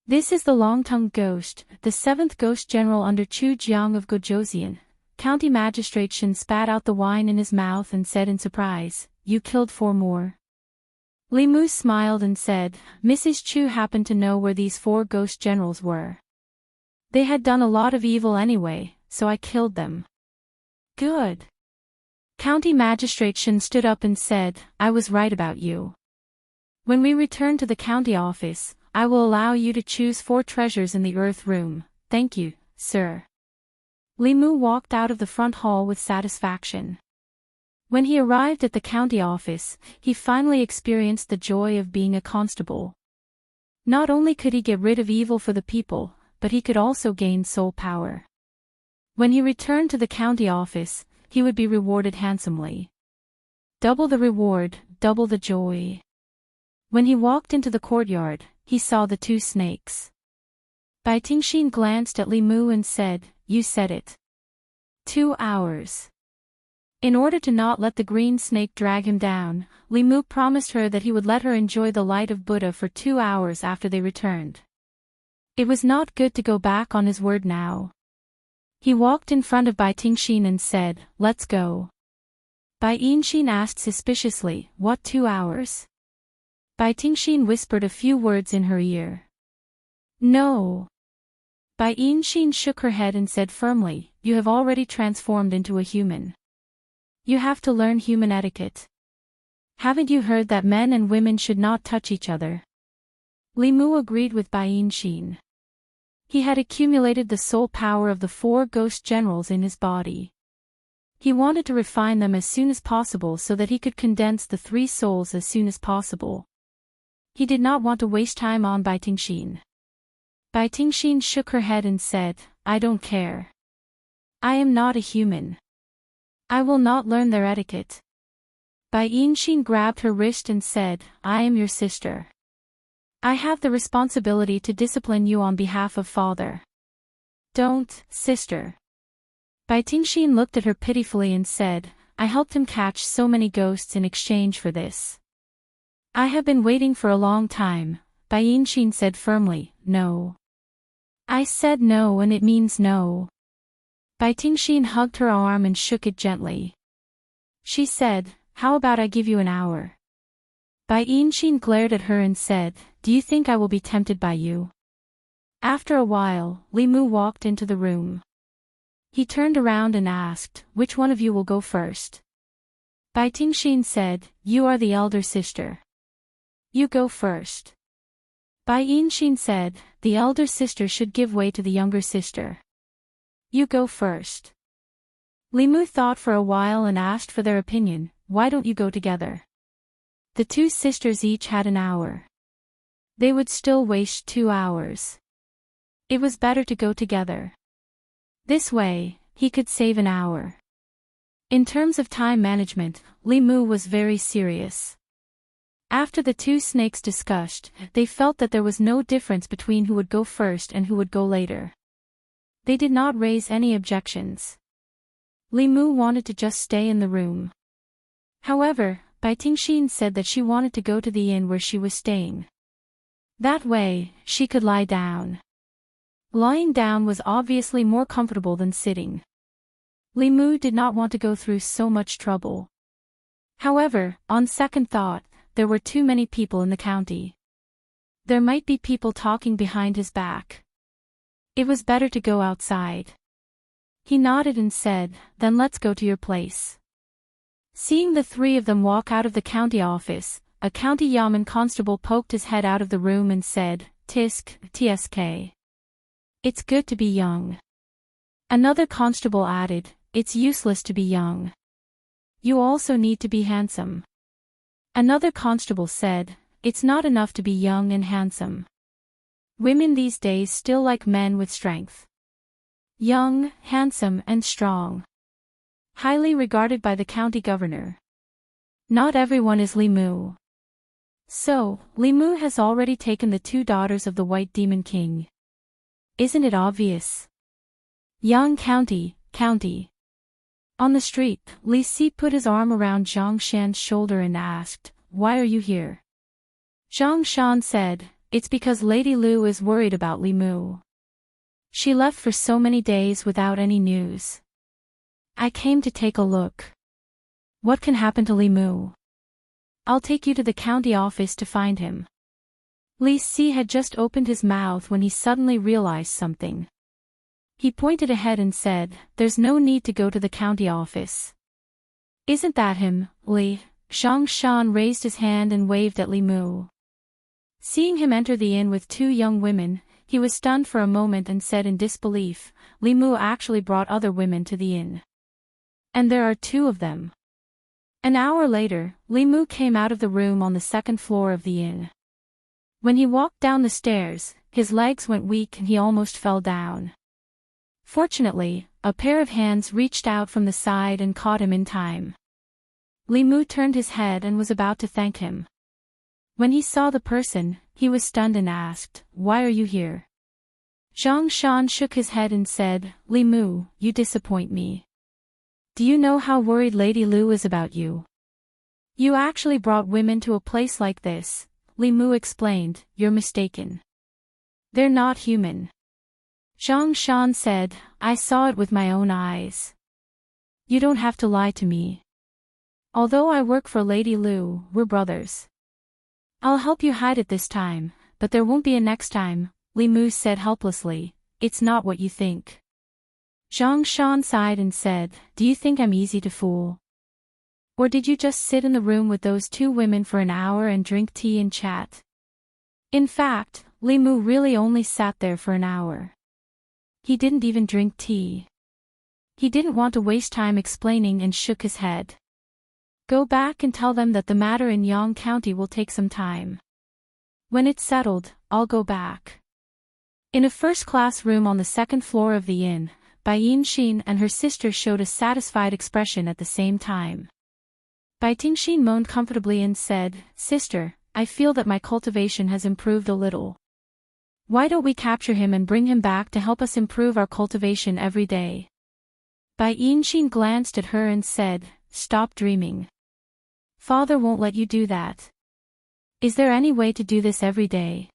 This is the long-tongued ghost, the 7th ghost general under Chu Jiang of Gojoseon. County Magistrate Shen spat out the wine in his mouth and said in surprise, you killed 4 more. Li Mu smiled and said, Mrs. Chu happened to know where these 4 ghost generals were. They had done a lot of evil anyway, so I killed them. Good. County Magistrate Shen stood up and said, I was right about you. When we return to the county office, I will allow you to choose 4 treasures in the earth room, thank you, sir. Li Mu walked out of the front hall with satisfaction. When he arrived at the county office, he finally experienced the joy of being a constable. Not only could he get rid of evil for the people, but he could also gain soul power. When he returned to the county office, he would be rewarded handsomely. Double the reward, double the joy. When he walked into the courtyard, he saw the 2 snakes. Bai Tingxin glanced at Li Mu and said, you said it. 2 hours. In order to not let the green snake drag him down, Li Mu promised her that he would let her enjoy the light of Buddha for 2 hours after they returned. It was not good to go back on his word now. He walked in front of Bai Tingxin and said, let's go. Bai Yinxin asked suspiciously, what 2 hours? Bai Tingxin whispered a few words in her ear. No. Bai Yinxin shook her head and said firmly, you have already transformed into a human. You have to learn human etiquette. Haven't you heard that men and women should not touch each other? Li Mu agreed with Bai Yinxin. He had accumulated the soul power of the 4 ghost generals in his body. He wanted to refine them as soon as possible so that he could condense the 3 souls as soon as possible. He did not want to waste time on Bai Tingxin. Bai Tingxin shook her head and said, I don't care. I am not a human. I will not learn their etiquette. Bai Yinxin grabbed her wrist and said, I am your sister. I have the responsibility to discipline you on behalf of father. Don't, sister. Bai Tingxin looked at her pitifully and said, I helped him catch so many ghosts in exchange for this. I have been waiting for a long time, Bai Yinxin said firmly, no. I said no and it means no. Bai Tingxin hugged her arm and shook it gently. She said, how about I give you an hour? Bai Yinxin glared at her and said, do you think I will be tempted by you? After a while, Li Mu walked into the room. He turned around and asked, which one of you will go first? Bai Tingxin said, you are the elder sister. You go first. Bai Yinshin said, the elder sister should give way to the younger sister. You go first. Li Mu thought for a while and asked for their opinion, why don't you go together? The two sisters each had an hour. They would still waste 2 hours. It was better to go together. This way, he could save an hour. In terms of time management, Li Mu was very serious. After the two snakes discussed, they felt that there was no difference between who would go first and who would go later. They did not raise any objections. Li Mu wanted to just stay in the room. However, Bai Tingxin said that she wanted to go to the inn where she was staying. That way, she could lie down. Lying down was obviously more comfortable than sitting. Li Mu did not want to go through so much trouble. However, on second thought, there were too many people in the county. There might be people talking behind his back. It was better to go outside. He nodded and said, then let's go to your place. Seeing the three of them walk out of the county office, a county yamen constable poked his head out of the room and said, tsk. It's good to be young. Another constable added, it's useless to be young. You also need to be handsome. Another constable said, it's not enough to be young and handsome. Women these days still like men with strength. Young, handsome and strong. Highly regarded by the county governor. Not everyone is Li Mu. So, Li Mu has already taken the 2 daughters of the White Demon King. Isn't it obvious? Yang County. On the street, Li Si put his arm around Zhang Shan's shoulder and asked, why are you here? Zhang Shan said, it's because Lady Lu is worried about Li Mu. She left for so many days without any news. I came to take a look. What can happen to Li Mu? I'll take you to the county office to find him. Li Si had just opened his mouth when he suddenly realized something. He pointed ahead and said, there's no need to go to the county office. Isn't that him, Li? Zhang Shan raised his hand and waved at Li Mu. Seeing him enter the inn with 2 young women, he was stunned for a moment and said in disbelief, Li Mu actually brought other women to the inn. And there are 2 of them. An hour later, Li Mu came out of the room on the 2nd floor of the inn. When he walked down the stairs, his legs went weak and he almost fell down. Fortunately, a pair of hands reached out from the side and caught him in time. Li Mu turned his head and was about to thank him. When he saw the person, he was stunned and asked, why are you here? Zhang Shan shook his head and said, Li Mu, you disappoint me. Do you know how worried Lady Lu is about you? You actually brought women to a place like this, Li Mu explained, you're mistaken. They're not human. Zhang Shan said, I saw it with my own eyes. You don't have to lie to me. Although I work for Lady Lu, we're brothers. I'll help you hide it this time, but there won't be a next time, Li Mu said helplessly, it's not what you think. Zhang Shan sighed and said, do you think I'm easy to fool? Or did you just sit in the room with those 2 women for an hour and drink tea and chat? In fact, Li Mu really only sat there for an hour. He didn't even drink tea. He didn't want to waste time explaining and shook his head. Go back and tell them that the matter in Yang County will take some time. When it's settled, I'll go back. In a first-class room on the 2nd floor of the inn, Bai Yinshin and her sister showed a satisfied expression at the same time. Bai Tingxin moaned comfortably and said, Sister, I feel that my cultivation has improved a little. Why don't we capture him and bring him back to help us improve our cultivation every day? Bai Yinshin glanced at her and said, Stop dreaming. Father won't let you do that. Is there any way to do this every day?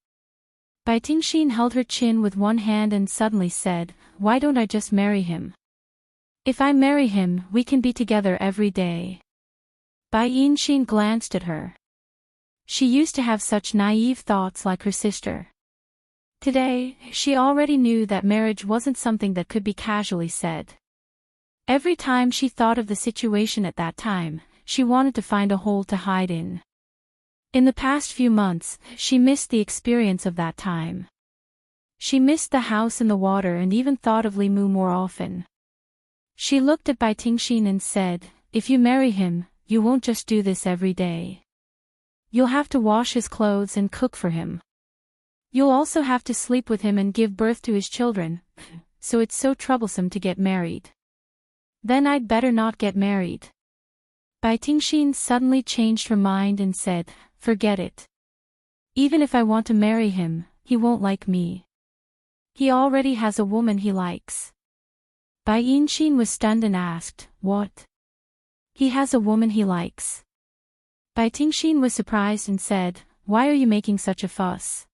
Bai Tingxin held her chin with one hand and suddenly said, Why don't I just marry him? If I marry him, we can be together every day. Bai Yinshin glanced at her. She used to have such naive thoughts like her sister. Today, she already knew that marriage wasn't something that could be casually said. Every time she thought of the situation at that time, she wanted to find a hole to hide in. In the past few months, she missed the experience of that time. She missed the house and the water and even thought of Li Mu more often. She looked at Bai Tingxin and said, "If you marry him, you won't just do this every day. You'll have to wash his clothes and cook for him. You'll also have to sleep with him and give birth to his children, so it's so troublesome to get married." "Then I'd better not get married." Bai Tingxin suddenly changed her mind and said, "Forget it. Even if I want to marry him, he won't like me. He already has a woman he likes." Bai Yinxin was stunned and asked, "What? He has a woman he likes?" Bai Tingxin was surprised and said, "Why are you making such a fuss?"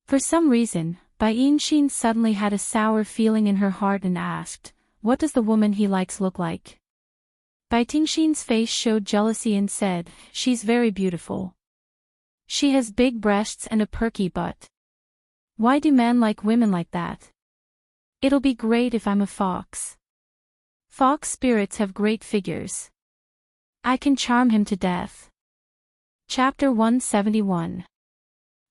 For some reason, Bai Yinxin suddenly had a sour feeling in her heart and asked, "What does the woman he likes look like?" Bai Tingxin's face showed jealousy and said, "She's very beautiful. She has big breasts and a perky butt. Why do men like women like that? It'll be great if I'm a fox. Fox spirits have great figures. I can charm him to death." Chapter 171.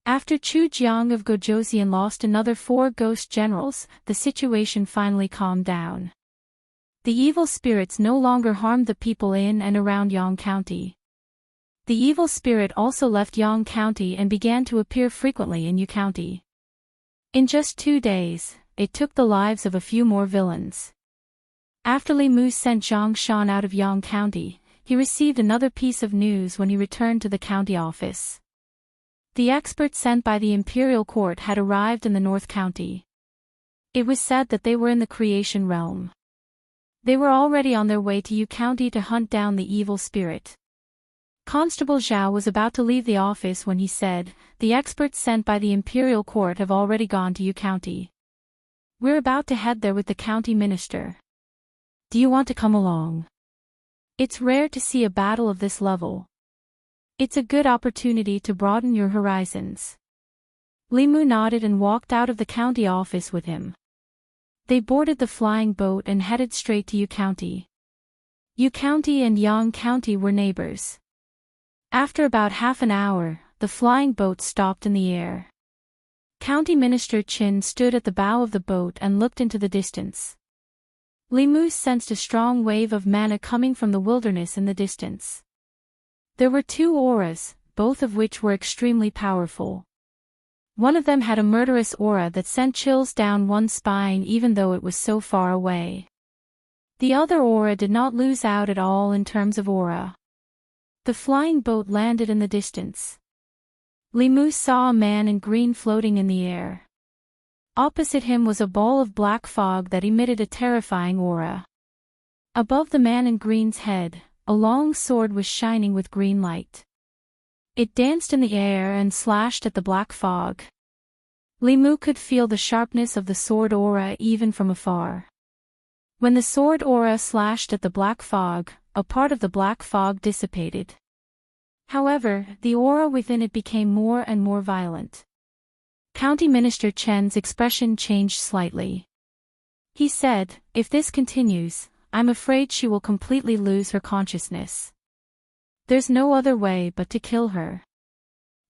After Chu Jiang of Gojoseon lost another 4 ghost generals, the situation finally calmed down. The evil spirits no longer harmed the people in and around Yang County. The evil spirit also left Yang County and began to appear frequently in Yu County. In just 2 days, it took the lives of a few more villains. After Li Mu sent Zhang Shan out of Yang County, he received another piece of news when he returned to the county office. The experts sent by the imperial court had arrived in the North County. It was said that they were in the creation realm. They were already on their way to Yu County to hunt down the evil spirit. Constable Zhao was about to leave the office when he said, "The experts sent by the imperial court have already gone to Yu County. We're about to head there with the county minister. Do you want to come along? It's rare to see a battle of this level. It's a good opportunity to broaden your horizons." Li Mu nodded and walked out of the county office with him. They boarded the flying boat and headed straight to Yu County. Yu County and Yang County were neighbors. After about half an hour, the flying boat stopped in the air. County Minister Qin stood at the bow of the boat and looked into the distance. Li Mu sensed a strong wave of mana coming from the wilderness in the distance. There were 2 auras, both of which were extremely powerful. One of them had a murderous aura that sent chills down one's spine even though it was so far away. The other aura did not lose out at all in terms of aura. The flying boat landed in the distance. Li Mu saw a man in green floating in the air. Opposite him was a ball of black fog that emitted a terrifying aura. Above the man in green's head, a long sword was shining with green light. It danced in the air and slashed at the black fog. Li Mu could feel the sharpness of the sword aura even from afar. When the sword aura slashed at the black fog, a part of the black fog dissipated. However, the aura within it became more and more violent. County Minister Chen's expression changed slightly. He said, "If this continues, I'm afraid she will completely lose her consciousness. There's no other way but to kill her."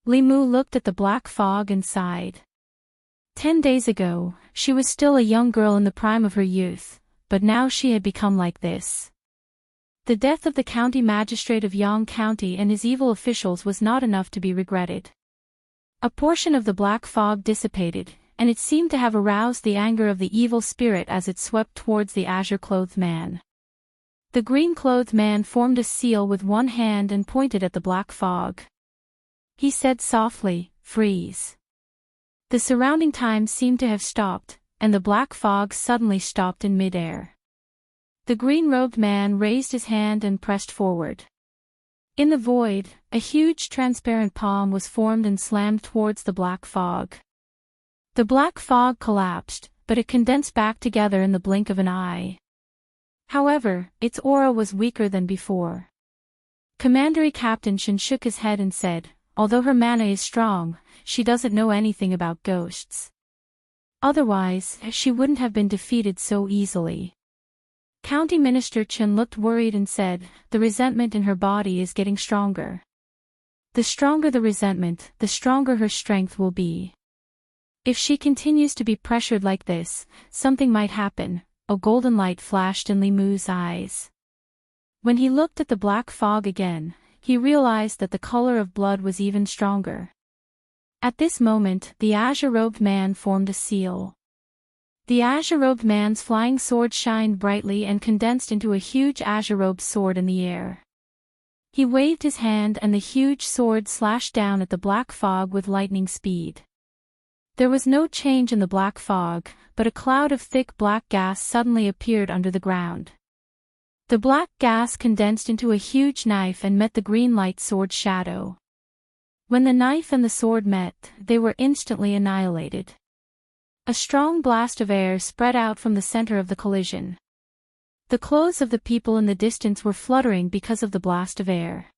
Li Mu looked at the black fog and sighed. 10 days ago, she was still a young girl in the prime of her youth, but now she had become like this. The death of the county magistrate of Yang County and his evil officials was not enough to be regretted. A portion of the black fog dissipated, and it seemed to have aroused the anger of the evil spirit as it swept towards the azure-clothed man. The green-clothed man formed a seal with one hand and pointed at the black fog. He said softly, "Freeze." The surrounding time seemed to have stopped, and the black fog suddenly stopped in mid-air. The green-robed man raised his hand and pressed forward. In the void, a huge transparent palm was formed and slammed towards the black fog. The black fog collapsed, but it condensed back together in the blink of an eye. However, its aura was weaker than before. Commandery Captain Shen shook his head and said, "Although her mana is strong, she doesn't know anything about ghosts. Otherwise, she wouldn't have been defeated so easily." County Minister Chen looked worried and said, "The resentment in her body is getting stronger." The The stronger the resentment, the stronger her strength will be. If she continues to be pressured like this, something might happen. A golden light flashed in Li Mu's eyes. When he looked at the black fog again, he realized that the color of blood was even stronger. At this moment, the azure-robed man formed a seal. The azure-robed man's flying sword shined brightly and condensed into a huge azure-robed sword in the air. He waved his hand and the huge sword slashed down at the black fog with lightning speed. There was no change in the black fog, but a cloud of thick black gas suddenly appeared under the ground. The black gas condensed into a huge knife and met the green light sword's shadow. When the knife and the sword met, they were instantly annihilated. A strong blast of air spread out from the center of the collision. The clothes of the people in the distance were fluttering because of the blast of air.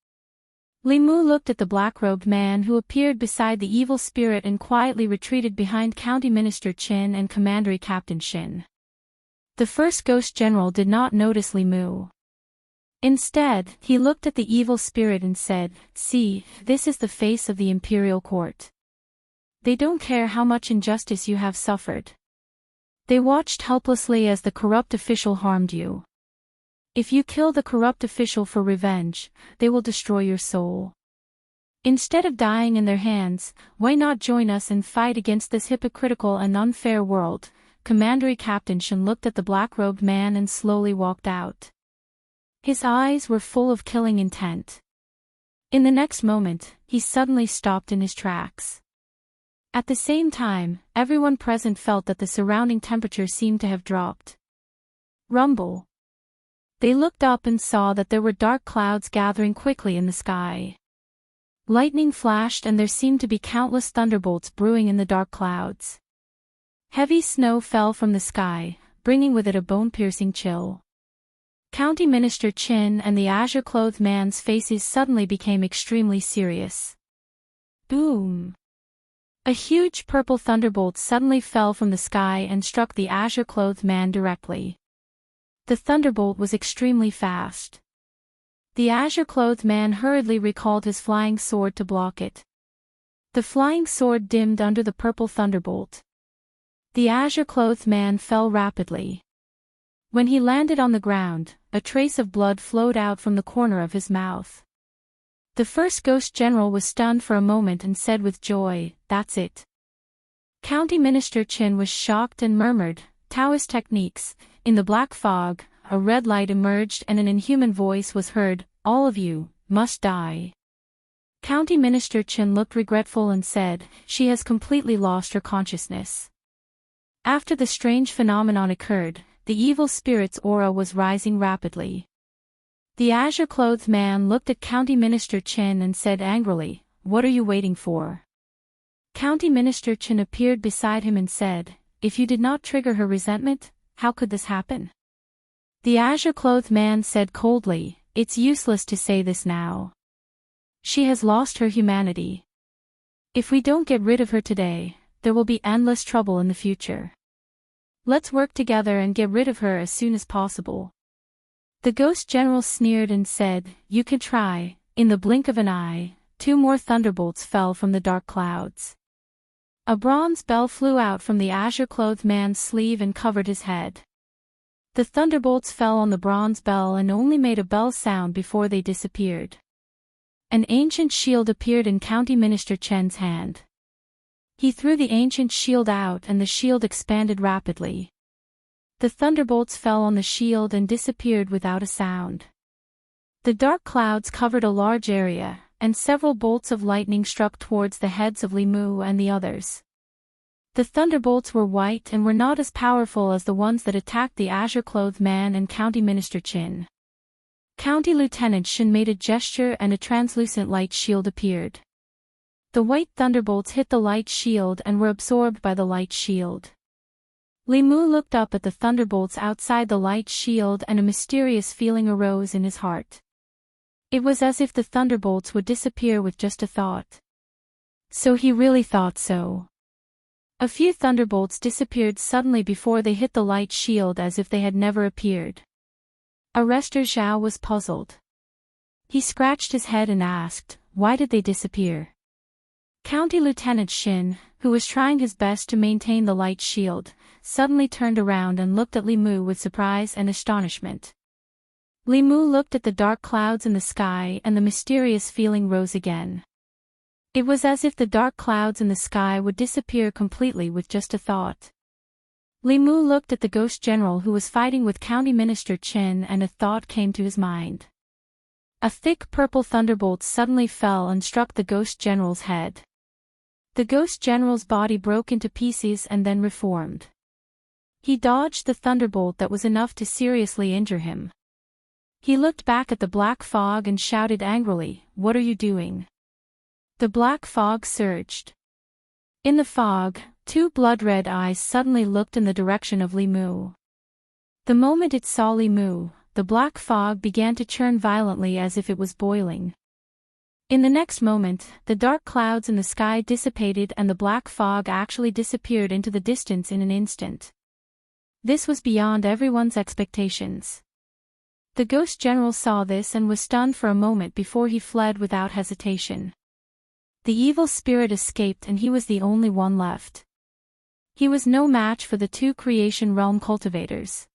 Li Mu looked at the black-robed man who appeared beside the evil spirit and quietly retreated behind County Minister Qin and Commandery Captain Xin. The first ghost general did not notice Li Mu. Instead, he looked at the evil spirit and said, "See, this is the face of the imperial court. They don't care how much injustice you have suffered. They watched helplessly as the corrupt official harmed you. If you kill the corrupt official for revenge, they will destroy your soul. Instead of dying in their hands, why not join us and fight against this hypocritical and unfair world?" Commandery Captain Shen looked at the black-robed man and slowly walked out. His eyes were full of killing intent. In the next moment, he suddenly stopped in his tracks. At the same time, everyone present felt that the surrounding temperature seemed to have dropped. Rumble. They looked up and saw that there were dark clouds gathering quickly in the sky. Lightning flashed and there seemed to be countless thunderbolts brewing in the dark clouds. Heavy snow fell from the sky, bringing with it a bone-piercing chill. County Minister Qin and the azure-clothed man's faces suddenly became extremely serious. Boom! A huge purple thunderbolt suddenly fell from the sky and struck the azure-clothed man directly. The thunderbolt was extremely fast. The azure-clothed man hurriedly recalled his flying sword to block it. The flying sword dimmed under the purple thunderbolt. The azure-clothed man fell rapidly. When he landed on the ground, a trace of blood flowed out from the corner of his mouth. The first ghost general was stunned for a moment and said with joy, "That's it." County Minister Qin was shocked and murmured, "Taoist techniques." In the black fog, a red light emerged and an inhuman voice was heard, "All of you must die." County Minister Qin looked regretful and said, "She has completely lost her consciousness." After the strange phenomenon occurred, the evil spirit's aura was rising rapidly. The azure-clothed man looked at County Minister Qin and said angrily, "What are you waiting for?" County Minister Qin appeared beside him and said, "If you did not trigger her resentment, how could this happen?" The azure-clothed man said coldly, "It's useless to say this now. She has lost her humanity. If we don't get rid of her today, there will be endless trouble in the future. Let's work together and get rid of her as soon as possible." The ghost general sneered and said, "You can try." In the blink of an eye, 2 more thunderbolts fell from the dark clouds. A bronze bell flew out from the azure-clothed man's sleeve and covered his head. The thunderbolts fell on the bronze bell and only made a bell sound before they disappeared. An ancient shield appeared in County Minister Chen's hand. He threw the ancient shield out and the shield expanded rapidly. The thunderbolts fell on the shield and disappeared without a sound. The dark clouds covered a large area, and several bolts of lightning struck towards the heads of Li Mu and the others. The thunderbolts were white and were not as powerful as the ones that attacked the azure-clothed man and County Minister Qin. County Lieutenant Shen made a gesture and a translucent light shield appeared. The white thunderbolts hit the light shield and were absorbed by the light shield. Li Mu looked up at the thunderbolts outside the light shield and a mysterious feeling arose in his heart. It was as if the thunderbolts would disappear with just a thought. So he really thought so. A few thunderbolts disappeared suddenly before they hit the light shield as if they had never appeared. Arrestor Zhao was puzzled. He scratched his head and asked, why did they disappear? County Lieutenant Shin, who was trying his best to maintain the light shield, suddenly turned around and looked at Li Mu with surprise and astonishment. Li Mu looked at the dark clouds in the sky and the mysterious feeling rose again. It was as if the dark clouds in the sky would disappear completely with just a thought. Li Mu looked at the ghost general who was fighting with County Minister Chen and a thought came to his mind. A thick purple thunderbolt suddenly fell and struck the ghost general's head. The ghost general's body broke into pieces and then reformed. He dodged the thunderbolt that was enough to seriously injure him. He looked back at the black fog and shouted angrily, "What are you doing?" The black fog surged. In the fog, two blood-red eyes suddenly looked in the direction of Li Mu. The moment it saw Li Mu, the black fog began to churn violently as if it was boiling. In the next moment, the dark clouds in the sky dissipated and the black fog actually disappeared into the distance in an instant. This was beyond everyone's expectations. The ghost general saw this and was stunned for a moment before he fled without hesitation. The evil spirit escaped and he was the only one left. He was no match for the two creation realm cultivators.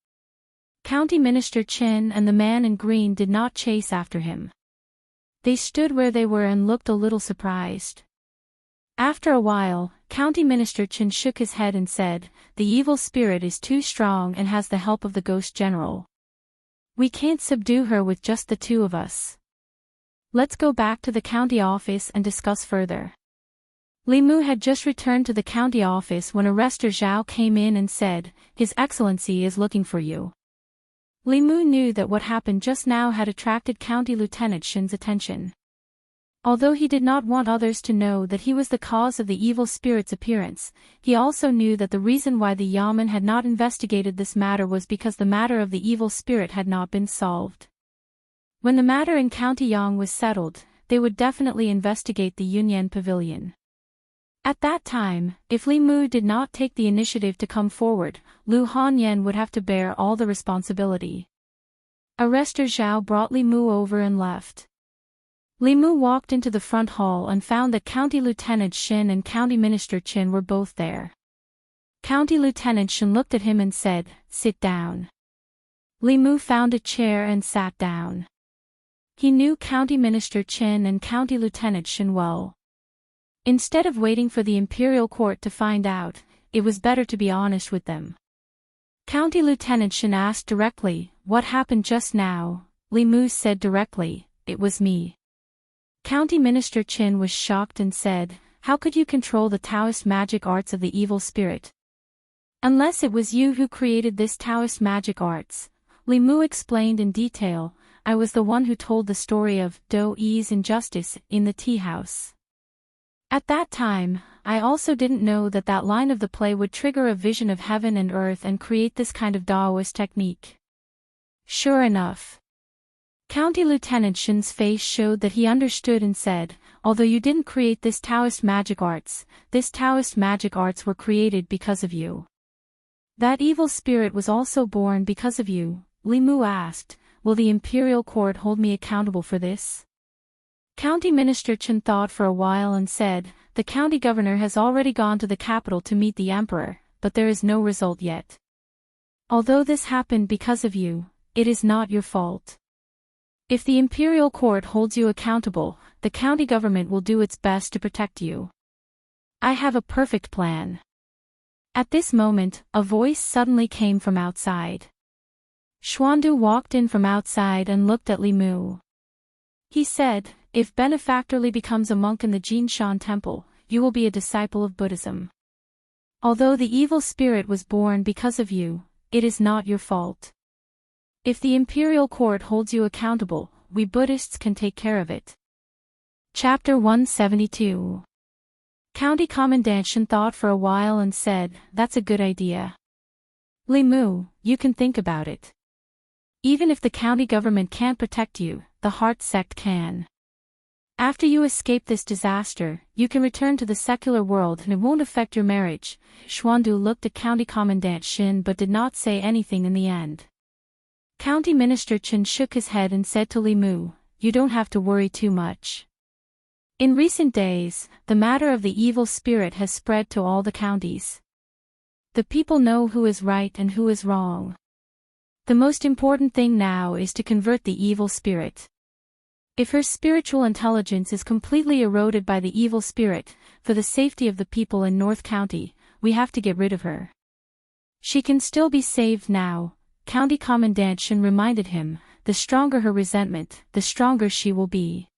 County Minister Chen and the man in green did not chase after him. They stood where they were and looked a little surprised. After a while, County Minister Chen shook his head and said, "The evil spirit is too strong and has the help of the ghost general. We can't subdue her with just the two of us. Let's go back to the county office and discuss further." Li Mu had just returned to the county office when Arrestor Zhao came in and said, "His Excellency is looking for you." Li Mu knew that what happened just now had attracted County Lieutenant Shin's attention. Although he did not want others to know that he was the cause of the evil spirit's appearance, he also knew that the reason why the Yamen had not investigated this matter was because the matter of the evil spirit had not been solved. When the matter in County Yang was settled, they would definitely investigate the Yunyan Pavilion. At that time, if Li Mu did not take the initiative to come forward, Lu Hanyan would have to bear all the responsibility. Arrestor Zhao brought Li Mu over and left. Li Mu walked into the front hall and found that County Lieutenant Shin and County Minister Qin were both there. County Lieutenant Shin looked at him and said, "Sit down." Li Mu found a chair and sat down. He knew County Minister Qin and County Lieutenant Shin well. Instead of waiting for the imperial court to find out, it was better to be honest with them. County Lieutenant Shin asked directly, "What happened just now?" Li Mu said directly, "It was me." County Minister Qin was shocked and said, "How could you control the Taoist magic arts of the evil spirit?" "Unless it was you who created this Taoist magic arts," Li Mu explained in detail, "I was the one who told the story of Do Yi's injustice in the tea house. At that time, I also didn't know that that line of the play would trigger a vision of heaven and earth and create this kind of Taoist technique." Sure enough. County Lieutenant Shin's face showed that he understood and said, "Although you didn't create this Taoist magic arts were created because of you. That evil spirit was also born because of you." Li Mu asked, "Will the imperial court hold me accountable for this?" County Minister Chen thought for a while and said, "The county governor has already gone to the capital to meet the emperor, but there is no result yet. Although this happened because of you, it is not your fault. If the imperial court holds you accountable, the county government will do its best to protect you. I have a perfect plan." At this moment, a voice suddenly came from outside. Xuandu walked in from outside and looked at Li Mu. He said, "If Benefactor Li becomes a monk in the Jinshan temple, you will be a disciple of Buddhism. Although the evil spirit was born because of you, it is not your fault. If the imperial court holds you accountable, we Buddhists can take care of it." Chapter 172. County Commandant Shin thought for a while and said, "That's a good idea. Li Mu, you can think about it. Even if the county government can't protect you, the Heart Sect can. After you escape this disaster, you can return to the secular world and it won't affect your marriage." Xuandu looked at County Commandant Shin but did not say anything in the end. County Minister Chen shook his head and said to Li Mu, "You don't have to worry too much. In recent days, the matter of the evil spirit has spread to all the counties. The people know who is right and who is wrong. The most important thing now is to convert the evil spirit. If her spiritual intelligence is completely eroded by the evil spirit, for the safety of the people in North County, we have to get rid of her. She can still be saved now, County Commandant Shen reminded him. The stronger her resentment, the stronger she will be.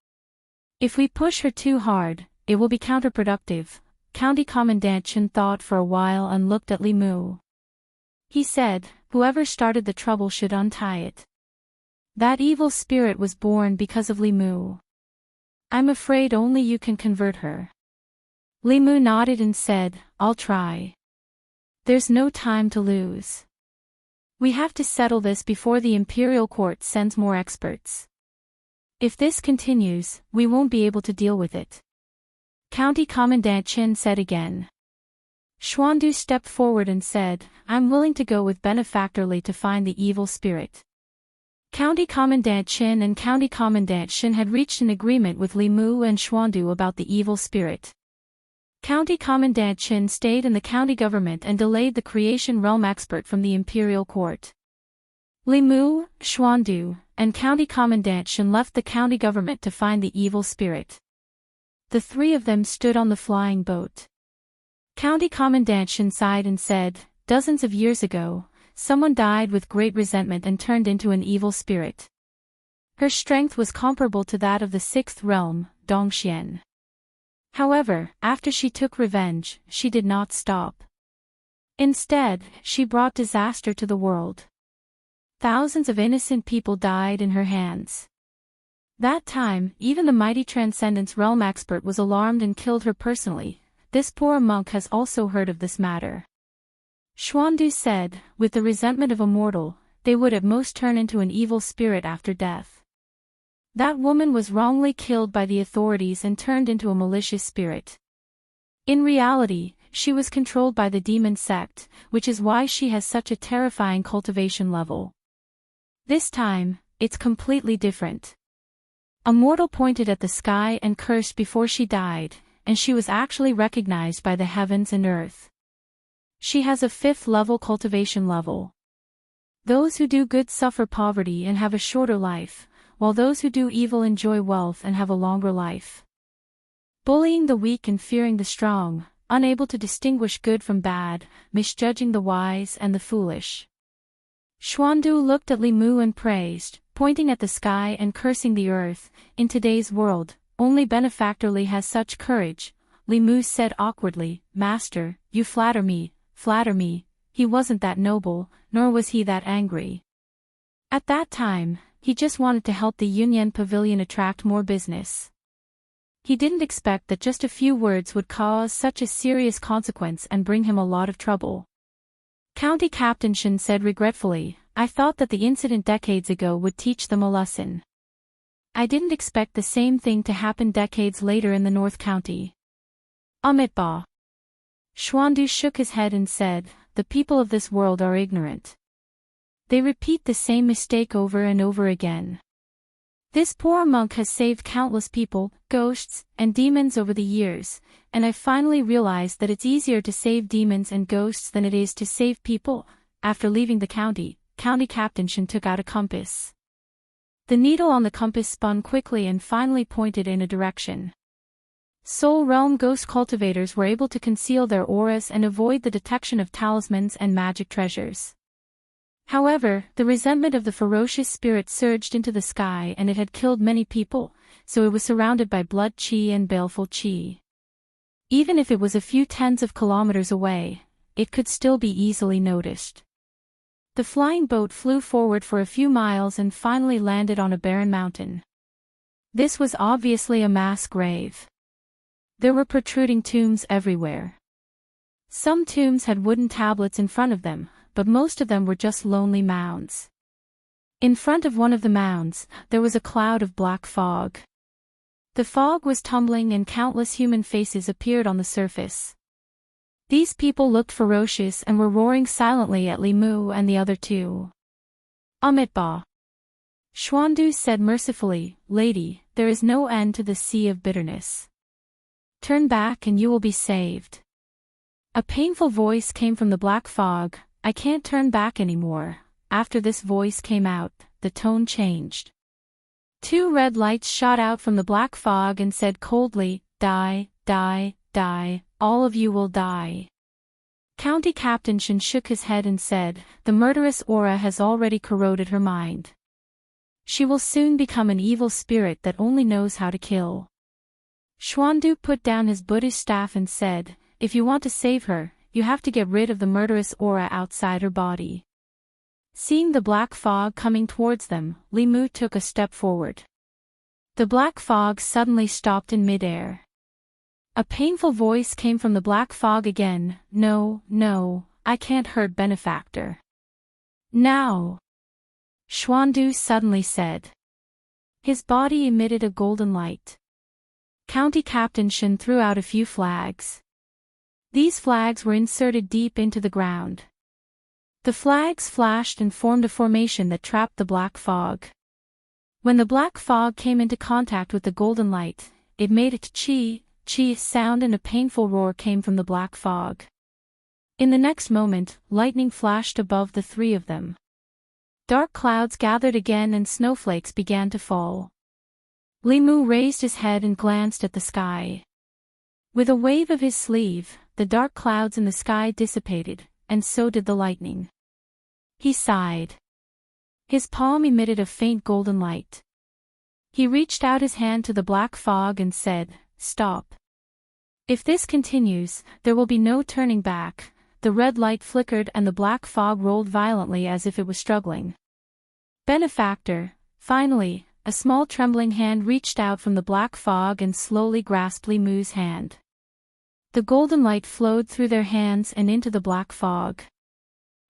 If we push her too hard, it will be counterproductive. County Commandant Shen thought for a while and looked at Li Mu. He said, whoever started the trouble should untie it. That evil spirit was born because of Li Mu. I'm afraid only you can convert her. Li Mu nodded and said, I'll try. There's no time to lose. We have to settle this before the imperial court sends more experts. If this continues, we won't be able to deal with it. County Commandant Chen said again. Xuandu stepped forward and said, I'm willing to go with Benefactor Li to find the evil spirit. County Commandant Chen and County Commandant Shen had reached an agreement with Li Mu and Xuandu about the evil spirit. County Commandant Chen stayed in the county government and delayed the creation realm expert from the imperial court. Li Mu, Xuandu, and County Commandant Shen left the county government to find the evil spirit. The three of them stood on the flying boat. County Commandant Shen sighed and said, dozens of years ago, someone died with great resentment and turned into an evil spirit. Her strength was comparable to that of the sixth realm, Dongxian. However, after she took revenge, she did not stop. Instead, she brought disaster to the world. Thousands of innocent people died in her hands. That time, even the mighty Transcendence Realm expert was alarmed and killed her personally. This poor monk has also heard of this matter. Xuandu said, with the resentment of a mortal, they would at most turn into an evil spirit after death. That woman was wrongly killed by the authorities and turned into a malicious spirit. In reality, she was controlled by the demon sect, which is why she has such a terrifying cultivation level. This time, it's completely different. A mortal pointed at the sky and cursed before she died, and she was actually recognized by the heavens and earth. She has a 5th level cultivation level. Those who do good suffer poverty and have a shorter life, while those who do evil enjoy wealth and have a longer life. Bullying the weak and fearing the strong, unable to distinguish good from bad, misjudging the wise and the foolish. Xuandu looked at Li Mu and praised, pointing at the sky and cursing the earth. In today's world, only Benefactor Li has such courage. Li Mu said awkwardly, Master, you flatter me, he wasn't that noble, nor was he that angry. At that time, he just wanted to help the Yunyan Pavilion attract more business. He didn't expect that just a few words would cause such a serious consequence and bring him a lot of trouble. County Captain Shen said regretfully, I thought that the incident decades ago would teach them a lesson. I didn't expect the same thing to happen decades later in the North County. Amitba. Xuandu shook his head and said, the people of this world are ignorant. They repeat the same mistake over and over again. This poor monk has saved countless people, ghosts, and demons over the years, and I finally realized that it's easier to save demons and ghosts than it is to save people. After leaving the county, County Captain Shen took out a compass. The needle on the compass spun quickly and finally pointed in a direction. Soul Realm ghost cultivators were able to conceal their auras and avoid the detection of talismans and magic treasures. However, the resentment of the ferocious spirit surged into the sky and it had killed many people, so it was surrounded by blood qi and baleful qi. Even if it was a few tens of kilometers away, it could still be easily noticed. The flying boat flew forward for a few miles and finally landed on a barren mountain. This was obviously a mass grave. There were protruding tombs everywhere. Some tombs had wooden tablets in front of them, but most of them were just lonely mounds. In front of one of the mounds, there was a cloud of black fog. The fog was tumbling and countless human faces appeared on the surface. These people looked ferocious and were roaring silently at Li Mu and the other two. Amitba. Xuandu said mercifully, Lady, there is no end to the sea of bitterness. Turn back and you will be saved. A painful voice came from the black fog. I can't turn back anymore. After this voice came out, the tone changed. Two red lights shot out from the black fog and said coldly, Die, die, die, all of you will die. County Captain Shen shook his head and said, The murderous aura has already corroded her mind. She will soon become an evil spirit that only knows how to kill. Xuandu put down his Buddhist staff and said, If you want to save her, you have to get rid of the murderous aura outside her body. Seeing the black fog coming towards them, Li Mu took a step forward. The black fog suddenly stopped in midair. A painful voice came from the black fog again, No, no, I can't hurt benefactor. Now! Xuandu suddenly said. His body emitted a golden light. County Captain Shen threw out a few flags. These flags were inserted deep into the ground. The flags flashed and formed a formation that trapped the black fog. When the black fog came into contact with the golden light, it made a chi sound and a painful roar came from the black fog. In the next moment, lightning flashed above the three of them. Dark clouds gathered again and snowflakes began to fall. Li Mu raised his head and glanced at the sky. With a wave of his sleeve, the dark clouds in the sky dissipated, and so did the lightning. He sighed. His palm emitted a faint golden light. He reached out his hand to the black fog and said, Stop. If this continues, there will be no turning back. The red light flickered and the black fog rolled violently as if it was struggling. Benefactor, finally, a small trembling hand reached out from the black fog and slowly grasped Li Mu's hand. The golden light flowed through their hands and into the black fog.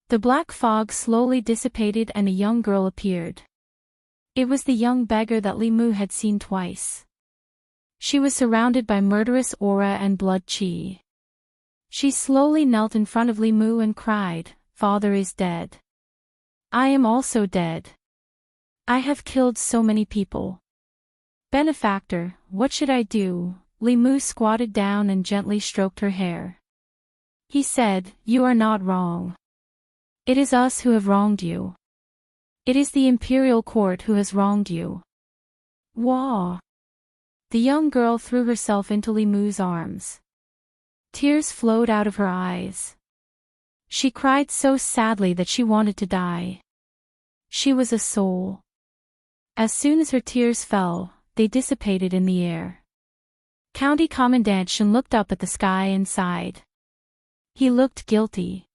The black fog slowly dissipated and a young girl appeared. It was the young beggar that Li Mu had seen twice. She was surrounded by murderous aura and blood qi. She slowly knelt in front of Li Mu and cried, Father is dead. I am also dead. I have killed so many people. Benefactor, what should I do? Li Mu squatted down and gently stroked her hair. He said, You are not wrong. It is us who have wronged you. It is the imperial court who has wronged you. Wah! The young girl threw herself into Li Mu's arms. Tears flowed out of her eyes. She cried so sadly that she wanted to die. She was a soul. As soon as her tears fell, they dissipated in the air. County Commandant Shen looked up at the sky and sighed. He looked guilty.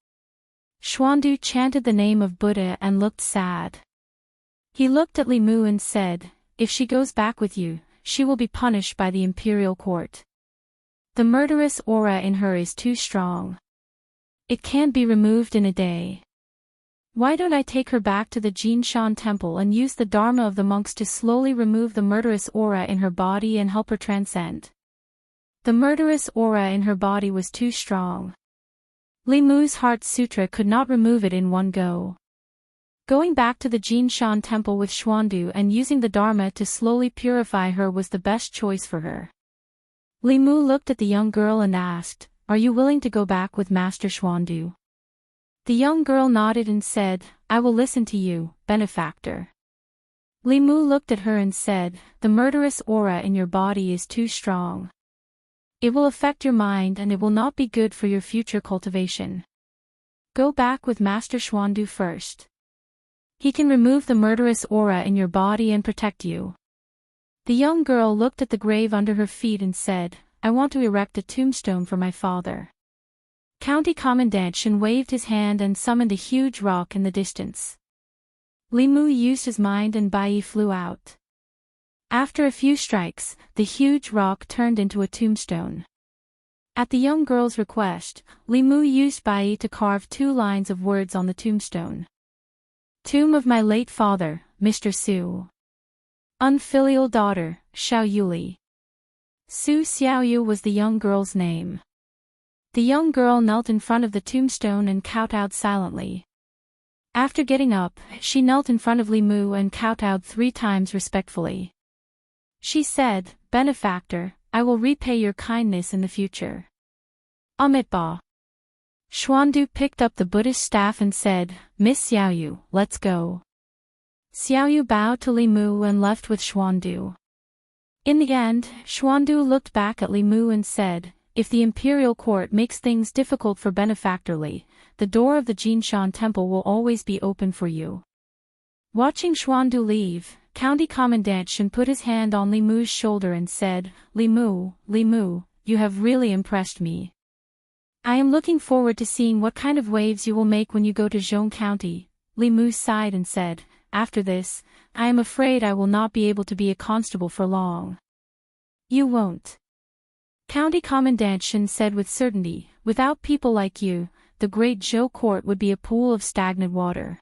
Xuandu chanted the name of Buddha and looked sad. He looked at Li Mu and said, If she goes back with you, she will be punished by the imperial court. The murderous aura in her is too strong. It can't be removed in a day. Why don't I take her back to the Jinshan temple and use the dharma of the monks to slowly remove the murderous aura in her body and help her transcend? The murderous aura in her body was too strong. Li Mu's heart sutra could not remove it in one go. Going back to the Jinshan temple with Xuandu and using the dharma to slowly purify her was the best choice for her. Li Mu looked at the young girl and asked, Are you willing to go back with Master Xuandu? The young girl nodded and said, I will listen to you, benefactor. Li Mu looked at her and said, The murderous aura in your body is too strong. It will affect your mind and it will not be good for your future cultivation. Go back with Master Xuandu first. He can remove the murderous aura in your body and protect you. The young girl looked at the grave under her feet and said, I want to erect a tombstone for my father. County Commandant Shen waved his hand and summoned a huge rock in the distance. Li Mu used his mind and Biyao flew out. After a few strikes, the huge rock turned into a tombstone. At the young girl's request, Li Mu used Biyao to carve 2 lines of words on the tombstone. Tomb of my late father, Mr. Su. Unfilial daughter, Xiao Yuli. Su Xiaoyu was the young girl's name. The young girl knelt in front of the tombstone and kowtowed silently. After getting up, she knelt in front of Li Mu and kowtowed 3 times respectfully. She said, Benefactor, I will repay your kindness in the future. Amitabha. Xuandu picked up the Buddhist staff and said, Miss Xiaoyu, let's go. Xiaoyu bowed to Li Mu and left with Xuandu. In the end, Xuandu looked back at Li Mu and said, if the imperial court makes things difficult for benefactor Li, the door of the Jinshan temple will always be open for you. Watching Xuandu leave, County Commandant Shen put his hand on Li Mu's shoulder and said, Li Mu, you have really impressed me. I am looking forward to seeing what kind of waves you will make when you go to Zhong County. Li Mu sighed and said, after this, I am afraid I will not be able to be a constable for long. You won't. County Commandant Shen said with certainty, without people like you, the great Zhou court would be a pool of stagnant water.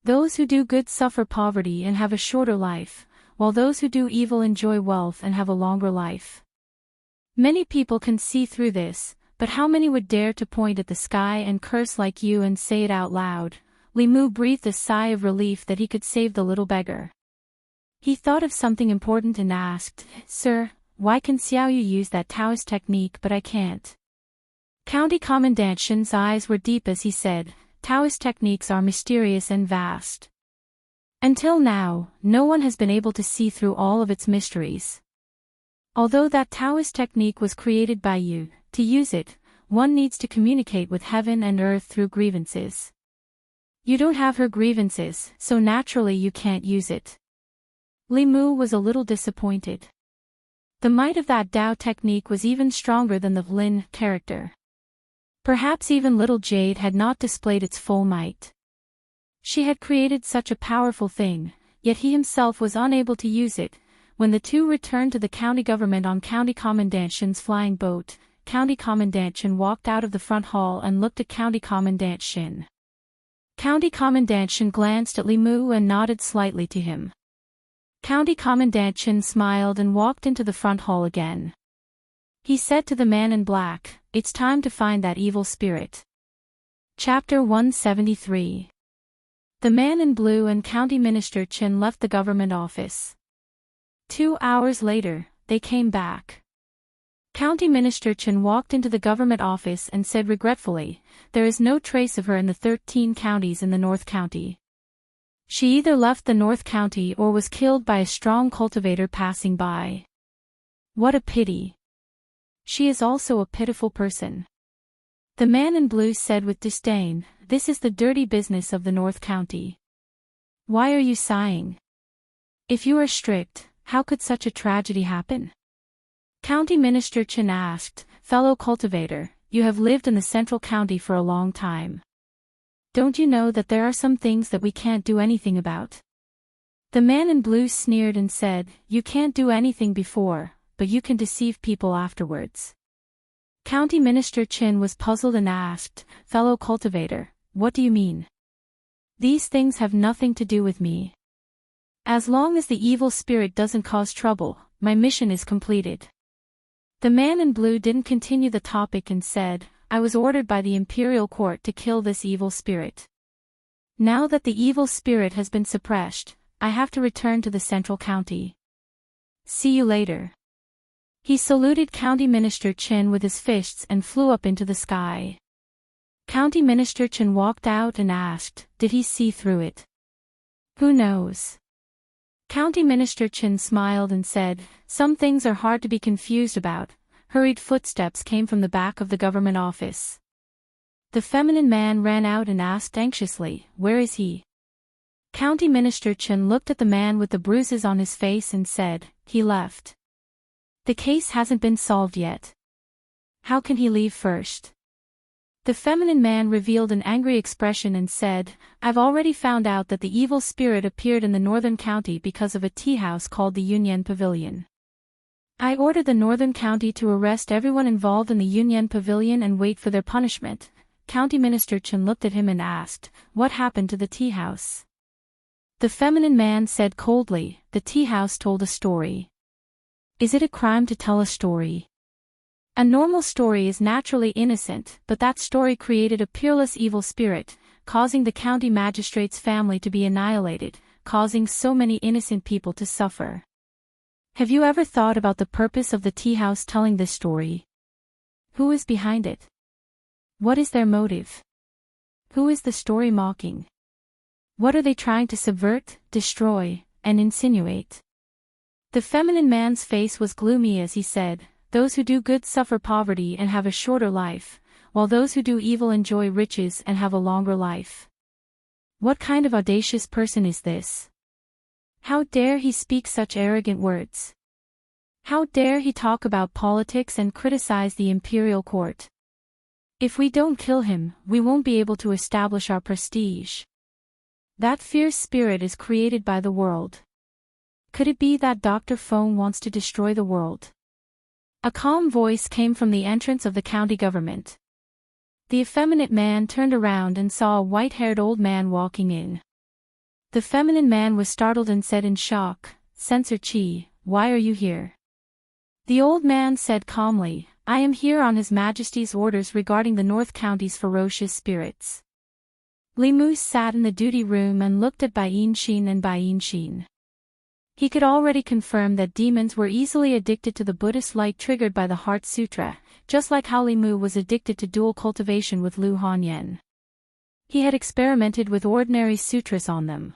Those who do good suffer poverty and have a shorter life, while those who do evil enjoy wealth and have a longer life. Many people can see through this, but how many would dare to point at the sky and curse like you and say it out loud? Li Mu breathed a sigh of relief that he could save the little beggar. He thought of something important and asked, Sir, why can Xiaoyu use that Taoist technique but I can't? County Commandant Shen's eyes were deep as he said, Taoist techniques are mysterious and vast. Until now, no one has been able to see through all of its mysteries. Although that Taoist technique was created by you, to use it, one needs to communicate with heaven and earth through grievances. You don't have her grievances, so naturally you can't use it. Li Mu was a little disappointed. The might of that Tao technique was even stronger than the Lin character. Perhaps even little Jade had not displayed its full might. She had created such a powerful thing, yet he himself was unable to use it. When the two returned to the county government on County Commandant Shen's flying boat, County Commandant Shen walked out of the front hall and looked at County Commandant Shen. County Commandant Shen glanced at Li Mu and nodded slightly to him. County Commandant Shen smiled and walked into the front hall again. He said to the man in black, it's time to find that evil spirit. Chapter 173. The man in blue and County Minister Chen left the government office. 2 hours later, they came back. County Minister Chen walked into the government office and said regretfully, there is no trace of her in the 13 counties in the North County. She either left the North County or was killed by a strong cultivator passing by. What a pity. She is also a pitiful person. The man in blue said with disdain, this is the dirty business of the North County. Why are you sighing? If you are strict, how could such a tragedy happen? County Minister Chen asked, fellow cultivator, you have lived in the Central County for a long time. Don't you know that there are some things that we can't do anything about? The man in blue sneered and said, you can't do anything before, but you can deceive people afterwards. County Minister Chen was puzzled and asked, fellow cultivator, what do you mean? These things have nothing to do with me. As long as the evil spirit doesn't cause trouble, my mission is completed. The man in blue didn't continue the topic and said, I was ordered by the imperial court to kill this evil spirit. Now that the evil spirit has been suppressed, I have to return to the Central County. See you later. He saluted County Minister Chen with his fists and flew up into the sky. County Minister Chen walked out and asked, did he see through it? Who knows? County Minister Chen smiled and said, some things are hard to be confused about. Hurried footsteps came from the back of the government office. The feminine man ran out and asked anxiously, where is he? County Minister Chen looked at the man with the bruises on his face and said, he left. The case hasn't been solved yet. How can he leave first? The feminine man revealed an angry expression and said, I've already found out that the evil spirit appeared in the northern county because of a tea house called the Yunyan Pavilion. I ordered the northern county to arrest everyone involved in the Yunyan Pavilion and wait for their punishment. County Minister Chen looked at him and asked, what happened to the tea house? The feminine man said coldly, the tea house told a story. Is it a crime to tell a story? A normal story is naturally innocent, but that story created a peerless evil spirit, causing the county magistrate's family to be annihilated, causing so many innocent people to suffer. Have you ever thought about the purpose of the tea house telling this story? Who is behind it? What is their motive? Who is the story mocking? What are they trying to subvert, destroy, and insinuate? The feminine man's face was gloomy as he said, "Those who do good suffer poverty and have a shorter life, while those who do evil enjoy riches and have a longer life." What kind of audacious person is this? How dare he speak such arrogant words? How dare he talk about politics and criticize the imperial court? If we don't kill him, we won't be able to establish our prestige. That fierce spirit is created by the world. Could it be that Dr. Feng wants to destroy the world? A calm voice came from the entrance of the county government. The effeminate man turned around and saw a white-haired old man walking in. The feminine man was startled and said in shock, "Censor Qi, why are you here?" The old man said calmly, "I am here on His Majesty's orders regarding the North County's ferocious spirits." Li Mu sat in the duty room and looked at Bai Yin-shin and Bai Yin-shin. He could already confirm that demons were easily addicted to the Buddhist light triggered by the Heart Sutra, just like how Li Mu was addicted to dual cultivation with Lu Hanyan. He had experimented with ordinary sutras on them.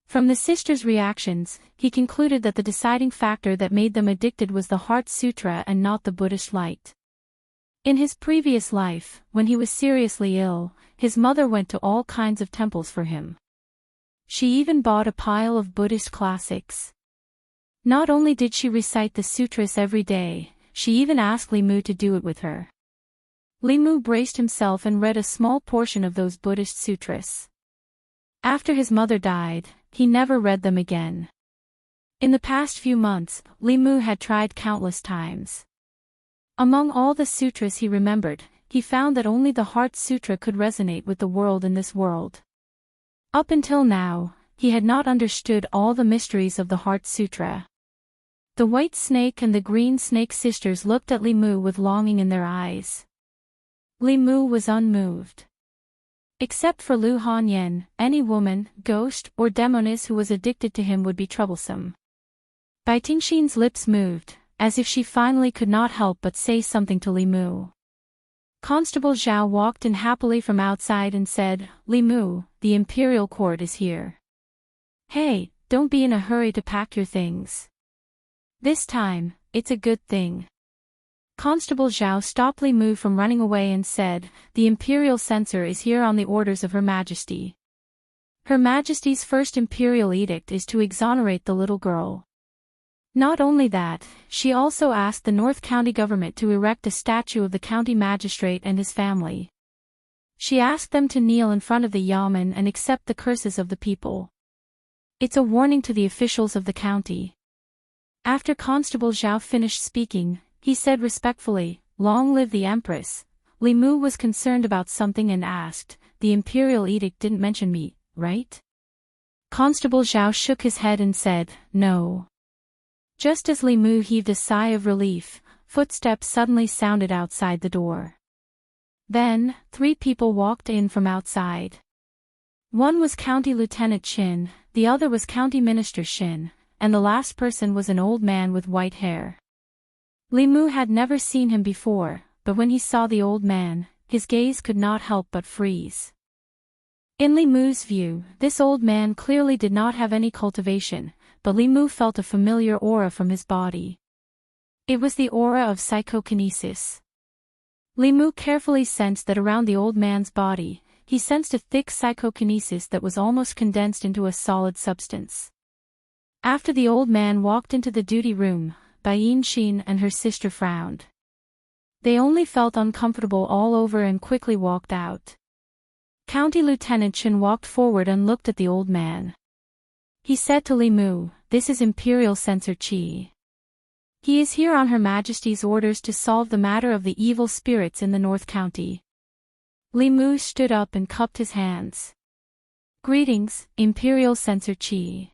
From the sisters' reactions, he concluded that the deciding factor that made them addicted was the Heart Sutra and not the Buddhist light. In his previous life, when he was seriously ill, his mother went to all kinds of temples for him. She even bought a pile of Buddhist classics. Not only did she recite the sutras every day, she even asked Li Mu to do it with her. Li Mu braced himself and read a small portion of those Buddhist sutras. After his mother died, he never read them again. In the past few months, Li Mu had tried countless times. Among all the sutras he remembered, he found that only the Heart Sutra could resonate with the world in this world. Up until now, he had not understood all the mysteries of the Heart Sutra. The white snake and the green snake sisters looked at Li Mu with longing in their eyes. Li Mu was unmoved. Except for Lu Hanyan, any woman, ghost, or demoness who was addicted to him would be troublesome. Bai Tingshin's lips moved, as if she finally could not help but say something to Li Mu. Constable Zhao walked in happily from outside and said, "Li Mu, the imperial court is here. Hey, don't be in a hurry to pack your things. This time, it's a good thing." Constable Zhao stopped Li Mu from running away and said, "The imperial censor is here on the orders of Her Majesty. Her Majesty's first imperial edict is to exonerate the little girl. Not only that, she also asked the North County government to erect a statue of the county magistrate and his family. She asked them to kneel in front of the yamen and accept the curses of the people. It's a warning to the officials of the county." After Constable Zhao finished speaking, he said respectfully, "Long live the Empress." Li Mu was concerned about something and asked, "The imperial edict didn't mention me, right?" Constable Zhao shook his head and said, "No." Just as Li Mu heaved a sigh of relief, footsteps suddenly sounded outside the door. Then, 3 people walked in from outside. One was County Lieutenant Shin, the other was County Minister Shin, and the last person was an old man with white hair. Li Mu had never seen him before, but when he saw the old man, his gaze could not help but freeze. In Li Mu's view, this old man clearly did not have any cultivation, but Li Mu felt a familiar aura from his body. It was the aura of psychokinesis. Li Mu carefully sensed that around the old man's body, he sensed a thick psychokinesis that was almost condensed into a solid substance. After the old man walked into the duty room, Bai Yin-shin and her sister frowned. They only felt uncomfortable all over and quickly walked out. County Lieutenant Shin walked forward and looked at the old man. He said to Li Mu, "This is Imperial Censor Qi. He is here on Her Majesty's orders to solve the matter of the evil spirits in the North County." Li Mu stood up and cupped his hands. "Greetings, Imperial Censor Qi."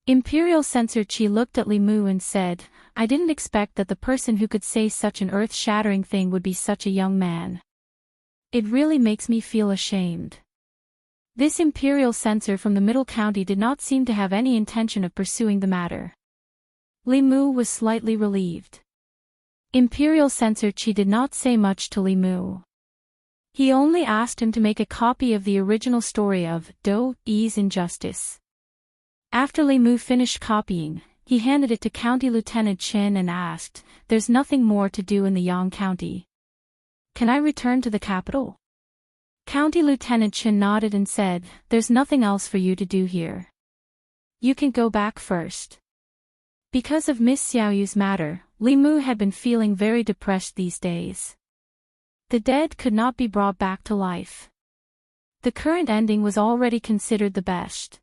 Imperial Censor Qi looked at Li Mu and said, "I didn't expect that the person who could say such an earth-shattering thing would be such a young man. It really makes me feel ashamed." This imperial censor from the Middle County did not seem to have any intention of pursuing the matter. Li Mu was slightly relieved. Imperial Censor Qi did not say much to Li Mu. He only asked him to make a copy of the original story of Do Yi's Injustice. After Li Mu finished copying, he handed it to County Lieutenant Chen and asked, "There's nothing more to do in the Yang County. Can I return to the capital?" County Lieutenant Chen nodded and said, "There's nothing else for you to do here. You can go back first." Because of Miss Xiaoyu's matter, Li Mu had been feeling very depressed these days. The dead could not be brought back to life. The current ending was already considered the best.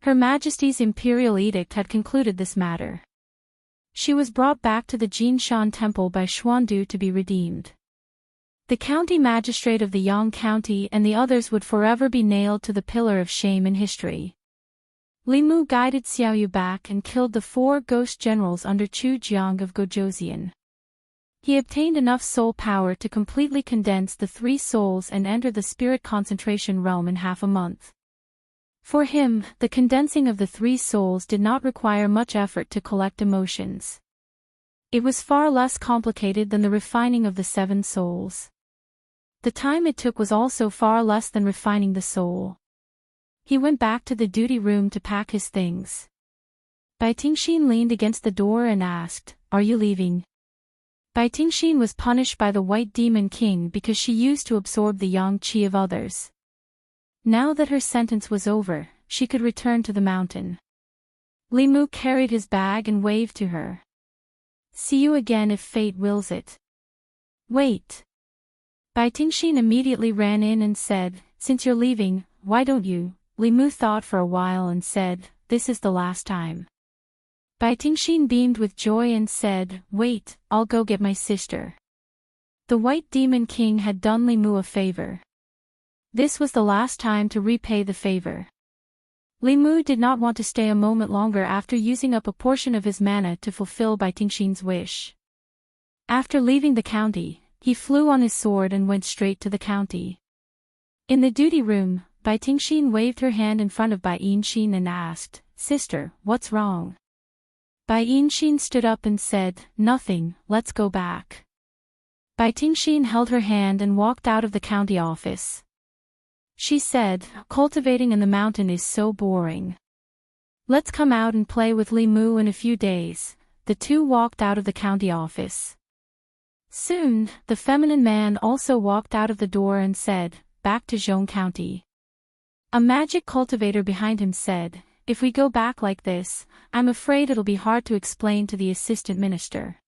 Her Majesty's Imperial Edict had concluded this matter. She was brought back to the Jinshan Temple by Xuandu to be redeemed. The county magistrate of the Yang County and the others would forever be nailed to the pillar of shame in history. Li Mu guided Xiaoyu back and killed the 4 ghost generals under Chu Jiang of Gojoseon. He obtained enough soul power to completely condense the 3 souls and enter the spirit concentration realm in half a month. For him, the condensing of the 3 souls did not require much effort to collect emotions. It was far less complicated than the refining of the 7 souls. The time it took was also far less than refining the soul. He went back to the duty room to pack his things. Bai Tingxin leaned against the door and asked, "Are you leaving?" Bai Tingxin was punished by the White Demon King because she used to absorb the yang qi of others. Now that her sentence was over, she could return to the mountain. Li Mu carried his bag and waved to her. "See you again if fate wills it." "Wait." Bai Tingxin immediately ran in and said, "Since you're leaving, why don't you?" Li Mu thought for a while and said, "This is the last time." Bai Tingxin beamed with joy and said, "Wait, I'll go get my sister." The White Demon King had done Li Mu a favor. This was the last time to repay the favor. Li Mu did not want to stay a moment longer after using up a portion of his mana to fulfill Bai Tingxin's wish. After leaving the county, he flew on his sword and went straight to the county. In the duty room, Bai Tingxin waved her hand in front of Bai Yinxin and asked, "Sister, what's wrong?" Bai Yinxin stood up and said, "Nothing, let's go back." Bai Tingxin held her hand and walked out of the county office. She said, "Cultivating in the mountain is so boring. Let's come out and play with Li Mu in a few days." The two walked out of the county office. Soon, the feminine man also walked out of the door and said, "Back to Zhong County." A magic cultivator behind him said, "If we go back like this, I'm afraid it'll be hard to explain to the assistant minister."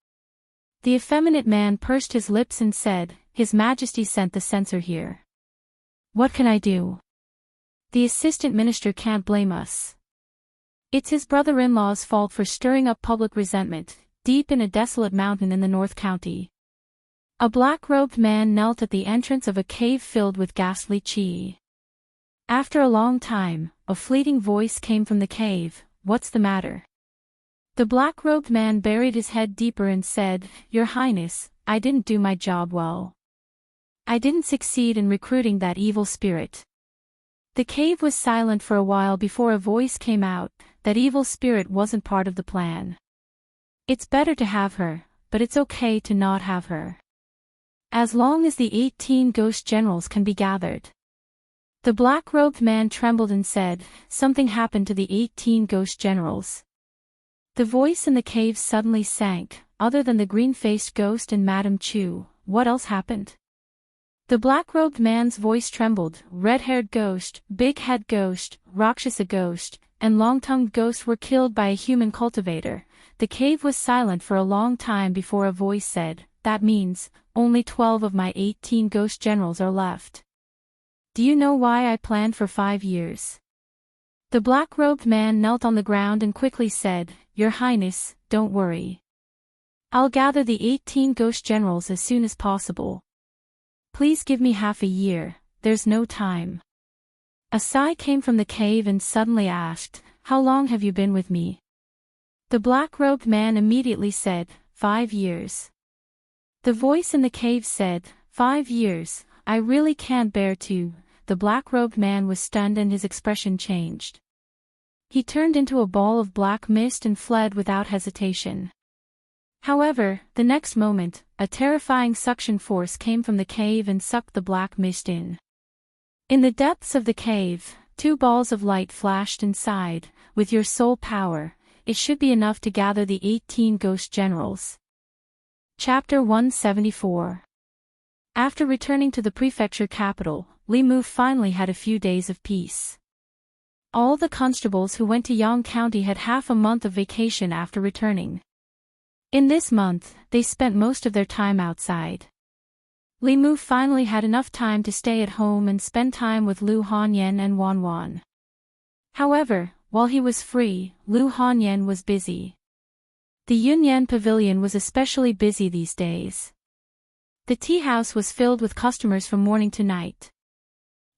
The effeminate man pursed his lips and said, "His Majesty sent the censor here. What can I do? The assistant minister can't blame us. It's his brother-in-law's fault for stirring up public resentment, deep in a desolate mountain in the North County." A black-robed man knelt at the entrance of a cave filled with ghastly qi. After a long time, a fleeting voice came from the cave, "What's the matter?" The black-robed man buried his head deeper and said, "Your Highness, I didn't do my job well. I didn't succeed in recruiting that evil spirit." The cave was silent for a while before a voice came out, "That evil spirit wasn't part of the plan. It's better to have her, but it's okay to not have her. As long as the 18 ghost generals can be gathered." The black-robed man trembled and said, "Something happened to the 18 ghost generals." The voice in the cave suddenly sank. "Other than the green-faced ghost and Madame Chu, what else happened?" The black-robed man's voice trembled. "Red-haired ghost, big-head ghost, Rakshasa ghost, and long-tongued ghost were killed by a human cultivator." The cave was silent for a long time before a voice said, "That means, only 12 of my 18 ghost generals are left. Do you know why I planned for 5 years?" The black-robed man knelt on the ground and quickly said, "Your Highness, don't worry. I'll gather the 18 ghost generals as soon as possible. Please give me half a year, there's no time." A sigh came from the cave and suddenly asked, "How long have you been with me?" The black-robed man immediately said, 5 years. The voice in the cave said, 5 years, I really can't bear to. The black-robed man was stunned and his expression changed. he turned into a ball of black mist and fled without hesitation. However, the next moment, a terrifying suction force came from the cave and sucked the black mist in. In the depths of the cave, 2 balls of light flashed inside. With your soul power, it should be enough to gather the 18 ghost generals. Chapter 174. After returning to the prefecture capital, Li Mu finally had a few days of peace. All the constables who went to Yang County had half a month of vacation after returning. In this month, they spent most of their time outside. Li Mu finally had enough time to stay at home and spend time with Lu Hanyan and Wan Wan. However, while he was free, Lu Hanyan was busy. The Yunyan Pavilion was especially busy these days. The tea house was filled with customers from morning to night.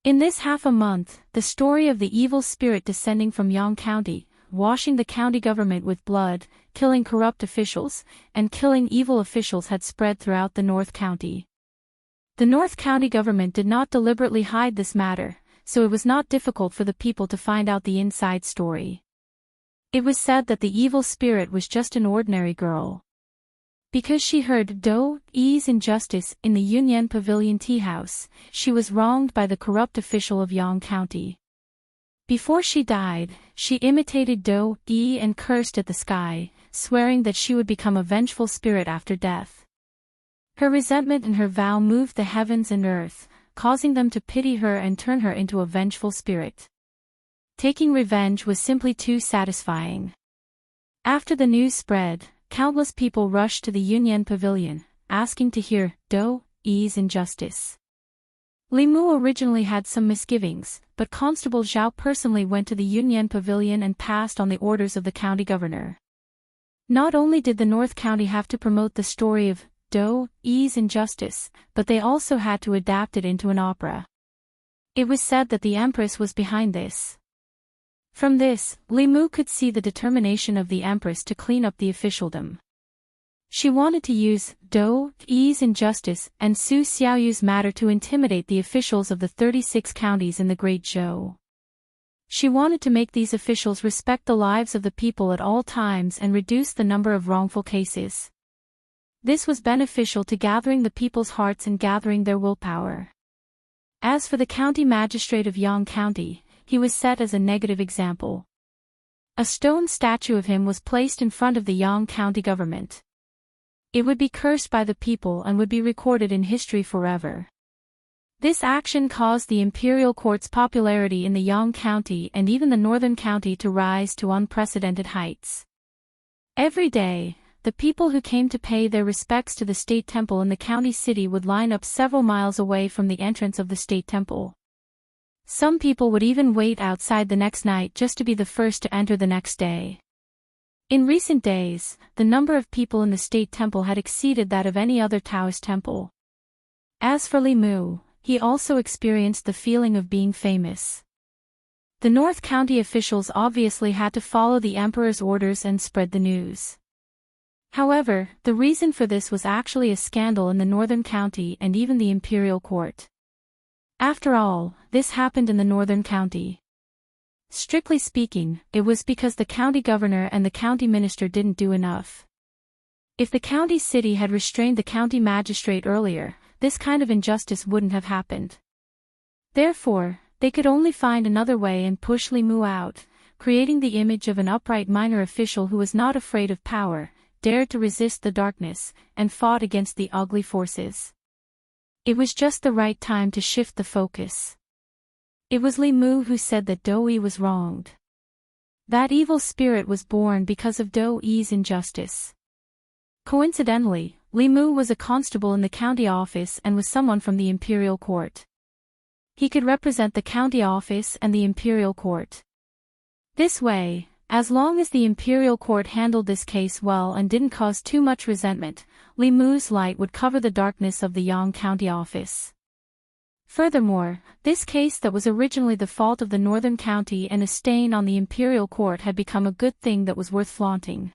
In this half a month, the story of the evil spirit descending from Yang County, washing the county government with blood, killing corrupt officials, and killing evil officials had spread throughout the North County. The North County government did not deliberately hide this matter, so it was not difficult for the people to find out the inside story. It was said that the evil spirit was just an ordinary girl. Because she heard Do Yi's injustice in the Yunyan Pavilion tea house, she was wronged by the corrupt official of Yang County. Before she died, she imitated Do Yi and cursed at the sky, swearing that she would become a vengeful spirit after death. Her resentment and her vow moved the heavens and earth, causing them to pity her and turn her into a vengeful spirit. Taking revenge was simply too satisfying. After the news spread, countless people rushed to the Yunyan Pavilion, asking to hear Do Yi's injustice. Li Mu originally had some misgivings, but Constable Zhao personally went to the Yunyan Pavilion and passed on the orders of the county governor. Not only did the North County have to promote the story of Do Yi's injustice, but they also had to adapt it into an opera. It was said that the Empress was behind this. From this, Li Mu could see the determination of the Empress to clean up the officialdom. She wanted to use Do Yi's injustice and Su Xiaoyu's matter to intimidate the officials of the 36 counties in the Great Zhou. She wanted to make these officials respect the lives of the people at all times and reduce the number of wrongful cases. This was beneficial to gathering the people's hearts and gathering their willpower. As for the county magistrate of Yang County, he was set as a negative example. A stone statue of him was placed in front of the Yang County government. It would be cursed by the people and would be recorded in history forever. This action caused the imperial court's popularity in the Yang County and even the northern county to rise to unprecedented heights. Every day, the people who came to pay their respects to the state temple in the county city would line up several miles away from the entrance of the state temple. Some people would even wait outside the next night just to be the first to enter the next day. In recent days, the number of people in the state temple had exceeded that of any other Taoist temple. As for Li Mu, he also experienced the feeling of being famous. The North County officials obviously had to follow the emperor's orders and spread the news. However, the reason for this was actually a scandal in the northern county and even the imperial court. After all, this happened in the northern county. Strictly speaking, it was because the county governor and the county minister didn't do enough. If the county city had restrained the county magistrate earlier, this kind of injustice wouldn't have happened. Therefore, they could only find another way and push Li Mu out, creating the image of an upright minor official who was not afraid of power, dared to resist the darkness, and fought against the ugly forces. It was just the right time to shift the focus. It was Li Mu who said that Do Yi was wronged. That evil spirit was born because of Do Yi's injustice. Coincidentally, Li Mu was a constable in the county office and was someone from the imperial court. He could represent the county office and the imperial court. This way, as long as the imperial court handled this case well and didn't cause too much resentment, Li Mu's light would cover the darkness of the Yang County office. Furthermore, this case that was originally the fault of the northern county and a stain on the imperial court had become a good thing that was worth flaunting.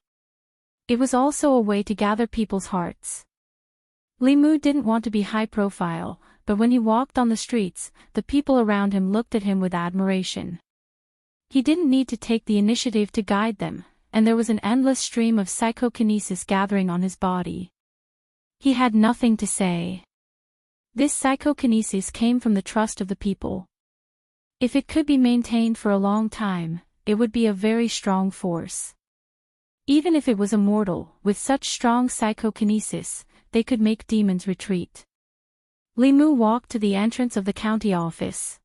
It was also a way to gather people's hearts. Li Mu didn't want to be high profile, but when he walked on the streets, the people around him looked at him with admiration. He didn't need to take the initiative to guide them, and there was an endless stream of psychokinesis gathering on his body. He had nothing to say. This psychokinesis came from the trust of the people. If it could be maintained for a long time, it would be a very strong force. Even if it was a mortal, with such strong psychokinesis, they could make demons retreat. Li Mu walked to the entrance of the county office.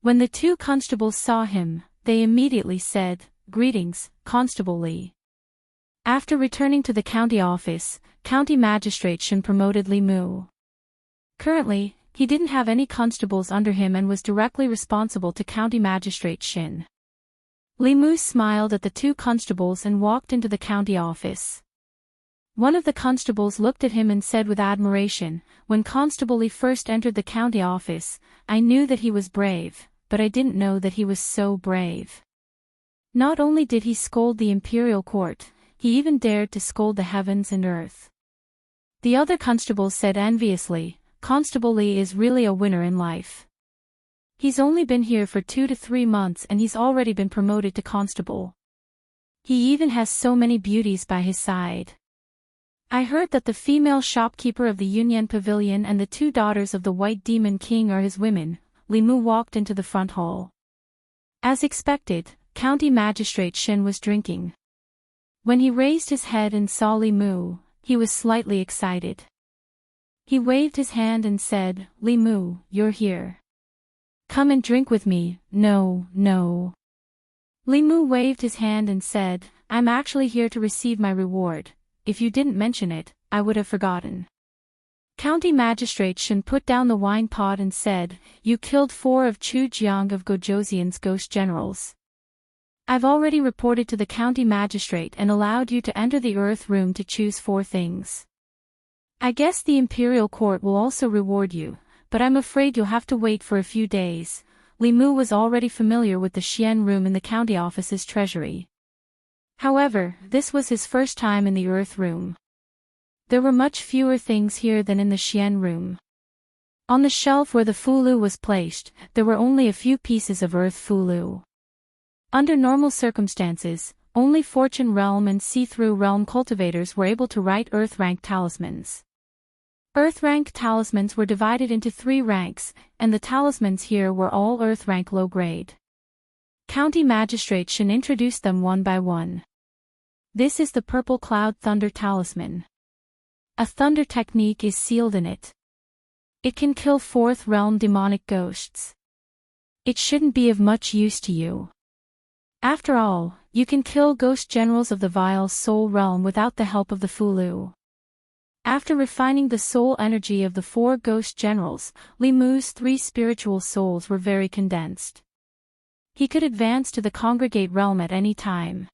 When the two constables saw him, they immediately said, "Greetings, Constable Li." After returning to the county office, County Magistrate Shen promoted Li Mu. Currently, he didn't have any constables under him and was directly responsible to County Magistrate Shen. Li Mu smiled at the two constables and walked into the county office. One of the constables looked at him and said with admiration, "When Constable Li first entered the county office, I knew that he was brave, but I didn't know that he was so brave." Not only did he scold the imperial court, he even dared to scold the heavens and earth. The other constables said enviously, "Constable Li is really a winner in life. He's only been here for 2 to 3 months and he's already been promoted to constable. He even has so many beauties by his side. I heard that the female shopkeeper of the Yunyan Pavilion and the 2 daughters of the White Demon King are his women." Li Mu walked into the front hall. As expected, County Magistrate Shen was drinking. When he raised his head and saw Li Mu, he was slightly excited. He waved his hand and said, "Li Mu, you're here. Come and drink with me." "No, no." Li Mu waved his hand and said, "I'm actually here to receive my reward. If you didn't mention it, I would have forgotten." County Magistrate Shen put down the wine pot and said, "You killed 4 of Chu Jiang of Gojoseon's ghost generals. I've already reported to the county magistrate and allowed you to enter the earth room to choose 4 things. I guess the imperial court will also reward you, but I'm afraid you'll have to wait for a few days." Li Mu was already familiar with the Xian room in the county office's treasury. However, this was his first time in the earth room. There were much fewer things here than in the Xian room. On the shelf where the fulu was placed, there were only a few pieces of earth fulu. Under normal circumstances, only Fortune Realm and See-Through Realm cultivators were able to write Earth rank talismans. Earth rank talismans were divided into 3 ranks, and the talismans here were all Earth rank low grade. County Magistrate Shen introduced them one by one. This is the Purple Cloud Thunder Talisman. A thunder technique is sealed in it. It can kill 4th realm demonic ghosts. It shouldn't be of much use to you. After all, you can kill ghost generals of the vile soul realm without the help of the Fulu. After refining the soul energy of the 4 ghost generals, Li Mu's 3 spiritual souls were very condensed. He could advance to the congregate realm at any time.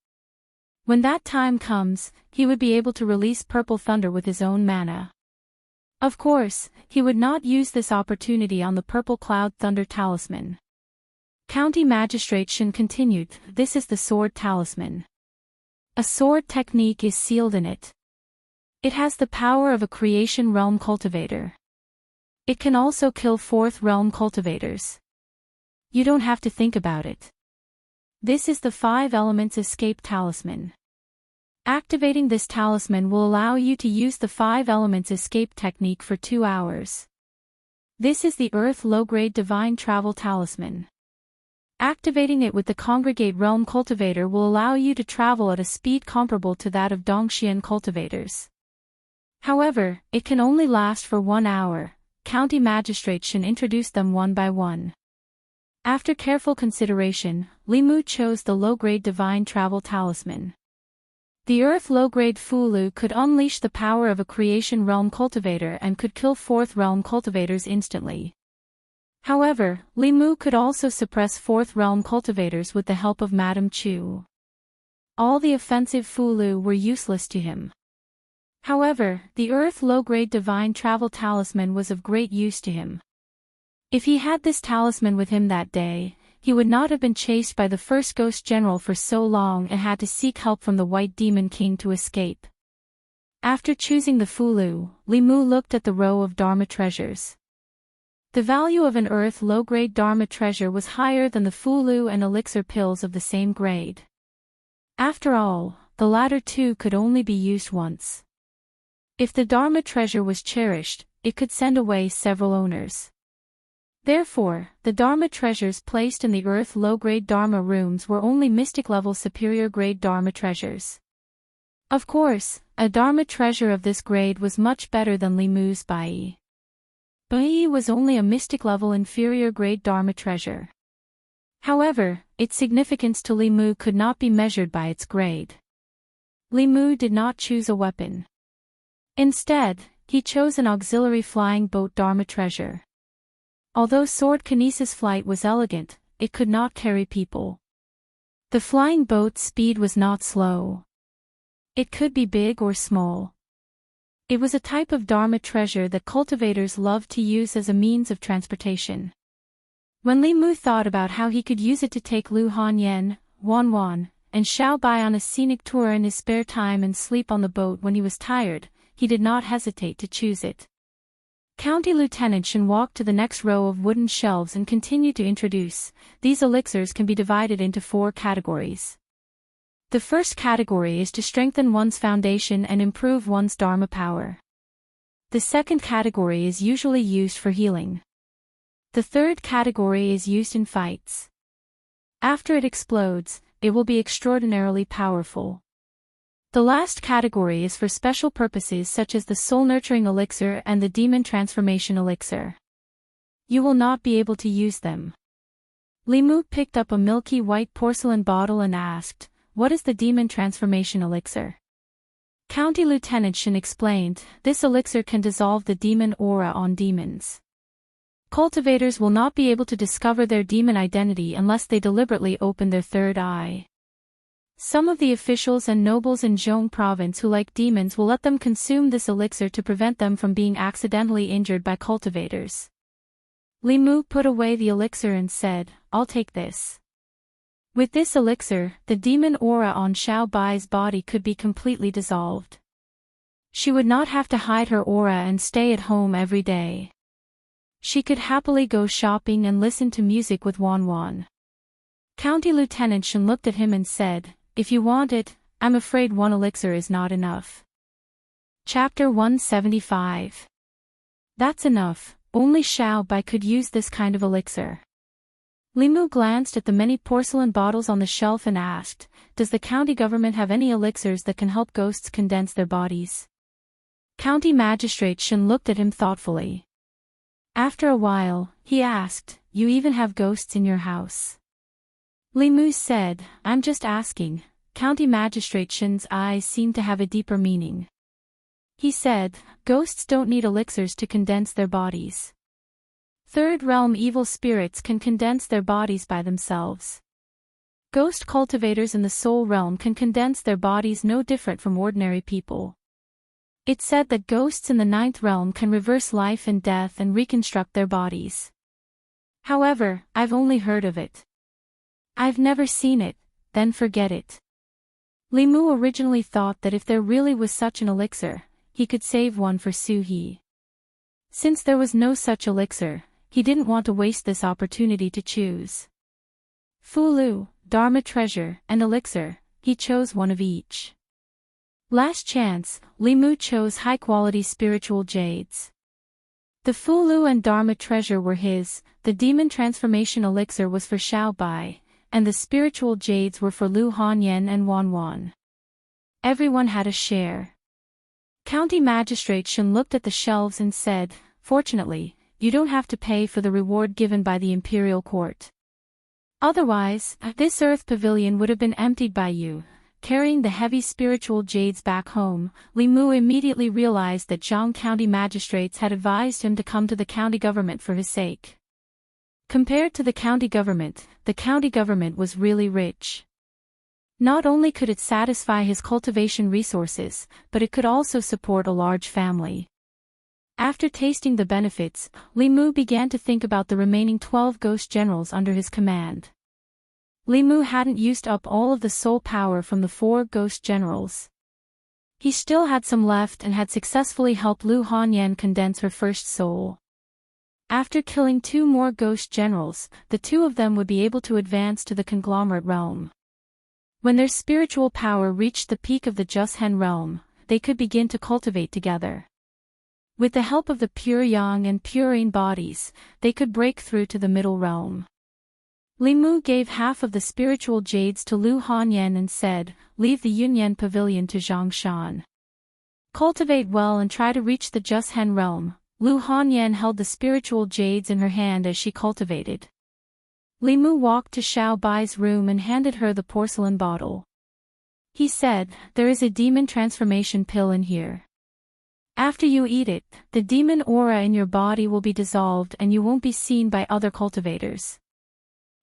When that time comes, he would be able to release purple thunder with his own mana. Of course, he would not use this opportunity on the Purple Cloud Thunder Talisman. County Magistrate Shen continued, "This is the Sword Talisman. A sword technique is sealed in it. It has the power of a creation realm cultivator. It can also kill 4th realm cultivators. You don't have to think about it. This is the 5 Elements Escape Talisman. Activating this talisman will allow you to use the 5 Elements Escape technique for 2 hours. This is the Earth Low-Grade Divine Travel Talisman. Activating it with the Congregate Realm Cultivator will allow you to travel at a speed comparable to that of Dongxian cultivators. However, it can only last for 1 hour." County Magistrate Shen introduced them one by one. After careful consideration, Li Mu chose the low-grade Divine Travel Talisman. The Earth low-grade Fulu could unleash the power of a creation realm cultivator and could kill 4th realm cultivators instantly. However, Li Mu could also suppress 4th realm cultivators with the help of Madame Chu. All the offensive Fulu were useless to him. However, the Earth low-grade Divine Travel Talisman was of great use to him. If he had this talisman with him that day, he would not have been chased by the first ghost general for so long and had to seek help from the White Demon King to escape. After choosing the Fulu, Li Mu looked at the row of Dharma treasures. The value of an earth low-grade Dharma treasure was higher than the Fulu and elixir pills of the same grade. After all, the latter two could only be used once. If the Dharma treasure was cherished, it could send away several owners. Therefore, the Dharma treasures placed in the earth low-grade Dharma rooms were only mystic-level superior-grade Dharma treasures. Of course, a Dharma treasure of this grade was much better than Li Mu's Bai. Bai was only a mystic-level inferior-grade Dharma treasure. However, its significance to Li Mu could not be measured by its grade. Li Mu did not choose a weapon. Instead, he chose an auxiliary flying boat Dharma treasure. Although sword kinesis flight was elegant, it could not carry people. The flying boat's speed was not slow. It could be big or small. It was a type of Dharma treasure that cultivators loved to use as a means of transportation. When Li Mu thought about how he could use it to take Lu Hanyan, Wan, and Xiao Bai on a scenic tour in his spare time and sleep on the boat when he was tired, he did not hesitate to choose it. County Lieutenant Shen walked to the next row of wooden shelves and continued to introduce. These elixirs can be divided into 4 categories. The first category is to strengthen one's foundation and improve one's Dharma power. The second category is usually used for healing. The third category is used in fights. After it explodes, it will be extraordinarily powerful. The last category is for special purposes such as the soul-nurturing elixir and the demon transformation elixir. You will not be able to use them. Li Mu picked up a milky white porcelain bottle and asked, "What is the demon transformation elixir?" County Lieutenant Shen explained, "This elixir can dissolve the demon aura on demons. Cultivators will not be able to discover their demon identity unless they deliberately open their third eye. Some of the officials and nobles in Zhong province who like demons will let them consume this elixir to prevent them from being accidentally injured by cultivators." Li Mu put away the elixir and said, "I'll take this." With this elixir, the demon aura on Xiao Bai's body could be completely dissolved. She would not have to hide her aura and stay at home every day. She could happily go shopping and listen to music with Wan. County Lieutenant Shen looked at him and said, "If you want it, I'm afraid one elixir is not enough." Chapter 175. That's enough, only Xiao Bai could use this kind of elixir. Li Mu glanced at the many porcelain bottles on the shelf and asked, "Does the county government have any elixirs that can help ghosts condense their bodies?" County Magistrate Shen looked at him thoughtfully. After a while, he asked, "You even have ghosts in your house?" Li Mu said, "I'm just asking." County Magistrate Shen's eyes seemed to have a deeper meaning. He said, "Ghosts don't need elixirs to condense their bodies. Third realm evil spirits can condense their bodies by themselves. Ghost cultivators in the soul realm can condense their bodies no different from ordinary people. It's said that ghosts in the 9th realm can reverse life and death and reconstruct their bodies. However, I've only heard of it. I've never seen it, then forget it." Li Mu originally thought that if there really was such an elixir, he could save one for Su He. Since there was no such elixir, he didn't want to waste this opportunity to choose. Fulu, Dharma treasure, and elixir, he chose one of each. Last chance, Li Mu chose high-quality spiritual jades. The Fulu and Dharma treasure were his, the demon transformation elixir was for Xiao Bai, and the spiritual jades were for Lu Hanyan and Wan. Everyone had a share. County Magistrate Shen looked at the shelves and said, "Fortunately, you don't have to pay for the reward given by the imperial court. Otherwise, this earth pavilion would have been emptied by you." Carrying the heavy spiritual jades back home, Li Mu immediately realized that Jianghu County magistrates had advised him to come to the county government for his sake. Compared to the county government was really rich. Not only could it satisfy his cultivation resources, but it could also support a large family. After tasting the benefits, Li Mu began to think about the remaining 12 ghost generals under his command. Li Mu hadn't used up all of the soul power from the 4 ghost generals. He still had some left and had successfully helped Lu Hanyan condense her first soul. After killing 2 more ghost generals, the 2 of them would be able to advance to the conglomerate realm. When their spiritual power reached the peak of the Jushen realm, they could begin to cultivate together. With the help of the pure yang and pure yin bodies, they could break through to the middle realm. Li Mu gave half of the spiritual jades to Lu Hanyan and said, "Leave the Yunyan pavilion to Zhang Shan. Cultivate well and try to reach the Jushen realm." Lu Hanyan held the spiritual jades in her hand as she cultivated. Li Mu walked to Xiao Bai's room and handed her the porcelain bottle. He said, "There is a demon transformation pill in here. After you eat it, the demon aura in your body will be dissolved and you won't be seen by other cultivators.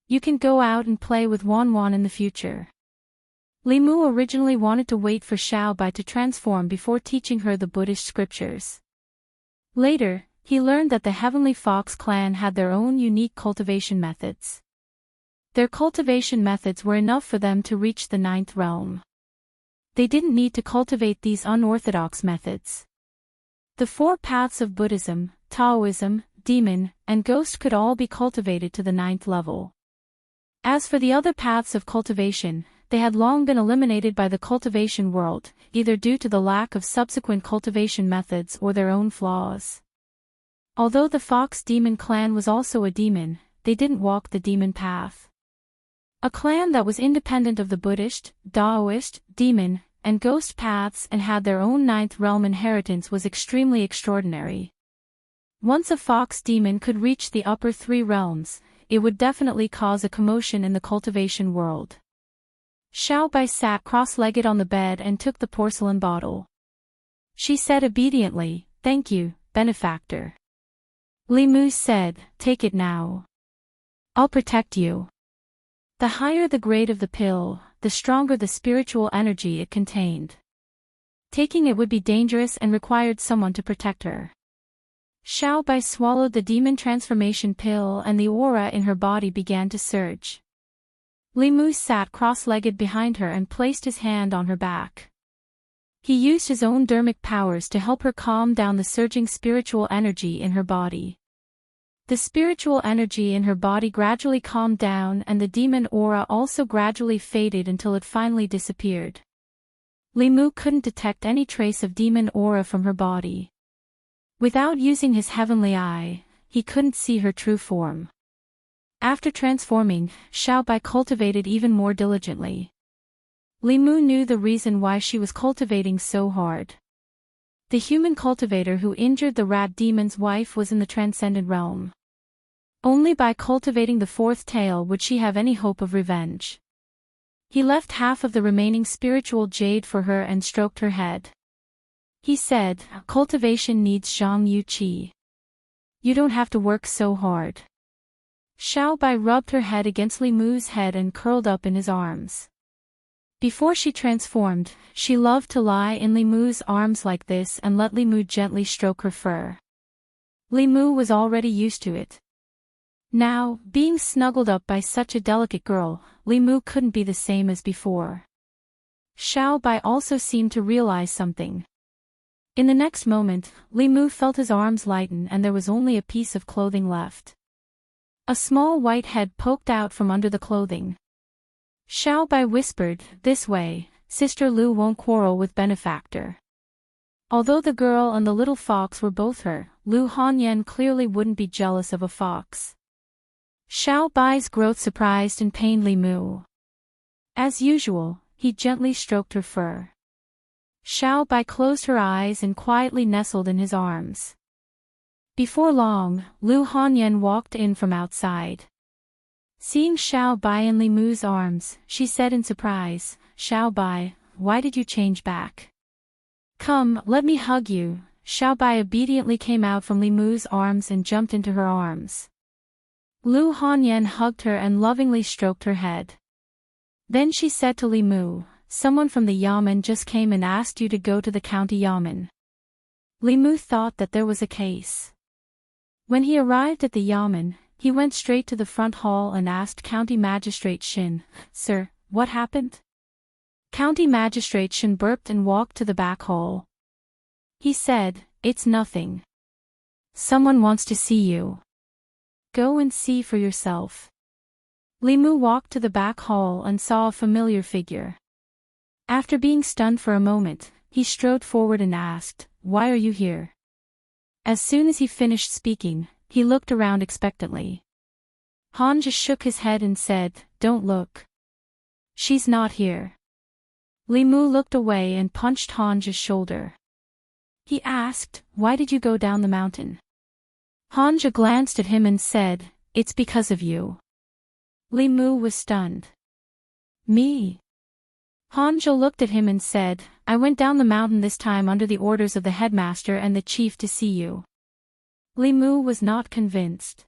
You can go out and play with Wanwan in the future." Li Mu originally wanted to wait for Xiao Bai to transform before teaching her the Buddhist scriptures. Later, he learned that the Heavenly Fox clan had their own unique cultivation methods. Their cultivation methods were enough for them to reach the 9th realm. They didn't need to cultivate these unorthodox methods. The 4 paths of Buddhism, Taoism, demon, and ghost could all be cultivated to the 9th level. As for the other paths of cultivation, they had long been eliminated by the cultivation world, either due to the lack of subsequent cultivation methods or their own flaws. Although the Fox Demon clan was also a demon, they didn't walk the demon path. A clan that was independent of the Buddhist, Taoist, demon, and ghost paths and had their own 9th realm inheritance was extremely extraordinary. Once a Fox Demon could reach the upper 3 realms, it would definitely cause a commotion in the cultivation world. Xiao Bai sat cross-legged on the bed and took the porcelain bottle. She said obediently, "Thank you, benefactor." Li Mu said, "Take it now. I'll protect you." The higher the grade of the pill, the stronger the spiritual energy it contained. Taking it would be dangerous and required someone to protect her. Xiao Bai swallowed the demon transformation pill and the aura in her body began to surge. Li Mu sat cross-legged behind her and placed his hand on her back. He used his own dermic powers to help her calm down the surging spiritual energy in her body. The spiritual energy in her body gradually calmed down and the demon aura also gradually faded until it finally disappeared. Li Mu couldn't detect any trace of demon aura from her body. Without using his heavenly eye, he couldn't see her true form. After transforming, Xiao Bai cultivated even more diligently. Li Mu knew the reason why she was cultivating so hard. The human cultivator who injured the rat demon's wife was in the transcendent realm. Only by cultivating the 4th tail would she have any hope of revenge. He left half of the remaining spiritual jade for her and stroked her head. He said, "Cultivation needs Zhang Yu Qi. You don't have to work so hard." Xiao Bai rubbed her head against Li Mu's head and curled up in his arms. Before she transformed, she loved to lie in Li Mu's arms like this and let Li Mu gently stroke her fur. Li Mu was already used to it. Now, being snuggled up by such a delicate girl, Li Mu couldn't be the same as before. Xiao Bai also seemed to realize something. In the next moment, Li Mu felt his arms lighten and there was only a piece of clothing left. A small white head poked out from under the clothing. Xiao Bai whispered, "This way, Sister Lu won't quarrel with benefactor." Although the girl and the little fox were both her, Lu Hanyan clearly wouldn't be jealous of a fox. Xiao Bai's growth surprised and pained Li Mu. As usual, he gently stroked her fur. Xiao Bai closed her eyes and quietly nestled in his arms. Before long, Lu Hanyan walked in from outside. Seeing Xiao Bai in Li Mu's arms, she said in surprise, "Xiao Bai, why did you change back? Come, let me hug you." Xiao Bai obediently came out from Li Mu's arms and jumped into her arms. Lu Hanyan hugged her and lovingly stroked her head. Then she said to Li Mu, "Someone from the yamen just came and asked you to go to the county yamen." Li Mu thought that there was a case. When he arrived at the yamen, he went straight to the front hall and asked County Magistrate Shin, "Sir, what happened?" County Magistrate Shin burped and walked to the back hall. He said, "It's nothing. Someone wants to see you." Go and see for yourself. Li Mu walked to the back hall and saw a familiar figure. After being stunned for a moment, he strode forward and asked, "Why are you here?" As soon as he finished speaking, he looked around expectantly. Han just shook his head and said, "Don't look. She's not here." Li Mu looked away and punched Han's shoulder. He asked, "Why did you go down the mountain?" Hanja glanced at him and said, "It's because of you." Li Mu was stunned. "Me?" Hanja looked at him and said, "I went down the mountain this time under the orders of the headmaster and the chief to see you." Li Mu was not convinced.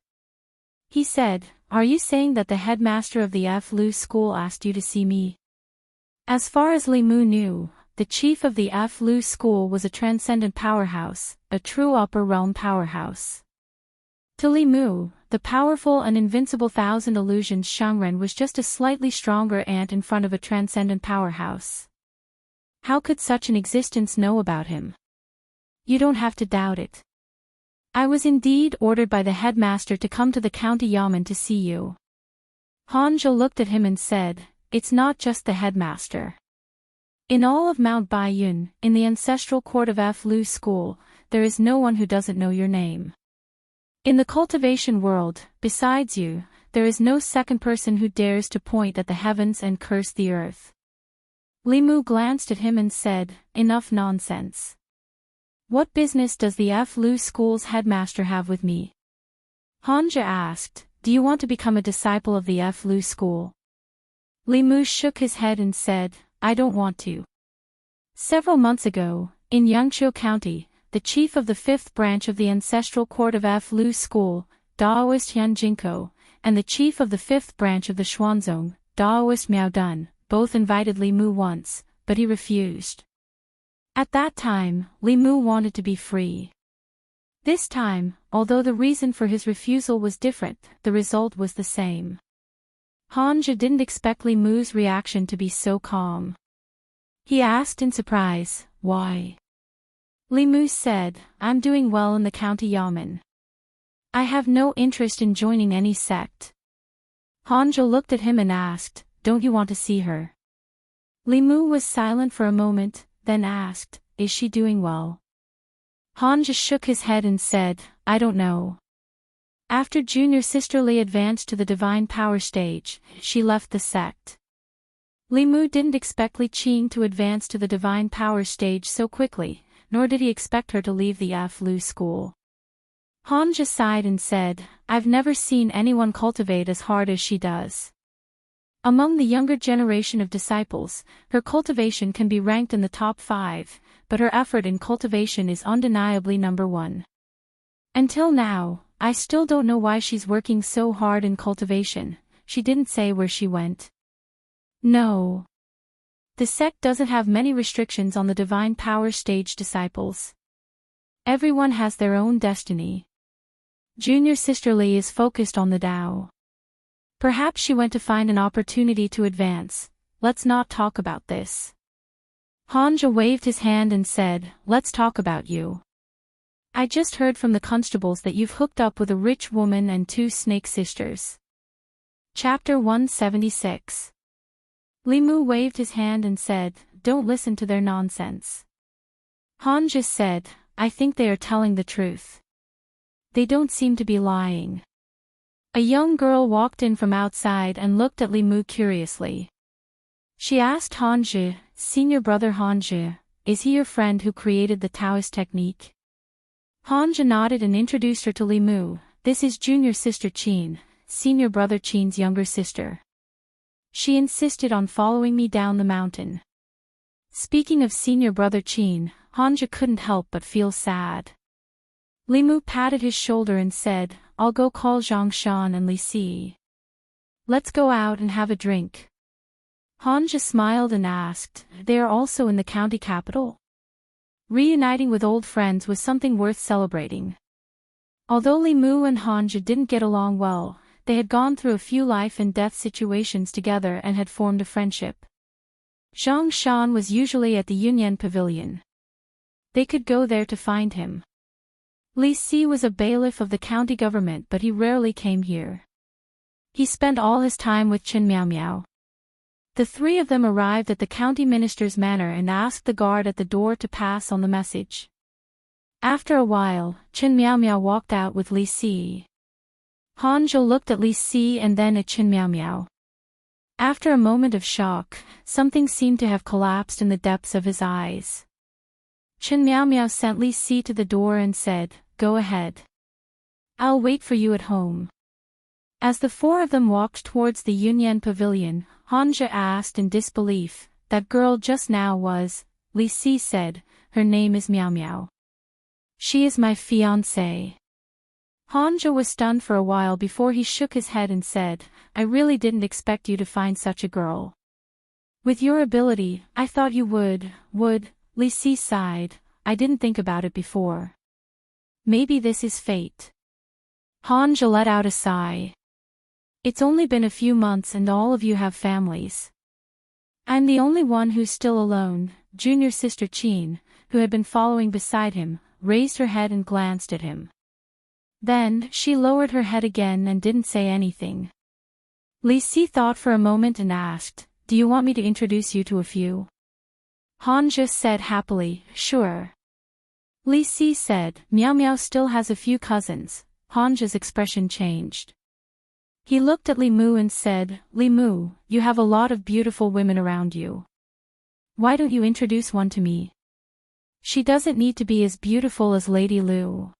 He said, "Are you saying that the headmaster of the F-Lu school asked you to see me?" As far as Li Mu knew, the chief of the F-Lu school was a transcendent powerhouse, a true upper realm powerhouse. To Li Mu, the powerful and invincible thousand illusions Shangren was just a slightly stronger ant in front of a transcendent powerhouse. How could such an existence know about him? You don't have to doubt it. I was indeed ordered by the headmaster to come to the county yamen to see you. Hanja looked at him and said, "It's not just the headmaster. In all of Mount Baiyun, in the ancestral court of F-Lu school, there is no one who doesn't know your name. In the cultivation world, besides you, there is no second person who dares to point at the heavens and curse the earth." Li Mu glanced at him and said, "Enough nonsense. What business does the F-Lu school's headmaster have with me?" Hanja asked, "Do you want to become a disciple of the F-Lu school?" Li Mu shook his head and said, "I don't want to." Several months ago, in Jianghu County, the chief of the 5th branch of the ancestral court of F-Lu school, Daoist Yan Jinko, and the chief of the 5th branch of the Xuanzong, Daoist Miao Dun, both invited Li Mu once, but he refused. At that time, Li Mu wanted to be free. This time, although the reason for his refusal was different, the result was the same. Hanja didn't expect Li Mu's reaction to be so calm. He asked in surprise, "Why?" Li Mu said, "I'm doing well in the county yamen. I have no interest in joining any sect." Hanja looked at him and asked, "Don't you want to see her?" Li Mu was silent for a moment, then asked, "Is she doing well?" Hanja shook his head and said, "I don't know. After junior sister Li advanced to the divine power stage, she left the sect." Li Mu didn't expect Li Qing to advance to the divine power stage so quickly, nor did he expect her to leave the F-Lu school. Hanja sighed and said, "I've never seen anyone cultivate as hard as she does. Among the younger generation of disciples, her cultivation can be ranked in the top 5, but her effort in cultivation is undeniably number 1. Until now, I still don't know why she's working so hard in cultivation." She didn't say where she went. No. The sect doesn't have many restrictions on the divine power stage disciples. Everyone has their own destiny. Junior sister Li is focused on the Tao. Perhaps she went to find an opportunity to advance. Let's not talk about this. Hanja waved his hand and said, "Let's talk about you. I just heard from the constables that you've hooked up with a rich woman and 2 snake sisters." Chapter 176. Li Mu waved his hand and said, "Don't listen to their nonsense." Hanja said, "I think they are telling the truth. They don't seem to be lying." A young girl walked in from outside and looked at Li Mu curiously. She asked Hanja, "Senior brother Hanja, is he your friend who created the Taoist technique?" Hanja nodded and introduced her to Li Mu. "This is junior sister Qin, senior brother Qin's younger sister. She insisted on following me down the mountain." Speaking of senior brother Qin, Hanja couldn't help but feel sad. Li Mu patted his shoulder and said, "I'll go call Zhang Shan and Li Si. Let's go out and have a drink." Hanja smiled and asked, "They are also in the county capital?" Reuniting with old friends was something worth celebrating. Although Li Mu and Hanja didn't get along well, they had gone through a few life and death situations together and had formed a friendship. Zhang Shan was usually at the Yunyan Pavilion. They could go there to find him. Li Si was a bailiff of the county government, but he rarely came here. He spent all his time with Chen Miao Miao. The three of them arrived at the county minister's manor and asked the guard at the door to pass on the message. After a while, Chen Miao Miao walked out with Li Si. Han Zhou looked at Li Si and then at Chen Miao Miao. After a moment of shock, something seemed to have collapsed in the depths of his eyes. Chen Miao Miao sent Li Si to the door and said, "Go ahead. I'll wait for you at home." As the four of them walked towards the Yunyan pavilion, Han Zhou asked in disbelief, "That girl just now was?" Li Si said, "Her name is Miao Miao. She is my fiancée." Han Zhou was stunned for a while before he shook his head and said, "I really didn't expect you to find such a girl. With your ability, I thought you would. Li Si sighed, "I didn't think about it before. Maybe this is fate." Han Zhou let out a sigh. "It's only been a few months and all of you have families. I'm the only one who's still alone." Junior sister Qin, who had been following beside him, raised her head and glanced at him. Then, she lowered her head again and didn't say anything. Li Si thought for a moment and asked, "Do you want me to introduce you to a few?" Han Zhou said happily, "Sure." Li Si said, "Miao Miao still has a few cousins." Han Zhou's expression changed. He looked at Li Mu and said, "Li Mu, you have a lot of beautiful women around you. Why don't you introduce one to me? She doesn't need to be as beautiful as Lady Lu.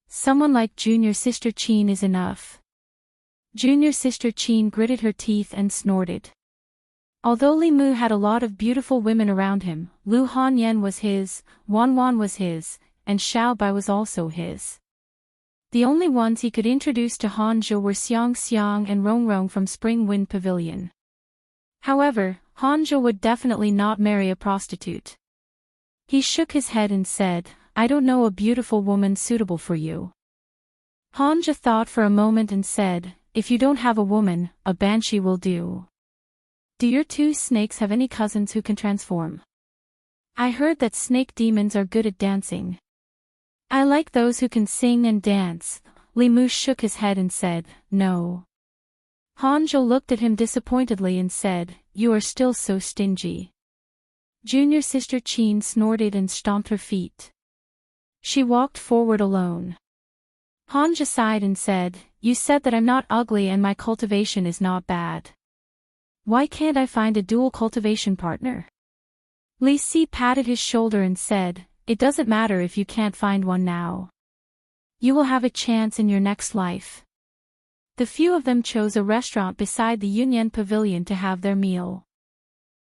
Someone like junior sister Qin is enough." Junior sister Qin gritted her teeth and snorted. Although Li Mu had a lot of beautiful women around him, Lu Hanyan was his, Wan Wan was his, and Xiao Bai was also his. The only ones he could introduce to Han Zhou were Xiang Xiang and Rong Rong from Spring Wind Pavilion. However, Han Zhou would definitely not marry a prostitute. He shook his head and said, "I don't know a beautiful woman suitable for you." Han Zhou thought for a moment and said, "If you don't have a woman, a banshee will do. Do your two snakes have any cousins who can transform? I heard that snake demons are good at dancing. I like those who can sing and dance." Li Mu shook his head and said, "No." Han Zhou looked at him disappointedly and said, "You are still so stingy." Junior sister Qin snorted and stomped her feet. She walked forward alone. Han Zhou sighed and said, "You said that I'm not ugly and my cultivation is not bad. Why can't I find a dual cultivation partner?" Li Si patted his shoulder and said, "It doesn't matter if you can't find one now. You will have a chance in your next life." The few of them chose a restaurant beside the Yunyan Pavilion to have their meal.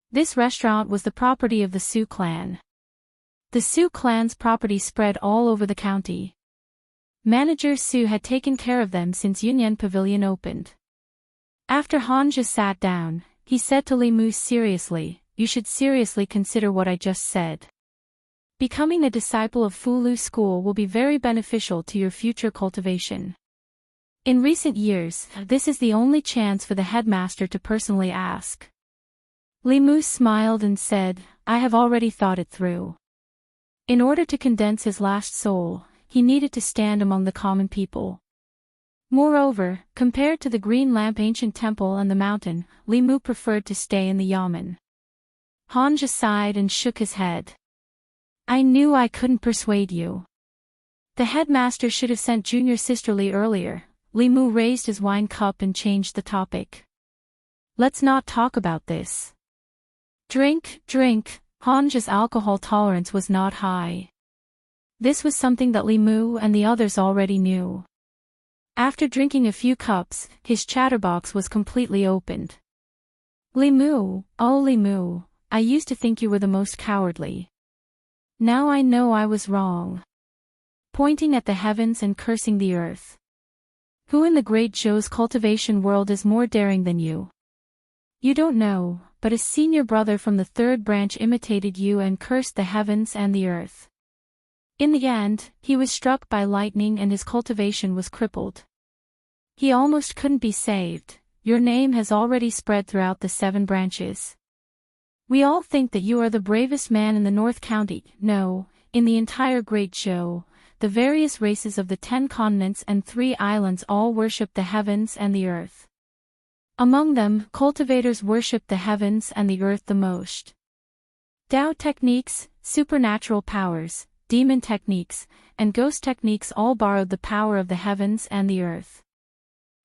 This restaurant was the property of the Su clan. The Su clan's property spread all over the county. Manager Su had taken care of them since Yunyan Pavilion opened. After Han Zhou sat down, he said to Li Mu seriously, "You should seriously consider what I just said. Becoming a disciple of Fu Lu School will be very beneficial to your future cultivation. In recent years, this is the only chance for the headmaster to personally ask." Li Mu smiled and said, "I have already thought it through." In order to condense his last soul, he needed to stand among the common people. Moreover, compared to the Green Lamp ancient temple and the mountain, Li Mu preferred to stay in the yamen. Han Zhou sighed and shook his head. "I knew I couldn't persuade you. The headmaster should have sent junior sister Li earlier." Li Mu raised his wine cup and changed the topic. "Let's not talk about this. Drink." Han Zhou's alcohol tolerance was not high. This was something that Li Mu and the others already knew. After drinking a few cups, his chatterbox was completely opened. "Li Mu, oh Li Mu, I used to think you were the most cowardly. Now I know I was wrong." Pointing at the heavens and cursing the earth. "Who in the great Zhou's cultivation world is more daring than you? You don't know, but a senior brother from the third branch imitated you and cursed the heavens and the earth. In the end, he was struck by lightning and his cultivation was crippled. He almost couldn't be saved. Your name has already spread throughout the 7 branches. We all think that you are the bravest man in the North County, no, in the entire Great Zhou. the various races of the 10 continents and 3 islands all worshipped the heavens and the earth. Among them, cultivators worshipped the heavens and the earth the most. Tao techniques, supernatural powers, demon techniques, and ghost techniques all borrowed the power of the heavens and the earth.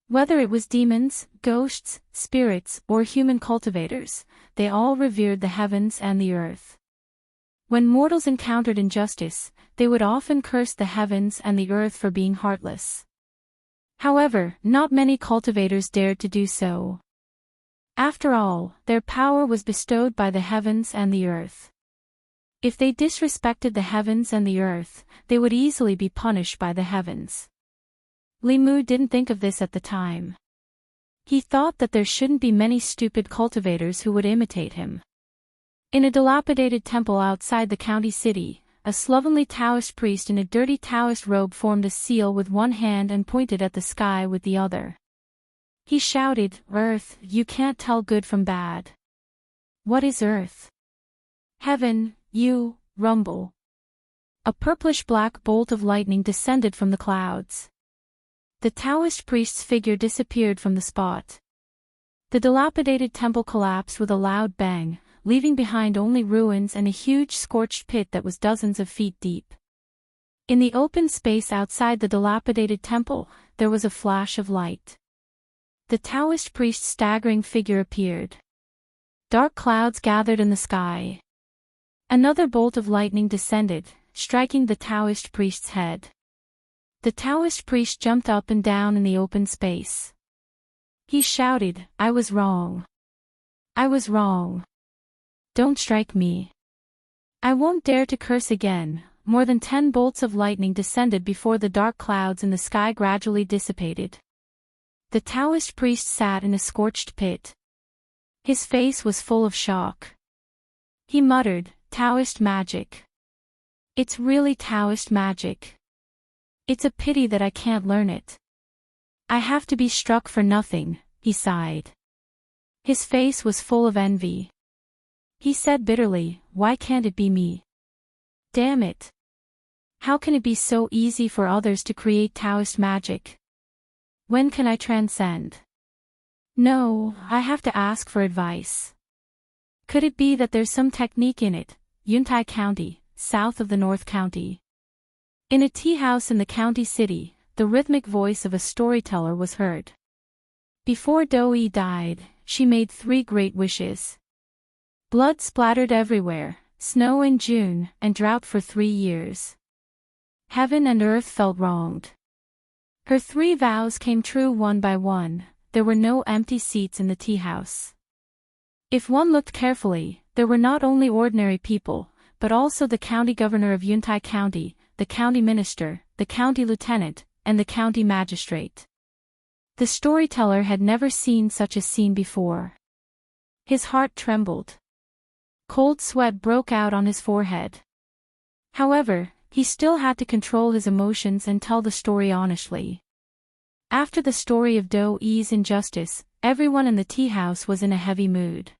Whether it was demons, ghosts, spirits, or human cultivators, they all revered the heavens and the earth. When mortals encountered injustice, they would often curse the heavens and the earth for being heartless. However, not many cultivators dared to do so. After all, their power was bestowed by the heavens and the earth. If they disrespected the heavens and the earth, they would easily be punished by the heavens. Li Mu didn't think of this at the time. He thought that there shouldn't be many stupid cultivators who would imitate him. In a dilapidated temple outside the county city, a slovenly Taoist priest in a dirty Taoist robe formed a seal with one hand and pointed at the sky with the other. He shouted, "Earth, you can't tell good from bad." "What is earth?" "Heaven, you," rumble. A purplish-black bolt of lightning descended from the clouds. The Taoist priest's figure disappeared from the spot. The dilapidated temple collapsed with a loud bang, leaving behind only ruins and a huge scorched pit that was dozens of feet deep. In the open space outside the dilapidated temple, there was a flash of light. The Taoist priest's staggering figure appeared. Dark clouds gathered in the sky. Another bolt of lightning descended, striking the Taoist priest's head. The Taoist priest jumped up and down in the open space. He shouted, "I was wrong. I was wrong. Don't strike me. I won't dare to curse again." More than 10 bolts of lightning descended before the dark clouds in the sky gradually dissipated. The Taoist priest sat in a scorched pit. His face was full of shock. He muttered, "Taoist magic. It's really Taoist magic. It's a pity that I can't learn it. I have to be struck for nothing," he sighed. His face was full of envy. He said bitterly, "Why can't it be me? Damn it. How can it be so easy for others to create Taoist magic? When can I transcend? No, I have to ask for advice. Could it be that there's some technique in it?" Yuntai County, south of the North County. In a tea house in the county city, the rhythmic voice of a storyteller was heard. Before Doi died, she made 3 great wishes. Blood splattered everywhere, snow in June, and drought for 3 years. Heaven and earth felt wronged. Her 3 vows came true one by one. There were no empty seats in the tea house. If one looked carefully, there were not only ordinary people, but also the county governor of Yuntai County, the county minister, the county lieutenant, and the county magistrate. The storyteller had never seen such a scene before. His heart trembled. Cold sweat broke out on his forehead. However, he still had to control his emotions and tell the story honestly. After the story of Doi's injustice, everyone in the tea house was in a heavy mood.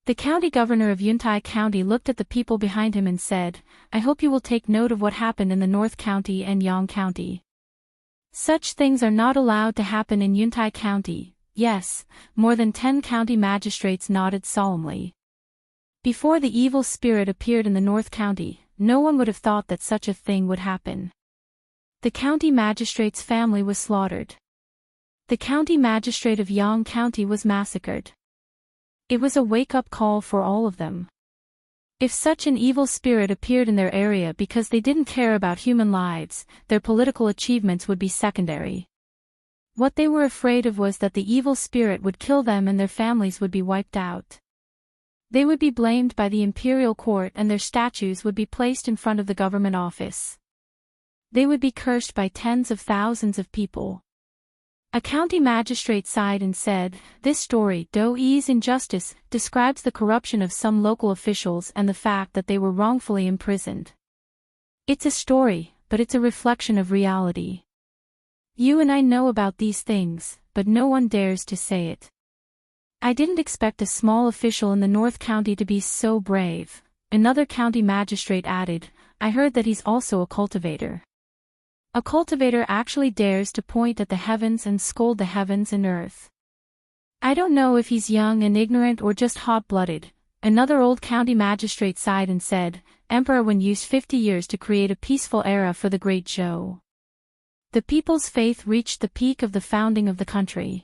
The county governor of Yuntai County looked at the people behind him and said, "I hope you will take note of what happened in the North County and Yang County. Such things are not allowed to happen in Yuntai County." Yes, more than 10 county magistrates nodded solemnly. Before the evil spirit appeared in the North County, no one would have thought that such a thing would happen. The county magistrate's family was slaughtered. The county magistrate of Yang County was massacred. It was a wake-up call for all of them. If such an evil spirit appeared in their area because they didn't care about human lives, their political achievements would be secondary. What they were afraid of was that the evil spirit would kill them and their families would be wiped out. They would be blamed by the imperial court and their statues would be placed in front of the government office. They would be cursed by tens of thousands of people. A county magistrate sighed and said, "This story, Doi's injustice, describes the corruption of some local officials and the fact that they were wrongfully imprisoned. It's a story, but it's a reflection of reality. You and I know about these things, but no one dares to say it. I didn't expect a small official in the North County to be so brave." Another county magistrate added, "I heard that he's also a cultivator." A cultivator actually dares to point at the heavens and scold the heavens and earth. I don't know if he's young and ignorant or just hot-blooded. Another old county magistrate sighed and said, Emperor Wen used 50 years to create a peaceful era for the Great Zhou. The people's faith reached the peak of the founding of the country.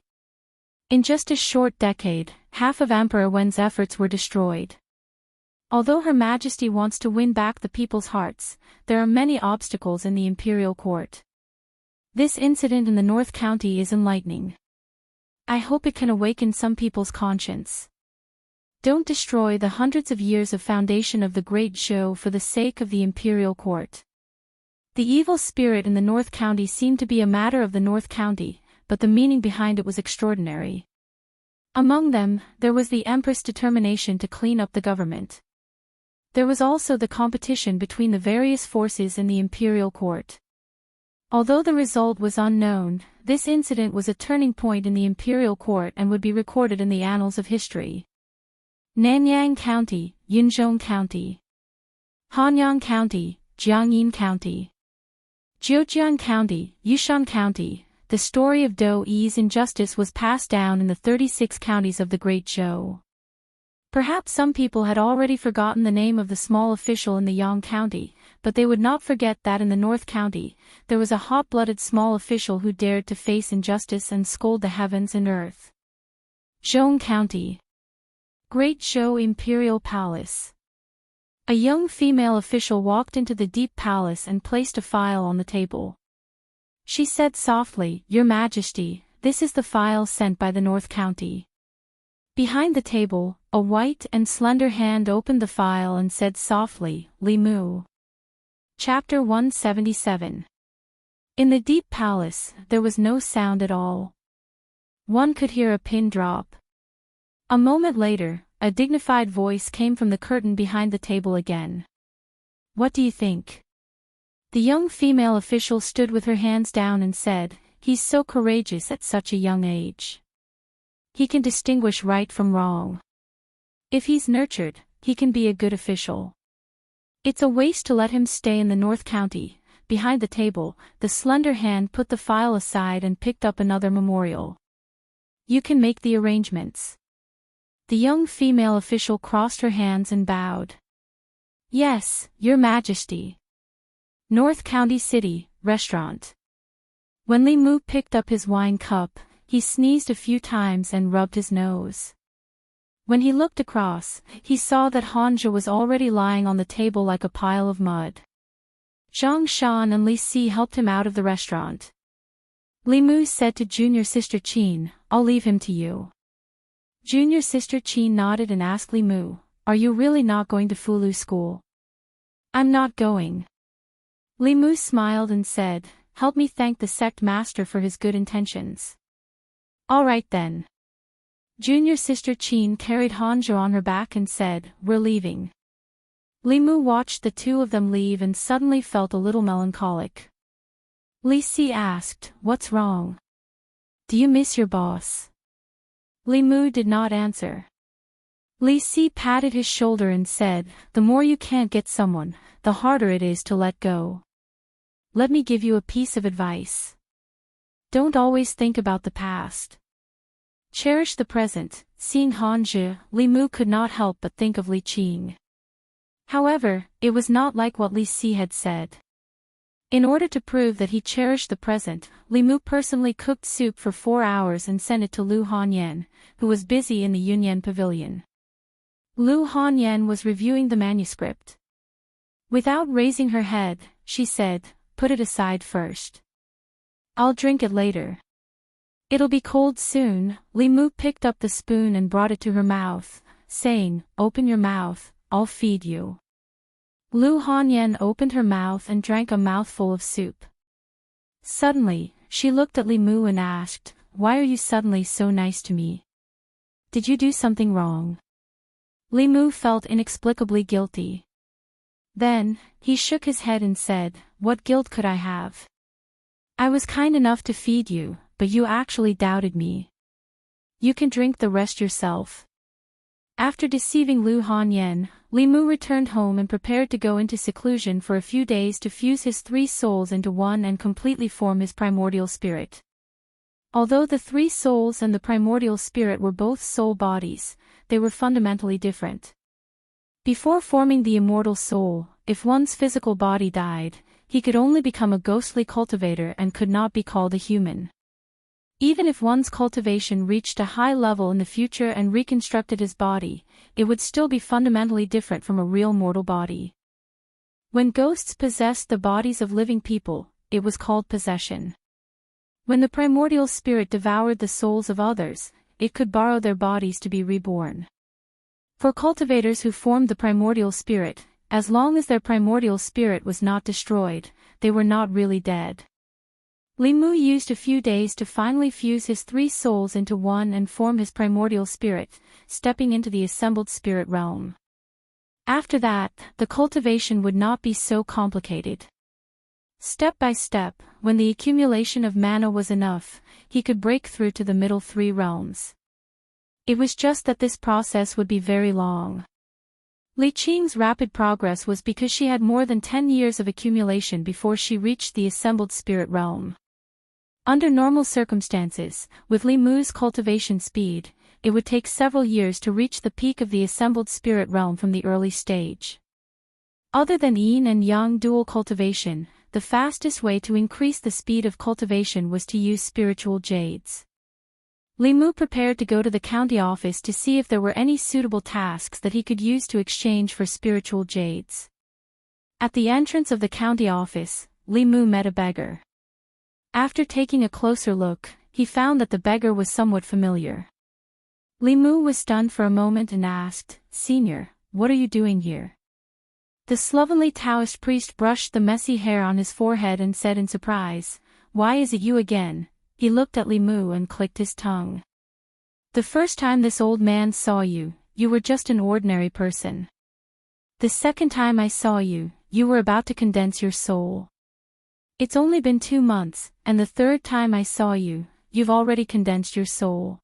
In just a short decade, half of Emperor Wen's efforts were destroyed. Although Her Majesty wants to win back the people's hearts, there are many obstacles in the imperial court. This incident in the North County is enlightening. I hope it can awaken some people's conscience. Don't destroy the hundreds of years of foundation of the Great Zhou for the sake of the imperial court. The evil spirit in the North County seemed to be a matter of the North County, but the meaning behind it was extraordinary. Among them, there was the Empress' determination to clean up the government. There was also the competition between the various forces in the imperial court. Although the result was unknown, this incident was a turning point in the imperial court and would be recorded in the annals of history. Nanyang County, Yunzhong County. Hanyang County, Jiangyin County. Jiujiang County, Yushan County. The story of Dou Yi's injustice was passed down in the 36 counties of the Great Zhou. Perhaps some people had already forgotten the name of the small official in the Yang County, but they would not forget that in the North County, there was a hot-blooded small official who dared to face injustice and scold the heavens and earth. Zhong County. Great Zhou Imperial Palace. A young female official walked into the deep palace and placed a file on the table. She said softly, Your Majesty, this is the file sent by the North County. Behind the table, a white and slender hand opened the file and said softly, Li Mu. Chapter 177. In the deep palace, there was no sound at all. One could hear a pin drop. A moment later, a dignified voice came from the curtain behind the table again. What do you think? The young female official stood with her hands down and said, He's so courageous at such a young age. He can distinguish right from wrong. If he's nurtured, he can be a good official. It's a waste to let him stay in the North County. Behind the table, the slender hand put the file aside and picked up another memorial. You can make the arrangements. The young female official crossed her hands and bowed. Yes, Your Majesty. North County City, Restaurant. When Li Mu picked up his wine cup, he sneezed a few times and rubbed his nose. When he looked across, he saw that Hanja was already lying on the table like a pile of mud. Zhang Shan and Li Si helped him out of the restaurant. Li Mu said to junior sister Qin, I'll leave him to you. Junior sister Qin nodded and asked Li Mu, Are you really not going to Fulu school? I'm not going. Li Mu smiled and said, Help me thank the sect master for his good intentions. All right then. Junior sister Qin carried Hanja on her back and said, We're leaving. Li Mu watched the two of them leave and suddenly felt a little melancholic. Li Si asked, What's wrong? Do you miss your boss? Li Mu did not answer. Li Si patted his shoulder and said, The more you can't get someone, the harder it is to let go. Let me give you a piece of advice. Don't always think about the past. Cherish the present. Seeing Hanja, Li Mu could not help but think of Li Qing. However, it was not like what Li Si had said. In order to prove that he cherished the present, Li Mu personally cooked soup for 4 hours and sent it to Lu Hanyan, who was busy in the Yunyan pavilion. Lu Hanyan was reviewing the manuscript. Without raising her head, she said, Put it aside first. I'll drink it later. It'll be cold soon. Li Mu picked up the spoon and brought it to her mouth, saying, Open your mouth, I'll feed you. Lu Hanyan opened her mouth and drank a mouthful of soup. Suddenly, she looked at Li Mu and asked, Why are you suddenly so nice to me? Did you do something wrong? Li Mu felt inexplicably guilty. Then, he shook his head and said, What guilt could I have? I was kind enough to feed you, but you actually doubted me. You can drink the rest yourself. After deceiving Lu Hanyan, Li Mu returned home and prepared to go into seclusion for a few days to fuse his three souls into one and completely form his primordial spirit. Although the three souls and the primordial spirit were both soul bodies, they were fundamentally different. Before forming the immortal soul, if one's physical body died, he could only become a ghostly cultivator and could not be called a human. Even if one's cultivation reached a high level in the future and reconstructed his body, it would still be fundamentally different from a real mortal body. When ghosts possessed the bodies of living people, it was called possession. When the primordial spirit devoured the souls of others, it could borrow their bodies to be reborn. For cultivators who formed the primordial spirit, as long as their primordial spirit was not destroyed, they were not really dead. Li Mu used a few days to finally fuse his three souls into one and form his primordial spirit, stepping into the assembled spirit realm. After that, the cultivation would not be so complicated. Step by step, when the accumulation of mana was enough, he could break through to the middle three realms. It was just that this process would be very long. Li Qing's rapid progress was because she had more than 10 years of accumulation before she reached the assembled spirit realm. Under normal circumstances, with Li Mu's cultivation speed, it would take several years to reach the peak of the assembled spirit realm from the early stage. Other than yin and yang dual cultivation, the fastest way to increase the speed of cultivation was to use spiritual jades. Li Mu prepared to go to the county office to see if there were any suitable tasks that he could use to exchange for spiritual jades. At the entrance of the county office, Li Mu met a beggar. After taking a closer look, he found that the beggar was somewhat familiar. Li Mu was stunned for a moment and asked, "Senior, what are you doing here?" The slovenly Taoist priest brushed the messy hair on his forehead and said in surprise, "Why is it you again?" He looked at Li Mu and clicked his tongue. "The first time this old man saw you, you were just an ordinary person. The second time I saw you, you were about to condense your soul. It's only been 2 months, and the third time I saw you, you've already condensed your soul.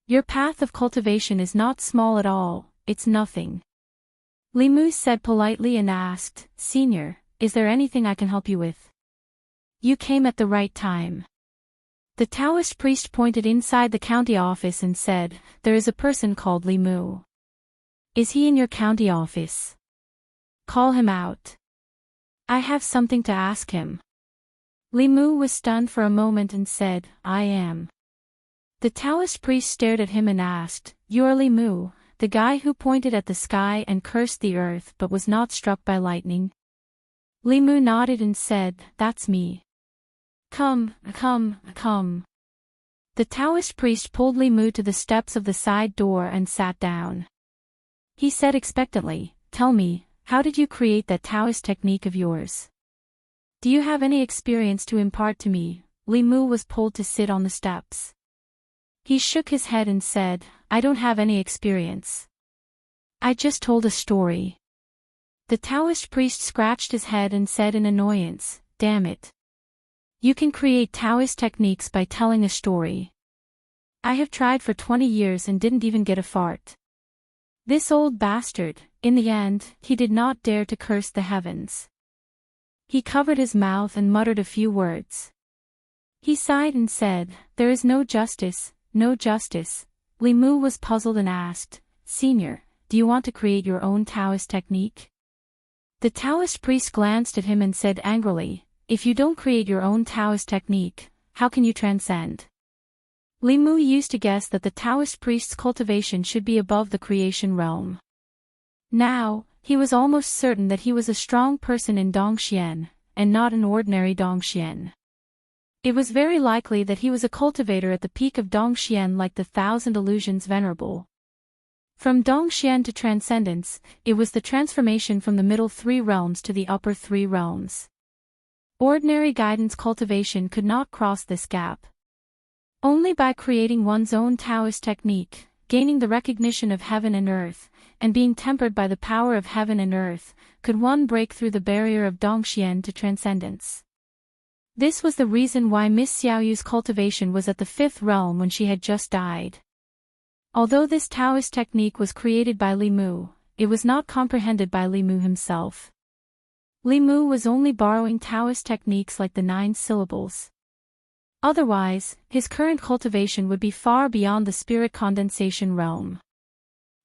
Your path of cultivation is not small at all, it's nothing." Li Mu said politely and asked, "Senior, is there anything I can help you with?" "You came at the right time." The Taoist priest pointed inside the county office and said, "There is a person called Li Mu. Is he in your county office? Call him out. I have something to ask him." Li Mu was stunned for a moment and said, "I am." The Taoist priest stared at him and asked, "You're Li Mu, the guy who pointed at the sky and cursed the earth but was not struck by lightning?" Li Mu nodded and said, "That's me." Come. The Taoist priest pulled Li Mu to the steps of the side door and sat down. He said expectantly, "Tell me, how did you create that Taoist technique of yours? Do you have any experience to impart to me?" Li Mu was pulled to sit on the steps. He shook his head and said, "I don't have any experience. I just told a story." The Taoist priest scratched his head and said in annoyance, "Damn it. You can create Taoist techniques by telling a story. I have tried for 20 years and didn't even get a fart." This old bastard, in the end, he did not dare to curse the heavens. He covered his mouth and muttered a few words. He sighed and said, "There is no justice, no justice." Li Mu was puzzled and asked, "Senior, do you want to create your own Taoist technique?" The Taoist priest glanced at him and said angrily, "If you don't create your own Taoist technique, how can you transcend?" Li Mu used to guess that the Taoist priest's cultivation should be above the creation realm. Now, he was almost certain that he was a strong person in Dongxian, and not an ordinary Dongxian. It was very likely that he was a cultivator at the peak of Dongxian like the Thousand Illusions Venerable. From Dongxian to transcendence, it was the transformation from the middle 3 realms to the upper 3 realms. Ordinary guidance cultivation could not cross this gap. Only by creating one's own Taoist technique, gaining the recognition of heaven and earth, and being tempered by the power of heaven and earth, could one break through the barrier of Dongxian to transcendence. This was the reason why Miss Xiaoyu's cultivation was at the 5th realm when she had just died. Although this Taoist technique was created by Li Mu, it was not comprehended by Li Mu himself. Li Mu was only borrowing Taoist techniques like the 9 syllables. Otherwise, his current cultivation would be far beyond the spirit condensation realm.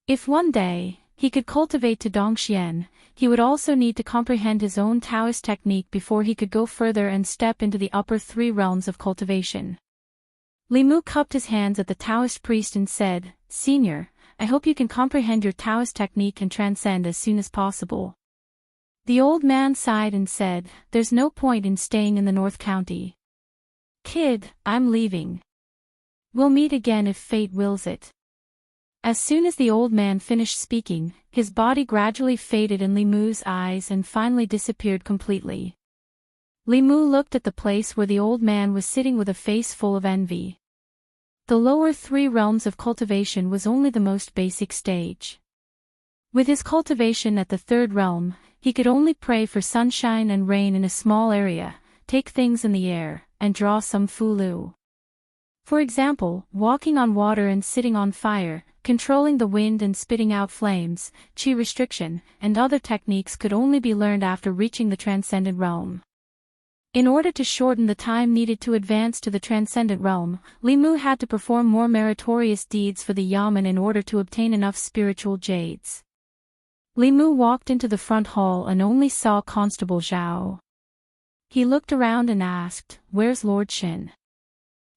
If one day, he could cultivate to Dongxian, he would also need to comprehend his own Taoist technique before he could go further and step into the upper 3 realms of cultivation. Li Mu cupped his hands at the Taoist priest and said, "Senior, I hope you can comprehend your Taoist technique and transcend as soon as possible." The old man sighed and said, "There's no point in staying in the North County. Kid, I'm leaving. We'll meet again if fate wills it." As soon as the old man finished speaking, his body gradually faded in Li Mu's eyes and finally disappeared completely. Li Mu looked at the place where the old man was sitting with a face full of envy. The lower 3 realms of cultivation was only the most basic stage. With his cultivation at the 3rd realm, he could only pray for sunshine and rain in a small area, take things in the air, and draw some fulu. For example, walking on water and sitting on fire, controlling the wind and spitting out flames, qi restriction, and other techniques could only be learned after reaching the transcendent realm. In order to shorten the time needed to advance to the transcendent realm, Li Mu had to perform more meritorious deeds for the yamen in order to obtain enough spiritual jades. Li Mu walked into the front hall and only saw Constable Zhao. He looked around and asked, "Where's Lord Shin?"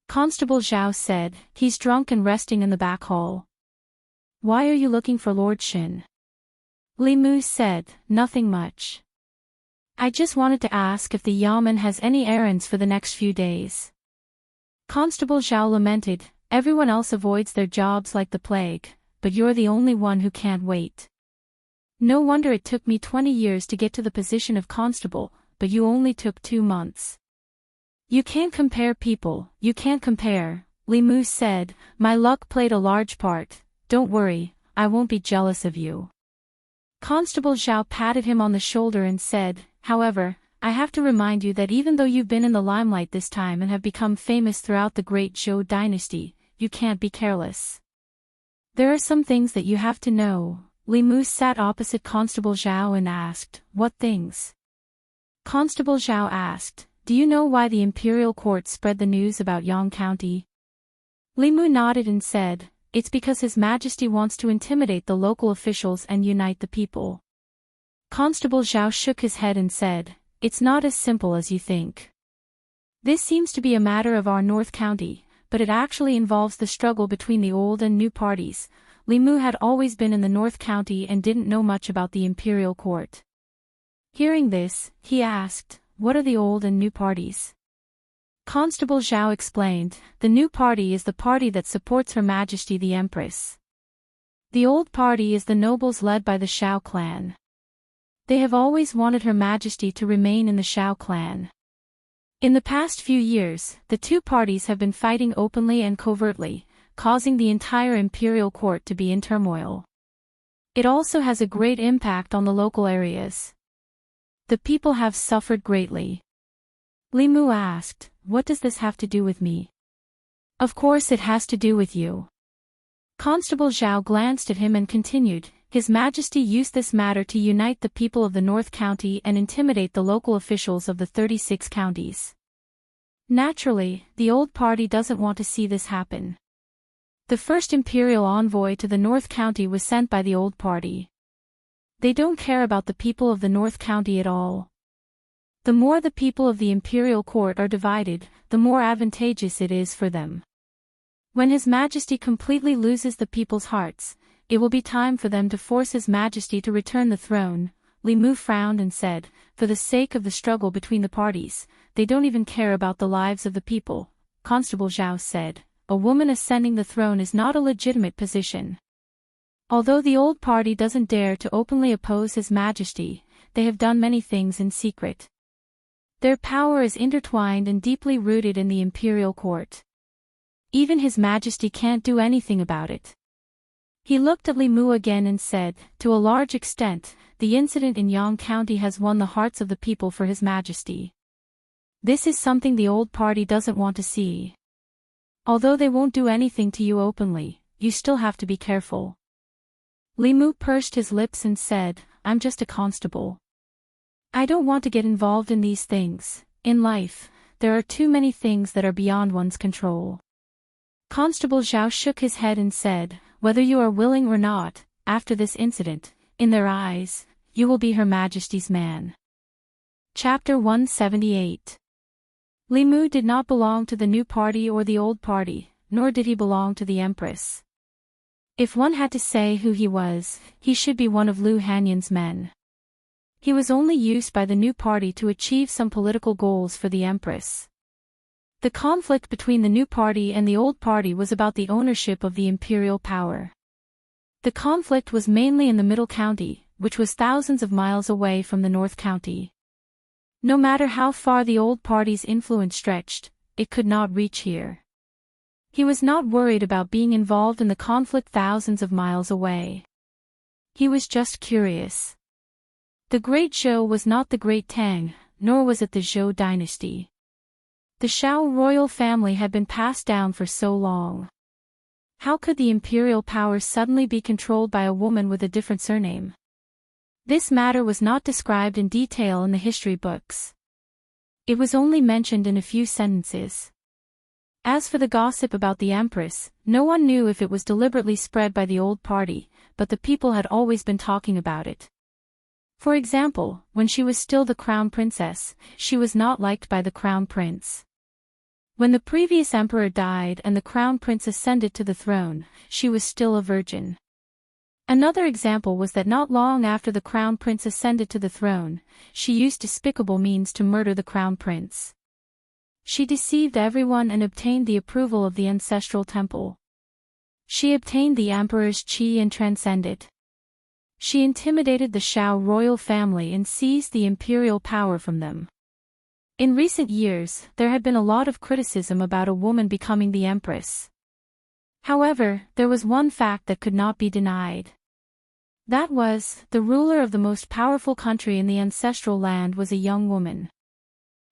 Constable Zhao said, "He's drunk and resting in the back hall." "Why are you looking for Lord Shin?" Li Mu said, "Nothing much. I just wanted to ask if the yamen has any errands for the next few days." Constable Zhao lamented, "Everyone else avoids their jobs like the plague, but you're the only one who can't wait. No wonder it took me 20 years to get to the position of constable, but you only took 2 months. You can't compare people, you can't compare," Li Mu said. "My luck played a large part. Don't worry, I won't be jealous of you." Constable Zhao patted him on the shoulder and said, "However, I have to remind you that even though you've been in the limelight this time and have become famous throughout the great Zhou dynasty, you can't be careless. There are some things that you have to know." Li Mu sat opposite Constable Zhao and asked, "What things?" Constable Zhao asked, "Do you know why the imperial court spread the news about Yang County?" Li Mu nodded and said, "It's because His Majesty wants to intimidate the local officials and unite the people." Constable Zhao shook his head and said, "It's not as simple as you think. This seems to be a matter of our North County, but it actually involves the struggle between the old and new parties." Li Mu had always been in the North County and didn't know much about the imperial court. Hearing this, he asked, "What are the old and new parties?" Constable Zhao explained, "The new party is the party that supports Her Majesty the Empress. The old party is the nobles led by the Shao clan. They have always wanted Her Majesty to remain in the Shao clan. In the past few years, the 2 parties have been fighting openly and covertly, causing the entire imperial court to be in turmoil. It also has a great impact on the local areas. The people have suffered greatly." Li Mu asked, "What does this have to do with me?" "Of course it has to do with you." Constable Zhao glanced at him and continued, "His Majesty used this matter to unite the people of the North County and intimidate the local officials of the 36 counties. Naturally, the old party doesn't want to see this happen. The first imperial envoy to the North County was sent by the old party. They don't care about the people of the North County at all. The more the people of the imperial court are divided, the more advantageous it is for them. When His Majesty completely loses the people's hearts, it will be time for them to force His Majesty to return the throne." Li Mu frowned and said, "For the sake of the struggle between the parties, they don't even care about the lives of the people." Constable Zhao said, "A woman ascending the throne is not a legitimate position. Although the old party doesn't dare to openly oppose His Majesty, they have done many things in secret. Their power is intertwined and deeply rooted in the imperial court. Even His Majesty can't do anything about it." He looked at Li Mu again and said, "To a large extent, the incident in Yang County has won the hearts of the people for His Majesty. This is something the old party doesn't want to see. Although they won't do anything to you openly, you still have to be careful. Li Mu pursed his lips and said, I'm just a constable. I don't want to get involved in these things. In life, there are too many things that are beyond one's control. Constable Zhao shook his head and said, whether you are willing or not, after this incident, in their eyes, you will be Her Majesty's man. Chapter 178. Li Mu did not belong to the new party or the old party, nor did he belong to the Empress. If one had to say who he was, he should be one of Lu Hanyan's men. He was only used by the new party to achieve some political goals for the Empress. The conflict between the new party and the old party was about the ownership of the imperial power. The conflict was mainly in the Middle County, which was thousands of miles away from the North County. No matter how far the old party's influence stretched, it could not reach here. He was not worried about being involved in the conflict thousands of miles away. He was just curious. The Great Zhou was not the Great Tang, nor was it the Zhou dynasty. The Shao royal family had been passed down for so long. How could the imperial power suddenly be controlled by a woman with a different surname? This matter was not described in detail in the history books. It was only mentioned in a few sentences. As for the gossip about the Empress, no one knew if it was deliberately spread by the old party, but the people had always been talking about it. For example, when she was still the crown princess, she was not liked by the crown prince. When the previous emperor died and the crown prince ascended to the throne, she was still a virgin. Another example was that not long after the crown prince ascended to the throne, she used despicable means to murder the crown prince. She deceived everyone and obtained the approval of the ancestral temple. She obtained the emperor's qi and transcended. She intimidated the Shao royal family and seized the imperial power from them. In recent years, there had been a lot of criticism about a woman becoming the empress. However, there was one fact that could not be denied. That was, the ruler of the most powerful country in the ancestral land was a young woman.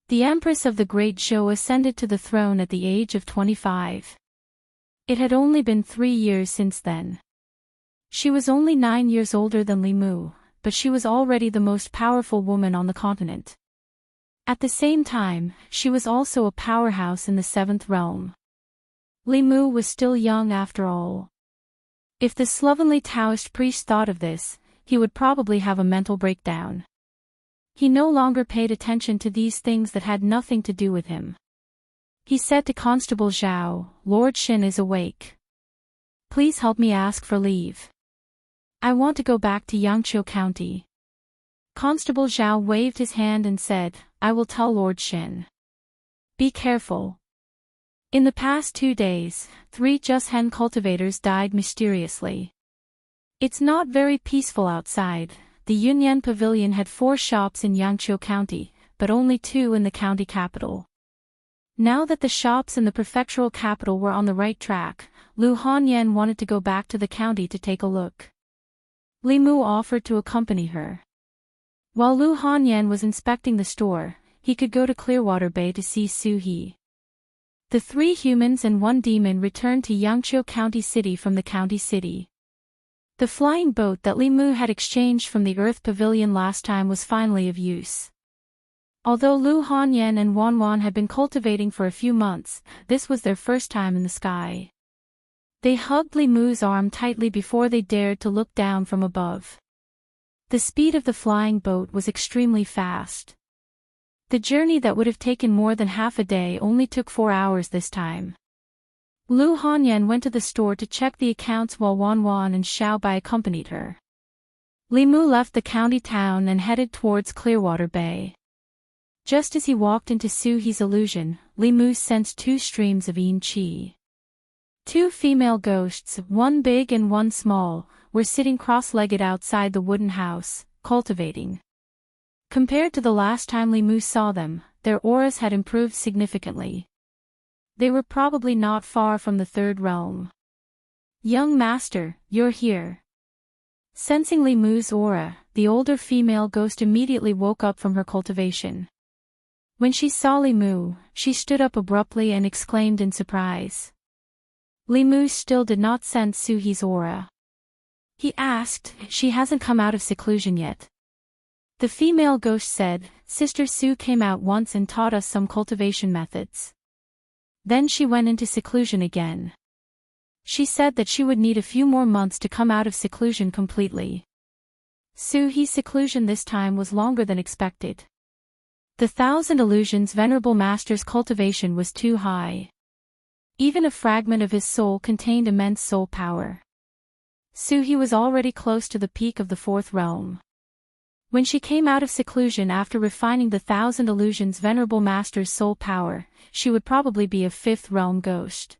The empress of the Great Zhou ascended to the throne at the age of 25. It had only been 3 years since then. She was only 9 years older than Li Mu, but she was already the most powerful woman on the continent. At the same time, she was also a powerhouse in the 7th realm. Li Mu was still young after all. If the slovenly Taoist priest thought of this, he would probably have a mental breakdown. He no longer paid attention to these things that had nothing to do with him. He said to Constable Zhao, Lord Xin is awake. Please help me ask for leave. I want to go back to Jianghu County. Constable Zhao waved his hand and said, I will tell Lord Xin. Be careful. In the past 2 days, 3 Jushen cultivators died mysteriously. It's not very peaceful outside. The Yunyan Pavilion had 4 shops in Jianghu County, but only 2 in the county capital. Now that the shops in the prefectural capital were on the right track, Lu Hanyan wanted to go back to the county to take a look. Li Mu offered to accompany her. While Lu Hanyan was inspecting the store, he could go to Clearwater Bay to see Su He. The 3 humans and 1 demon returned to Jianghu County City from the county city. The flying boat that Li Mu had exchanged from the Earth Pavilion last time was finally of use. Although Lu Hanyan and Wanwan had been cultivating for a few months, this was their first time in the sky. They hugged Li Mu's arm tightly before they dared to look down from above. The speed of the flying boat was extremely fast. The journey that would have taken more than half a day only took 4 hours this time. Lu Hanyan went to the store to check the accounts while Wanwan and Xiaobai accompanied her. Li Mu left the county town and headed towards Clearwater Bay. Just as he walked into Su He's illusion, Li Mu sensed 2 streams of yin qi. 2 female ghosts, one big and one small, were sitting cross-legged outside the wooden house, cultivating. Compared to the last time Li Mu saw them, their auras had improved significantly. They were probably not far from the 3rd realm. Young master, you're here. Sensing Li Mu's aura, the older female ghost immediately woke up from her cultivation. When she saw Li Mu, she stood up abruptly and exclaimed in surprise. Li Mu still did not sense Su He's aura. He asked, "She hasn't come out of seclusion yet?" The female ghost said, "Sister Su came out once and taught us some cultivation methods. Then she went into seclusion again. She said that she would need a few more months to come out of seclusion completely." Su He's seclusion this time was longer than expected. The 1,000 illusions Venerable Master's cultivation was too high. Even a fragment of his soul contained immense soul power. Su He was already close to the peak of the 4th realm. When she came out of seclusion after refining the 1,000 illusions Venerable Master's soul power, she would probably be a 5th realm ghost.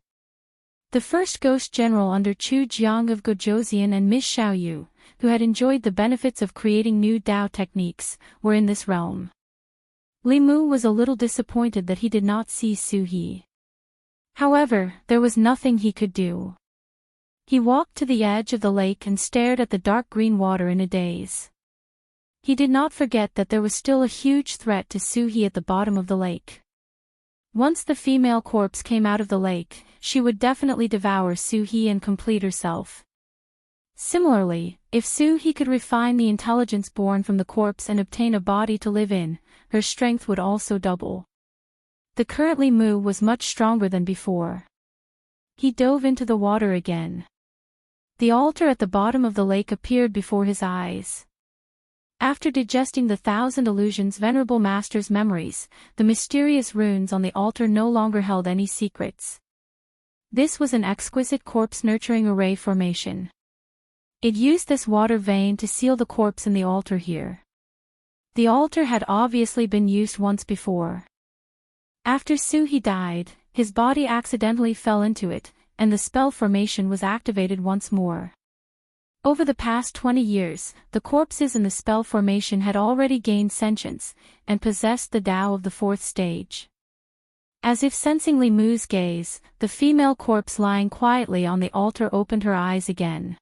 The first ghost general under Chu Jiang of Gojoseon and Miss Xiaoyu, who had enjoyed the benefits of creating new Dao techniques, were in this realm. Li Mu was a little disappointed that he did not see Su He. However, there was nothing he could do. He walked to the edge of the lake and stared at the dark green water in a daze. He did not forget that there was still a huge threat to Su He at the bottom of the lake. Once the female corpse came out of the lake, she would definitely devour Su He and complete herself. Similarly, if Su He could refine the intelligence born from the corpse and obtain a body to live in, her strength would also double. The current Li Mu was much stronger than before. He dove into the water again. The altar at the bottom of the lake appeared before his eyes. After digesting the 1,000 illusions Venerable Master's memories, the mysterious runes on the altar no longer held any secrets. This was an exquisite corpse-nurturing array formation. It used this water vein to seal the corpse in the altar here. The altar had obviously been used once before. After Su He died, his body accidentally fell into it, and the spell formation was activated once more. Over the past 20 years, the corpses in the spell formation had already gained sentience, and possessed the Tao of the 4th stage. As if sensing Li Mu's gaze, the female corpse lying quietly on the altar opened her eyes again.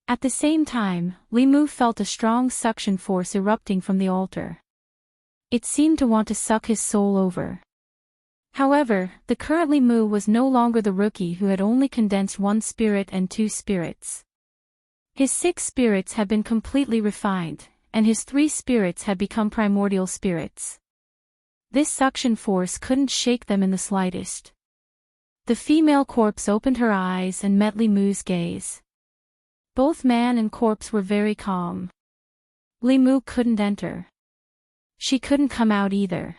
At the same time, Li Mu felt a strong suction force erupting from the altar. It seemed to want to suck his soul over. However, the current Li Mu was no longer the rookie who had only condensed 1 spirit and 2 spirits. His 6 spirits had been completely refined, and his 3 spirits had become primordial spirits. This suction force couldn't shake them in the slightest. The female corpse opened her eyes and met Li Mu's gaze. Both man and corpse were very calm. Li Mu couldn't enter. She couldn't come out either.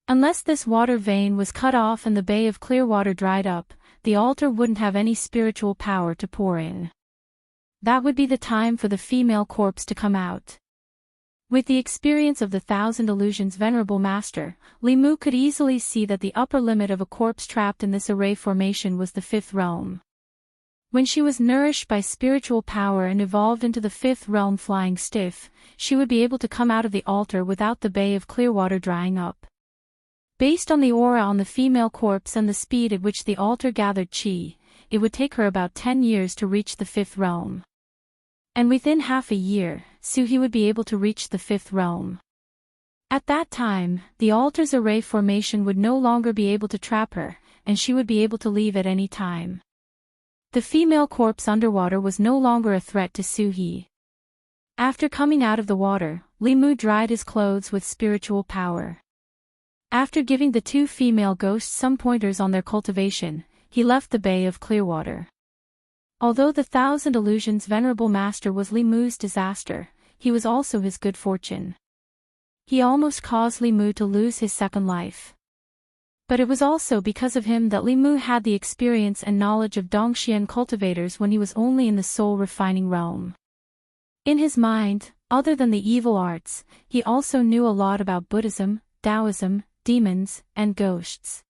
Unless this water vein was cut off and the bay of clear water dried up, the altar wouldn't have any spiritual power to pour in. That would be the time for the female corpse to come out. With the experience of the 1,000 illusions Venerable Master, Li Mu could easily see that the upper limit of a corpse trapped in this array formation was the 5th realm. When she was nourished by spiritual power and evolved into the 5th realm flying stiff, she would be able to come out of the altar without the bay of clear water drying up. Based on the aura on the female corpse and the speed at which the altar gathered chi, it would take her about 10 years to reach the 5th realm. And within half a year, Su He would be able to reach the 5th realm. At that time, the altar's array formation would no longer be able to trap her, and she would be able to leave at any time. The female corpse underwater was no longer a threat to Su He. After coming out of the water, Li Mu dried his clothes with spiritual power. After giving the 2 female ghosts some pointers on their cultivation, he left the bay of clear water. Although the 1,000 illusions Venerable Master was Li Mu's disaster, he was also his good fortune. He almost caused Li Mu to lose his second life. But it was also because of him that Li Mu had the experience and knowledge of Dongxian cultivators when he was only in the soul refining realm. In his mind, other than the evil arts, he also knew a lot about Buddhism, Taoism, demons, and ghosts.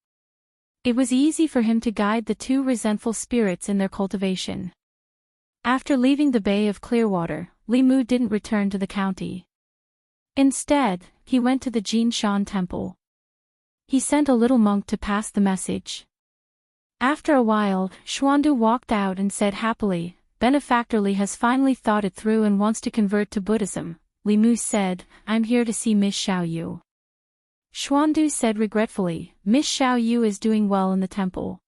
It was easy for him to guide the 2 resentful spirits in their cultivation. After leaving the Bay of Clearwater, Li Mu didn't return to the county. Instead, he went to the Jinshan temple. He sent a little monk to pass the message. After a while, Xuandu walked out and said happily, "Benefactor Li has finally thought it through and wants to convert to Buddhism." Li Mu said, "I'm here to see Miss Xiaoyu." Xuandu said regretfully, "Miss Xiaoyu is doing well in the temple."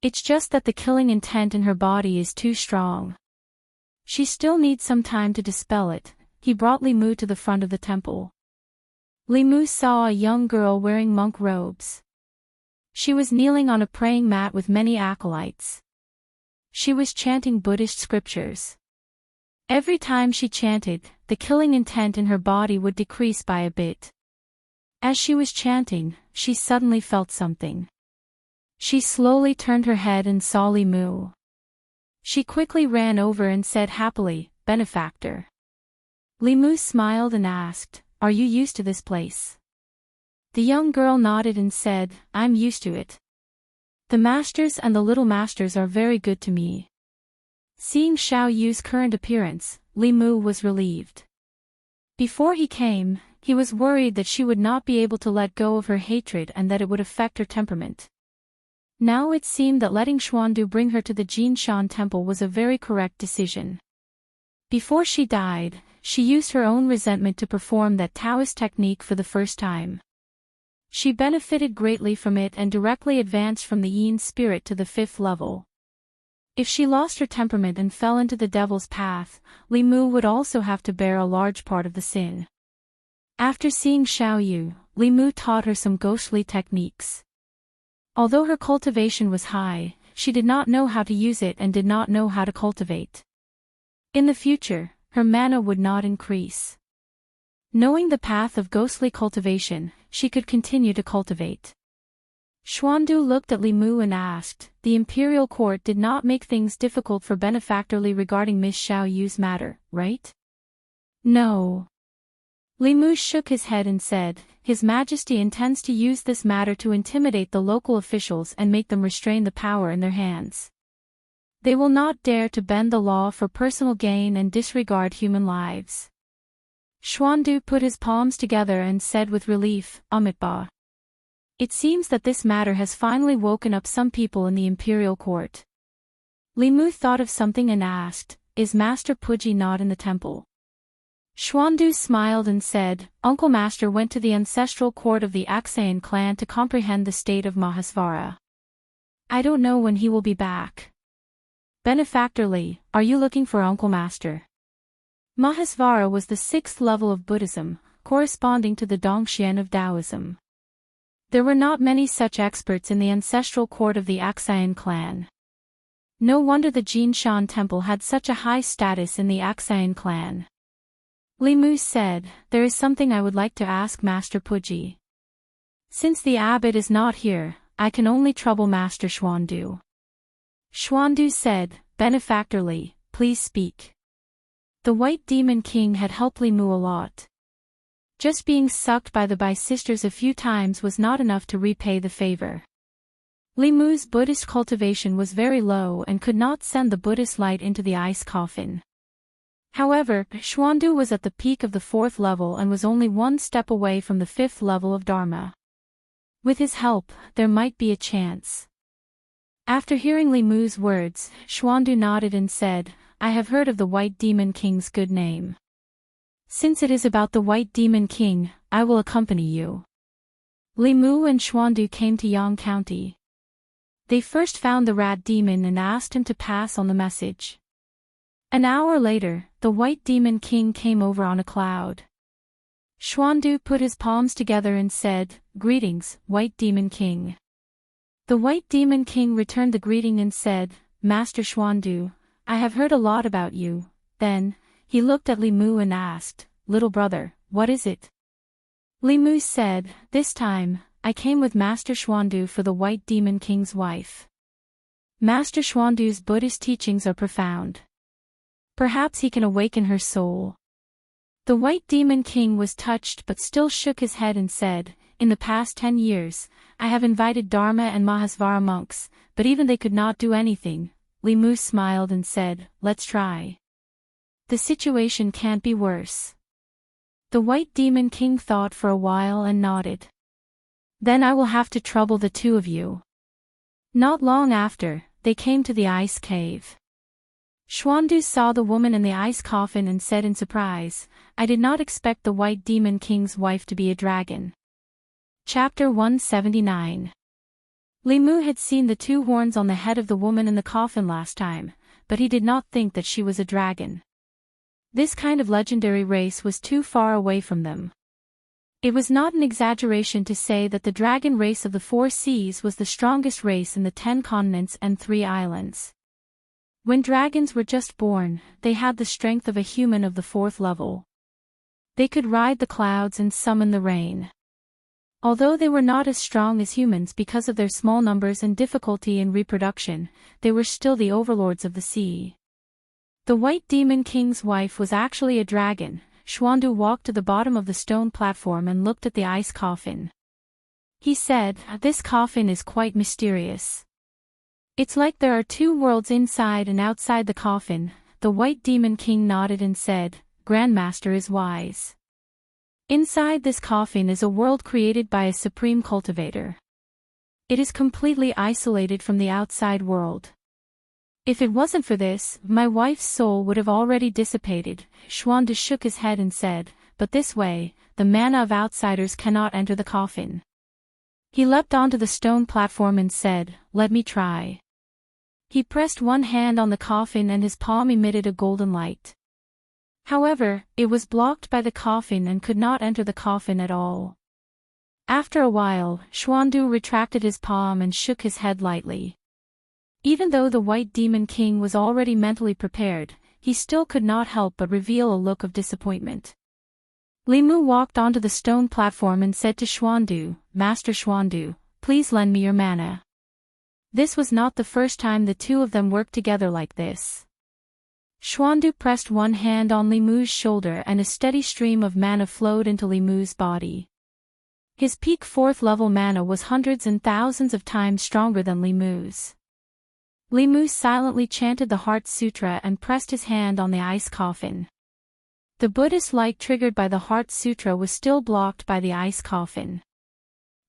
It's just that the killing intent in her body is too strong. She still needs some time to dispel it. He brought Li Mu to the front of the temple. Li Mu saw a young girl wearing monk robes. She was kneeling on a praying mat with many acolytes. She was chanting Buddhist scriptures. Every time she chanted, the killing intent in her body would decrease by a bit. As she was chanting, she suddenly felt something. She slowly turned her head and saw Li Mu. She quickly ran over and said happily, "Benefactor." Li Mu smiled and asked, "Are you used to this place?" The young girl nodded and said, "I'm used to it. The masters and the little masters are very good to me." Seeing Xiao Yu's current appearance, Li Mu was relieved. Before he came, he was worried that she would not be able to let go of her hatred and that it would affect her temperament. Now it seemed that letting Xuandu bring her to the Jinshan temple was a very correct decision. Before she died, she used her own resentment to perform that Taoist technique for the first time. She benefited greatly from it and directly advanced from the yin spirit to the 5th level. If she lost her temperament and fell into the devil's path, Li Mu would also have to bear a large part of the sin. After seeing Xiao Yu, Li Mu taught her some ghostly techniques. Although her cultivation was high, she did not know how to use it and did not know how to cultivate. In the future, her mana would not increase. Knowing the path of ghostly cultivation, she could continue to cultivate. Xuandu looked at Li Mu and asked, "The imperial court did not make things difficult for Benefactor Li regarding Miss Xiao Yu's matter, right?" "No." Li Mu shook his head and said, "His Majesty intends to use this matter to intimidate the local officials and make them restrain the power in their hands. They will not dare to bend the law for personal gain and disregard human lives." Xuandu put his palms together and said with relief, "Amitabha. It seems that this matter has finally woken up some people in the imperial court." Li Mu thought of something and asked, "Is Master Puji not in the temple?" Xuandu smiled and said, "Uncle Master went to the ancestral court of the Aksayan clan to comprehend the state of Mahasvara. I don't know when he will be back." "Benefactor Li, are you looking for Uncle Master?" Mahasvara was the 6th level of Buddhism, corresponding to the Dongxian of Taoism. There were not many such experts in the ancestral court of the Aksayan clan. No wonder the Jinshan temple had such a high status in the Aksayan clan. Li Mu said, "There is something I would like to ask Master Puji. Since the abbot is not here, I can only trouble Master Xuandu." Xuandu said, "Benefactor Li, please speak." The White Demon King had helped Li Mu a lot. Just being sucked by the Bai sisters a few times was not enough to repay the favor. Li Mu's Buddhist cultivation was very low and could not send the Buddhist light into the ice coffin. However, Xuandu was at the peak of the 4th level and was only one step away from the 5th level of Dharma. With his help, there might be a chance. After hearing Li Mu's words, Xuandu nodded and said, "I have heard of the White Demon King's good name. Since it is about the White Demon King, I will accompany you." Li Mu and Xuandu came to Yang County. They first found the rat demon and asked him to pass on the message. An hour later, the White Demon King came over on a cloud. Xuandu put his palms together and said, "Greetings, White Demon King." The White Demon King returned the greeting and said, "Master Xuandu, I have heard a lot about you." Then, he looked at Li Mu and asked, "Little brother, what is it?" Li Mu said, "This time, I came with Master Xuandu for the White Demon King's wife. Master Xuandu's Buddhist teachings are profound. Perhaps he can awaken her soul." The White Demon King was touched but still shook his head and said, "In the past 10 years, I have invited Dharma and Mahasvara monks, but even they could not do anything." Li Mu smiled and said, "Let's try. The situation can't be worse." The White Demon King thought for a while and nodded. "Then I will have to trouble the two of you." Not long after, they came to the ice cave. Xuandu saw the woman in the ice coffin and said in surprise, "I did not expect the White Demon King's wife to be a dragon." Chapter 179. Li Mu had seen the two horns on the head of the woman in the coffin last time, but he did not think that she was a dragon. This kind of legendary race was too far away from them. It was not an exaggeration to say that the dragon race of the 4 seas was the strongest race in the 10 continents and 3 islands. When dragons were just born, they had the strength of a human of the 4th level. They could ride the clouds and summon the rain. Although they were not as strong as humans because of their small numbers and difficulty in reproduction, they were still the overlords of the sea. The White Demon King's wife was actually a dragon. Xuandu walked to the bottom of the stone platform and looked at the ice coffin. He said, "This coffin is quite mysterious. It's like there are 2 worlds inside and outside the coffin." The White Demon King nodded and said, "Grandmaster is wise. Inside this coffin is a world created by a supreme cultivator. It is completely isolated from the outside world. If it wasn't for this, my wife's soul would have already dissipated." Xuandu shook his head and said, "But this way, the mana of outsiders cannot enter the coffin." He leapt onto the stone platform and said, "Let me try." He pressed one hand on the coffin and his palm emitted a golden light. However, it was blocked by the coffin and could not enter the coffin at all. After a while, Xuandu retracted his palm and shook his head lightly. Even though the White Demon King was already mentally prepared, he still could not help but reveal a look of disappointment. Li Mu walked onto the stone platform and said to Xuandu, "Master Xuandu, please lend me your mana." This was not the first time the two of them worked together like this. Xuandu pressed one hand on Li Mu's shoulder and a steady stream of mana flowed into Li Mu's body. His peak 4th level mana was hundreds and thousands of times stronger than Li Mu's. Li Mu silently chanted the Heart Sutra and pressed his hand on the ice coffin. The Buddhist light triggered by the Heart Sutra was still blocked by the ice coffin.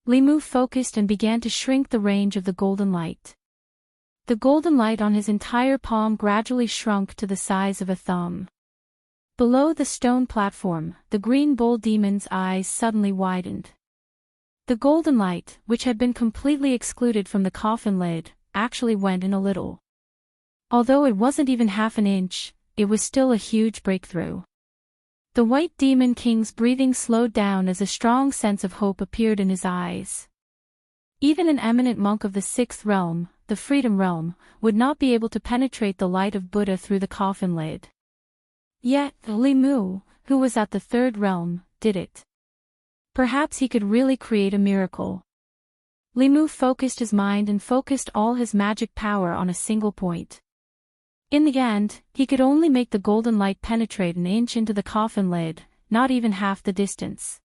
Li Mu focused and began to shrink the range of the golden light. The golden light on his entire palm gradually shrunk to the size of a thumb. Below the stone platform, the green bull demon's eyes suddenly widened. The golden light, which had been completely excluded from the coffin lid, actually went in a little. Although it wasn't even half an inch, it was still a huge breakthrough. The White Demon King's breathing slowed down as a strong sense of hope appeared in his eyes. Even an eminent monk of the 6th realm, the Freedom Realm, would not be able to penetrate the light of Buddha through the coffin lid. Yet, Li Mu, who was at the 3rd realm, did it. Perhaps he could really create a miracle. Li Mu focused his mind and focused all his magic power on a single point. In the end, he could only make the golden light penetrate an inch into the coffin lid, not even half the distance.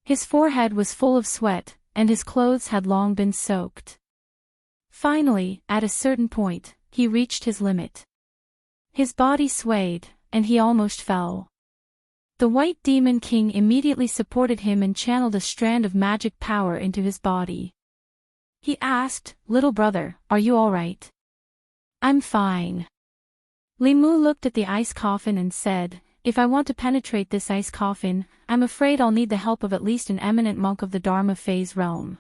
His forehead was full of sweat, and his clothes had long been soaked. Finally, at a certain point, he reached his limit. His body swayed, and he almost fell. The White Demon King immediately supported him and channeled a strand of magic power into his body. He asked, "Little brother, are you all right?" "I'm fine." Li Mu looked at the ice coffin and said, "If I want to penetrate this ice coffin, I'm afraid I'll need the help of at least an eminent monk of the Dharma phase realm."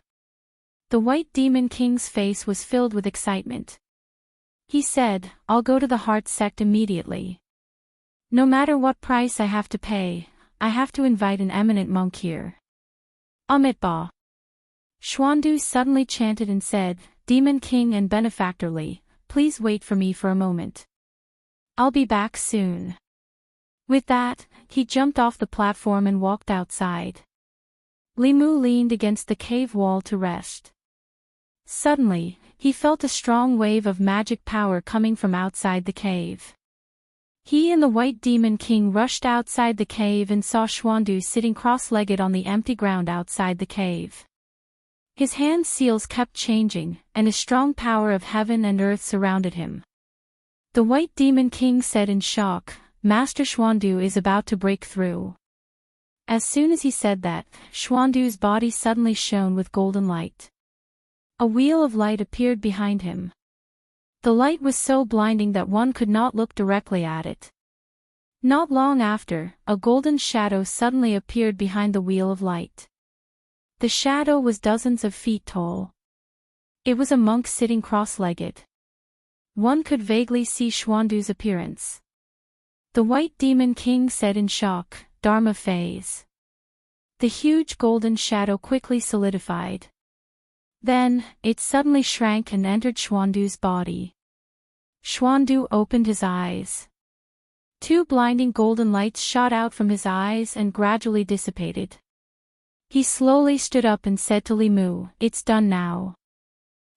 The White Demon King's face was filled with excitement. He said, "I'll go to the Heart Sect immediately. No matter what price I have to pay, I have to invite an eminent monk here." Amitabha. Xuandu suddenly chanted and said, "Demon King and Benefactor Li, please wait for me for a moment. I'll be back soon." With that, he jumped off the platform and walked outside. Li Mu leaned against the cave wall to rest. Suddenly, he felt a strong wave of magic power coming from outside the cave. He and the White Demon King rushed outside the cave and saw Xuandu sitting cross-legged on the empty ground outside the cave. His hand seals kept changing, and a strong power of heaven and earth surrounded him. The White Demon King said in shock, "Master Xuandu is about to break through." As soon as he said that, Xuandu's body suddenly shone with golden light. A wheel of light appeared behind him. The light was so blinding that one could not look directly at it. Not long after, a golden shadow suddenly appeared behind the wheel of light. The shadow was dozens of feet tall. It was a monk sitting cross-legged. One could vaguely see Xuandu's appearance. The White Demon King said in shock, "Dharma phase." The huge golden shadow quickly solidified. Then, it suddenly shrank and entered Xuandu's body. Xuandu opened his eyes. Two blinding golden lights shot out from his eyes and gradually dissipated. He slowly stood up and said to Li Mu, "It's done now."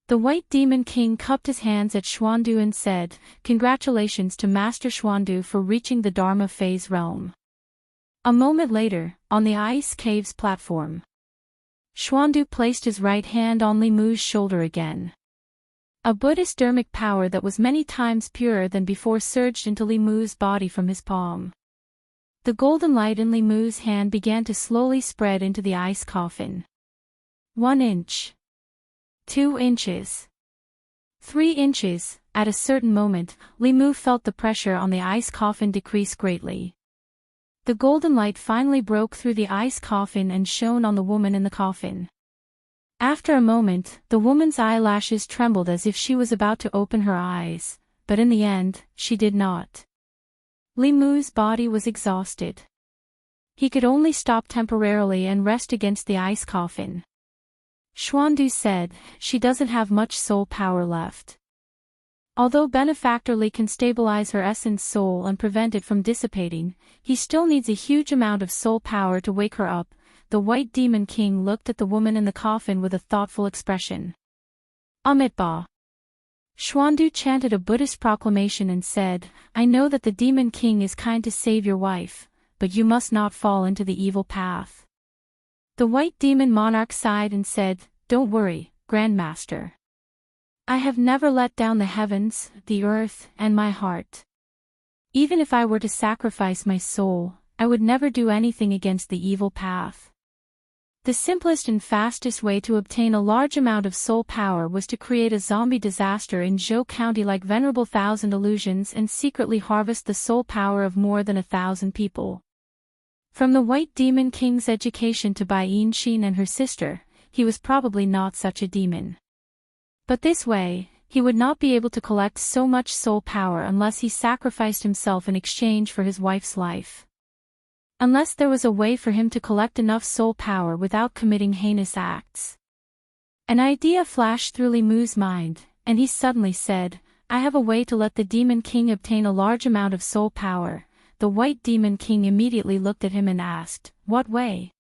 The White Demon King cupped his hands at Xuandu and said, "Congratulations to Master Xuandu for reaching the Dharma phase realm." A moment later, on the ice cave's platform, Xuandu placed his right hand on Li Mu's shoulder again. A Buddhist dharmic power that was many times purer than before surged into Li Mu's body from his palm. The golden light in Li Mu's hand began to slowly spread into the ice coffin. 1 inch. 2 inches. 3 inches. At a certain moment, Li Mu felt the pressure on the ice coffin decrease greatly. The golden light finally broke through the ice coffin and shone on the woman in the coffin. After a moment, the woman's eyelashes trembled as if she was about to open her eyes, but in the end, she did not. Li Mu's body was exhausted. He could only stop temporarily and rest against the ice coffin. Xuandu said, "She doesn't have much soul power left." Although Benefactor Li can stabilize her essence soul and prevent it from dissipating, he still needs a huge amount of soul power to wake her up. The White Demon King looked at the woman in the coffin with a thoughtful expression. Amitabha. Xuandu chanted a Buddhist proclamation and said, "I know that the Demon King is kind to save your wife, but you must not fall into the evil path." The White Demon Monarch sighed and said, "Don't worry, Grandmaster. I have never let down the heavens, the earth, and my heart. Even if I were to sacrifice my soul, I would never do anything against the evil path." The simplest and fastest way to obtain a large amount of soul power was to create a zombie disaster in Zhou County like Venerable Thousand Illusions and secretly harvest the soul power of more than 1,000 people. From the White Demon King's education to Bai Xin and her sister, he was probably not such a demon. But this way, he would not be able to collect so much soul power unless he sacrificed himself in exchange for his wife's life. Unless there was a way for him to collect enough soul power without committing heinous acts. An idea flashed through Li Mu's mind, and he suddenly said, "I have a way to let the Demon King obtain a large amount of soul power." The White Demon King immediately looked at him and asked, "What way?"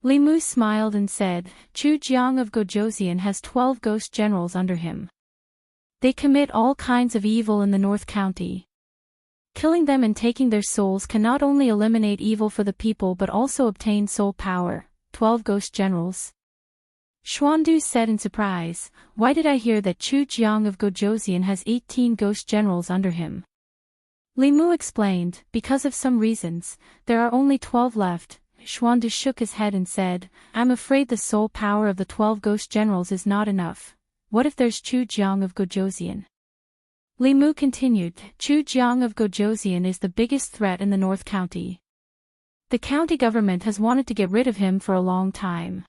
Li Mu smiled and said, "Chu Jiang of Gojoseon has 12 ghost generals under him. They commit all kinds of evil in the North County. Killing them and taking their souls can not only eliminate evil for the people but also obtain soul power." 12 ghost generals? Xuandu said in surprise, "Why did I hear that Chu Jiang of Gojoseon has 18 ghost generals under him?" Li Mu explained, "Because of some reasons, there are only 12 left." Xuandu shook his head and said, "I'm afraid the soul power of the 12 ghost generals is not enough. What if there's Chu Jiang of Gojoseon?" Li Mu continued, "Chu Jiang of Gojoseon is the biggest threat in the North County. The county government has wanted to get rid of him for a long time.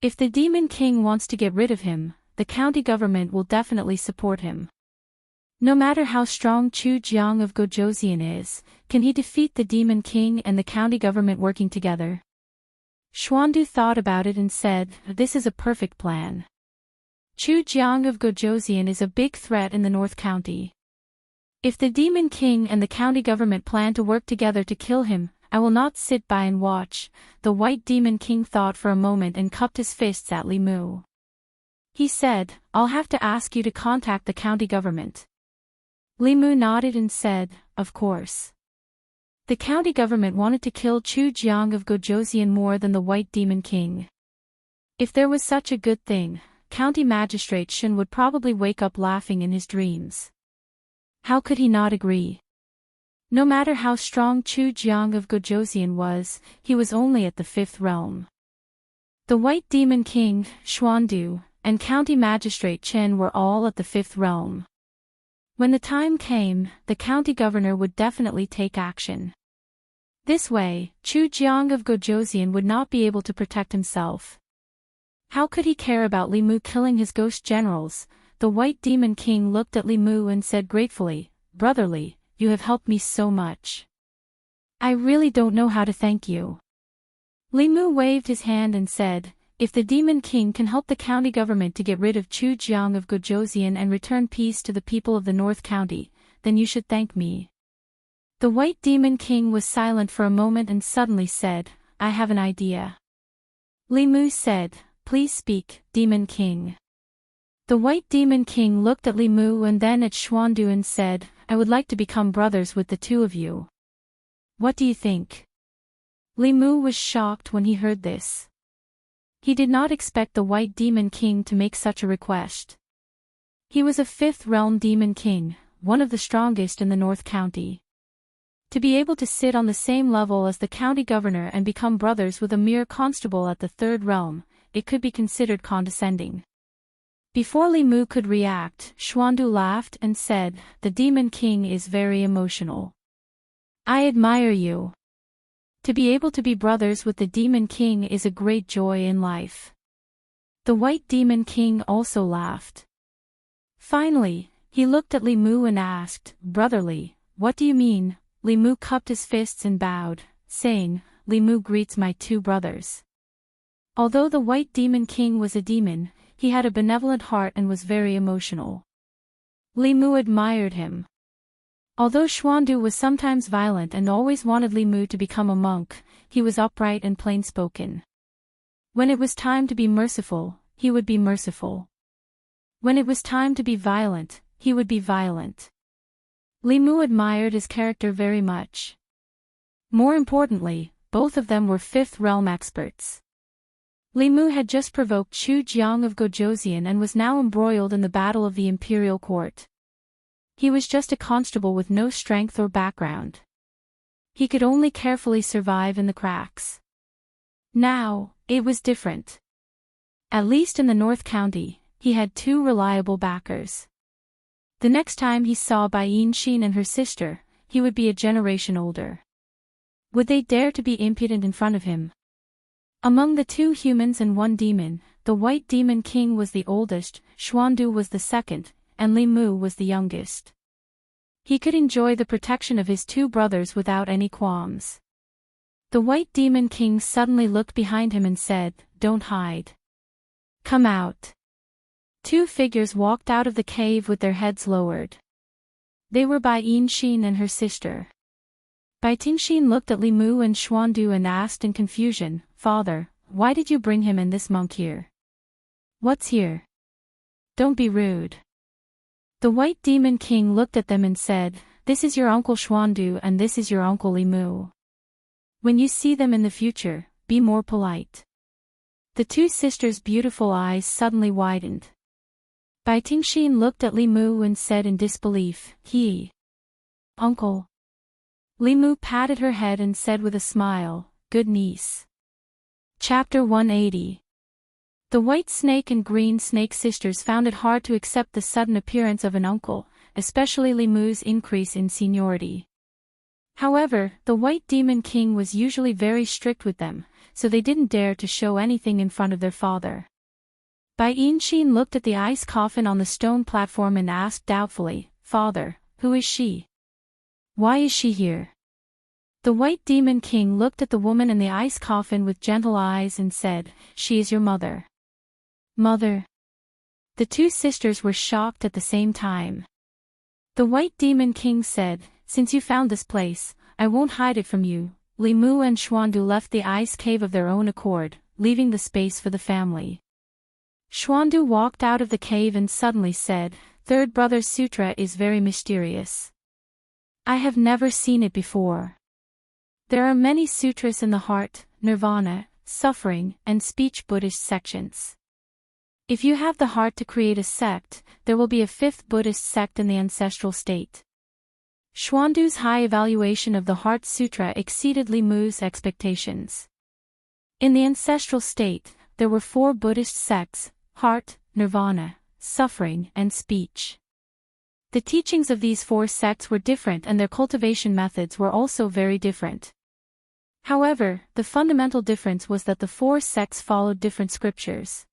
If the Demon King wants to get rid of him, the county government will definitely support him. No matter how strong Chu Jiang of Gojoseon is, can he defeat the Demon King and the county government working together?" Xuandu thought about it and said, "This is a perfect plan. Chu Jiang of Gojoseon is a big threat in the North County. If the Demon King and the county government plan to work together to kill him, I will not sit by and watch." The White Demon King thought for a moment and cupped his fists at Li Mu. He said, "I'll have to ask you to contact the county government." Li Mu nodded and said, "Of course." The county government wanted to kill Chu Jiang of Gojoseon more than the White Demon King. If there was such a good thing, County Magistrate Shen would probably wake up laughing in his dreams. How could he not agree? No matter how strong Chu Jiang of Gojoseon was, he was only at the 5th realm. The White Demon King, Xuandu, and County Magistrate Chen were all at the 5th realm. When the time came, the county governor would definitely take action. This way, Chu Jiang of Gojoseon would not be able to protect himself. How could he care about Li Mu killing his ghost generals? The White Demon King looked at Li Mu and said gratefully, "Brotherly, you have helped me so much. I really don't know how to thank you." Li Mu waved his hand and said, "If the Demon King can help the county government to get rid of Chu Jiang of Guozhouzian and return peace to the people of the North County, then you should thank me." The White Demon King was silent for a moment and suddenly said, "I have an idea." Li Mu said, "Please speak, Demon King." The White Demon King looked at Li Mu and then at Xuandu and said, "I would like to become brothers with the two of you. What do you think?" Li Mu was shocked when he heard this. He did not expect the White Demon King to make such a request. He was a fifth realm Demon King, one of the strongest in the North County. To be able to sit on the same level as the county governor and become brothers with a mere constable at the third realm, it could be considered condescending. Before Li Mu could react, Xuandu laughed and said, "The Demon King is very emotional. I admire you. To be able to be brothers with the Demon King is a great joy in life." The White Demon King also laughed. Finally, he looked at Li Mu and asked, "Brotherly, what do you mean?" Li Mu cupped his fists and bowed, saying, "Li Mu greets my two brothers." Although the White Demon King was a demon, he had a benevolent heart and was very emotional. Li Mu admired him. Although Xuandu was sometimes violent and always wanted Li Mu to become a monk, he was upright and plain-spoken. When it was time to be merciful, he would be merciful. When it was time to be violent, he would be violent. Li Mu admired his character very much. More importantly, both of them were fifth realm experts. Li Mu had just provoked Chu Jiang of Guozhouzian and was now embroiled in the battle of the imperial court. He was just a constable with no strength or background. He could only carefully survive in the cracks. Now, it was different. At least in the North County, he had two reliable backers. The next time he saw Bai Yinxin and her sister, he would be a generation older. Would they dare to be impudent in front of him? Among the two humans and one demon, the White Demon King was the oldest, Xuandu was the second, and Li Mu was the youngest. He could enjoy the protection of his two brothers without any qualms. The White Demon King suddenly looked behind him and said, "Don't hide. Come out." Two figures walked out of the cave with their heads lowered. They were Bai Yinxin and her sister. Bai Yinxin looked at Li Mu and Xuandu and asked in confusion, "Father, why did you bring him and this monk here? What's here? Don't be rude." The White Demon King looked at them and said, "This is your uncle Xuandu and this is your uncle Li Mu. When you see them in the future, be more polite." The two sisters' beautiful eyes suddenly widened. Bai Yinxin looked at Li Mu and said in disbelief, "Uncle." Li Mu patted her head and said with a smile, "Good niece." Chapter 180. The White Snake and Green Snake sisters found it hard to accept the sudden appearance of an uncle, especially Li Mu's increase in seniority. However, the White Demon King was usually very strict with them, so they didn't dare to show anything in front of their father. Bai Yinxin looked at the ice coffin on the stone platform and asked doubtfully, "Father, who is she? Why is she here?" The White Demon King looked at the woman in the ice coffin with gentle eyes and said, "She is your mother." Mother? The two sisters were shocked at the same time. The White Demon King said, "Since you found this place, I won't hide it from you." Li Mu and Xuandu left the ice cave of their own accord, leaving the space for the family. Xuandu walked out of the cave and suddenly said, "Third Brother's Sutra is very mysterious. I have never seen it before. There are many sutras in the heart, nirvana, suffering, and speech Buddhist sections. If you have the heart to create a sect, there will be a fifth Buddhist sect in the ancestral state." Xuandu's high evaluation of the Heart Sutra exceeded Li Mu's expectations. In the ancestral state, there were 4 Buddhist sects: heart, nirvana, suffering, and speech. The teachings of these 4 sects were different and their cultivation methods were also very different. However, the fundamental difference was that the 4 sects followed different scriptures.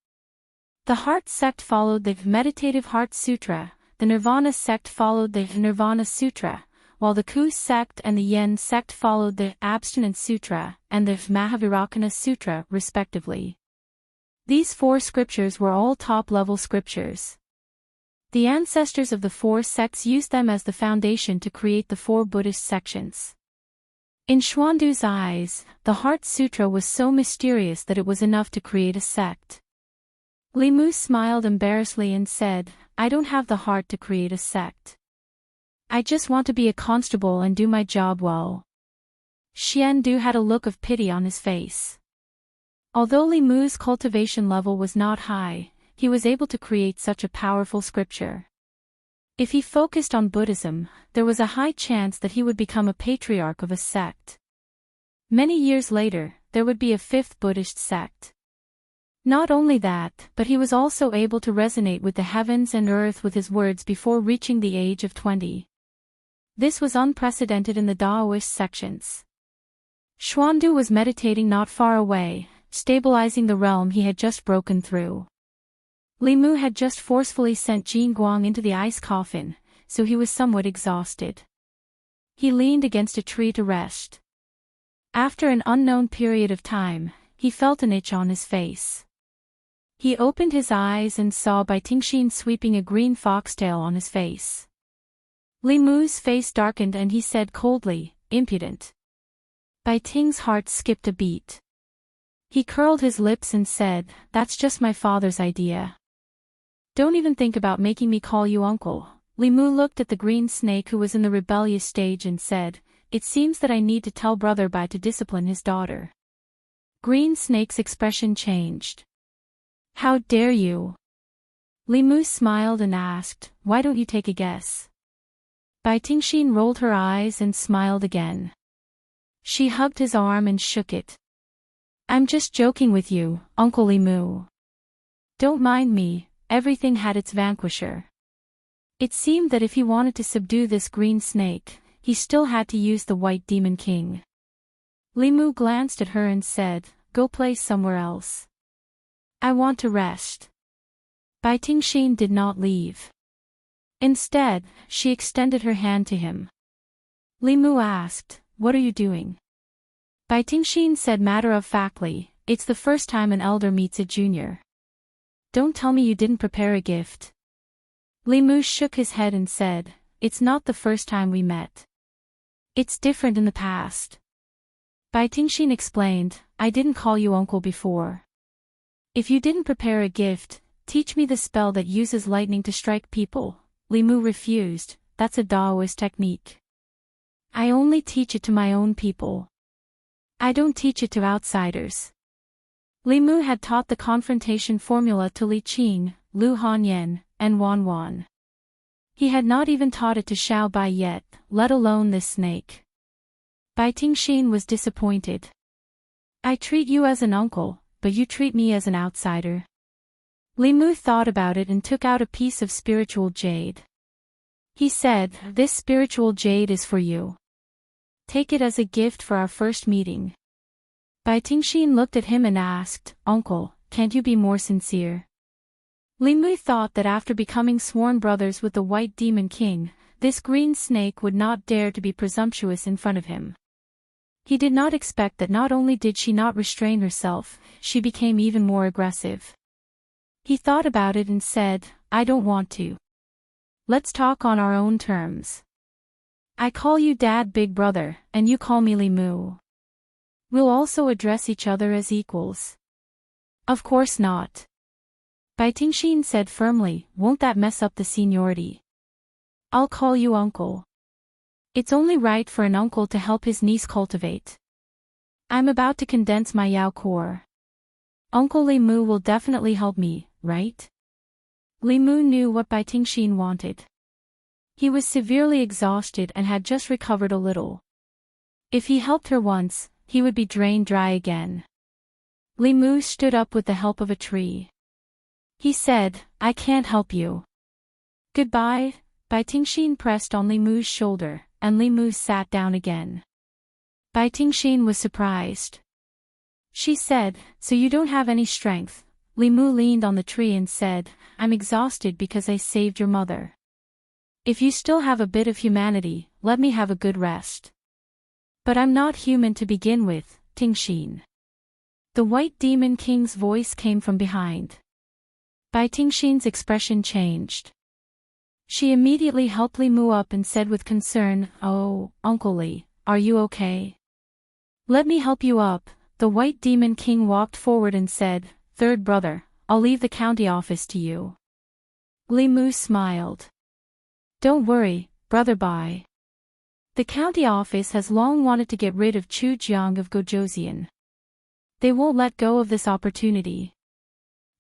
The Heart sect followed the Meditative Heart Sutra, the Nirvana sect followed the Nirvana Sutra, while the Ku sect and the Yen sect followed the Abstinence Sutra and the Mahavirakana Sutra, respectively. These 4 scriptures were all top-level scriptures. The ancestors of the 4 sects used them as the foundation to create the 4 Buddhist sections. In Xuandu's eyes, the Heart Sutra was so mysterious that it was enough to create a sect. Li Mu smiled embarrassedly and said, "I don't have the heart to create a sect. I just want to be a constable and do my job well." Xiandu had a look of pity on his face. Although Li Mu's cultivation level was not high, he was able to create such a powerful scripture. If he focused on Buddhism, there was a high chance that he would become a patriarch of a sect. Many years later, there would be a 5th Buddhist sect. Not only that, but he was also able to resonate with the heavens and earth with his words before reaching the age of 20. This was unprecedented in the Taoist sections. Xuandu was meditating not far away, stabilizing the realm he had just broken through. Li Mu had just forcefully sent Jin Guang into the ice coffin, so he was somewhat exhausted. He leaned against a tree to rest. After an unknown period of time, he felt an itch on his face. He opened his eyes and saw Bai Tingxin sweeping a green foxtail on his face. Li Mu's face darkened and he said coldly, "Impudent." Bai Ting's heart skipped a beat. He curled his lips and said, "That's just my father's idea. Don't even think about making me call you uncle." Li Mu looked at the green snake who was in the rebellious stage and said, "It seems that I need to tell Brother Bai to discipline his daughter." Green Snake's expression changed. "How dare you?" Li Mu smiled and asked, "Why don't you take a guess?" Bai Tingxin rolled her eyes and smiled again. She hugged his arm and shook it. "I'm just joking with you, Uncle Li Mu. Don't mind me, everything had its vanquisher." It seemed that if he wanted to subdue this green snake, he still had to use the White Demon King. Li Mu glanced at her and said, "Go play somewhere else. I want to rest." Bai Tingxin did not leave. Instead, she extended her hand to him. Li Mu asked, "What are you doing?" Bai Tingxin said matter-of-factly, "It's the first time an elder meets a junior. Don't tell me you didn't prepare a gift." Li Mu shook his head and said, "It's not the first time we met. It's different in the past." Bai Tingxin explained, "I didn't call you uncle before. If you didn't prepare a gift, teach me the spell that uses lightning to strike people." Li Mu refused, "That's a Taoist technique. I only teach it to my own people. I don't teach it to outsiders." Li Mu had taught the confrontation formula to Li Qing, Lu Hanyan, and Wan Wan. He had not even taught it to Xiao Bai yet, let alone this snake. Bai Tingxin was disappointed. "I treat you as an uncle, but you treat me as an outsider." Li Mu thought about it and took out a piece of spiritual jade. He said, "This spiritual jade is for you. Take it as a gift for our first meeting." Bai Tingxin looked at him and asked, "Uncle, can't you be more sincere?" Li Mu thought that after becoming sworn brothers with the White Demon King, this green snake would not dare to be presumptuous in front of him. He did not expect that not only did she not restrain herself, she became even more aggressive. He thought about it and said, "I don't want to. Let's talk on our own terms. I call you Dad Big Brother, and you call me Li Mu. We'll also address each other as equals." "Of course not." Bai Tingxin said firmly, "Won't that mess up the seniority? I'll call you uncle. It's only right for an uncle to help his niece cultivate. I'm about to condense my Yao core. Uncle Li Mu will definitely help me, right?" Li Mu knew what Bai Tingxin wanted. He was severely exhausted and had just recovered a little. If he helped her once, he would be drained dry again. Li Mu stood up with the help of a tree. He said, "I can't help you. Goodbye." Bai Tingxin pressed on Li Mu's shoulder, and Li Mu sat down again. Bai Tingxin was surprised. She said, "So you don't have any strength?" Li Mu leaned on the tree and said, I'm exhausted because I saved your mother. If you still have a bit of humanity, let me have a good rest. But I'm not human to begin with, Tingxin. The White Demon King's voice came from behind. Bai Tingxin's expression changed. She immediately helped Li Mu up and said with concern, Oh, Uncle Li, are you okay? Let me help you up. The White Demon King walked forward and said, Third brother, I'll leave the county office to you. Li Mu smiled. Don't worry, Brother Bai. The county office has long wanted to get rid of Chu Jiang of Gojoseon. They won't let go of this opportunity.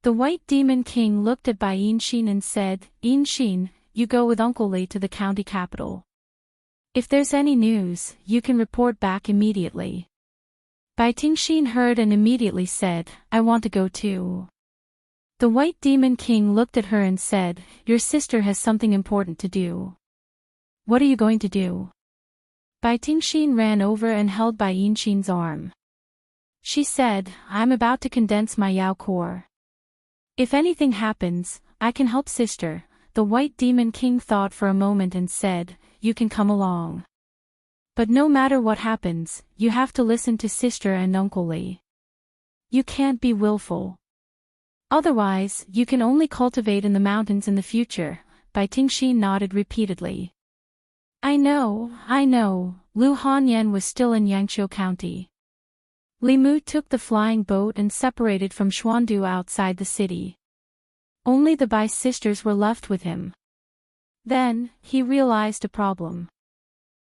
The White Demon King looked at Bai Yinxin and said, Yinxin, you go with Uncle Li to the county capital. If there's any news, you can report back immediately. Bai Tingxin heard and immediately said, I want to go too. The White Demon King looked at her and said, Your sister has something important to do. What are you going to do? Bai Tingxin ran over and held Bai Yinxin's arm. She said, I'm about to condense my Yao core. If anything happens, I can help sister. The White Demon King thought for a moment and said, You can come along. But no matter what happens, you have to listen to sister and Uncle Li. You can't be willful. Otherwise, you can only cultivate in the mountains in the future. Bai Tingxin nodded repeatedly. I know. Lu Hanyan was still in Yangqiu County. Li Mu took the flying boat and separated from Xuandu outside the city. Only the Bai sisters were left with him. Then, he realized a problem.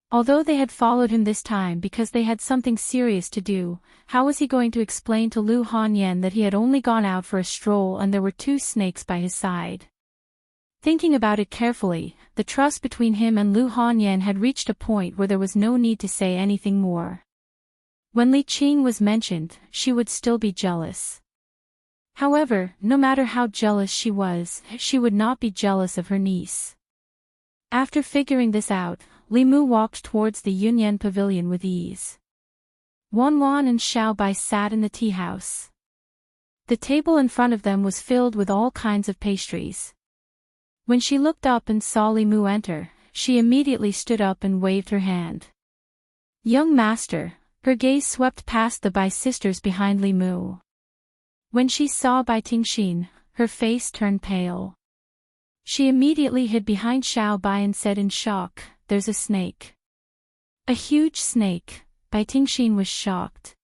Although they had followed him this time because they had something serious to do, how was he going to explain to Lu Hanyan that he had only gone out for a stroll and there were 2 snakes by his side? Thinking about it carefully, the trust between him and Lu Hanyan had reached a point where there was no need to say anything more. When Li Qing was mentioned, she would still be jealous. However, no matter how jealous she would not be jealous of her niece. After figuring this out, Li Mu walked towards the Yunyan pavilion with ease. Wan Wan and Xiao Bai sat in the tea house. The table in front of them was filled with all kinds of pastries. When she looked up and saw Li Mu enter, she immediately stood up and waved her hand. Young master, her gaze swept past the Bai sisters behind Li Mu. When she saw Bai Tingxin, her face turned pale. She immediately hid behind Xiao Bai and said in shock, There's a snake. A huge snake. Bai Tingxin was shocked.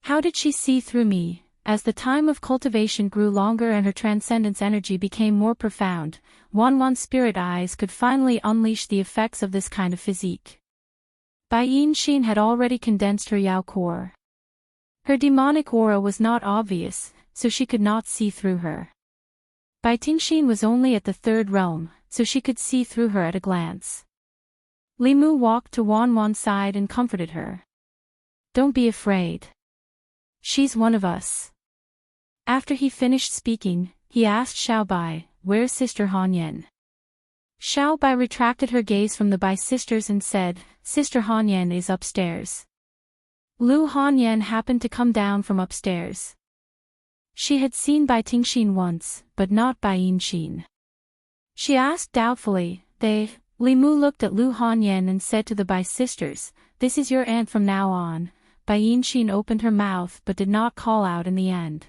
How did she see through me? As the time of cultivation grew longer and her transcendence energy became more profound, Wan Wan's spirit eyes could finally unleash the effects of this kind of physique. Bai Yinxin had already condensed her Yao core. Her demonic aura was not obvious, so she could not see through her. Bai Tingxin was only at the 3rd realm, so she could see through her at a glance. Li Mu walked to Wan Wan's side and comforted her. Don't be afraid. She's one of us. After he finished speaking, he asked Xiao Bai, Where's Sister Hanyan? Xiao Bai retracted her gaze from the Bai sisters and said, Sister Hanyan is upstairs. Lu Hanyan happened to come down from upstairs. She had seen Bai Tingxin once, but not Bai Yinxin. She asked doubtfully, Li Mu looked at Lu Hanyan and said to the Bai sisters, This is your aunt from now on. Bai Yinxin opened her mouth but did not call out in the end.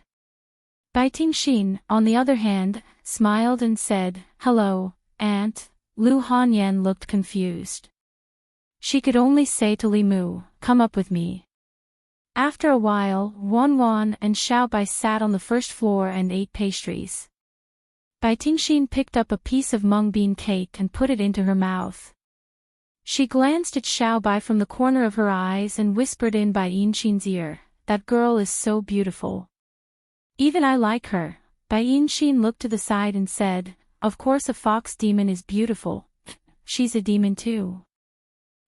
Bai Tingxin, on the other hand, smiled and said, Hello, aunt. Lu Hanyan looked confused. She could only say to Li Mu, Come up with me. After a while, Wan Wan and Xiao Bai sat on the first floor and ate pastries. Bai Tingxin picked up a piece of mung bean cake and put it into her mouth. She glanced at Xiao Bai from the corner of her eyes and whispered in Bai Yinxin's ear, That girl is so beautiful. Even I like her. Bai Yinxin looked to the side and said, Of course a fox demon is beautiful. She's a demon too.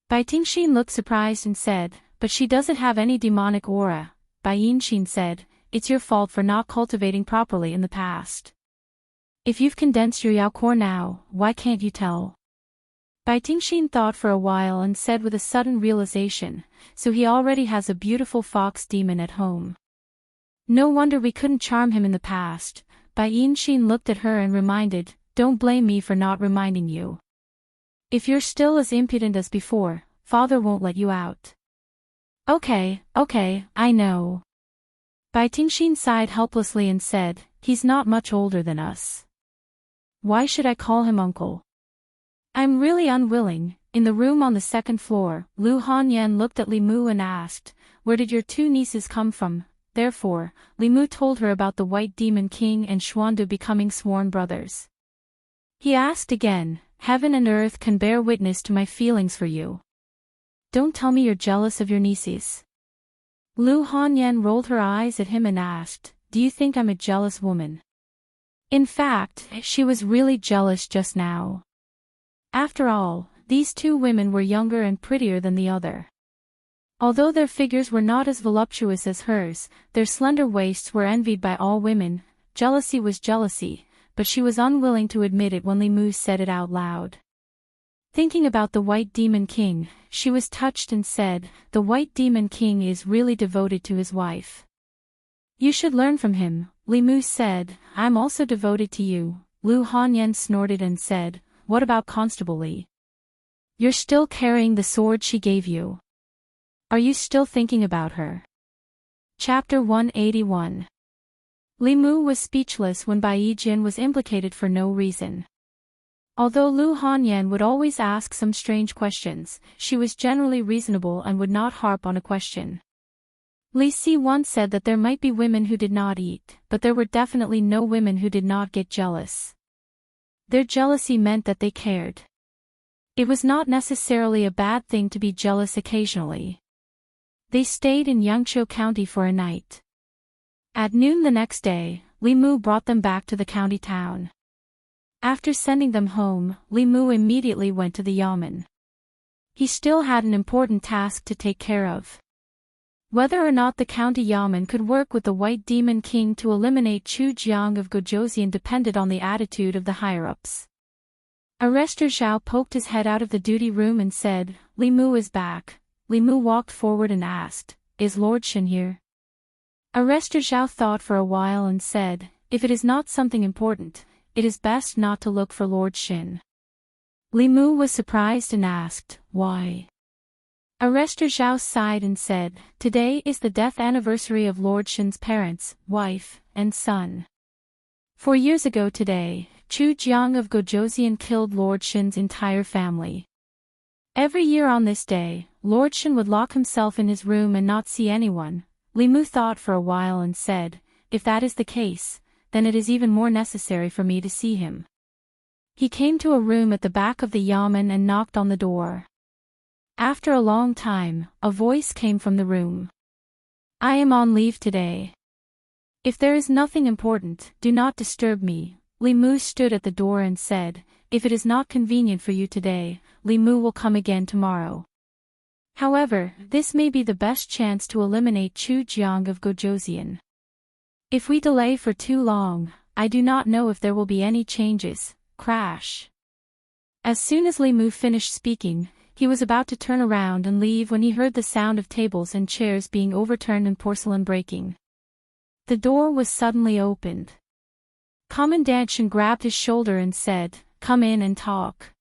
Bai Tingxin looked surprised and said, But she doesn't have any demonic aura. Bai Yinxin said, It's your fault for not cultivating properly in the past. If you've condensed your Yao core now, why can't you tell? Bai Tingxin thought for a while and said with a sudden realization, So he already has a beautiful fox demon at home. No wonder we couldn't charm him in the past. Bai Yinshin looked at her and reminded, don't blame me for not reminding you. If you're still as impudent as before, father won't let you out. Okay, I know. Bai Tingshin sighed helplessly and said, he's not much older than us. Why should I call him uncle? I'm really unwilling. In the room on the second floor, Lu Hanyan looked at Li Mu and asked, where did your two nieces come from? Therefore, Li Mu told her about the White Demon King and Xuandu becoming sworn brothers. He asked again, heaven and earth can bear witness to my feelings for you. Don't tell me you're jealous of your nieces. Lu Hanyan rolled her eyes at him and asked, do you think I'm a jealous woman? In fact, she was really jealous just now. After all, these two women were younger and prettier than the other. Although their figures were not as voluptuous as hers, their slender waists were envied by all women. Jealousy was jealousy, but she was unwilling to admit it when Li Mu said it out loud. Thinking about the White Demon King, she was touched and said, the White Demon King is really devoted to his wife. You should learn from him, Li Mu said. I'm also devoted to you. Lu Hanyan snorted and said, what about Constable Li? You're still carrying the sword she gave you. Are you still thinking about her? Chapter 181. Li Mu was speechless when Bai Yijin was implicated for no reason. Although Lu Hanyan would always ask some strange questions, she was generally reasonable and would not harp on a question. Li Si once said that there might be women who did not eat, but there were definitely no women who did not get jealous. Their jealousy meant that they cared. It was not necessarily a bad thing to be jealous occasionally. They stayed in Yangzhou County for a night. At noon the next day, Li Mu brought them back to the county town. After sending them home, Li Mu immediately went to the yamen. He still had an important task to take care of. Whether or not the county yamen could work with the White Demon King to eliminate Chu Jiang of Gojoseon depended on the attitude of the higher-ups. Arrestor Zhao poked his head out of the duty room and said, Li Mu is back. Li Mu walked forward and asked, is Lord Shin here? Arrestor Zhao thought for a while and said, if it is not something important, it is best not to look for Lord Shin. Li Mu was surprised and asked, why? Arrestor Zhao sighed and said, today is the death anniversary of Lord Shin's parents, wife, and son. 4 years ago today, Chu Jiang of Gojoseon killed Lord Shin's entire family. Every year on this day, Lord Shin would lock himself in his room and not see anyone. Li Mu thought for a while and said, if that is the case, then it is even more necessary for me to see him. He came to a room at the back of the yamen and knocked on the door. After a long time, a voice came from the room. I am on leave today. If there is nothing important, do not disturb me. Li Mu stood at the door and said, if it is not convenient for you today, Li Mu will come again tomorrow. However, this may be the best chance to eliminate Chu Jiang of Gojoseon. If we delay for too long, I do not know if there will be any changes. Crash. As soon as Li Mu finished speaking, he was about to turn around and leave when he heard the sound of tables and chairs being overturned and porcelain breaking. The door was suddenly opened. Commandant Shen grabbed his shoulder and said, come in and talk.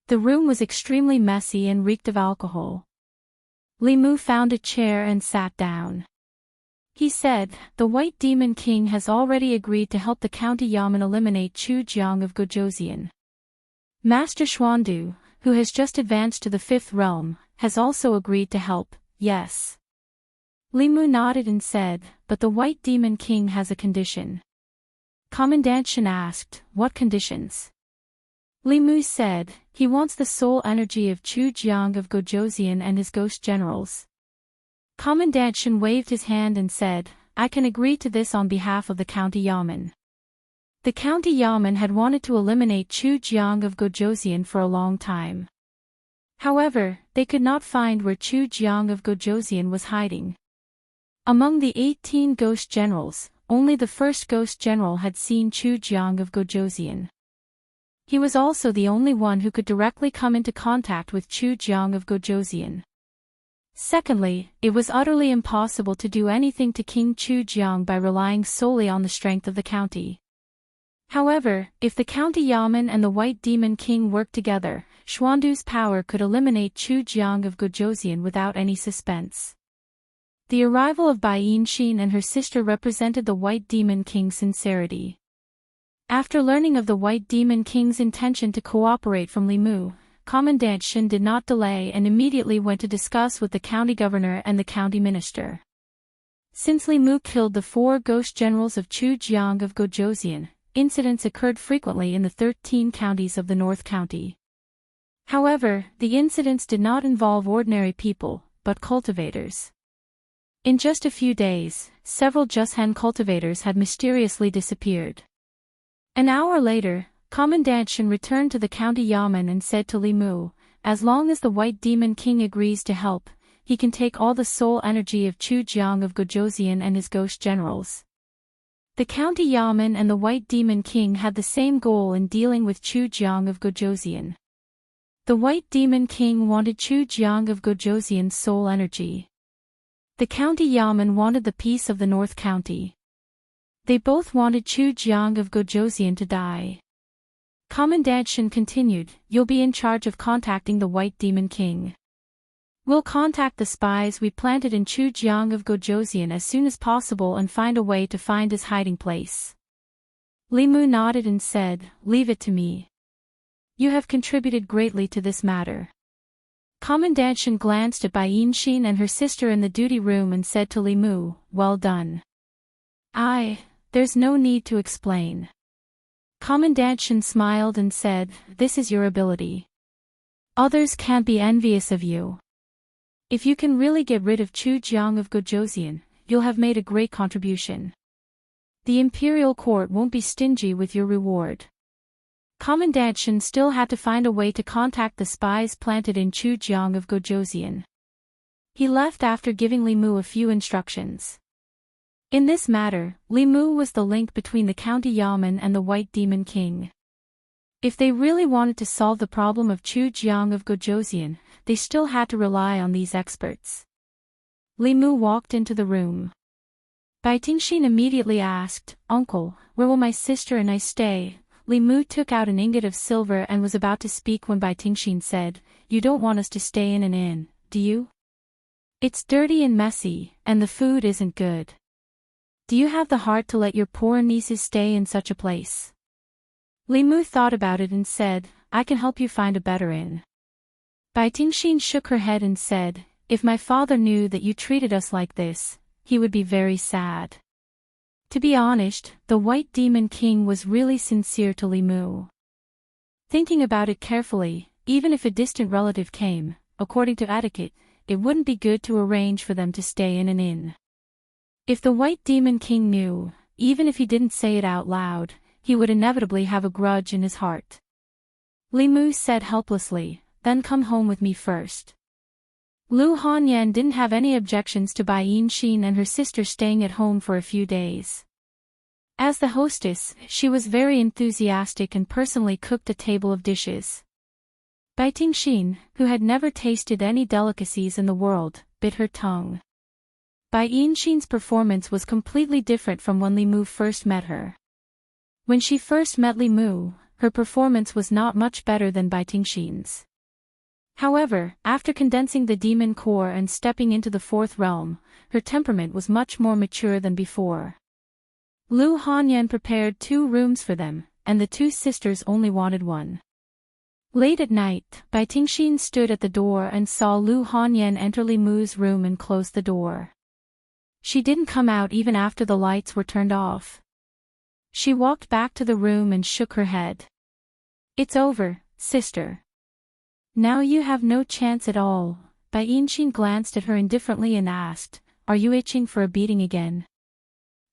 The room was extremely messy and reeked of alcohol. Li Mu found a chair and sat down. He said, the White Demon King has already agreed to help the county yamen eliminate Chu Jiang of Gojoseon. Master Xuandu, who has just advanced to the 5th realm, has also agreed to help, yes. Li Mu nodded and said, but the White Demon King has a condition. Commandant Shen asked, what conditions? Li Mu said, he wants the soul energy of Chu Jiang of Gojoseon and his ghost generals. Commandant Shen waved his hand and said, I can agree to this on behalf of the county yamen. The county yamen had wanted to eliminate Chu Jiang of Gojoseon for a long time. However, they could not find where Chu Jiang of Gojoseon was hiding. Among the 18 ghost generals, only the first ghost general had seen Chu Jiang of Gojoseon. He was also the only one who could directly come into contact with Chu Jiang of Gojoseon. Secondly, it was utterly impossible to do anything to King Chu Jiang by relying solely on the strength of the county. However, if the county yamen and the White Demon King worked together, Xuandu's power could eliminate Chu Jiang of Gojosian without any suspense. The arrival of Bai Yinxin and her sister represented the White Demon King's sincerity. After learning of the White Demon King's intention to cooperate from Limu, Commandant Shen did not delay and immediately went to discuss with the county governor and the county minister. Since Limu killed the 4 ghost generals of Chu Jiang of Gojosian, incidents occurred frequently in the 13 counties of the North County. However, the incidents did not involve ordinary people, but cultivators. In just a few days, several Jushan cultivators had mysteriously disappeared. An hour later, Commandant Shen returned to the county yamen and said to Limu, as long as the White Demon King agrees to help, he can take all the soul energy of Chu Jiang of Gojosian and his ghost generals. The county yamen and the White Demon King had the same goal in dealing with Chu Jiang of Gojosian. The White Demon King wanted Chu Jiang of Gojosian's soul energy. The county yamen wanted the peace of the North County. They both wanted Chu Jiang of Gojosian to die. Commandant Shen continued, "You'll be in charge of contacting the White Demon King. We'll contact the spies we planted in Chu Jiang of Gojosian as soon as possible and find a way to find his hiding place." Limu nodded and said, "Leave it to me. You have contributed greatly to this matter." Commandant Shen glanced at Bai Yinxin and her sister in the duty room and said to Limu, "Well done." There's no need to explain." Commandant Shen smiled and said, "This is your ability. Others can't be envious of you. If you can really get rid of Chu Jiang of Gojosian, you'll have made a great contribution. The imperial court won't be stingy with your reward." Commandant Shen still had to find a way to contact the spies planted in Chu Jiang of Gojosian. He left after giving Limu a few instructions. In this matter, Limu was the link between the county yamen and the White Demon King. If they really wanted to solve the problem of Chu Jiang of Gojosian, they still had to rely on these experts. Limu walked into the room. Bai Tingxin immediately asked, "Uncle, where will my sister and I stay?" Limu took out an ingot of silver and was about to speak when Bai Tingxin said, "You don't want us to stay in an inn, do you? It's dirty and messy, and the food isn't good. Do you have the heart to let your poor nieces stay in such a place?" Limu thought about it and said, "I can help you find a better inn." Bai Tingxin shook her head and said, "If my father knew that you treated us like this, he would be very sad." To be honest, the White Demon King was really sincere to Limu. Thinking about it carefully, even if a distant relative came, according to etiquette, it wouldn't be good to arrange for them to stay in an inn. If the White Demon King knew, even if he didn't say it out loud, he would inevitably have a grudge in his heart. Limu said helplessly, "Then come home with me first." Lu Hanyan didn't have any objections to Bai Yinxin and her sister staying at home for a few days. As the hostess, she was very enthusiastic and personally cooked a table of dishes. Bai Tingxin, who had never tasted any delicacies in the world, bit her tongue. Bai Yinxin's performance was completely different from when Limu first met her. When she first met Limu, her performance was not much better than Bai Tingxin's. However, after condensing the demon core and stepping into the fourth realm, her temperament was much more mature than before. Lu Hanyan prepared 2 rooms for them, and the 2 sisters only wanted one. Late at night, Bai Tingxin stood at the door and saw Lu Hanyan enter Limu's room and close the door. She didn't come out even after the lights were turned off. She walked back to the room and shook her head. "It's over, sister. Now you have no chance at all." Bai Yinxin glanced at her indifferently and asked, "Are you itching for a beating again?"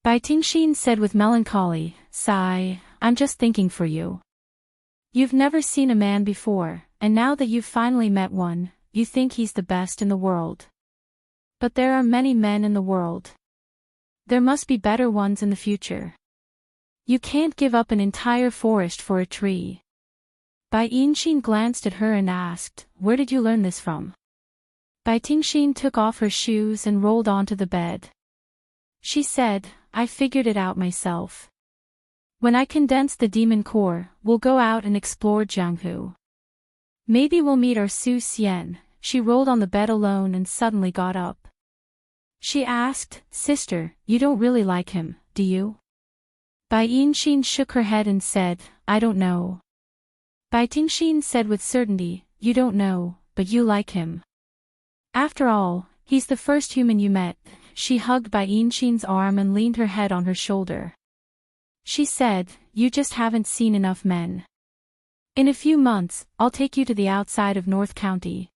Bai Tingxin said with melancholy, "Sigh, I'm just thinking for you. You've never seen a man before, and now that you've finally met one, you think he's the best in the world. But there are many men in the world. There must be better ones in the future. You can't give up an entire forest for a tree." Bai Yinxin glanced at her and asked, "Where did you learn this from?" Bai Tingxin took off her shoes and rolled onto the bed. She said, I figured it out myself. When I condense the demon core, we'll go out and explore Jianghu. Maybe we'll meet our Su Xian. She rolled on the bed alone and suddenly got up. She asked, Sister, you don't really like him, do you? Bai Yinxin shook her head and said, I don't know. Bai Tingxin said with certainty, You don't know, but you like him. After all, he's the first human you met. She hugged Bai Yinxin's arm and leaned her head on her shoulder. She said, You just haven't seen enough men. In a few months, I'll take you to the outside of North County.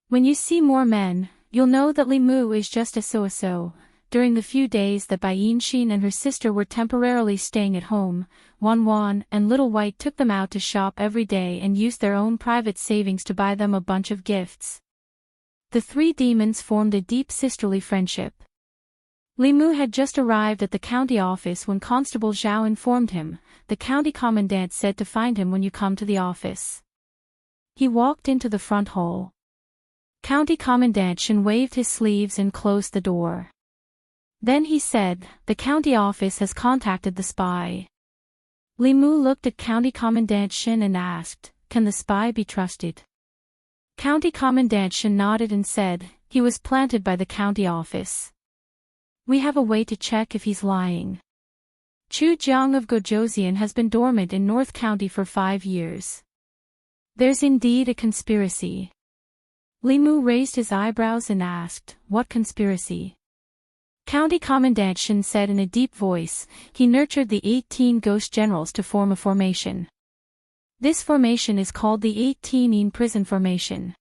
When you see more men, you'll know that Li Mu is just a so-so. During the few days that Bai Yinxin and her sister were temporarily staying at home, Wan Wan and Little White took them out to shop every day and used their own private savings to buy them a bunch of gifts. The three demons formed a deep sisterly friendship. Li Mu had just arrived at the county office when Constable Zhao informed him, the county commandant said to find him when you come to the office. He walked into the front hall. County Commandant Shen waved his sleeves and closed the door. Then he said, The county office has contacted the spy. Li Mu looked at County Commandant Shen and asked, Can the spy be trusted? County Commandant Shen nodded and said, He was planted by the county office. We have a way to check if he's lying. Chu Jiang of Gojoseon has been dormant in North County for 5 years. There's indeed a conspiracy. Li Mu raised his eyebrows and asked, What conspiracy? County Commandant Shen said in a deep voice, he nurtured the 18 ghost generals to form a formation. This formation is called the 18 Prison Formation.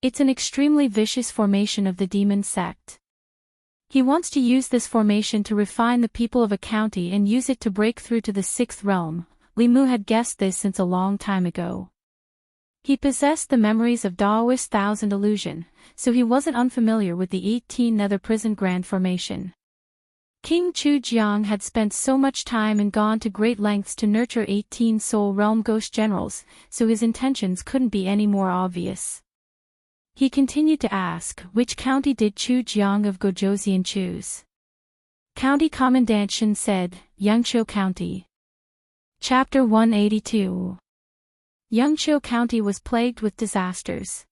It's an extremely vicious formation of the demon sect. He wants to use this formation to refine the people of a county and use it to break through to the 6th realm. Li Mu had guessed this since a long time ago. He possessed the memories of Daoist Thousand Illusion, so he wasn't unfamiliar with the 18 Nether Prison Grand Formation. King Chu Jiang had spent so much time and gone to great lengths to nurture 18 Soul Realm Ghost Generals, so his intentions couldn't be any more obvious. He continued to ask, which county did Chu Jiang of Gojoseon choose? County Commandant Shen said, Yangqiu County. Chapter 182. Yangqiu County was plagued with disasters.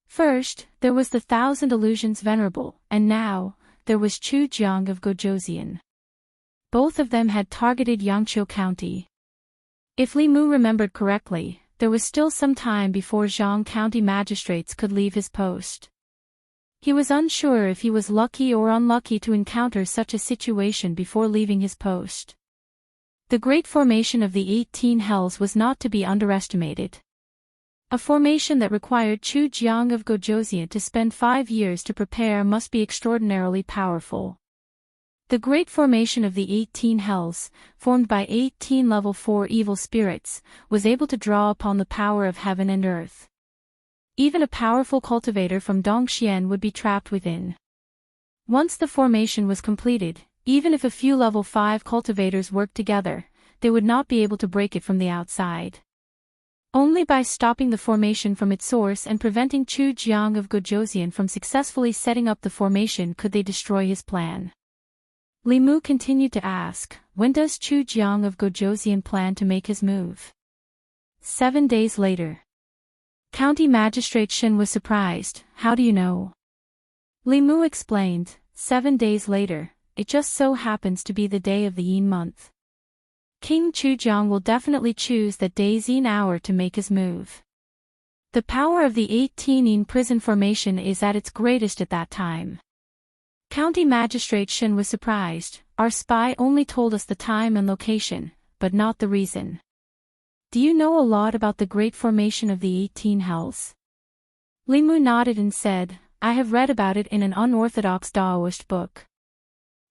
First, there was the Thousand Illusions Venerable, and now, there was Chu Jiang of Gojoseon. Both of them had targeted Yangqiu County. If Li Mu remembered correctly, there was still some time before Zhang County magistrates could leave his post. He was unsure if he was lucky or unlucky to encounter such a situation before leaving his post. The great formation of the 18 Hells was not to be underestimated. A formation that required Chu Jiang of Gojoseon to spend 5 years to prepare must be extraordinarily powerful. The great formation of the 18 Hells, formed by 18 level 4 evil spirits, was able to draw upon the power of heaven and earth. Even a powerful cultivator from Dongxian would be trapped within. Once the formation was completed, even if a few level 5 cultivators worked together, they would not be able to break it from the outside. Only by stopping the formation from its source and preventing Chu Jiang of Gojoseon from successfully setting up the formation could they destroy his plan. Li Mu continued to ask, when does Chu Jiang of Gojoseon plan to make his move? 7 days later. County Magistrate Shen was surprised, how do you know? Li Mu explained, 7 days later. It just so happens to be the day of the Yin month. King Chujiang will definitely choose that day's Yin hour to make his move. The power of the 18 Yin prison formation is at its greatest at that time. County Magistrate Shen was surprised, our spy only told us the time and location, but not the reason. Do you know a lot about the great formation of the 18 Hells? Li Mu nodded and said, I have read about it in an unorthodox Daoist book.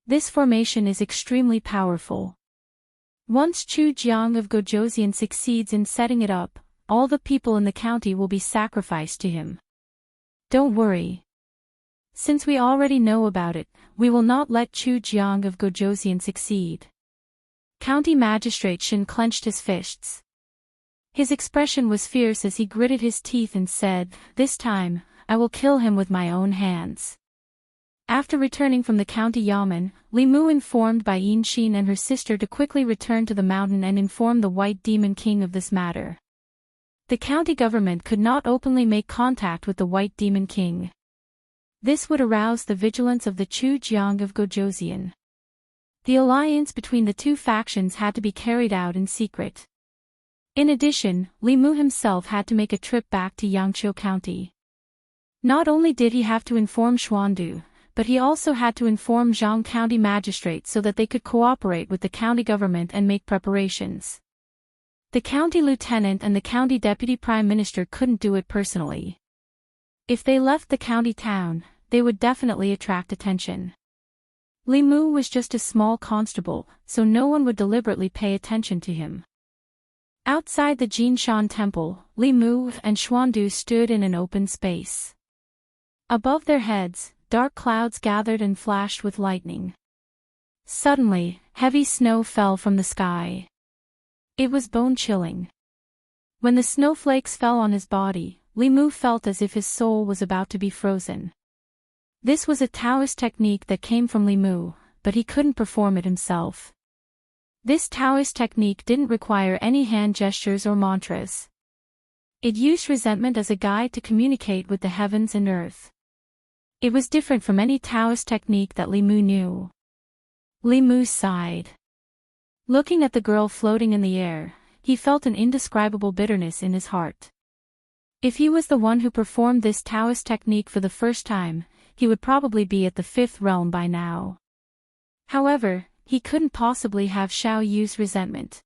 This formation is extremely powerful. Once Chu Jiang of Gojoseon succeeds in setting it up, all the people in the county will be sacrificed to him. Don't worry. Since we already know about it, we will not let Chu Jiang of Gojoseon succeed. County Magistrate Shen clenched his fists. His expression was fierce as he gritted his teeth and said, this time, I will kill him with my own hands. After returning from the county yamen, Li Mu informed Bai Yinshin and her sister to quickly return to the mountain and inform the White Demon King of this matter. The county government could not openly make contact with the White Demon King. This would arouse the vigilance of the Chu Jiang of Gojoseon. The alliance between the two factions had to be carried out in secret. In addition, Li Mu himself had to make a trip back to Yangqiu County. Not only did he have to inform Xuandu, but he also had to inform Jianghu County magistrates so that they could cooperate with the county government and make preparations. The county lieutenant and the county deputy prime minister couldn't do it personally. If they left the county town, they would definitely attract attention. Li Mu was just a small constable, so no one would deliberately pay attention to him. Outside the Jinshan temple, Li Mu and Xuandu stood in an open space. Above their heads, dark clouds gathered and flashed with lightning. Suddenly, heavy snow fell from the sky. It was bone-chilling. When the snowflakes fell on his body, Li Mu felt as if his soul was about to be frozen. This was a Taoist technique that came from Li Mu, but he couldn't perform it himself. This Taoist technique didn't require any hand gestures or mantras. It used resentment as a guide to communicate with the heavens and earth. It was different from any Taoist technique that Li Mu knew. Li Mu sighed. Looking at the girl floating in the air, he felt an indescribable bitterness in his heart. If he was the one who performed this Taoist technique for the first time, he would probably be at the 5th realm by now. However, he couldn't possibly have Xiao Yu's resentment.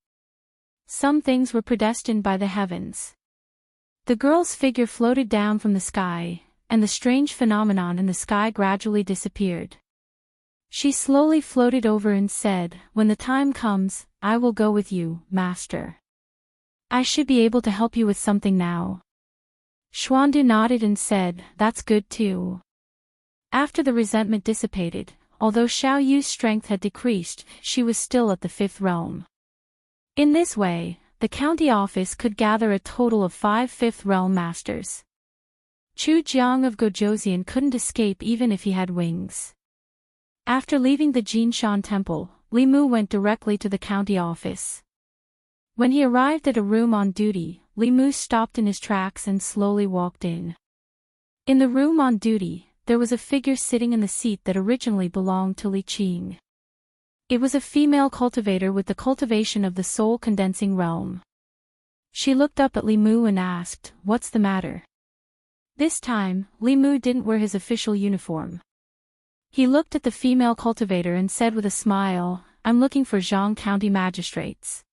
Some things were predestined by the heavens. The girl's figure floated down from the sky, and the strange phenomenon in the sky gradually disappeared. She slowly floated over and said, "When the time comes, I will go with you, master. I should be able to help you with something now." Xuandu nodded and said, "That's good too." After the resentment dissipated, although Xiao Yu's strength had decreased, she was still at the 5th realm. In this way, the county office could gather a total of 5 5th realm masters. Chu Jiang of Gojoseon couldn't escape even if he had wings. After leaving the Jinshan temple, Li Mu went directly to the county office. When he arrived at a room on duty, Li Mu stopped in his tracks and slowly walked in. In the room on duty, there was a figure sitting in the seat that originally belonged to Li Qing. It was a female cultivator with the cultivation of the soul condensing realm. She looked up at Li Mu and asked, "What's the matter?" This time, Li Mu didn't wear his official uniform. He looked at the female cultivator and said with a smile, "I'm looking for Jianghu County magistrates."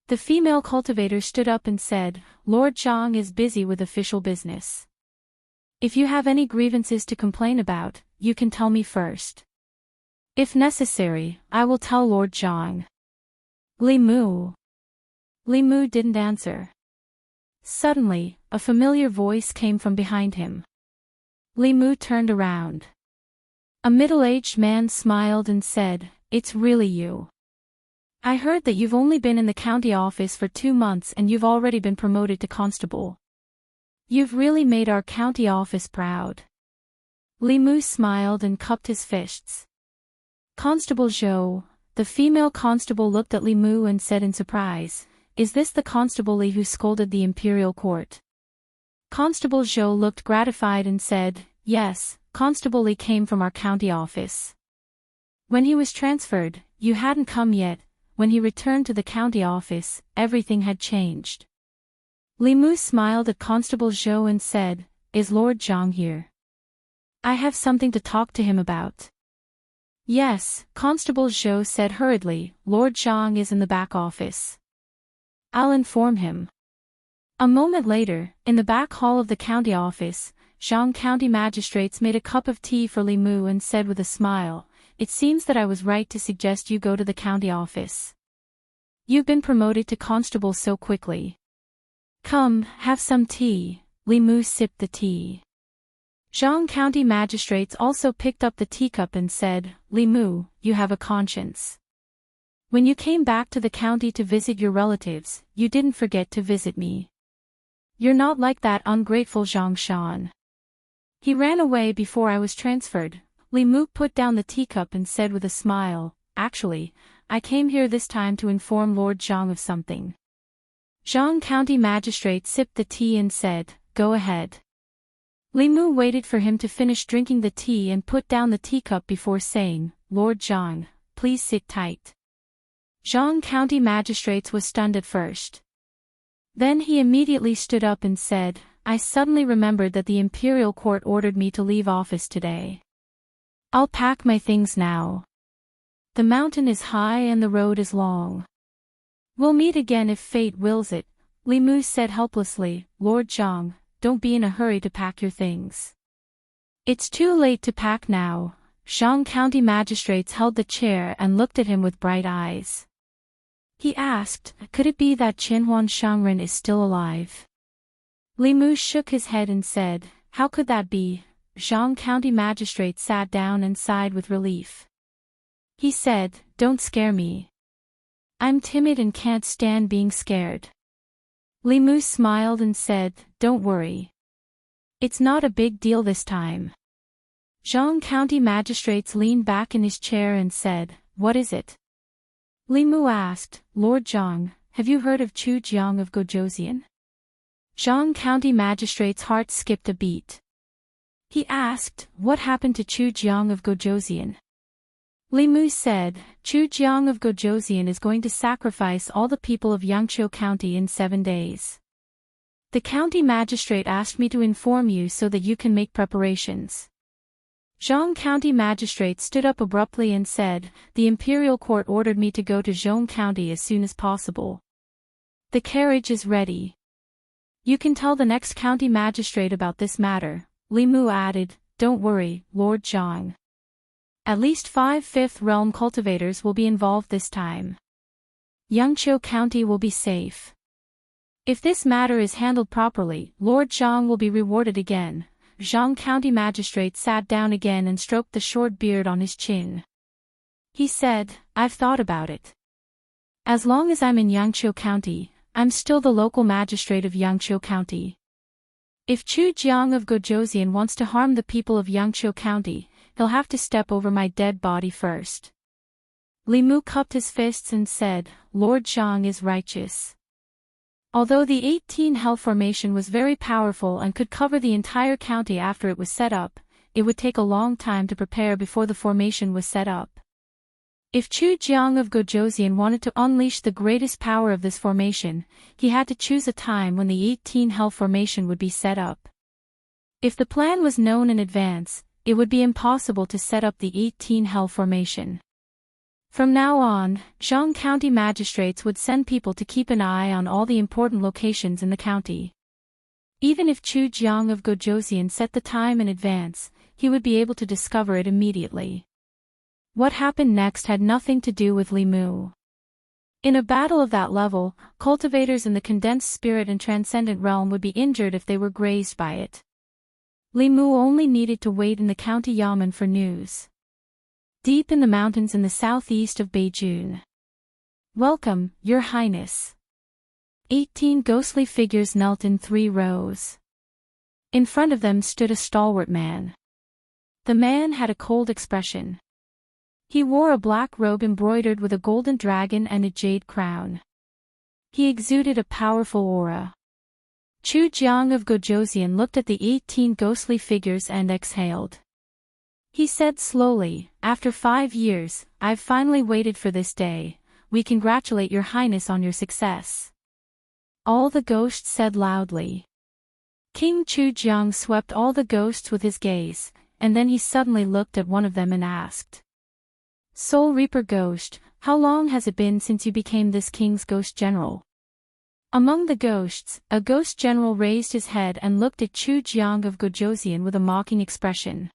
The female cultivator stood up and said, "Lord Jiang is busy with official business. If you have any grievances to complain about, you can tell me first. If necessary, I will tell Lord Jiang." Li Mu didn't answer. Suddenly, a familiar voice came from behind him. Li Mu turned around. A middle-aged man smiled and said, "It's really you. I heard that you've only been in the county office for 2 months and you've already been promoted to constable. You've really made our county office proud." Li Mu smiled and cupped his fists. "Constable Zhou," the female constable looked at Li Mu and said in surprise, "Is this the Constable Li who scolded the imperial court?" Constable Zhou looked gratified and said, "Yes, Constable Li came from our county office. When he was transferred, you hadn't come yet. When he returned to the county office, everything had changed." Li Mu smiled at Constable Zhou and said, "Is Lord Jiang here? I have something to talk to him about." "Yes," Constable Zhou said hurriedly, "Lord Jiang is in the back office. I'll inform him." A moment later, in the back hall of the county office, Jianghu County magistrates made a cup of tea for Li Mu and said with a smile, "It seems that I was right to suggest you go to the county office. You've been promoted to constable so quickly. Come, have some tea." Li Mu sipped the tea. Jianghu County magistrates also picked up the teacup and said, "Li Mu, you have a conscience. When you came back to the county to visit your relatives, you didn't forget to visit me. You're not like that ungrateful Zhang Shan." He ran away before I was transferred. Li Mu put down the teacup and said with a smile, "Actually, I came here this time to inform Lord Jiang of something." Jiang County Magistrate sipped the tea and said, "Go ahead." Li Mu waited for him to finish drinking the tea and put down the teacup before saying, "Lord Jiang, please sit tight." Jiang County Magistrate was stunned at first. Then he immediately stood up and said, "I suddenly remembered that the Imperial Court ordered me to leave office today. I'll pack my things now. The mountain is high and the road is long. We'll meet again if fate wills it." Li Mu said helplessly, "Lord Jiang, don't be in a hurry to pack your things. It's too late to pack now." Jiang County Magistrates held the chair and looked at him with bright eyes. He asked, "Could it be that Qianhuan Shangren is still alive?" Li Mu shook his head and said, "How could that be?" Jiang County Magistrate sat down and sighed with relief. He said, "Don't scare me. I'm timid and can't stand being scared." Li Mu smiled and said, "Don't worry. It's not a big deal this time." Jiang County Magistrates leaned back in his chair and said, "What is it?" Li Mu asked, "Lord Jiang, have you heard of Chu Jiang of Gojouxian?" Jiang County Magistrate's heart skipped a beat. He asked, "What happened to Chu Jiang of Gojouxian?" Li Mu said, "Chu Jiang of Gojouxian is going to sacrifice all the people of Yangqiu County in 7 days. The county magistrate asked me to inform you so that you can make preparations." Jiang County Magistrate stood up abruptly and said, "The Imperial Court ordered me to go to Zhong County as soon as possible. The carriage is ready. You can tell the next county magistrate about this matter." Li Mu added, "Don't worry, Lord Jiang. At least 5 Fifth Realm cultivators will be involved this time. Yangqiu County will be safe. If this matter is handled properly, Lord Jiang will be rewarded again." Jiang County Magistrate sat down again and stroked the short beard on his chin. He said, "I've thought about it. As long as I'm in Yangqiu County, I'm still the local magistrate of Yangqiu County. If Chu Jiang of Gojouxian wants to harm the people of Yangqiu County, he'll have to step over my dead body first." Li Mu cupped his fists and said, "Lord Jiang is righteous." Although the 18 Hell Formation was very powerful and could cover the entire county after it was set up, it would take a long time to prepare before the formation was set up. If Chu Jiang of Gojouxian wanted to unleash the greatest power of this formation, he had to choose a time when the 18 Hell Formation would be set up. If the plan was known in advance, it would be impossible to set up the 18 Hell Formation. From now on, Jiang County Magistrates would send people to keep an eye on all the important locations in the county. Even if Chu Jiang of Gojouxian set the time in advance, he would be able to discover it immediately. What happened next had nothing to do with Li Mu. In a battle of that level, cultivators in the condensed spirit and transcendent realm would be injured if they were grazed by it. Li Mu only needed to wait in the county yamen for news. Deep in the mountains in the southeast of Beijing. "Welcome, Your Highness." 18 ghostly figures knelt in 3 rows. In front of them stood a stalwart man. The man had a cold expression. He wore a black robe embroidered with a golden dragon and a jade crown. He exuded a powerful aura. Chu Jiang of Gojouxian looked at the 18 ghostly figures and exhaled. He said slowly, "After 5 years, I've finally waited for this day. We congratulate Your Highness on your success." All the ghosts said loudly. King Chu Jiang swept all the ghosts with his gaze, and then he suddenly looked at one of them and asked, "Soul Reaper Ghost, how long has it been since you became this king's ghost general?" Among the ghosts, a ghost general raised his head and looked at Chu Jiang of Gojouxian with a mocking expression.